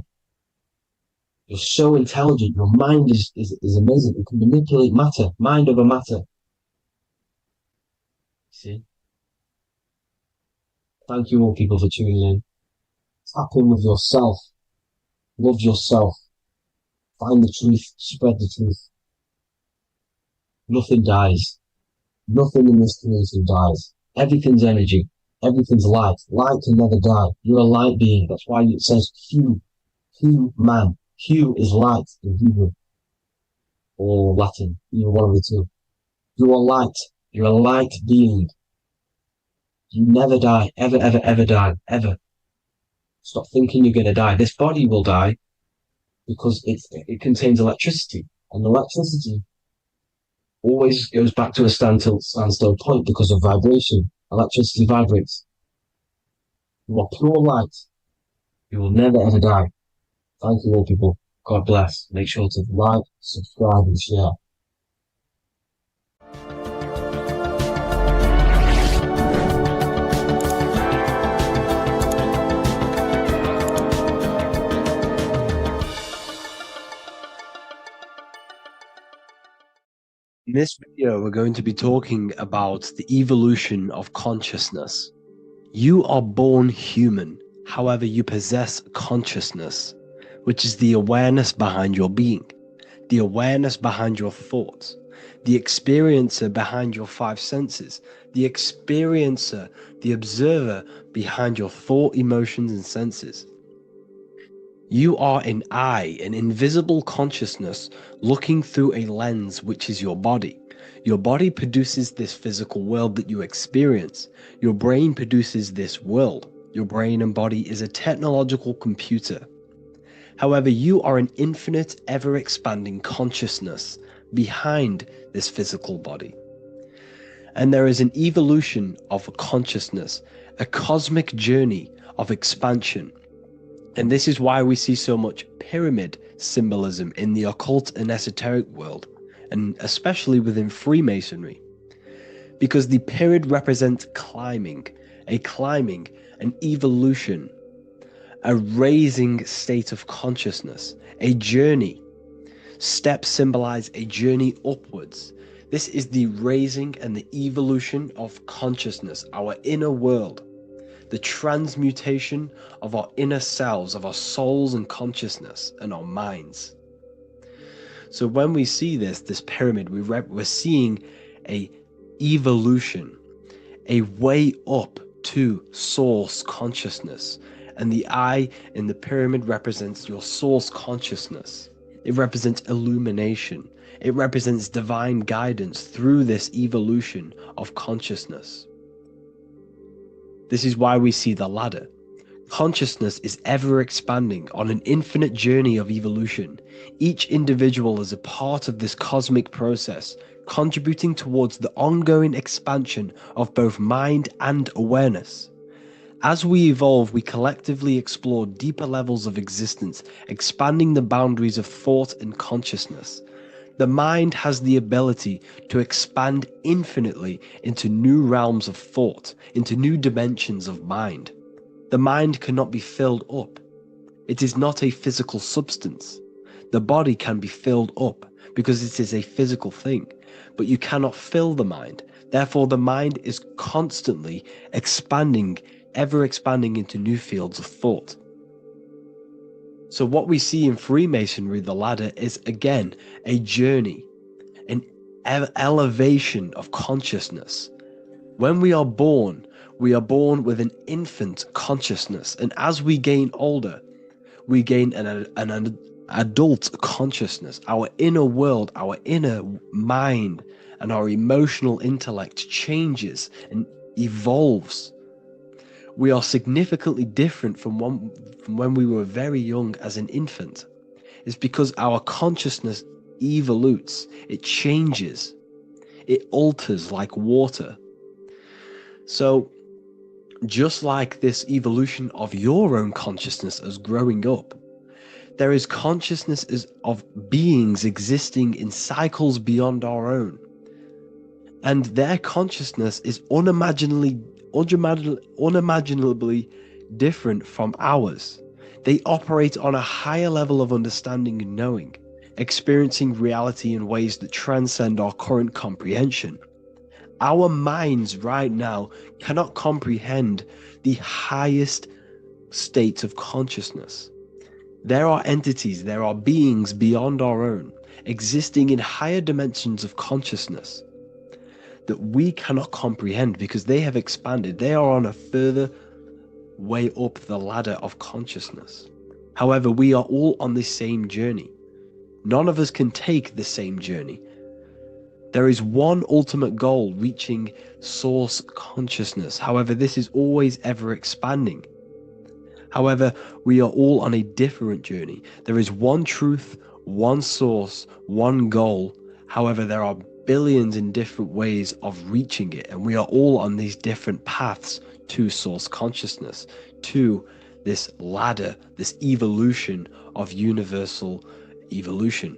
You're so intelligent. Your mind is amazing. You can manipulate matter, mind over matter. See? Thank you all people for tuning in. Tap in with yourself. Love yourself. Find the truth. Spread the truth. Nothing dies. Nothing in this creation dies. Everything's energy. Everything's light. Light can never die. You're a light being. That's why it says Hu. Hu man. Hu is light in Hebrew. Or Latin. Either one of the two. You are light. You're a light being. You never die. Ever, ever, ever die. Ever. Stop thinking you're going to die. This body will die because it contains electricity. And electricity always goes back to a standstill point because of vibration. Electricity vibrates. You are pure light. You will never ever die. Thank you all people. God bless. Make sure to like, subscribe and share. In this video, we're going to be talking about the evolution of consciousness. You are born human, however, you possess consciousness, which is the awareness behind your being, the awareness behind your thoughts, the experiencer behind your five senses, the experiencer, the observer behind your thought, emotions, and senses. You are an eye, an invisible consciousness looking through a lens which is your body. Your body produces this physical world that you experience. Your brain produces this world. Your brain and body is a technological computer. However, you are an infinite, ever-expanding consciousness behind this physical body. And there is an evolution of consciousness, a cosmic journey of expansion. And this is why we see so much pyramid symbolism in the occult and esoteric world, and especially within Freemasonry. Because the pyramid represents climbing, an evolution, a raising state of consciousness, a journey. Steps symbolize a journey upwards. This is the raising and the evolution of consciousness, our inner world. The transmutation of our inner selves, of our souls and consciousness and our minds. So when we see this pyramid, we're seeing a evolution, a way up to source consciousness. And the eye in the pyramid represents your source consciousness. It represents illumination. It represents divine guidance through this evolution of consciousness. This is why we see the ladder. Consciousness is ever expanding on an infinite journey of evolution. Each individual is a part of this cosmic process, contributing towards the ongoing expansion of both mind and awareness. As we evolve, we collectively explore deeper levels of existence, expanding the boundaries of thought and consciousness. The mind has the ability to expand infinitely into new realms of thought, into new dimensions of mind. The mind cannot be filled up. It is not a physical substance. The body can be filled up because it is a physical thing, but you cannot fill the mind. Therefore, the mind is constantly expanding, ever expanding into new fields of thought. So what we see in Freemasonry, the ladder, is again a journey, an elevation of consciousness. When we are born with an infant consciousness, and as we gain older, we gain an adult consciousness. Our inner world, our inner mind, and our emotional intellect changes and evolves. We are significantly different from when we were very young as an infant. It's because our consciousness evolutes, it changes, it alters like water. So, just like this evolution of your own consciousness as growing up, there is consciousness of beings existing in cycles beyond our own. And their consciousness is unimaginably different from ours. They operate on a higher level of understanding and knowing, experiencing reality in ways that transcend our current comprehension. Our minds right now cannot comprehend the highest states of consciousness. There are entities, there are beings beyond our own, existing in higher dimensions of consciousness that we cannot comprehend because they have expanded. They are on a further way up the ladder of consciousness. However, we are all on the same journey. None of us can take the same journey. There is one ultimate goal, reaching source consciousness. However, this is always ever expanding. However, we are all on a different journey. There is one truth, one source, one goal. However, there are billions in different ways of reaching it, and we are all on these different paths to source consciousness, to this ladder, this evolution of universal evolution.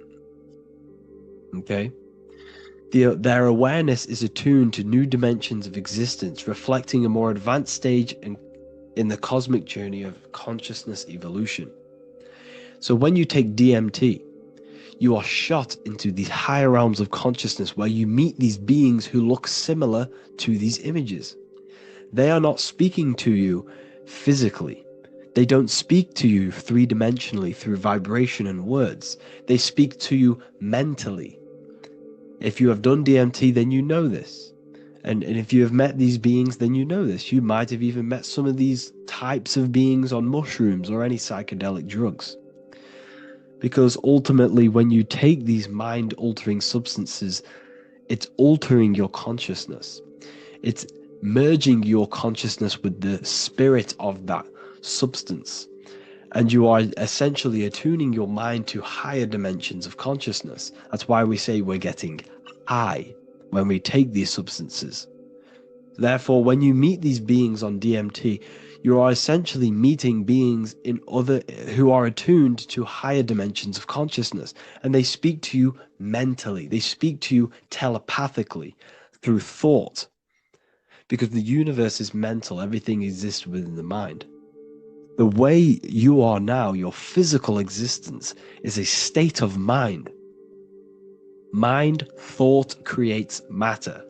Okay? Their awareness is attuned to new dimensions of existence, reflecting a more advanced stage in the cosmic journey of consciousness evolution. So when you take DMT, you are shot into these higher realms of consciousness where you meet these beings who look similar to these images. They are not speaking to you physically. They don't speak to you three-dimensionally through vibration and words. They speak to you mentally. If you have done DMT, then you know this. And if you have met these beings, then you know this. You might have even met some of these types of beings on mushrooms or any psychedelic drugs. Because ultimately, when you take these mind-altering substances, it's altering your consciousness. It's merging your consciousness with the spirit of that substance. And you are essentially attuning your mind to higher dimensions of consciousness. That's why we say we're getting high when we take these substances. Therefore, when you meet these beings on DMT, you are essentially meeting beings who are attuned to higher dimensions of consciousness, and they speak to you mentally. They speak to you telepathically through thought, because the universe is mental. Everything exists within the mind. The way you are now, your physical existence, is a state of mind. Mind, thought creates matter.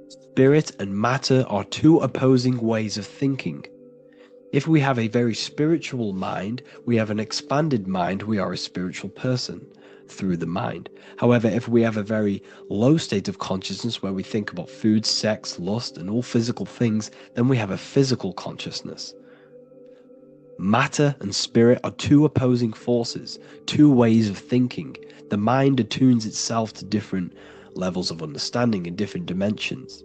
Spirit and matter are two opposing ways of thinking. If we have a very spiritual mind, we have an expanded mind, we are a spiritual person through the mind. However, if we have a very low state of consciousness where we think about food, sex, lust, and all physical things, then we have a physical consciousness. Matter and spirit are two opposing forces, two ways of thinking. The mind attunes itself to different levels of understanding in different dimensions.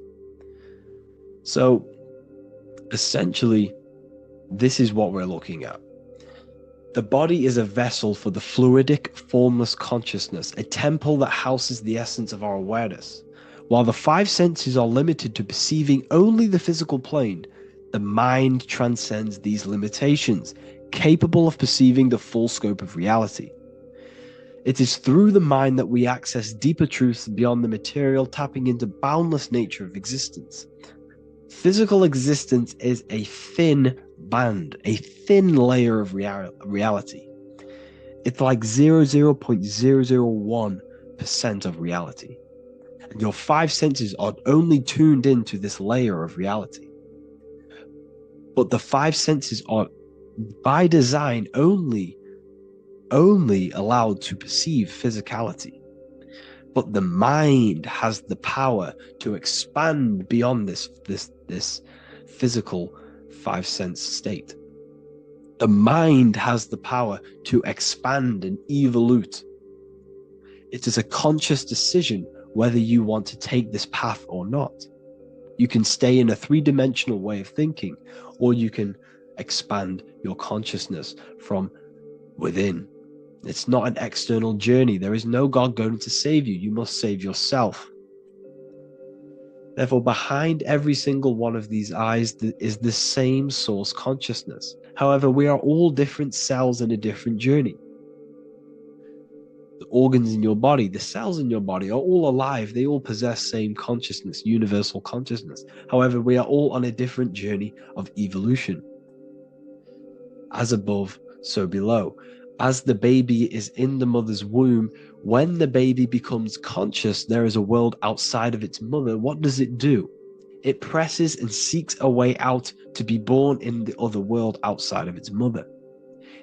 So, essentially, this is what we're looking at. The body is a vessel for the fluidic, formless consciousness, a temple that houses the essence of our awareness. While the five senses are limited to perceiving only the physical plane, the mind transcends these limitations, capable of perceiving the full scope of reality. It is through the mind that we access deeper truths beyond the material, tapping into boundless nature of existence. Physical existence is a thin band, a thin layer of reality. It's like 0.001% of reality. And your five senses are only tuned into this layer of reality. But the five senses are, by design, only allowed to perceive physicality. But the mind has the power to expand beyond this physical five sense state. The mind has the power to expand and evolute. It is a conscious decision whether you want to take this path or not. You can stay in a three-dimensional way of thinking, or you can expand your consciousness from within. It's not an external journey. There is no God going to save you. You must save yourself. Therefore, behind every single one of these eyes is the same source consciousness. However, we are all different cells in a different journey. The organs in your body, the cells in your body are all alive. They all possess same consciousness, universal consciousness. However, we are all on a different journey of evolution. As above, so below. As the baby is in the mother's womb, when the baby becomes conscious, there is a world outside of its mother. What does it do? It presses and seeks a way out to be born in the other world outside of its mother.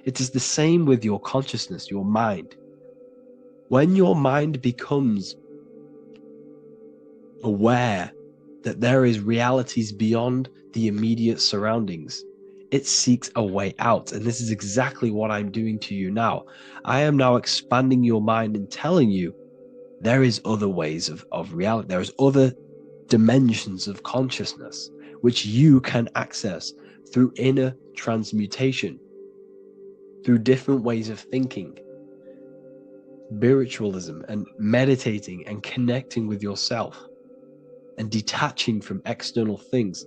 It is the same with your consciousness, your mind. When your mind becomes aware that there is realities beyond the immediate surroundings, it seeks a way out. And this is exactly what I'm doing to you now. I am now expanding your mind and telling you there is other ways of reality. There's other dimensions of consciousness which you can access through inner transmutation, through different ways of thinking, spiritualism, and meditating and connecting with yourself and detaching from external things.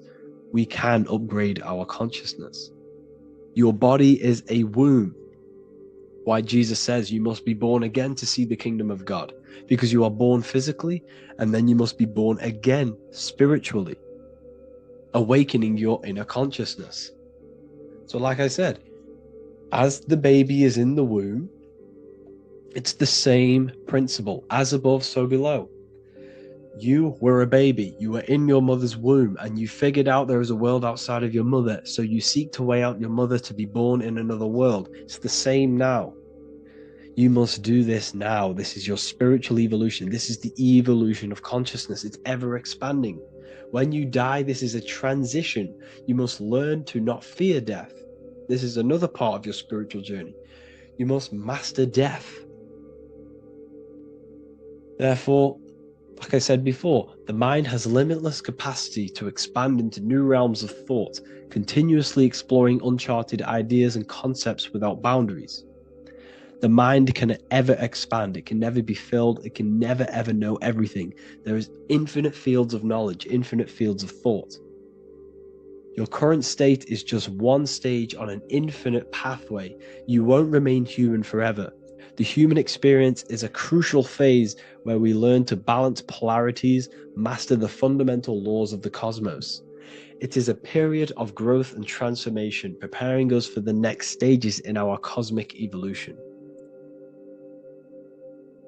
We can upgrade our consciousness. Your body is a womb. Why Jesus says you must be born again to see the kingdom of God, because you are born physically and then you must be born again spiritually, awakening your inner consciousness. So like I said, as the baby is in the womb, it's the same principle. As above, so below. You were a baby, you were in your mother's womb, and you figured out there is a world outside of your mother, so you seek to weigh out your mother to be born in another world. It's the same now. You must do this now. This is your spiritual evolution. This is the evolution of consciousness. It's ever expanding. When you die, this is a transition. You must learn to not fear death. This is another part of your spiritual journey. You must master death. Therefore, like I said before, the mind has limitless capacity to expand into new realms of thought, continuously exploring uncharted ideas and concepts without boundaries. The mind can ever expand. It can never be filled. It can never ever know everything. There is infinite fields of knowledge, infinite fields of thought. Your current state is just one stage on an infinite pathway. You won't remain human forever. The human experience is a crucial phase where we learn to balance polarities, master the fundamental laws of the cosmos. It is a period of growth and transformation, preparing us for the next stages in our cosmic evolution.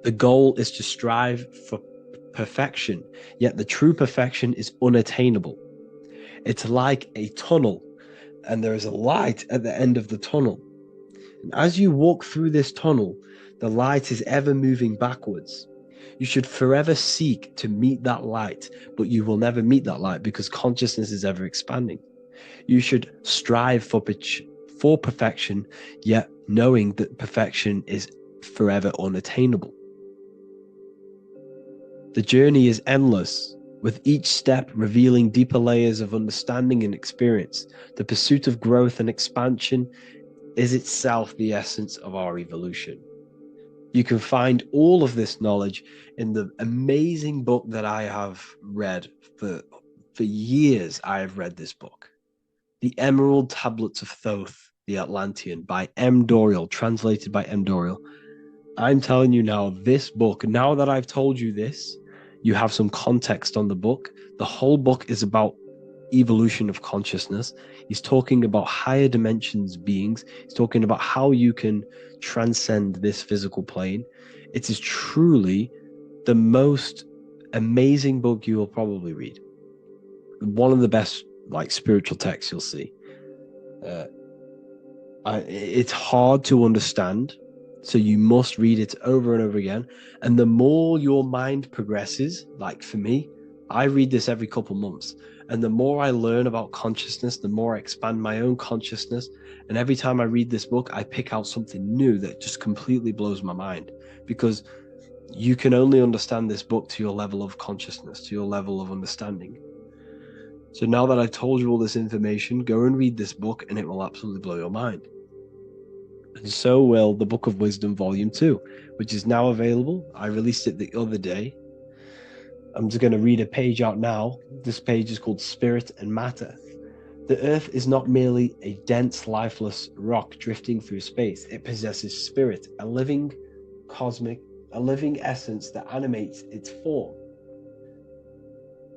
The goal is to strive for perfection, yet the true perfection is unattainable. It's like a tunnel, and there is a light at the end of the tunnel. And as you walk through this tunnel, the light is ever moving backwards. You should forever seek to meet that light, but you will never meet that light because consciousness is ever expanding. You should strive for for perfection, yet knowing that perfection is forever unattainable. The journey is endless, with each step revealing deeper layers of understanding and experience. The pursuit of growth and expansion is itself the essence of our evolution. You can find all of this knowledge in the amazing book that I have read for years. I have read this book, The Emerald Tablets of Thoth, the Atlantean, by M. Dorial, translated by M. Dorial. I'm telling you now, this book, now that I've told you this, you have some context on the book. The whole book is about evolution of consciousness. He's talking about higher dimensions beings. He's talking about how you can transcend this physical plane. It is truly the most amazing book you will probably read. One of the best spiritual texts you'll see. It's hard to understand, so you must read it over and over again. And the more your mind progresses, like for me, I read this every couple months. And the more I learn about consciousness, the more I expand my own consciousness. And every time I read this book, I pick out something new that just completely blows my mind, because you can only understand this book to your level of consciousness, to your level of understanding. So now that I've told you all this information, go and read this book and it will absolutely blow your mind. And so will the Book of Wisdom Volume 2, which is now available. I released it the other day. I'm just going to read a page out now. This page is called Spirit and Matter. The Earth is not merely a dense, lifeless rock drifting through space. It possesses spirit, a living essence that animates its form.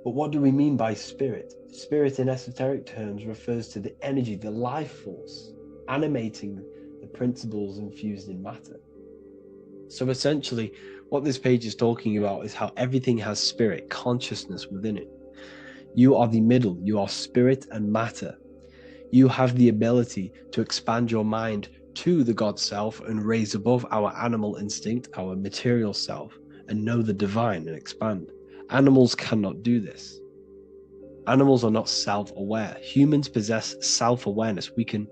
But what do we mean by spirit? Spirit in esoteric terms refers to the energy, the life force, animating the principles infused in matter. So essentially, what this page is talking about is how everything has spirit, consciousness within it. You are the middle, you are spirit and matter. You have the ability to expand your mind to the God self and raise above our animal instinct, our material self, and know the divine and expand. Animals cannot do this. Animals are not self-aware. Humans possess self-awareness. We can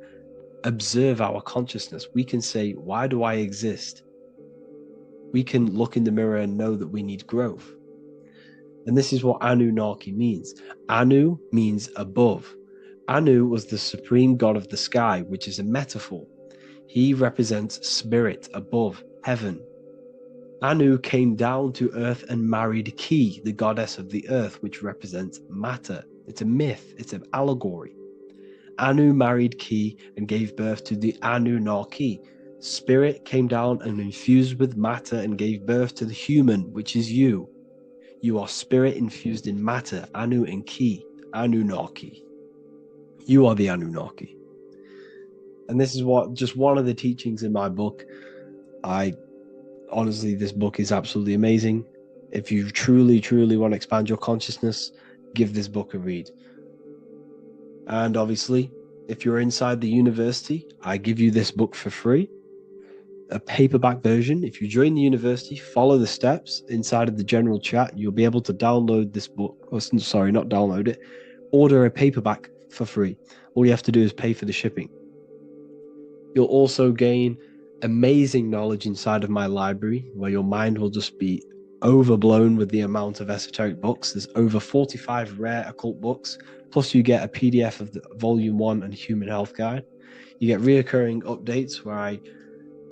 observe our consciousness. We can say, why do I exist? We can look in the mirror and know that we need growth. And this is what Anunnaki means. Anu means above. Anu was the supreme god of the sky, which is a metaphor. He represents spirit above, heaven. Anu came down to earth and married Ki, the goddess of the earth, which represents matter. It's a myth, it's an allegory. Anu married Ki and gave birth to the Anunnaki. Spirit came down and infused with matter and gave birth to the human, which is you. You are spirit infused in matter, Anu and Ki, Anunnaki. You are the Anunnaki. And this is just one of the teachings in my book. Honestly, this book is absolutely amazing. If you truly, truly want to expand your consciousness, give this book a read. And obviously, if you're inside the university, I give you this book for free, a paperback version. If you join the university, follow the steps inside of the general chat, you'll be able to download this book, not download it, order a paperback for free. All you have to do is pay for the shipping. You'll also gain amazing knowledge inside of my library, where your mind will just be overblown with the amount of esoteric books. There's over 45 rare occult books, plus you get a PDF of the Volume 1 and Human Health Guide. You get reoccurring updates where I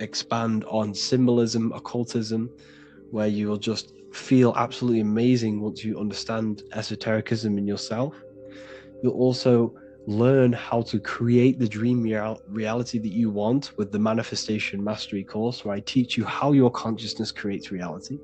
expand on symbolism, occultism, where you will just feel absolutely amazing once you understand esotericism in yourself. You'll also learn how to create the dream reality that you want with the Manifestation Mastery course, where I teach you how your consciousness creates reality.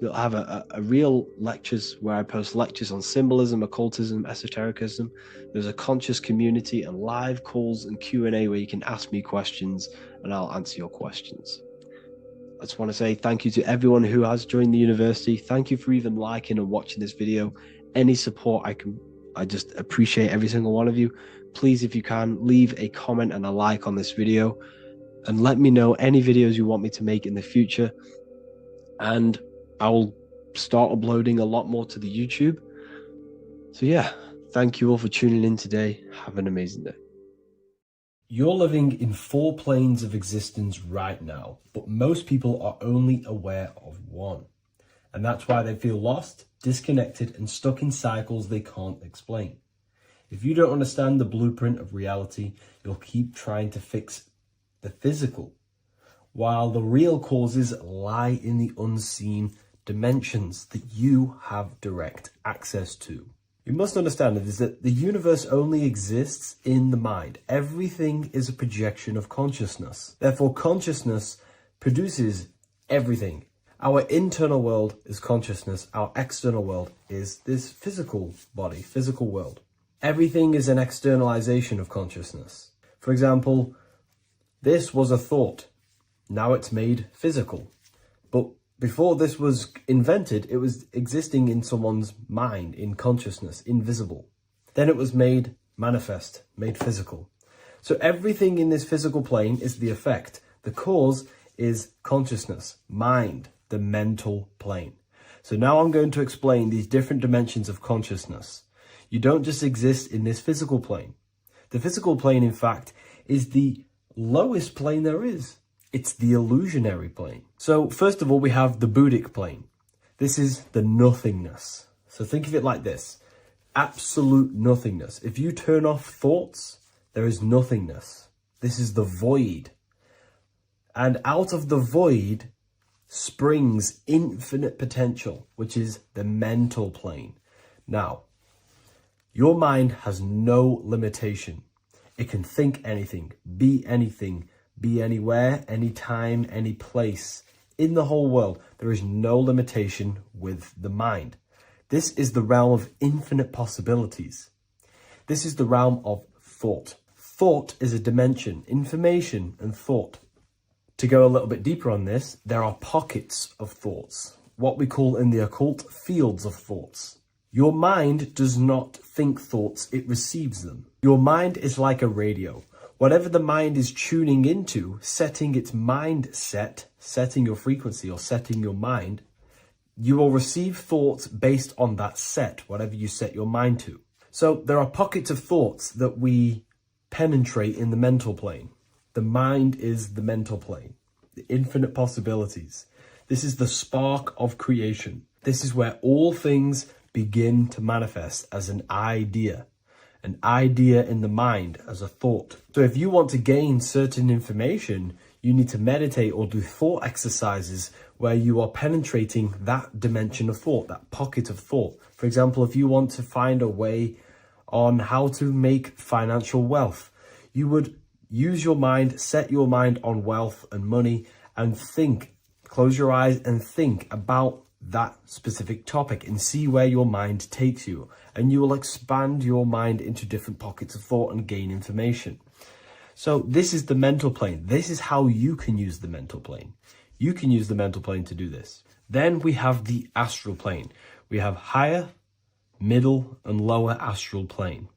You'll have a real lectures where I post lectures on symbolism, occultism, esotericism. There's a conscious community and live calls and Q&A where you can ask me questions and I'll answer your questions. I just want to say thank you to everyone who has joined the university. Thank you for even liking and watching this video. Any support I just appreciate every single one of you. Please, if you can, leave a comment and a like on this video and let me know any videos you want me to make in the future. And I will start uploading a lot more to the YouTube. So yeah, thank you all for tuning in today. Have an amazing day. You're living in 4 planes of existence right now, but most people are only aware of one. And that's why they feel lost, disconnected, and stuck in cycles they can't explain. If you don't understand the blueprint of reality, you'll keep trying to fix the physical, while the real causes lie in the unseen dimensions that you have direct access to. You must understand is that the universe only exists in the mind. Everything is a projection of consciousness. Therefore, consciousness produces everything. Our internal world is consciousness. Our external world is this physical body, physical world. Everything is an externalization of consciousness. For example, this was a thought. Now it's made physical. But before this was invented, it was existing in someone's mind, in consciousness, invisible. Then it was made manifest, made physical. So everything in this physical plane is the effect. The cause is consciousness, mind, the mental plane. So now I'm going to explain these different dimensions of consciousness. You don't just exist in this physical plane. The physical plane, in fact, is the lowest plane there is. It's the illusionary plane. So first of all, we have the Buddhic plane. This is the nothingness. So think of it like this. Absolute nothingness. If you turn off thoughts, there is nothingness. This is the void. And out of the void springs infinite potential, which is the mental plane. Now, your mind has no limitation. It can think anything, be anywhere, anytime, any place. In the whole world, there is no limitation with the mind. This is the realm of infinite possibilities. This is the realm of thought. Thought is a dimension, information and thought. To go a little bit deeper on this, there are pockets of thoughts, what we call in the occult fields of thoughts. Your mind does not think thoughts, it receives them. Your mind is like a radio. Whatever the mind is tuning into, setting its mindset, setting your frequency or setting your mind, you will receive thoughts based on that set, whatever you set your mind to. So there are pockets of thoughts that we penetrate in the mental plane. The mind is the mental plane, the infinite possibilities. This is the spark of creation. This is where all things begin to manifest as an idea in the mind as a thought. So if you want to gain certain information, you need to meditate or do thought exercises where you are penetrating that dimension of thought, that pocket of thought. For example, if you want to find a way on how to make financial wealth, you would use your mind, set your mind on wealth and money and think, close your eyes and think about that specific topic and see where your mind takes you. And you will expand your mind into different pockets of thought and gain information. So this is the mental plane. This is how you can use the mental plane. You can use the mental plane to do this. Then we have the astral plane. We have higher, middle, and lower astral plane.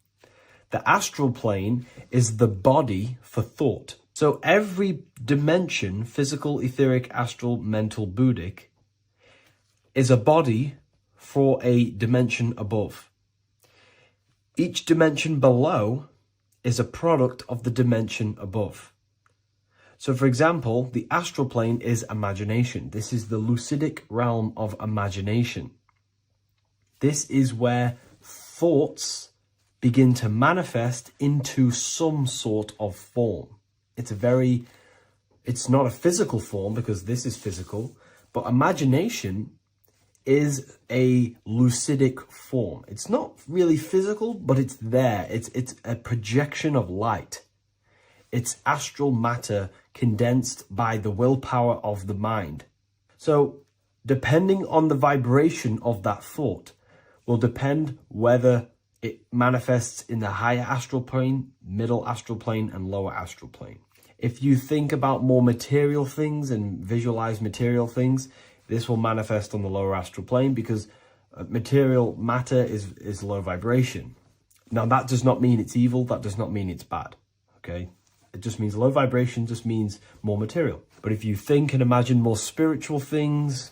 The astral plane is the body for thought. So every dimension, physical, etheric, astral, mental, Buddhic, is a body for a dimension above. Each dimension below is a product of the dimension above. So for example, the astral plane is imagination. This is the lucidic realm of imagination. This is where thoughts begin to manifest into some sort of form. It's not a physical form because this is physical, but imagination is a lucidic form. It's not really physical, but it's there. It's a projection of light. It's astral matter condensed by the willpower of the mind. So depending on the vibration of that thought will depend whether it manifests in the higher astral plane, middle astral plane, and lower astral plane. If you think about more material things and visualize material things, this will manifest on the lower astral plane because material matter is low vibration. Now, that does not mean it's evil. That does not mean it's bad. Okay? It just means low vibration just means more material. But if you think and imagine more spiritual things,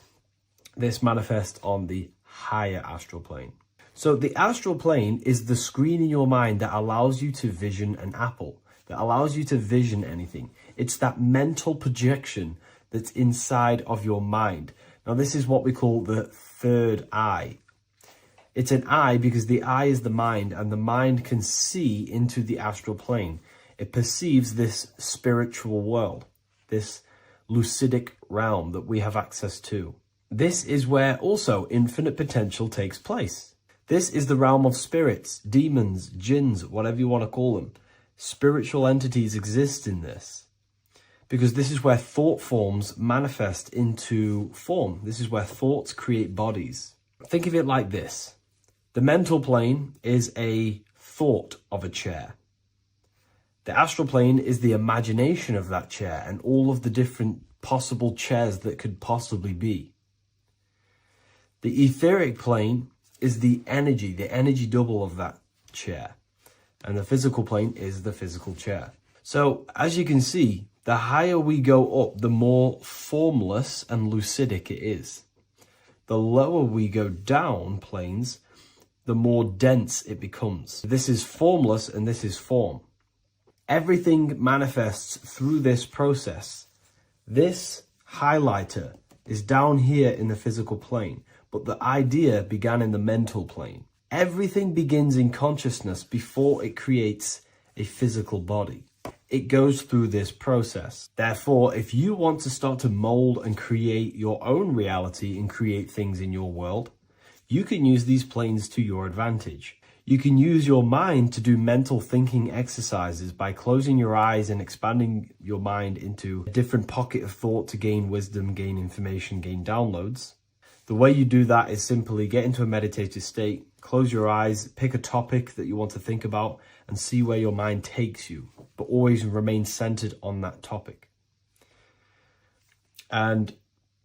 this manifests on the higher astral plane. So the astral plane is the screen in your mind that allows you to vision an apple. that allows you to vision anything. It's that mental projection that's inside of your mind. Now, this is what we call the third eye. It's an eye because the eye is the mind, and the mind can see into the astral plane. It perceives this spiritual world, this lucidic realm that we have access to. This is where also infinite potential takes place. This is the realm of spirits, demons, jinns, whatever you want to call them. Spiritual entities exist in this because this is where thought forms manifest into form. This is where thoughts create bodies. Think of it like this. The mental plane is a thought of a chair. The astral plane is the imagination of that chair and all of the different possible chairs that could possibly be. The etheric plane is the energy double of that chair. And the physical plane is the physical chair. So as you can see, the higher we go up, the more formless and lucidic it is. The lower we go down planes, the more dense it becomes. This is formless and this is form. Everything manifests through this process. This highlighter is down here in the physical plane, but the idea began in the mental plane. Everything begins in consciousness before it creates a physical body. It goes through this process. Therefore, if you want to start to mold and create your own reality and create things in your world, you can use these planes to your advantage. You can use your mind to do mental thinking exercises by closing your eyes and expanding your mind into a different pocket of thought to gain wisdom, gain information, gain downloads. The way you do that is simply get into a meditative state, close your eyes, pick a topic that you want to think about, and see where your mind takes you, but always remain centered on that topic. And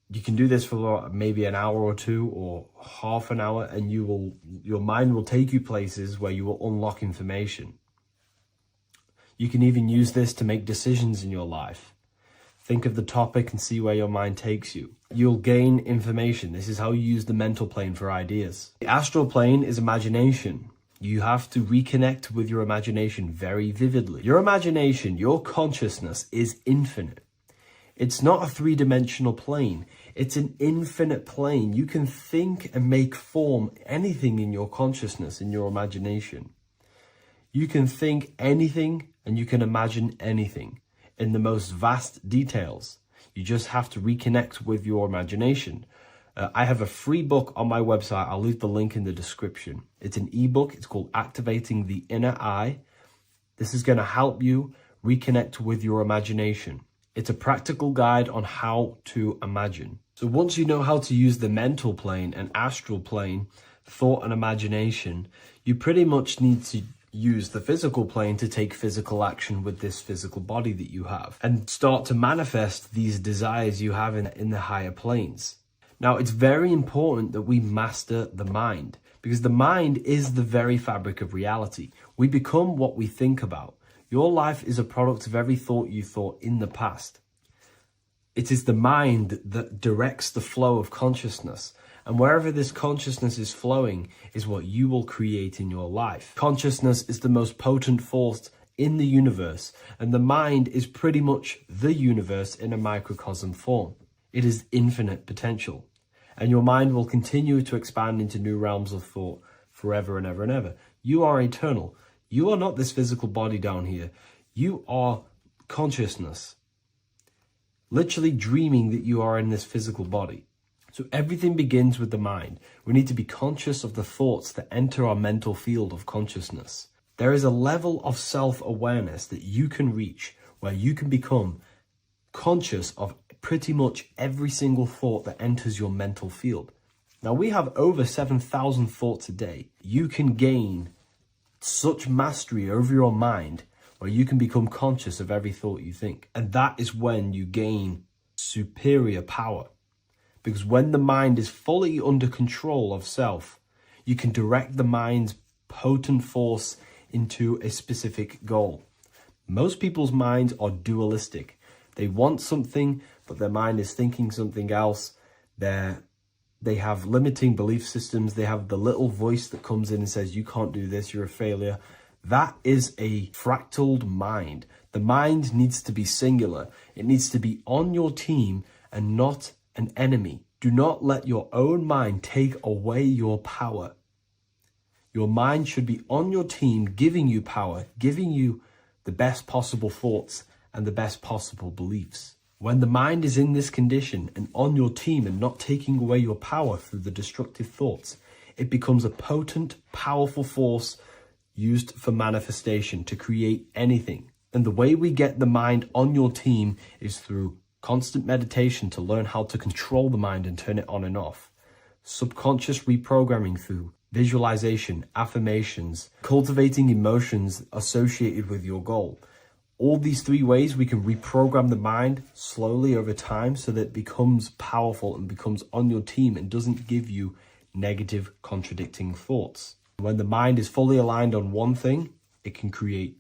you can do this for maybe an hour or two or half an hour, and your mind will take you places where you will unlock information. You can even use this to make decisions in your life. Think of the topic and see where your mind takes you. You'll gain information. This is how you use the mental plane for ideas. The astral plane is imagination. You have to reconnect with your imagination very vividly. Your imagination, your consciousness is infinite. It's not a three-dimensional plane. It's an infinite plane. You can think and make form anything in your consciousness, in your imagination. You can think anything and you can imagine anything in the most vast details. You just have to reconnect with your imagination. I have a free book on my website. I'll leave the link in the description. It's an ebook. It's called Activating the Inner Eye. This is going to help you reconnect with your imagination. It's a practical guide on how to imagine. So once you know how to use the mental plane and astral plane, thought and imagination, you pretty much need to use the physical plane to take physical action with this physical body that you have and start to manifest these desires you have in the higher planes. Now, it's very important that we master the mind because the mind is the very fabric of reality. We become what we think about. Your life is a product of every thought you thought in the past. It is the mind that directs the flow of consciousness. And wherever this consciousness is flowing is what you will create in your life. Consciousness is the most potent force in the universe, and the mind is pretty much the universe in a microcosm form. It is infinite potential, and your mind will continue to expand into new realms of thought forever and ever and ever. You are eternal. You are not this physical body down here. You are consciousness, literally dreaming that you are in this physical body. So everything begins with the mind. We need to be conscious of the thoughts that enter our mental field of consciousness. There is a level of self-awareness that you can reach where you can become conscious of pretty much every single thought that enters your mental field. Now, we have over 7,000 thoughts a day. You can gain such mastery over your mind where you can become conscious of every thought you think. And that is when you gain superior power. Because when the mind is fully under control of self, you can direct the mind's potent force into a specific goal. Most people's minds are dualistic. They want something, but their mind is thinking something else. They have limiting belief systems. They have the little voice that comes in and says, you can't do this, you're a failure. That is a fractaled mind. The mind needs to be singular. It needs to be on your team and not an enemy. Do not let your own mind take away your power. Your mind should be on your team, giving you power, giving you the best possible thoughts and the best possible beliefs. When the mind is in this condition and on your team and not taking away your power through the destructive thoughts, it becomes a potent, powerful force used for manifestation to create anything. And the way we get the mind on your team is through constant meditation to learn how to control the mind and turn it on and off. Subconscious reprogramming through visualization, affirmations, cultivating emotions associated with your goal. All these 3 ways we can reprogram the mind slowly over time so that it becomes powerful and becomes on your team and doesn't give you negative contradicting thoughts. When the mind is fully aligned on one thing, it can create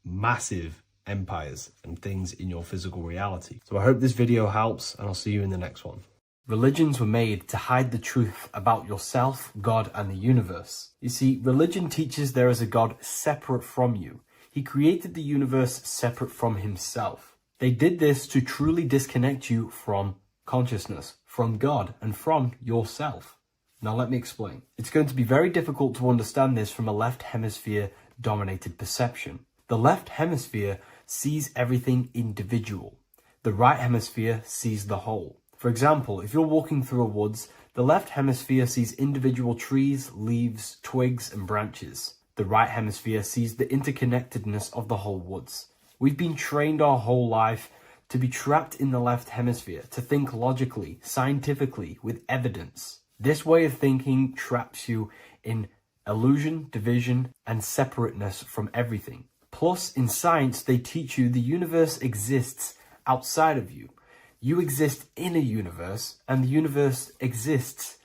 massive empires and things in your physical reality. So I hope this video helps, and I'll see you in the next one. Religions were made to hide the truth about yourself, God, and the universe. You see, religion teaches there is a God separate from you. He created the universe separate from himself. They did this to truly disconnect you from consciousness, from God, and from yourself. Now let me explain. It's going to be very difficult to understand this from a left hemisphere dominated perception. The left hemisphere sees everything individual. The right hemisphere sees the whole. For example, if you're walking through a woods, the left hemisphere sees individual trees, leaves, twigs, and branches. The right hemisphere sees the interconnectedness of the whole woods. We've been trained our whole life to be trapped in the left hemisphere, to think logically, scientifically, with evidence. This way of thinking traps you in illusion, division, and separateness from everything. Plus, in science, they teach you the universe exists outside of you. You exist in a universe, and the universe exists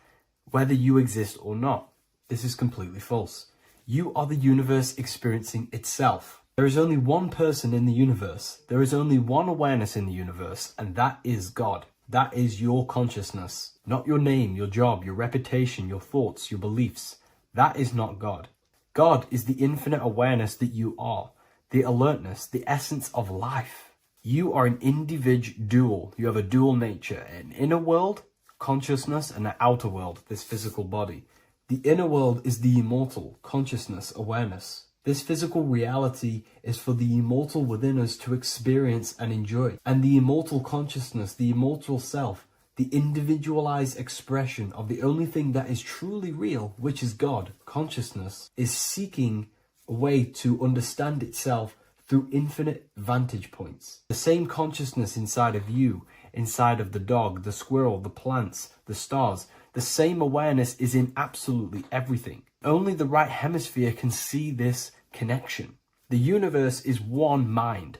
whether you exist or not. This is completely false. You are the universe experiencing itself. There is only one person in the universe. There is only one awareness in the universe, and that is God. That is your consciousness. Not your name, your job, your reputation, your thoughts, your beliefs. That is not God. God is the infinite awareness that you are, the alertness, the essence of life. You are an individual. You have a dual nature, an inner world, consciousness, and an outer world, this physical body. The inner world is the immortal, consciousness, awareness. This physical reality is for the immortal within us to experience and enjoy. And the immortal consciousness, the immortal self, the individualized expression of the only thing that is truly real, which is God, consciousness, is seeking a way to understand itself through infinite vantage points. The same consciousness inside of you, inside of the dog, the squirrel, the plants, the stars, the same awareness is in absolutely everything. Only the right hemisphere can see this connection. The universe is one mind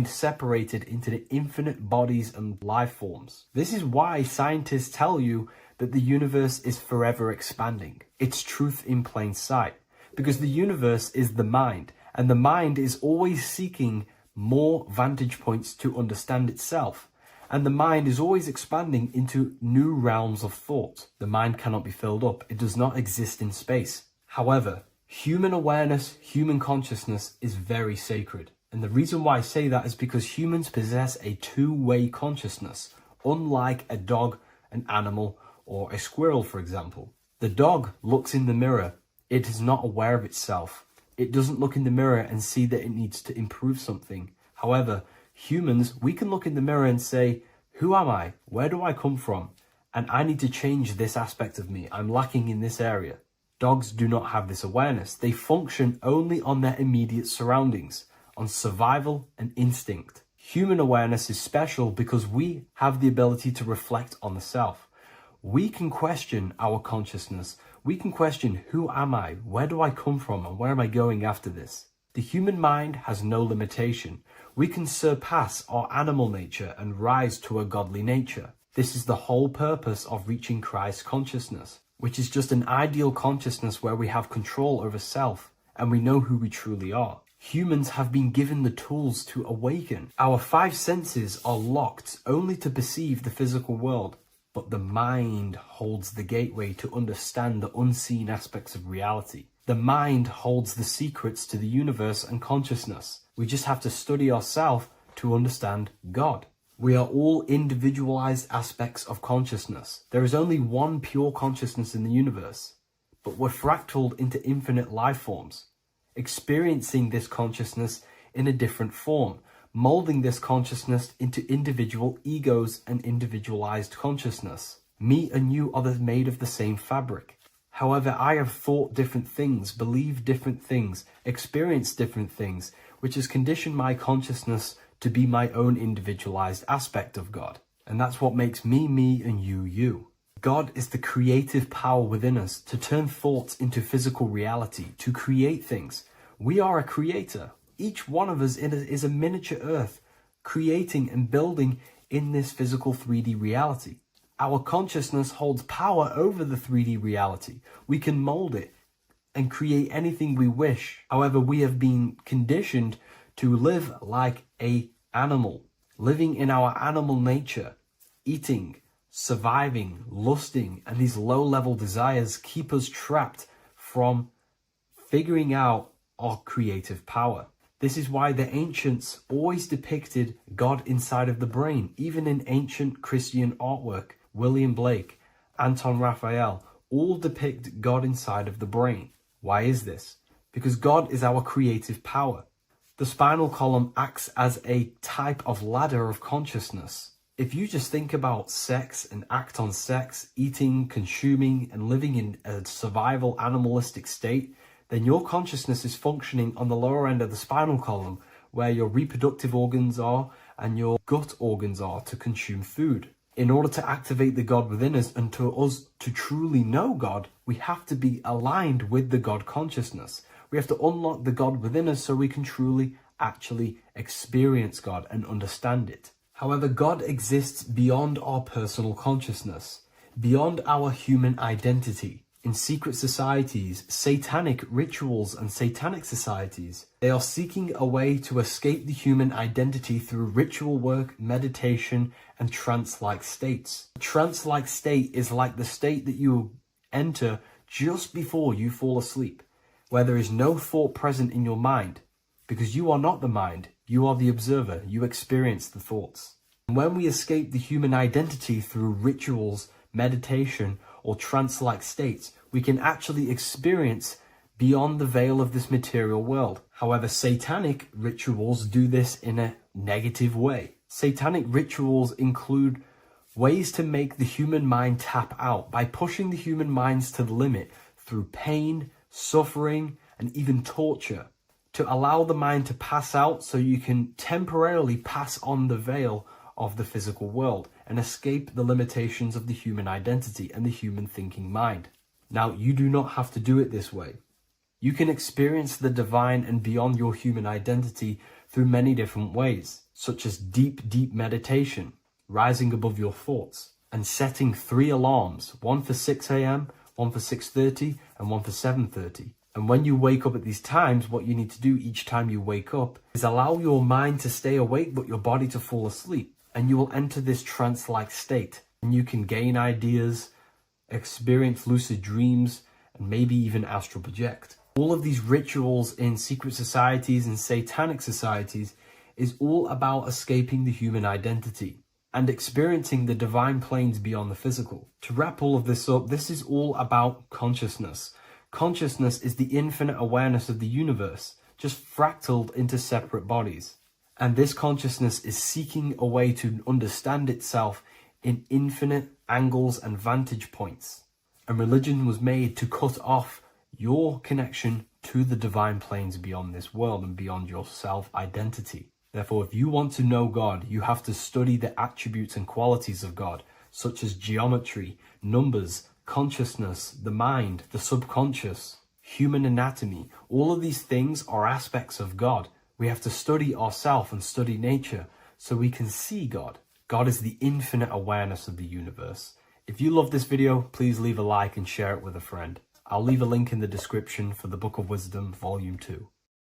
separated into the infinite bodies and life forms. This is why scientists tell you that the universe is forever expanding. It's truth in plain sight, because the universe is the mind, and the mind is always seeking more vantage points to understand itself. And the mind is always expanding into new realms of thought. The mind cannot be filled up. It does not exist in space. However, human awareness, human consciousness is very sacred. And the reason why I say that is because humans possess a two-way consciousness, unlike a dog, an animal, or a squirrel, for example. The dog looks in the mirror. It is not aware of itself. It doesn't look in the mirror and see that it needs to improve something. However, humans, we can look in the mirror and say, who am I? Where do I come from? And I need to change this aspect of me. I'm lacking in this area. Dogs do not have this awareness. They function only on their immediate surroundings, on survival and instinct. Human awareness is special because we have the ability to reflect on the self. We can question our consciousness. We can question, who am I? Where do I come from? And where am I going after this? The human mind has no limitation. We can surpass our animal nature and rise to a godly nature. This is the whole purpose of reaching Christ consciousness, which is just an ideal consciousness where we have control over self and we know who we truly are. Humans have been given the tools to awaken. Our 5 senses are locked only to perceive the physical world, but the mind holds the gateway to understand the unseen aspects of reality. The mind holds the secrets to the universe and consciousness. We just have to study ourselves to understand God. We are all individualized aspects of consciousness. There is only one pure consciousness in the universe, but we're fractaled into infinite life forms, experiencing this consciousness in a different form, molding this consciousness into individual egos and individualized consciousness. Me and you are made of the same fabric. However, I have thought different things, believed different things, experienced different things, which has conditioned my consciousness to be my own individualized aspect of God. And that's what makes me, me, and you. God is the creative power within us to turn thoughts into physical reality, to create things. We are a creator. Each one of us is a miniature earth, creating and building in this physical 3D reality. Our consciousness holds power over the 3D reality. We can mold it and create anything we wish. However, we have been conditioned to live like an animal, living in our animal nature, eating, surviving, lusting, and these low-level desires keep us trapped from figuring out our creative power. This is why the ancients always depicted God inside of the brain. Even in ancient Christian artwork, William Blake, Anton Raphael, all depict God inside of the brain. Why is this? Because God is our creative power. The spinal column acts as a type of ladder of consciousness. If you just think about sex and act on sex, eating, consuming, and living in a survival animalistic state, then your consciousness is functioning on the lower end of the spinal column, where your reproductive organs are and your gut organs are to consume food. In order to activate the God within us and to us to truly know God, we have to be aligned with the God consciousness. We have to unlock the God within us so we can truly actually experience God and understand it. However, God exists beyond our personal consciousness, beyond our human identity. In secret societies, satanic rituals and satanic societies, they are seeking a way to escape the human identity through ritual work, meditation, and trance-like states. A trance-like state is like the state that you enter just before you fall asleep, where there is no thought present in your mind, because you are not the mind, you are the observer, you experience the thoughts. And when we escape the human identity through rituals, meditation, or trance-like states, we can actually experience beyond the veil of this material world. However, satanic rituals do this in a negative way. Satanic rituals include ways to make the human mind tap out by pushing the human minds to the limit through pain, suffering, and even torture, to allow the mind to pass out so you can temporarily pass on the veil of the physical world and escape the limitations of the human identity and the human thinking mind. Now, you do not have to do it this way. You can experience the divine and beyond your human identity through many different ways, such as deep, deep meditation, rising above your thoughts, and setting 3 alarms, one for 6 a.m., one for 6:30, and one for 7:30. And when you wake up at these times, what you need to do each time you wake up is allow your mind to stay awake but your body to fall asleep. And you will enter this trance-like state. And you can gain ideas, experience lucid dreams, and maybe even astral project. All of these rituals in secret societies and satanic societies is all about escaping the human identity and experiencing the divine planes beyond the physical. To wrap all of this up, this is all about consciousness. Consciousness is the infinite awareness of the universe, just fractaled into separate bodies. And this consciousness is seeking a way to understand itself in infinite angles and vantage points. And religion was made to cut off your connection to the divine planes beyond this world and beyond your self-identity. Therefore, if you want to know God, you have to study the attributes and qualities of God, such as geometry, numbers, consciousness, the mind, the subconscious, human anatomy. All of these things are aspects of God. We have to study ourselves and study nature so we can see God. God is the infinite awareness of the universe. If you love this video, please leave a like and share it with a friend. I'll leave a link in the description for the Book of Wisdom, Volume 2.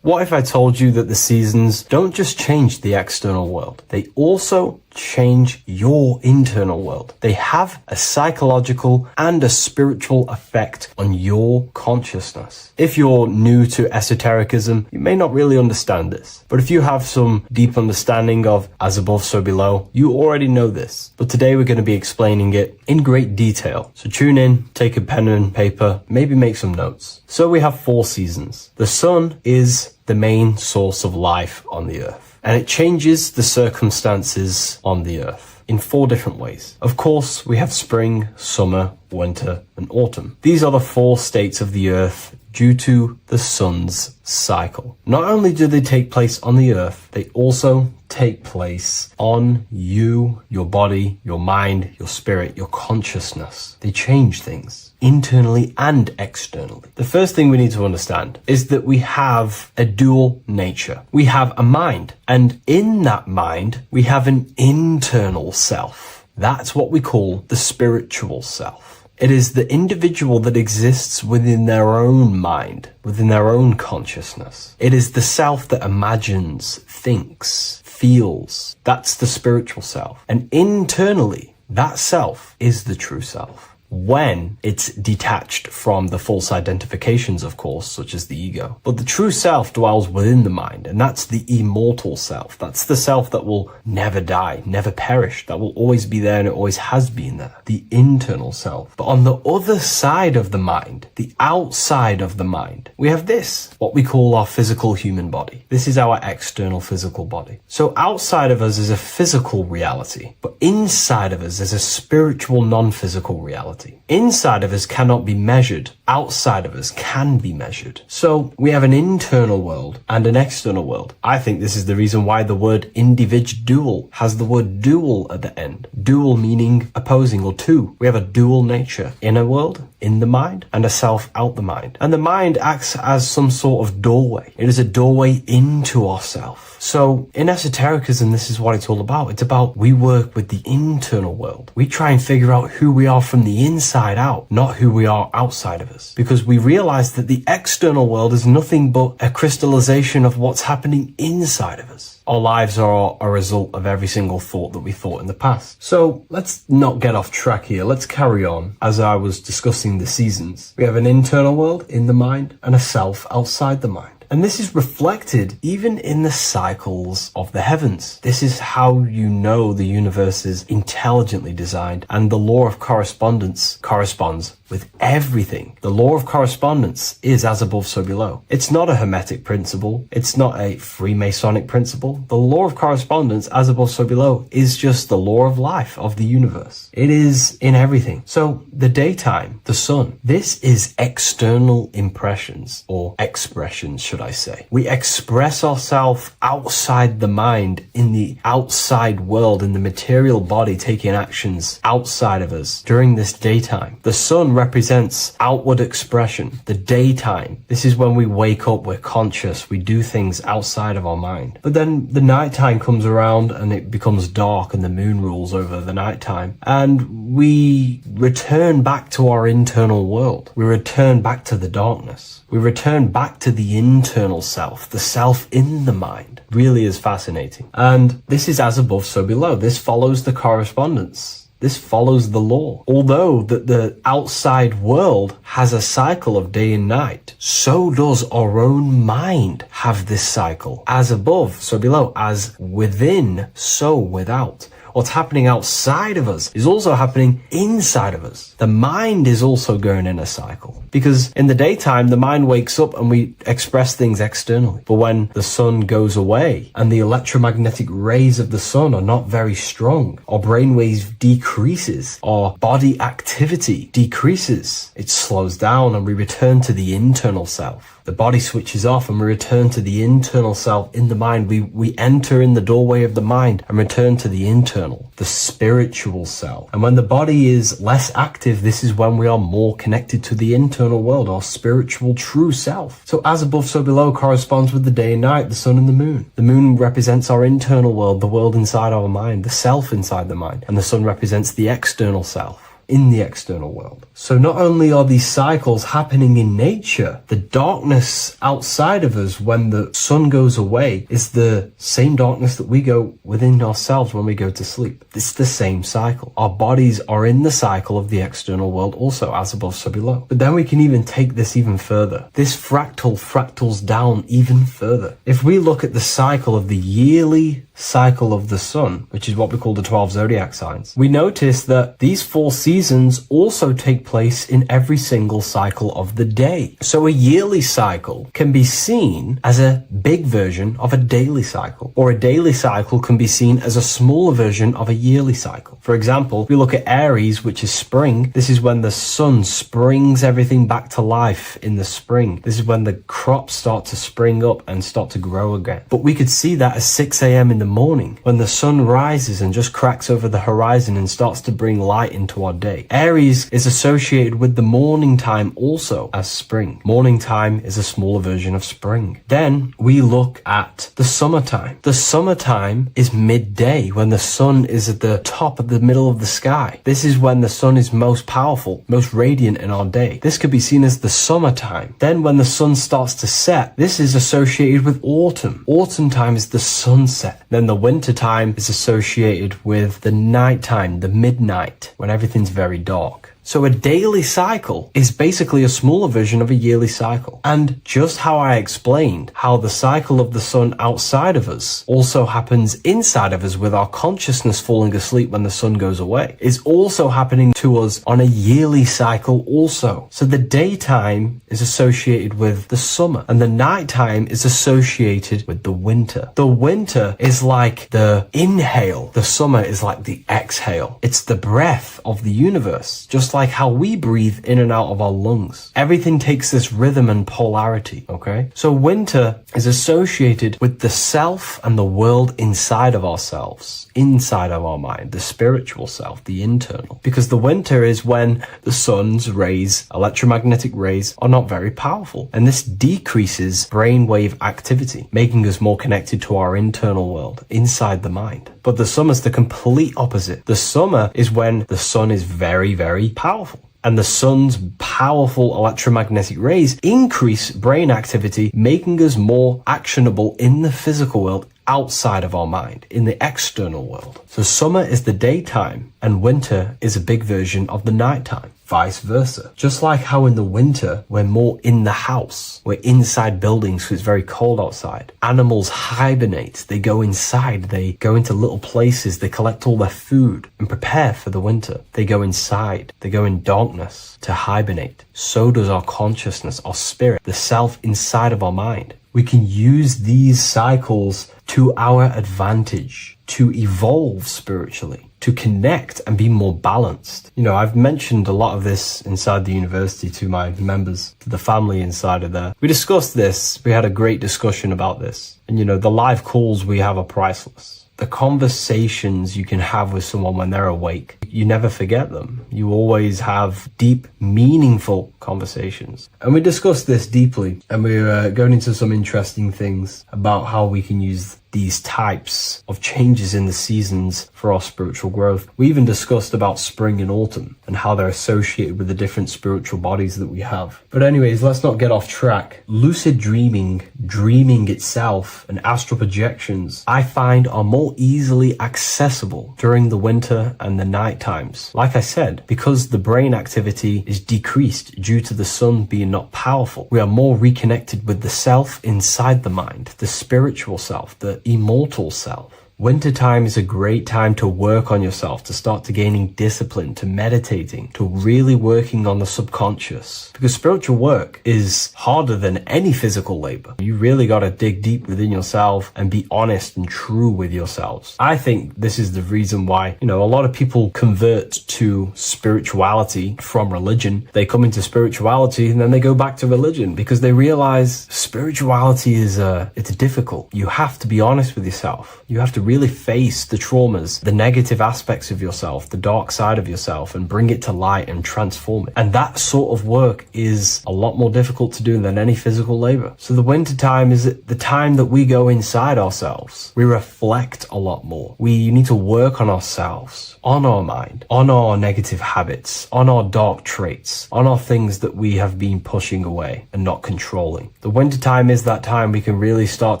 What if I told you that the seasons don't just change the external world, they also change your internal world? They have a psychological and a spiritual effect on your consciousness. If you're new to esotericism, you may not really understand this. But if you have some deep understanding of as above, so below, you already know this. But today we're going to be explaining it in great detail. So tune in, take a pen and paper, maybe make some notes. So we have 4 seasons. The sun is the main source of life on the earth, and it changes the circumstances on the earth in 4 different ways. Of course, we have spring, summer, winter, and autumn. These are the 4 states of the earth due to the sun's cycle. Not only do they take place on the earth, they also take place on you, your body, your mind, your spirit, your consciousness. They change things internally and externally. The first thing we need to understand is that we have a dual nature. We have a mind, and in that mind, we have an internal self. That's what we call the spiritual self. It is the individual that exists within their own mind, within their own consciousness. It is the self that imagines, thinks, feels. That's the spiritual self. And internally, that self is the true self. When it's detached from the false identifications, of course, such as the ego. But the true self dwells within the mind, and that's the immortal self. That's the self that will never die, never perish, that will always be there, and it always has been there. The internal self. But on the other side of the mind, the outside of the mind, we have this, what we call our physical human body. This is our external physical body. So outside of us is a physical reality, but inside of us is a spiritual non-physical reality. Inside of us cannot be measured. Outside of us can be measured. So we have an internal world and an external world. I think this is the reason why the word individual has the word dual at the end. Dual meaning opposing or two. We have a dual nature. Inner world, in the mind, and a self out the mind. And the mind acts as some sort of doorway. It is a doorway into ourself. So in esotericism, this is what it's all about. It's about we work with the internal world. We try and figure out who we are from the inside out, not who we are outside of us. Because we realize that the external world is nothing but a crystallization of what's happening inside of us. Our lives are a result of every single thought that we thought in the past. So let's not get off track here. Let's carry on. As I was discussing the seasons, we have an internal world in the mind and a self outside the mind. And this is reflected even in the cycles of the heavens. This is how you know the universe is intelligently designed, and the law of correspondence corresponds with everything. The law of correspondence is as above, so below. It's not a hermetic principle. It's not a Freemasonic principle. The law of correspondence, as above, so below, is just the law of life of the universe. It is in everything. So the daytime, the sun, this is external impressions or expressions, should I say. We express ourselves outside the mind, in the outside world, in the material body, taking actions outside of us during this daytime. The sun represents outward expression, the daytime. This is when we wake up, we're conscious, we do things outside of our mind. But then the nighttime comes around and it becomes dark and the moon rules over the nighttime. And we return back to our internal world. We return back to the darkness. We return back to the internal self, the self in the mind. Really is fascinating. And this is as above, so below. This follows the correspondence. This follows the law. Although that the outside world has a cycle of day and night, so does our own mind have this cycle. As above, so below. As within, so without. What's happening outside of us is also happening inside of us. The mind is also going in a cycle. Because in the daytime, the mind wakes up and we express things externally. But when the sun goes away and the electromagnetic rays of the sun are not very strong, our brainwave decreases, our body activity decreases. It slows down and we return to the internal self. The body switches off and we return to the internal self in the mind. We enter in the doorway of the mind and return to the internal, the spiritual self. And when the body is less active, this is when we are more connected to the internal world, our spiritual true self. So as above, so below corresponds with the day and night, the sun and the moon. The moon represents our internal world, the world inside our mind, the self inside the mind. And the sun represents the external self, in the external world. So not only are these cycles happening in nature, the darkness outside of us when the sun goes away is the same darkness that we go within ourselves when we go to sleep. It's the same cycle. Our bodies are in the cycle of the external world also, as above, so below. But then we can even take this even further. This fractals down even further. If we look at the cycle of the yearly cycle of the sun, which is what we call the 12 zodiac signs, we notice that these 4 seasons also take place in every single cycle of the day. So a yearly cycle can be seen as a big version of a daily cycle, or a daily cycle can be seen as a smaller version of a yearly cycle. For example, we look at Aries, which is spring. This is when the sun springs everything back to life in the spring. This is when the crops start to spring up and start to grow again. But we could see that at 6 a.m. in the morning when the sun rises and just cracks over the horizon and starts to bring light into our day. Aries is associated with the morning time also as spring. Morning time is a smaller version of spring. Then we look at the summertime. The summertime is midday when the sun is at the top of the middle of the sky. This is when the sun is most powerful, most radiant in our day. This could be seen as the summertime. Then when the sun starts to set, this is associated with autumn. Autumn time is the sunset. Then the winter time is associated with the nighttime, the midnight, when everything's very dark. So a daily cycle is basically a smaller version of a yearly cycle. And just how I explained how the cycle of the sun outside of us also happens inside of us with our consciousness falling asleep when the sun goes away, is also happening to us on a yearly cycle also. So the daytime is associated with the summer and the nighttime is associated with the winter. The winter is like the inhale. The summer is like the exhale. It's the breath of the universe, just like how we breathe in and out of our lungs. Everything takes this rhythm and polarity, okay? So winter is associated with the self and the world inside of ourselves, inside of our mind, the spiritual self, the internal. Because the winter is when the sun's rays, electromagnetic rays, are not very powerful. And this decreases brainwave activity, making us more connected to our internal world, inside the mind. But the summer's the complete opposite. The summer is when the sun is very, very powerful. And the sun's powerful electromagnetic rays increase brain activity, making us more actionable in the physical world outside of our mind, in the external world. So summer is the daytime and winter is a big version of the nighttime. Vice versa. Just like how in the winter, we're more in the house. We're inside buildings because it's very cold outside. Animals hibernate. They go inside. They go into little places. They collect all their food and prepare for the winter. They go inside. They go in darkness to hibernate. So does our consciousness, our spirit, the self inside of our mind. We can use these cycles to our advantage, to evolve spiritually, to connect and be more balanced. You know, I've mentioned a lot of this inside the university to my members, to the family inside of there. We discussed this. We had a great discussion about this. And, you know, the live calls we have are priceless. The conversations you can have with someone when they're awake, you never forget them. You always have deep, meaningful conversations. And we discussed this deeply, and we were going into some interesting things about how we can use these types of changes in the seasons for our spiritual growth. We even discussed about spring and autumn and how they're associated with the different spiritual bodies that we have. But anyways, let's not get off track. Lucid dreaming, dreaming itself, and astral projections, I find are more easily accessible during the winter and the night times. Like I said, because the brain activity is decreased due to the sun being not powerful, we are more reconnected with the self inside the mind, the spiritual self, the immortal self. Wintertime is a great time to work on yourself, to start to gaining discipline, to meditating, to really working on the subconscious. Because spiritual work is harder than any physical labor. You really got to dig deep within yourself and be honest and true with yourselves. I think this is the reason why, you know, a lot of people convert to spirituality from religion. They come into spirituality and then they go back to religion because they realize spirituality is it's difficult. You have to be honest with yourself. You have to really face the traumas, the negative aspects of yourself, the dark side of yourself, and bring it to light and transform it. And that sort of work is a lot more difficult to do than any physical labor. So the winter time is the time that we go inside ourselves. We reflect a lot more. We need to work on ourselves, on our mind, on our negative habits, on our dark traits, on our things that we have been pushing away and not controlling. The winter time is that time we can really start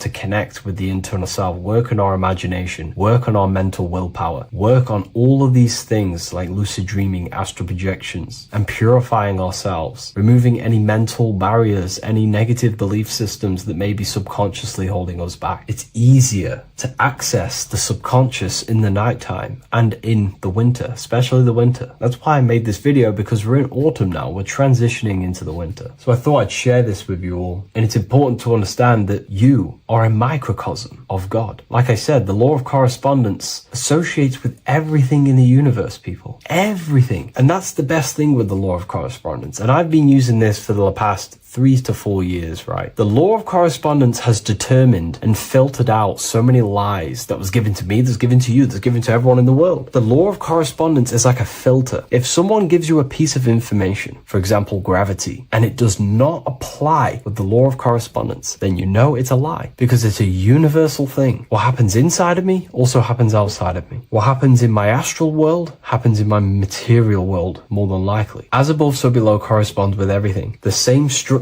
to connect with the internal self, work on our imagination, work on our mental willpower, work on all of these things like lucid dreaming, astral projections, and purifying ourselves, removing any mental barriers, any negative belief systems that may be subconsciously holding us back. It's easier to access the subconscious in the nighttime and in the winter, especially the winter. That's why I made this video, because we're in autumn now. We're transitioning into the winter. So I thought I'd share this with you all. And it's important to understand that you are a microcosm of God. Like I said, the law of correspondence associates with everything in the universe, people. Everything. And that's the best thing with the law of correspondence. And I've been using this for the past 3 to 4 years, right? The law of correspondence has determined and filtered out so many lies that was given to me, that's given to you, that's given to everyone in the world. The law of correspondence is like a filter. If someone gives you a piece of information, for example, gravity, and it does not apply with the law of correspondence, then you know it's a lie, because it's a universal thing. What happens inside of me also happens outside of me. What happens in my astral world happens in my material world, more than likely. As above, so below corresponds with everything. The same structure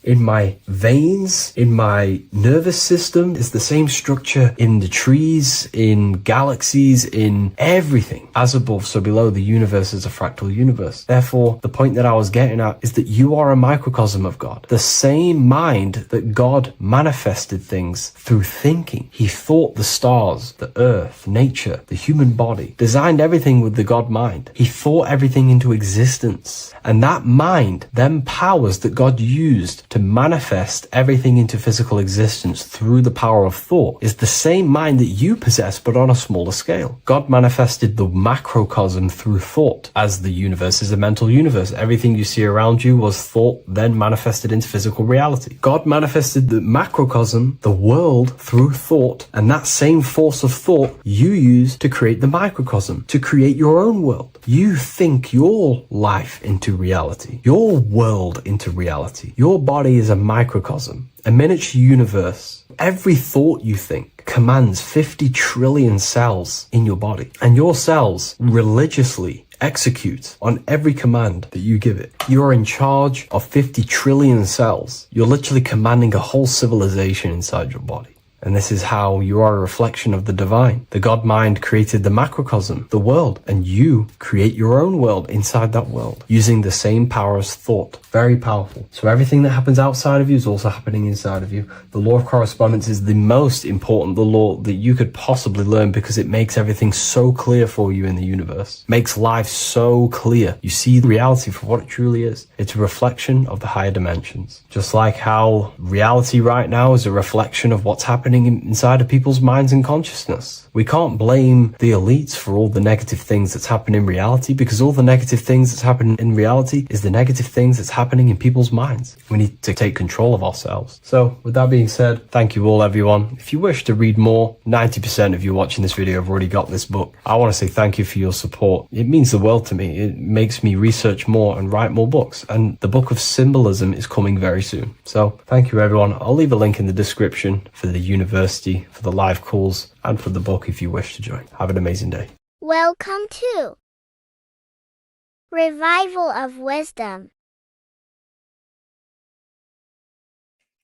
in my veins, in my nervous system, is the same structure in the trees, in galaxies, in everything. As above, so below, the universe is a fractal universe. Therefore, the point that I was getting at is that you are a microcosm of God. The same mind that God manifested things through thinking. He thought the stars, the earth, nature, the human body, designed everything with the God mind. He thought everything into existence. And that mind, them powers that God used to manifest everything into physical existence through the power of thought, is the same mind that you possess, but on a smaller scale. God manifested the macrocosm through thought, as the universe is a mental universe. Everything you see around you was thought, then manifested into physical reality. God manifested the macrocosm, the world, through thought, and that same force of thought you use to create the microcosm, to create your own world. You think your life into reality, your world into reality. Your body is a microcosm, a miniature universe. Every thought you think commands 50 trillion cells in your body, and your cells religiously execute on every command that you give it. You're in charge of 50 trillion cells. You're literally commanding a whole civilization inside your body. And this is how you are a reflection of the divine. The God mind created the macrocosm, the world, and you create your own world inside that world using the same power as thought. Very powerful. So everything that happens outside of you is also happening inside of you. The law of correspondence is the most important, the law that you could possibly learn, because it makes everything so clear for you in the universe. Makes life so clear. You see reality for what it truly is. It's a reflection of the higher dimensions. Just like how reality right now is a reflection of what's happening inside of people's minds and consciousness. We can't blame the elites for all the negative things that's happening in reality, because all the negative things that's happening in reality is the negative things that's happening in people's minds. We need to take control of ourselves. So with that being said, thank you all, everyone. If you wish to read more, 90% of you watching this video have already got this book. I want to say thank you for your support. It means the world to me. It makes me research more and write more books. And the book of symbolism is coming very soon. So thank you, everyone. I'll leave a link in the description for the university, for the live calls, and for the book if you wish to join. Have an amazing day. Welcome to Revival of Wisdom.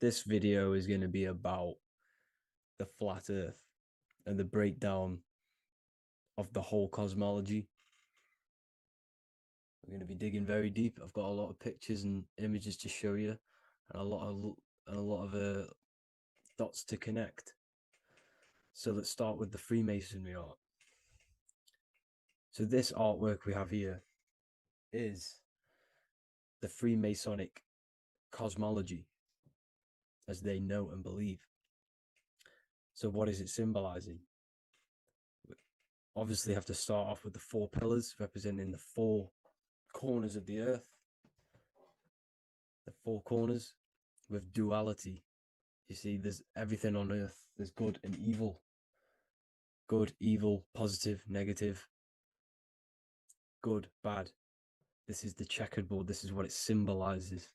This video is going to be about the flat earth and the breakdown of the whole cosmology. We're going to be digging very deep. I've got a lot of pictures and images to show you, and a lot of dots to connect. So let's start with the Freemasonry art. So this artwork we have here is the Freemasonic cosmology, as they know and believe. So what is it symbolizing? We obviously have to start off with the 4 pillars representing the 4 corners of the earth. The 4 corners with duality. You see, there's everything on earth. There's good and evil. Good, evil, positive, negative, good, bad. This is the checkerboard. This is what it symbolizes.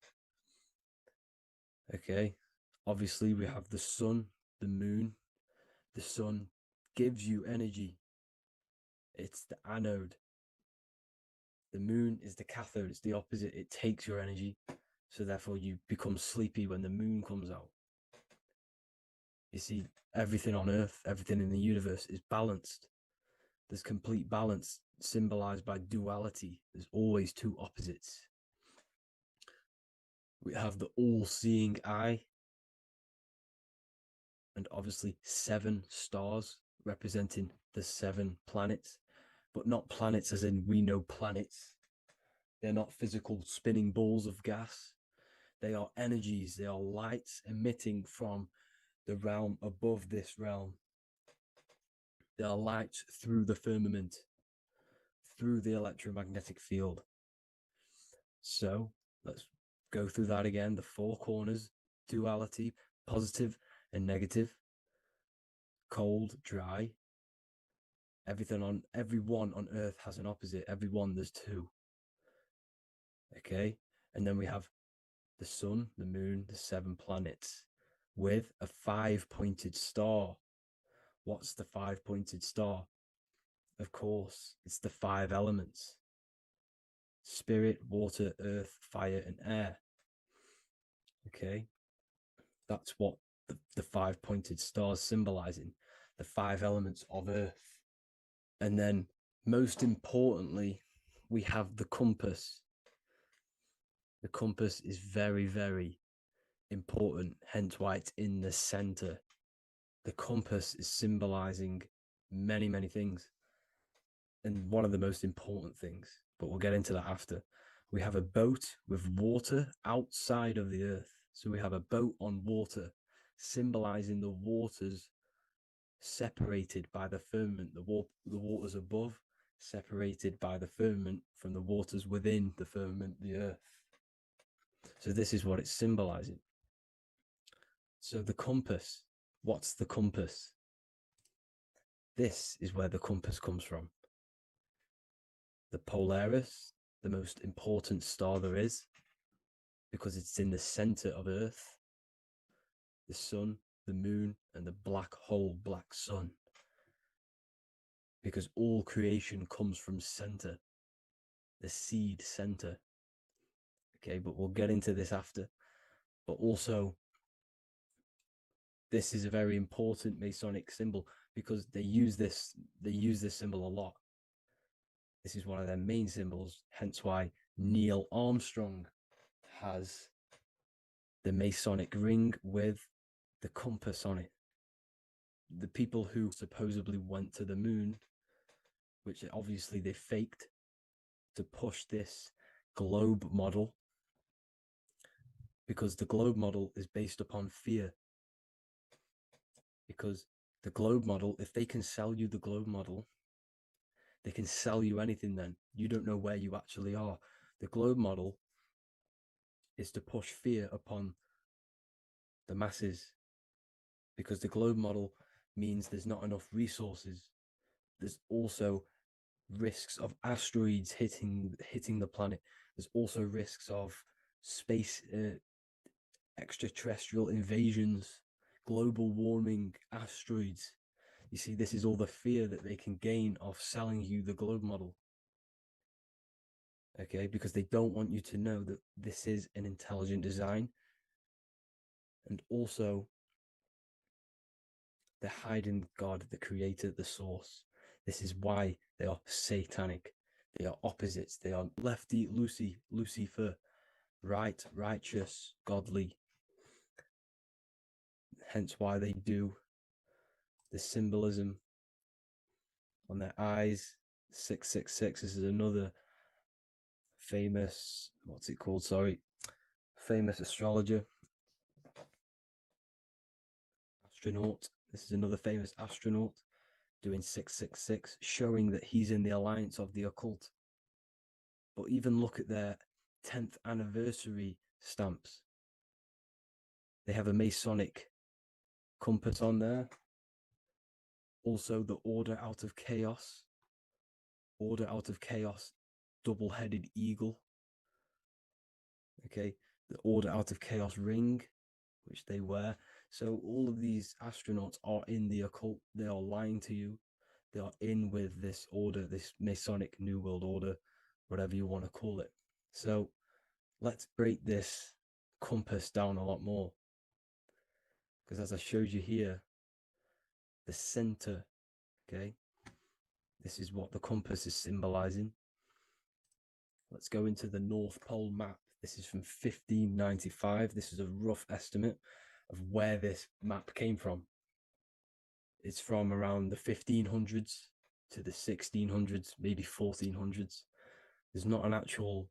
Okay. Obviously, we have the sun, the moon. The sun gives you energy. It's the anode. The moon is the cathode. It's the opposite. It takes your energy. So therefore, you become sleepy when the moon comes out. You see, everything on Earth, everything in the universe is balanced. There's complete balance symbolized by duality. There's always two opposites. We have the all-seeing eye, and obviously 7 stars representing the 7 planets, but not planets as in we know planets. They're not physical spinning balls of gas. They are energies. They are lights emitting from the realm above this realm. They are lights through the firmament, through the electromagnetic field. So let's go through that again. The 4 corners, duality, positive and negative, cold, dry. Everyone on Earth has an opposite. Everyone, there's 2. Okay, and then we have the sun, the moon, the 7 planets with a 5-pointed star. What's the 5-pointed star? Of course, it's the 5 elements: spirit, water, earth, fire, and air. Okay, that's what the 5-pointed star is symbolizing, the 5 elements of Earth. And then, most importantly, we have the compass. The compass is very, very important, hence why it's in the center. The compass is symbolizing many, many things. And one of the most important things, but we'll get into that after. We have a boat with water outside of the Earth. So we have a boat on water, symbolizing the waters separated by the firmament, the waters above, separated by the firmament from the waters within the firmament, the Earth. So this is what it's symbolizing. So the compass, what's the compass? This is where the compass comes from. The Polaris, the most important star there is, because it's in the center of Earth, the sun, the moon, and the black hole, black sun. Because all creation comes from center, the seed center. Okay, but we'll get into this after. But also, this is a very important Masonic symbol because they use this symbol a lot. This is one of their main symbols, hence why Neil Armstrong has the Masonic ring with the compass on it. The people who supposedly went to the moon, which obviously they faked to push this globe model, because the globe model is based upon fear. Because the globe model, if they can sell you the globe model, they can sell you anything then. You don't know where you actually are. The globe model is to push fear upon the masses, because the globe model means there's not enough resources. There's also risks of asteroids hitting the planet. There's also risks of space extraterrestrial invasions, global warming, asteroids. You see, this is all the fear that they can gain off selling you the globe model. Okay, because they don't want you to know that this is an intelligent design. And also, they're hiding God, the creator, the source. This is why they are satanic. They are opposites. They are lefty, Lucifer, right, righteous, godly. Hence why they do the symbolism on their eyes. 666. This is another famous, famous astrologer. Astronaut. This is another famous astronaut doing 666, showing that he's in the alliance of the occult. But even look at their 10th anniversary stamps. They have a Masonic compass on there. Also, the order out of chaos. Order out of chaos, double-headed eagle. Okay, the order out of chaos ring, which they wear. So all of these astronauts are in the occult. They are lying to you. They are in with this order, this Masonic New World Order, whatever you want to call it. So let's break this compass down a lot more. Because as I showed you here, the center, okay, this is what the compass is symbolizing. Let's go into the North Pole map. This is from 1595. This is a rough estimate of where this map came from. It's from around the 1500s to the 1600s, maybe 1400s. There's not an actual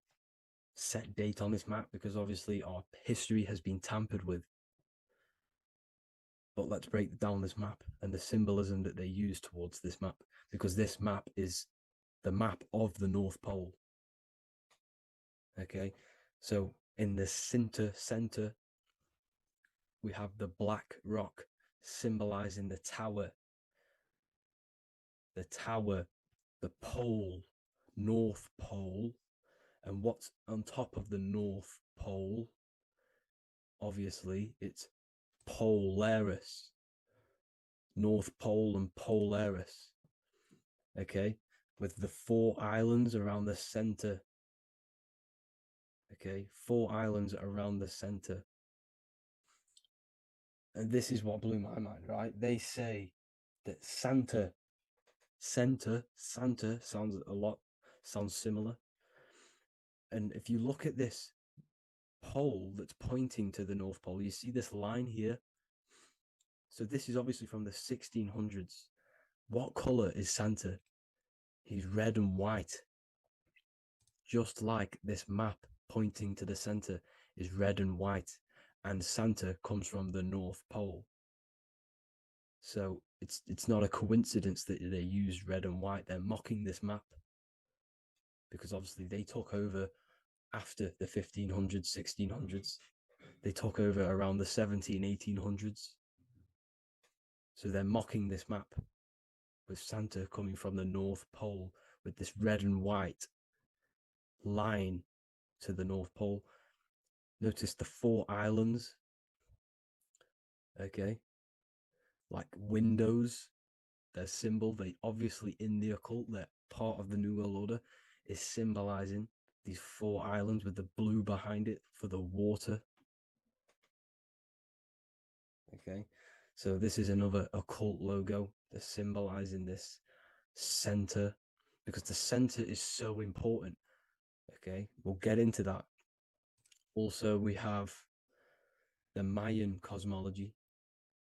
set date on this map because obviously our history has been tampered with. But let's break down this map and the symbolism that they use towards this map, because this map is the map of the North Pole. Okay, so in the center, we have the black rock symbolizing the tower, the pole, North Pole. And what's on top of the North Pole? Obviously, it's Polaris. North Pole and Polaris. Okay, with the 4 islands around the center. Okay, 4 islands around the center. And this is what blew my mind, right? They say that Santa sounds similar. And if you look at this pole that's pointing to the North Pole, you see this line here. So this is obviously from the 1600s. What color is Santa? He's red and white. Just like this map pointing to the center is red and white, and Santa comes from the North Pole. So it's not a coincidence that they use red and white. They're mocking this map because obviously they took over after the 1500s, 1600s. They took over around the 1800s. So they're mocking this map with Santa coming from the North Pole with this red and white line to the North Pole. Notice the 4 islands. Okay. Like windows, their symbol, they obviously in the occult, they're part of the New World Order, is symbolizing these 4 islands with the blue behind it for the water. Okay, so this is another occult logo. They're symbolizing this center because the center is so important. Okay, we'll get into that. Also, we have the Mayan cosmology.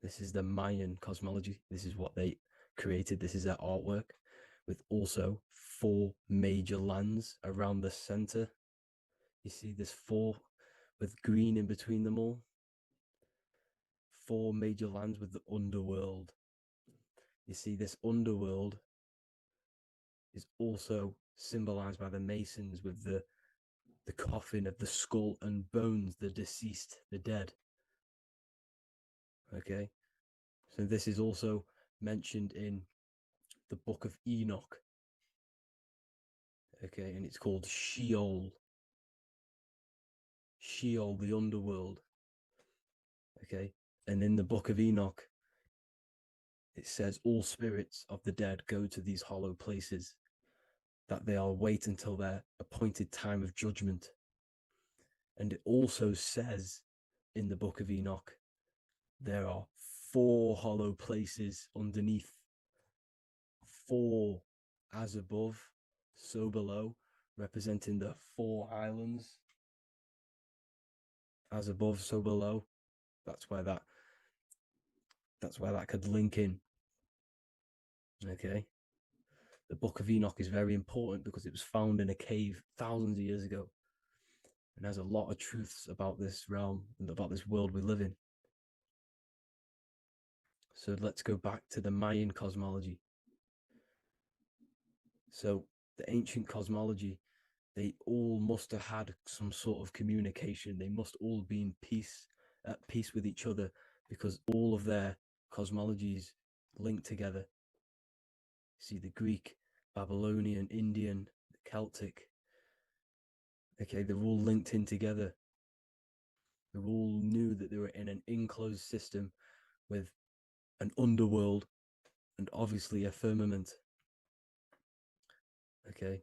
This is the Mayan cosmology. This is what they created. This is their artwork with also 4 major lands around the center. You see this 4 with green in between them all. 4 major lands with the underworld. You see this underworld is also symbolized by the Masons with the coffin of the skull and bones, the deceased, the dead. Okay, so this is also mentioned in the book of Enoch. Okay, and it's called Sheol. Sheol, the underworld. Okay, and in the book of Enoch, it says all spirits of the dead go to these hollow places, that they are wait until their appointed time of judgment. And it also says in the book of Enoch, there are 4 hollow places underneath. 4 as above, so below, representing the 4 islands. As above, so below. That's where that could link in. Okay. The Book of Enoch is very important because it was found in a cave thousands of years ago and has a lot of truths about this realm and about this world we live in. So let's go back to the Mayan cosmology. So the ancient cosmology, they all must have had some sort of communication. They must all be in peace, at peace with each other, because all of their cosmologies link together. See, the Greek, Babylonian, Indian, the Celtic. Okay, they're all linked in together. They all knew that they were in an enclosed system with an underworld and obviously a firmament. Okay,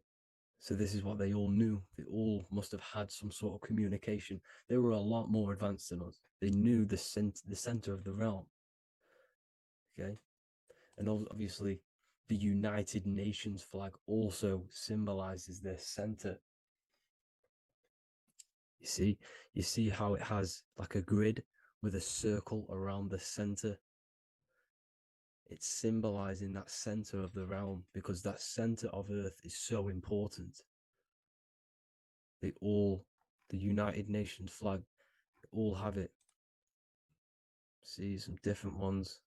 so this is what they all knew. They all must have had some sort of communication. They were a lot more advanced than us. They knew the center of the realm. Okay, and obviously the United Nations flag also symbolizes their center. You see how it has like a grid with a circle around the center. It's symbolizing that center of the realm, because that center of Earth is so important. The United Nations flag, all have it. See, some different ones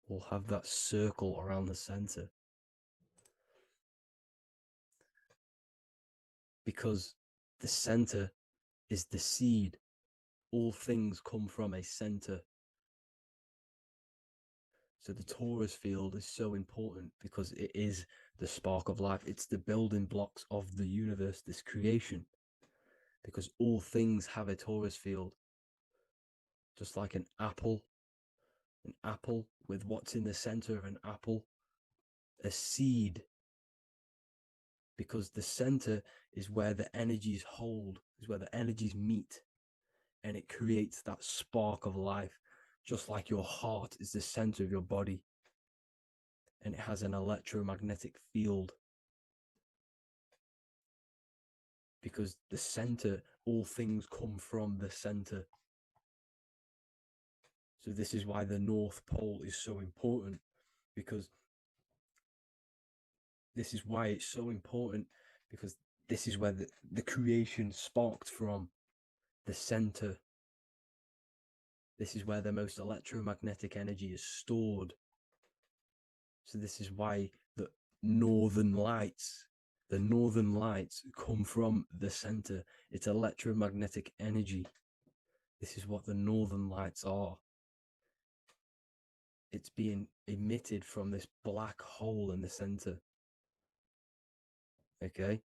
all have that circle around the center. Because the center is the seed. All things come from a center. So the torus field is so important because it is the spark of life. It's the building blocks of the universe, this creation. Because all things have a torus field. Just like an apple with what's in the center of an apple, a seed. Because the center is where the energies hold, is where the energies meet, and it creates that spark of life. Just like your heart is the center of your body, and it has an electromagnetic field. Because the center, all things come from the center. So this is why the North Pole is so important, because this is why it's so important, because this is where the creation sparked from, the center. This is where the most electromagnetic energy is stored. So this is why the northern lights come from the center. It's electromagnetic energy. This is what the northern lights are. It's being emitted from this black hole in the center. Okay?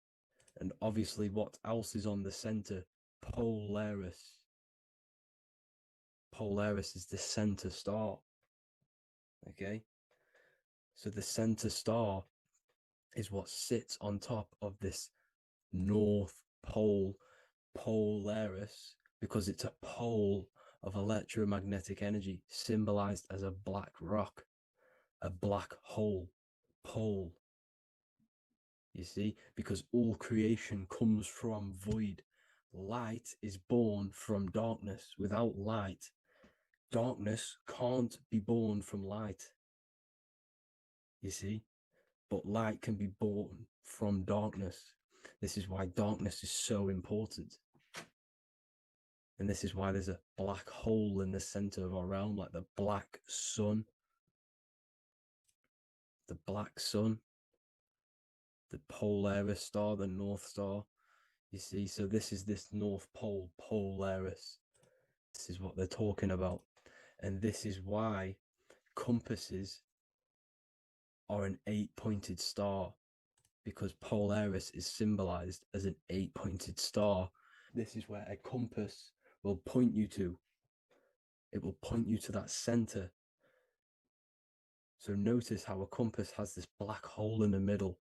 And obviously, what else is on the center? Polaris. Polaris is the center star. Okay? So the center star is what sits on top of this North Pole, Polaris, because it's a pole of electromagnetic energy, symbolized as a black rock, a black hole, pole. You see, because all creation comes from void. Light is born from darkness. Without light, darkness can't be born from light. You see, but light can be born from darkness. This is why darkness is so important. And this is why there's a black hole in the center of our realm, like the black sun. The black sun, the Polaris star, the North Star. You see, so this is this North Pole, Polaris. This is what they're talking about. And this is why compasses are an 8-pointed star, because Polaris is symbolized as an 8-pointed star. This is where a compass will point you to. It will point you to that center. So notice how a compass has this black hole in the middle,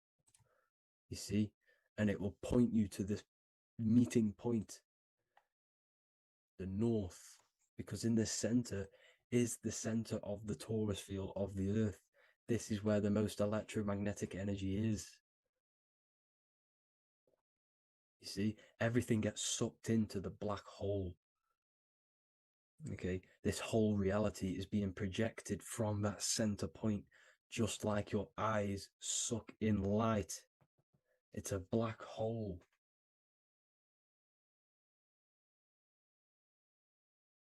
you see, and it will point you to this meeting point, the north, because in the center is the center of the torus field of the earth. This is where the most electromagnetic energy is. You see, everything gets sucked into the black hole. Okay, this whole reality is being projected from that center point, just like your eyes suck in light. It's a black hole.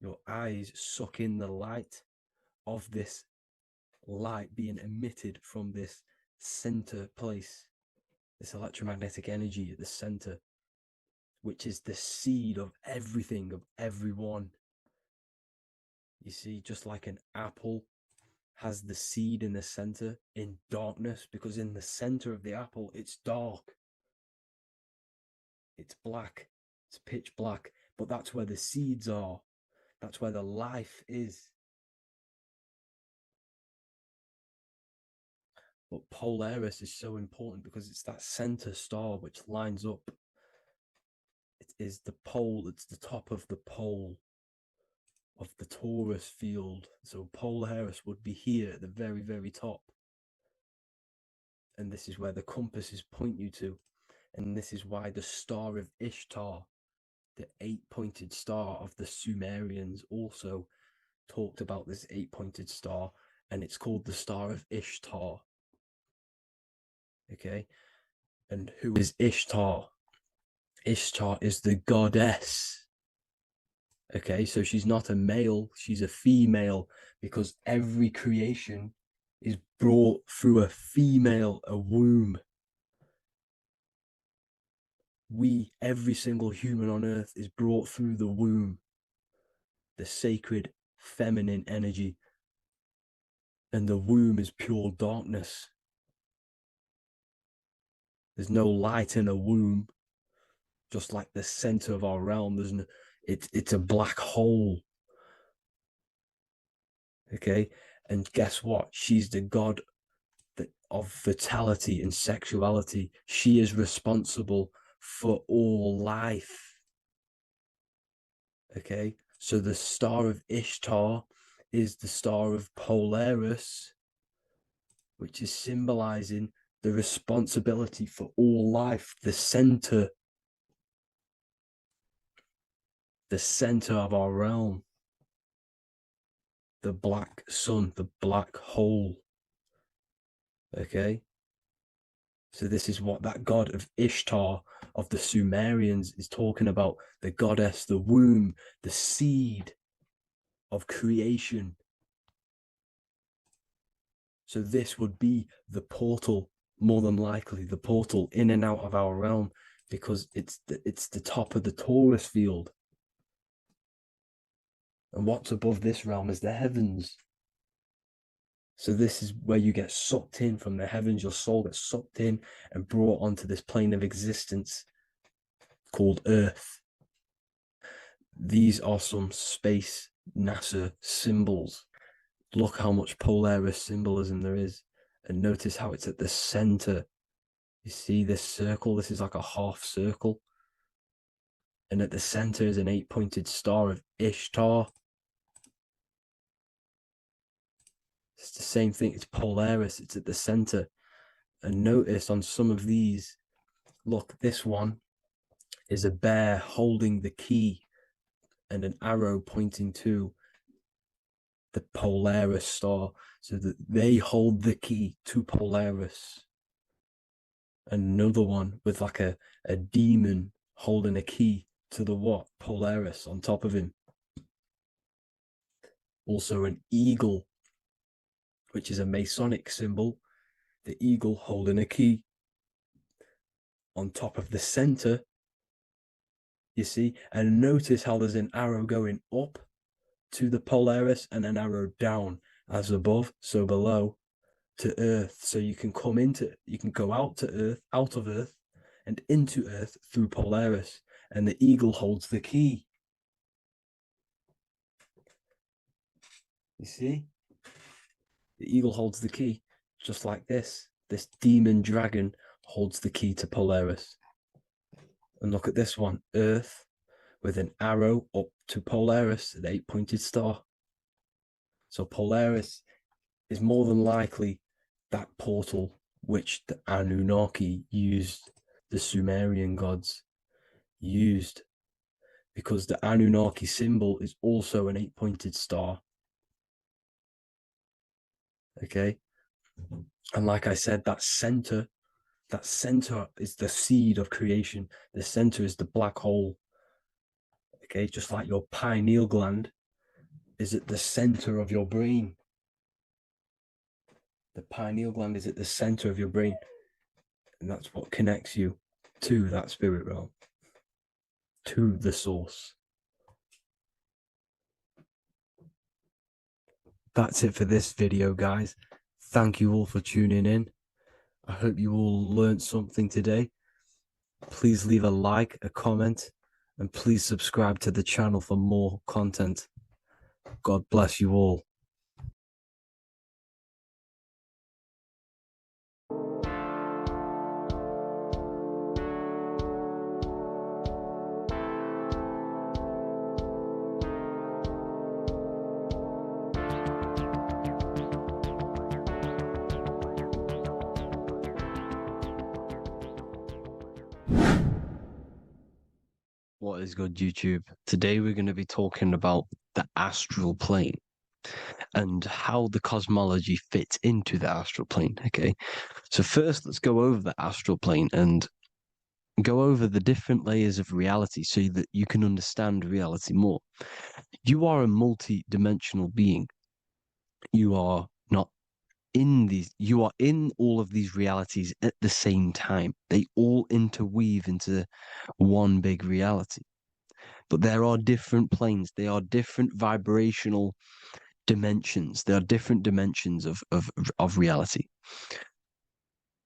Your eyes suck in the light of this light being emitted from this center place, this electromagnetic energy at the center, which is the seed of everything, of everyone. You see, just like an apple has the seed in the center in darkness, because in the center of the apple, it's dark. It's black. It's pitch black. But that's where the seeds are. That's where the life is. But Polaris is so important because it's that center star which lines up. It is the pole, it's the top of the pole of the torus field. So Polaris would be here at the very, very top. And this is where the compasses point you to. And this is why the Star of Ishtar, the 8-pointed star of the Sumerians, also talked about this 8-pointed star, and it's called the Star of Ishtar. Okay, and who is Ishtar? Ishtar is the goddess. Okay, so she's not a male, she's a female, because every creation is brought through a female, a womb. Every single human on earth is brought through the womb, the sacred feminine energy. And the womb is pure darkness. There's no light in a womb, just like the center of our realm. It's a black hole. Okay, and guess what? She's the god of fertility and sexuality. She is responsible for all life. Okay, so the Star of Ishtar is the Star of Polaris, which is symbolizing the responsibility for all life, the center of our realm, the black sun, the black hole. Okay, so this is what that god of Ishtar of the Sumerians is talking about, the goddess, the womb, the seed of creation. So this would be the portal, more than likely the portal in and out of our realm, because it's the top of the torus field. And what's above this realm is the heavens. So this is where you get sucked in from the heavens. Your soul gets sucked in and brought onto this plane of existence called Earth. These are some space NASA symbols. Look how much Polaris symbolism there is. And notice how it's at the center. You see this circle? This is like a half circle. And at the center is an 8-pointed star of Ishtar. It's the same thing. It's Polaris. It's at the center. And notice on some of these, look, this one is a bear holding the key and an arrow pointing to the Polaris star, so that they hold the key to Polaris. Another one with like a demon holding a key to the what? Polaris on top of him. Also an eagle, which is a Masonic symbol. The eagle holding a key on top of the center. You see, and notice how there's an arrow going up to the Polaris and an arrow down, as above, so below, to Earth. So you can go out of Earth and into Earth through Polaris, and the eagle holds the key. You see? The eagle holds the key, just like this. This demon dragon holds the key to Polaris. And look at this one, Earth, with an arrow up to Polaris, an 8-pointed star. So Polaris is more than likely that portal which the Anunnaki used, the Sumerian gods used, because the Anunnaki symbol is also an 8-pointed star. Okay, and like I said, that center is the seed of creation. The center is the black hole. Okay, just like your pineal gland is at the center of your brain. The pineal gland is at the center of your brain, and that's what connects you to that spirit realm, to the source. That's it for this video, guys. Thank you all for tuning in. I hope you all learned something today. Please leave a like, a comment, and please subscribe to the channel for more content. God bless you all. What is good, YouTube? Today we're going to be talking about the astral plane and how the cosmology fits into the astral plane. Okay, so first let's go over the astral plane and go over the different layers of reality so that you can understand reality more. You are a multi-dimensional being. You are not in these, you are in all of these realities at the same time. They all interweave into one big reality. But there are different planes. They are different vibrational dimensions. There are different dimensions of reality.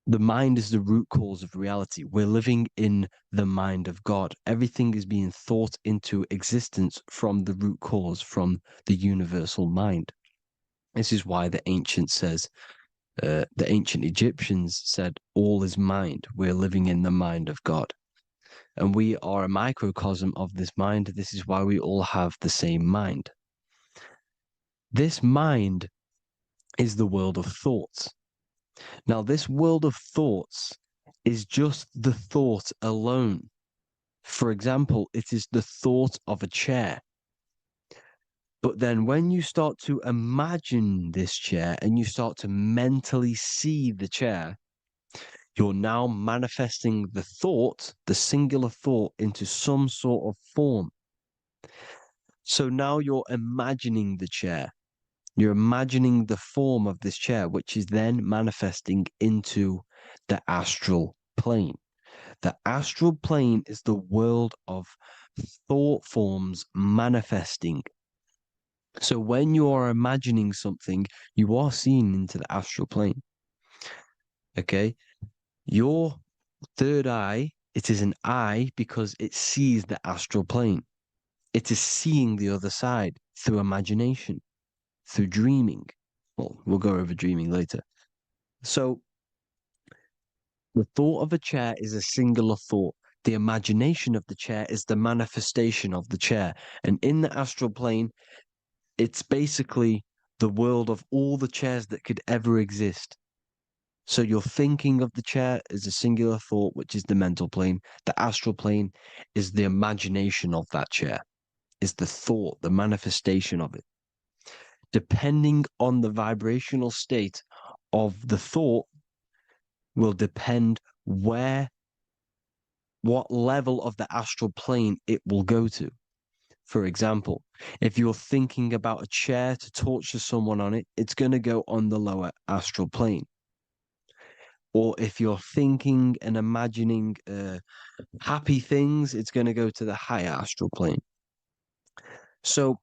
The mind is the root cause of reality. We're living in the mind of God. Everything is being thought into existence from the root cause, from the universal mind. This is why the ancient Egyptians said, all is mind. We're living in the mind of God. And we are a microcosm of this mind. This is why we all have the same mind. This mind is the world of thoughts. Now, this world of thoughts is just the thought alone. For example, it is the thought of a chair. But then when you start to imagine this chair and you start to mentally see the chair, you're now manifesting the thought, the singular thought, into some sort of form. So now you're imagining the chair. You're imagining the form of this chair, which is then manifesting into the astral plane. The astral plane is the world of thought forms manifesting. So when you are imagining something, you are seeing into the astral plane. Okay? Your third eye, it is an eye because it sees the astral plane. It is seeing the other side through imagination, through dreaming. Well, we'll go over dreaming later. So the thought of a chair is a singular thought. The imagination of the chair is the manifestation of the chair. And in the astral plane, it's basically the world of all the chairs that could ever exist. So you're thinking of the chair as a singular thought, which is the mental plane. The astral plane is the imagination of that chair, is the thought, the manifestation of it. Depending on the vibrational state of the thought will depend what level of the astral plane it will go to. For example, if you're thinking about a chair to torture someone on it, it's going to go on the lower astral plane. Or if you're thinking and imagining happy things, it's going to go to the higher astral plane. So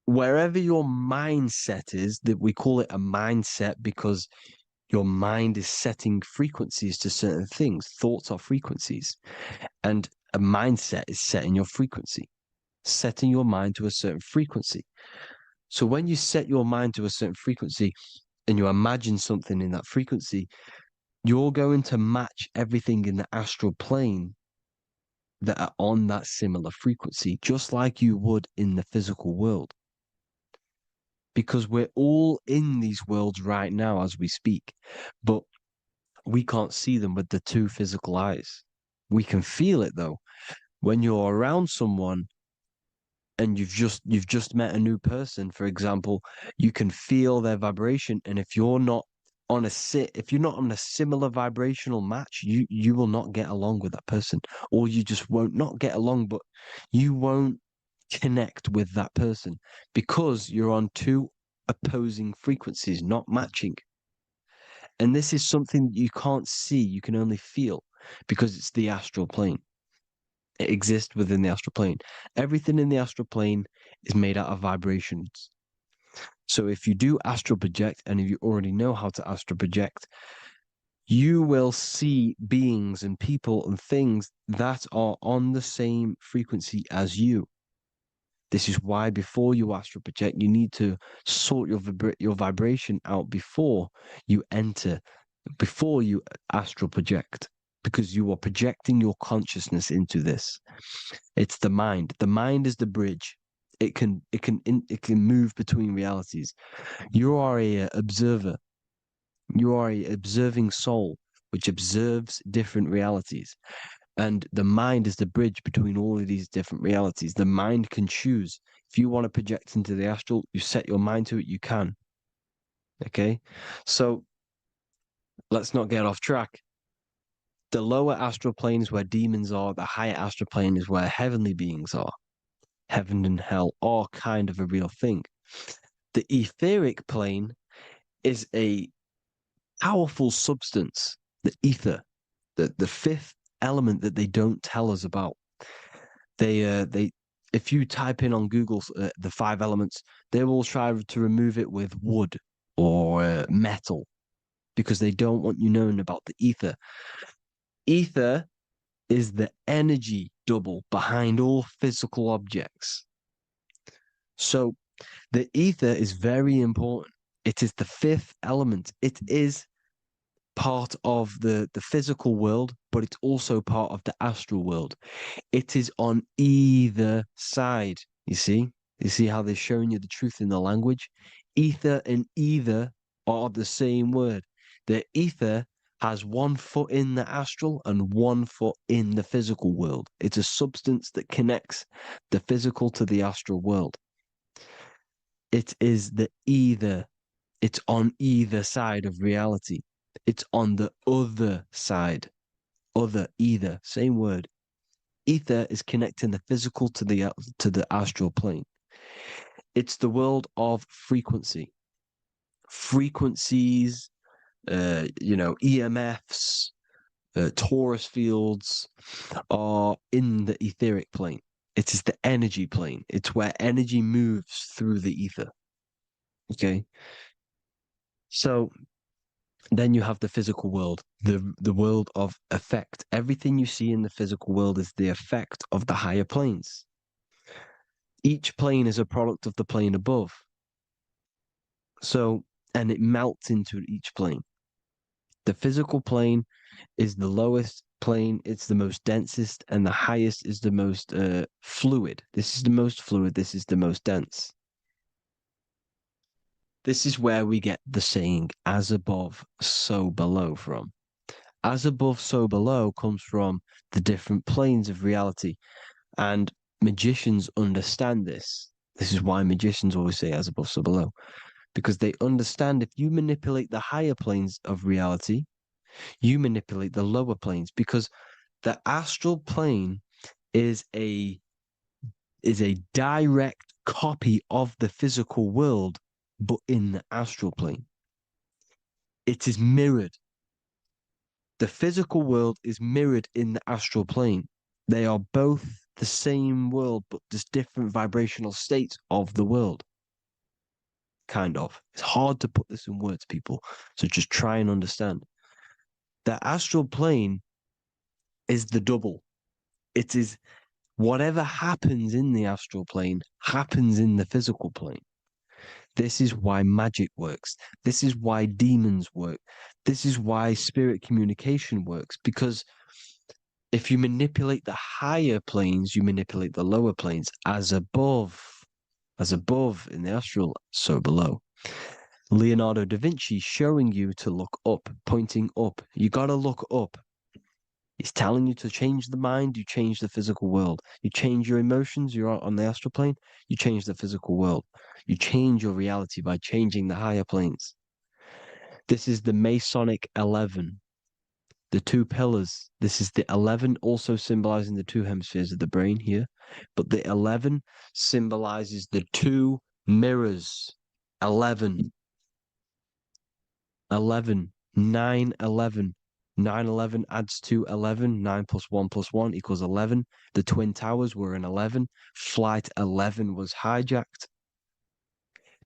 wherever your mindset is, that we call it a mindset because your mind is setting frequencies to certain things. Thoughts are frequencies. And a mindset is setting your frequency, setting your mind to a certain frequency. So when you set your mind to a certain frequency and you imagine something in that frequency, you're going to match everything in the astral plane that are on that similar frequency, just like you would in the physical world. Because we're all in these worlds right now as we speak, but we can't see them with the two physical eyes. We can feel it though. When you're around someone and you've just met a new person, for example, you can feel their vibration. And if you're not on a similar vibrational match, you will not get along with that person, or you just won't not get along, but you won't connect with that person because you're on two opposing frequencies, not matching. And this is something you can't see, you can only feel because it's the astral plane. It exists within the astral plane. Everything in the astral plane is made out of vibrations. So if you do astral project, and if you already know how to astral project, you will see beings and people and things that are on the same frequency as you. This is why before you astral project, you need to sort your vibration out before you enter, before you astral project, because you are projecting your consciousness into this. It's the mind. The mind is the bridge. It can move between realities. You are a observer. You are a observing soul which observes different realities. And the mind is the bridge between all of these different realities. The mind can choose. If you want to project into the astral, you set your mind to it, you can. Okay? So let's not get off track. The lower astral plane is where demons are. The higher astral plane is where heavenly beings are. Heaven and hell are kind of a real thing. The etheric plane is a powerful substance, the ether, the fifth element that they don't tell us about. They if you type in on Google the 5 elements, they will try to remove it with wood or metal because they don't want you knowing about the ether. Ether is the energy double behind all physical objects. So the ether is very important. It is the fifth element. It is part of the physical world, but it's also part of the astral world. It is on either side. You see how they're showing you the truth in the language. Ether and either are the same word. The ether has 1 foot in the astral and 1 foot in the physical world. It's a substance that connects the physical to the astral world. It is the either. It's on either side of reality. It's on the other side. Other, either, same word. Ether is connecting the physical to the astral plane. It's the world of frequency. Frequencies, EMFs, torus fields are in the etheric plane. It is the energy plane. It's where energy moves through the ether. Okay. So then you have the physical world, the world of effect. Everything you see in the physical world is the effect of the higher planes. Each plane is a product of the plane above. So, and it melts into each plane. The physical plane is the lowest plane, it's the most densest, and the highest is the most fluid. This is the most fluid, this is the most dense. This is where we get the saying, as above, so below from. As above, so below comes from the different planes of reality. And magicians understand this. This is why magicians always say as above, so below. Because they understand if you manipulate the higher planes of reality, you manipulate the lower planes. Because the astral plane is a direct copy of the physical world, but in the astral plane. It is mirrored. The physical world is mirrored in the astral plane. They are both the same world, but just different vibrational states of the world. Kind of. It's hard to put this in words, people. So just try and understand. The astral plane is the double. It is whatever happens in the astral plane happens in the physical plane. This is why magic works. This is why demons work. This is why spirit communication works. Because if you manipulate the higher planes, you manipulate the lower planes. As above in the astral, so below. Leonardo da Vinci showing you to look up, pointing up. You got to look up. He's telling you to change the mind, you change the physical world. You change your emotions, you're on the astral plane, you change the physical world. You change your reality by changing the higher planes. This is the Masonic 11, the 2 pillars. This is the 11 also symbolizing the 2 hemispheres of the brain here. But the 11 symbolizes the 2 mirrors. 11, 11, 9, 11. 9, 11 adds to 11. 9 plus 1 plus 1 equals 11. The Twin Towers were an 11. Flight 11 was hijacked.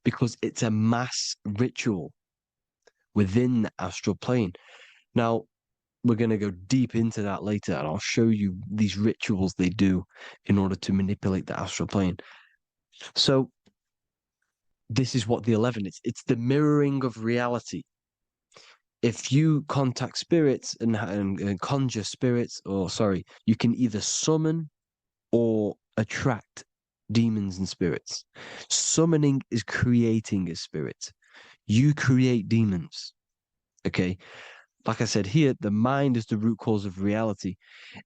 because it's a mass ritual within the astral plane. Now, we're going to go deep into that later, and I'll show you these rituals they do in order to manipulate the astral plane. So, this is what the 11 is. It's the mirroring of reality. If you contact spirits and conjure spirits, you can either summon or attract demons and spirits. Summoning is creating a spirit. You create demons. Okay. Like I said here, the mind is the root cause of reality.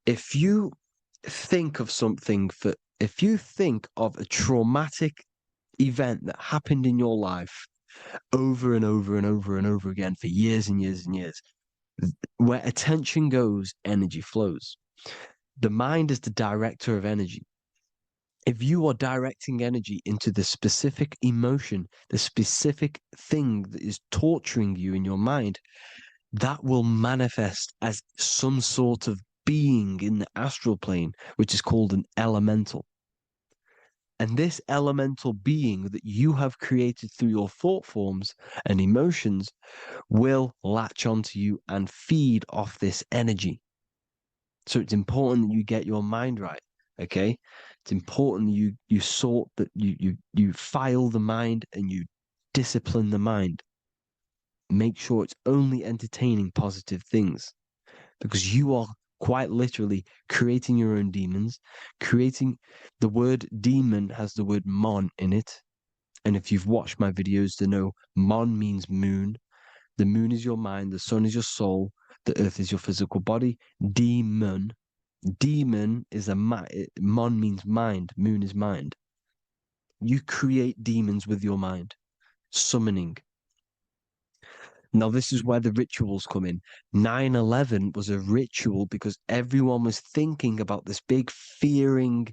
If you think of if you think of a traumatic event that happened in your life over and over and over and over again for years and years and years, where attention goes, energy flows. The mind is the director of energy. If you are directing energy into the specific emotion, the specific thing that is torturing you in your mind, that will manifest as some sort of being in the astral plane, which is called an elemental. And this elemental being that you have created through your thought forms and emotions will latch onto you and feed off this energy. So it's important that you get your mind right. Okay, it's important that you sort that you file the mind and you discipline the mind. Make sure it's only entertaining positive things, because you are quite literally creating your own demons. Creating the word demon has the word mon in it, and if you've watched my videos to know mon means moon. The moon is your mind, the sun is your soul, the earth is your physical body. Demon is mon means mind, moon is mind. You create demons with your mind. Summoning. Now, this is where the rituals come in. 9/11 was a ritual because everyone was thinking about this big fearing,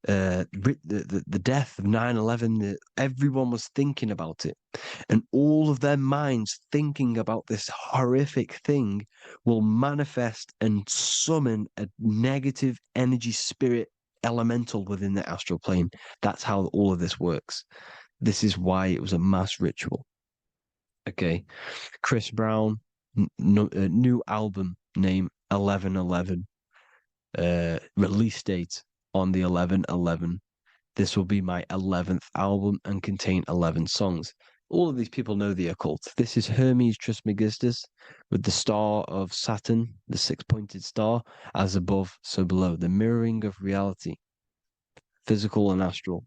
the death of 9/11. Everyone was thinking about it. And all of their minds thinking about this horrific thing will manifest and summon a negative energy spirit elemental within the astral plane. That's how all of this works. This is why it was a mass ritual. Okay. Chris Brown, new album name 11/11. Release date on the 11/11. This will be my 11th album and contain 11 songs. All of these people know the occult. This is Hermes Trismegistus with the star of Saturn, the six-pointed star, as above, so below. The mirroring of reality, physical and astral,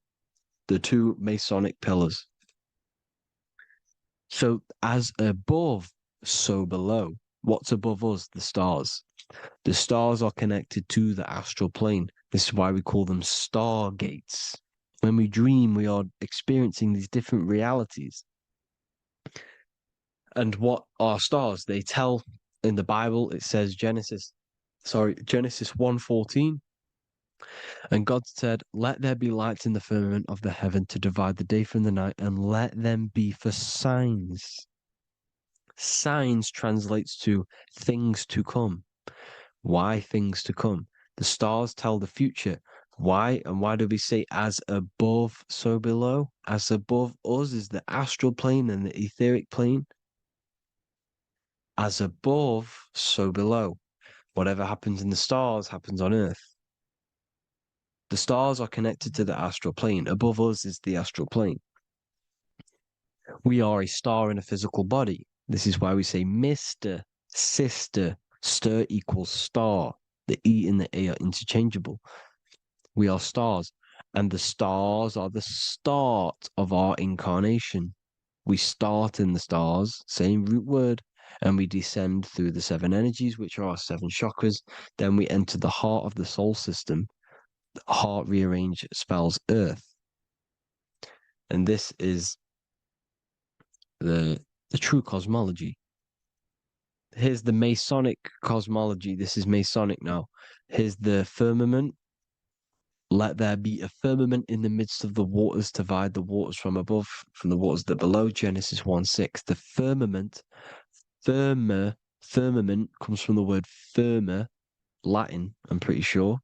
the two Masonic pillars. So as above, so below. What's above us? The stars. The stars are connected to the astral plane. This is why we call them stargates. When we dream, we are experiencing these different realities. And what are stars? They tell in the Bible, it says Genesis 1:14. And God said, "Let there be lights in the firmament of the heaven to divide the day from the night, and let them be for signs." Signs translates to things to come. Why things to come? The stars tell the future. Why? And why do we say as above, so below? As above us is the astral plane and the etheric plane. As above, so below. Whatever happens in the stars happens on Earth. The stars are connected to the astral plane. Above us is the astral plane. We are a star in a physical body. This is why we say Mr., sister, stir equals star. The E and the A are interchangeable. We are stars, and the stars are the start of our incarnation. We start in the stars, same root word, and we descend through the seven energies, which are our seven chakras. Then we enter the heart of the soul system. The heart rearranged spells earth. And this is the true cosmology. Here's the Masonic cosmology. This is Masonic now. Here's the firmament. Let there be a firmament in the midst of the waters to divide the waters from above, from the waters that below. Genesis 1:6. The firmament, firmament comes from the word firma, Latin, I'm pretty sure,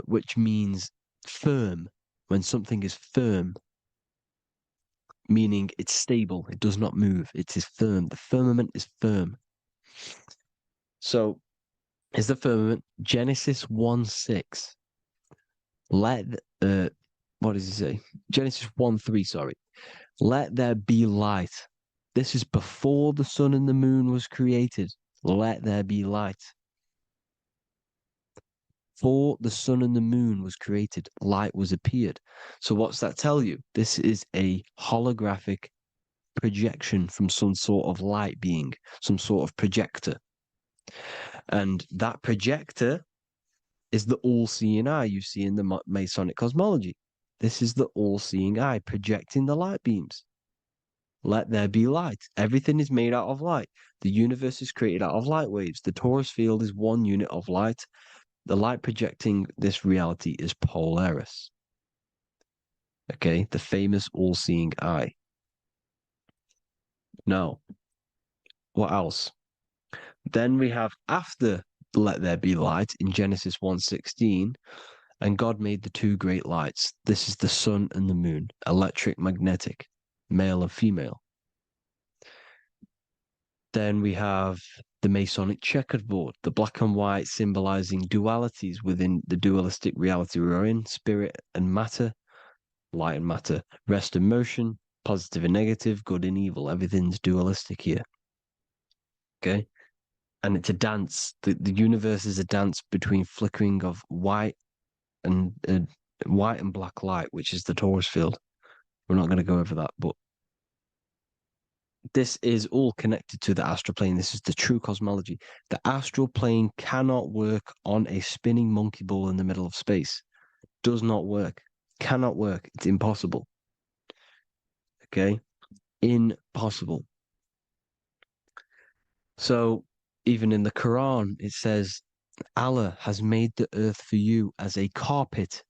which means firm. when something is firm, meaning it's stable, it does not move, it is firm. The firmament is firm. So, is the firmament Genesis 1:6? Let what does he say? Genesis 1:3, sorry. Let there be light. This is before the sun and the moon was created. Let there be light. Before the sun and the moon was created, light was appeared. So what's that tell you? This is a holographic projection from some sort of light being, some sort of projector. And that projector is the all-seeing eye you see in the Masonic cosmology. This is the all-seeing eye projecting the light beams. Let there be light. Everything is made out of light. The universe is created out of light waves. The torus field is one unit of light. The light projecting this reality is Polaris. Okay, the famous all-seeing eye. Now, what else? Then we have after let there be light in Genesis 1:16, and God made the two great lights. This is the sun and the moon, electric, magnetic, male and female. Then we have the Masonic checkerboard, the black and white symbolizing dualities within the dualistic reality we're in, spirit and matter, light and matter, rest and motion, positive and negative, good and evil. Everything's dualistic here. Okay? And it's a dance. The universe is a dance between flickering of white and black light, which is the torus field. We're not going to go over that, but this is all connected to the astral plane. This is the true cosmology. The astral plane cannot work on a spinning monkey ball in the middle of space. Does not work. Cannot work. It's impossible. Okay? Impossible. So, even in the Quran, it says, Allah has made the earth for you as a carpet,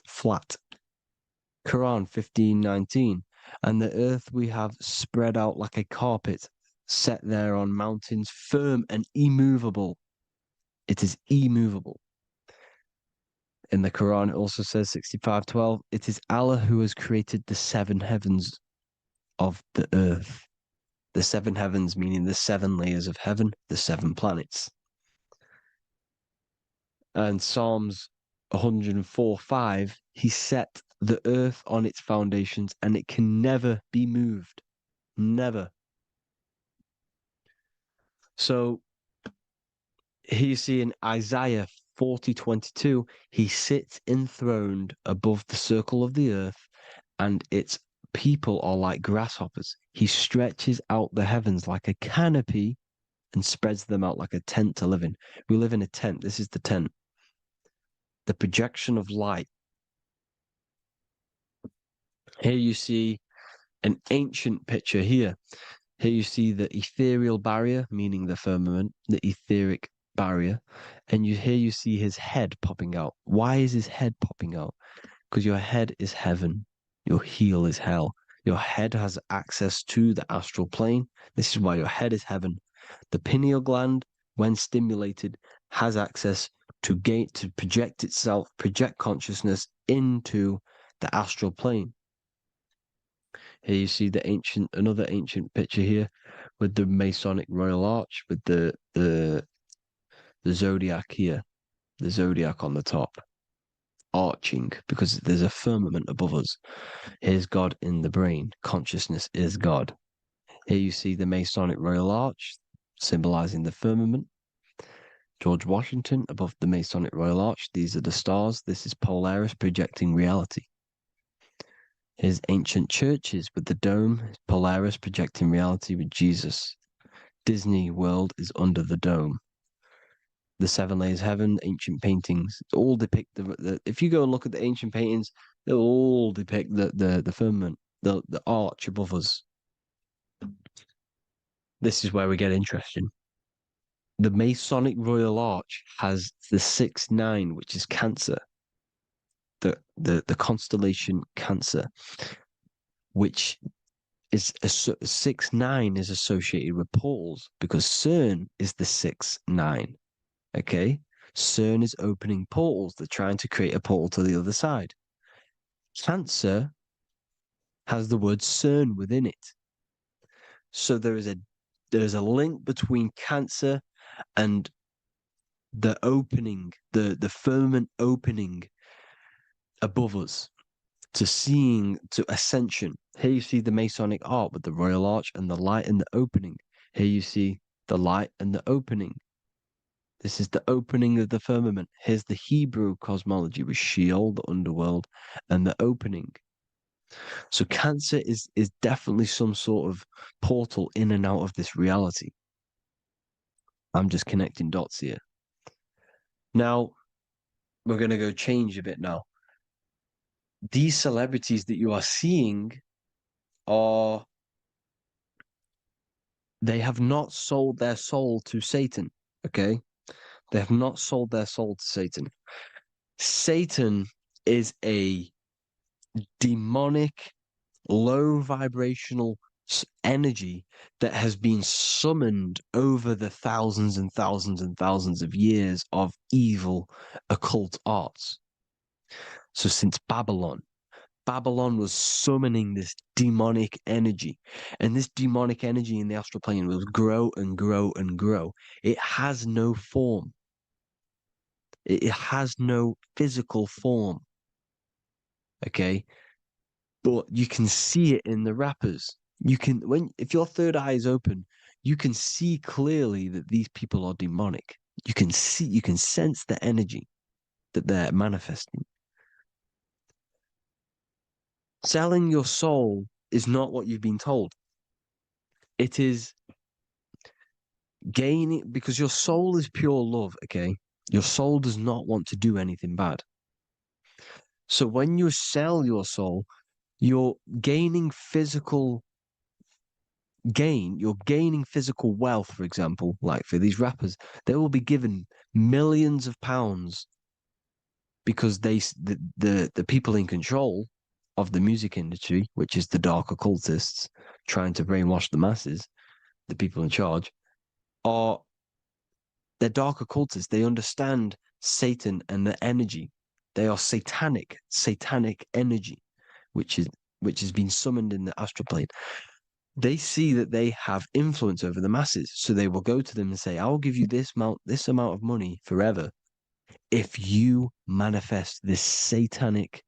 flat. Quran 15:19. And the earth we have spread out like a carpet, set there on mountains, firm and immovable. It is immovable. In the Quran, it also says 65:12, it is Allah who has created the seven heavens of the earth. The seven heavens meaning the seven layers of heaven, the seven planets. And Psalms 104:5, he set the earth on its foundations and it can never be moved. Never. So here you see in Isaiah 40:22, he sits enthroned above the circle of the earth and its people are like grasshoppers. He stretches out the heavens like a canopy and spreads them out like a tent to live in. We live in a tent. This is the tent. The projection of light. Here you see an ancient picture here. Here you see the ethereal barrier, meaning the firmament, the etheric barrier. And here you see his head popping out. Why is his head popping out? Because your head is heaven. Your heel is hell. Your head has access to the astral plane. This is why your head is heaven. The pineal gland, when stimulated, has access to project itself, project consciousness into the astral plane. Here you see another ancient picture here with the Masonic Royal Arch, with the zodiac here, the zodiac on the top, arching because there's a firmament above us. Here's God in the brain. Consciousness is God. Here you see the Masonic Royal Arch, symbolizing the firmament. George Washington above the Masonic Royal Arch. These are the stars. This is Polaris projecting reality. Here's ancient churches with the dome. Polaris projecting reality with Jesus. Disney World is under the dome. The seven layers of heaven, ancient paintings, all depict if you go and look at the ancient paintings, they'll all depict the firmament, the arch above us. This is where we get interesting. The Masonic Royal Arch has the 6-9, which is Cancer. The constellation Cancer, which is 6-9 is associated with portals because CERN is the 6-9. Okay, CERN is opening portals. They're trying to create a portal to the other side. Cancer has the word CERN within it. So there's a link between cancer and the opening, the firmament opening above us to ascension. Here you see the Masonic art with the Royal Arch and the light and the opening. Here you see the light and the opening. This is the opening of the firmament. Here's the Hebrew cosmology with Sheol, the underworld, and the opening. So Cancer is definitely some sort of portal in and out of this reality. I'm just connecting dots here. Now, we're going to go change a bit now. These celebrities that you are seeing they have not sold their soul to Satan, okay? They have not sold their soul to Satan. Satan is a demonic, low vibrational energy that has been summoned over the thousands and thousands and thousands of years of evil occult arts. So since Babylon was summoning this demonic energy, and this demonic energy in the astral plane will grow and grow and grow. It has no form. It has no physical form. Okay, but you can see it in the rappers. If your third eye is open, you can see clearly that these people are demonic. You can sense the energy that they're manifesting. Selling your soul is not what you've been told. It is gaining, because your soul is pure love, okay? Your soul does not want to do anything bad. So when you sell your soul, you're gaining physical gain, you're gaining physical wealth, for example, like for these rappers, they will be given millions of pounds because the people in control of the music industry, which is the dark occultists trying to brainwash the masses, the people in charge, they're dark occultists. They understand Satan and the energy. They are satanic energy, which has been summoned in the astral plane. They see that they have influence over the masses, so they will go to them and say, "I'll give you this amount of money forever if you manifest this satanic,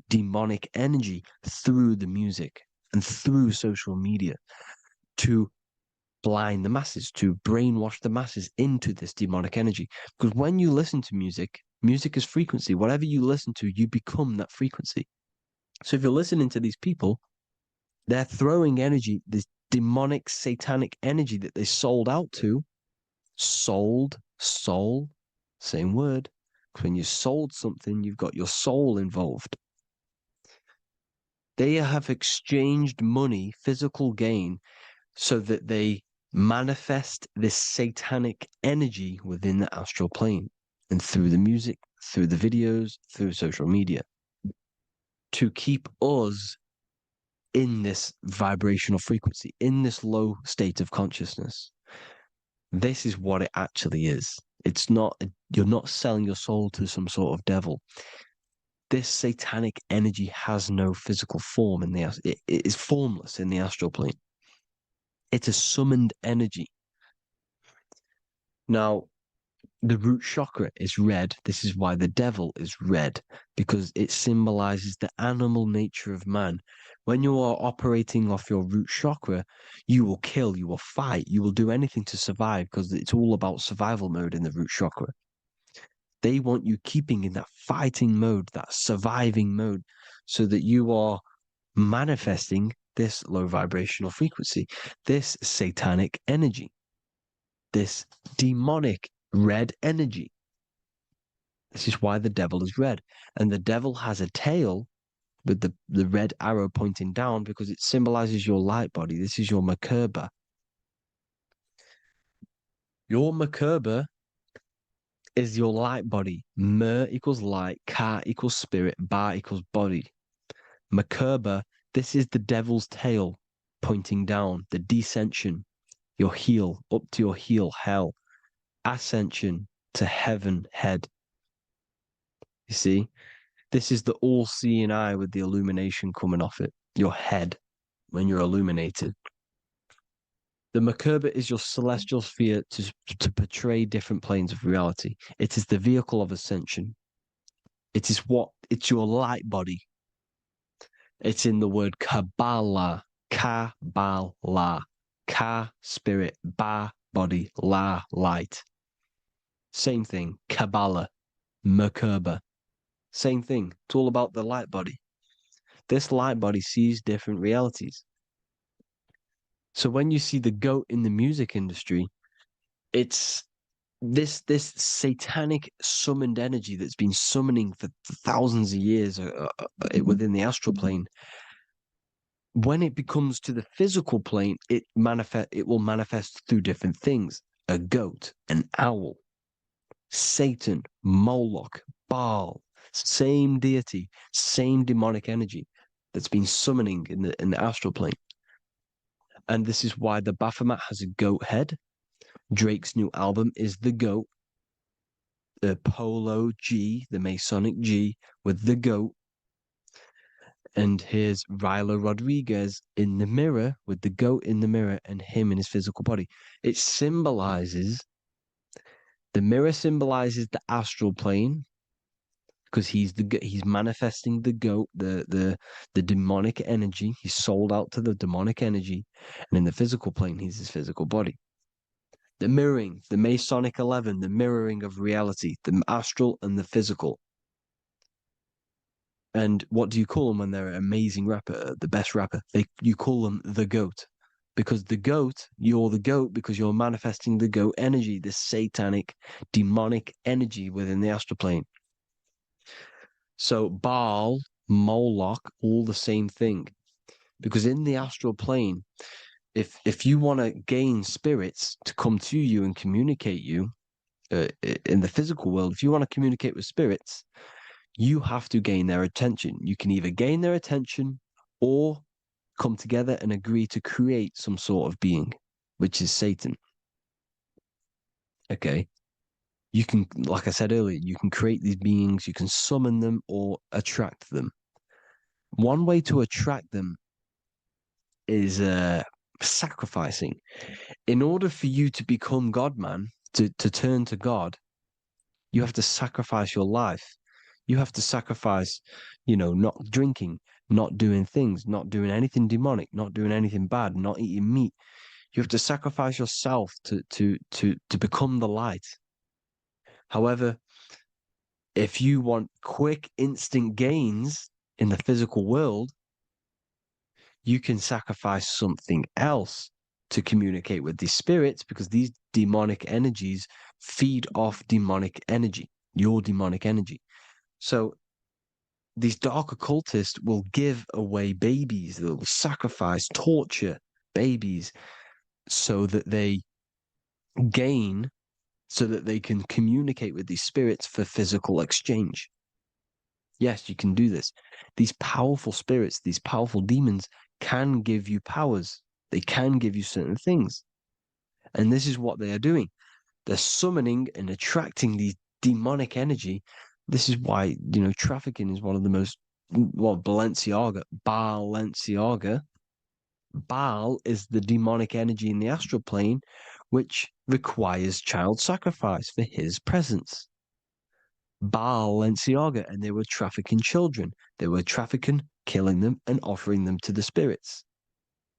demonic energy through the music and through social media to blind the masses, to brainwash the masses into this demonic energy." Because when you listen to music, music is frequency. Whatever you listen to, you become that frequency. So if you're listening to these people, they're throwing energy, this demonic, satanic energy that they sold out to. Soul, same word. When you sold something, you've got your soul involved. They have exchanged money, physical gain, so that they manifest this satanic energy within the astral plane and through the music, through the videos, through social media to keep us in this vibrational frequency, in this low state of consciousness. This is what it actually is. It's not, you're not selling your soul to some sort of devil. This satanic energy has no physical form it is formless in the astral plane. It's a summoned energy. Now, the root chakra is red. This is why the devil is red, because it symbolizes the animal nature of man. When you are operating off your root chakra, you will kill, you will fight, you will do anything to survive, because it's all about survival mode in the root chakra. They want you keeping in that fighting mode, that surviving mode, so that you are manifesting this low vibrational frequency, this satanic energy, this demonic red energy. This is why the devil is red. And the devil has a tail with the red arrow pointing down because it symbolizes your light body. This is your Merkaba. Your Merkaba is your light body. Mer equals light, Ka equals spirit, Ba equals body. Merkaba, this is the devil's tail pointing down, the descension, your heel, up to your heel, hell. Ascension to heaven, head. You see? This is the all-seeing eye with the illumination coming off it, your head, when you're illuminated. The Merkaba is your celestial sphere to portray different planes of reality. It is the vehicle of ascension. It's your light body. It's in the word Kabbalah, Kabbalah, Ka, spirit, Ba, body, La, light. Same thing, Kabbalah, Merkaba. Same thing. It's all about the light body. This light body sees different realities. So when you see the goat in the music industry, it's this satanic summoned energy that's been summoning for thousands of years within the astral plane. When it becomes to the physical plane, it will manifest through different things. A goat, an owl, Satan, Moloch, Baal, same deity, same demonic energy that's been summoning in the astral plane. And this is why the Baphomet has a goat head. Drake's new album is the goat. The Polo G, the Masonic G, with the goat. And here's Ryla Rodriguez in the mirror with the goat in the mirror and him in his physical body. It symbolizes, the mirror symbolizes the astral plane because he's manifesting the goat, the demonic energy. He's sold out to the demonic energy. And in the physical plane, he's his physical body. The mirroring, the Masonic 11, the mirroring of reality, the astral and the physical. And what do you call them when they're an amazing rapper, the best rapper? You call them the GOAT. Because the GOAT, you're the GOAT because you're manifesting the GOAT energy, this satanic, demonic energy within the astral plane. So Baal, Moloch, all the same thing. Because in the astral plane, if you want to gain spirits to come to you and communicate you in the physical world, if you want to communicate with spirits, you have to gain their attention. You can either gain their attention or come together and agree to create some sort of being, which is Satan. Okay. You can, like I said earlier, you can create these beings, you can summon them or attract them. One way to attract them is sacrificing. In order for you to become God, man, to turn to God, you have to sacrifice your life. You have to sacrifice, not drinking, not doing things, not doing anything demonic, not doing anything bad, not eating meat. You have to sacrifice yourself to become the light. However, if you want quick, instant gains in the physical world, you can sacrifice something else to communicate with these spirits because these demonic energies feed off demonic energy, your demonic energy. So these dark occultists will give away babies, they'll sacrifice, torture babies so that they gain, so that they can communicate with these spirits for physical exchange. Yes, you can do this. These powerful spirits, these powerful demons can give you powers. They can give you certain things. And this is what they are doing. They're summoning and attracting these demonic energy. This is why, trafficking is one of the most, Balenciaga. Baal is the demonic energy in the astral plane, which requires child sacrifice for his presence. Balenciaga, and they were trafficking children. They were trafficking, killing them, and offering them to the spirits.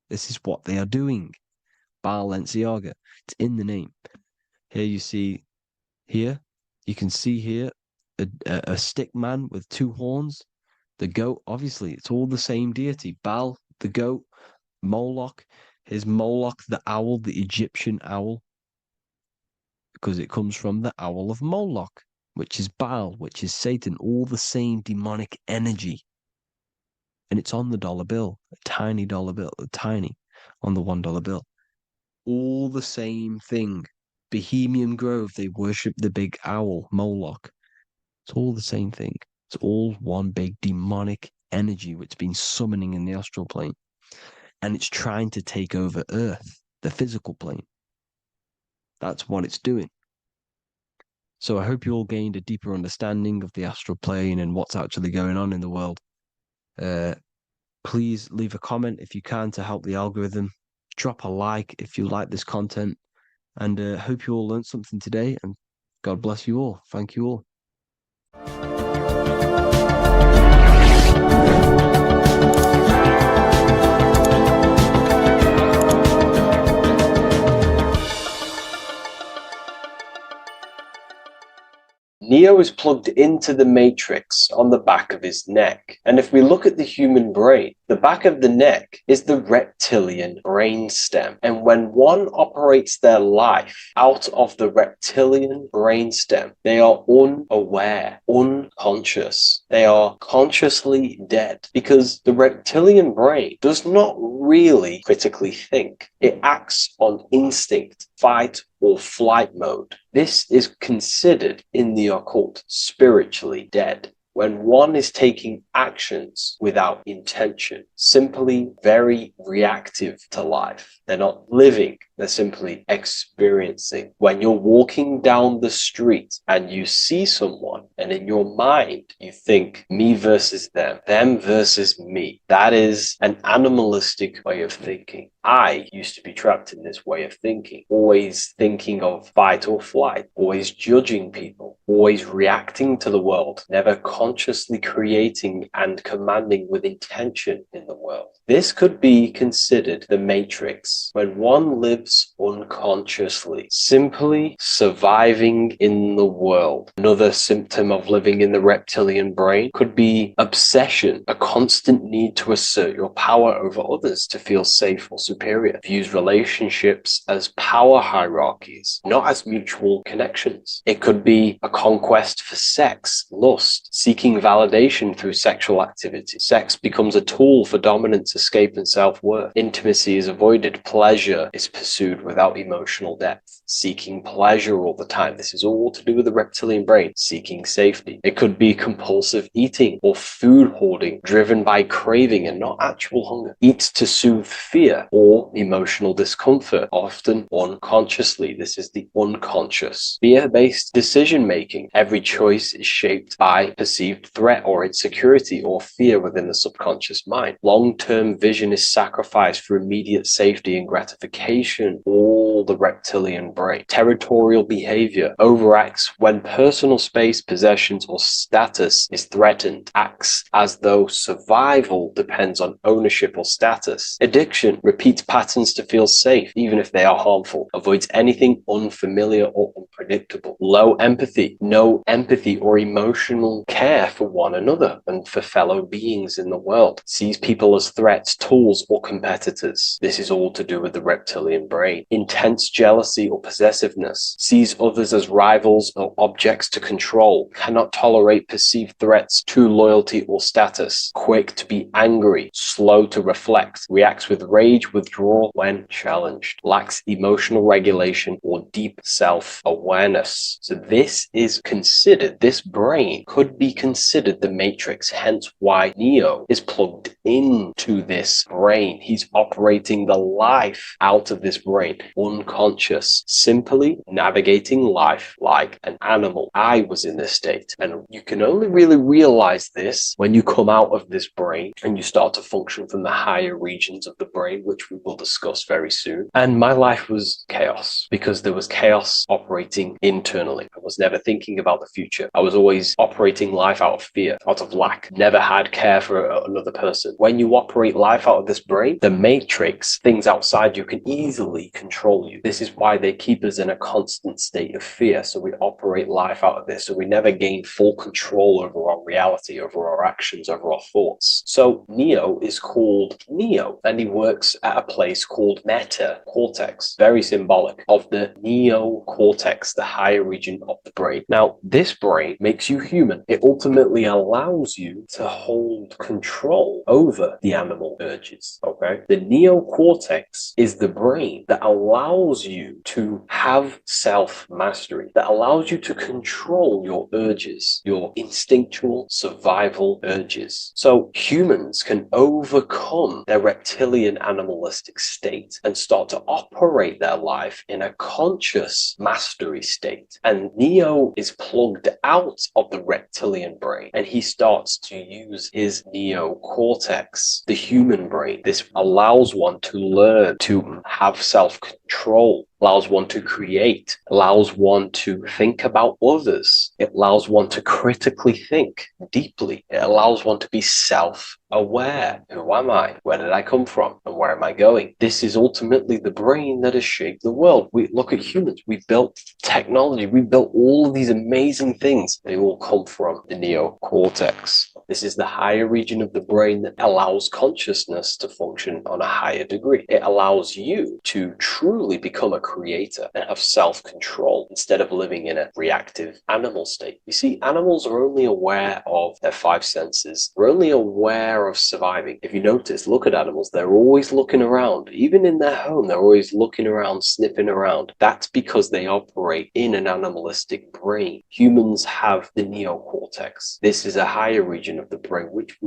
This is what they are doing. Balenciaga. It's in the name. Here you can see here a stick man with two horns. The goat, obviously, it's all the same deity. Baal, the goat, Moloch. Here's Moloch, the owl, the Egyptian owl, because it comes from the owl of Moloch, which is Baal, which is Satan, all the same demonic energy. And it's on the dollar bill, a tiny dollar bill, on the $1 bill. All the same thing. Bohemian Grove, they worship the big owl, Moloch. It's all the same thing. It's all one big demonic energy which has been summoning in the astral plane. And it's trying to take over Earth, the physical plane. That's what it's doing. So I hope you all gained a deeper understanding of the astral plane and what's actually going on in the world. Please leave a comment if you can to help the algorithm. Drop a like if you like this content. And hope you all learned something today. And God bless you all. Thank you all. Neo is plugged into the matrix on the back of his neck. And if we look at the human brain, the back of the neck is the reptilian brain stem. And when one operates their life out of the reptilian brain stem, they are unaware, unconscious. They are consciously dead because the reptilian brain does not really critically think. It acts on instinct, fight or flight mode. This is considered in the occult spiritually dead. When one is taking actions without intention, simply very reactive to life. They're not living, they're simply experiencing. When you're walking down the street and you see someone, and in your mind you think me versus them versus me, that is an animalistic way of thinking. I used to be trapped in this way of thinking, always thinking of fight or flight, always judging people, always reacting to the world, never consciously creating and commanding with intention in the world. This could be considered the matrix, when one lives unconsciously, simply surviving in the world. Another symptom of living in the reptilian brain could be obsession, a constant need to assert your power over others to feel safe or superior. Views relationships as power hierarchies, not as mutual connections. It could be a conquest for sex, lust, seeking validation through sexual activity. Sex becomes a tool for dominance, escape, and self-worth. Intimacy is avoided. Pleasure is pursued without emotional depth. Seeking pleasure all the time. This is all to do with the reptilian brain. Seeking safety. It could be compulsive eating or food hoarding, driven by craving and not actual hunger. Eat to soothe fear or emotional discomfort, often unconsciously. This is the unconscious. Fear-based decision-making. Every choice is shaped by perceived threat or insecurity or fear within the subconscious mind. Long-term vision is sacrificed for immediate safety and gratification. All the reptilian brain. Territorial behavior overacts when personal space, possessions, or status is threatened. Acts as though survival depends on ownership or status. Addiction repeats patterns to feel safe, even if they are harmful. Avoids anything unfamiliar or unpredictable. Low empathy. No empathy or emotional care for one another and for fellow beings in the world. Sees people as threats, tools, or competitors. This is all to do with the reptilian brain. Intense jealousy or possessiveness. Sees others as rivals or objects to control. Cannot tolerate perceived threats to loyalty or status. Quick to be angry. Slow to reflect. Reacts with rage, withdrawal when challenged. Lacks emotional regulation or deep self-awareness. So this is considered, this brain could be considered the matrix, hence why Neo is plugged into this brain. He's operating the life out of this brain, unconscious, simply navigating life like an animal. I was in this state, and you can only really realize this when you come out of this brain and you start to function from the higher regions of the brain, which we will discuss very soon. And my life was chaos because there was chaos operating internally. I was never thinking about the future. I was always operating life out of fear, out of lack, never had care for another person. When you operate life out of this brain, the matrix, things outside you, can easily control you. This is why they keep us in a constant state of fear. So we operate life out of this. So we never gain full control over our reality, over our actions, over our thoughts. So Neo is called Neo, and he works at a place called meta cortex, very symbolic of the neocortex, the higher region of the brain. Now, this brain makes you human. It ultimately allows you to hold control over the animal urges. Okay, the neocortex is the brain that allows allows you to have self-mastery, that allows you to control your urges, your instinctual survival urges. So humans can overcome their reptilian animalistic state and start to operate their life in a conscious mastery state. And Neo is plugged out of the reptilian brain and he starts to use his neocortex, the human brain. This allows one to learn to have self-control, allows one to create, allows one to think about others. It allows one to critically think deeply. It allows one to be self-aware. Who am I? Where did I come from? And where am I going? This is ultimately the brain that has shaped the world. We look at humans. We built technology. We built all of these amazing things. They all come from the neocortex. This is the higher region of the brain that allows consciousness to function on a higher degree. It allows you to truly become a creator and have self-control instead of living in a reactive animal state. You see, animals are only aware of their five senses. They're only aware of surviving. If you notice, look at animals, they're always looking around. Even in their home, they're always looking around, sniffing around. That's because they operate in an animalistic brain. Humans have the neocortex. This is a higher region of the brain, which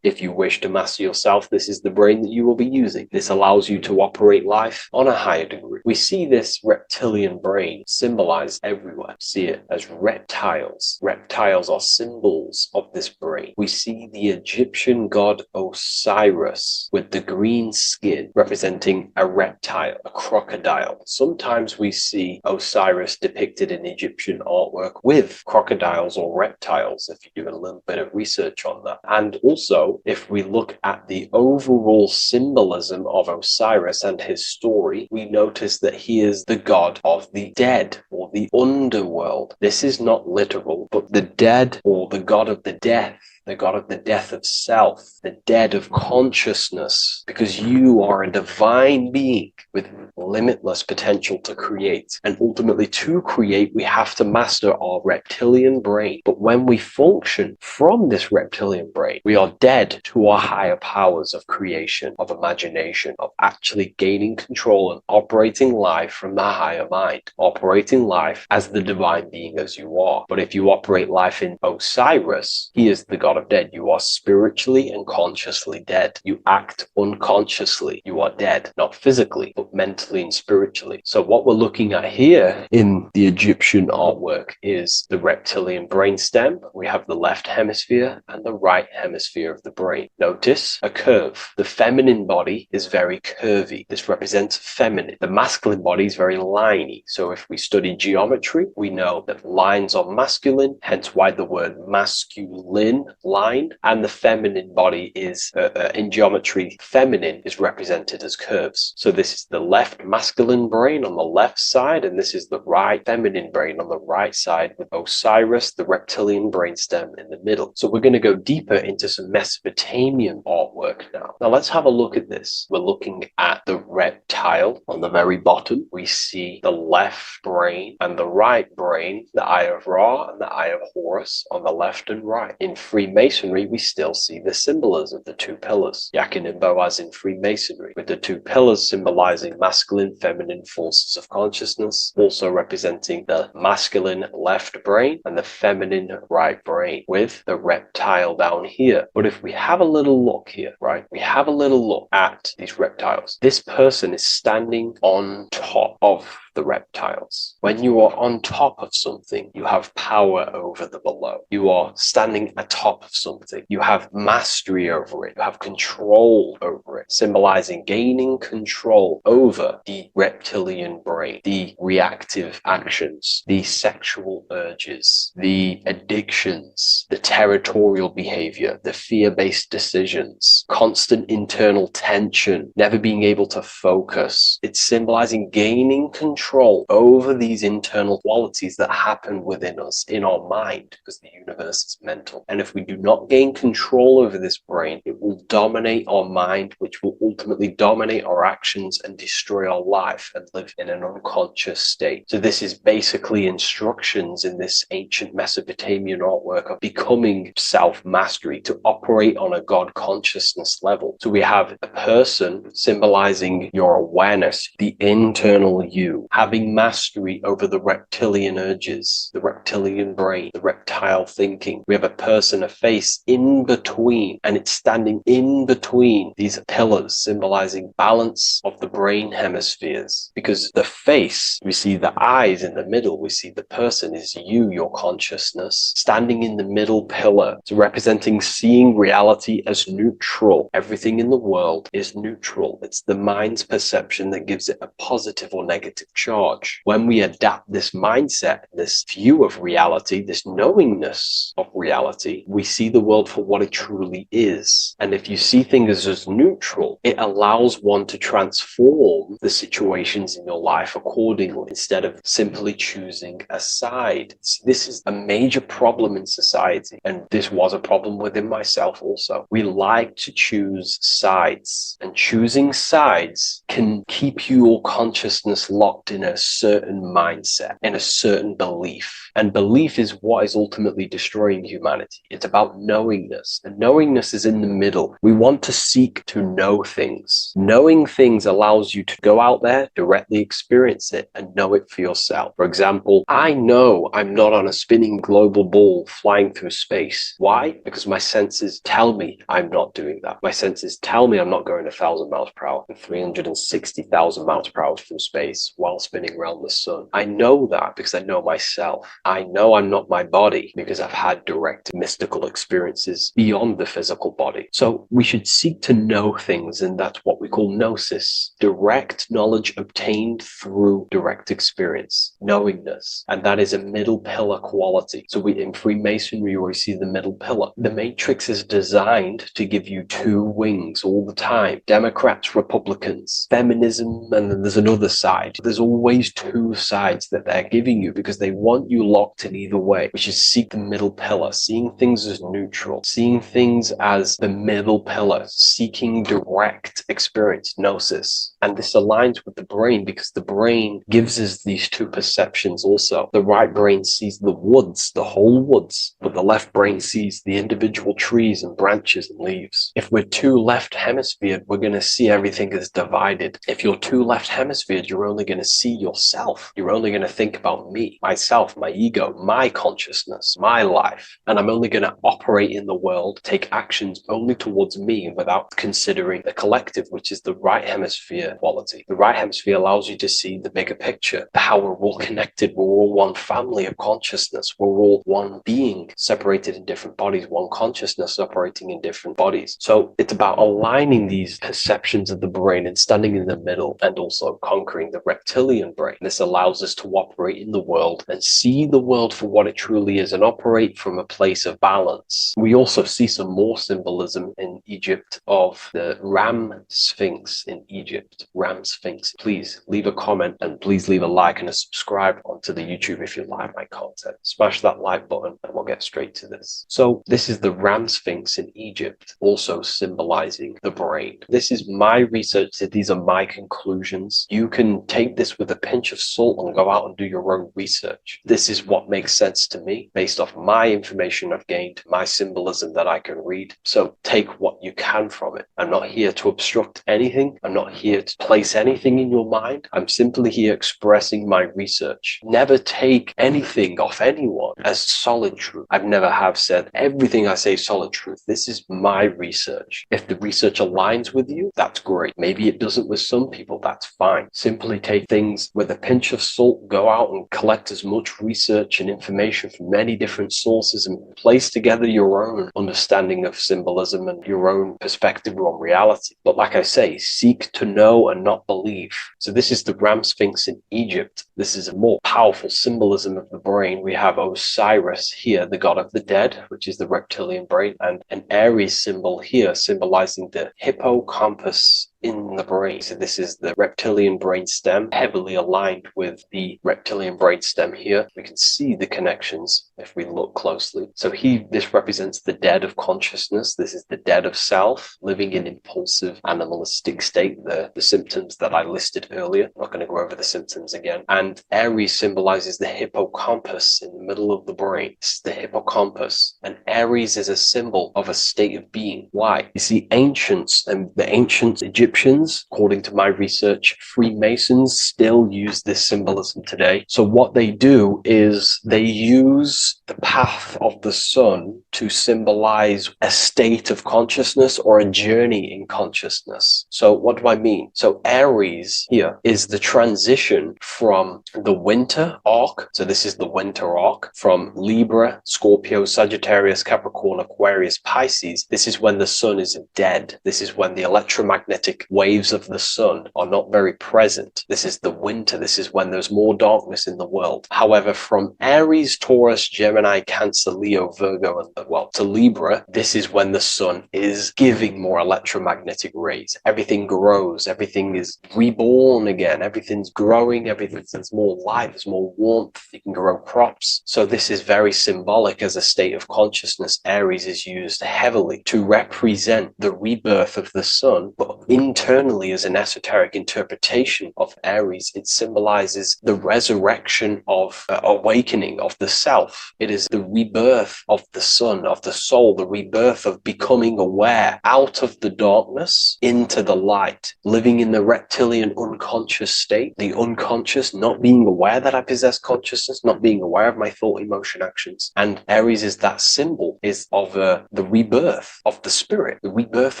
if you wish to master yourself, this is the brain that you will be using. This allows you to operate life on a higher degree. We see this reptilian brain symbolized everywhere. See it as reptiles. Reptiles are symbols of this brain. We see the Egyptian god Osiris with the green skin representing a reptile, a crocodile. Sometimes we see Osiris depicted in Egyptian artwork with crocodiles or reptiles, if you do a little bit of research on that. And also, if we look at the overall symbolism of Osiris and his story, we notice that he is the god of the dead or the underworld. This is not literal, but the dead or the god of the death, the god of the death of self, the dead of consciousness, because you are a divine being with limitless potential to create. And ultimately, to create, we have to master our reptilian brain. But when we function from this reptilian brain, we are dead to our higher powers of creation, of imagination, of actually gaining control and operating life from the higher mind, operating life as the divine being as you are. But if you operate life in Osiris, he is the god of dead. You are spiritually and consciously dead. You act unconsciously. You are dead, not physically, but mentally and spiritually. So what we're looking at here in the Egyptian artwork is the reptilian brainstem. We have the left hemisphere and the right hemisphere of the brain. Notice a curve. The feminine body is very curvy. This represents feminine. The masculine body is very liney. So if we study geometry, we know that lines are masculine, hence why the word masculine, line, and the feminine body is, in geometry, feminine is represented as curves. So this is the left masculine brain on the left side, and this is the right feminine brain on the right side, with Osiris, the reptilian brainstem, in the middle. So we're going to go deeper into some Mesopotamian artwork now. Now let's have a look at this. We're looking at the reptile on the very bottom. We see the left brain and the right brain, the Eye of Ra and the Eye of Horus on the left and right. In Freemasonry, we still see the symbolism of the two pillars, Yakin and Boaz in Freemasonry, with the two pillars symbolizing masculine, feminine forces of consciousness, also representing the masculine left brain and the feminine right brain, with the reptile down here. But if we have a little look here, right, we have a little look at these reptiles. This person is standing on top of the reptiles. When you are on top of something, you have power over the below. You are standing atop of something. You have mastery over it. You have control over it, symbolizing gaining control over the reptilian brain, the reactive actions, the sexual urges, the addictions, the territorial behavior, the fear-based decisions, constant internal tension, never being able to focus. It's symbolizing gaining control control over these internal qualities that happen within us in our mind, because the universe is mental. And if we do not gain control over this brain, it will dominate our mind, which will ultimately dominate our actions and destroy our life and live in an unconscious state. So this is basically instructions in this ancient Mesopotamian artwork of becoming self-mastery, to operate on a God consciousness level. So we have a person symbolizing your awareness, the internal you, having mastery over the reptilian urges, the reptilian brain, the reptile thinking. We have a person, a face in between, and it's standing in between these pillars, symbolizing balance of the brain hemispheres. Because the face, we see the eyes in the middle, we see the person is you, your consciousness, standing in the middle pillar, so representing seeing reality as neutral. Everything in the world is neutral. It's the mind's perception that gives it a positive or negative charge. When we adapt this mindset, this view of reality, this knowingness of reality, we see the world for what it truly is. And if you see things as neutral, it allows one to transform the situations in your life accordingly, instead of simply choosing a side. This is a major problem in society, and this was a problem within myself also. We like to choose sides, and choosing sides can keep your consciousness locked in a certain mindset, in a certain belief. And belief is what is ultimately destroying humanity. It's about knowingness, and knowingness is in the middle. We want to seek to know things. Knowing things allows you to go out there, directly experience it, and know it for yourself. For example, I know I'm not on a spinning global ball flying through space. Why? Because my senses tell me I'm not doing that. My senses tell me I'm not going 1,000 miles per hour and 360,000 miles per hour through space while spinning around the sun. I know that because I know myself. I know I'm not my body because I've had direct mystical experiences beyond the physical body. So we should seek to know things, and that's what we call gnosis, direct knowledge obtained through direct experience, knowingness. And that is a middle pillar quality. So in Freemasonry, we see the middle pillar. The matrix is designed to give you two wings all the time: Democrats, Republicans, feminism, and then there's another side. There's always two sides that they're giving you because they want you locked in either way, which is seek the middle pillar, seeing things as neutral, seeing things as the middle pillar, seeking direct experience, gnosis. And this aligns with the brain because the brain gives us these two perceptions also. The right brain sees the woods, the whole woods, but the left brain sees the individual trees and branches and leaves. If we're too left hemisphered, we're going to see everything as divided. If you're too left hemisphered, you're only going to see yourself. You're only going to think about me, myself, my ego, my consciousness, my life. And I'm only going to operate in the world, take actions only towards me without considering the collective, which is the right hemisphere quality. The right hemisphere allows you to see the bigger picture, how we're all connected, we're all one family of consciousness, we're all one being separated in different bodies, one consciousness operating in different bodies. So it's about aligning these perceptions of the brain and standing in the middle, and also conquering the reptilian brain. This allows us to operate in the world and see the world for what it truly is and operate from a place of balance. We also see some more symbolism in Egypt of the ram sphinx in Egypt. Ram sphinx. Please leave a comment, and please leave a like and a subscribe onto the YouTube if you like my content. Smash that like button and we'll get straight to this. So this is the ram sphinx in Egypt, also symbolizing the brain. This is my research. These are my conclusions. You can take this with a pinch of salt and go out and do your own research. This is what makes sense to me based off my information I've gained, my symbolism that I can read. So take what you can from it. I'm not here to obstruct anything. I'm not here to place anything in your mind. I'm simply here expressing my research. Never take anything off anyone as solid truth. I've never have said everything I say is solid truth. This is my research. If the research aligns with you, that's great. Maybe it doesn't with some people, that's fine. Simply take things with a pinch of salt, go out and collect as much research and information from many different sources and place together your own understanding of symbolism and your own perspective on reality. But like I say, seek to know and not believe. So this is the ram sphinx in Egypt. This is a more powerful symbolism of the brain. We have Osiris here, the god of the dead, which is the reptilian brain, and an Aries symbol here symbolizing the hippocampus in the brain. So this is the reptilian brain stem, heavily aligned with the reptilian brain stem here. We can see the connections if we look closely. So this represents the dead of consciousness. This is the dead of self, living in impulsive animalistic state, the symptoms that I listed earlier. I'm not going to go over the symptoms again. And Aries symbolizes the hippocampus in the middle of the brain. It's the hippocampus. And Aries is a symbol of a state of being. Why? You see, ancients and the ancient Egyptians, according to my research, Freemasons still use this symbolism today. So what they do is they use the path of the sun to symbolize a state of consciousness or a journey in consciousness. So what do I mean? So Aries here is the transition from the winter arc. So this is the winter arc from Libra, Scorpio, Sagittarius, Capricorn, Aquarius, Pisces. This is when the sun is dead. This is when the electromagnetic waves of the sun are not very present. This is the winter. This is when there's more darkness in the world. However, from Aries, Taurus, Gemini, Cancer, Leo, Virgo, and to Libra, this is when the sun is giving more electromagnetic rays. Everything grows. Everything is reborn again. Everything's growing. There's more light. There's more warmth. You can grow crops. So this is very symbolic as a state of consciousness. Aries is used heavily to represent the rebirth of the sun, but internally as an esoteric interpretation of Aries, it symbolizes the resurrection of awakening of the self. It is the rebirth of the sun, of the soul, the rebirth of becoming aware out of the darkness into the light, living in the reptilian unconscious state, the unconscious, not being aware that I possess consciousness, not being aware of my thought, emotion, actions. And Aries is that symbol of the rebirth of the spirit, the rebirth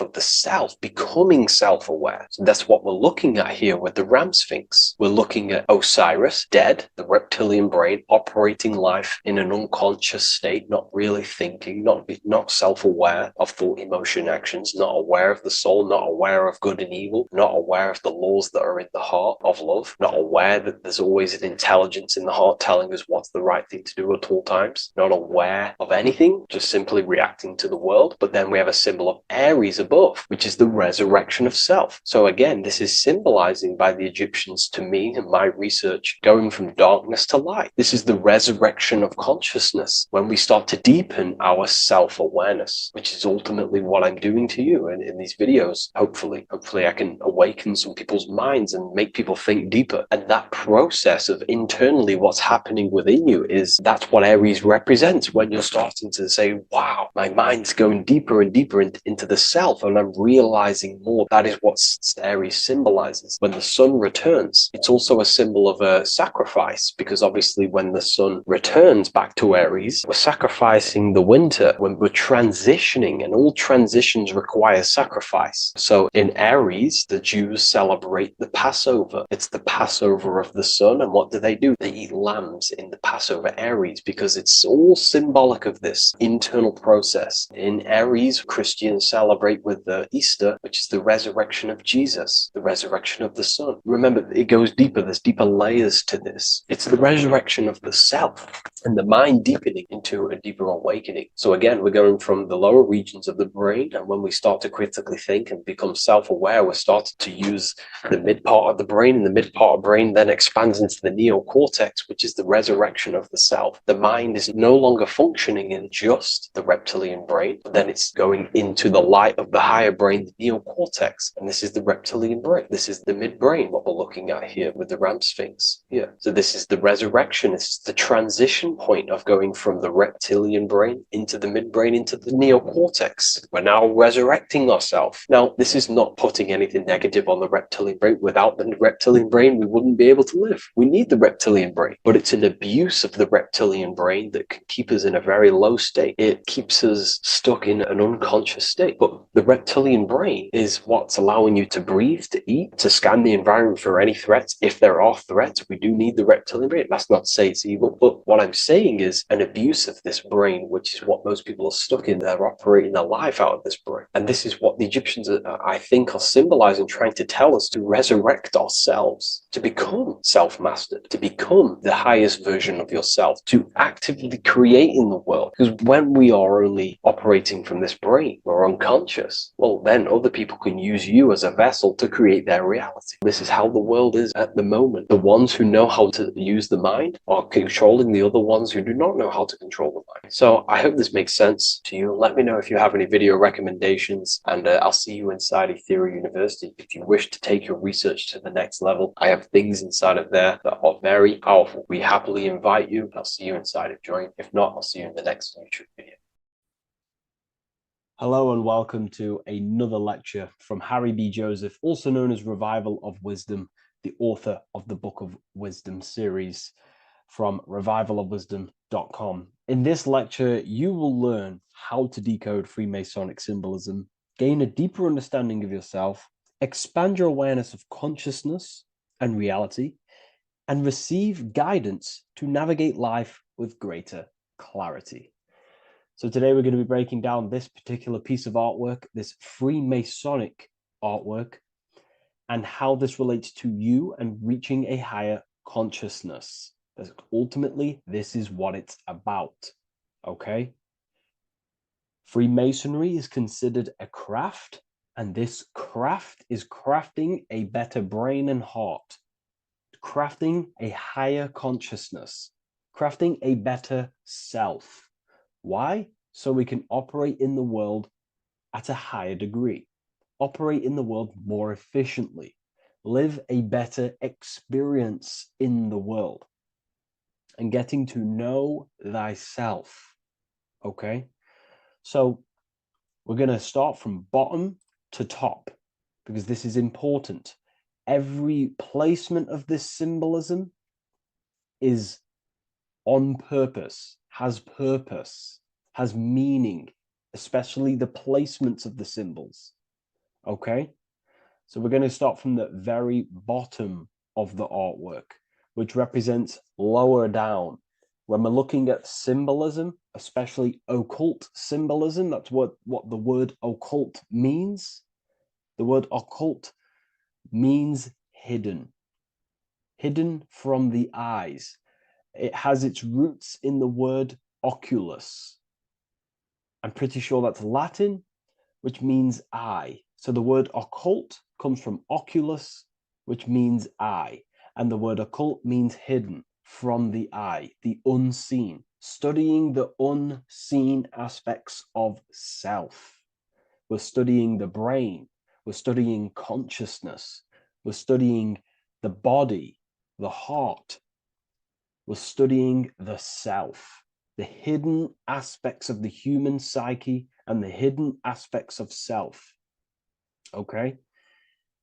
of the self, becoming self-aware. So that's what we're looking at here with the Ram Sphinx. We're looking at Osiris, dead, the reptilian brain, operating life in an unconscious state, not really thinking, not self-aware of thought, emotion, actions, not aware of the soul, not aware of good and evil, not aware of the laws that are in the heart of love, not aware that there's always an intelligence in the heart telling us what's the right thing to do at all times, not aware of anything, just simply reacting to the world. But then we have a symbol of Aries above, which is the resurrection of self. So again, this is symbolizing by the Egyptians to me and my research going from darkness to light. This is the resurrection of consciousness when we start to deepen our self-awareness, which is ultimately what I'm doing to you in these videos. Hopefully I can awaken some people's minds and make people think deeper. And that process of internally what's happening within you that's what Aries represents when you're starting to say, wow, my mind's going deeper and deeper into the self, and I'm realizing more. That is what Aries symbolizes. When the sun returns, it's also a symbol of a sacrifice, because obviously when the sun returns back to Aries, we're sacrificing the winter, when we're transitioning, and all transitions require sacrifice. So in Aries, the Jews celebrate the Passover. It's the Passover of the sun, and what do? They eat lambs in the Passover Aries, because it's all symbolic of this internal process. In Aries, Christians celebrate with the Easter, which is the resurrection of Jesus, the resurrection of the sun. Remember, it goes deeper. There's deeper layers to this. It's the resurrection of the self and the mind deepening into a deeper awakening. So again, we're going from the lower regions of the brain, and when we start to critically think and become self-aware, we're starting to use the mid part of the brain, and the mid part of the brain then expands into the neocortex, which is the resurrection of the self. The mind is no longer functioning in just the reptilian brain, but then it's going into the light of the higher brain, the neocortex, and this is the reptilian brain. This is the midbrain, what we're looking at here with the Ram Sphinx. Yeah. So this is the resurrection. It's the transition point of going from the reptilian brain into the midbrain, into the neocortex. We're now resurrecting ourselves. Now, this is not putting anything negative on the reptilian brain. Without the reptilian brain, we wouldn't be able to live. We need the reptilian brain, but it's an abuse of the reptilian brain that can keep us in a very low state. It keeps us stuck in an unconscious state. But the reptilian brain is what's allowing you to breathe, to eat, to scan the environment for any threats. If there are threats, we do need the reptilian brain. That's not to say it's evil, but what I'm saying is an abuse of this brain, which is what most people are stuck in. They're operating their life out of this brain. And this is what the Egyptians, I think, are symbolizing, trying to tell us to resurrect ourselves, to become self-mastered, to become the highest version of yourself, to actively create in the world. Because when we are only operating from this brain, we're unconscious, well, then other people can use use you as a vessel to create their reality. This is how the world is at the moment. The ones who know how to use the mind are controlling the other ones who do not know how to control the mind. So I hope this makes sense to you. Let me know if you have any video recommendations, and I'll see you inside Ethereum University. If you wish to take your research to the next level, I have things inside of there that are very powerful. We happily invite you. I'll see you inside of Join. If not, I'll see you in the next YouTube video. Hello and welcome to another lecture from Harry B. Joseph, also known as Revival of Wisdom, the author of the Book of Wisdom series from revivalofwisdom.com. In this lecture, you will learn how to decode Freemasonic symbolism, gain a deeper understanding of yourself, expand your awareness of consciousness and reality, and receive guidance to navigate life with greater clarity. So today we're going to be breaking down this particular piece of artwork, this Freemasonic artwork, and how this relates to you and reaching a higher consciousness. Because ultimately, this is what it's about, okay? Freemasonry is considered a craft, and this craft is crafting a better brain and heart, crafting a higher consciousness, crafting a better self. Why? So we can operate in the world at a higher degree, operate in the world more efficiently, live a better experience in the world, and getting to know thyself. Okay? So we're going to start from bottom to top because this is important. Every placement of this symbolism is on purpose, has meaning, especially the placements of the symbols. Okay? So we're going to start from the very bottom of the artwork, which represents lower down. When we're looking at symbolism, especially occult symbolism, that's what the word occult means. The word occult means hidden, hidden from the eyes. It has its roots in the word oculus. I'm pretty sure that's Latin, which means eye. So the word occult comes from oculus, which means eye. And the word occult means hidden from the eye, the unseen, studying the unseen aspects of self. We're studying the brain. We're studying consciousness. We're studying the body, the heart. We're studying the self, the hidden aspects of the human psyche and the hidden aspects of self. Okay?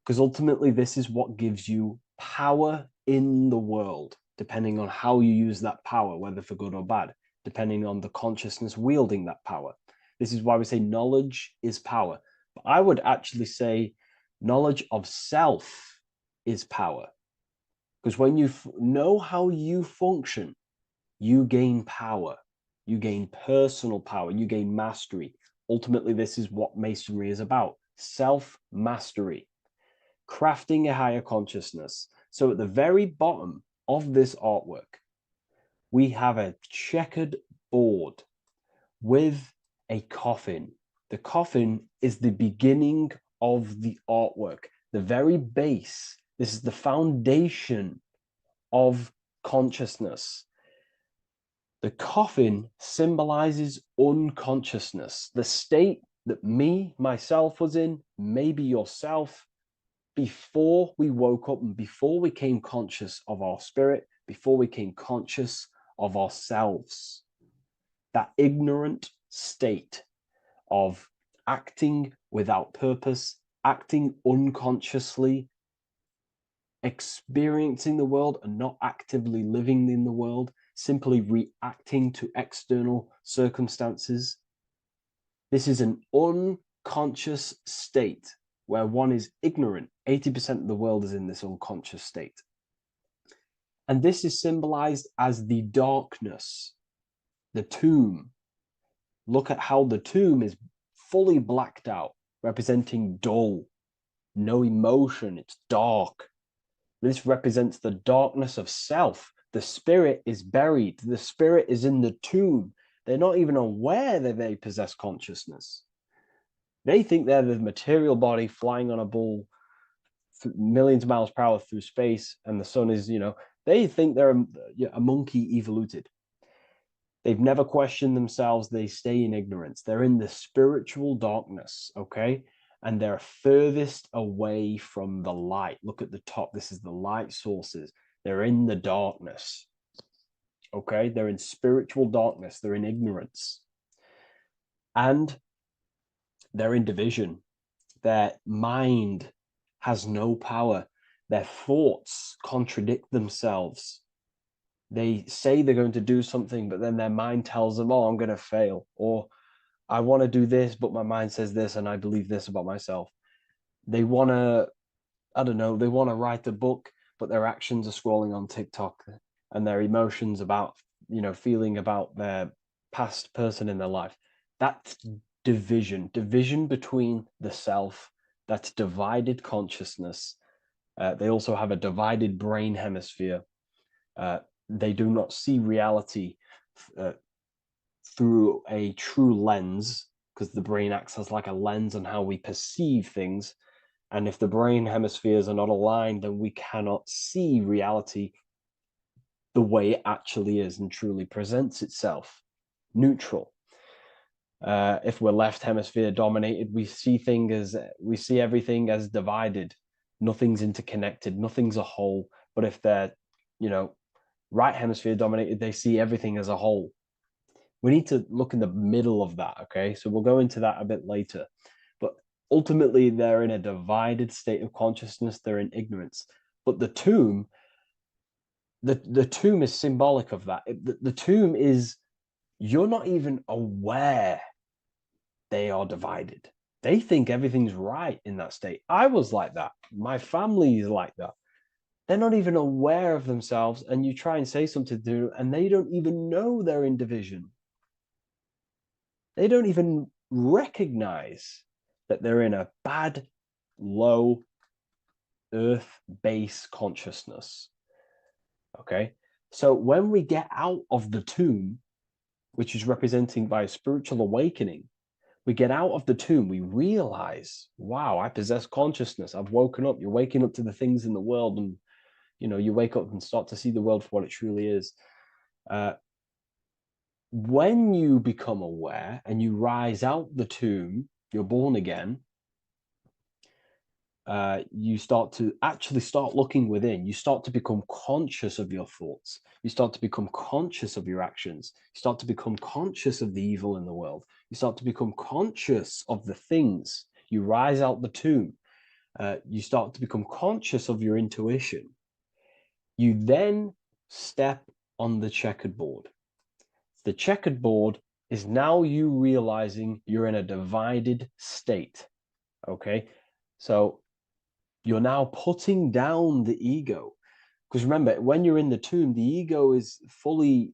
Because ultimately, this is what gives you power in the world, depending on how you use that power, whether for good or bad, depending on the consciousness wielding that power. This is why we say knowledge is power. But I would actually say knowledge of self is power. Because when you know how you function, you gain power. You gain personal power. You gain mastery. Ultimately, this is what Masonry is about. Self-mastery. Crafting a higher consciousness. So at the very bottom of this artwork, we have a checkered board with a coffin. The coffin is the beginning of the artwork. The very base. This is the foundation of consciousness. The coffin symbolizes unconsciousness, the state that myself was in, maybe yourself, before we woke up and before we came conscious of our spirit, before we came conscious of ourselves. That ignorant state of acting without purpose, acting unconsciously, experiencing the world and not actively living in the world, simply reacting to external circumstances. This is an unconscious state where one is ignorant. 80% of the world is in this unconscious state. And this is symbolized as the darkness, the tomb. Look at how the tomb is fully blacked out, representing dull, no emotion, it's dark. This represents the darkness of self. The spirit is buried. The spirit is in the tomb. They're not even aware that they possess consciousness. They think they're the material body flying on a ball millions of miles per hour through space, and the sun is, they think they're a monkey evoluted. They've never questioned themselves. They stay in ignorance. They're in the spiritual darkness, okay? And they're furthest away from the light. Look at the top. This is the light sources. They're in the darkness, okay? They're in spiritual darkness. They're in ignorance. And they're in division. Their mind has no power. Their thoughts contradict themselves. They say they're going to do something, but then their mind tells them, oh, I'm going to fail. Or I want to do this, but my mind says this, and I believe this about myself. They want to, I don't know, they want to write a book, but their actions are scrolling on TikTok, and their emotions about, feeling about their past person in their life. That's division between the self. That's divided consciousness. They also have a divided brain hemisphere. They do not see reality through a true lens, because the brain acts as like a lens on how we perceive things. And if the brain hemispheres are not aligned, then we cannot see reality the way it actually is and truly presents itself, neutral. If we're left hemisphere dominated, we see everything as divided. Nothing's interconnected, nothing's a whole. But if they're, right hemisphere dominated, they see everything as a whole. We need to look in the middle of that, okay? So we'll go into that a bit later. But ultimately, they're in a divided state of consciousness. They're in ignorance. But the tomb is symbolic of that. The tomb is, you're not even aware they are divided. They think everything's right in that state. I was like that. My family is like that. They're not even aware of themselves, and you try and say something to them, and they don't even know they're in division. They don't even recognize that they're in a bad, low earth base consciousness. Okay? So when we get out of the tomb, which is representing by a spiritual awakening, we get out of the tomb, we realize, wow, I possess consciousness. I've woken up. You're waking up to the things in the world, and you wake up and start to see the world for what it truly is. When you become aware and you rise out the tomb, you're born again. You start looking within. You start to become conscious of your thoughts. You start to become conscious of your actions. You start to become conscious of the evil in the world. You start to become conscious of the things. You rise out the tomb. You start to become conscious of your intuition. You then step on the checkered board. The checkered board is now you realizing you're in a divided state. Okay, so you're now putting down the ego, because remember, when you're in the tomb, the ego is fully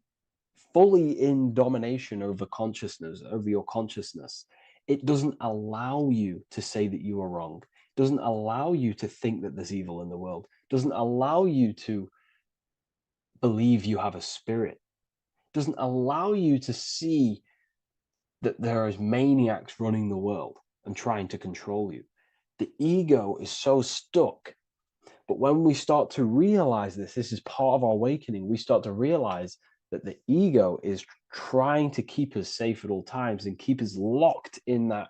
in domination over consciousness, over your consciousness. It doesn't allow you to say that you are wrong. It doesn't allow you to think that there's evil in the world. It doesn't allow you to believe you have a spirit. It doesn't allow you to see that there is maniacs running the world and trying to control you. The ego is so stuck. But when we start to realize this is part of our awakening, we start to realize that the ego is trying to keep us safe at all times and keep us locked in that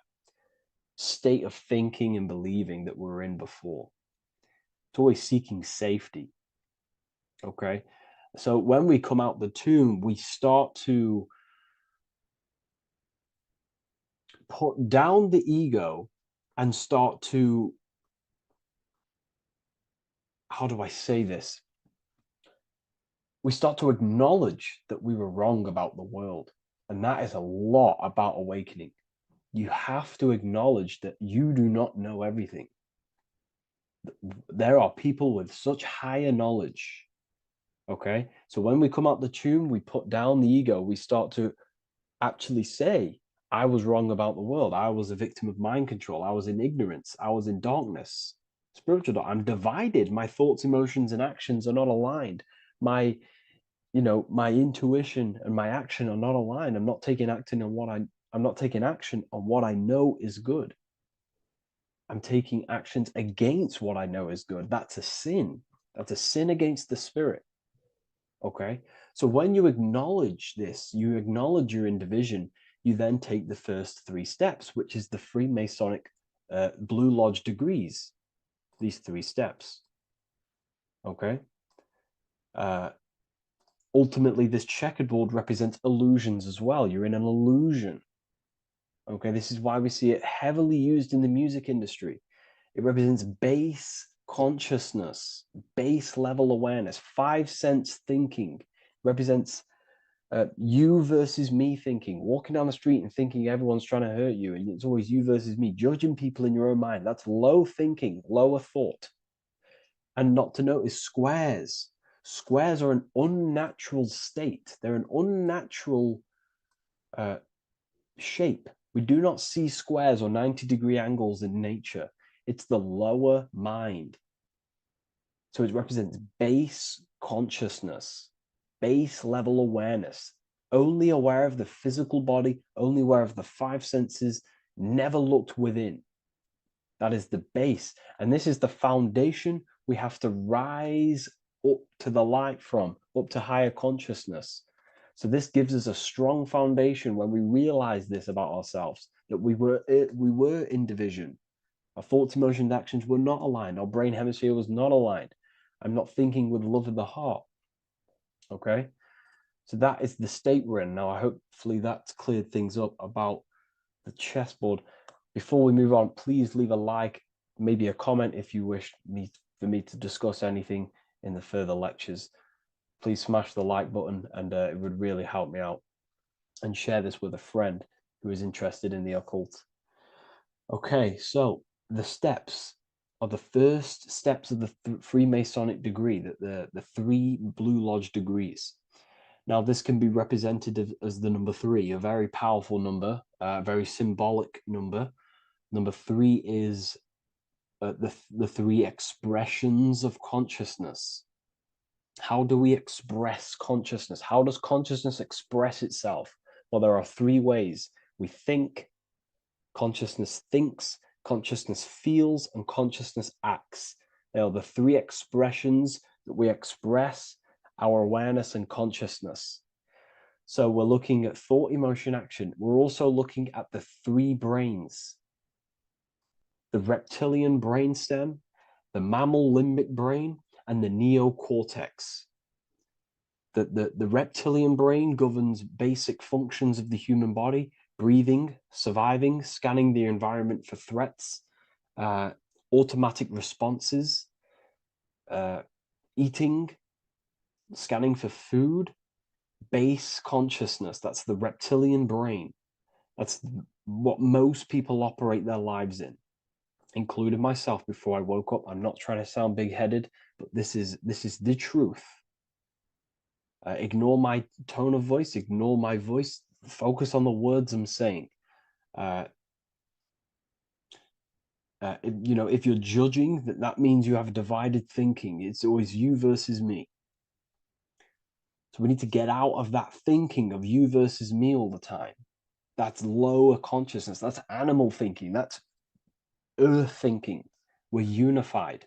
state of thinking and believing that we were in before. It's always seeking safety. Okay? So when we come out the tomb, we start to put down the ego and start to, how do I say this? We start to acknowledge that we were wrong about the world. And that is a lot about awakening. You have to acknowledge that you do not know everything. There are people with such higher knowledge. Okay? So when we come out the tomb, we put down the ego. We start to actually say, I was wrong about the world. I was a victim of mind control. I was in ignorance. I was in darkness. Spiritual dark. I'm divided. My thoughts, emotions, and actions are not aligned. My intuition and my action are not aligned. I'm not taking action on what I know is good. I'm taking actions against what I know is good. That's a sin. That's a sin against the spirit. Okay. So when you acknowledge this, you acknowledge you're in division, you then take the first 3 steps, which is the Freemasonic Blue Lodge degrees, these 3 steps. Okay. Ultimately, this checkerboard represents illusions as well. You're in an illusion. Okay. This is why we see it heavily used in the music industry. It represents base consciousness, base level awareness, 5 sense thinking. It represents you versus me thinking, walking down the street and thinking everyone's trying to hurt you, and it's always you versus me, judging people in your own mind. That's low thinking, lower thought. And not to notice squares. Squares are an unnatural state. They're an unnatural shape. We do not see squares or 90-degree angles in nature. It's the lower mind. So it represents base consciousness, base level awareness, only aware of the physical body, only aware of the 5 senses, never looked within. That is the base. And this is the foundation we have to rise up to the light from, up to higher consciousness. So this gives us a strong foundation when we realize this about ourselves, that we were in division. Our thoughts, emotions, actions were not aligned. Our brain hemisphere was not aligned. I'm not thinking with love of the heart. Okay? So that is the state we're in. Now, hopefully that's cleared things up about the chessboard. Before we move on, please leave a like, maybe a comment if you wish for me to discuss anything in the further lectures. Please smash the like button, and it would really help me out. And share this with a friend who is interested in the occult. Okay, so the steps are the first steps of the Freemasonic degree, the 3 Blue Lodge degrees. Now, this can be represented as the number 3, a very powerful number, a very symbolic number. Number 3 is the 3 expressions of consciousness. How do we express consciousness? How does consciousness express itself? Well, there are 3 ways. We think, consciousness thinks, consciousness feels, and consciousness acts. They are the 3 expressions that we express our awareness and consciousness. So we're looking at thought, emotion, action. We're also looking at the 3 brains: the reptilian brainstem, the mammal limbic brain, and the neocortex. The reptilian brain governs basic functions of the human body: breathing, surviving, scanning the environment for threats, automatic responses, eating, scanning for food, base consciousness. That's the reptilian brain. That's what most people operate their lives in, including myself before I woke up. I'm not trying to sound big-headed, but this is the truth. Ignore my tone of voice, ignore my voice, focus on the words I'm saying. If you're judging, that means you have divided thinking. It's always you versus me. So we need to get out of that thinking of you versus me all the time. That's lower consciousness. That's animal thinking. That's earth thinking. We're unified.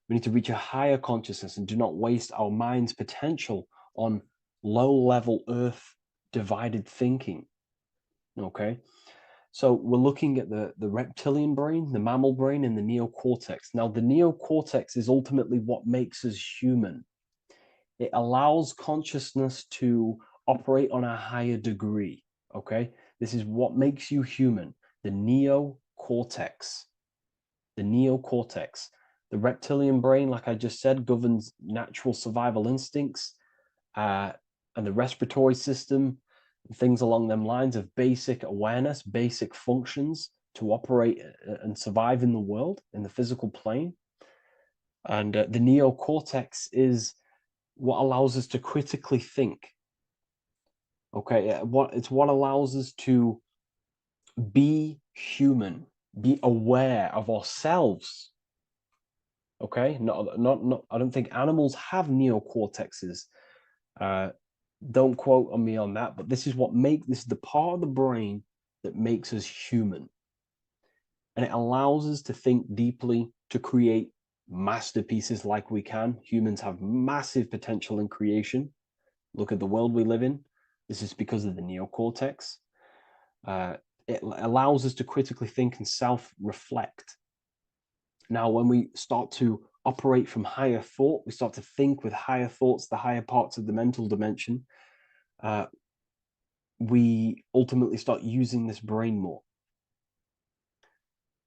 We need to reach a higher consciousness and do not waste our mind's potential on low-level earth divided thinking. Okay? So we're looking at the reptilian brain, the mammal brain, and the neocortex. Now, the neocortex is ultimately what makes us human. It allows consciousness to operate on a higher degree. Okay? This is what makes you human. The neocortex. The neocortex. The reptilian brain, like I just said, governs natural survival instincts, and the respiratory system, things along them lines of basic awareness, basic functions to operate and survive in the world, in the physical plane. And the neocortex is what allows us to critically think. Okay, it's what allows us to be human, be aware of ourselves. Okay, not. I don't think animals have neocortexes. Don't quote on me on that, but this is the part of the brain that makes us human. and it allows us to think deeply, to create masterpieces like we can. Humans have massive potential in creation. Look at the world we live in. This is because of the neocortex. It allows us to critically think and self-reflect. Now, when we start to operate from higher thought, we start to think with higher thoughts, the higher parts of the mental dimension, we ultimately start using this brain more.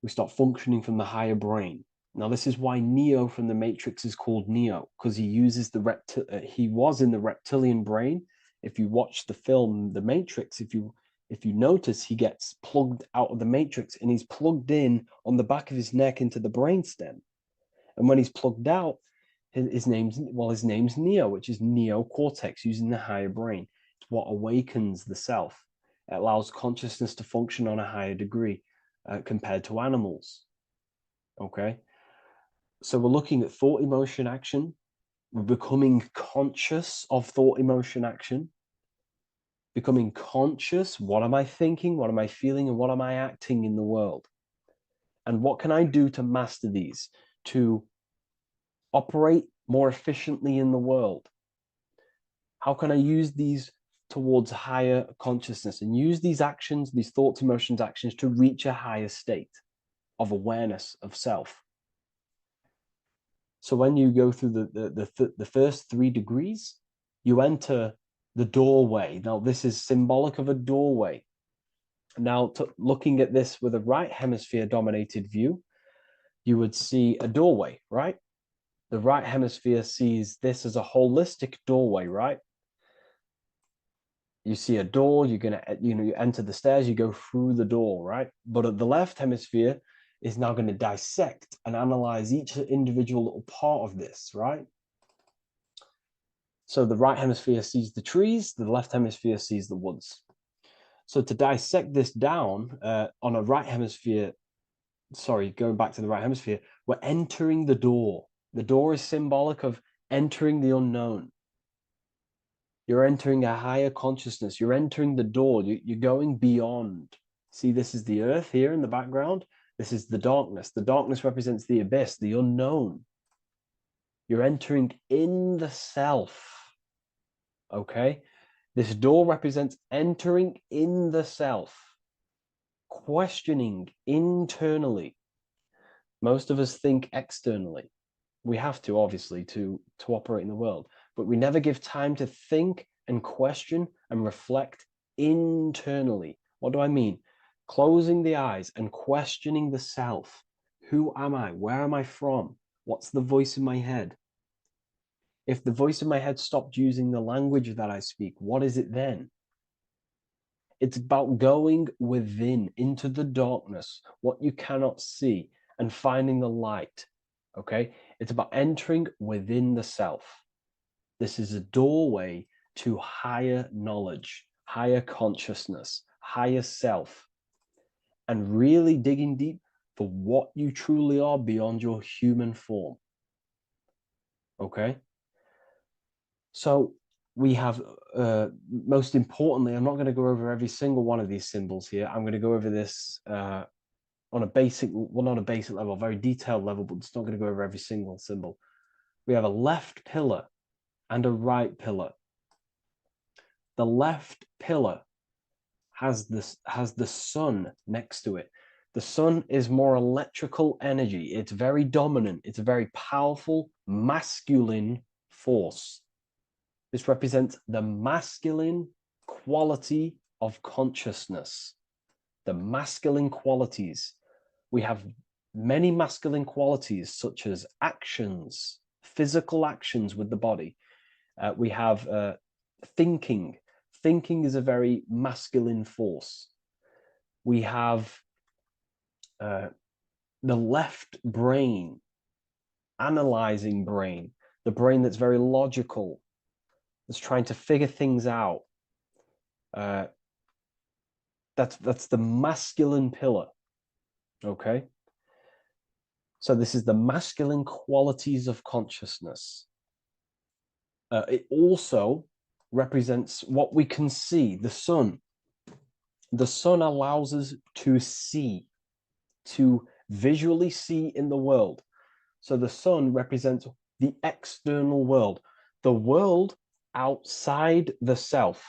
We start functioning from the higher brain. Now, this is why Neo from the Matrix is called Neo, because he uses he was in the reptilian brain. If you watch the film The Matrix, if you notice, he gets plugged out of the Matrix and he's plugged in on the back of his neck into the brainstem. And when he's plugged out, his name's Neo, which is neocortex, using the higher brain. It's what awakens the self. It allows consciousness to function on a higher degree compared to animals. Okay, so we're looking at thought, emotion, action. We're becoming conscious of thought, emotion, action. Becoming conscious, what am I thinking, what am I feeling, and what am I acting in the world? And what can I do to master these, to operate more efficiently in the world? How can I use these towards higher consciousness and use these actions, these thoughts, emotions, actions to reach a higher state of awareness of self? So when you go through the first 3 degrees, you enter the doorway. Now, this is symbolic of a doorway. Now, looking at this with a right hemisphere dominated view, you would see a doorway, right? The right hemisphere sees this as a holistic doorway, right? You see a door, you're gonna, you enter the stairs, you go through the door, right? But at the left hemisphere is now going to dissect and analyze each individual little part of this, right? So the right hemisphere sees the trees, the left hemisphere sees the woods. So to dissect this down on a right hemisphere, going back to the right hemisphere, we're entering the door. The door is symbolic of entering the unknown. You're entering a higher consciousness. You're entering the door. You're going beyond. See, this is the earth here in the background. This is the darkness. The darkness represents the abyss, the unknown. You're entering in the self. Okay? This door represents entering in the self, questioning internally. Most of us think externally. We have to, obviously, to operate in the world, but we never give time to think and question and reflect internally. What do I mean? Closing the eyes and questioning the self. Who am I? Where am I from? What's the voice in my head? If the voice in my head stopped using the language that I speak, what is it then? It's about going within, into the darkness, what you cannot see, and finding the light. Okay? It's about entering within the self. This is a doorway to higher knowledge, higher consciousness, higher self, and really digging deep for what you truly are beyond your human form. Okay? So we have, most importantly, I'm not going to go over every single one of these symbols here. I'm going to go over this on a basic, well, not a basic level, a very detailed level, but it's not going to go over every single symbol. We have a left pillar and a right pillar. The left pillar has the sun next to it. The sun is more electrical energy. It's very dominant. It's a very powerful, masculine force. This represents the masculine quality of consciousness. The masculine qualities. We have many masculine qualities, such as actions, physical actions with the body. We have thinking. Thinking is a very masculine force. We have the left brain, analyzing brain, the brain that's very logical, that's trying to figure things out. That's the masculine pillar. Okay. So this is the masculine qualities of consciousness. It also represents what we can see, the sun. The sun allows us to see to visually see in the world. So the sun represents the external world, the world outside the self.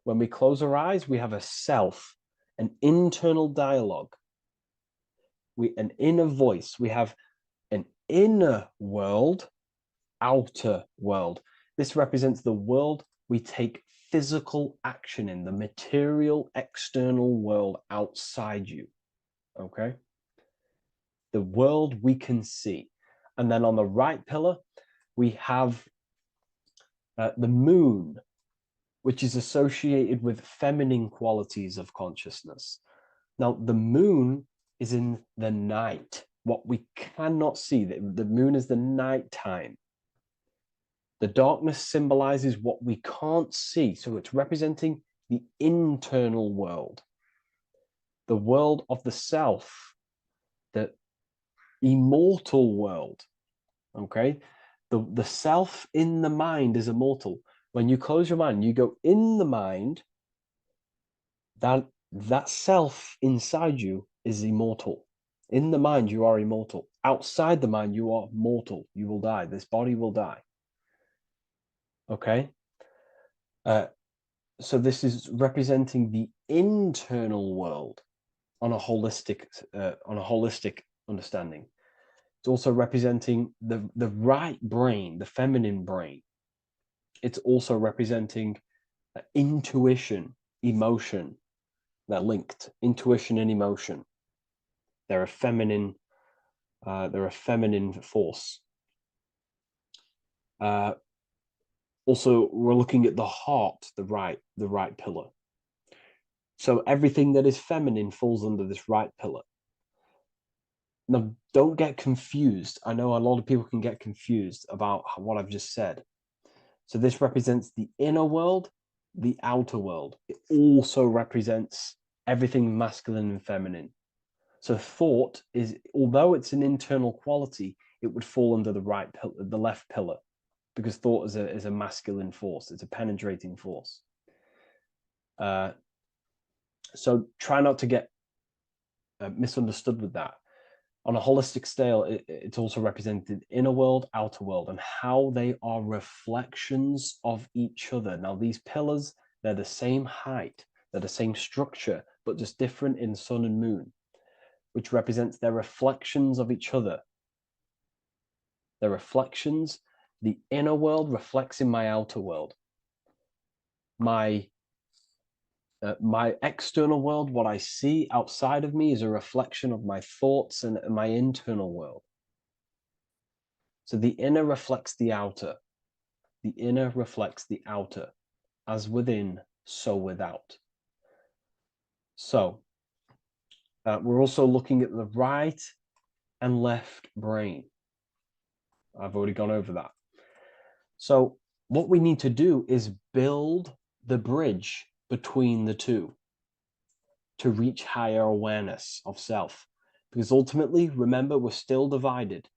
When we close our eyes, we have a self, an internal dialogue, an inner voice. We have an inner world, outer world. This represents the world we take physical action in, the material external world outside you. Okay? The world we can see. And then on the right pillar, we have the moon, which is associated with feminine qualities of consciousness. Now, the moon is in the night, what we cannot see. The moon is the nighttime. The darkness symbolizes what we can't see. So it's representing the internal world, the world of the self, the immortal world. Okay? The self in the mind is immortal. When you close your mind, you go in the mind, that self inside you is immortal. In the mind, you are immortal. Outside the mind, you are mortal. You will die. This body will die. Okay? So this is representing the internal world on a holistic understanding. It's also representing the right brain, the feminine brain. It's also representing intuition, emotion. They're linked. Intuition and emotion. They're a feminine force. Also, we're looking at the heart, the right pillar. So everything that is feminine falls under this right pillar. Now, don't get confused. I know a lot of people can get confused about what I've just said. So this represents the inner world, the outer world. It also represents everything masculine and feminine. So thought is, although it's an internal quality, it would fall under the left pillar, because thought is a masculine force. It's a penetrating force. So try not to get misunderstood with that. On a holistic scale, it's also represented inner world, outer world, and how they are reflections of each other. Now, these pillars, they're the same height, they're the same structure, but just different in sun and moon, which represents their reflections of each other. Their reflections, the inner world reflects in my outer world. My external world, what I see outside of me, is a reflection of my thoughts and my internal world. So the inner reflects the outer. The inner reflects the outer. As within, so without. So we're also looking at the right and left brain. I've already gone over that. So what we need to do is build the bridge between the two to reach higher awareness of self. Because ultimately, remember, we're still divided.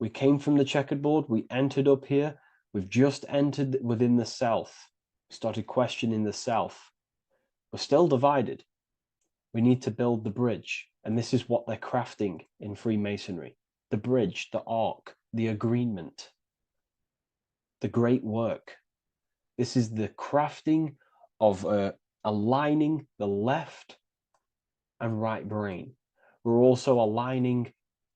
We came from the checkerboard, we entered up here, we've just entered within the self, we started questioning the self. We're still divided. We need to build the bridge. And this is what they're crafting in Freemasonry. The bridge, the arc, the agreement, the great work. This is the crafting of aligning the left and right brain. We're also aligning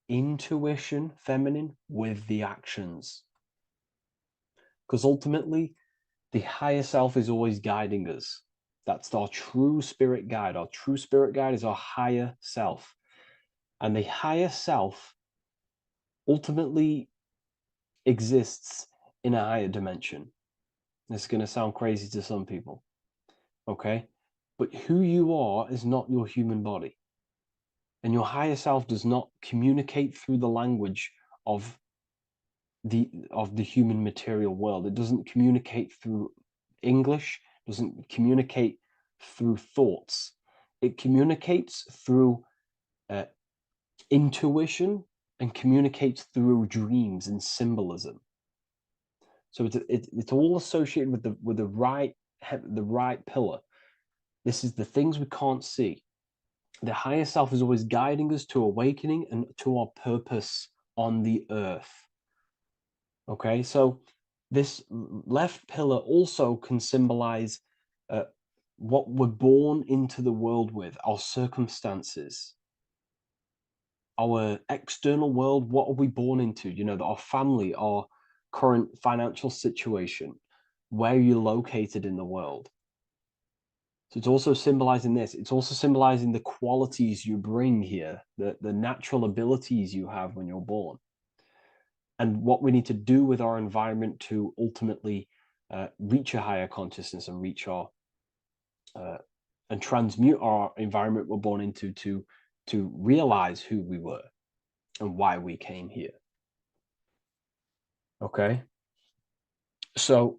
intuition, feminine, with the actions. Because ultimately, the higher self is always guiding us. That's our true spirit guide. Our true spirit guide is our higher self. And the higher self ultimately exists in a higher dimension. This is going to sound crazy to some people, okay? But who you are is not your human body. And your higher self does not communicate through the language of the human material world. It doesn't communicate through English, doesn't communicate through thoughts. It communicates through intuition and communicates through dreams and symbolism. So it's all associated with the right pillar. This is the things we can't see. The higher self is always guiding us to awakening and to our purpose on the earth. Okay, so this left pillar also can symbolize what we're born into the world with, our circumstances, our external world. What are we born into? You know, our family, our current financial situation, where you're located in the world. So it's also symbolizing this. It's also symbolizing the qualities you bring here, the natural abilities you have when you're born, and what we need to do with our environment to ultimately reach a higher consciousness and reach our and transmute our environment we're born into to realize who we were and why we came here. Okay, so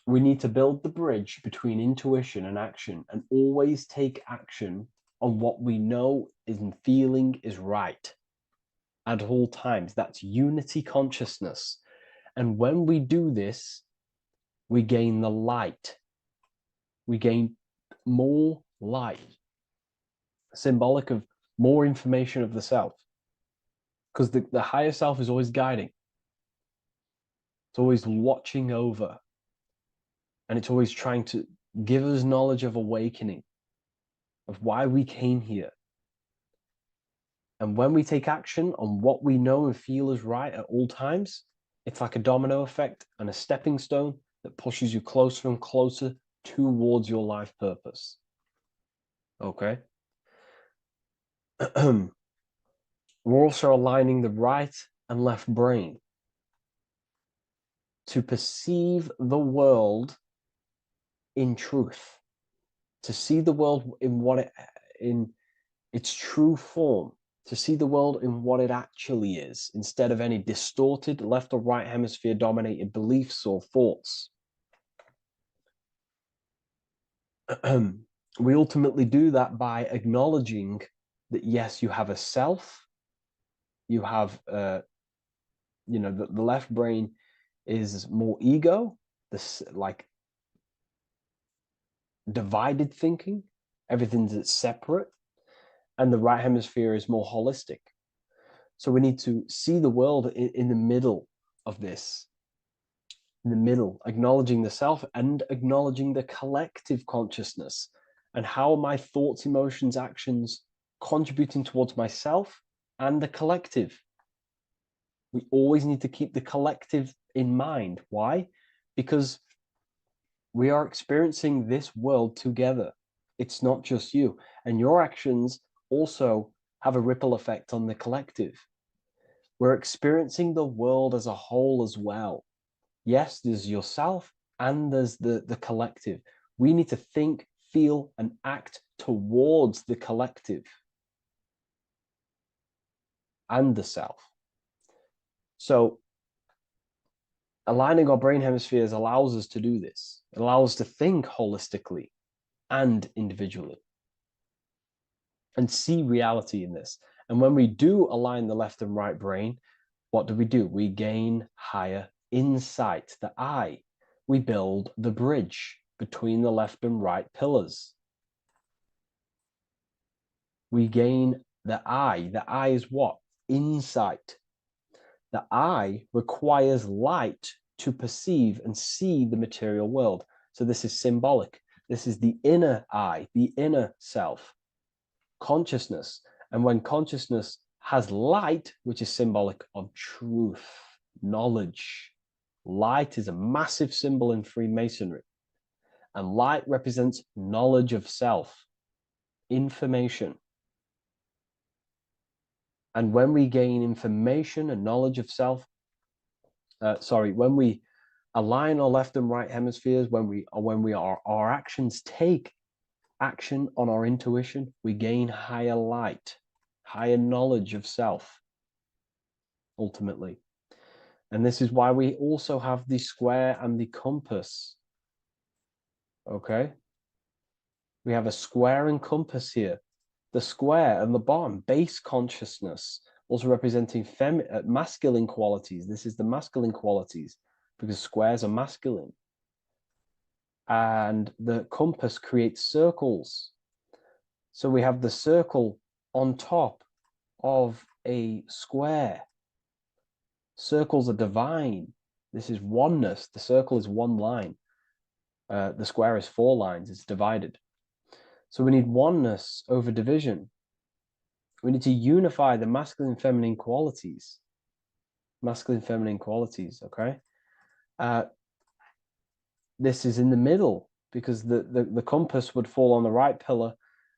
we need to build the bridge between intuition and action, and always take action on what we know and feeling is right at all times. That's unity consciousness. And when we do this, we gain the light. We gain more light, symbolic of more information of the self. Because the higher self is always guiding. It's always watching over. And it's always trying to give us knowledge of awakening, of why we came here. And when we take action on what we know and feel is right at all times, it's like a domino effect and a stepping stone that pushes you closer and closer towards your life purpose. Okay? We're also aligning the right and left brain to perceive the world in truth, to see the world in its true form, to see the world in what it actually is, instead of any distorted left or right hemisphere dominated beliefs or thoughts. We ultimately do that by acknowledging that, yes, you have a self, you have you know, the left brain is more ego, this like divided thinking, everything's separate, and the right hemisphere is more holistic. So we need to see the world in the middle of this, in the middle, acknowledging the self and acknowledging the collective consciousness, and how my thoughts, emotions, actions contributing towards myself and the collective. We always need to keep the collective in mind. Why? Because we are experiencing this world together. It's not just you. And your actions also have a ripple effect on the collective. We're experiencing the world as a whole as well. Yes, there's yourself and there's the collective. We need to think, feel, and act towards the collective and the self. So aligning our brain hemispheres allows us to do this. It allows us to think holistically and individually and see reality in this. And when we do align the left and right brain, what do? We gain higher insight, the eye. We build the bridge between the left and right pillars. We gain the eye. The eye is what? Insight. The eye requires light to perceive and see the material world. So this is symbolic. This is the inner eye, the inner self, consciousness. And when consciousness has light, which is symbolic of truth, knowledge, light is a massive symbol in Freemasonry. And light represents knowledge of self, information. And when we gain information and knowledge of self, when we align our left and right hemispheres, our actions take action on our intuition, we gain higher light, higher knowledge of self, ultimately. And this is why we also have the square and the compass. Okay? We have a square and compass here. The square and the bottom, base consciousness, also representing masculine qualities. This is the masculine qualities because squares are masculine. And the compass creates circles. So we have the circle on top of a square. Circles are divine. This is oneness. The circle is one line. The square is 4 lines. It's divided. So we need oneness over division. We need to unify the masculine and feminine qualities. Masculine, feminine qualities, okay? This is in the middle because the compass would fall on the right pillar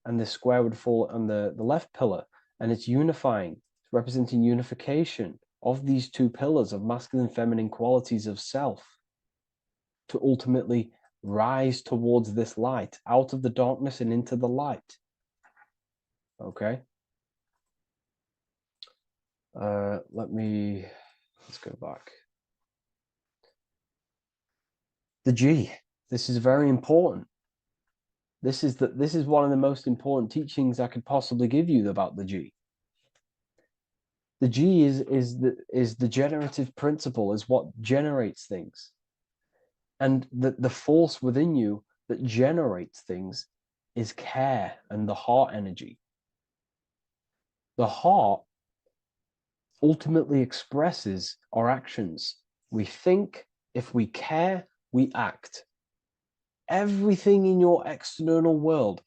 and the square would fall on the left pillar. And it's unifying. It's representing unification of these 2 pillars of masculine and feminine qualities of self to ultimately rise towards this light, out of the darkness and into the light. Okay? Let's go back. The G. This is very important. This is one of the most important teachings I could possibly give you about the G. The G is the generative principle, is what generates things. And the force within you that generates things is care and the heart energy. The heart ultimately expresses our actions. We think, if we care, we act. Everything in your external world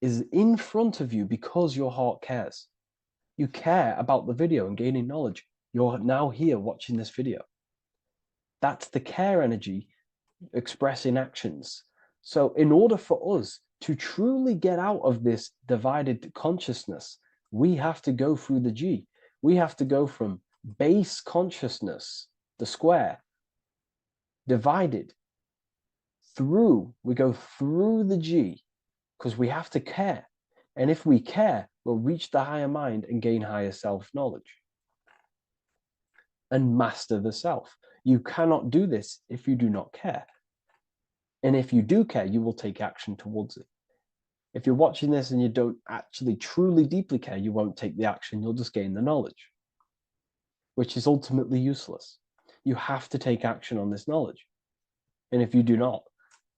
is in front of you because your heart cares. You care about the video and gaining knowledge. You're now here watching this video. That's the care energy expressing actions. So in order for us to truly get out of this divided consciousness, we have to go through the G. We have to go from base consciousness, the square, divided, we go through the G, because we have to care. And if we care, we'll reach the higher mind and gain higher self-knowledge and master the self. You cannot do this if you do not care. And if you do care, you will take action towards it. If you're watching this and you don't actually truly deeply care, you won't take the action. You'll just gain the knowledge, which is ultimately useless. You have to take action on this knowledge. And if you do not,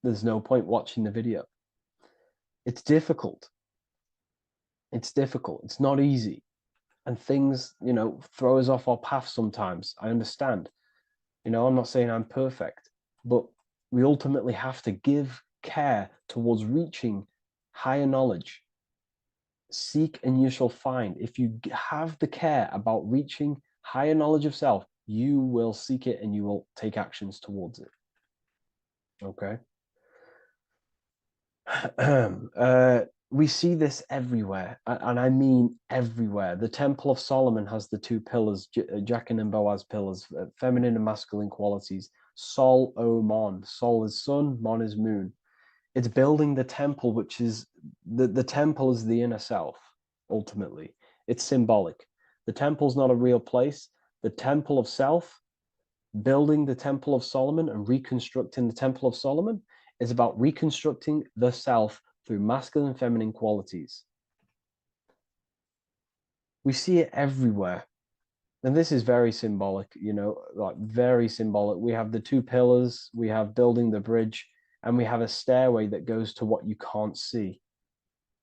there's no point watching the video. It's difficult. It's difficult. It's not easy. And things, throw us off our path sometimes. I understand. I'm not saying I'm perfect, but we ultimately have to give care towards reaching higher knowledge. Seek and you shall find. If you have the care about reaching higher knowledge of self, you will seek it and you will take actions towards it. Okay? We see this everywhere, and I mean everywhere. The Temple of Solomon has the 2 pillars, Jachin and Boaz pillars, feminine and masculine qualities. Sol, O, Mon. Sol is sun, Mon is moon. It's building the temple, which is, the temple is the inner self, ultimately. It's symbolic. The temple's not a real place. The temple of self, building the Temple of Solomon and reconstructing the Temple of Solomon, is about reconstructing the self through masculine and feminine qualities. We see it everywhere. And this is very symbolic, like very symbolic. We have the 2 pillars, we have building the bridge, and we have a stairway that goes to what you can't see,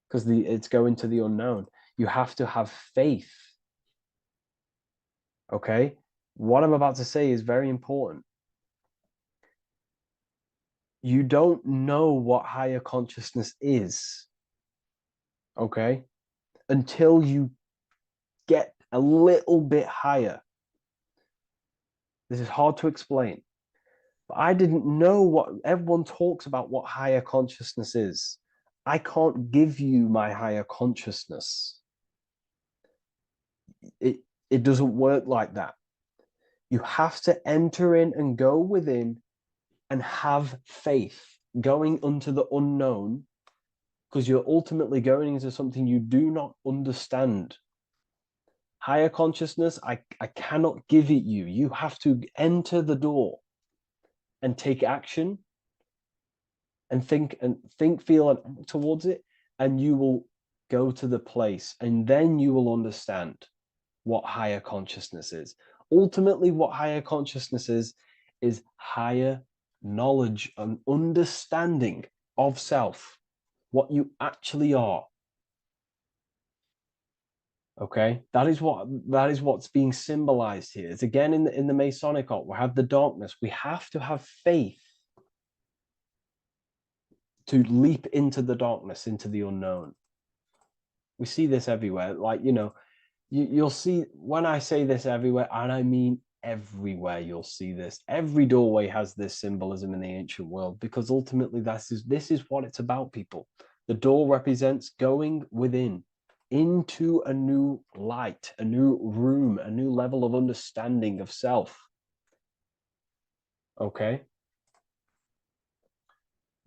because it's going to the unknown. You have to have faith. Okay? What I'm about to say is very important. You don't know what higher consciousness is, okay, until you get a little bit higher. This is hard to explain, but I didn't know what everyone talks about, what higher consciousness is. I can't give you my higher consciousness. It doesn't work like that. You have to enter in and go within and have faith, going into the unknown, because you're ultimately going into something you do not understand. Higher consciousness, I cannot give it you. You have to enter the door and take action and think, feel, and act towards it, and you will go to the place, and then you will understand what higher consciousness is. Ultimately, what higher consciousness is higher knowledge and understanding of self, what you actually are. Okay, that is what's being symbolized here. It's again in the Masonic art. We have the darkness. We have to have faith to leap into the darkness, into the unknown. We see this everywhere. Like, you'll see, when I say this everywhere, and I mean everywhere, you'll see this. Every doorway has this symbolism in the ancient world, because ultimately this is what it's about, people. The door represents going within into a new light, a new room, a new level of understanding of self. Okay.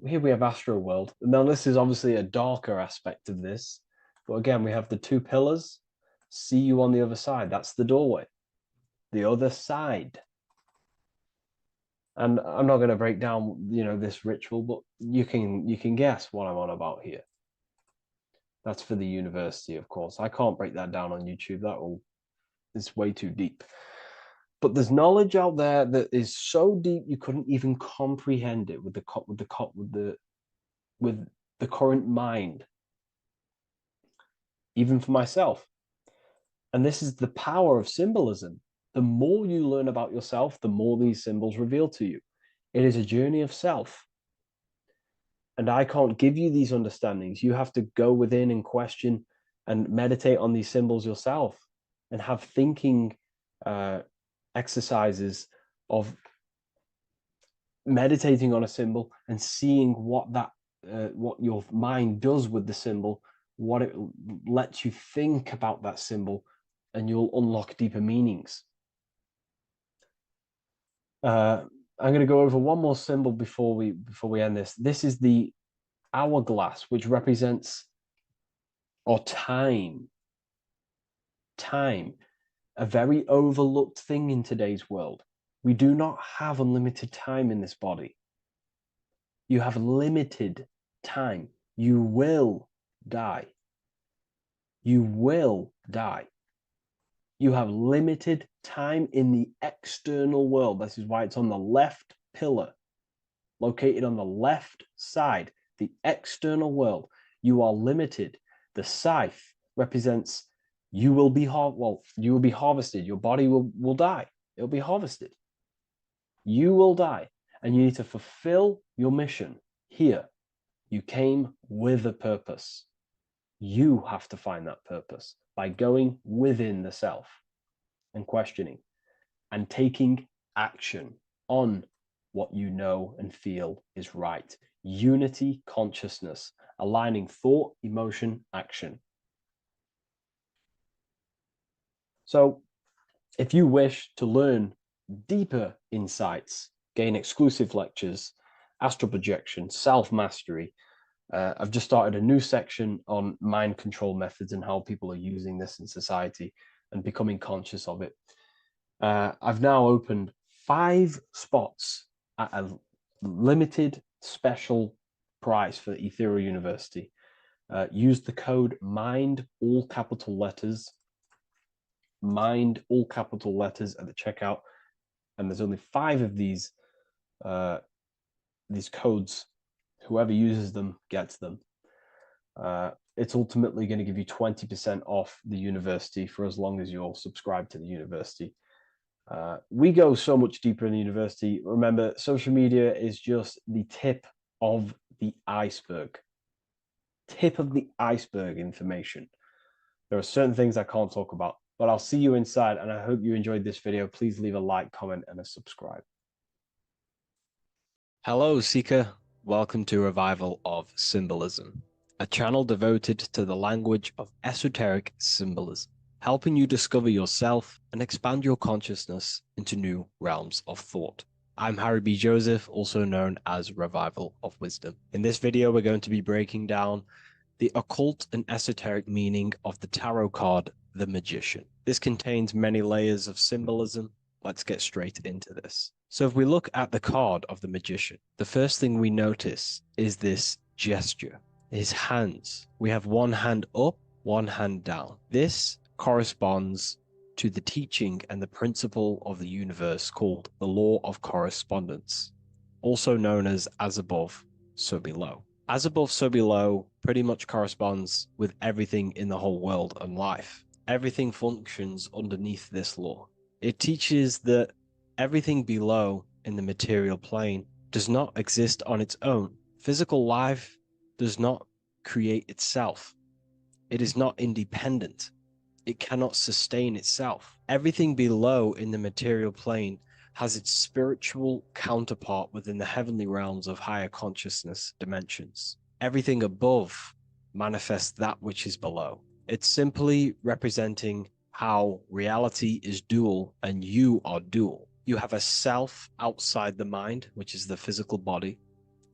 Here we have Astro World. Now, this is obviously a darker aspect of this. But again, we have the two pillars. See you on the other side. That's the doorway. The other side. And I'm not going to break down, this ritual, but you can guess what I'm on about here. That's for the university, of course. I can't break that down on YouTube. It's way too deep. But there's knowledge out there that is so deep you couldn't even comprehend it with the current mind, even for myself. And this is the power of symbolism. The more you learn about yourself, the more these symbols reveal to you. It is a journey of self. And I can't give you these understandings. You have to go within and question and meditate on these symbols yourself, and have thinking exercises of meditating on a symbol and seeing what your mind does with the symbol, what it lets you think about that symbol, and you'll unlock deeper meanings. I'm going to go over one more symbol before we end this. This is the hourglass, which represents time, a very overlooked thing in today's world. We do not have unlimited time in this body. You have limited time. You will die. You will die. You have limited time in the external world. This is why it's on the left pillar, located on the left side, the external world. You are limited. The scythe represents you will be harvested. Your body will die. It'll be harvested. You will die, and you need to fulfill your mission here. You came with a purpose. You have to find that purpose by going within the self and questioning and taking action on what you know and feel is right. Unity consciousness, aligning thought, emotion, action. So if you wish to learn deeper insights, gain exclusive lectures, astral projection, self-mastery, I've just started a new section on mind control methods and how people are using this in society and becoming conscious of it. I've now opened 5 spots at a limited special price for Ethereal University. Use the code MIND, all capital letters, MIND, all capital letters at the checkout. And there's only 5 of these codes. Whoever uses them gets them. It's ultimately going to give you 20% off the university for as long as you're subscribed to the university. We go so much deeper in the university. Remember, social media is just the tip of the iceberg. Tip of the iceberg information. There are certain things I can't talk about, but I'll see you inside, and I hope you enjoyed this video. Please leave a like, comment, and a subscribe. Hello, Seeker. Welcome to Revival of Symbolism, a channel devoted to the language of esoteric symbolism, helping you discover yourself and expand your consciousness into new realms of thought. I'm Harry B. Joseph, also known as Revival of Wisdom. In this video, we're going to be breaking down the occult and esoteric meaning of the tarot card, the Magician. This contains many layers of symbolism. Let's get straight into this. So if we look at the card of the Magician, the first thing we notice is this gesture, his hands. We have one hand up, one hand down. This corresponds to the teaching and the principle of the universe called the law of correspondence, also known as above, so below. As above, so below pretty much corresponds with everything in the whole world and life. everything functions underneath this law. It teaches that everything below in the material plane does not exist on its own. Physical life does not create itself. It is not independent. It cannot sustain itself. Everything below in the material plane has its spiritual counterpart within the heavenly realms of higher consciousness dimensions. Everything above manifests that which is below. It's simply representing how reality is dual and you are dual. You have a self outside the mind, which is the physical body,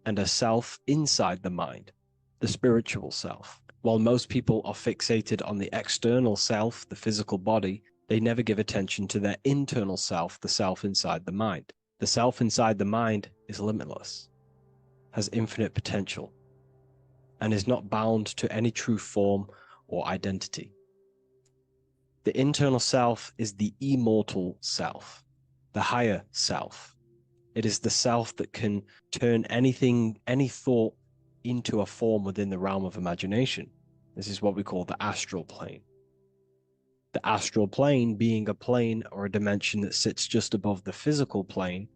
and a self inside the mind, the spiritual self. While most people are fixated on the external self, the physical body, they never give attention to their internal self, the self inside the mind. The self inside the mind is limitless, has infinite potential, and is not bound to any true form or identity. The internal self is the immortal self, the higher self. It is the self that can turn anything, any thought, into a form within the realm of imagination. This is what we call the astral plane. The astral plane being a plane or a dimension that sits just above the physical plane,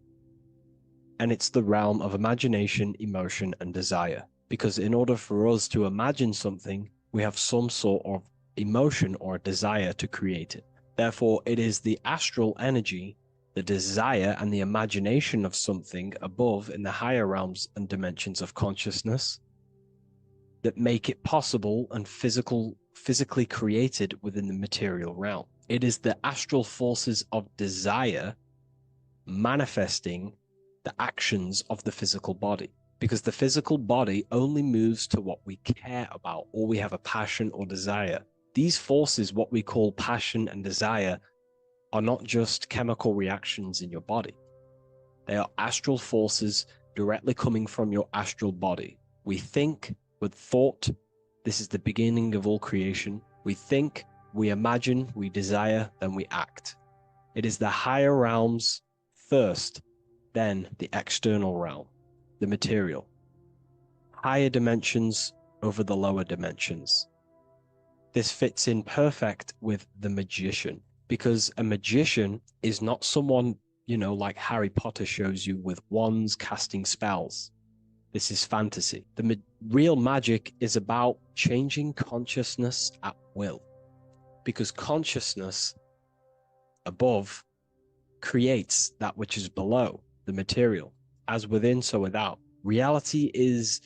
and it's the realm of imagination, emotion, and desire. Because in order for us to imagine something, we have some sort of emotion or desire to create it. Therefore, it is the astral energy, the desire and the imagination of something above in the higher realms and dimensions of consciousness that make it possible and physically created within the material realm. It is the astral forces of desire manifesting the actions of the physical body, because the physical body only moves to what we care about or we have a passion or desire. These forces, what we call passion and desire, are not just chemical reactions in your body. They are astral forces directly coming from your astral body. We think with thought. This is the beginning of all creation. We think, we imagine, we desire, then we act. It is the higher realms first, then the external realm, the material. Higher dimensions over the lower dimensions. This fits in perfect with the magician, because a magician is not someone, like Harry Potter shows you with wands casting spells. This is fantasy. The real magic is about changing consciousness at will, because consciousness above creates that which is below, the material. As within, so without. Reality is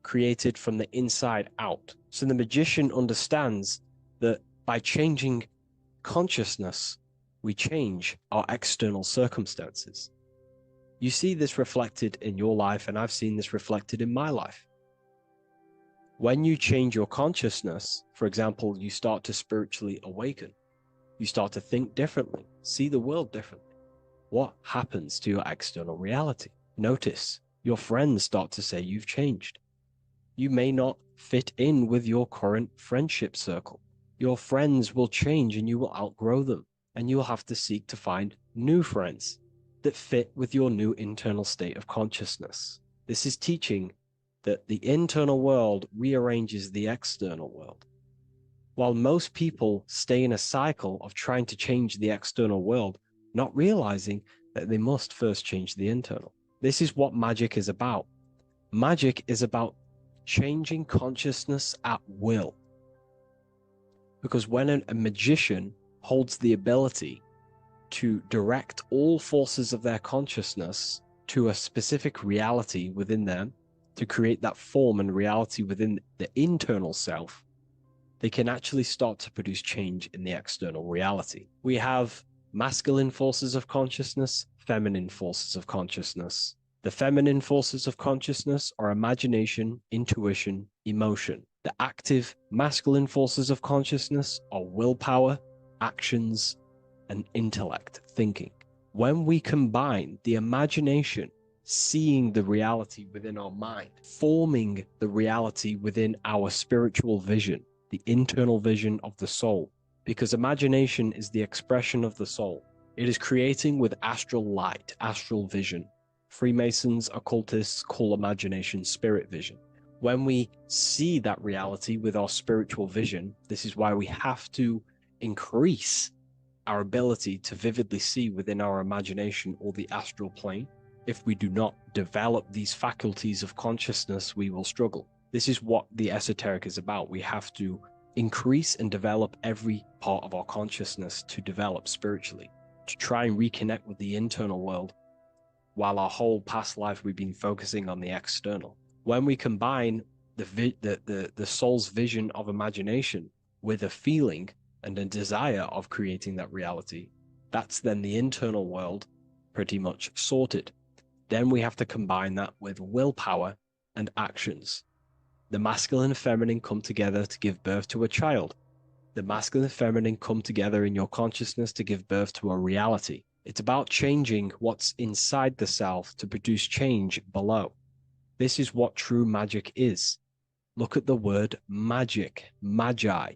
created from the inside out. So the magician understands that by changing consciousness, we change our external circumstances. You see this reflected in your life, and I've seen this reflected in my life. When you change your consciousness, for example, you start to spiritually awaken. You start to think differently, see the world differently. What happens to your external reality? Notice your friends start to say you've changed. You may not fit in with your current friendship circle. Your friends will change and you will outgrow them, and you'll have to seek to find new friends that fit with your new internal state of consciousness. This is teaching that the internal world rearranges the external world. While most people stay in a cycle of trying to change the external world, not realizing that they must first change the internal. This is what magic is about. Magic is about changing consciousness at will. Because when a magician holds the ability to direct all forces of their consciousness to a specific reality within them, to create that form and reality within the internal self, they can actually start to produce change in the external reality. We have masculine forces of consciousness, feminine forces of consciousness. The feminine forces of consciousness are imagination, intuition, emotion. The active masculine forces of consciousness are willpower, actions, and intellect, thinking. When we combine the imagination, seeing the reality within our mind, forming the reality within our spiritual vision, the internal vision of the soul, because imagination is the expression of the soul. It is creating with astral light, astral vision. Freemasons, occultists call imagination spirit vision. When we see that reality with our spiritual vision, this is why we have to increase our ability to vividly see within our imagination or the astral plane. If we do not develop these faculties of consciousness, we will struggle. This is what the esoteric is about. We have to increase and develop every part of our consciousness to develop spiritually, to try and reconnect with the internal world, while our whole past life we've been focusing on the external. When we combine the soul's vision of imagination with a feeling and a desire of creating that reality, that's then the internal world pretty much sorted. Then we have to combine that with willpower and actions. The masculine and feminine come together to give birth to a child. The masculine and feminine come together in your consciousness to give birth to a reality. It's about changing what's inside the self to produce change below. This is what true magic is. Look at the word magic, magi,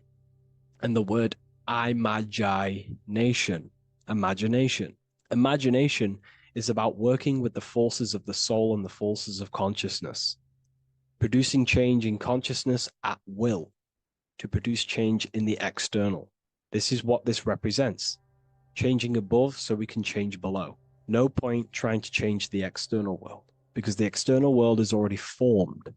and the word imagination, imagination. Imagination is about working with the forces of the soul and the forces of consciousness, producing change in consciousness at will to produce change in the external. This is what this represents. Changing above so we can change below. No point trying to change the external world because the external world is already formed.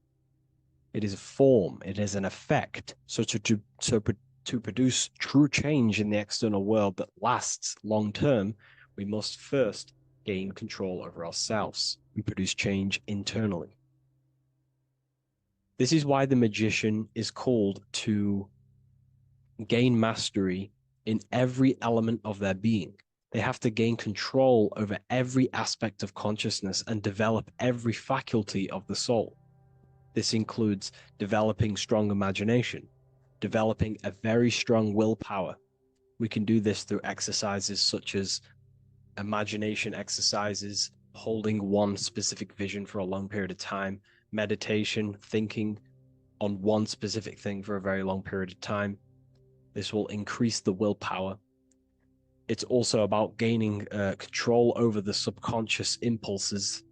It is a form, it is an effect. So to produce true change in the external world that lasts long term, we must first gain control over ourselves and produce change internally. This is why the magician is called to gain mastery in every element of their being. They have to gain control over every aspect of consciousness and develop every faculty of the soul. This includes developing strong imagination, developing a very strong willpower. We can do this through exercises such as imagination exercises, holding one specific vision for a long period of time, meditation, thinking on one specific thing for a very long period of time. This will increase the willpower. It's also about gaining control over the subconscious impulses,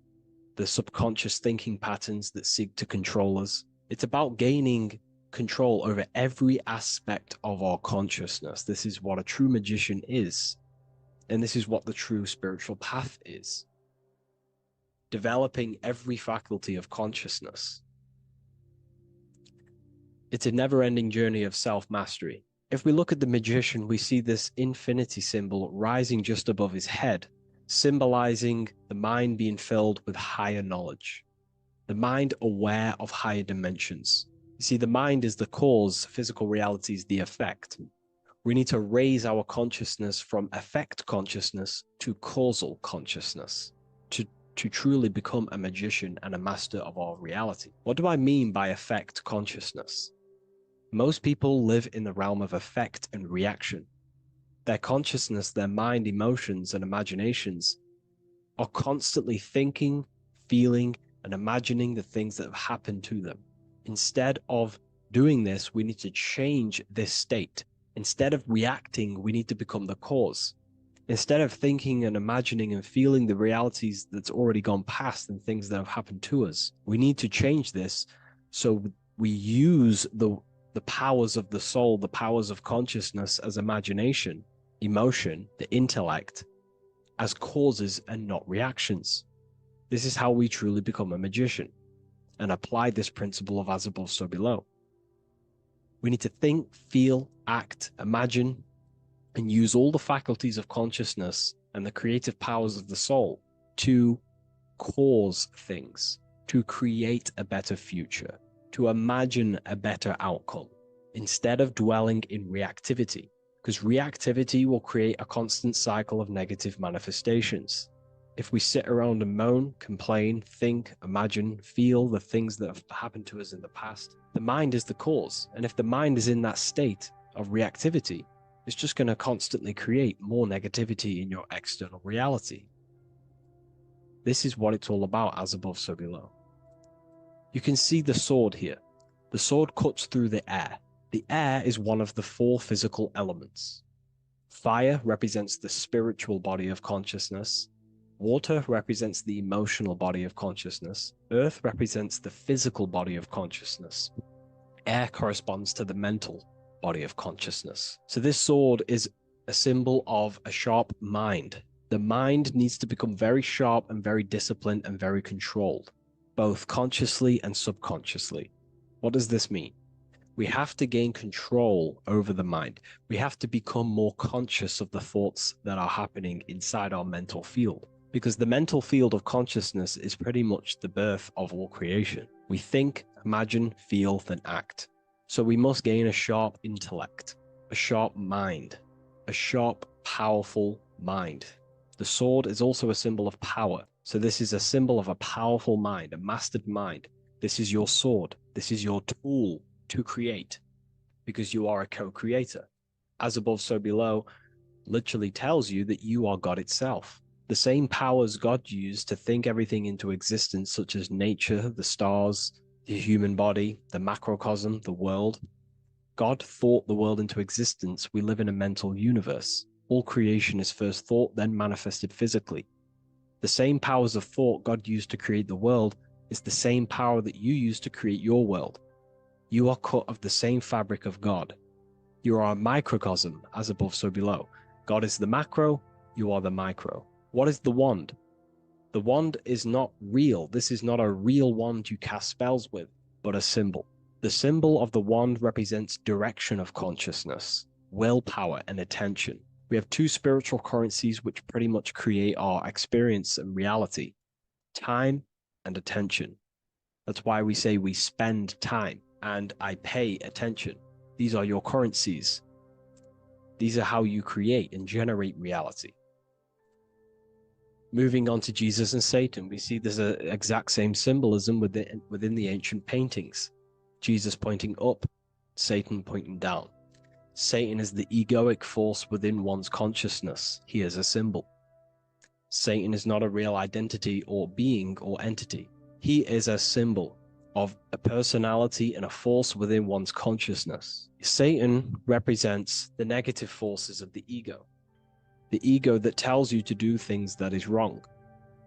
the subconscious thinking patterns that seek to control us. It's about gaining control over every aspect of our consciousness. This is what a true magician is. And this is what the true spiritual path is. Developing every faculty of consciousness. It's a never-ending journey of self-mastery. If we look at the magician, we see this infinity symbol rising just above his head, symbolizing the mind being filled with higher knowledge, the mind aware of higher dimensions. You see, the mind is the cause, physical reality is the effect. We need to raise our consciousness from effect consciousness to causal consciousness to truly become a magician and a master of our reality. What do I mean by effect consciousness? Most people live in the realm of effect and reaction. Their consciousness, their mind, emotions, and imaginations are constantly thinking, feeling, and imagining the things that have happened to them. Instead of doing this, we need to change this state. Instead of reacting, we need to become the cause. Instead of thinking and imagining and feeling the realities that's already gone past and things that have happened to us, we need to change this so we use the powers of the soul, the powers of consciousness as imagination, emotion, the intellect, as causes and not reactions. This is how we truly become a magician and apply this principle of as above, so below. We need to think, feel, act, imagine, and use all the faculties of consciousness and the creative powers of the soul to cause things, to create a better future, to imagine a better outcome, instead of dwelling in reactivity, because reactivity will create a constant cycle of negative manifestations. If we sit around and moan, complain, think, imagine, feel the things that have happened to us in the past, the mind is the cause. And if the mind is in that state of reactivity, it's just going to constantly create more negativity in your external reality. This is what it's all about, as above, so below. You can see the sword here. The sword cuts through the air. The air is one of the 4 physical elements. Fire represents the spiritual body of consciousness. Water represents the emotional body of consciousness. Earth represents the physical body of consciousness. Air corresponds to the mental. body of consciousness. So this sword is a symbol of a sharp mind. The mind needs to become very sharp and very disciplined and very controlled, both consciously and subconsciously. What does this mean? We have to gain control over the mind. We have to become more conscious of the thoughts that are happening inside our mental field, because the mental field of consciousness is pretty much the birth of all creation. We think, imagine, feel, then act. So we must gain a sharp intellect, a sharp mind, a sharp, powerful mind. The sword is also a symbol of power. So this is a symbol of a powerful mind, a mastered mind. This is your sword. This is your tool to create, because you are a co-creator. As above, so below literally tells you that you are God itself. The same powers God used to think everything into existence, such as nature, the stars, the human body, the macrocosm, the world. God thought the world into existence. We live in a mental universe. All creation is first thought, then manifested physically. The same powers of thought God used to create the world is the same power that you use to create your world. You are cut of the same fabric of God. You are a microcosm, as above, so below. God is the macro, you are the micro. What is the wand? The wand is not real. This is not a real wand you cast spells with, but a symbol. The symbol of the wand represents direction of consciousness, willpower, and attention. We have two spiritual currencies which pretty much create our experience and reality: time and attention. That's why we say we spend time and I pay attention. These are your currencies. These are how you create and generate reality. Moving on to Jesus and Satan, we see there's an exact same symbolism within the ancient paintings. Jesus pointing up, Satan pointing down. Satan is the egoic force within one's consciousness. He is a symbol. Satan is not a real identity or being or entity. He is a symbol of a personality and a force within one's consciousness. Satan represents the negative forces of the ego that tells you to do things that is wrong.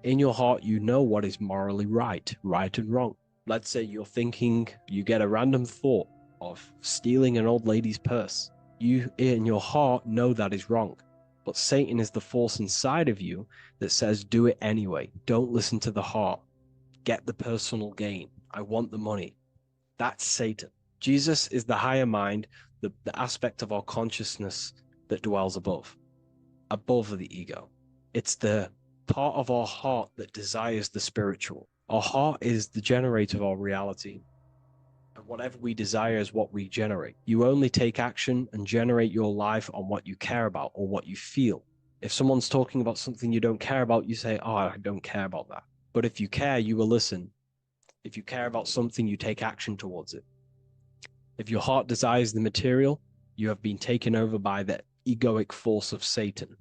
In your heart, you know what is morally right and wrong. Let's say you're thinking, you get a random thought of stealing an old lady's purse. You, in your heart, know that is wrong. But Satan is the force inside of you that says, do it anyway. Don't listen to the heart. Get the personal gain. I want the money. That's Satan. Jesus is the higher mind, the aspect of our consciousness that dwells above the ego. It's the part of our heart that desires the spiritual. Our heart is the generator of our reality. And whatever we desire is what we generate. You only take action and generate your life on what you care about or what you feel. If someone's talking about something you don't care about, you say, oh, I don't care about that. But if you care, you will listen. If you care about something, you take action towards it. If your heart desires the material, you have been taken over by the egoic force of Satan.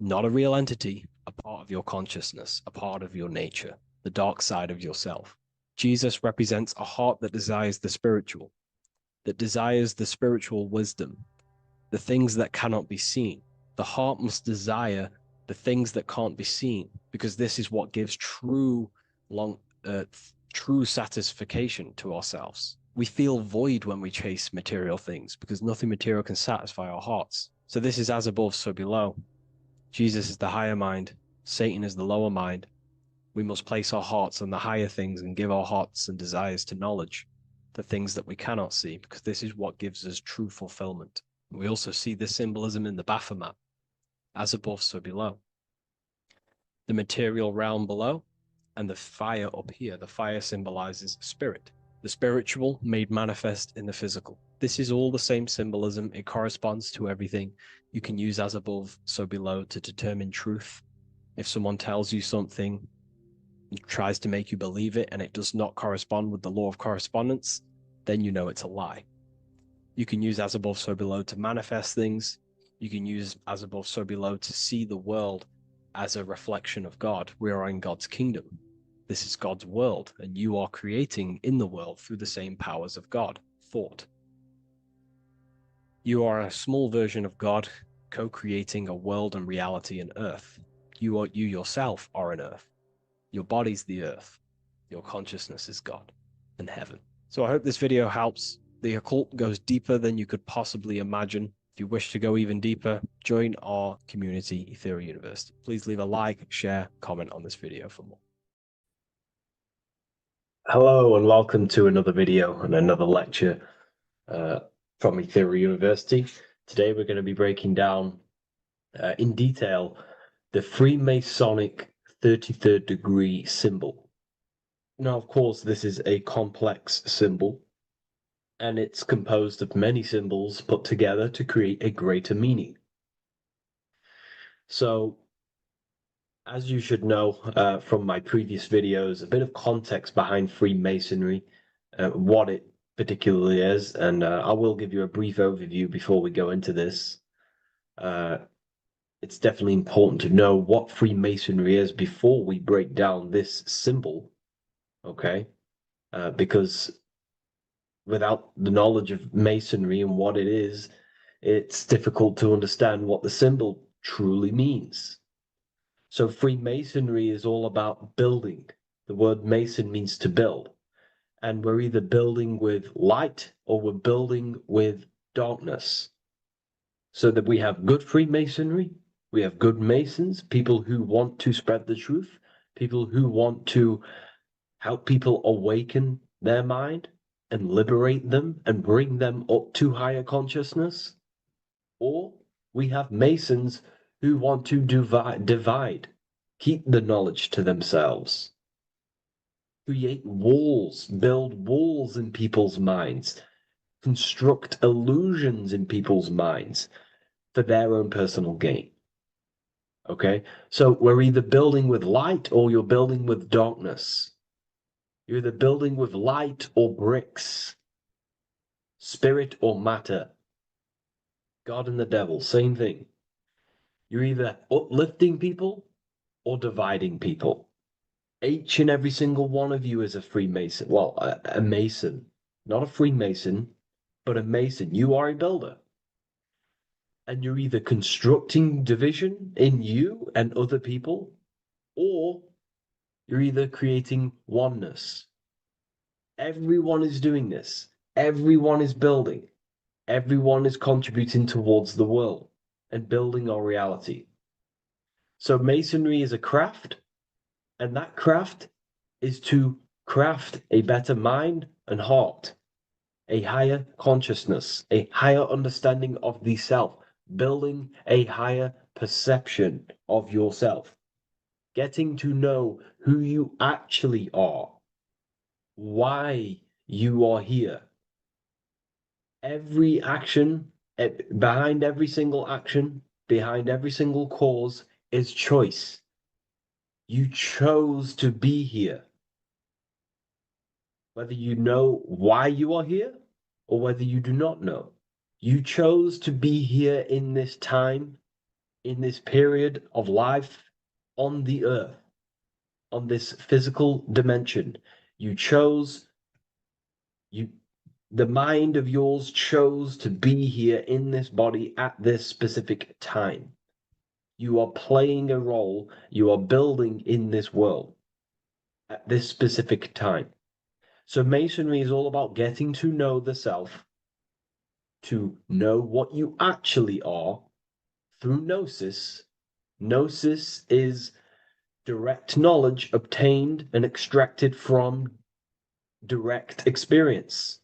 Not a real entity, a part of your consciousness, a part of your nature, the dark side of yourself. Jesus represents a heart that desires the spiritual wisdom, the things that cannot be seen. The heart must desire the things that can't be seen, because this is what gives true satisfaction to ourselves. We feel void when we chase material things, because nothing material can satisfy our hearts. So this is as above, so below. Jesus is the higher mind. Satan is the lower mind. We must place our hearts on the higher things and give our hearts and desires to knowledge, the things that we cannot see, because this is what gives us true fulfillment. We also see this symbolism in the Baphomet. As above, so below. The material realm below and the fire up here. The fire symbolizes spirit. The spiritual made manifest in the physical. This is all the same symbolism. It corresponds to everything. You can use as above, so below to determine truth. If someone tells you something, tries to make you believe it, and it does not correspond with the law of correspondence, then you know it's a lie. You can use as above, so below to manifest things. You can use as above, so below to see the world as a reflection of God. We are in God's kingdom. This is God's world, and you are creating in the world through the same powers of God, thought. You are a small version of God, co-creating a world and reality in earth. You yourself are an earth. Your body's the earth. Your consciousness is God and heaven. So I hope this video helps. The occult goes deeper than you could possibly imagine. If you wish to go even deeper, join our community, Ethereum University. Please leave a like, share, comment on this video for more. Hello and welcome to another video and another lecture from Ethereum University. Today we're going to be breaking down in detail the Freemasonic 33rd degree symbol. Now, of course, this is a complex symbol, and it's composed of many symbols put together to create a greater meaning. So, as you should know from my previous videos, a bit of context behind Freemasonry, what it particularly is, and I will give you a brief overview before we go into this. It's definitely important to know what Freemasonry is before we break down this symbol, okay? Because without the knowledge of Masonry and what it is, it's difficult to understand what the symbol truly means. So Freemasonry is all about building. The word Mason means to build. And we're either building with light or we're building with darkness. So that we have good Freemasonry, we have good Masons, people who want to spread the truth, people who want to help people awaken their mind and liberate them and bring them up to higher consciousness. Or we have Masons who want to divide, keep the knowledge to themselves, create walls, build walls in people's minds, construct illusions in people's minds for their own personal gain. Okay, so we're either building with light or you're building with darkness. You're either building with light or bricks, spirit or matter. God and the devil, same thing. You're either uplifting people or dividing people. Each and every single one of you is a Freemason. Well, a Mason. Not a Freemason, but a Mason. You are a builder. And you're either constructing division in you and other people, or you're either creating oneness. Everyone is doing this. Everyone is building. Everyone is contributing towards the world and building our reality. So Masonry is a craft, and that craft is to craft a better mind and heart, a higher consciousness, a higher understanding of the self, building a higher perception of yourself, getting to know who you actually are, why you are here. Every action, behind every single action, behind every single cause is choice. You chose to be here. Whether you know why you are here or whether you do not know. You chose to be here in this time, in this period of life on the earth, on this physical dimension. The mind of yours chose to be here in this body at this specific time. You are playing a role, you are building in this world at this specific time. So Masonry is all about getting to know the self, to know what you actually are through gnosis. Gnosis is direct knowledge obtained and extracted from direct experience.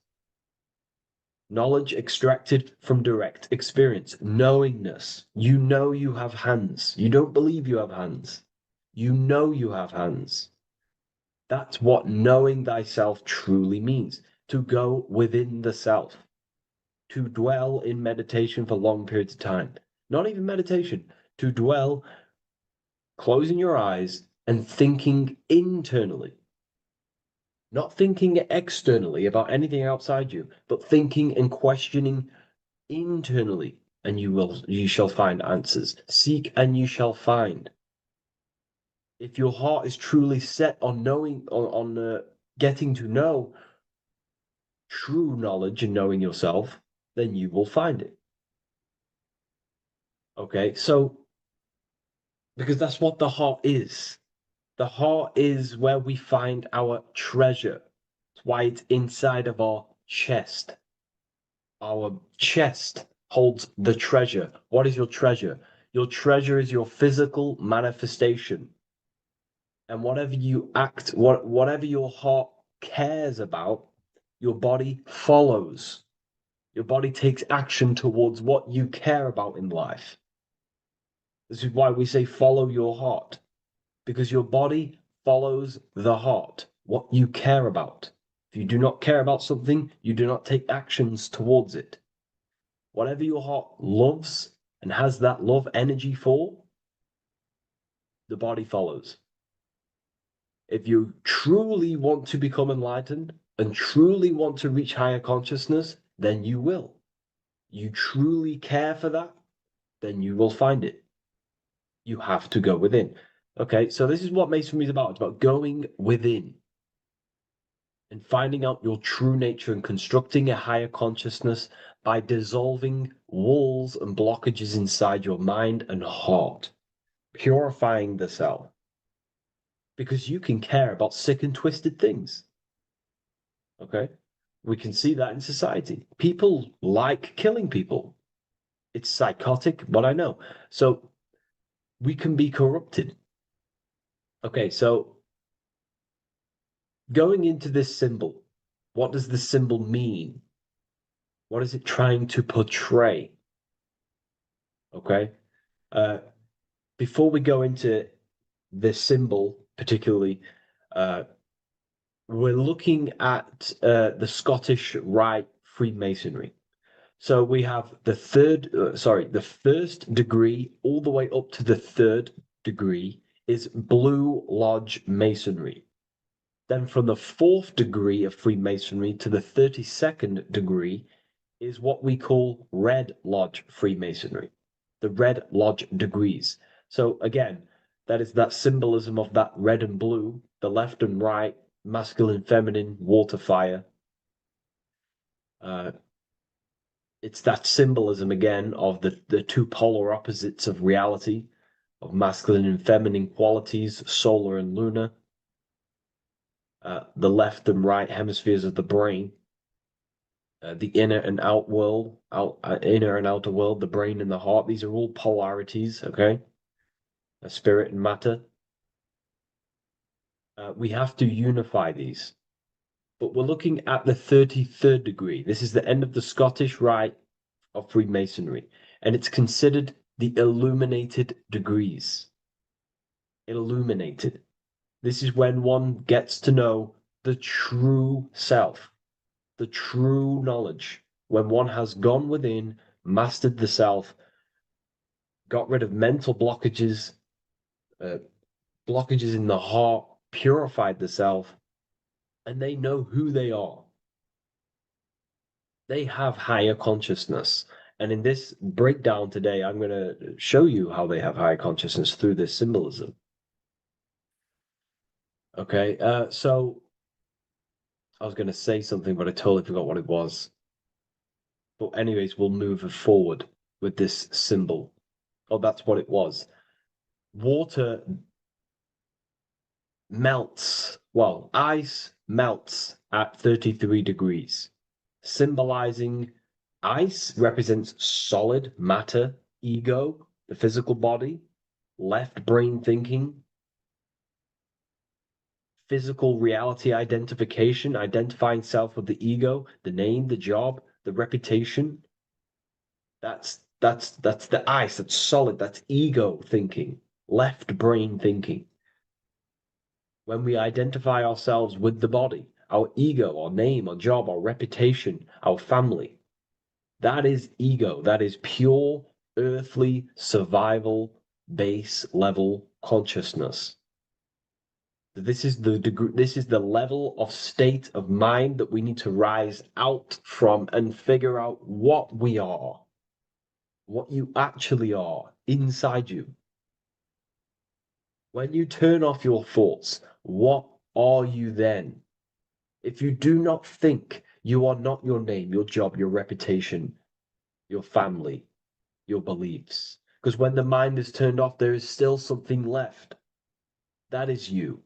Knowledge extracted from direct experience. Knowingness. You know you have hands. You don't believe you have hands. You know you have hands. That's what knowing thyself truly means. To go within the self. To dwell in meditation for long periods of time. Not even meditation. To dwell, closing your eyes and thinking internally. Not thinking externally about anything outside you, but thinking and questioning internally, and you shall find answers. Seek and you shall find. If your heart is truly set on knowing, on getting to know true knowledge and knowing yourself, then you will find it. Okay, so because that's what the heart is. The heart is where we find our treasure. It's why it's inside of our chest. Our chest holds the treasure. What is your treasure? Your treasure is your physical manifestation. And whatever you act, whatever your heart cares about, your body follows. Your body takes action towards what you care about in life. This is why we say follow your heart, because your body follows the heart, what you care about. If you do not care about something, you do not take actions towards it. Whatever your heart loves and has that love energy for, the body follows. If you truly want to become enlightened and truly want to reach higher consciousness, then you will. You truly care for that, then you will find it. You have to go within. Okay, so this is what Masonry is about. It's about going within and finding out your true nature and constructing a higher consciousness by dissolving walls and blockages inside your mind and heart, purifying the self. Because you can care about sick and twisted things. Okay? We can see that in society. People like killing people. It's psychotic, but I know. So we can be corrupted. Okay, so going into this symbol, what does this symbol mean? What is it trying to portray? Okay. Before we go into this symbol, particularly, we're looking at the Scottish Rite Freemasonry. So we have the the first degree all the way up to the third degree is Blue Lodge Masonry. Then from the fourth degree of Freemasonry to the 32nd degree is what we call Red Lodge Freemasonry, the Red Lodge degrees. So again, that is that symbolism of that red and blue, the left and right, masculine, feminine, water, fire. It's that symbolism again of the two polar opposites of reality, of masculine and feminine qualities, solar and lunar, the left and right hemispheres of the brain, the inner and out world, inner and outer world, the brain and the heart. These are all polarities, okay? Spirit and matter. We have to unify these. But we're looking at the 33rd degree. This is the end of the Scottish Rite of Freemasonry, and it's considered the illuminated degrees. Illuminated. This is when one gets to know the true self, the true knowledge, when one has gone within, mastered the self, got rid of mental blockages, blockages in the heart, purified the self, and they know who they are. They have higher consciousness. And in this breakdown today, I'm going to show you how they have higher consciousness through this symbolism. Okay, so I was going to say something, but I totally forgot what it was. But anyways, we'll move forward with this symbol. Oh, that's what it was. Water melts, well, ice melts at 33 degrees, symbolizing ice represents solid matter, ego, the physical body, left brain thinking, physical reality identification, identifying self with the ego, the name, the job, the reputation. That's the ice, that's solid, that's ego thinking, left brain thinking. When we identify ourselves with the body, our ego, our name, our job, our reputation, our family, that is ego. That is pure earthly survival base level consciousness. This is the degree, this is the level of state of mind that we need to rise out from and figure out what we are, what you actually are inside you. When you turn off your thoughts, what are you then? If you do not think, you are not your name, your job, your reputation, your family, your beliefs. Because when the mind is turned off, there is still something left. That is you.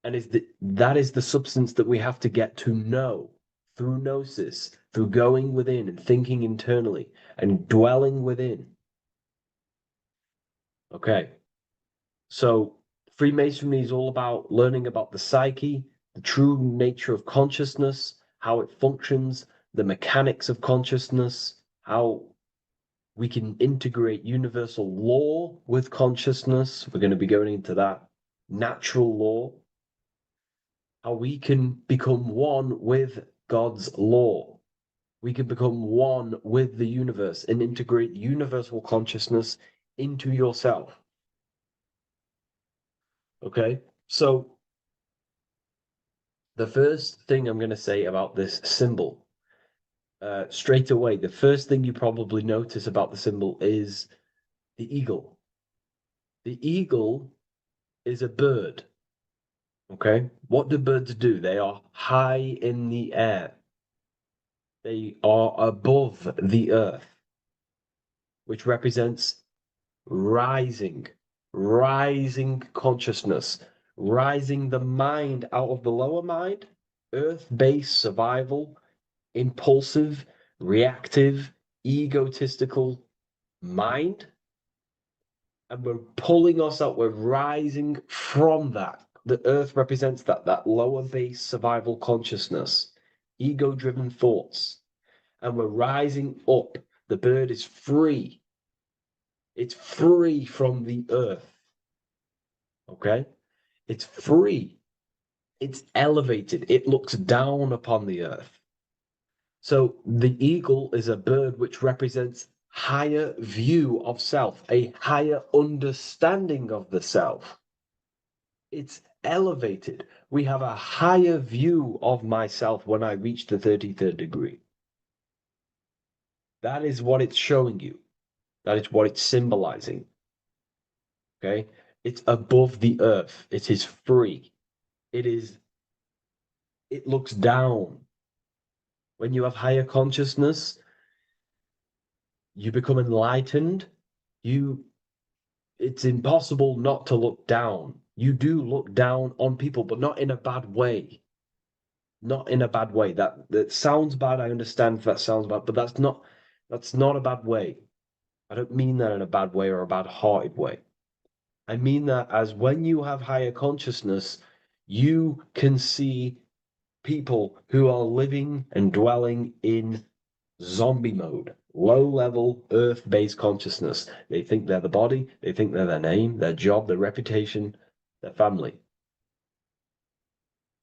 And that is the substance that we have to get to know through gnosis, through going within and thinking internally and dwelling within. Okay. So Freemasonry is all about learning about the psyche, the true nature of consciousness, how it functions, the mechanics of consciousness, how we can integrate universal law with consciousness. We're going to be going into that. Natural law, how we can become one with God's law. We can become one with the universe and integrate universal consciousness into yourself. Okay, so the first thing I'm going to say about this symbol, straight away, the first thing you probably notice about the symbol is the eagle. The eagle is a bird. Okay, what do birds do? They are high in the air. They are above the earth, which represents rising, rising consciousness, rising the mind out of the lower mind, earth-based survival, impulsive, reactive, egotistical mind. And we're pulling us out, we're rising from that. The earth represents that lower base survival consciousness, ego-driven thoughts. And we're rising up. The bird is free. It's free from the earth. Okay? It's free. It's elevated. It looks down upon the earth. So the eagle is a bird which represents higher view of self, a higher understanding of the self. It's elevated. We have a higher view of myself when I reach the 33rd degree. That is what it's showing you. That is what it's symbolizing. Okay? It's above the earth. It is free. It looks down. When you have higher consciousness, you become enlightened. It's impossible not to look down. You do look down on people, but not in a bad way. Not in a bad way. That sounds bad. I understand if that sounds bad, but that's not a bad way. I don't mean that in a bad way or a bad-hearted way. I mean that as when you have higher consciousness, you can see people who are living and dwelling in zombie mode, low level earth based consciousness. They think they're the body, they think they're their name, their job, their reputation, their family.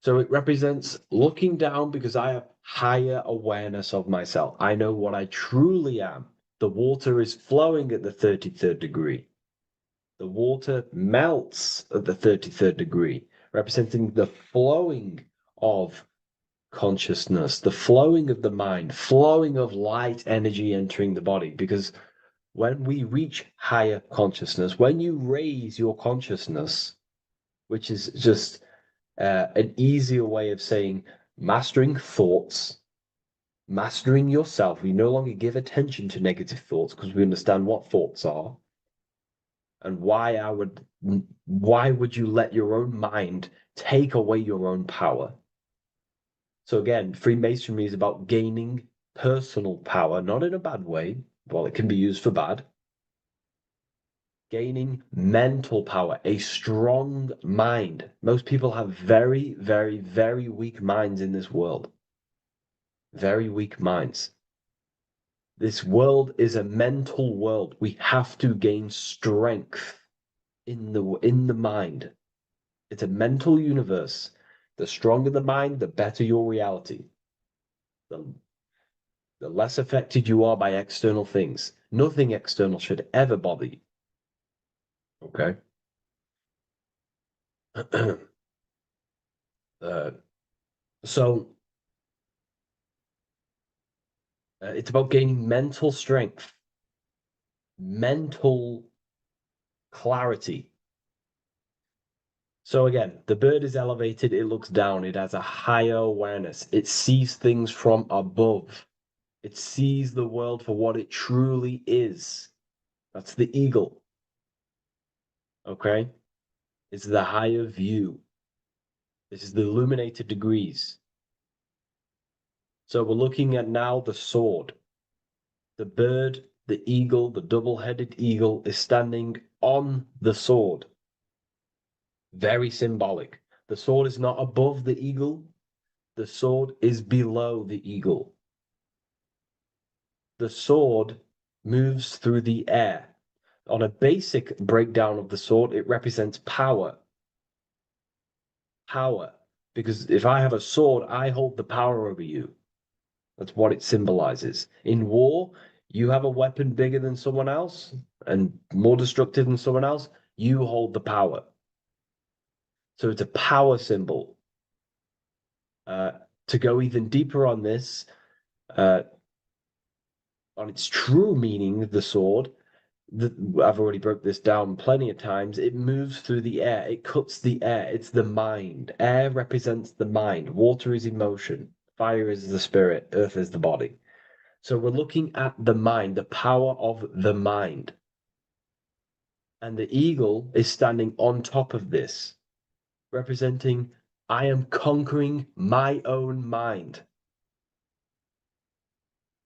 So it represents looking down because I have higher awareness of myself. I know what I truly am. The water is flowing at the 33rd degree. The water melts at the 33rd degree, representing the flowing of consciousness, the flowing of the mind, flowing of light energy entering the body. Because when we reach higher consciousness, when you raise your consciousness, which is just an easier way of saying mastering thoughts, mastering yourself, we no longer give attention to negative thoughts because we understand what thoughts are and why would you let your own mind take away your own power? So again, Freemasonry is about gaining personal power, not in a bad way. Well, it can be used for bad. Gaining mental power, a strong mind. Most people have very, very, very weak minds in this world. Very weak minds. This world is a mental world. We have to gain strength in the mind. It's a mental universe. The stronger the mind, the better your reality. The less affected you are by external things. Nothing external should ever bother you. Okay? uh, so it's about gaining mental strength, mental clarity. So again, the bird is elevated, it looks down, it has a higher awareness, it sees things from above, it sees the world for what it truly is. That's the eagle. Okay? It's the higher view. This is the illuminated degrees. So we're looking at now the sword. The bird, the eagle, the double-headed eagle is standing on the sword. Very symbolic. The sword is not above the eagle. The sword is below the eagle. The sword moves through the air. On a basic breakdown of the sword, it represents power. Power. Because if I have a sword, I hold the power over you. That's what it symbolizes. In war, you have a weapon bigger than someone else and more destructive than someone else, you hold the power. So it's a power symbol. To go even deeper on this, on its true meaning, the sword, I've already broke this down plenty of times. It moves through the air. It cuts the air. It's the mind. Air represents the mind. Water is emotion. Fire is the spirit. Earth is the body. So we're looking at the mind, the power of the mind. And the eagle is standing on top of this, representing, I am conquering my own mind.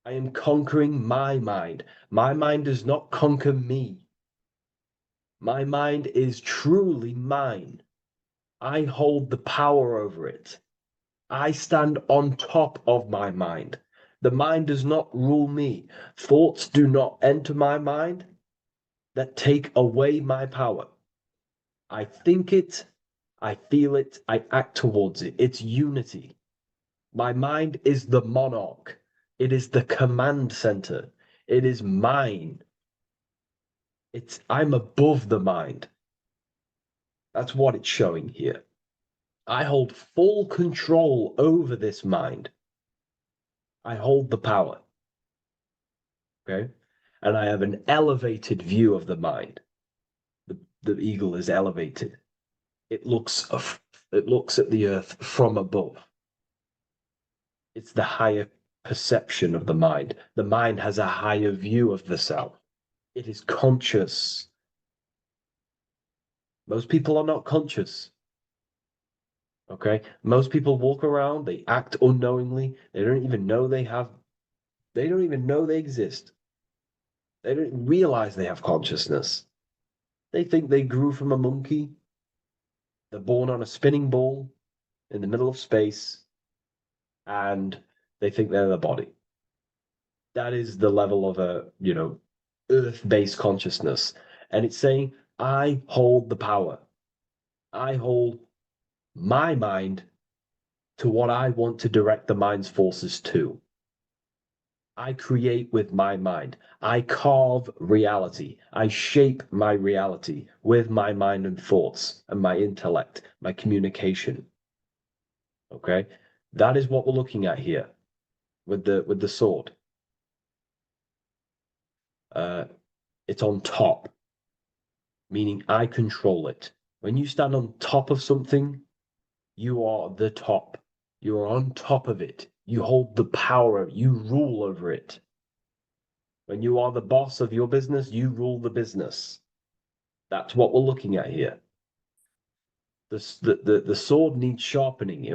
I am conquering my mind. My mind does not conquer me. My mind is truly mine. I hold the power over it. I stand on top of my mind. The mind does not rule me. Thoughts do not enter my mind that take away my power. I think it, I feel it, I act towards it. It's unity. My mind is the monarch. It is the command center. It is mine. I'm above the mind. That's what it's showing here. I hold full control over this mind. I hold the power. Okay? And I have an elevated view of the mind. The eagle is elevated. It looks at the earth from above. It's the higher perception of the mind. The mind has a higher view of the self. It is conscious. Most people are not conscious. Okay? Most people walk around, they act unknowingly, they don't even know they exist. They don't realize they have consciousness. They think they grew from a monkey. They're born on a spinning ball in the middle of space, and they think they're the body. That is the level of earth-based consciousness. And it's saying, I hold the power. I hold my mind to what I want to direct the mind's forces to. I create with my mind. I carve reality. I shape my reality with my mind and thoughts and my intellect, my communication. Okay? That is what we're looking at here with the sword. It's on top, meaning I control it. When you stand on top of something, you are the top. You are on top of it. You hold the power. You rule over it. When you are the boss of your business, you rule the business. That's what we're looking at here. The sword needs sharpening. It